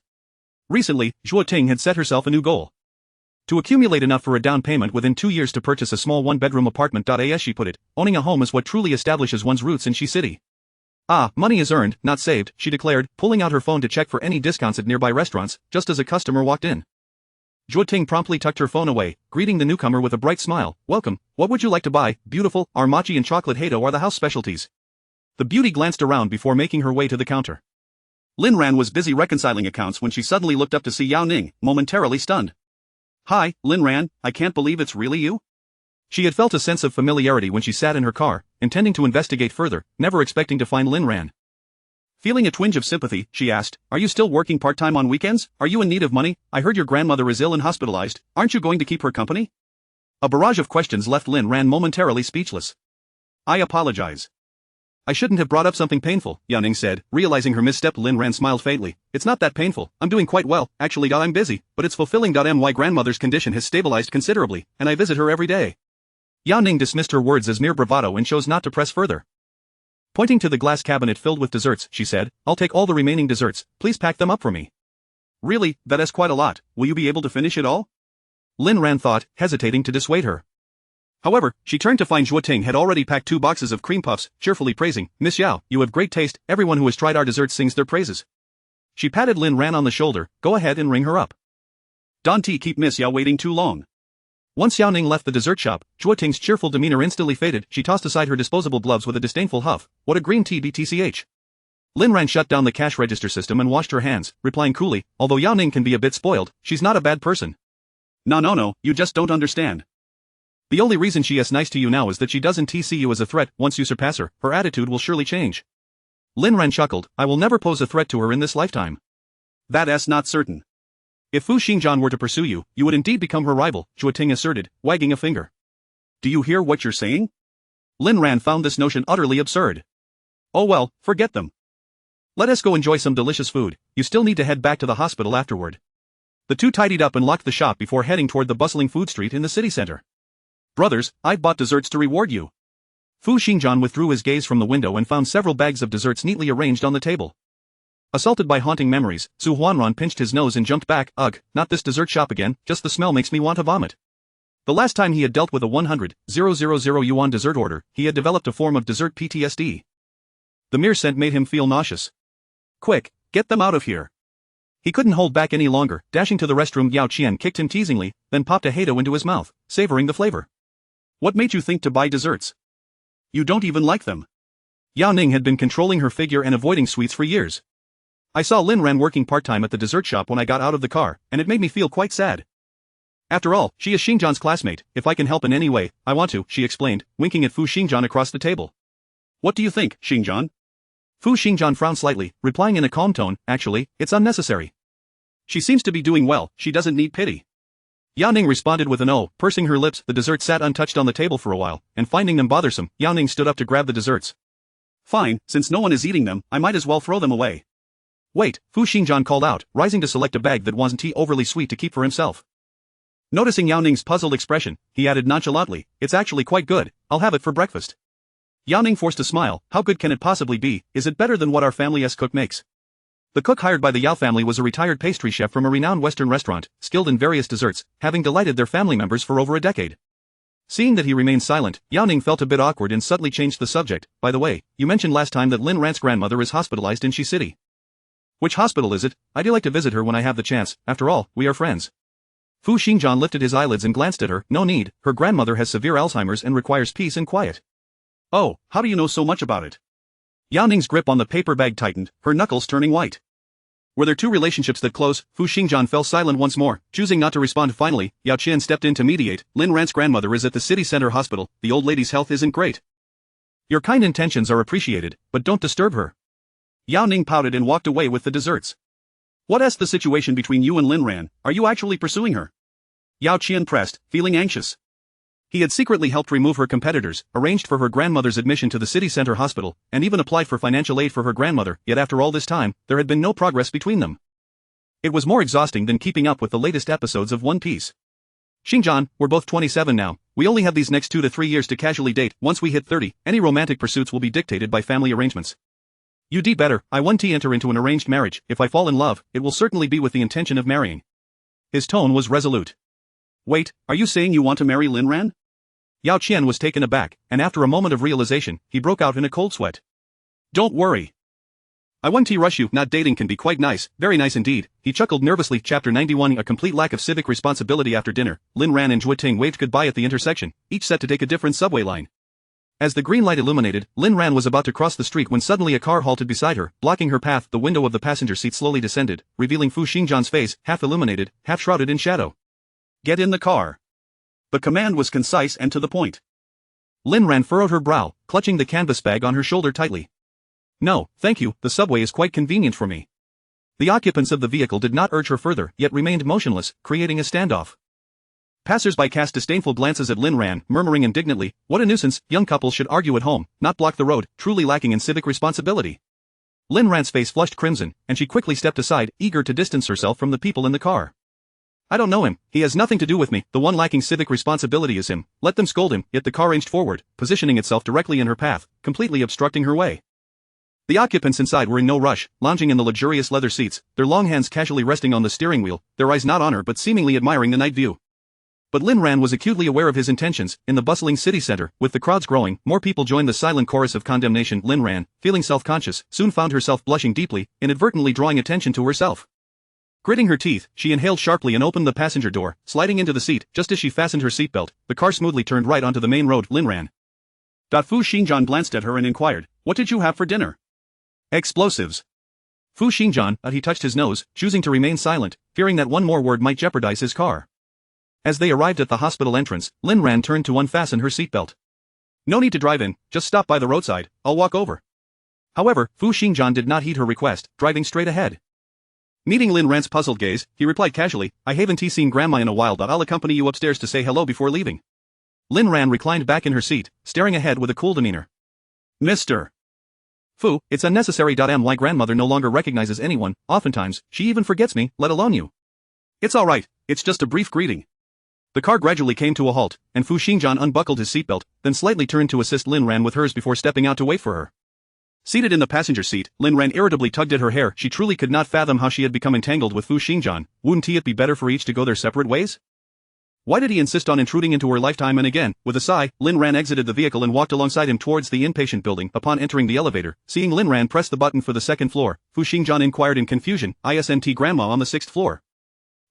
Recently, Zhuoting had set herself a new goal. To accumulate enough for a down payment within 2 years to purchase a small one-bedroom apartment. As she put it, owning a home is what truly establishes one's roots in Xi City. Ah, money is earned, not saved, she declared, pulling out her phone to check for any discounts at nearby restaurants, just as a customer walked in. Zhuoting promptly tucked her phone away, greeting the newcomer with a bright smile. Welcome, what would you like to buy? Beautiful, our mochi and chocolate hado are the house specialties. The beauty glanced around before making her way to the counter. Lin Ran was busy reconciling accounts when she suddenly looked up to see Yao Ning, momentarily stunned. Hi, Lin Ran, I can't believe it's really you? She had felt a sense of familiarity when she sat in her car, intending to investigate further, never expecting to find Lin Ran. Feeling a twinge of sympathy, she asked, are you still working part-time on weekends? Are you in need of money? I heard your grandmother is ill and hospitalized, aren't you going to keep her company? A barrage of questions left Lin Ran momentarily speechless. I apologize. I shouldn't have brought up something painful, Yao Ning said, realizing her misstep. Lin Ran smiled faintly. It's not that painful, I'm doing quite well, actually I'm busy, but it's fulfilling. My grandmother's condition has stabilized considerably, and I visit her every day. Yao Ning dismissed her words as mere bravado and chose not to press further. Pointing to the glass cabinet filled with desserts, she said, I'll take all the remaining desserts, please pack them up for me. Really, that is quite a lot, will you be able to finish it all? Lin Ran thought, hesitating to dissuade her. However, she turned to find Zhuoting had already packed 2 boxes of cream puffs, cheerfully praising, Miss Yao, you have great taste, everyone who has tried our desserts sings their praises. She patted Lin Ran on the shoulder, go ahead and ring her up. Don't keep Miss Yao waiting too long. Once Yao Ning left the dessert shop, Zhuoting's cheerful demeanor instantly faded. She tossed aside her disposable gloves with a disdainful huff. What a green tea btch. Lin Ran shut down the cash register system and washed her hands, replying coolly, although Yao Ning can be a bit spoiled, she's not a bad person. No, you just don't understand. The only reason she is nice to you now is that she doesn't see you as a threat. Once you surpass her, her attitude will surely change. Lin Ran chuckled, I will never pose a threat to her in this lifetime. That's not certain. If Fu Xingjian were to pursue you, you would indeed become her rival, Zhuoting asserted, wagging a finger. Do you hear what you're saying? Lin Ran found this notion utterly absurd. Oh well, forget them. Let us go enjoy some delicious food, you still need to head back to the hospital afterward. The two tidied up and locked the shop before heading toward the bustling food street in the city center. Brothers, I've bought desserts to reward you. Fu Xingjian withdrew his gaze from the window and found several bags of desserts neatly arranged on the table. Assaulted by haunting memories, Su Huanran pinched his nose and jumped back. Ugh, not this dessert shop again, just the smell makes me want to vomit. The last time he had dealt with a 100,000 yuan dessert order, he had developed a form of dessert PTSD. The mere scent made him feel nauseous. Quick, get them out of here. He couldn't hold back any longer. Dashing to the restroom, Yao Qian kicked him teasingly, then popped a hado into his mouth, savoring the flavor. What made you think to buy desserts? You don't even like them. Yao Ning had been controlling her figure and avoiding sweets for years. I saw Lin Ran working part-time at the dessert shop when I got out of the car, and it made me feel quite sad. After all, she is Xingjian's classmate, if I can help in any way, I want to, she explained, winking at Fu Xingjian across the table. What do you think, Xingjian? Fu Xingjian frowned slightly, replying in a calm tone, actually, it's unnecessary. She seems to be doing well, she doesn't need pity. Yao Ning responded with an "oh," pursing her lips. The dessert sat untouched on the table for a while, and finding them bothersome, Yao Ning stood up to grab the desserts. Fine, since no one is eating them, I might as well throw them away. Wait, Fu Xingjian called out, rising to select a bag that wasn't overly sweet to keep for himself. Noticing Yao Ning's puzzled expression, he added nonchalantly, it's actually quite good, I'll have it for breakfast. Yao Ning forced a smile, how good can it possibly be, is it better than what our family's cook makes? The cook hired by the Yao family was a retired pastry chef from a renowned Western restaurant, skilled in various desserts, having delighted their family members for over a decade. Seeing that he remained silent, Yao Ning felt a bit awkward and subtly changed the subject. By the way, you mentioned last time that Lin Ran's grandmother is hospitalized in Shi City. Which hospital is it? I'd like to visit her when I have the chance, after all, we are friends. Fu Xingjian lifted his eyelids and glanced at her. No need, her grandmother has severe Alzheimer's and requires peace and quiet. Oh, how do you know so much about it? Yao Ning's grip on the paper bag tightened, her knuckles turning white. Were there two relationships that close? Fu Xingjian fell silent once more, choosing not to respond. Finally, Yao Qian stepped in to mediate. Lin Ran's grandmother is at the city center hospital, the old lady's health isn't great. Your kind intentions are appreciated, but don't disturb her. Yao Ning pouted and walked away with the desserts. What's the situation between you and Lin Ran? Are you actually pursuing her? Yao Qian pressed, feeling anxious. He had secretly helped remove her competitors, arranged for her grandmother's admission to the city center hospital, and even applied for financial aid for her grandmother, yet after all this time, there had been no progress between them. It was more exhausting than keeping up with the latest episodes of One Piece. Xingjian, we're both 27 now, we only have these next 2 to 3 years to casually date. Once we hit 30, any romantic pursuits will be dictated by family arrangements. You'd better, I won't enter into an arranged marriage. If I fall in love, it will certainly be with the intention of marrying. His tone was resolute. Wait, are you saying you want to marry Lin Ran? Yao Qian was taken aback, and after a moment of realization, he broke out in a cold sweat. Don't worry. I won't rush you. Not dating can be quite nice, very nice indeed. He chuckled nervously. Chapter 91. A complete lack of civic responsibility. After dinner, Lin Ran and Jueting waved goodbye at the intersection, each set to take a different subway line. As the green light illuminated, Lin Ran was about to cross the street when suddenly a car halted beside her, blocking her path. The window of the passenger seat slowly descended, revealing Fu Xingjian's face, half illuminated, half shrouded in shadow. Get in the car. The command was concise and to the point. Lin Ran furrowed her brow, clutching the canvas bag on her shoulder tightly. No, thank you, the subway is quite convenient for me. The occupants of the vehicle did not urge her further, yet remained motionless, creating a standoff. Passers-by cast disdainful glances at Lin Ran, murmuring indignantly, what a nuisance, young couples should argue at home, not block the road, truly lacking in civic responsibility. Lin Ran's face flushed crimson, and she quickly stepped aside, eager to distance herself from the people in the car. I don't know him, he has nothing to do with me, the one lacking civic responsibility is him, let them scold him. Yet the car inched forward, positioning itself directly in her path, completely obstructing her way. The occupants inside were in no rush, lounging in the luxurious leather seats, their long hands casually resting on the steering wheel, their eyes not on her but seemingly admiring the night view. But Lin Ran was acutely aware of his intentions. In the bustling city center, with the crowds growing, more people joined the silent chorus of condemnation. Lin Ran, feeling self-conscious, soon found herself blushing deeply, inadvertently drawing attention to herself. Gritting her teeth, she inhaled sharply and opened the passenger door, sliding into the seat. Just as she fastened her seatbelt, the car smoothly turned right onto the main road. Lin Ran. Fu Xingjian glanced at her and inquired, what did you have for dinner? Explosives. Fu Xingjian, he touched his nose, choosing to remain silent, fearing that one more word might jeopardize his car. As they arrived at the hospital entrance, Lin Ran turned to unfasten her seatbelt. No need to drive in, just stop by the roadside, I'll walk over. However, Fu Xingjian did not heed her request, driving straight ahead. Meeting Lin Ran's puzzled gaze, he replied casually, I haven't seen Grandma in a while. I'll accompany you upstairs to say hello before leaving. Lin Ran reclined back in her seat, staring ahead with a cool demeanor. Mr. Fu, it's unnecessary. My grandmother no longer recognizes anyone, oftentimes, she even forgets me, let alone you. It's alright, it's just a brief greeting. The car gradually came to a halt, and Fu Xingjian unbuckled his seatbelt, then slightly turned to assist Lin Ran with hers before stepping out to wait for her. Seated in the passenger seat, Lin Ran irritably tugged at her hair. She truly could not fathom how she had become entangled with Fu Xingjian. Wouldn't it be better for each to go their separate ways? Why did he insist on intruding into her lifetime? And again, with a sigh, Lin Ran exited the vehicle and walked alongside him towards the inpatient building. Upon entering the elevator, seeing Lin Ran press the button for the second floor, Fu Xingjian inquired in confusion, isn't Grandma on the 6th floor?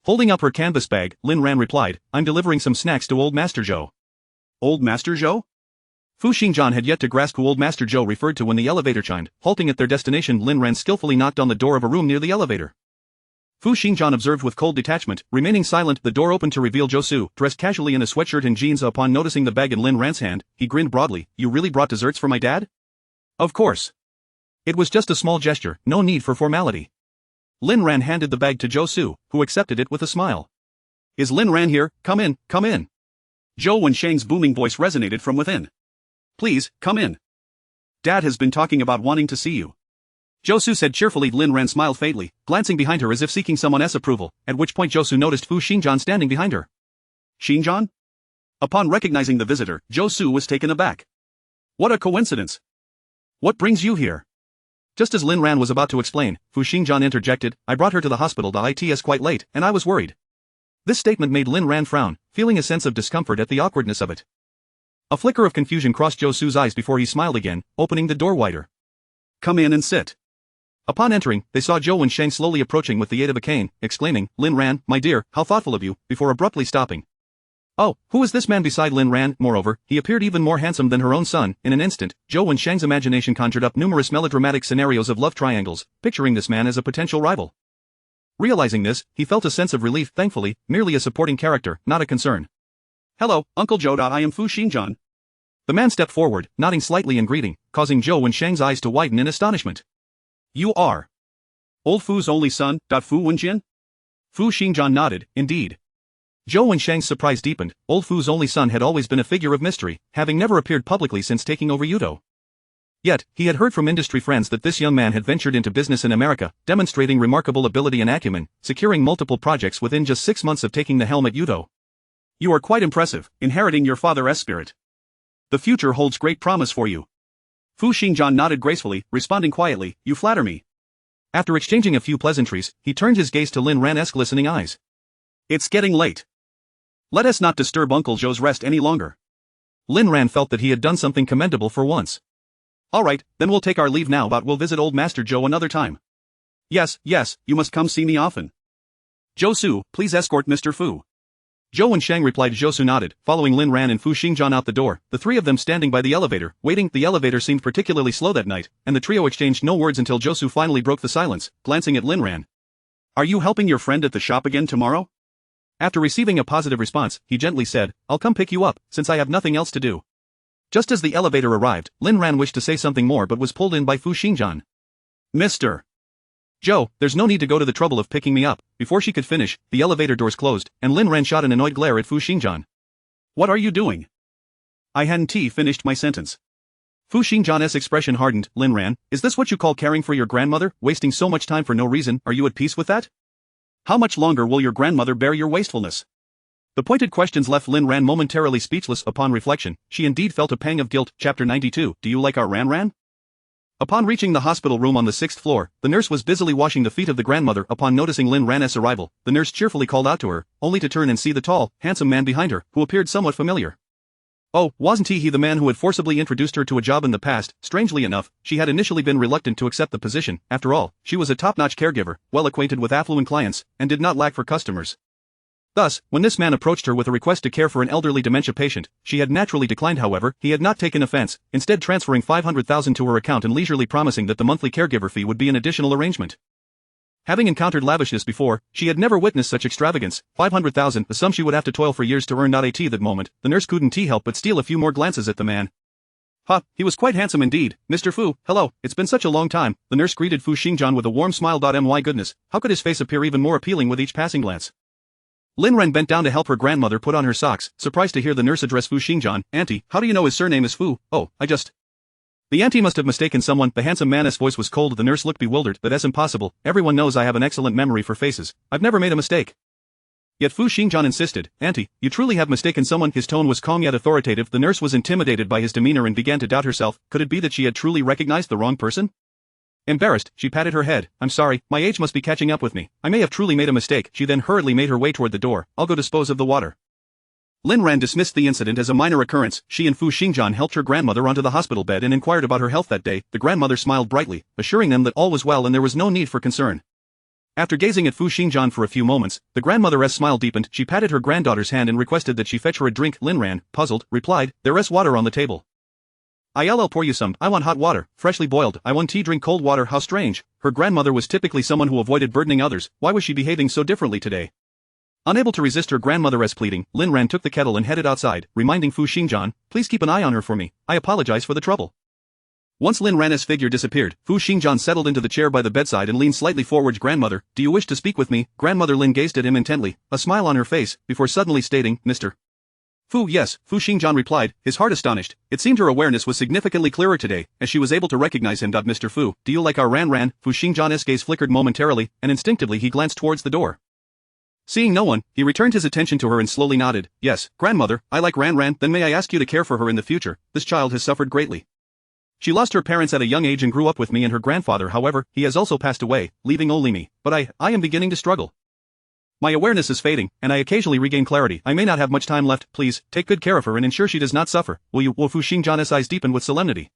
Holding up her canvas bag, Lin Ran replied, I'm delivering some snacks to old Master Zhou. Old Master Zhou? Fu Xingjian had yet to grasp who old Master Zhou referred to when the elevator chimed. Halting at their destination, Lin Ran skillfully knocked on the door of a room near the elevator. Fu Xingjian observed with cold detachment, remaining silent. The door opened to reveal Zhou Su, dressed casually in a sweatshirt and jeans. Upon noticing the bag in Lin Ran's hand, he grinned broadly, you really brought desserts for my dad? Of course. It was just a small gesture, no need for formality. Lin Ran handed the bag to Zhou Su, who accepted it with a smile. Is Lin Ran here? Come in, come in. Zhou Wensheng's booming voice resonated from within. Please, come in. Dad has been talking about wanting to see you. Zhou Su said cheerfully. Lin Ran smiled faintly, glancing behind her as if seeking someone's approval, at which point Zhou Su noticed Fu Xingjian standing behind her. Xingjian? Upon recognizing the visitor, Zhou Su was taken aback. What a coincidence. What brings you here? Just as Lin Ran was about to explain, Fu Xingjian interjected, I brought her to the hospital. It's quite late, and I was worried. This statement made Lin Ran frown, feeling a sense of discomfort at the awkwardness of it. A flicker of confusion crossed Zhou Su's eyes before he smiled again, opening the door wider. Come in and sit. Upon entering, they saw Zhou Wensheng slowly approaching with the aid of a cane, exclaiming, Lin Ran, my dear, how thoughtful of you, before abruptly stopping. Oh, who is this man beside Lin Ran? Moreover, he appeared even more handsome than her own son. In an instant, Zhou Wensheng's imagination conjured up numerous melodramatic scenarios of love triangles, picturing this man as a potential rival. Realizing this, he felt a sense of relief. Thankfully, merely a supporting character, not a concern. Hello, Uncle Zhou. I am Fu Xingjian. The man stepped forward, nodding slightly in greeting, causing Zhou Wensheng's eyes to widen in astonishment. You are old Fu's only son, Fu Wenjian? Fu Xingjian nodded, indeed. Zhou Wensheng's surprise deepened. Old Fu's only son had always been a figure of mystery, having never appeared publicly since taking over Yudo. Yet, he had heard from industry friends that this young man had ventured into business in America, demonstrating remarkable ability and acumen, securing multiple projects within just 6 months of taking the helm at Yudo. You are quite impressive, inheriting your father's spirit. The future holds great promise for you. Fu Xingjian nodded gracefully, responding quietly, you flatter me. After exchanging a few pleasantries, he turned his gaze to Lin Ran's glistening eyes. It's getting late. Let us not disturb Uncle Zhou's rest any longer. Lin Ran felt that he had done something commendable for once. Alright, then we'll take our leave now, but we'll visit old Master Zhou another time. Yes, you must come see me often. Zhou Su, please escort Mr. Fu. Zhou Wensheng replied. Zhou Su nodded, following Lin Ran and Fu Xingjian out the door, the three of them standing by the elevator, waiting. The elevator seemed particularly slow that night, and the trio exchanged no words until Zhou Su finally broke the silence, glancing at Lin Ran. Are you helping your friend at the shop again tomorrow? After receiving a positive response, he gently said, I'll come pick you up, since I have nothing else to do. Just as the elevator arrived, Lin Ran wished to say something more but was pulled in by Fu Xingjian. Mr. Zhou, there's no need to go to the trouble of picking me up. Before she could finish, the elevator doors closed, and Lin Ran shot an annoyed glare at Fu Xingjian. What are you doing? I hadn't finished my sentence. Fu Xingjian's expression hardened. Lin Ran, is this what you call caring for your grandmother, wasting so much time for no reason? Are you at peace with that? How much longer will your grandmother bear your wastefulness? The pointed questions left Lin Ran momentarily speechless. Upon reflection, she indeed felt a pang of guilt. Chapter 92, Do you like our Ran? Upon reaching the hospital room on the 6th floor, the nurse was busily washing the feet of the grandmother. Upon noticing Lin Ran's arrival, the nurse cheerfully called out to her, only to turn and see the tall, handsome man behind her, who appeared somewhat familiar. Oh, wasn't he the man who had forcibly introduced her to a job in the past? Strangely enough, she had initially been reluctant to accept the position. After all, she was a top-notch caregiver, well acquainted with affluent clients, and did not lack for customers. Thus, when this man approached her with a request to care for an elderly dementia patient, she had naturally declined. However, he had not taken offense, instead transferring 500,000 to her account and leisurely promising that the monthly caregiver fee would be an additional arrangement. Having encountered lavishness before, she had never witnessed such extravagance. 500,000, the sum she would have to toil for years to earn. At that moment, the nurse couldn't help but steal a few more glances at the man. He was quite handsome indeed. Mr. Fu, hello, it's been such a long time. The nurse greeted Fu Xingjian with a warm smile. My goodness, how could his face appear even more appealing with each passing glance? Lin Ran bent down to help her grandmother put on her socks, surprised to hear the nurse address Fu Xingjian. Auntie, how do you know his surname is Fu? Oh, The auntie must have mistaken someone. The handsome man's voice was cold. The nurse looked bewildered. That's impossible. Everyone knows I have an excellent memory for faces. I've never made a mistake. Yet Fu Xingjian insisted, Auntie, you truly have mistaken someone. His tone was calm yet authoritative. The nurse was intimidated by his demeanor and began to doubt herself. Could it be that she had truly recognized the wrong person? Embarrassed, she patted her head. I'm sorry, my age must be catching up with me. I may have truly made a mistake. She then hurriedly made her way toward the door. I'll go dispose of the water. Lin Ran dismissed the incident as a minor occurrence. She and Fu Xingjian helped her grandmother onto the hospital bed and inquired about her health that day. The grandmother smiled brightly, assuring them that all was well and there was no need for concern. After gazing at Fu Xingjian for a few moments, the grandmother's smile deepened. She patted her granddaughter's hand and requested that she fetch her a drink. Lin Ran, puzzled, replied, There's water on the table. I'll pour you some. I want hot water, freshly boiled. I want tea. Drink cold water. How strange. Her grandmother was typically someone who avoided burdening others. Why was she behaving so differently today? Unable to resist her grandmother's pleading, Lin Ran took the kettle and headed outside, reminding Fu Xingjian, please keep an eye on her for me. I apologize for the trouble. Once Lin Ran's figure disappeared, Fu Xingjian settled into the chair by the bedside and leaned slightly forward. Grandmother, do you wish to speak with me? Grandmother Lin gazed at him intently, a smile on her face, before suddenly stating, Mr. Fu. Yes, Fu Xingjian replied, his heart astonished. It seemed her awareness was significantly clearer today, as she was able to recognize him. Mr. Fu, do you like our Ran? Fu Xingjian's gaze flickered momentarily, and instinctively he glanced towards the door. Seeing no one, he returned his attention to her and slowly nodded. Yes, grandmother, I like Ran. Then may I ask you to care for her in the future? This child has suffered greatly. She lost her parents at a young age and grew up with me and her grandfather. However, he has also passed away, leaving only me. But I am beginning to struggle. My awareness is fading, and I occasionally regain clarity. I may not have much time left. Please, take good care of her and ensure she does not suffer. Will you? Fu Xingjian's eyes deepened with solemnity.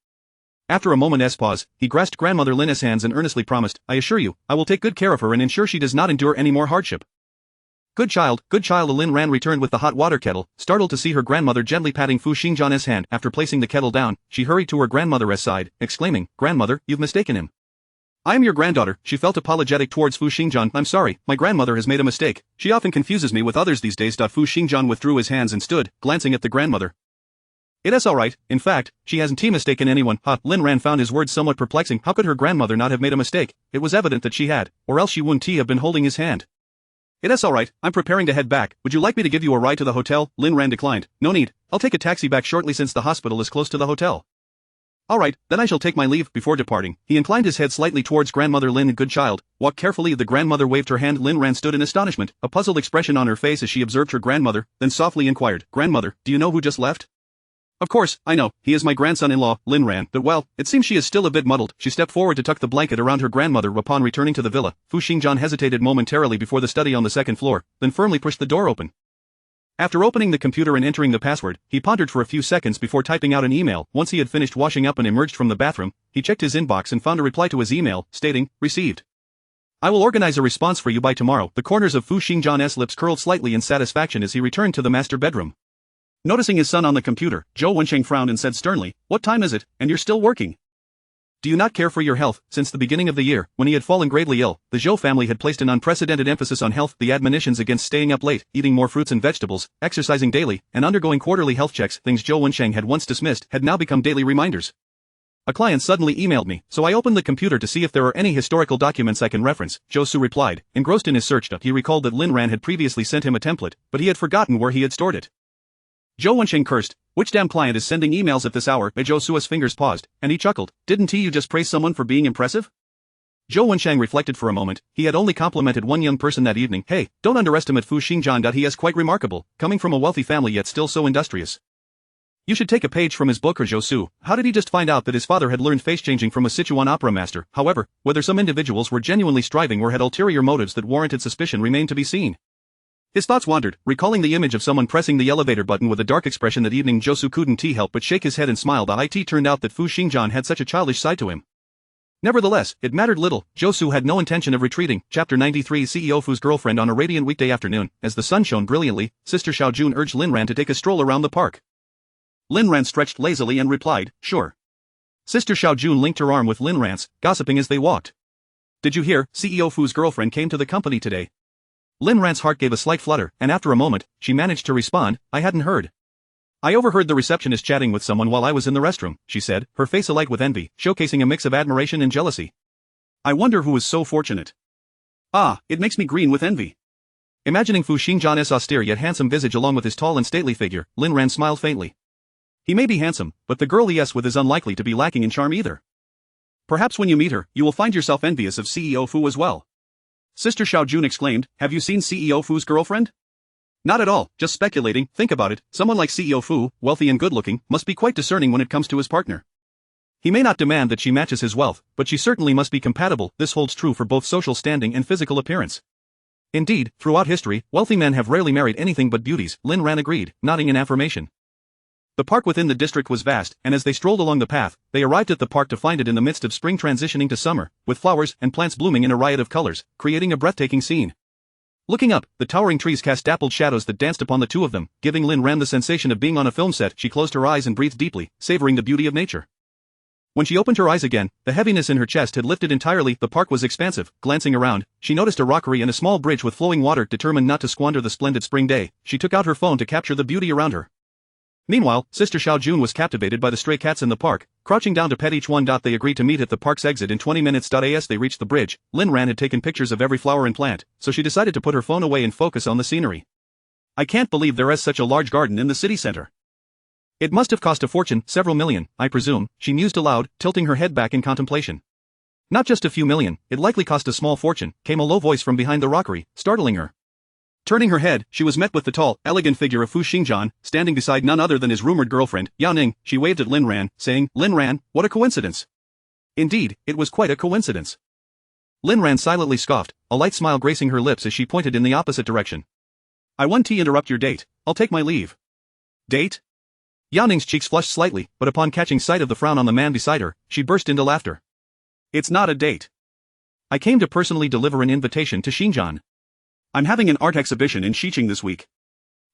After a moment's pause, he grasped grandmother Lin's hands and earnestly promised, I assure you, I will take good care of her and ensure she does not endure any more hardship. Good child. Lin Ran returned with the hot water kettle, startled to see her grandmother gently patting Fu Xingjian's hand. After placing the kettle down, she hurried to her grandmother's side, exclaiming, Grandmother, you've mistaken him. I am your granddaughter. She felt apologetic towards Fu Xingjian. I'm sorry, my grandmother has made a mistake. She often confuses me with others these days. Fu Xingjian withdrew his hands and stood, glancing at the grandmother. It is alright, in fact, she hasn't mistaken anyone. Lin Ran found his words somewhat perplexing. How could her grandmother not have made a mistake? It was evident that she had, or else she wouldn't have been holding his hand. It is alright, I'm preparing to head back. Would you like me to give you a ride to the hotel? Lin Ran declined. No need, I'll take a taxi back shortly since the hospital is close to the hotel. Alright, then I shall take my leave. Before departing, he inclined his head slightly towards grandmother Lin. Good child, walk carefully. The grandmother waved her hand. Lin Ran stood in astonishment, a puzzled expression on her face as she observed her grandmother, then softly inquired, Grandmother, do you know who just left? Of course, I know, he is my grandson-in-law, Lin Ran, but well, it seems she is still a bit muddled. She stepped forward to tuck the blanket around her grandmother. Upon returning to the villa, Fu Xingjian hesitated momentarily before the study on the second floor, then firmly pushed the door open. After opening the computer and entering the password, he pondered for a few seconds before typing out an email. Once he had finished washing up and emerged from the bathroom, he checked his inbox and found a reply to his email, stating, Received. I will organize a response for you by tomorrow. The corners of Fu Xingjian's lips curled slightly in satisfaction as he returned to the master bedroom. Noticing his son on the computer, Zhou Wensheng frowned and said sternly, What time is it, and you're still working? Do you not care for your health? Since the beginning of the year, when he had fallen gravely ill, the Zhou family had placed an unprecedented emphasis on health. The admonitions against staying up late, eating more fruits and vegetables, exercising daily, and undergoing quarterly health checks, things Zhou Wensheng had once dismissed, had now become daily reminders. A client suddenly emailed me, so I opened the computer to see if there are any historical documents I can reference. Zhou Su replied, engrossed in his search. He recalled that Lin Ran had previously sent him a template, but he had forgotten where he had stored it. Zhou Wensheng cursed, which damn client is sending emails at this hour? Zhou Su's fingers paused, and he chuckled, didn't you just praise someone for being impressive? Zhou Wensheng reflected for a moment. He had only complimented one young person that evening. Hey, don't underestimate Fu Xingjian. He is quite remarkable, coming from a wealthy family yet still so industrious. You should take a page from his book. Or Zhou Su, how did he just find out that his father had learned face-changing from a Sichuan opera master? However, whether some individuals were genuinely striving or had ulterior motives that warranted suspicion remained to be seen. His thoughts wandered, recalling the image of someone pressing the elevator button with a dark expression that evening. Zhou Su couldn't help but shake his head and smile. It turned out that Fu Xingjian had such a childish side to him. Nevertheless, it mattered little. Zhou Su had no intention of retreating. Chapter 93. CEO Fu's girlfriend. On a radiant weekday afternoon, as the sun shone brilliantly, Sister Xiaojun urged Lin Ran to take a stroll around the park. Lin Ran stretched lazily and replied, sure. Sister Xiaojun linked her arm with Lin Ran's, gossiping as they walked. Did you hear? CEO Fu's girlfriend came to the company today. Lin Ran's heart gave a slight flutter, and after a moment, she managed to respond, I hadn't heard. I overheard the receptionist chatting with someone while I was in the restroom, she said, her face alight with envy, showcasing a mix of admiration and jealousy. I wonder who was so fortunate. Ah, it makes me green with envy. Imagining Fu Xingjian's austere yet handsome visage along with his tall and stately figure, Lin Ran smiled faintly. He may be handsome, but the girl he is with is unlikely to be lacking in charm either. Perhaps when you meet her, you will find yourself envious of CEO Fu as well. Sister Xiaojun exclaimed, have you seen CEO Fu's girlfriend? Not at all, just speculating. Think about it, someone like CEO Fu, wealthy and good-looking, must be quite discerning when it comes to his partner. He may not demand that she matches his wealth, but she certainly must be compatible. This holds true for both social standing and physical appearance. Indeed, throughout history, wealthy men have rarely married anything but beauties, Lin Ran agreed, nodding in affirmation. The park within the district was vast, and as they strolled along the path, they arrived at the park to find it in the midst of spring transitioning to summer, with flowers and plants blooming in a riot of colors, creating a breathtaking scene. Looking up, the towering trees cast dappled shadows that danced upon the two of them, giving Lin Ran the sensation of being on a film set. She closed her eyes and breathed deeply, savoring the beauty of nature. When she opened her eyes again, the heaviness in her chest had lifted entirely. The park was expansive. Glancing around, she noticed a rockery and a small bridge with flowing water. Determined not to squander the splendid spring day, she took out her phone to capture the beauty around her. Meanwhile, Sister Xiaojun was captivated by the stray cats in the park, crouching down to pet each one. They agreed to meet at the park's exit in 20 minutes. As they reached the bridge, Lin Ran had taken pictures of every flower and plant, so she decided to put her phone away and focus on the scenery. I can't believe there is such a large garden in the city center. It must have cost a fortune, several million, I presume, she mused aloud, tilting her head back in contemplation. Not just a few million, it likely cost a small fortune, came a low voice from behind the rockery, startling her. Turning her head, she was met with the tall, elegant figure of Fu Xingjian, standing beside none other than his rumored girlfriend, Yao Ning. She waved at Lin Ran, saying, "Lin Ran, what a coincidence." Indeed, it was quite a coincidence. Lin Ran silently scoffed, a light smile gracing her lips as she pointed in the opposite direction. I want to interrupt your date, I'll take my leave. Date? Yao Ning's cheeks flushed slightly, but upon catching sight of the frown on the man beside her, she burst into laughter. It's not a date. I came to personally deliver an invitation to Xinjian. I'm having an art exhibition in Xiqing this week.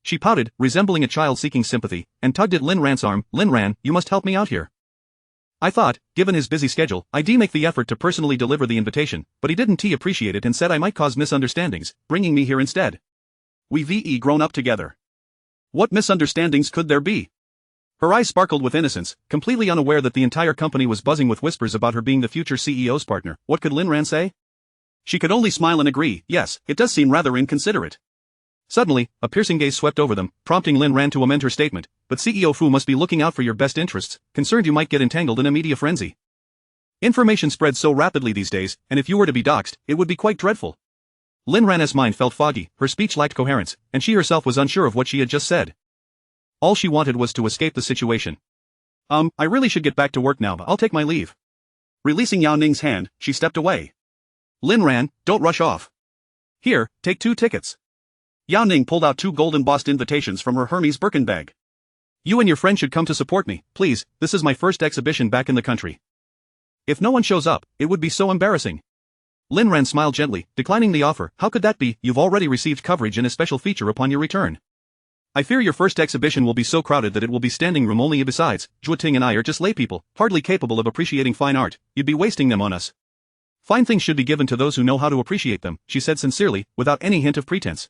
She pouted, resembling a child seeking sympathy, and tugged at Lin Ran's arm. Lin Ran, you must help me out here. I thought, given his busy schedule, I'd make the effort to personally deliver the invitation, but he didn't appreciate it and said I might cause misunderstandings, bringing me here instead. We've grown up together. What misunderstandings could there be? Her eyes sparkled with innocence, completely unaware that the entire company was buzzing with whispers about her being the future CEO's partner. What could Lin Ran say? She could only smile and agree. Yes, it does seem rather inconsiderate. Suddenly, a piercing gaze swept over them, prompting Lin Ran to amend her statement. But CEO Fu must be looking out for your best interests, concerned you might get entangled in a media frenzy. Information spreads so rapidly these days, and if you were to be doxxed, it would be quite dreadful. Lin Ran's mind felt foggy, her speech lacked coherence, and she herself was unsure of what she had just said. All she wanted was to escape the situation. I really should get back to work now, but I'll take my leave. Releasing Yao Ning's hand, she stepped away. Lin Ran, don't rush off. Here, take 2 tickets. Yao Ning pulled out 2 gold embossed invitations from her Hermes Birkin bag. You and your friend should come to support me, please, this is my first exhibition back in the country. If no one shows up, it would be so embarrassing. Lin Ran smiled gently, declining the offer. How could that be? You've already received coverage in a special feature upon your return. I fear your first exhibition will be so crowded that it will be standing room only. Besides, Zhuoting and I are just laypeople, hardly capable of appreciating fine art. You'd be wasting them on us. Fine things should be given to those who know how to appreciate them, she said sincerely, without any hint of pretense.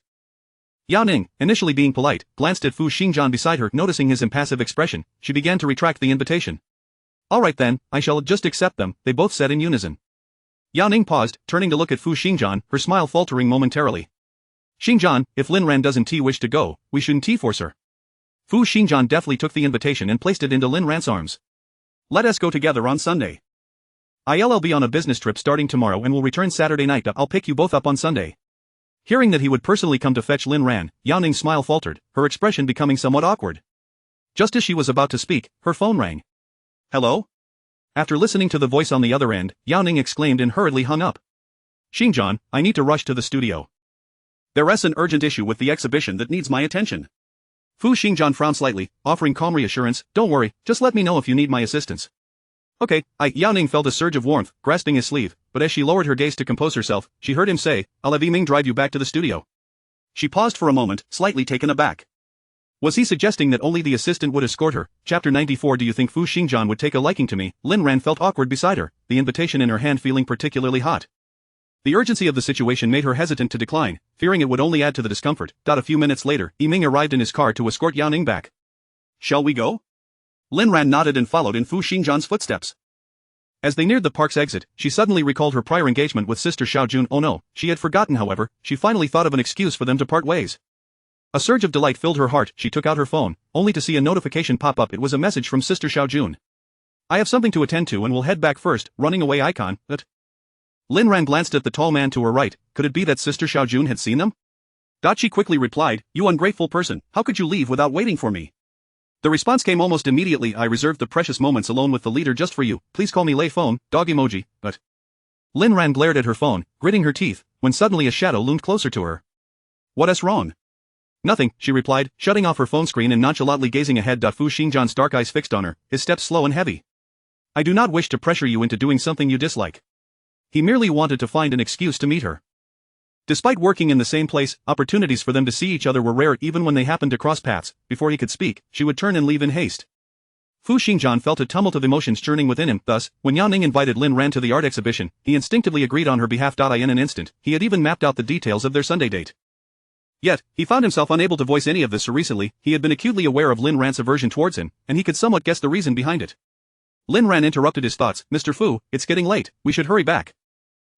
Yao Ning, initially being polite, glanced at Fu Xingjian beside her. Noticing his impassive expression, she began to retract the invitation. All right then, I shall just accept them, they both said in unison. Yao Ning paused, turning to look at Fu Xingjian, her smile faltering momentarily. Xingjian, if Lin Ran doesn't wish to go, we shouldn't force her. Fu Xingjian deftly took the invitation and placed it into Lin Ran's arms. Let us go together on Sunday. I'll be on a business trip starting tomorrow and will return Saturday night. I'll pick you both up on Sunday. Hearing that he would personally come to fetch Lin Ran, Yao Ning's smile faltered, her expression becoming somewhat awkward. Just as she was about to speak, her phone rang. Hello? After listening to the voice on the other end, Yao Ning exclaimed and hurriedly hung up. Xingjian, I need to rush to the studio. There's an urgent issue with the exhibition that needs my attention. Fu Xingjian frowned slightly, offering calm reassurance. Don't worry, just let me know if you need my assistance. Okay, Yao Ning felt a surge of warmth, grasping his sleeve, but as she lowered her gaze to compose herself, she heard him say, I'll have Yiming drive you back to the studio. She paused for a moment, slightly taken aback. Was he suggesting that only the assistant would escort her? Chapter 94. Do you think Fu Xingjian would take a liking to me? Lin Ran felt awkward beside her, the invitation in her hand feeling particularly hot. The urgency of the situation made her hesitant to decline, fearing it would only add to the discomfort. A few minutes later, Yiming arrived in his car to escort Yao Ning back. Shall we go? Lin Ran nodded and followed in Fu Xingjian's footsteps. As they neared the park's exit, she suddenly recalled her prior engagement with Sister Xiaojun. Oh no, she had forgotten. However, she finally thought of an excuse for them to part ways. A surge of delight filled her heart. She took out her phone, only to see a notification pop up. It was a message from Sister Xiaojun. I have something to attend to and will head back first. Running away icon. Lin Ran glanced at the tall man to her right. Could it be that Sister Xiaojun had seen them? She quickly replied, You ungrateful person, how could you leave without waiting for me? The response came almost immediately. I reserved the precious moments alone with the leader just for you. Please call me Lei phone, dog emoji, but... Lin Ran glared at her phone, gritting her teeth, when suddenly a shadow loomed closer to her. What's wrong? Nothing, she replied, shutting off her phone screen and nonchalantly gazing ahead. Fu Xingjian's dark eyes fixed on her, his steps slow and heavy. I do not wish to pressure you into doing something you dislike. He merely wanted to find an excuse to meet her. Despite working in the same place, opportunities for them to see each other were rare. Even when they happened to cross paths, before he could speak, she would turn and leave in haste. Fu Xingjian felt a tumult of emotions churning within him. Thus, when Yao Ning invited Lin Ran to the art exhibition, he instinctively agreed on her behalf. In an instant, he had even mapped out the details of their Sunday date. Yet, he found himself unable to voice any of this so recently. He had been acutely aware of Lin Ran's aversion towards him, and he could somewhat guess the reason behind it. Lin Ran interrupted his thoughts. Mr. Fu, it's getting late, we should hurry back.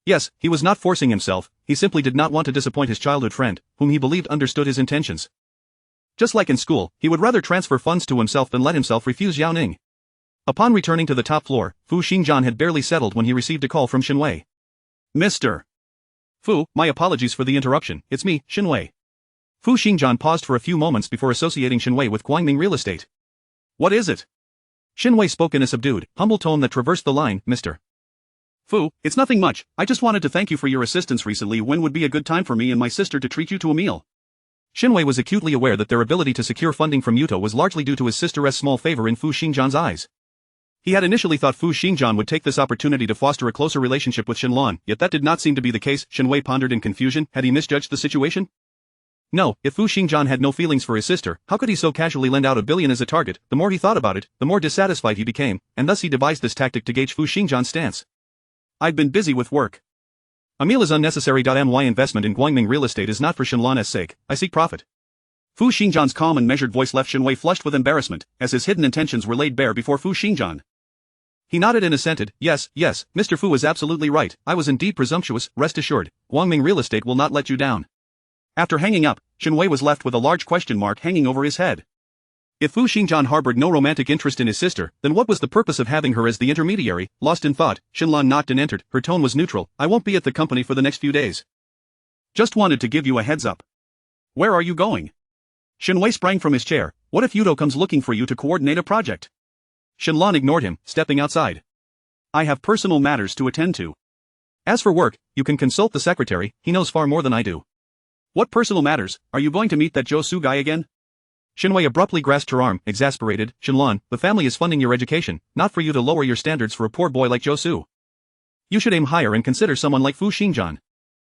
Yes, he was not forcing himself, he simply did not want to disappoint his childhood friend, whom he believed understood his intentions. Just like in school, he would rather transfer funds to himself than let himself refuse Yao Ning. Upon returning to the top floor, Fu Xingjian had barely settled when he received a call from Shinwei. Mr. Fu, my apologies for the interruption, it's me, Shinwei. Fu Xingjian paused for a few moments before associating Shinwei with Guangming Real Estate. What is it? Shinwei spoke in a subdued, humble tone that traversed the line. Mr. Fu, it's nothing much, I just wanted to thank you for your assistance recently. When would be a good time for me and my sister to treat you to a meal? Shinwei was acutely aware that their ability to secure funding from Yuto was largely due to his sister's small favor in Fu Xingjian's eyes. He had initially thought Fu Xingjian would take this opportunity to foster a closer relationship with Shinlan, yet that did not seem to be the case. Shinwei pondered in confusion. Had he misjudged the situation? No, if Fu Xingjian had no feelings for his sister, how could he so casually lend out $1 billion as a target? The more he thought about it, the more dissatisfied he became, and thus he devised this tactic to gauge Fu Xingjian's stance. I've been busy with work. A meal is unnecessary. My investment in Guangming Real Estate is not for Shinlan's sake, I seek profit. Fu Xingjian's calm and measured voice left Shinwei flushed with embarrassment, as his hidden intentions were laid bare before Fu Xingjian. He nodded and assented. Yes, Mr. Fu is absolutely right, I was indeed presumptuous, rest assured, Guangming Real Estate will not let you down. After hanging up, Shinwei was left with a large question mark hanging over his head. If Fu Xingjian harbored no romantic interest in his sister, then what was the purpose of having her as the intermediary? Lost in thought, Shinlan knocked and entered. Her tone was neutral. I won't be at the company for the next few days. Just wanted to give you a heads up. Where are you going? Shinwei sprang from his chair. What if Yuto comes looking for you to coordinate a project? Shinlan ignored him, stepping outside. I have personal matters to attend to. As for work, you can consult the secretary, he knows far more than I do. What personal matters? Are you going to meet that Zhou Su guy again? Shinwei abruptly grasped her arm, exasperated. Shinlan, the family is funding your education, not for you to lower your standards for a poor boy like Zhou Su. You should aim higher and consider someone like Fu Xingjian.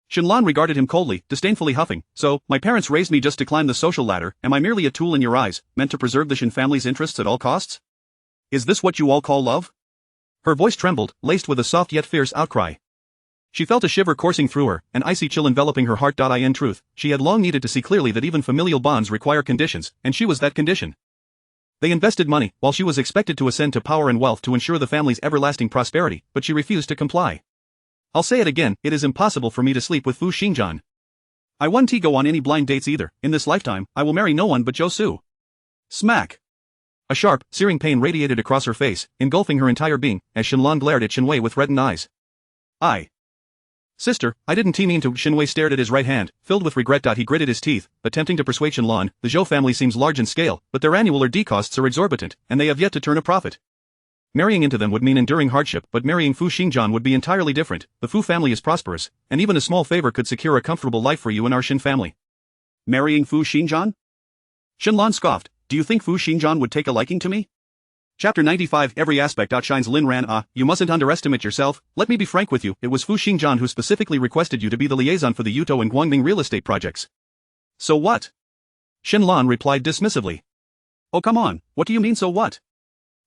Shinlan regarded him coldly, disdainfully huffing. So, my parents raised me just to climb the social ladder, am I merely a tool in your eyes, meant to preserve the Shin family's interests at all costs? Is this what you all call love? Her voice trembled, laced with a soft yet fierce outcry. She felt a shiver coursing through her, an icy chill enveloping her heart. In truth, she had long needed to see clearly that even familial bonds require conditions, and she was that condition. They invested money, while she was expected to ascend to power and wealth to ensure the family's everlasting prosperity, but she refused to comply. I'll say it again, it is impossible for me to sleep with Fu Xingjian. I won't go on any blind dates either. In this lifetime, I will marry no one but Zhou Su. Smack. A sharp, searing pain radiated across her face, engulfing her entire being, as Shinlan glared at Shinwei with reddened eyes. Sister, I didn't mean to. Shinwei stared at his right hand, filled with regret. He gritted his teeth, attempting to persuade Shinlan. The Zhou family seems large in scale, but their annual R&D costs are exorbitant, and they have yet to turn a profit. Marrying into them would mean enduring hardship, but marrying Fu Xingjian would be entirely different. The Fu family is prosperous, and even a small favor could secure a comfortable life for you and our Shin family. Marrying Fu Xingjian? Shinlan scoffed. Do you think Fu Xingjian would take a liking to me? Chapter 95 Every aspect outshines Lin Ran. You mustn't underestimate yourself. Let me be frank with you, it was Fu Xingjian who specifically requested you to be the liaison for the Yuto and Guangming real estate projects. So what? Shinlan replied dismissively. Oh come on, what do you mean so what?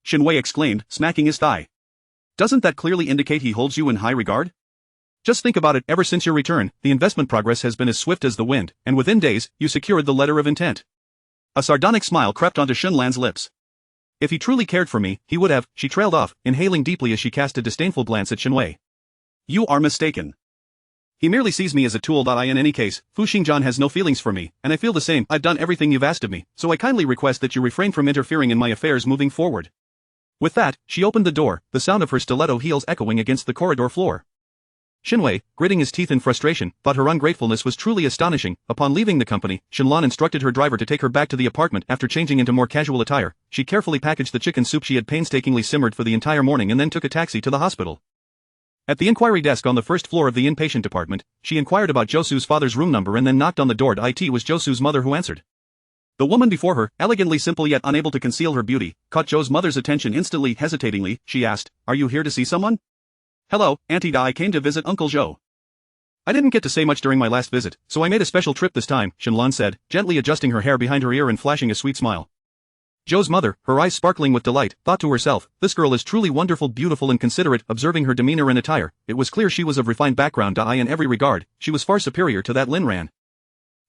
Shinwei exclaimed, smacking his thigh. Doesn't that clearly indicate he holds you in high regard? Just think about it, ever since your return, the investment progress has been as swift as the wind, and within days, you secured the letter of intent. A sardonic smile crept onto Shinlan's lips. If he truly cared for me, he would have, she trailed off, inhaling deeply as she cast a disdainful glance at Shinwei. You are mistaken. He merely sees me as a tool. In any case, Fu Xingjian has no feelings for me, and I feel the same. I've done everything you've asked of me, so I kindly request that you refrain from interfering in my affairs moving forward. With that, she opened the door, the sound of her stiletto heels echoing against the corridor floor. Shinwei, gritting his teeth in frustration, thought her ungratefulness was truly astonishing. Upon leaving the company, Shinlan instructed her driver to take her back to the apartment. After changing into more casual attire, she carefully packaged the chicken soup she had painstakingly simmered for the entire morning and then took a taxi to the hospital. At the inquiry desk on the first floor of the inpatient department, she inquired about Zhou Su's father's room number and then knocked on the door. It was Zhou Su's mother who answered. The woman before her, elegantly simple yet unable to conceal her beauty, caught Zhou's mother's attention instantly. Hesitatingly, she asked, "Are you here to see someone?" "Hello, Auntie. I came to visit Uncle Zhou. I didn't get to say much during my last visit, so I made a special trip this time," Shinlan said, gently adjusting her hair behind her ear and flashing a sweet smile. Zhou's mother, her eyes sparkling with delight, thought to herself, this girl is truly wonderful, beautiful and considerate. Observing her demeanor and attire, it was clear she was of refined background. In every regard, she was far superior to that Lin Ran.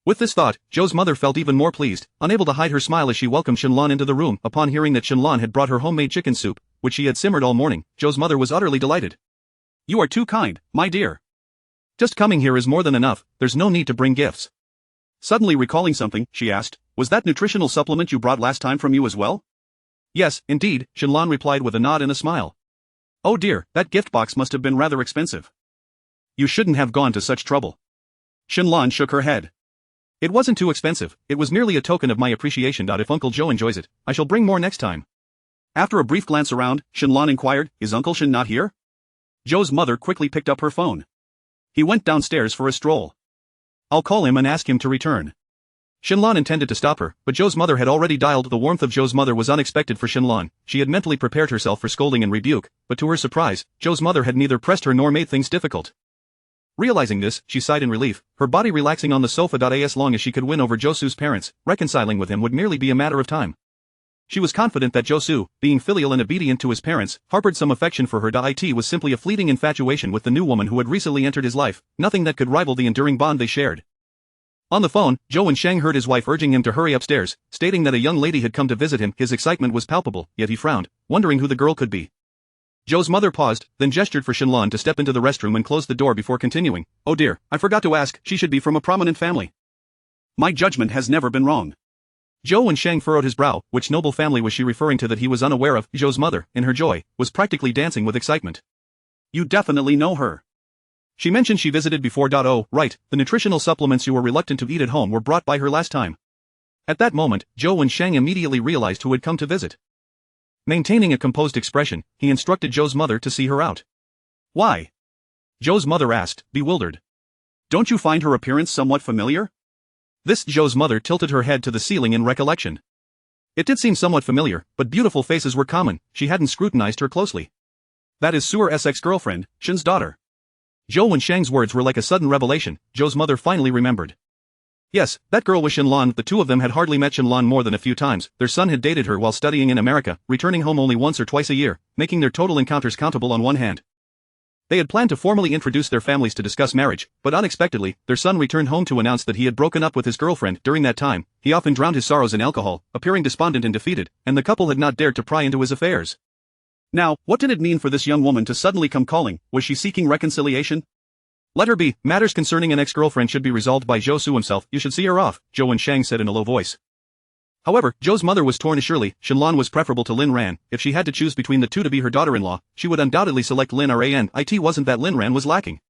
With this thought, Zhou's mother felt even more pleased, unable to hide her smile as she welcomed Shenlan into the room. Upon hearing that Shenlan had brought her homemade chicken soup, which she had simmered all morning, Zhou's mother was utterly delighted. "You are too kind, my dear. Just coming here is more than enough, there's no need to bring gifts." Suddenly recalling something, she asked, "Was that nutritional supplement you brought last time from you as well?" "Yes, indeed," Shenlan replied with a nod and a smile. "Oh dear, that gift box must have been rather expensive. You shouldn't have gone to such trouble." Shenlan shook her head. "It wasn't too expensive, it was merely a token of my appreciation. If Uncle Zhou enjoys it, I shall bring more next time." After a brief glance around, Shenlan inquired, "Is Uncle Shen not here?" Zhou's mother quickly picked up her phone. "He went downstairs for a stroll. I'll call him and ask him to return." Shenlan intended to stop her, but Zhou's mother had already dialed. The warmth of Zhou's mother was unexpected for Shenlan. She had mentally prepared herself for scolding and rebuke, but to her surprise, Zhou's mother had neither pressed her nor made things difficult. Realizing this, she sighed in relief, her body relaxing on the sofa. As long as she could win over Zhou's parents, reconciling with him would merely be a matter of time. She was confident that Zhou, being filial and obedient to his parents, harbored some affection for her. It was simply a fleeting infatuation with the new woman who had recently entered his life, nothing that could rival the enduring bond they shared. On the phone, Zhou Wensheng heard his wife urging him to hurry upstairs, stating that a young lady had come to visit him. His excitement was palpable, yet he frowned, wondering who the girl could be. Zhou's mother paused, then gestured for Shenlan to step into the restroom and close the door before continuing. "Oh dear, I forgot to ask, she should be from a prominent family. My judgment has never been wrong." Zhou Wensheng furrowed his brow. Which noble family was she referring to that he was unaware of? Zhou's mother, in her joy, was practically dancing with excitement. "You definitely know her. She mentioned she visited before. Oh, right, the nutritional supplements you were reluctant to eat at home were brought by her last time." At that moment, Zhou Wensheng immediately realized who had come to visit. Maintaining a composed expression, he instructed Zhou's mother to see her out. "Why?" Zhou's mother asked, bewildered. "Don't you find her appearance somewhat familiar?" This Zhou's mother tilted her head to the ceiling in recollection. It did seem somewhat familiar, but beautiful faces were common, she hadn't scrutinized her closely. "That is Suer's ex-girlfriend, Shen's daughter." Zhou Wensheng's words were like a sudden revelation. Zhou's mother finally remembered. Yes, that girl was Shenlan. The two of them had hardly met Shenlan more than a few times. Their son had dated her while studying in America, returning home only once or twice a year, making their total encounters countable on one hand. They had planned to formally introduce their families to discuss marriage, but unexpectedly, their son returned home to announce that he had broken up with his girlfriend. During that time, he often drowned his sorrows in alcohol, appearing despondent and defeated, and the couple had not dared to pry into his affairs. Now, what did it mean for this young woman to suddenly come calling? Was she seeking reconciliation? "Let her be, matters concerning an ex-girlfriend should be resolved by Zhou himself. You should see her off," Zhou Wensheng said in a low voice. However, Zhou's mother was torn. Surely, Shenlan was preferable to Lin Ran. If she had to choose between the two to be her daughter-in-law, she would undoubtedly select Lin Ran. It wasn't that Lin Ran was lacking.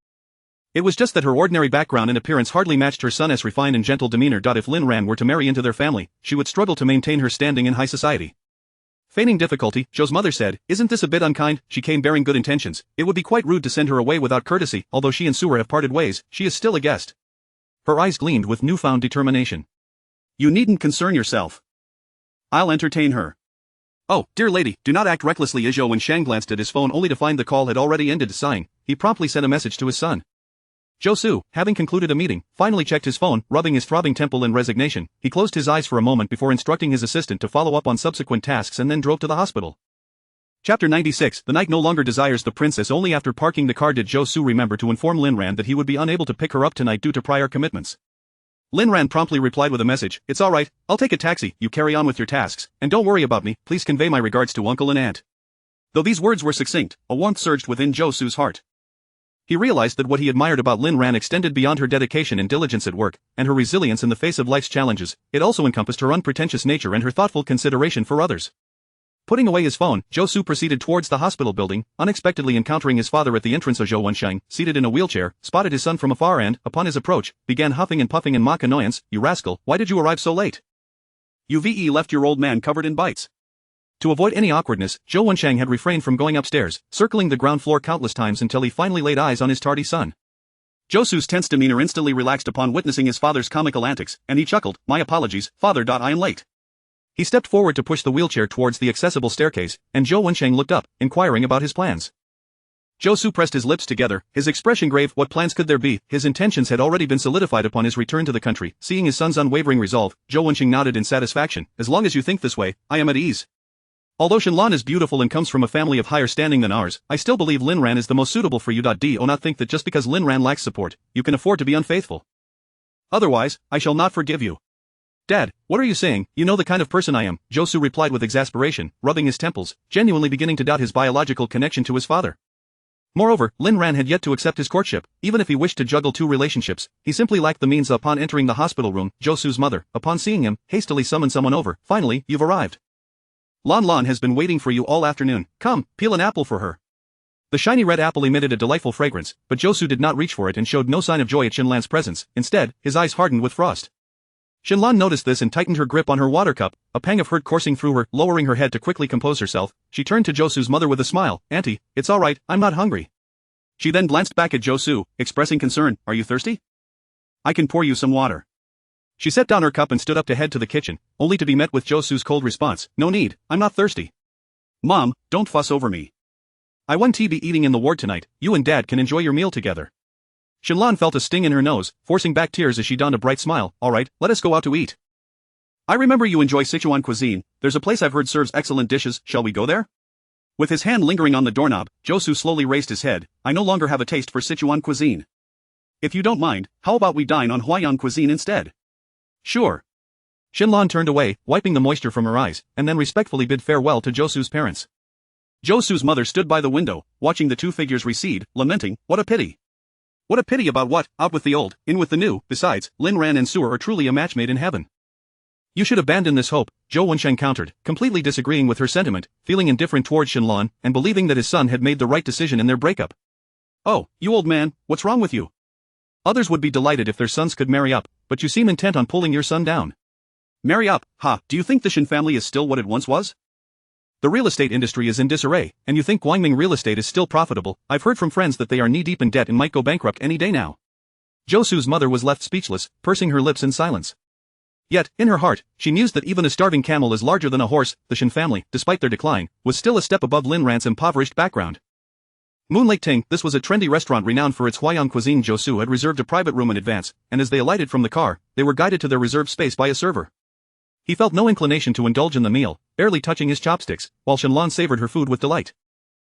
It was just that her ordinary background and appearance hardly matched her son's refined and gentle demeanor. If Lin Ran were to marry into their family, she would struggle to maintain her standing in high society. Feigning difficulty, Zhou's mother said, "Isn't this a bit unkind?" She came bearing good intentions. "It would be quite rude to send her away without courtesy. Although she and Suer have parted ways, she is still a guest." Her eyes gleamed with newfound determination. "You needn't concern yourself. I'll entertain her." "Oh, dear lady, do not act recklessly." Zhou Wensheng glanced at his phone only to find the call had already ended. Sighing, he promptly sent a message to his son. Zhou, having concluded a meeting, finally checked his phone, rubbing his throbbing temple in resignation. He closed his eyes for a moment before instructing his assistant to follow up on subsequent tasks and then drove to the hospital. Chapter 96. The knight no longer desires the princess. Only after parking the car did Zhou remember to inform Lin Ran that he would be unable to pick her up tonight due to prior commitments. Lin Ran promptly replied with a message, "It's alright, I'll take a taxi, you carry on with your tasks, and don't worry about me. Please convey my regards to uncle and aunt." Though these words were succinct, a warmth surged within Zhou's heart. He realized that what he admired about Lin Ran extended beyond her dedication and diligence at work, and her resilience in the face of life's challenges. It also encompassed her unpretentious nature and her thoughtful consideration for others. Putting away his phone, Zhou proceeded towards the hospital building, unexpectedly encountering his father at the entrance. Zhou Wensheng, seated in a wheelchair, spotted his son from afar and, upon his approach, began huffing and puffing in mock annoyance. "You rascal, why did you arrive so late? You've left your old man covered in bites." To avoid any awkwardness, Zhou Wensheng had refrained from going upstairs, circling the ground floor countless times until he finally laid eyes on his tardy son. Zhou's tense demeanor instantly relaxed upon witnessing his father's comical antics, and he chuckled, "My apologies, father. I am late." He stepped forward to push the wheelchair towards the accessible staircase, and Zhou Wensheng looked up, inquiring about his plans. Zhou pressed his lips together, his expression grave. What plans could there be? His intentions had already been solidified upon his return to the country. Seeing his son's unwavering resolve, Zhou Wensheng nodded in satisfaction. "As long as you think this way, I am at ease. Although Shenlan is beautiful and comes from a family of higher standing than ours, I still believe Lin Ran is the most suitable for you. Do not think that just because Lin Ran lacks support, you can afford to be unfaithful." Otherwise, I shall not forgive you. Dad, what are you saying? You know the kind of person I am, Josu replied with exasperation, rubbing his temples, genuinely beginning to doubt his biological connection to his father. Moreover, Lin Ran had yet to accept his courtship. Even if he wished to juggle two relationships, he simply lacked the means. Upon entering the hospital room, Josu's mother, upon seeing him, hastily summoned someone over. Finally, you've arrived. Lan has been waiting for you all afternoon. Come, peel an apple for her. The shiny red apple emitted a delightful fragrance, but Josu did not reach for it and showed no sign of joy at Xinlan's presence. Instead, his eyes hardened with frost. Xinlan noticed this and tightened her grip on her water cup, a pang of hurt coursing through her. Lowering her head to quickly compose herself, she turned to Josu's mother with a smile. Auntie, it's all right, I'm not hungry. She then glanced back at Josu, expressing concern. Are you thirsty? I can pour you some water. She set down her cup and stood up to head to the kitchen, only to be met with Josu's cold response. No need, I'm not thirsty. Mom, don't fuss over me. I won't be eating in the ward tonight, you and Dad can enjoy your meal together. Xinlan felt a sting in her nose, forcing back tears as she donned a bright smile. Alright, let us go out to eat. I remember you enjoy Sichuan cuisine, there's a place I've heard serves excellent dishes, shall we go there? With his hand lingering on the doorknob, Josu slowly raised his head. I no longer have a taste for Sichuan cuisine. If you don't mind, how about we dine on Huayan cuisine instead? Sure. Xinlan turned away, wiping the moisture from her eyes, and then respectfully bid farewell to Josu's parents. Josu's mother stood by the window, watching the two figures recede, lamenting, what a pity. What a pity about what? Out with the old, in with the new. Besides, Lin Ran and Suer are truly a match made in heaven. You should abandon this hope, Zhou Wensheng countered, completely disagreeing with her sentiment, feeling indifferent towards Xinlan, and believing that his son had made the right decision in their breakup. Oh, you old man, what's wrong with you? Others would be delighted if their sons could marry up, but you seem intent on pulling your son down. Marry up, ha, do you think the Shin family is still what it once was? The real estate industry is in disarray, and you think Guangming real estate is still profitable. I've heard from friends that they are knee-deep in debt and might go bankrupt any day now. Josu's mother was left speechless, pursing her lips in silence. Yet, in her heart, she mused that even a starving camel is larger than a horse. The Shin family, despite their decline, was still a step above Lin Ran's impoverished background. Moonlake Ting, this was a trendy restaurant renowned for its Huayan cuisine. Josu had reserved a private room in advance, and as they alighted from the car, they were guided to their reserved space by a server. He felt no inclination to indulge in the meal, barely touching his chopsticks, while Xinlan savored her food with delight.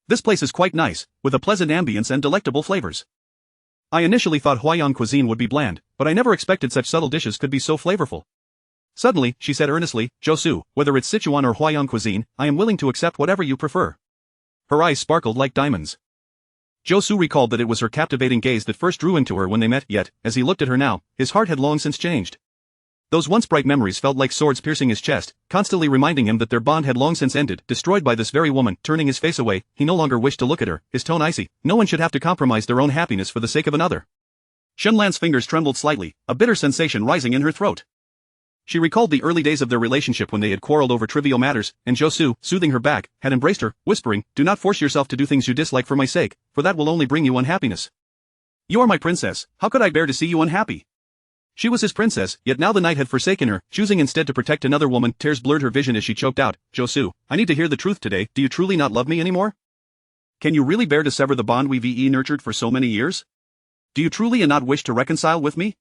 This place is quite nice, with a pleasant ambience and delectable flavors. I initially thought Huayan cuisine would be bland, but I never expected such subtle dishes could be so flavorful. Suddenly, she said earnestly, Josu, whether it's Sichuan or Huayan cuisine, I am willing to accept whatever you prefer. Her eyes sparkled like diamonds. Josu recalled that it was her captivating gaze that first drew him to her when they met, yet, as he looked at her now, his heart had long since changed. Those once bright memories felt like swords piercing his chest, constantly reminding him that their bond had long since ended, destroyed by this very woman. Turning his face away, he no longer wished to look at her, his tone icy. No one should have to compromise their own happiness for the sake of another. Xinlan's fingers trembled slightly, a bitter sensation rising in her throat. She recalled the early days of their relationship when they had quarreled over trivial matters, and Josu, soothing her back, had embraced her, whispering, do not force yourself to do things you dislike for my sake, for that will only bring you unhappiness. You are my princess, how could I bear to see you unhappy? She was his princess, yet now the knight had forsaken her, choosing instead to protect another woman. Tears blurred her vision as she choked out, Josu, I need to hear the truth today. Do you truly not love me anymore? Can you really bear to sever the bond we've nurtured for so many years? Do you truly and not wish to reconcile with me?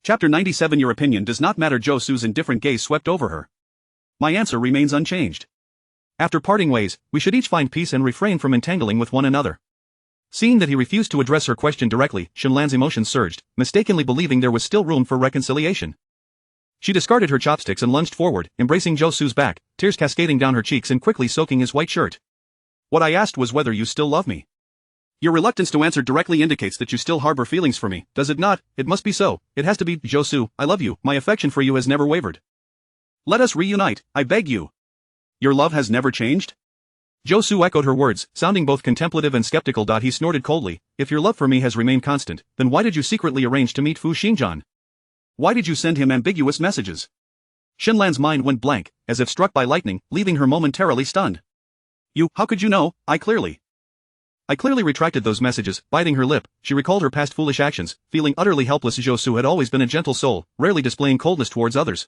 Chapter 97. Your opinion does not matter. Josu's indifferent gaze swept over her. My answer remains unchanged. After parting ways, we should each find peace and refrain from entangling with one another. Seeing that he refused to address her question directly, Xinlan's emotions surged, mistakenly believing there was still room for reconciliation. She discarded her chopsticks and lunged forward, embracing Josu's back, tears cascading down her cheeks and quickly soaking his white shirt. What I asked was whether you still love me. Your reluctance to answer directly indicates that you still harbor feelings for me, does it not? It must be so. It has to be. Josu, I love you. My affection for you has never wavered. Let us reunite, I beg you. Your love has never changed? Josu echoed her words, sounding both contemplative and skeptical. He snorted coldly, if your love for me has remained constant, then why did you secretly arrange to meet Fu Xingjian? Why did you send him ambiguous messages? Xinlan's mind went blank, as if struck by lightning, leaving her momentarily stunned. How could you know? I clearly retracted those messages. Biting her lip, she recalled her past foolish actions, feeling utterly helpless. Josu had always been a gentle soul, rarely displaying coldness towards others.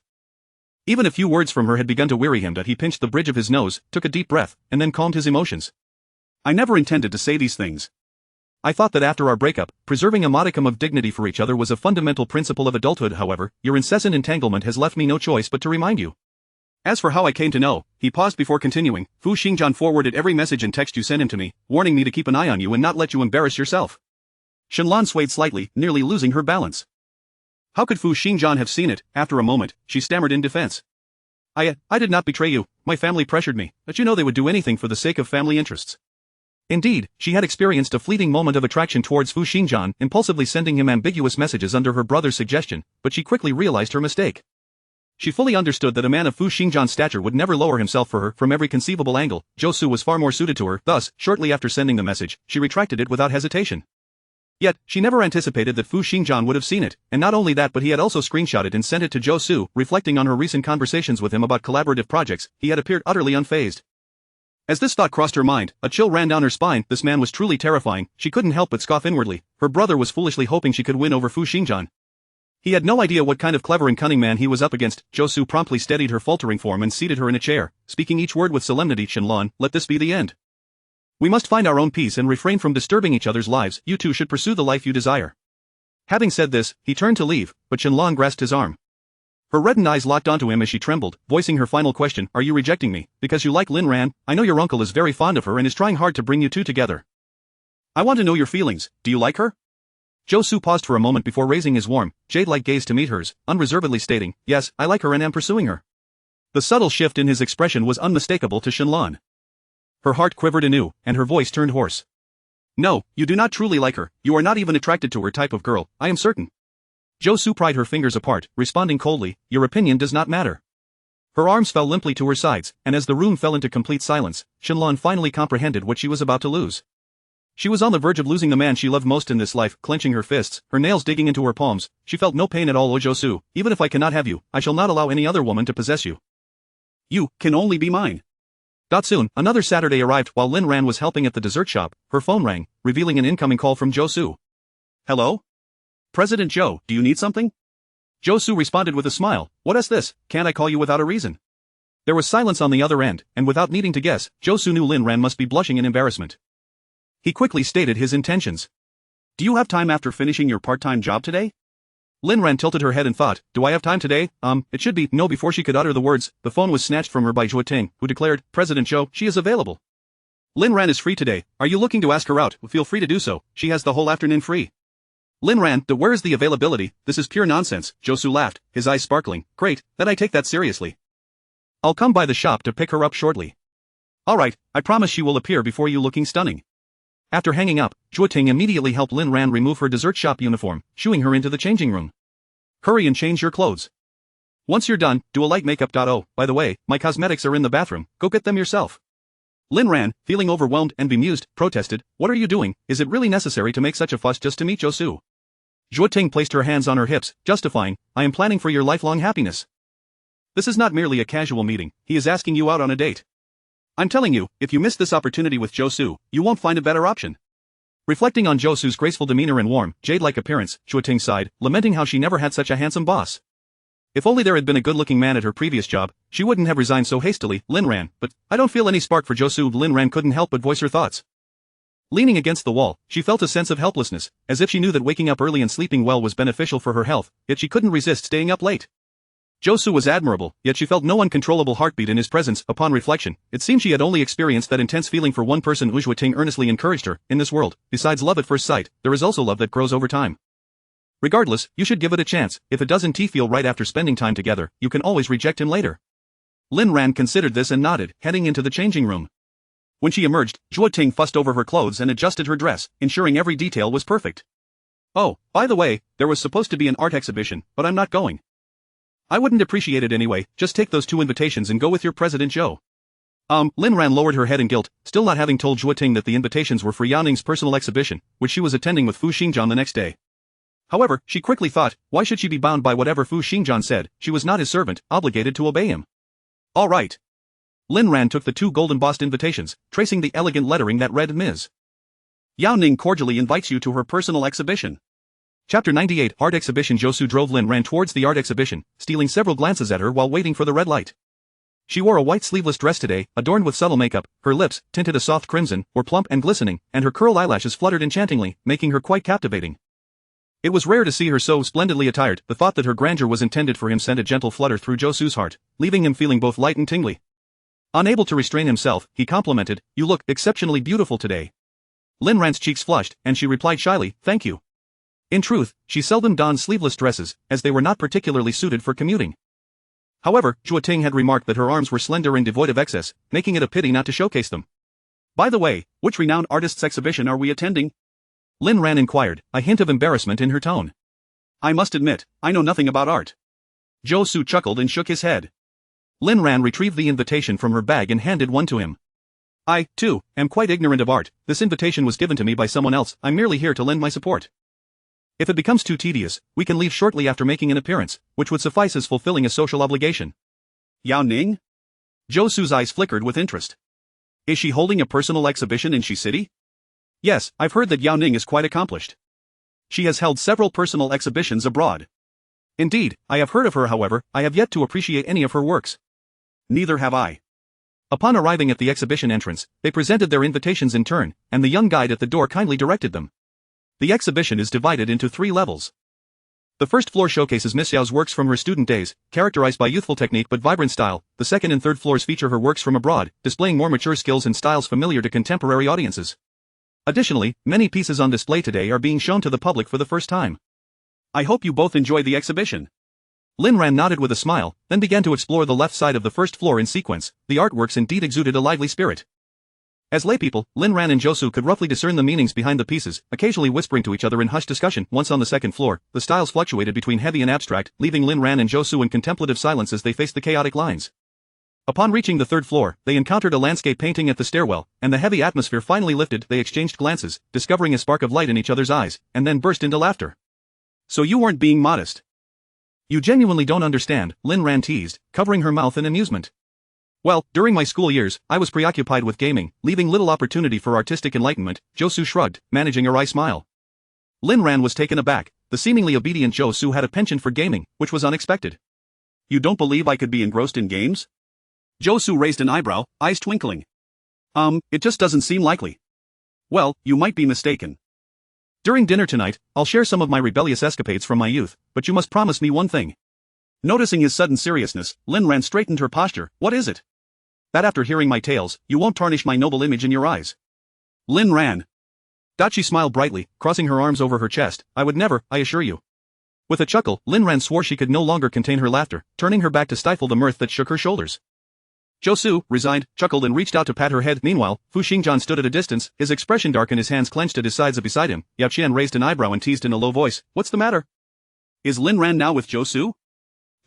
Even a few words from her had begun to weary him. He pinched the bridge of his nose, took a deep breath, and then calmed his emotions. I never intended to say these things. I thought that after our breakup, preserving a modicum of dignity for each other was a fundamental principle of adulthood. However, your incessant entanglement has left me no choice but to remind you. As for how I came to know, he paused before continuing, Fu Xingjian forwarded every message and text you sent him to me, warning me to keep an eye on you and not let you embarrass yourself. Xinlan swayed slightly, nearly losing her balance. How could Fu Xingjian have seen it? After a moment, she stammered in defense. I did not betray you, my family pressured me, but you know they would do anything for the sake of family interests. Indeed, she had experienced a fleeting moment of attraction towards Fu Xingjian, impulsively sending him ambiguous messages under her brother's suggestion, but she quickly realized her mistake. She fully understood that a man of Fu Xingjian's stature would never lower himself for her from every conceivable angle. Zhou was far more suited to her, thus, shortly after sending the message, she retracted it without hesitation. Yet, she never anticipated that Fu Xingjian would have seen it, and not only that but he had also screenshotted and sent it to Zhou. Reflecting on her recent conversations with him about collaborative projects, he had appeared utterly unfazed. As this thought crossed her mind, a chill ran down her spine. This man was truly terrifying. She couldn't help but scoff inwardly. Her brother was foolishly hoping she could win over Fu Xingjian. He had no idea what kind of clever and cunning man he was up against. Zhou promptly steadied her faltering form and seated her in a chair, speaking each word with solemnity. Shenlan, let this be the end. We must find our own peace and refrain from disturbing each other's lives. You two should pursue the life you desire. Having said this, he turned to leave, but Shenlan grasped his arm. Her reddened eyes locked onto him as she trembled, voicing her final question. Are you rejecting me because you like Lin Ran? I know your uncle is very fond of her and is trying hard to bring you two together. I want to know your feelings. Do you like her? Zhou paused for a moment before raising his warm, jade-like gaze to meet hers, unreservedly stating, yes, I like her and am pursuing her. The subtle shift in his expression was unmistakable to Shenlan. Her heart quivered anew, and her voice turned hoarse. No, you do not truly like her. You are not even attracted to her type of girl, I am certain. Zhou pried her fingers apart, responding coldly, your opinion does not matter. Her arms fell limply to her sides, and as the room fell into complete silence, Shenlan finally comprehended what she was about to lose. She was on the verge of losing the man she loved most in this life. Clenching her fists, her nails digging into her palms, she felt no pain at all. O Zhou, even if I cannot have you, I shall not allow any other woman to possess you. You can only be mine. Soon, another Saturday arrived. While Lin Ran was helping at the dessert shop, her phone rang, revealing an incoming call from Zhou. Hello? President Zhou, do you need something? Zhou responded with a smile, what is this? Can't I call you without a reason? There was silence on the other end, and without needing to guess, Zhou knew Lin Ran must be blushing in embarrassment. He quickly stated his intentions. Do you have time after finishing your part-time job today? Lin Ran tilted her head and thought, do I have time today? It should be no. Before she could utter the words, the phone was snatched from her by Zhuoting, who declared, President Zhou, she is available. Lin Ran is free today. Are you looking to ask her out? Feel free to do so. She has the whole afternoon free. Lin Ran, where is the availability? This is pure nonsense. Zhou laughed, his eyes sparkling. Great, then I take that seriously. I'll come by the shop to pick her up shortly. Alright, I promise she will appear before you looking stunning. After hanging up, Zhuoting immediately helped Lin Ran remove her dessert shop uniform, shooing her into the changing room. Hurry and change your clothes. Once you're done, do a light makeup. Oh, by the way, my cosmetics are in the bathroom, go get them yourself. Lin Ran, feeling overwhelmed and bemused, protested, what are you doing? Is it really necessary to make such a fuss just to meet Zhou? Zhuoting placed her hands on her hips, justifying, I am planning for your lifelong happiness. This is not merely a casual meeting, he is asking you out on a date. I'm telling you, if you miss this opportunity with Zhou, you won't find a better option. Reflecting on Zhou's graceful demeanor and warm, jade-like appearance, Zhuoting sighed, lamenting how she never had such a handsome boss. If only there had been a good-looking man at her previous job, she wouldn't have resigned so hastily. Lin Ran, but I don't feel any spark for Zhou. Lin Ran couldn't help but voice her thoughts. Leaning against the wall, she felt a sense of helplessness, as if she knew that waking up early and sleeping well was beneficial for her health, yet she couldn't resist staying up late. Zhou was admirable, yet she felt no uncontrollable heartbeat in his presence. Upon reflection, it seemed she had only experienced that intense feeling for one person. Zhuoting earnestly encouraged her, in this world, besides love at first sight, there is also love that grows over time. Regardless, you should give it a chance. If it doesn't feel right after spending time together, you can always reject him later. Lin Ran considered this and nodded, heading into the changing room. When she emerged, Zhuoting fussed over her clothes and adjusted her dress, ensuring every detail was perfect. Oh, by the way, there was supposed to be an art exhibition, but I'm not going. I wouldn't appreciate it anyway, just take those 2 invitations and go with your President Zhou. Lin Ran lowered her head in guilt, still not having told Zhuoting that the invitations were for Yaoning's personal exhibition, which she was attending with Fu Xingjian the next day. However, she quickly thought, why should she be bound by whatever Fu Xingjian said? She was not his servant, obligated to obey him. All right. Lin Ran took the 2 gold-embossed invitations, tracing the elegant lettering that read Ms. Yaoning cordially invites you to her personal exhibition. Chapter 98 Art Exhibition. Zhou drove Lin Ran towards the art exhibition, stealing several glances at her while waiting for the red light. She wore a white sleeveless dress today, adorned with subtle makeup, her lips, tinted a soft crimson, were plump and glistening, and her curled eyelashes fluttered enchantingly, making her quite captivating. It was rare to see her so splendidly attired. The thought that her grandeur was intended for him sent a gentle flutter through Zhou's heart, leaving him feeling both light and tingly. Unable to restrain himself, he complimented, you look exceptionally beautiful today. Lin Ran's cheeks flushed, and she replied shyly, thank you. In truth, she seldom donned sleeveless dresses, as they were not particularly suited for commuting. However, Ting had remarked that her arms were slender and devoid of excess, making it a pity not to showcase them. By the way, which renowned artist's exhibition are we attending? Lin Ran inquired, a hint of embarrassment in her tone. I must admit, I know nothing about art. Su chuckled and shook his head. Lin Ran retrieved the invitation from her bag and handed one to him. I, too, am quite ignorant of art. This invitation was given to me by someone else. I'm merely here to lend my support. If it becomes too tedious, we can leave shortly after making an appearance, which would suffice as fulfilling a social obligation. Yao Ning? Su's eyes flickered with interest. Is she holding a personal exhibition in Shi City? Yes, I've heard that Yao Ning is quite accomplished. She has held several personal exhibitions abroad. Indeed, I have heard of her. However, I have yet to appreciate any of her works. Neither have I. Upon arriving at the exhibition entrance, they presented their invitations in turn, and the young guide at the door kindly directed them. The exhibition is divided into 3 levels. The first floor showcases Miss Yao's works from her student days, characterized by youthful technique but vibrant style. The second and third floors feature her works from abroad, displaying more mature skills and styles familiar to contemporary audiences. Additionally, many pieces on display today are being shown to the public for the first time. I hope you both enjoy the exhibition. Lin Ran nodded with a smile, then began to explore the left side of the first floor in sequence. The artworks indeed exuded a lively spirit. As laypeople, Lin Ran and Su could roughly discern the meanings behind the pieces, occasionally whispering to each other in hushed discussion. Once on the second floor, the styles fluctuated between heavy and abstract, leaving Lin Ran and Su in contemplative silence as they faced the chaotic lines. Upon reaching the third floor, they encountered a landscape painting at the stairwell, and the heavy atmosphere finally lifted. They exchanged glances, discovering a spark of light in each other's eyes, and then burst into laughter. So you weren't being modest. You genuinely don't understand, Lin Ran teased, covering her mouth in amusement. Well, during my school years, I was preoccupied with gaming, leaving little opportunity for artistic enlightenment. Su shrugged, managing a wry smile. Lin Ran was taken aback. The seemingly obedient Su had a penchant for gaming, which was unexpected. You don't believe I could be engrossed in games? Su raised an eyebrow, eyes twinkling. It just doesn't seem likely. Well, you might be mistaken. During dinner tonight, I'll share some of my rebellious escapades from my youth, but you must promise me one thing. Noticing his sudden seriousness, Lin Ran straightened her posture. What is it? That after hearing my tales, you won't tarnish my noble image in your eyes. Lin Ran. Dachi smiled brightly, crossing her arms over her chest. I would never, I assure you. With a chuckle, Lin Ran swore she could no longer contain her laughter, turning her back to stifle the mirth that shook her shoulders. Su, resigned, chuckled and reached out to pat her head. Meanwhile, Fu Xingjian stood at a distance, his expression dark and his hands clenched at his sides. Beside him, Yao Qian raised an eyebrow and teased in a low voice, What's the matter? Is Lin Ran now with Su?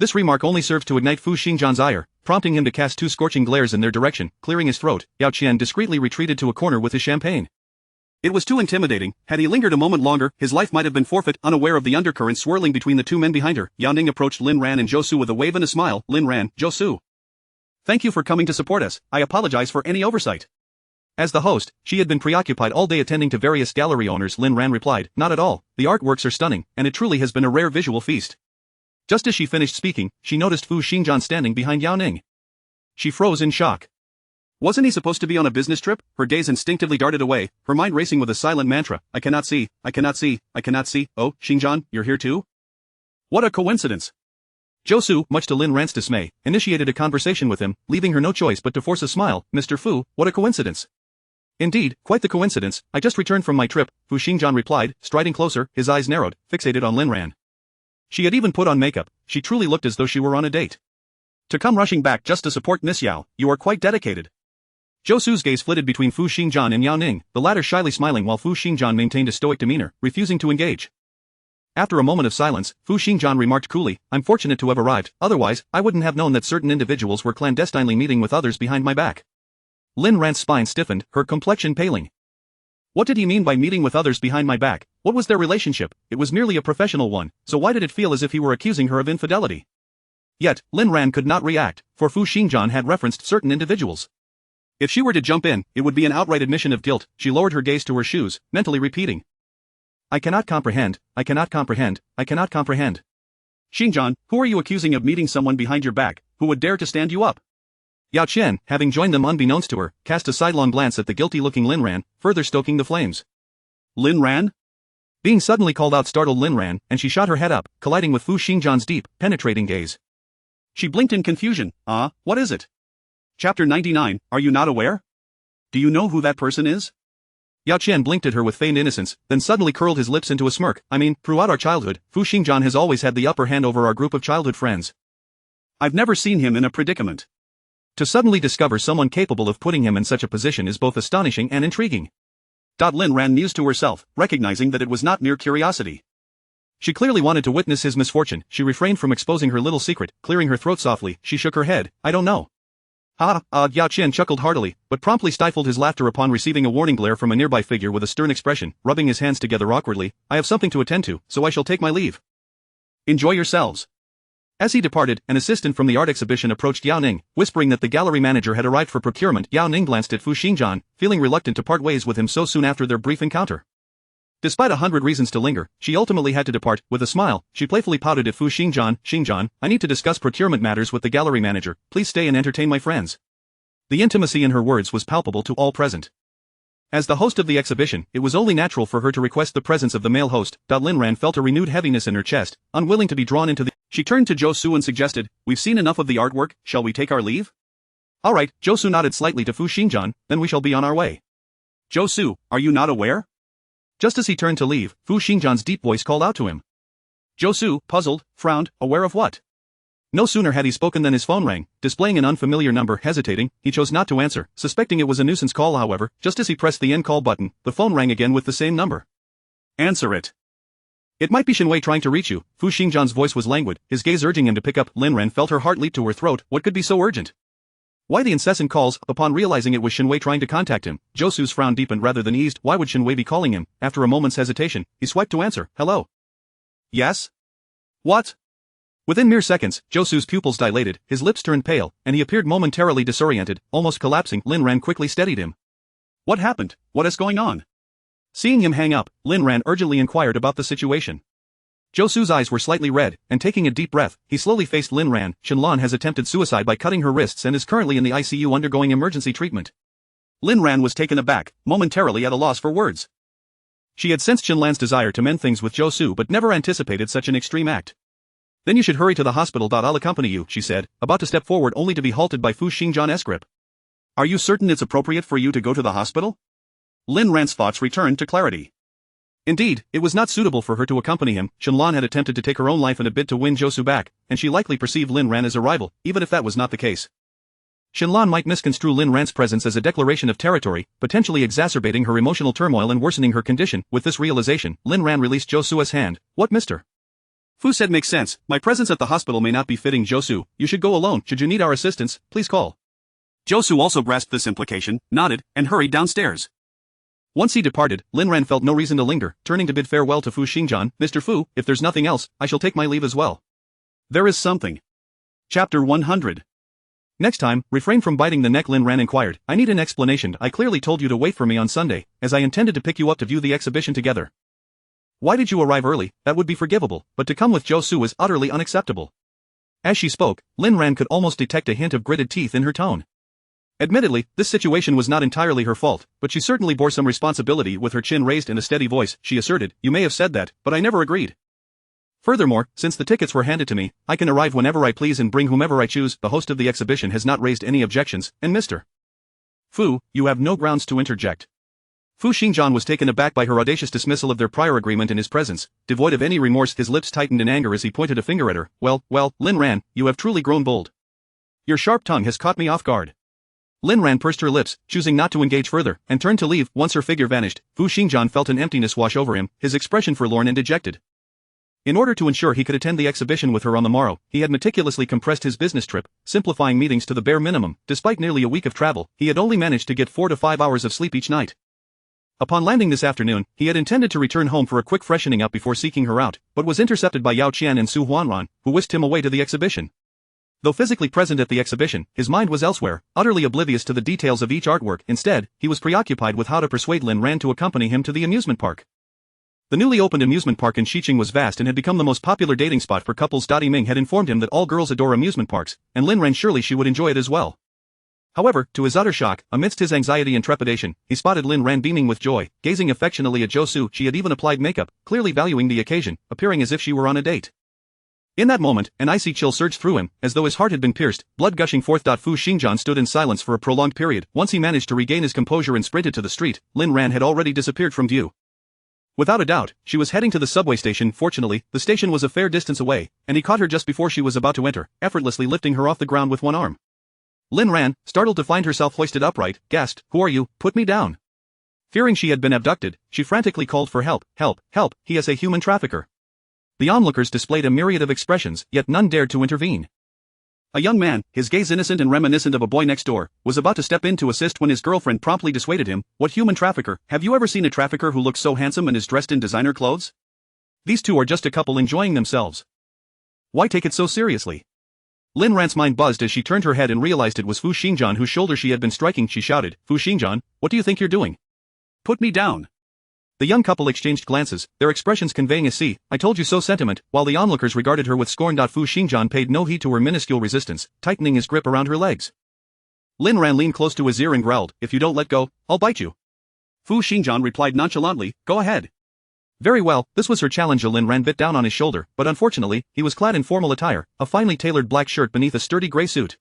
This remark only served to ignite Fu Xingjian's ire, prompting him to cast 2 scorching glares in their direction. Clearing his throat, Yao Qian discreetly retreated to a corner with his champagne. It was too intimidating. Had he lingered a moment longer, his life might have been forfeit. Unaware of the undercurrent swirling between the 2 men behind her, Yao Ning approached Lin Ran and Su with a wave and a smile. Lin Ran, Su. Thank you for coming to support us. I apologize for any oversight. As the host, she had been preoccupied all day attending to various gallery owners. Lin Ran replied, Not at all. The artworks are stunning, and it truly has been a rare visual feast. Just as she finished speaking, she noticed Fu Xingjian standing behind Yao Ning. She froze in shock. Wasn't he supposed to be on a business trip? Her gaze instinctively darted away, her mind racing with a silent mantra, I cannot see, I cannot see, I cannot see. Oh, Xingjian, you're here too? What a coincidence. Su, much to Lin Ran's dismay, initiated a conversation with him, leaving her no choice but to force a smile. Mr. Fu, what a coincidence. Indeed, quite the coincidence. I just returned from my trip, Fu Xingjian replied, striding closer, his eyes narrowed, fixated on Lin Ran. She had even put on makeup. She truly looked as though she were on a date. To come rushing back just to support Miss Yao, you are quite dedicated. Su's gaze flitted between Fu Xingjian and Yao Ning, the latter shyly smiling while Fu Xingjian maintained a stoic demeanor, refusing to engage. After a moment of silence, Fu Xingjian remarked coolly, I'm fortunate to have arrived, otherwise, I wouldn't have known that certain individuals were clandestinely meeting with others behind my back. Lin Ran's spine stiffened, her complexion paling. What did he mean by meeting with others behind my back? What was their relationship? It was merely a professional one, so why did it feel as if he were accusing her of infidelity? Yet, Lin Ran could not react, for Fu Xingjian had referenced certain individuals. If she were to jump in, it would be an outright admission of guilt. She lowered her gaze to her shoes, mentally repeating. I cannot comprehend, I cannot comprehend, I cannot comprehend. Xingjian, who are you accusing of meeting someone behind your back, who would dare to stand you up? Yao Qian, having joined them unbeknownst to her, cast a sidelong glance at the guilty-looking Lin Ran, further stoking the flames. Lin Ran? Being suddenly called out startled Lin Ran, and she shot her head up, colliding with Fu Xingjian's deep, penetrating gaze. She blinked in confusion. What is it? Chapter 99, are you not aware? Do you know who that person is? Yao Qian blinked at her with feigned innocence, then suddenly curled his lips into a smirk. I mean, throughout our childhood, Fu Xingjian has always had the upper hand over our group of childhood friends. I've never seen him in a predicament. To suddenly discover someone capable of putting him in such a position is both astonishing and intriguing. Lin Ran mused to herself, recognizing that it was not mere curiosity. She clearly wanted to witness his misfortune. She refrained from exposing her little secret, clearing her throat softly. She shook her head. I don't know. Yao Qian chuckled heartily, but promptly stifled his laughter upon receiving a warning glare from a nearby figure with a stern expression, rubbing his hands together awkwardly. I have something to attend to, so I shall take my leave. Enjoy yourselves. As he departed, an assistant from the art exhibition approached Yao Ning, whispering that the gallery manager had arrived for procurement. Yao Ning glanced at Fu Xingjian, feeling reluctant to part ways with him so soon after their brief encounter. Despite 100 reasons to linger, she ultimately had to depart. With a smile, she playfully pouted at Fu Xingjian. Xingjian, I need to discuss procurement matters with the gallery manager. Please stay and entertain my friends. The intimacy in her words was palpable to all present. As the host of the exhibition, it was only natural for her to request the presence of the male host. Lin Ran felt a renewed heaviness in her chest, unwilling to be drawn into the... She turned to Zhou Su and suggested, we've seen enough of the artwork, shall we take our leave? Alright, Zhou Su nodded slightly to Fu Xingjian, then we shall be on our way. Zhou Su, are you not aware? Just as he turned to leave, Fu Xingjian's deep voice called out to him. Zhou Su, puzzled, frowned, aware of what? No sooner had he spoken than his phone rang, displaying an unfamiliar number. Hesitating, he chose not to answer, suspecting it was a nuisance call. However, just as he pressed the end call button, the phone rang again with the same number. Answer it. It might be Shenwei trying to reach you. Fu Xingjian's voice was languid, his gaze urging him to pick up. Lin Ran felt her heart leap to her throat. What could be so urgent? Why the incessant calls? Upon realizing it was Shenwei trying to contact him, Zhou Su's frown deepened rather than eased. Why would Shenwei be calling him? After a moment's hesitation, he swiped to answer. Hello. Yes? What? Within mere seconds, Zhou Su's pupils dilated, his lips turned pale, and he appeared momentarily disoriented, almost collapsing. Lin Ran quickly steadied him. What happened? What is going on? Seeing him hang up, Lin Ran urgently inquired about the situation. Zhou Su's eyes were slightly red, and taking a deep breath, he slowly faced Lin Ran. Shenlan has attempted suicide by cutting her wrists and is currently in the ICU undergoing emergency treatment. Lin Ran was taken aback, momentarily at a loss for words. She had sensed Shenlan's desire to mend things with Zhou Su but never anticipated such an extreme act. Then you should hurry to the hospital. I'll accompany you, she said, about to step forward only to be halted by Fu Xingjian's grip. Are you certain it's appropriate for you to go to the hospital? Lin Ran's thoughts returned to clarity. Indeed, it was not suitable for her to accompany him. Shenlan had attempted to take her own life in a bid to win Zhou Su back, and she likely perceived Lin Ran as a rival, even if that was not the case. Shenlan might misconstrue Lin Ran's presence as a declaration of territory, potentially exacerbating her emotional turmoil and worsening her condition. With this realization, Lin Ran released Zhou Su's hand. What, mister? Fu said makes sense. My presence at the hospital may not be fitting. Zhou Su, you should go alone. Should you need our assistance, please call. Zhou Su also grasped this implication, nodded, and hurried downstairs. Once he departed, Lin Ran felt no reason to linger, turning to bid farewell to Fu Xingjian. Mr. Fu, if there's nothing else, I shall take my leave as well. There is something. Chapter 100. Next time, refrain from biting the neck. Lin Ran inquired. I need an explanation. I clearly told you to wait for me on Sunday, as I intended to pick you up to view the exhibition together. Why did you arrive early? That would be forgivable, but to come with Zhou Su is utterly unacceptable. As she spoke, Lin Ran could almost detect a hint of gritted teeth in her tone. Admittedly, this situation was not entirely her fault, but she certainly bore some responsibility. With her chin raised and a steady voice, she asserted, you may have said that, but I never agreed. Furthermore, since the tickets were handed to me, I can arrive whenever I please and bring whomever I choose. The host of the exhibition has not raised any objections, and Mr. Fu, you have no grounds to interject. Fu Xingjian was taken aback by her audacious dismissal of their prior agreement in his presence. Devoid of any remorse, his lips tightened in anger as he pointed a finger at her. Well, Lin Ran, you have truly grown bold. Your sharp tongue has caught me off guard. Lin Ran pursed her lips, choosing not to engage further, and turned to leave. Once her figure vanished, Fu Xingjian felt an emptiness wash over him, his expression forlorn and dejected. In order to ensure he could attend the exhibition with her on the morrow, he had meticulously compressed his business trip, simplifying meetings to the bare minimum. Despite nearly a week of travel, he had only managed to get 4 to 5 hours of sleep each night. Upon landing this afternoon, he had intended to return home for a quick freshening up before seeking her out, but was intercepted by Yao Qian and Su Huanran, who whisked him away to the exhibition. Though physically present at the exhibition, his mind was elsewhere, utterly oblivious to the details of each artwork. Instead, he was preoccupied with how to persuade Lin Ran to accompany him to the amusement park. The newly opened amusement park in Xiqing was vast and had become the most popular dating spot for couples. Ming had informed him that all girls adore amusement parks, and Lin Ran surely she would enjoy it as well. However, to his utter shock, amidst his anxiety and trepidation, he spotted Lin Ran beaming with joy, gazing affectionately at Zhou Su. She had even applied makeup, clearly valuing the occasion, appearing as if she were on a date. In that moment, an icy chill surged through him, as though his heart had been pierced, blood gushing forth. Fu Xingjian stood in silence for a prolonged period. Once he managed to regain his composure and sprinted to the street, Lin Ran had already disappeared from view. Without a doubt, she was heading to the subway station. Fortunately, the station was a fair distance away, and he caught her just before she was about to enter, effortlessly lifting her off the ground with one arm. Lin Ran, startled to find herself hoisted upright, gasped, "Who are you? Put me down." Fearing she had been abducted, she frantically called for help. "Help, help, he is a human trafficker." The onlookers displayed a myriad of expressions, yet none dared to intervene. A young man, his gaze innocent and reminiscent of a boy next door, was about to step in to assist when his girlfriend promptly dissuaded him. "What human trafficker? Have you ever seen a trafficker who looks so handsome and is dressed in designer clothes? These two are just a couple enjoying themselves. Why take it so seriously?" Lin Ran's mind buzzed as she turned her head and realized it was Fu Xingjian whose shoulder she had been striking. She shouted, "Fu Xingjian, what do you think you're doing? Put me down." The young couple exchanged glances, their expressions conveying a "see, I told you so" sentiment, while the onlookers regarded her with scorn. Fu Xingjian paid no heed to her minuscule resistance, tightening his grip around her legs. Lin Ran leaned close to his ear and growled, "If you don't let go, I'll bite you." Fu Xingjian replied nonchalantly, "Go ahead." Very well, this was her challenge. Lin Ran bit down on his shoulder, but unfortunately, he was clad in formal attire, a finely tailored black shirt beneath a sturdy gray suit.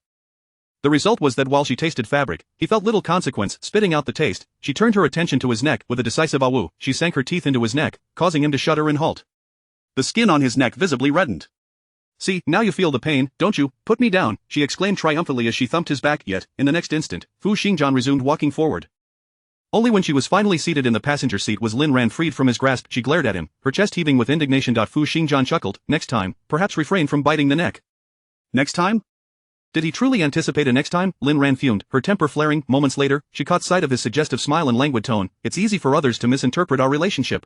The result was that while she tasted fabric, he felt little consequence. Spitting out the taste, she turned her attention to his neck. With a decisive "awoo," she sank her teeth into his neck, causing him to shudder and halt. The skin on his neck visibly reddened. "See, now you feel the pain, don't you? Put me down," she exclaimed triumphantly as she thumped his back. Yet, in the next instant, Fu Xingjian resumed walking forward. Only when she was finally seated in the passenger seat was Lin Ran freed from his grasp. She glared at him, her chest heaving with indignation. Fu Xingjian chuckled, "Next time, perhaps refrain from biting the neck." Next time? Did he truly anticipate a next time? Lin Ran fumed, her temper flaring. Moments later, she caught sight of his suggestive smile and languid tone. "It's easy for others to misinterpret our relationship."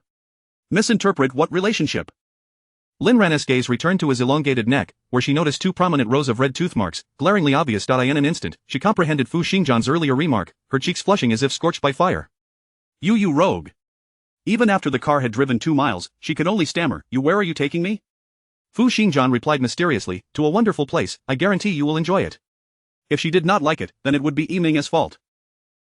Misinterpret what relationship? Lin Ran's gaze returned to his elongated neck, where she noticed two prominent rows of red tooth marks, glaringly obvious. In an instant, she comprehended Fu Xingjian's earlier remark, her cheeks flushing as if scorched by fire. You rogue." Even after the car had driven 2 miles, she could only stammer, Where are you taking me?" Fu Xingjian replied mysteriously, "To a wonderful place, I guarantee you will enjoy it." If she did not like it, then it would be Yiming's fault.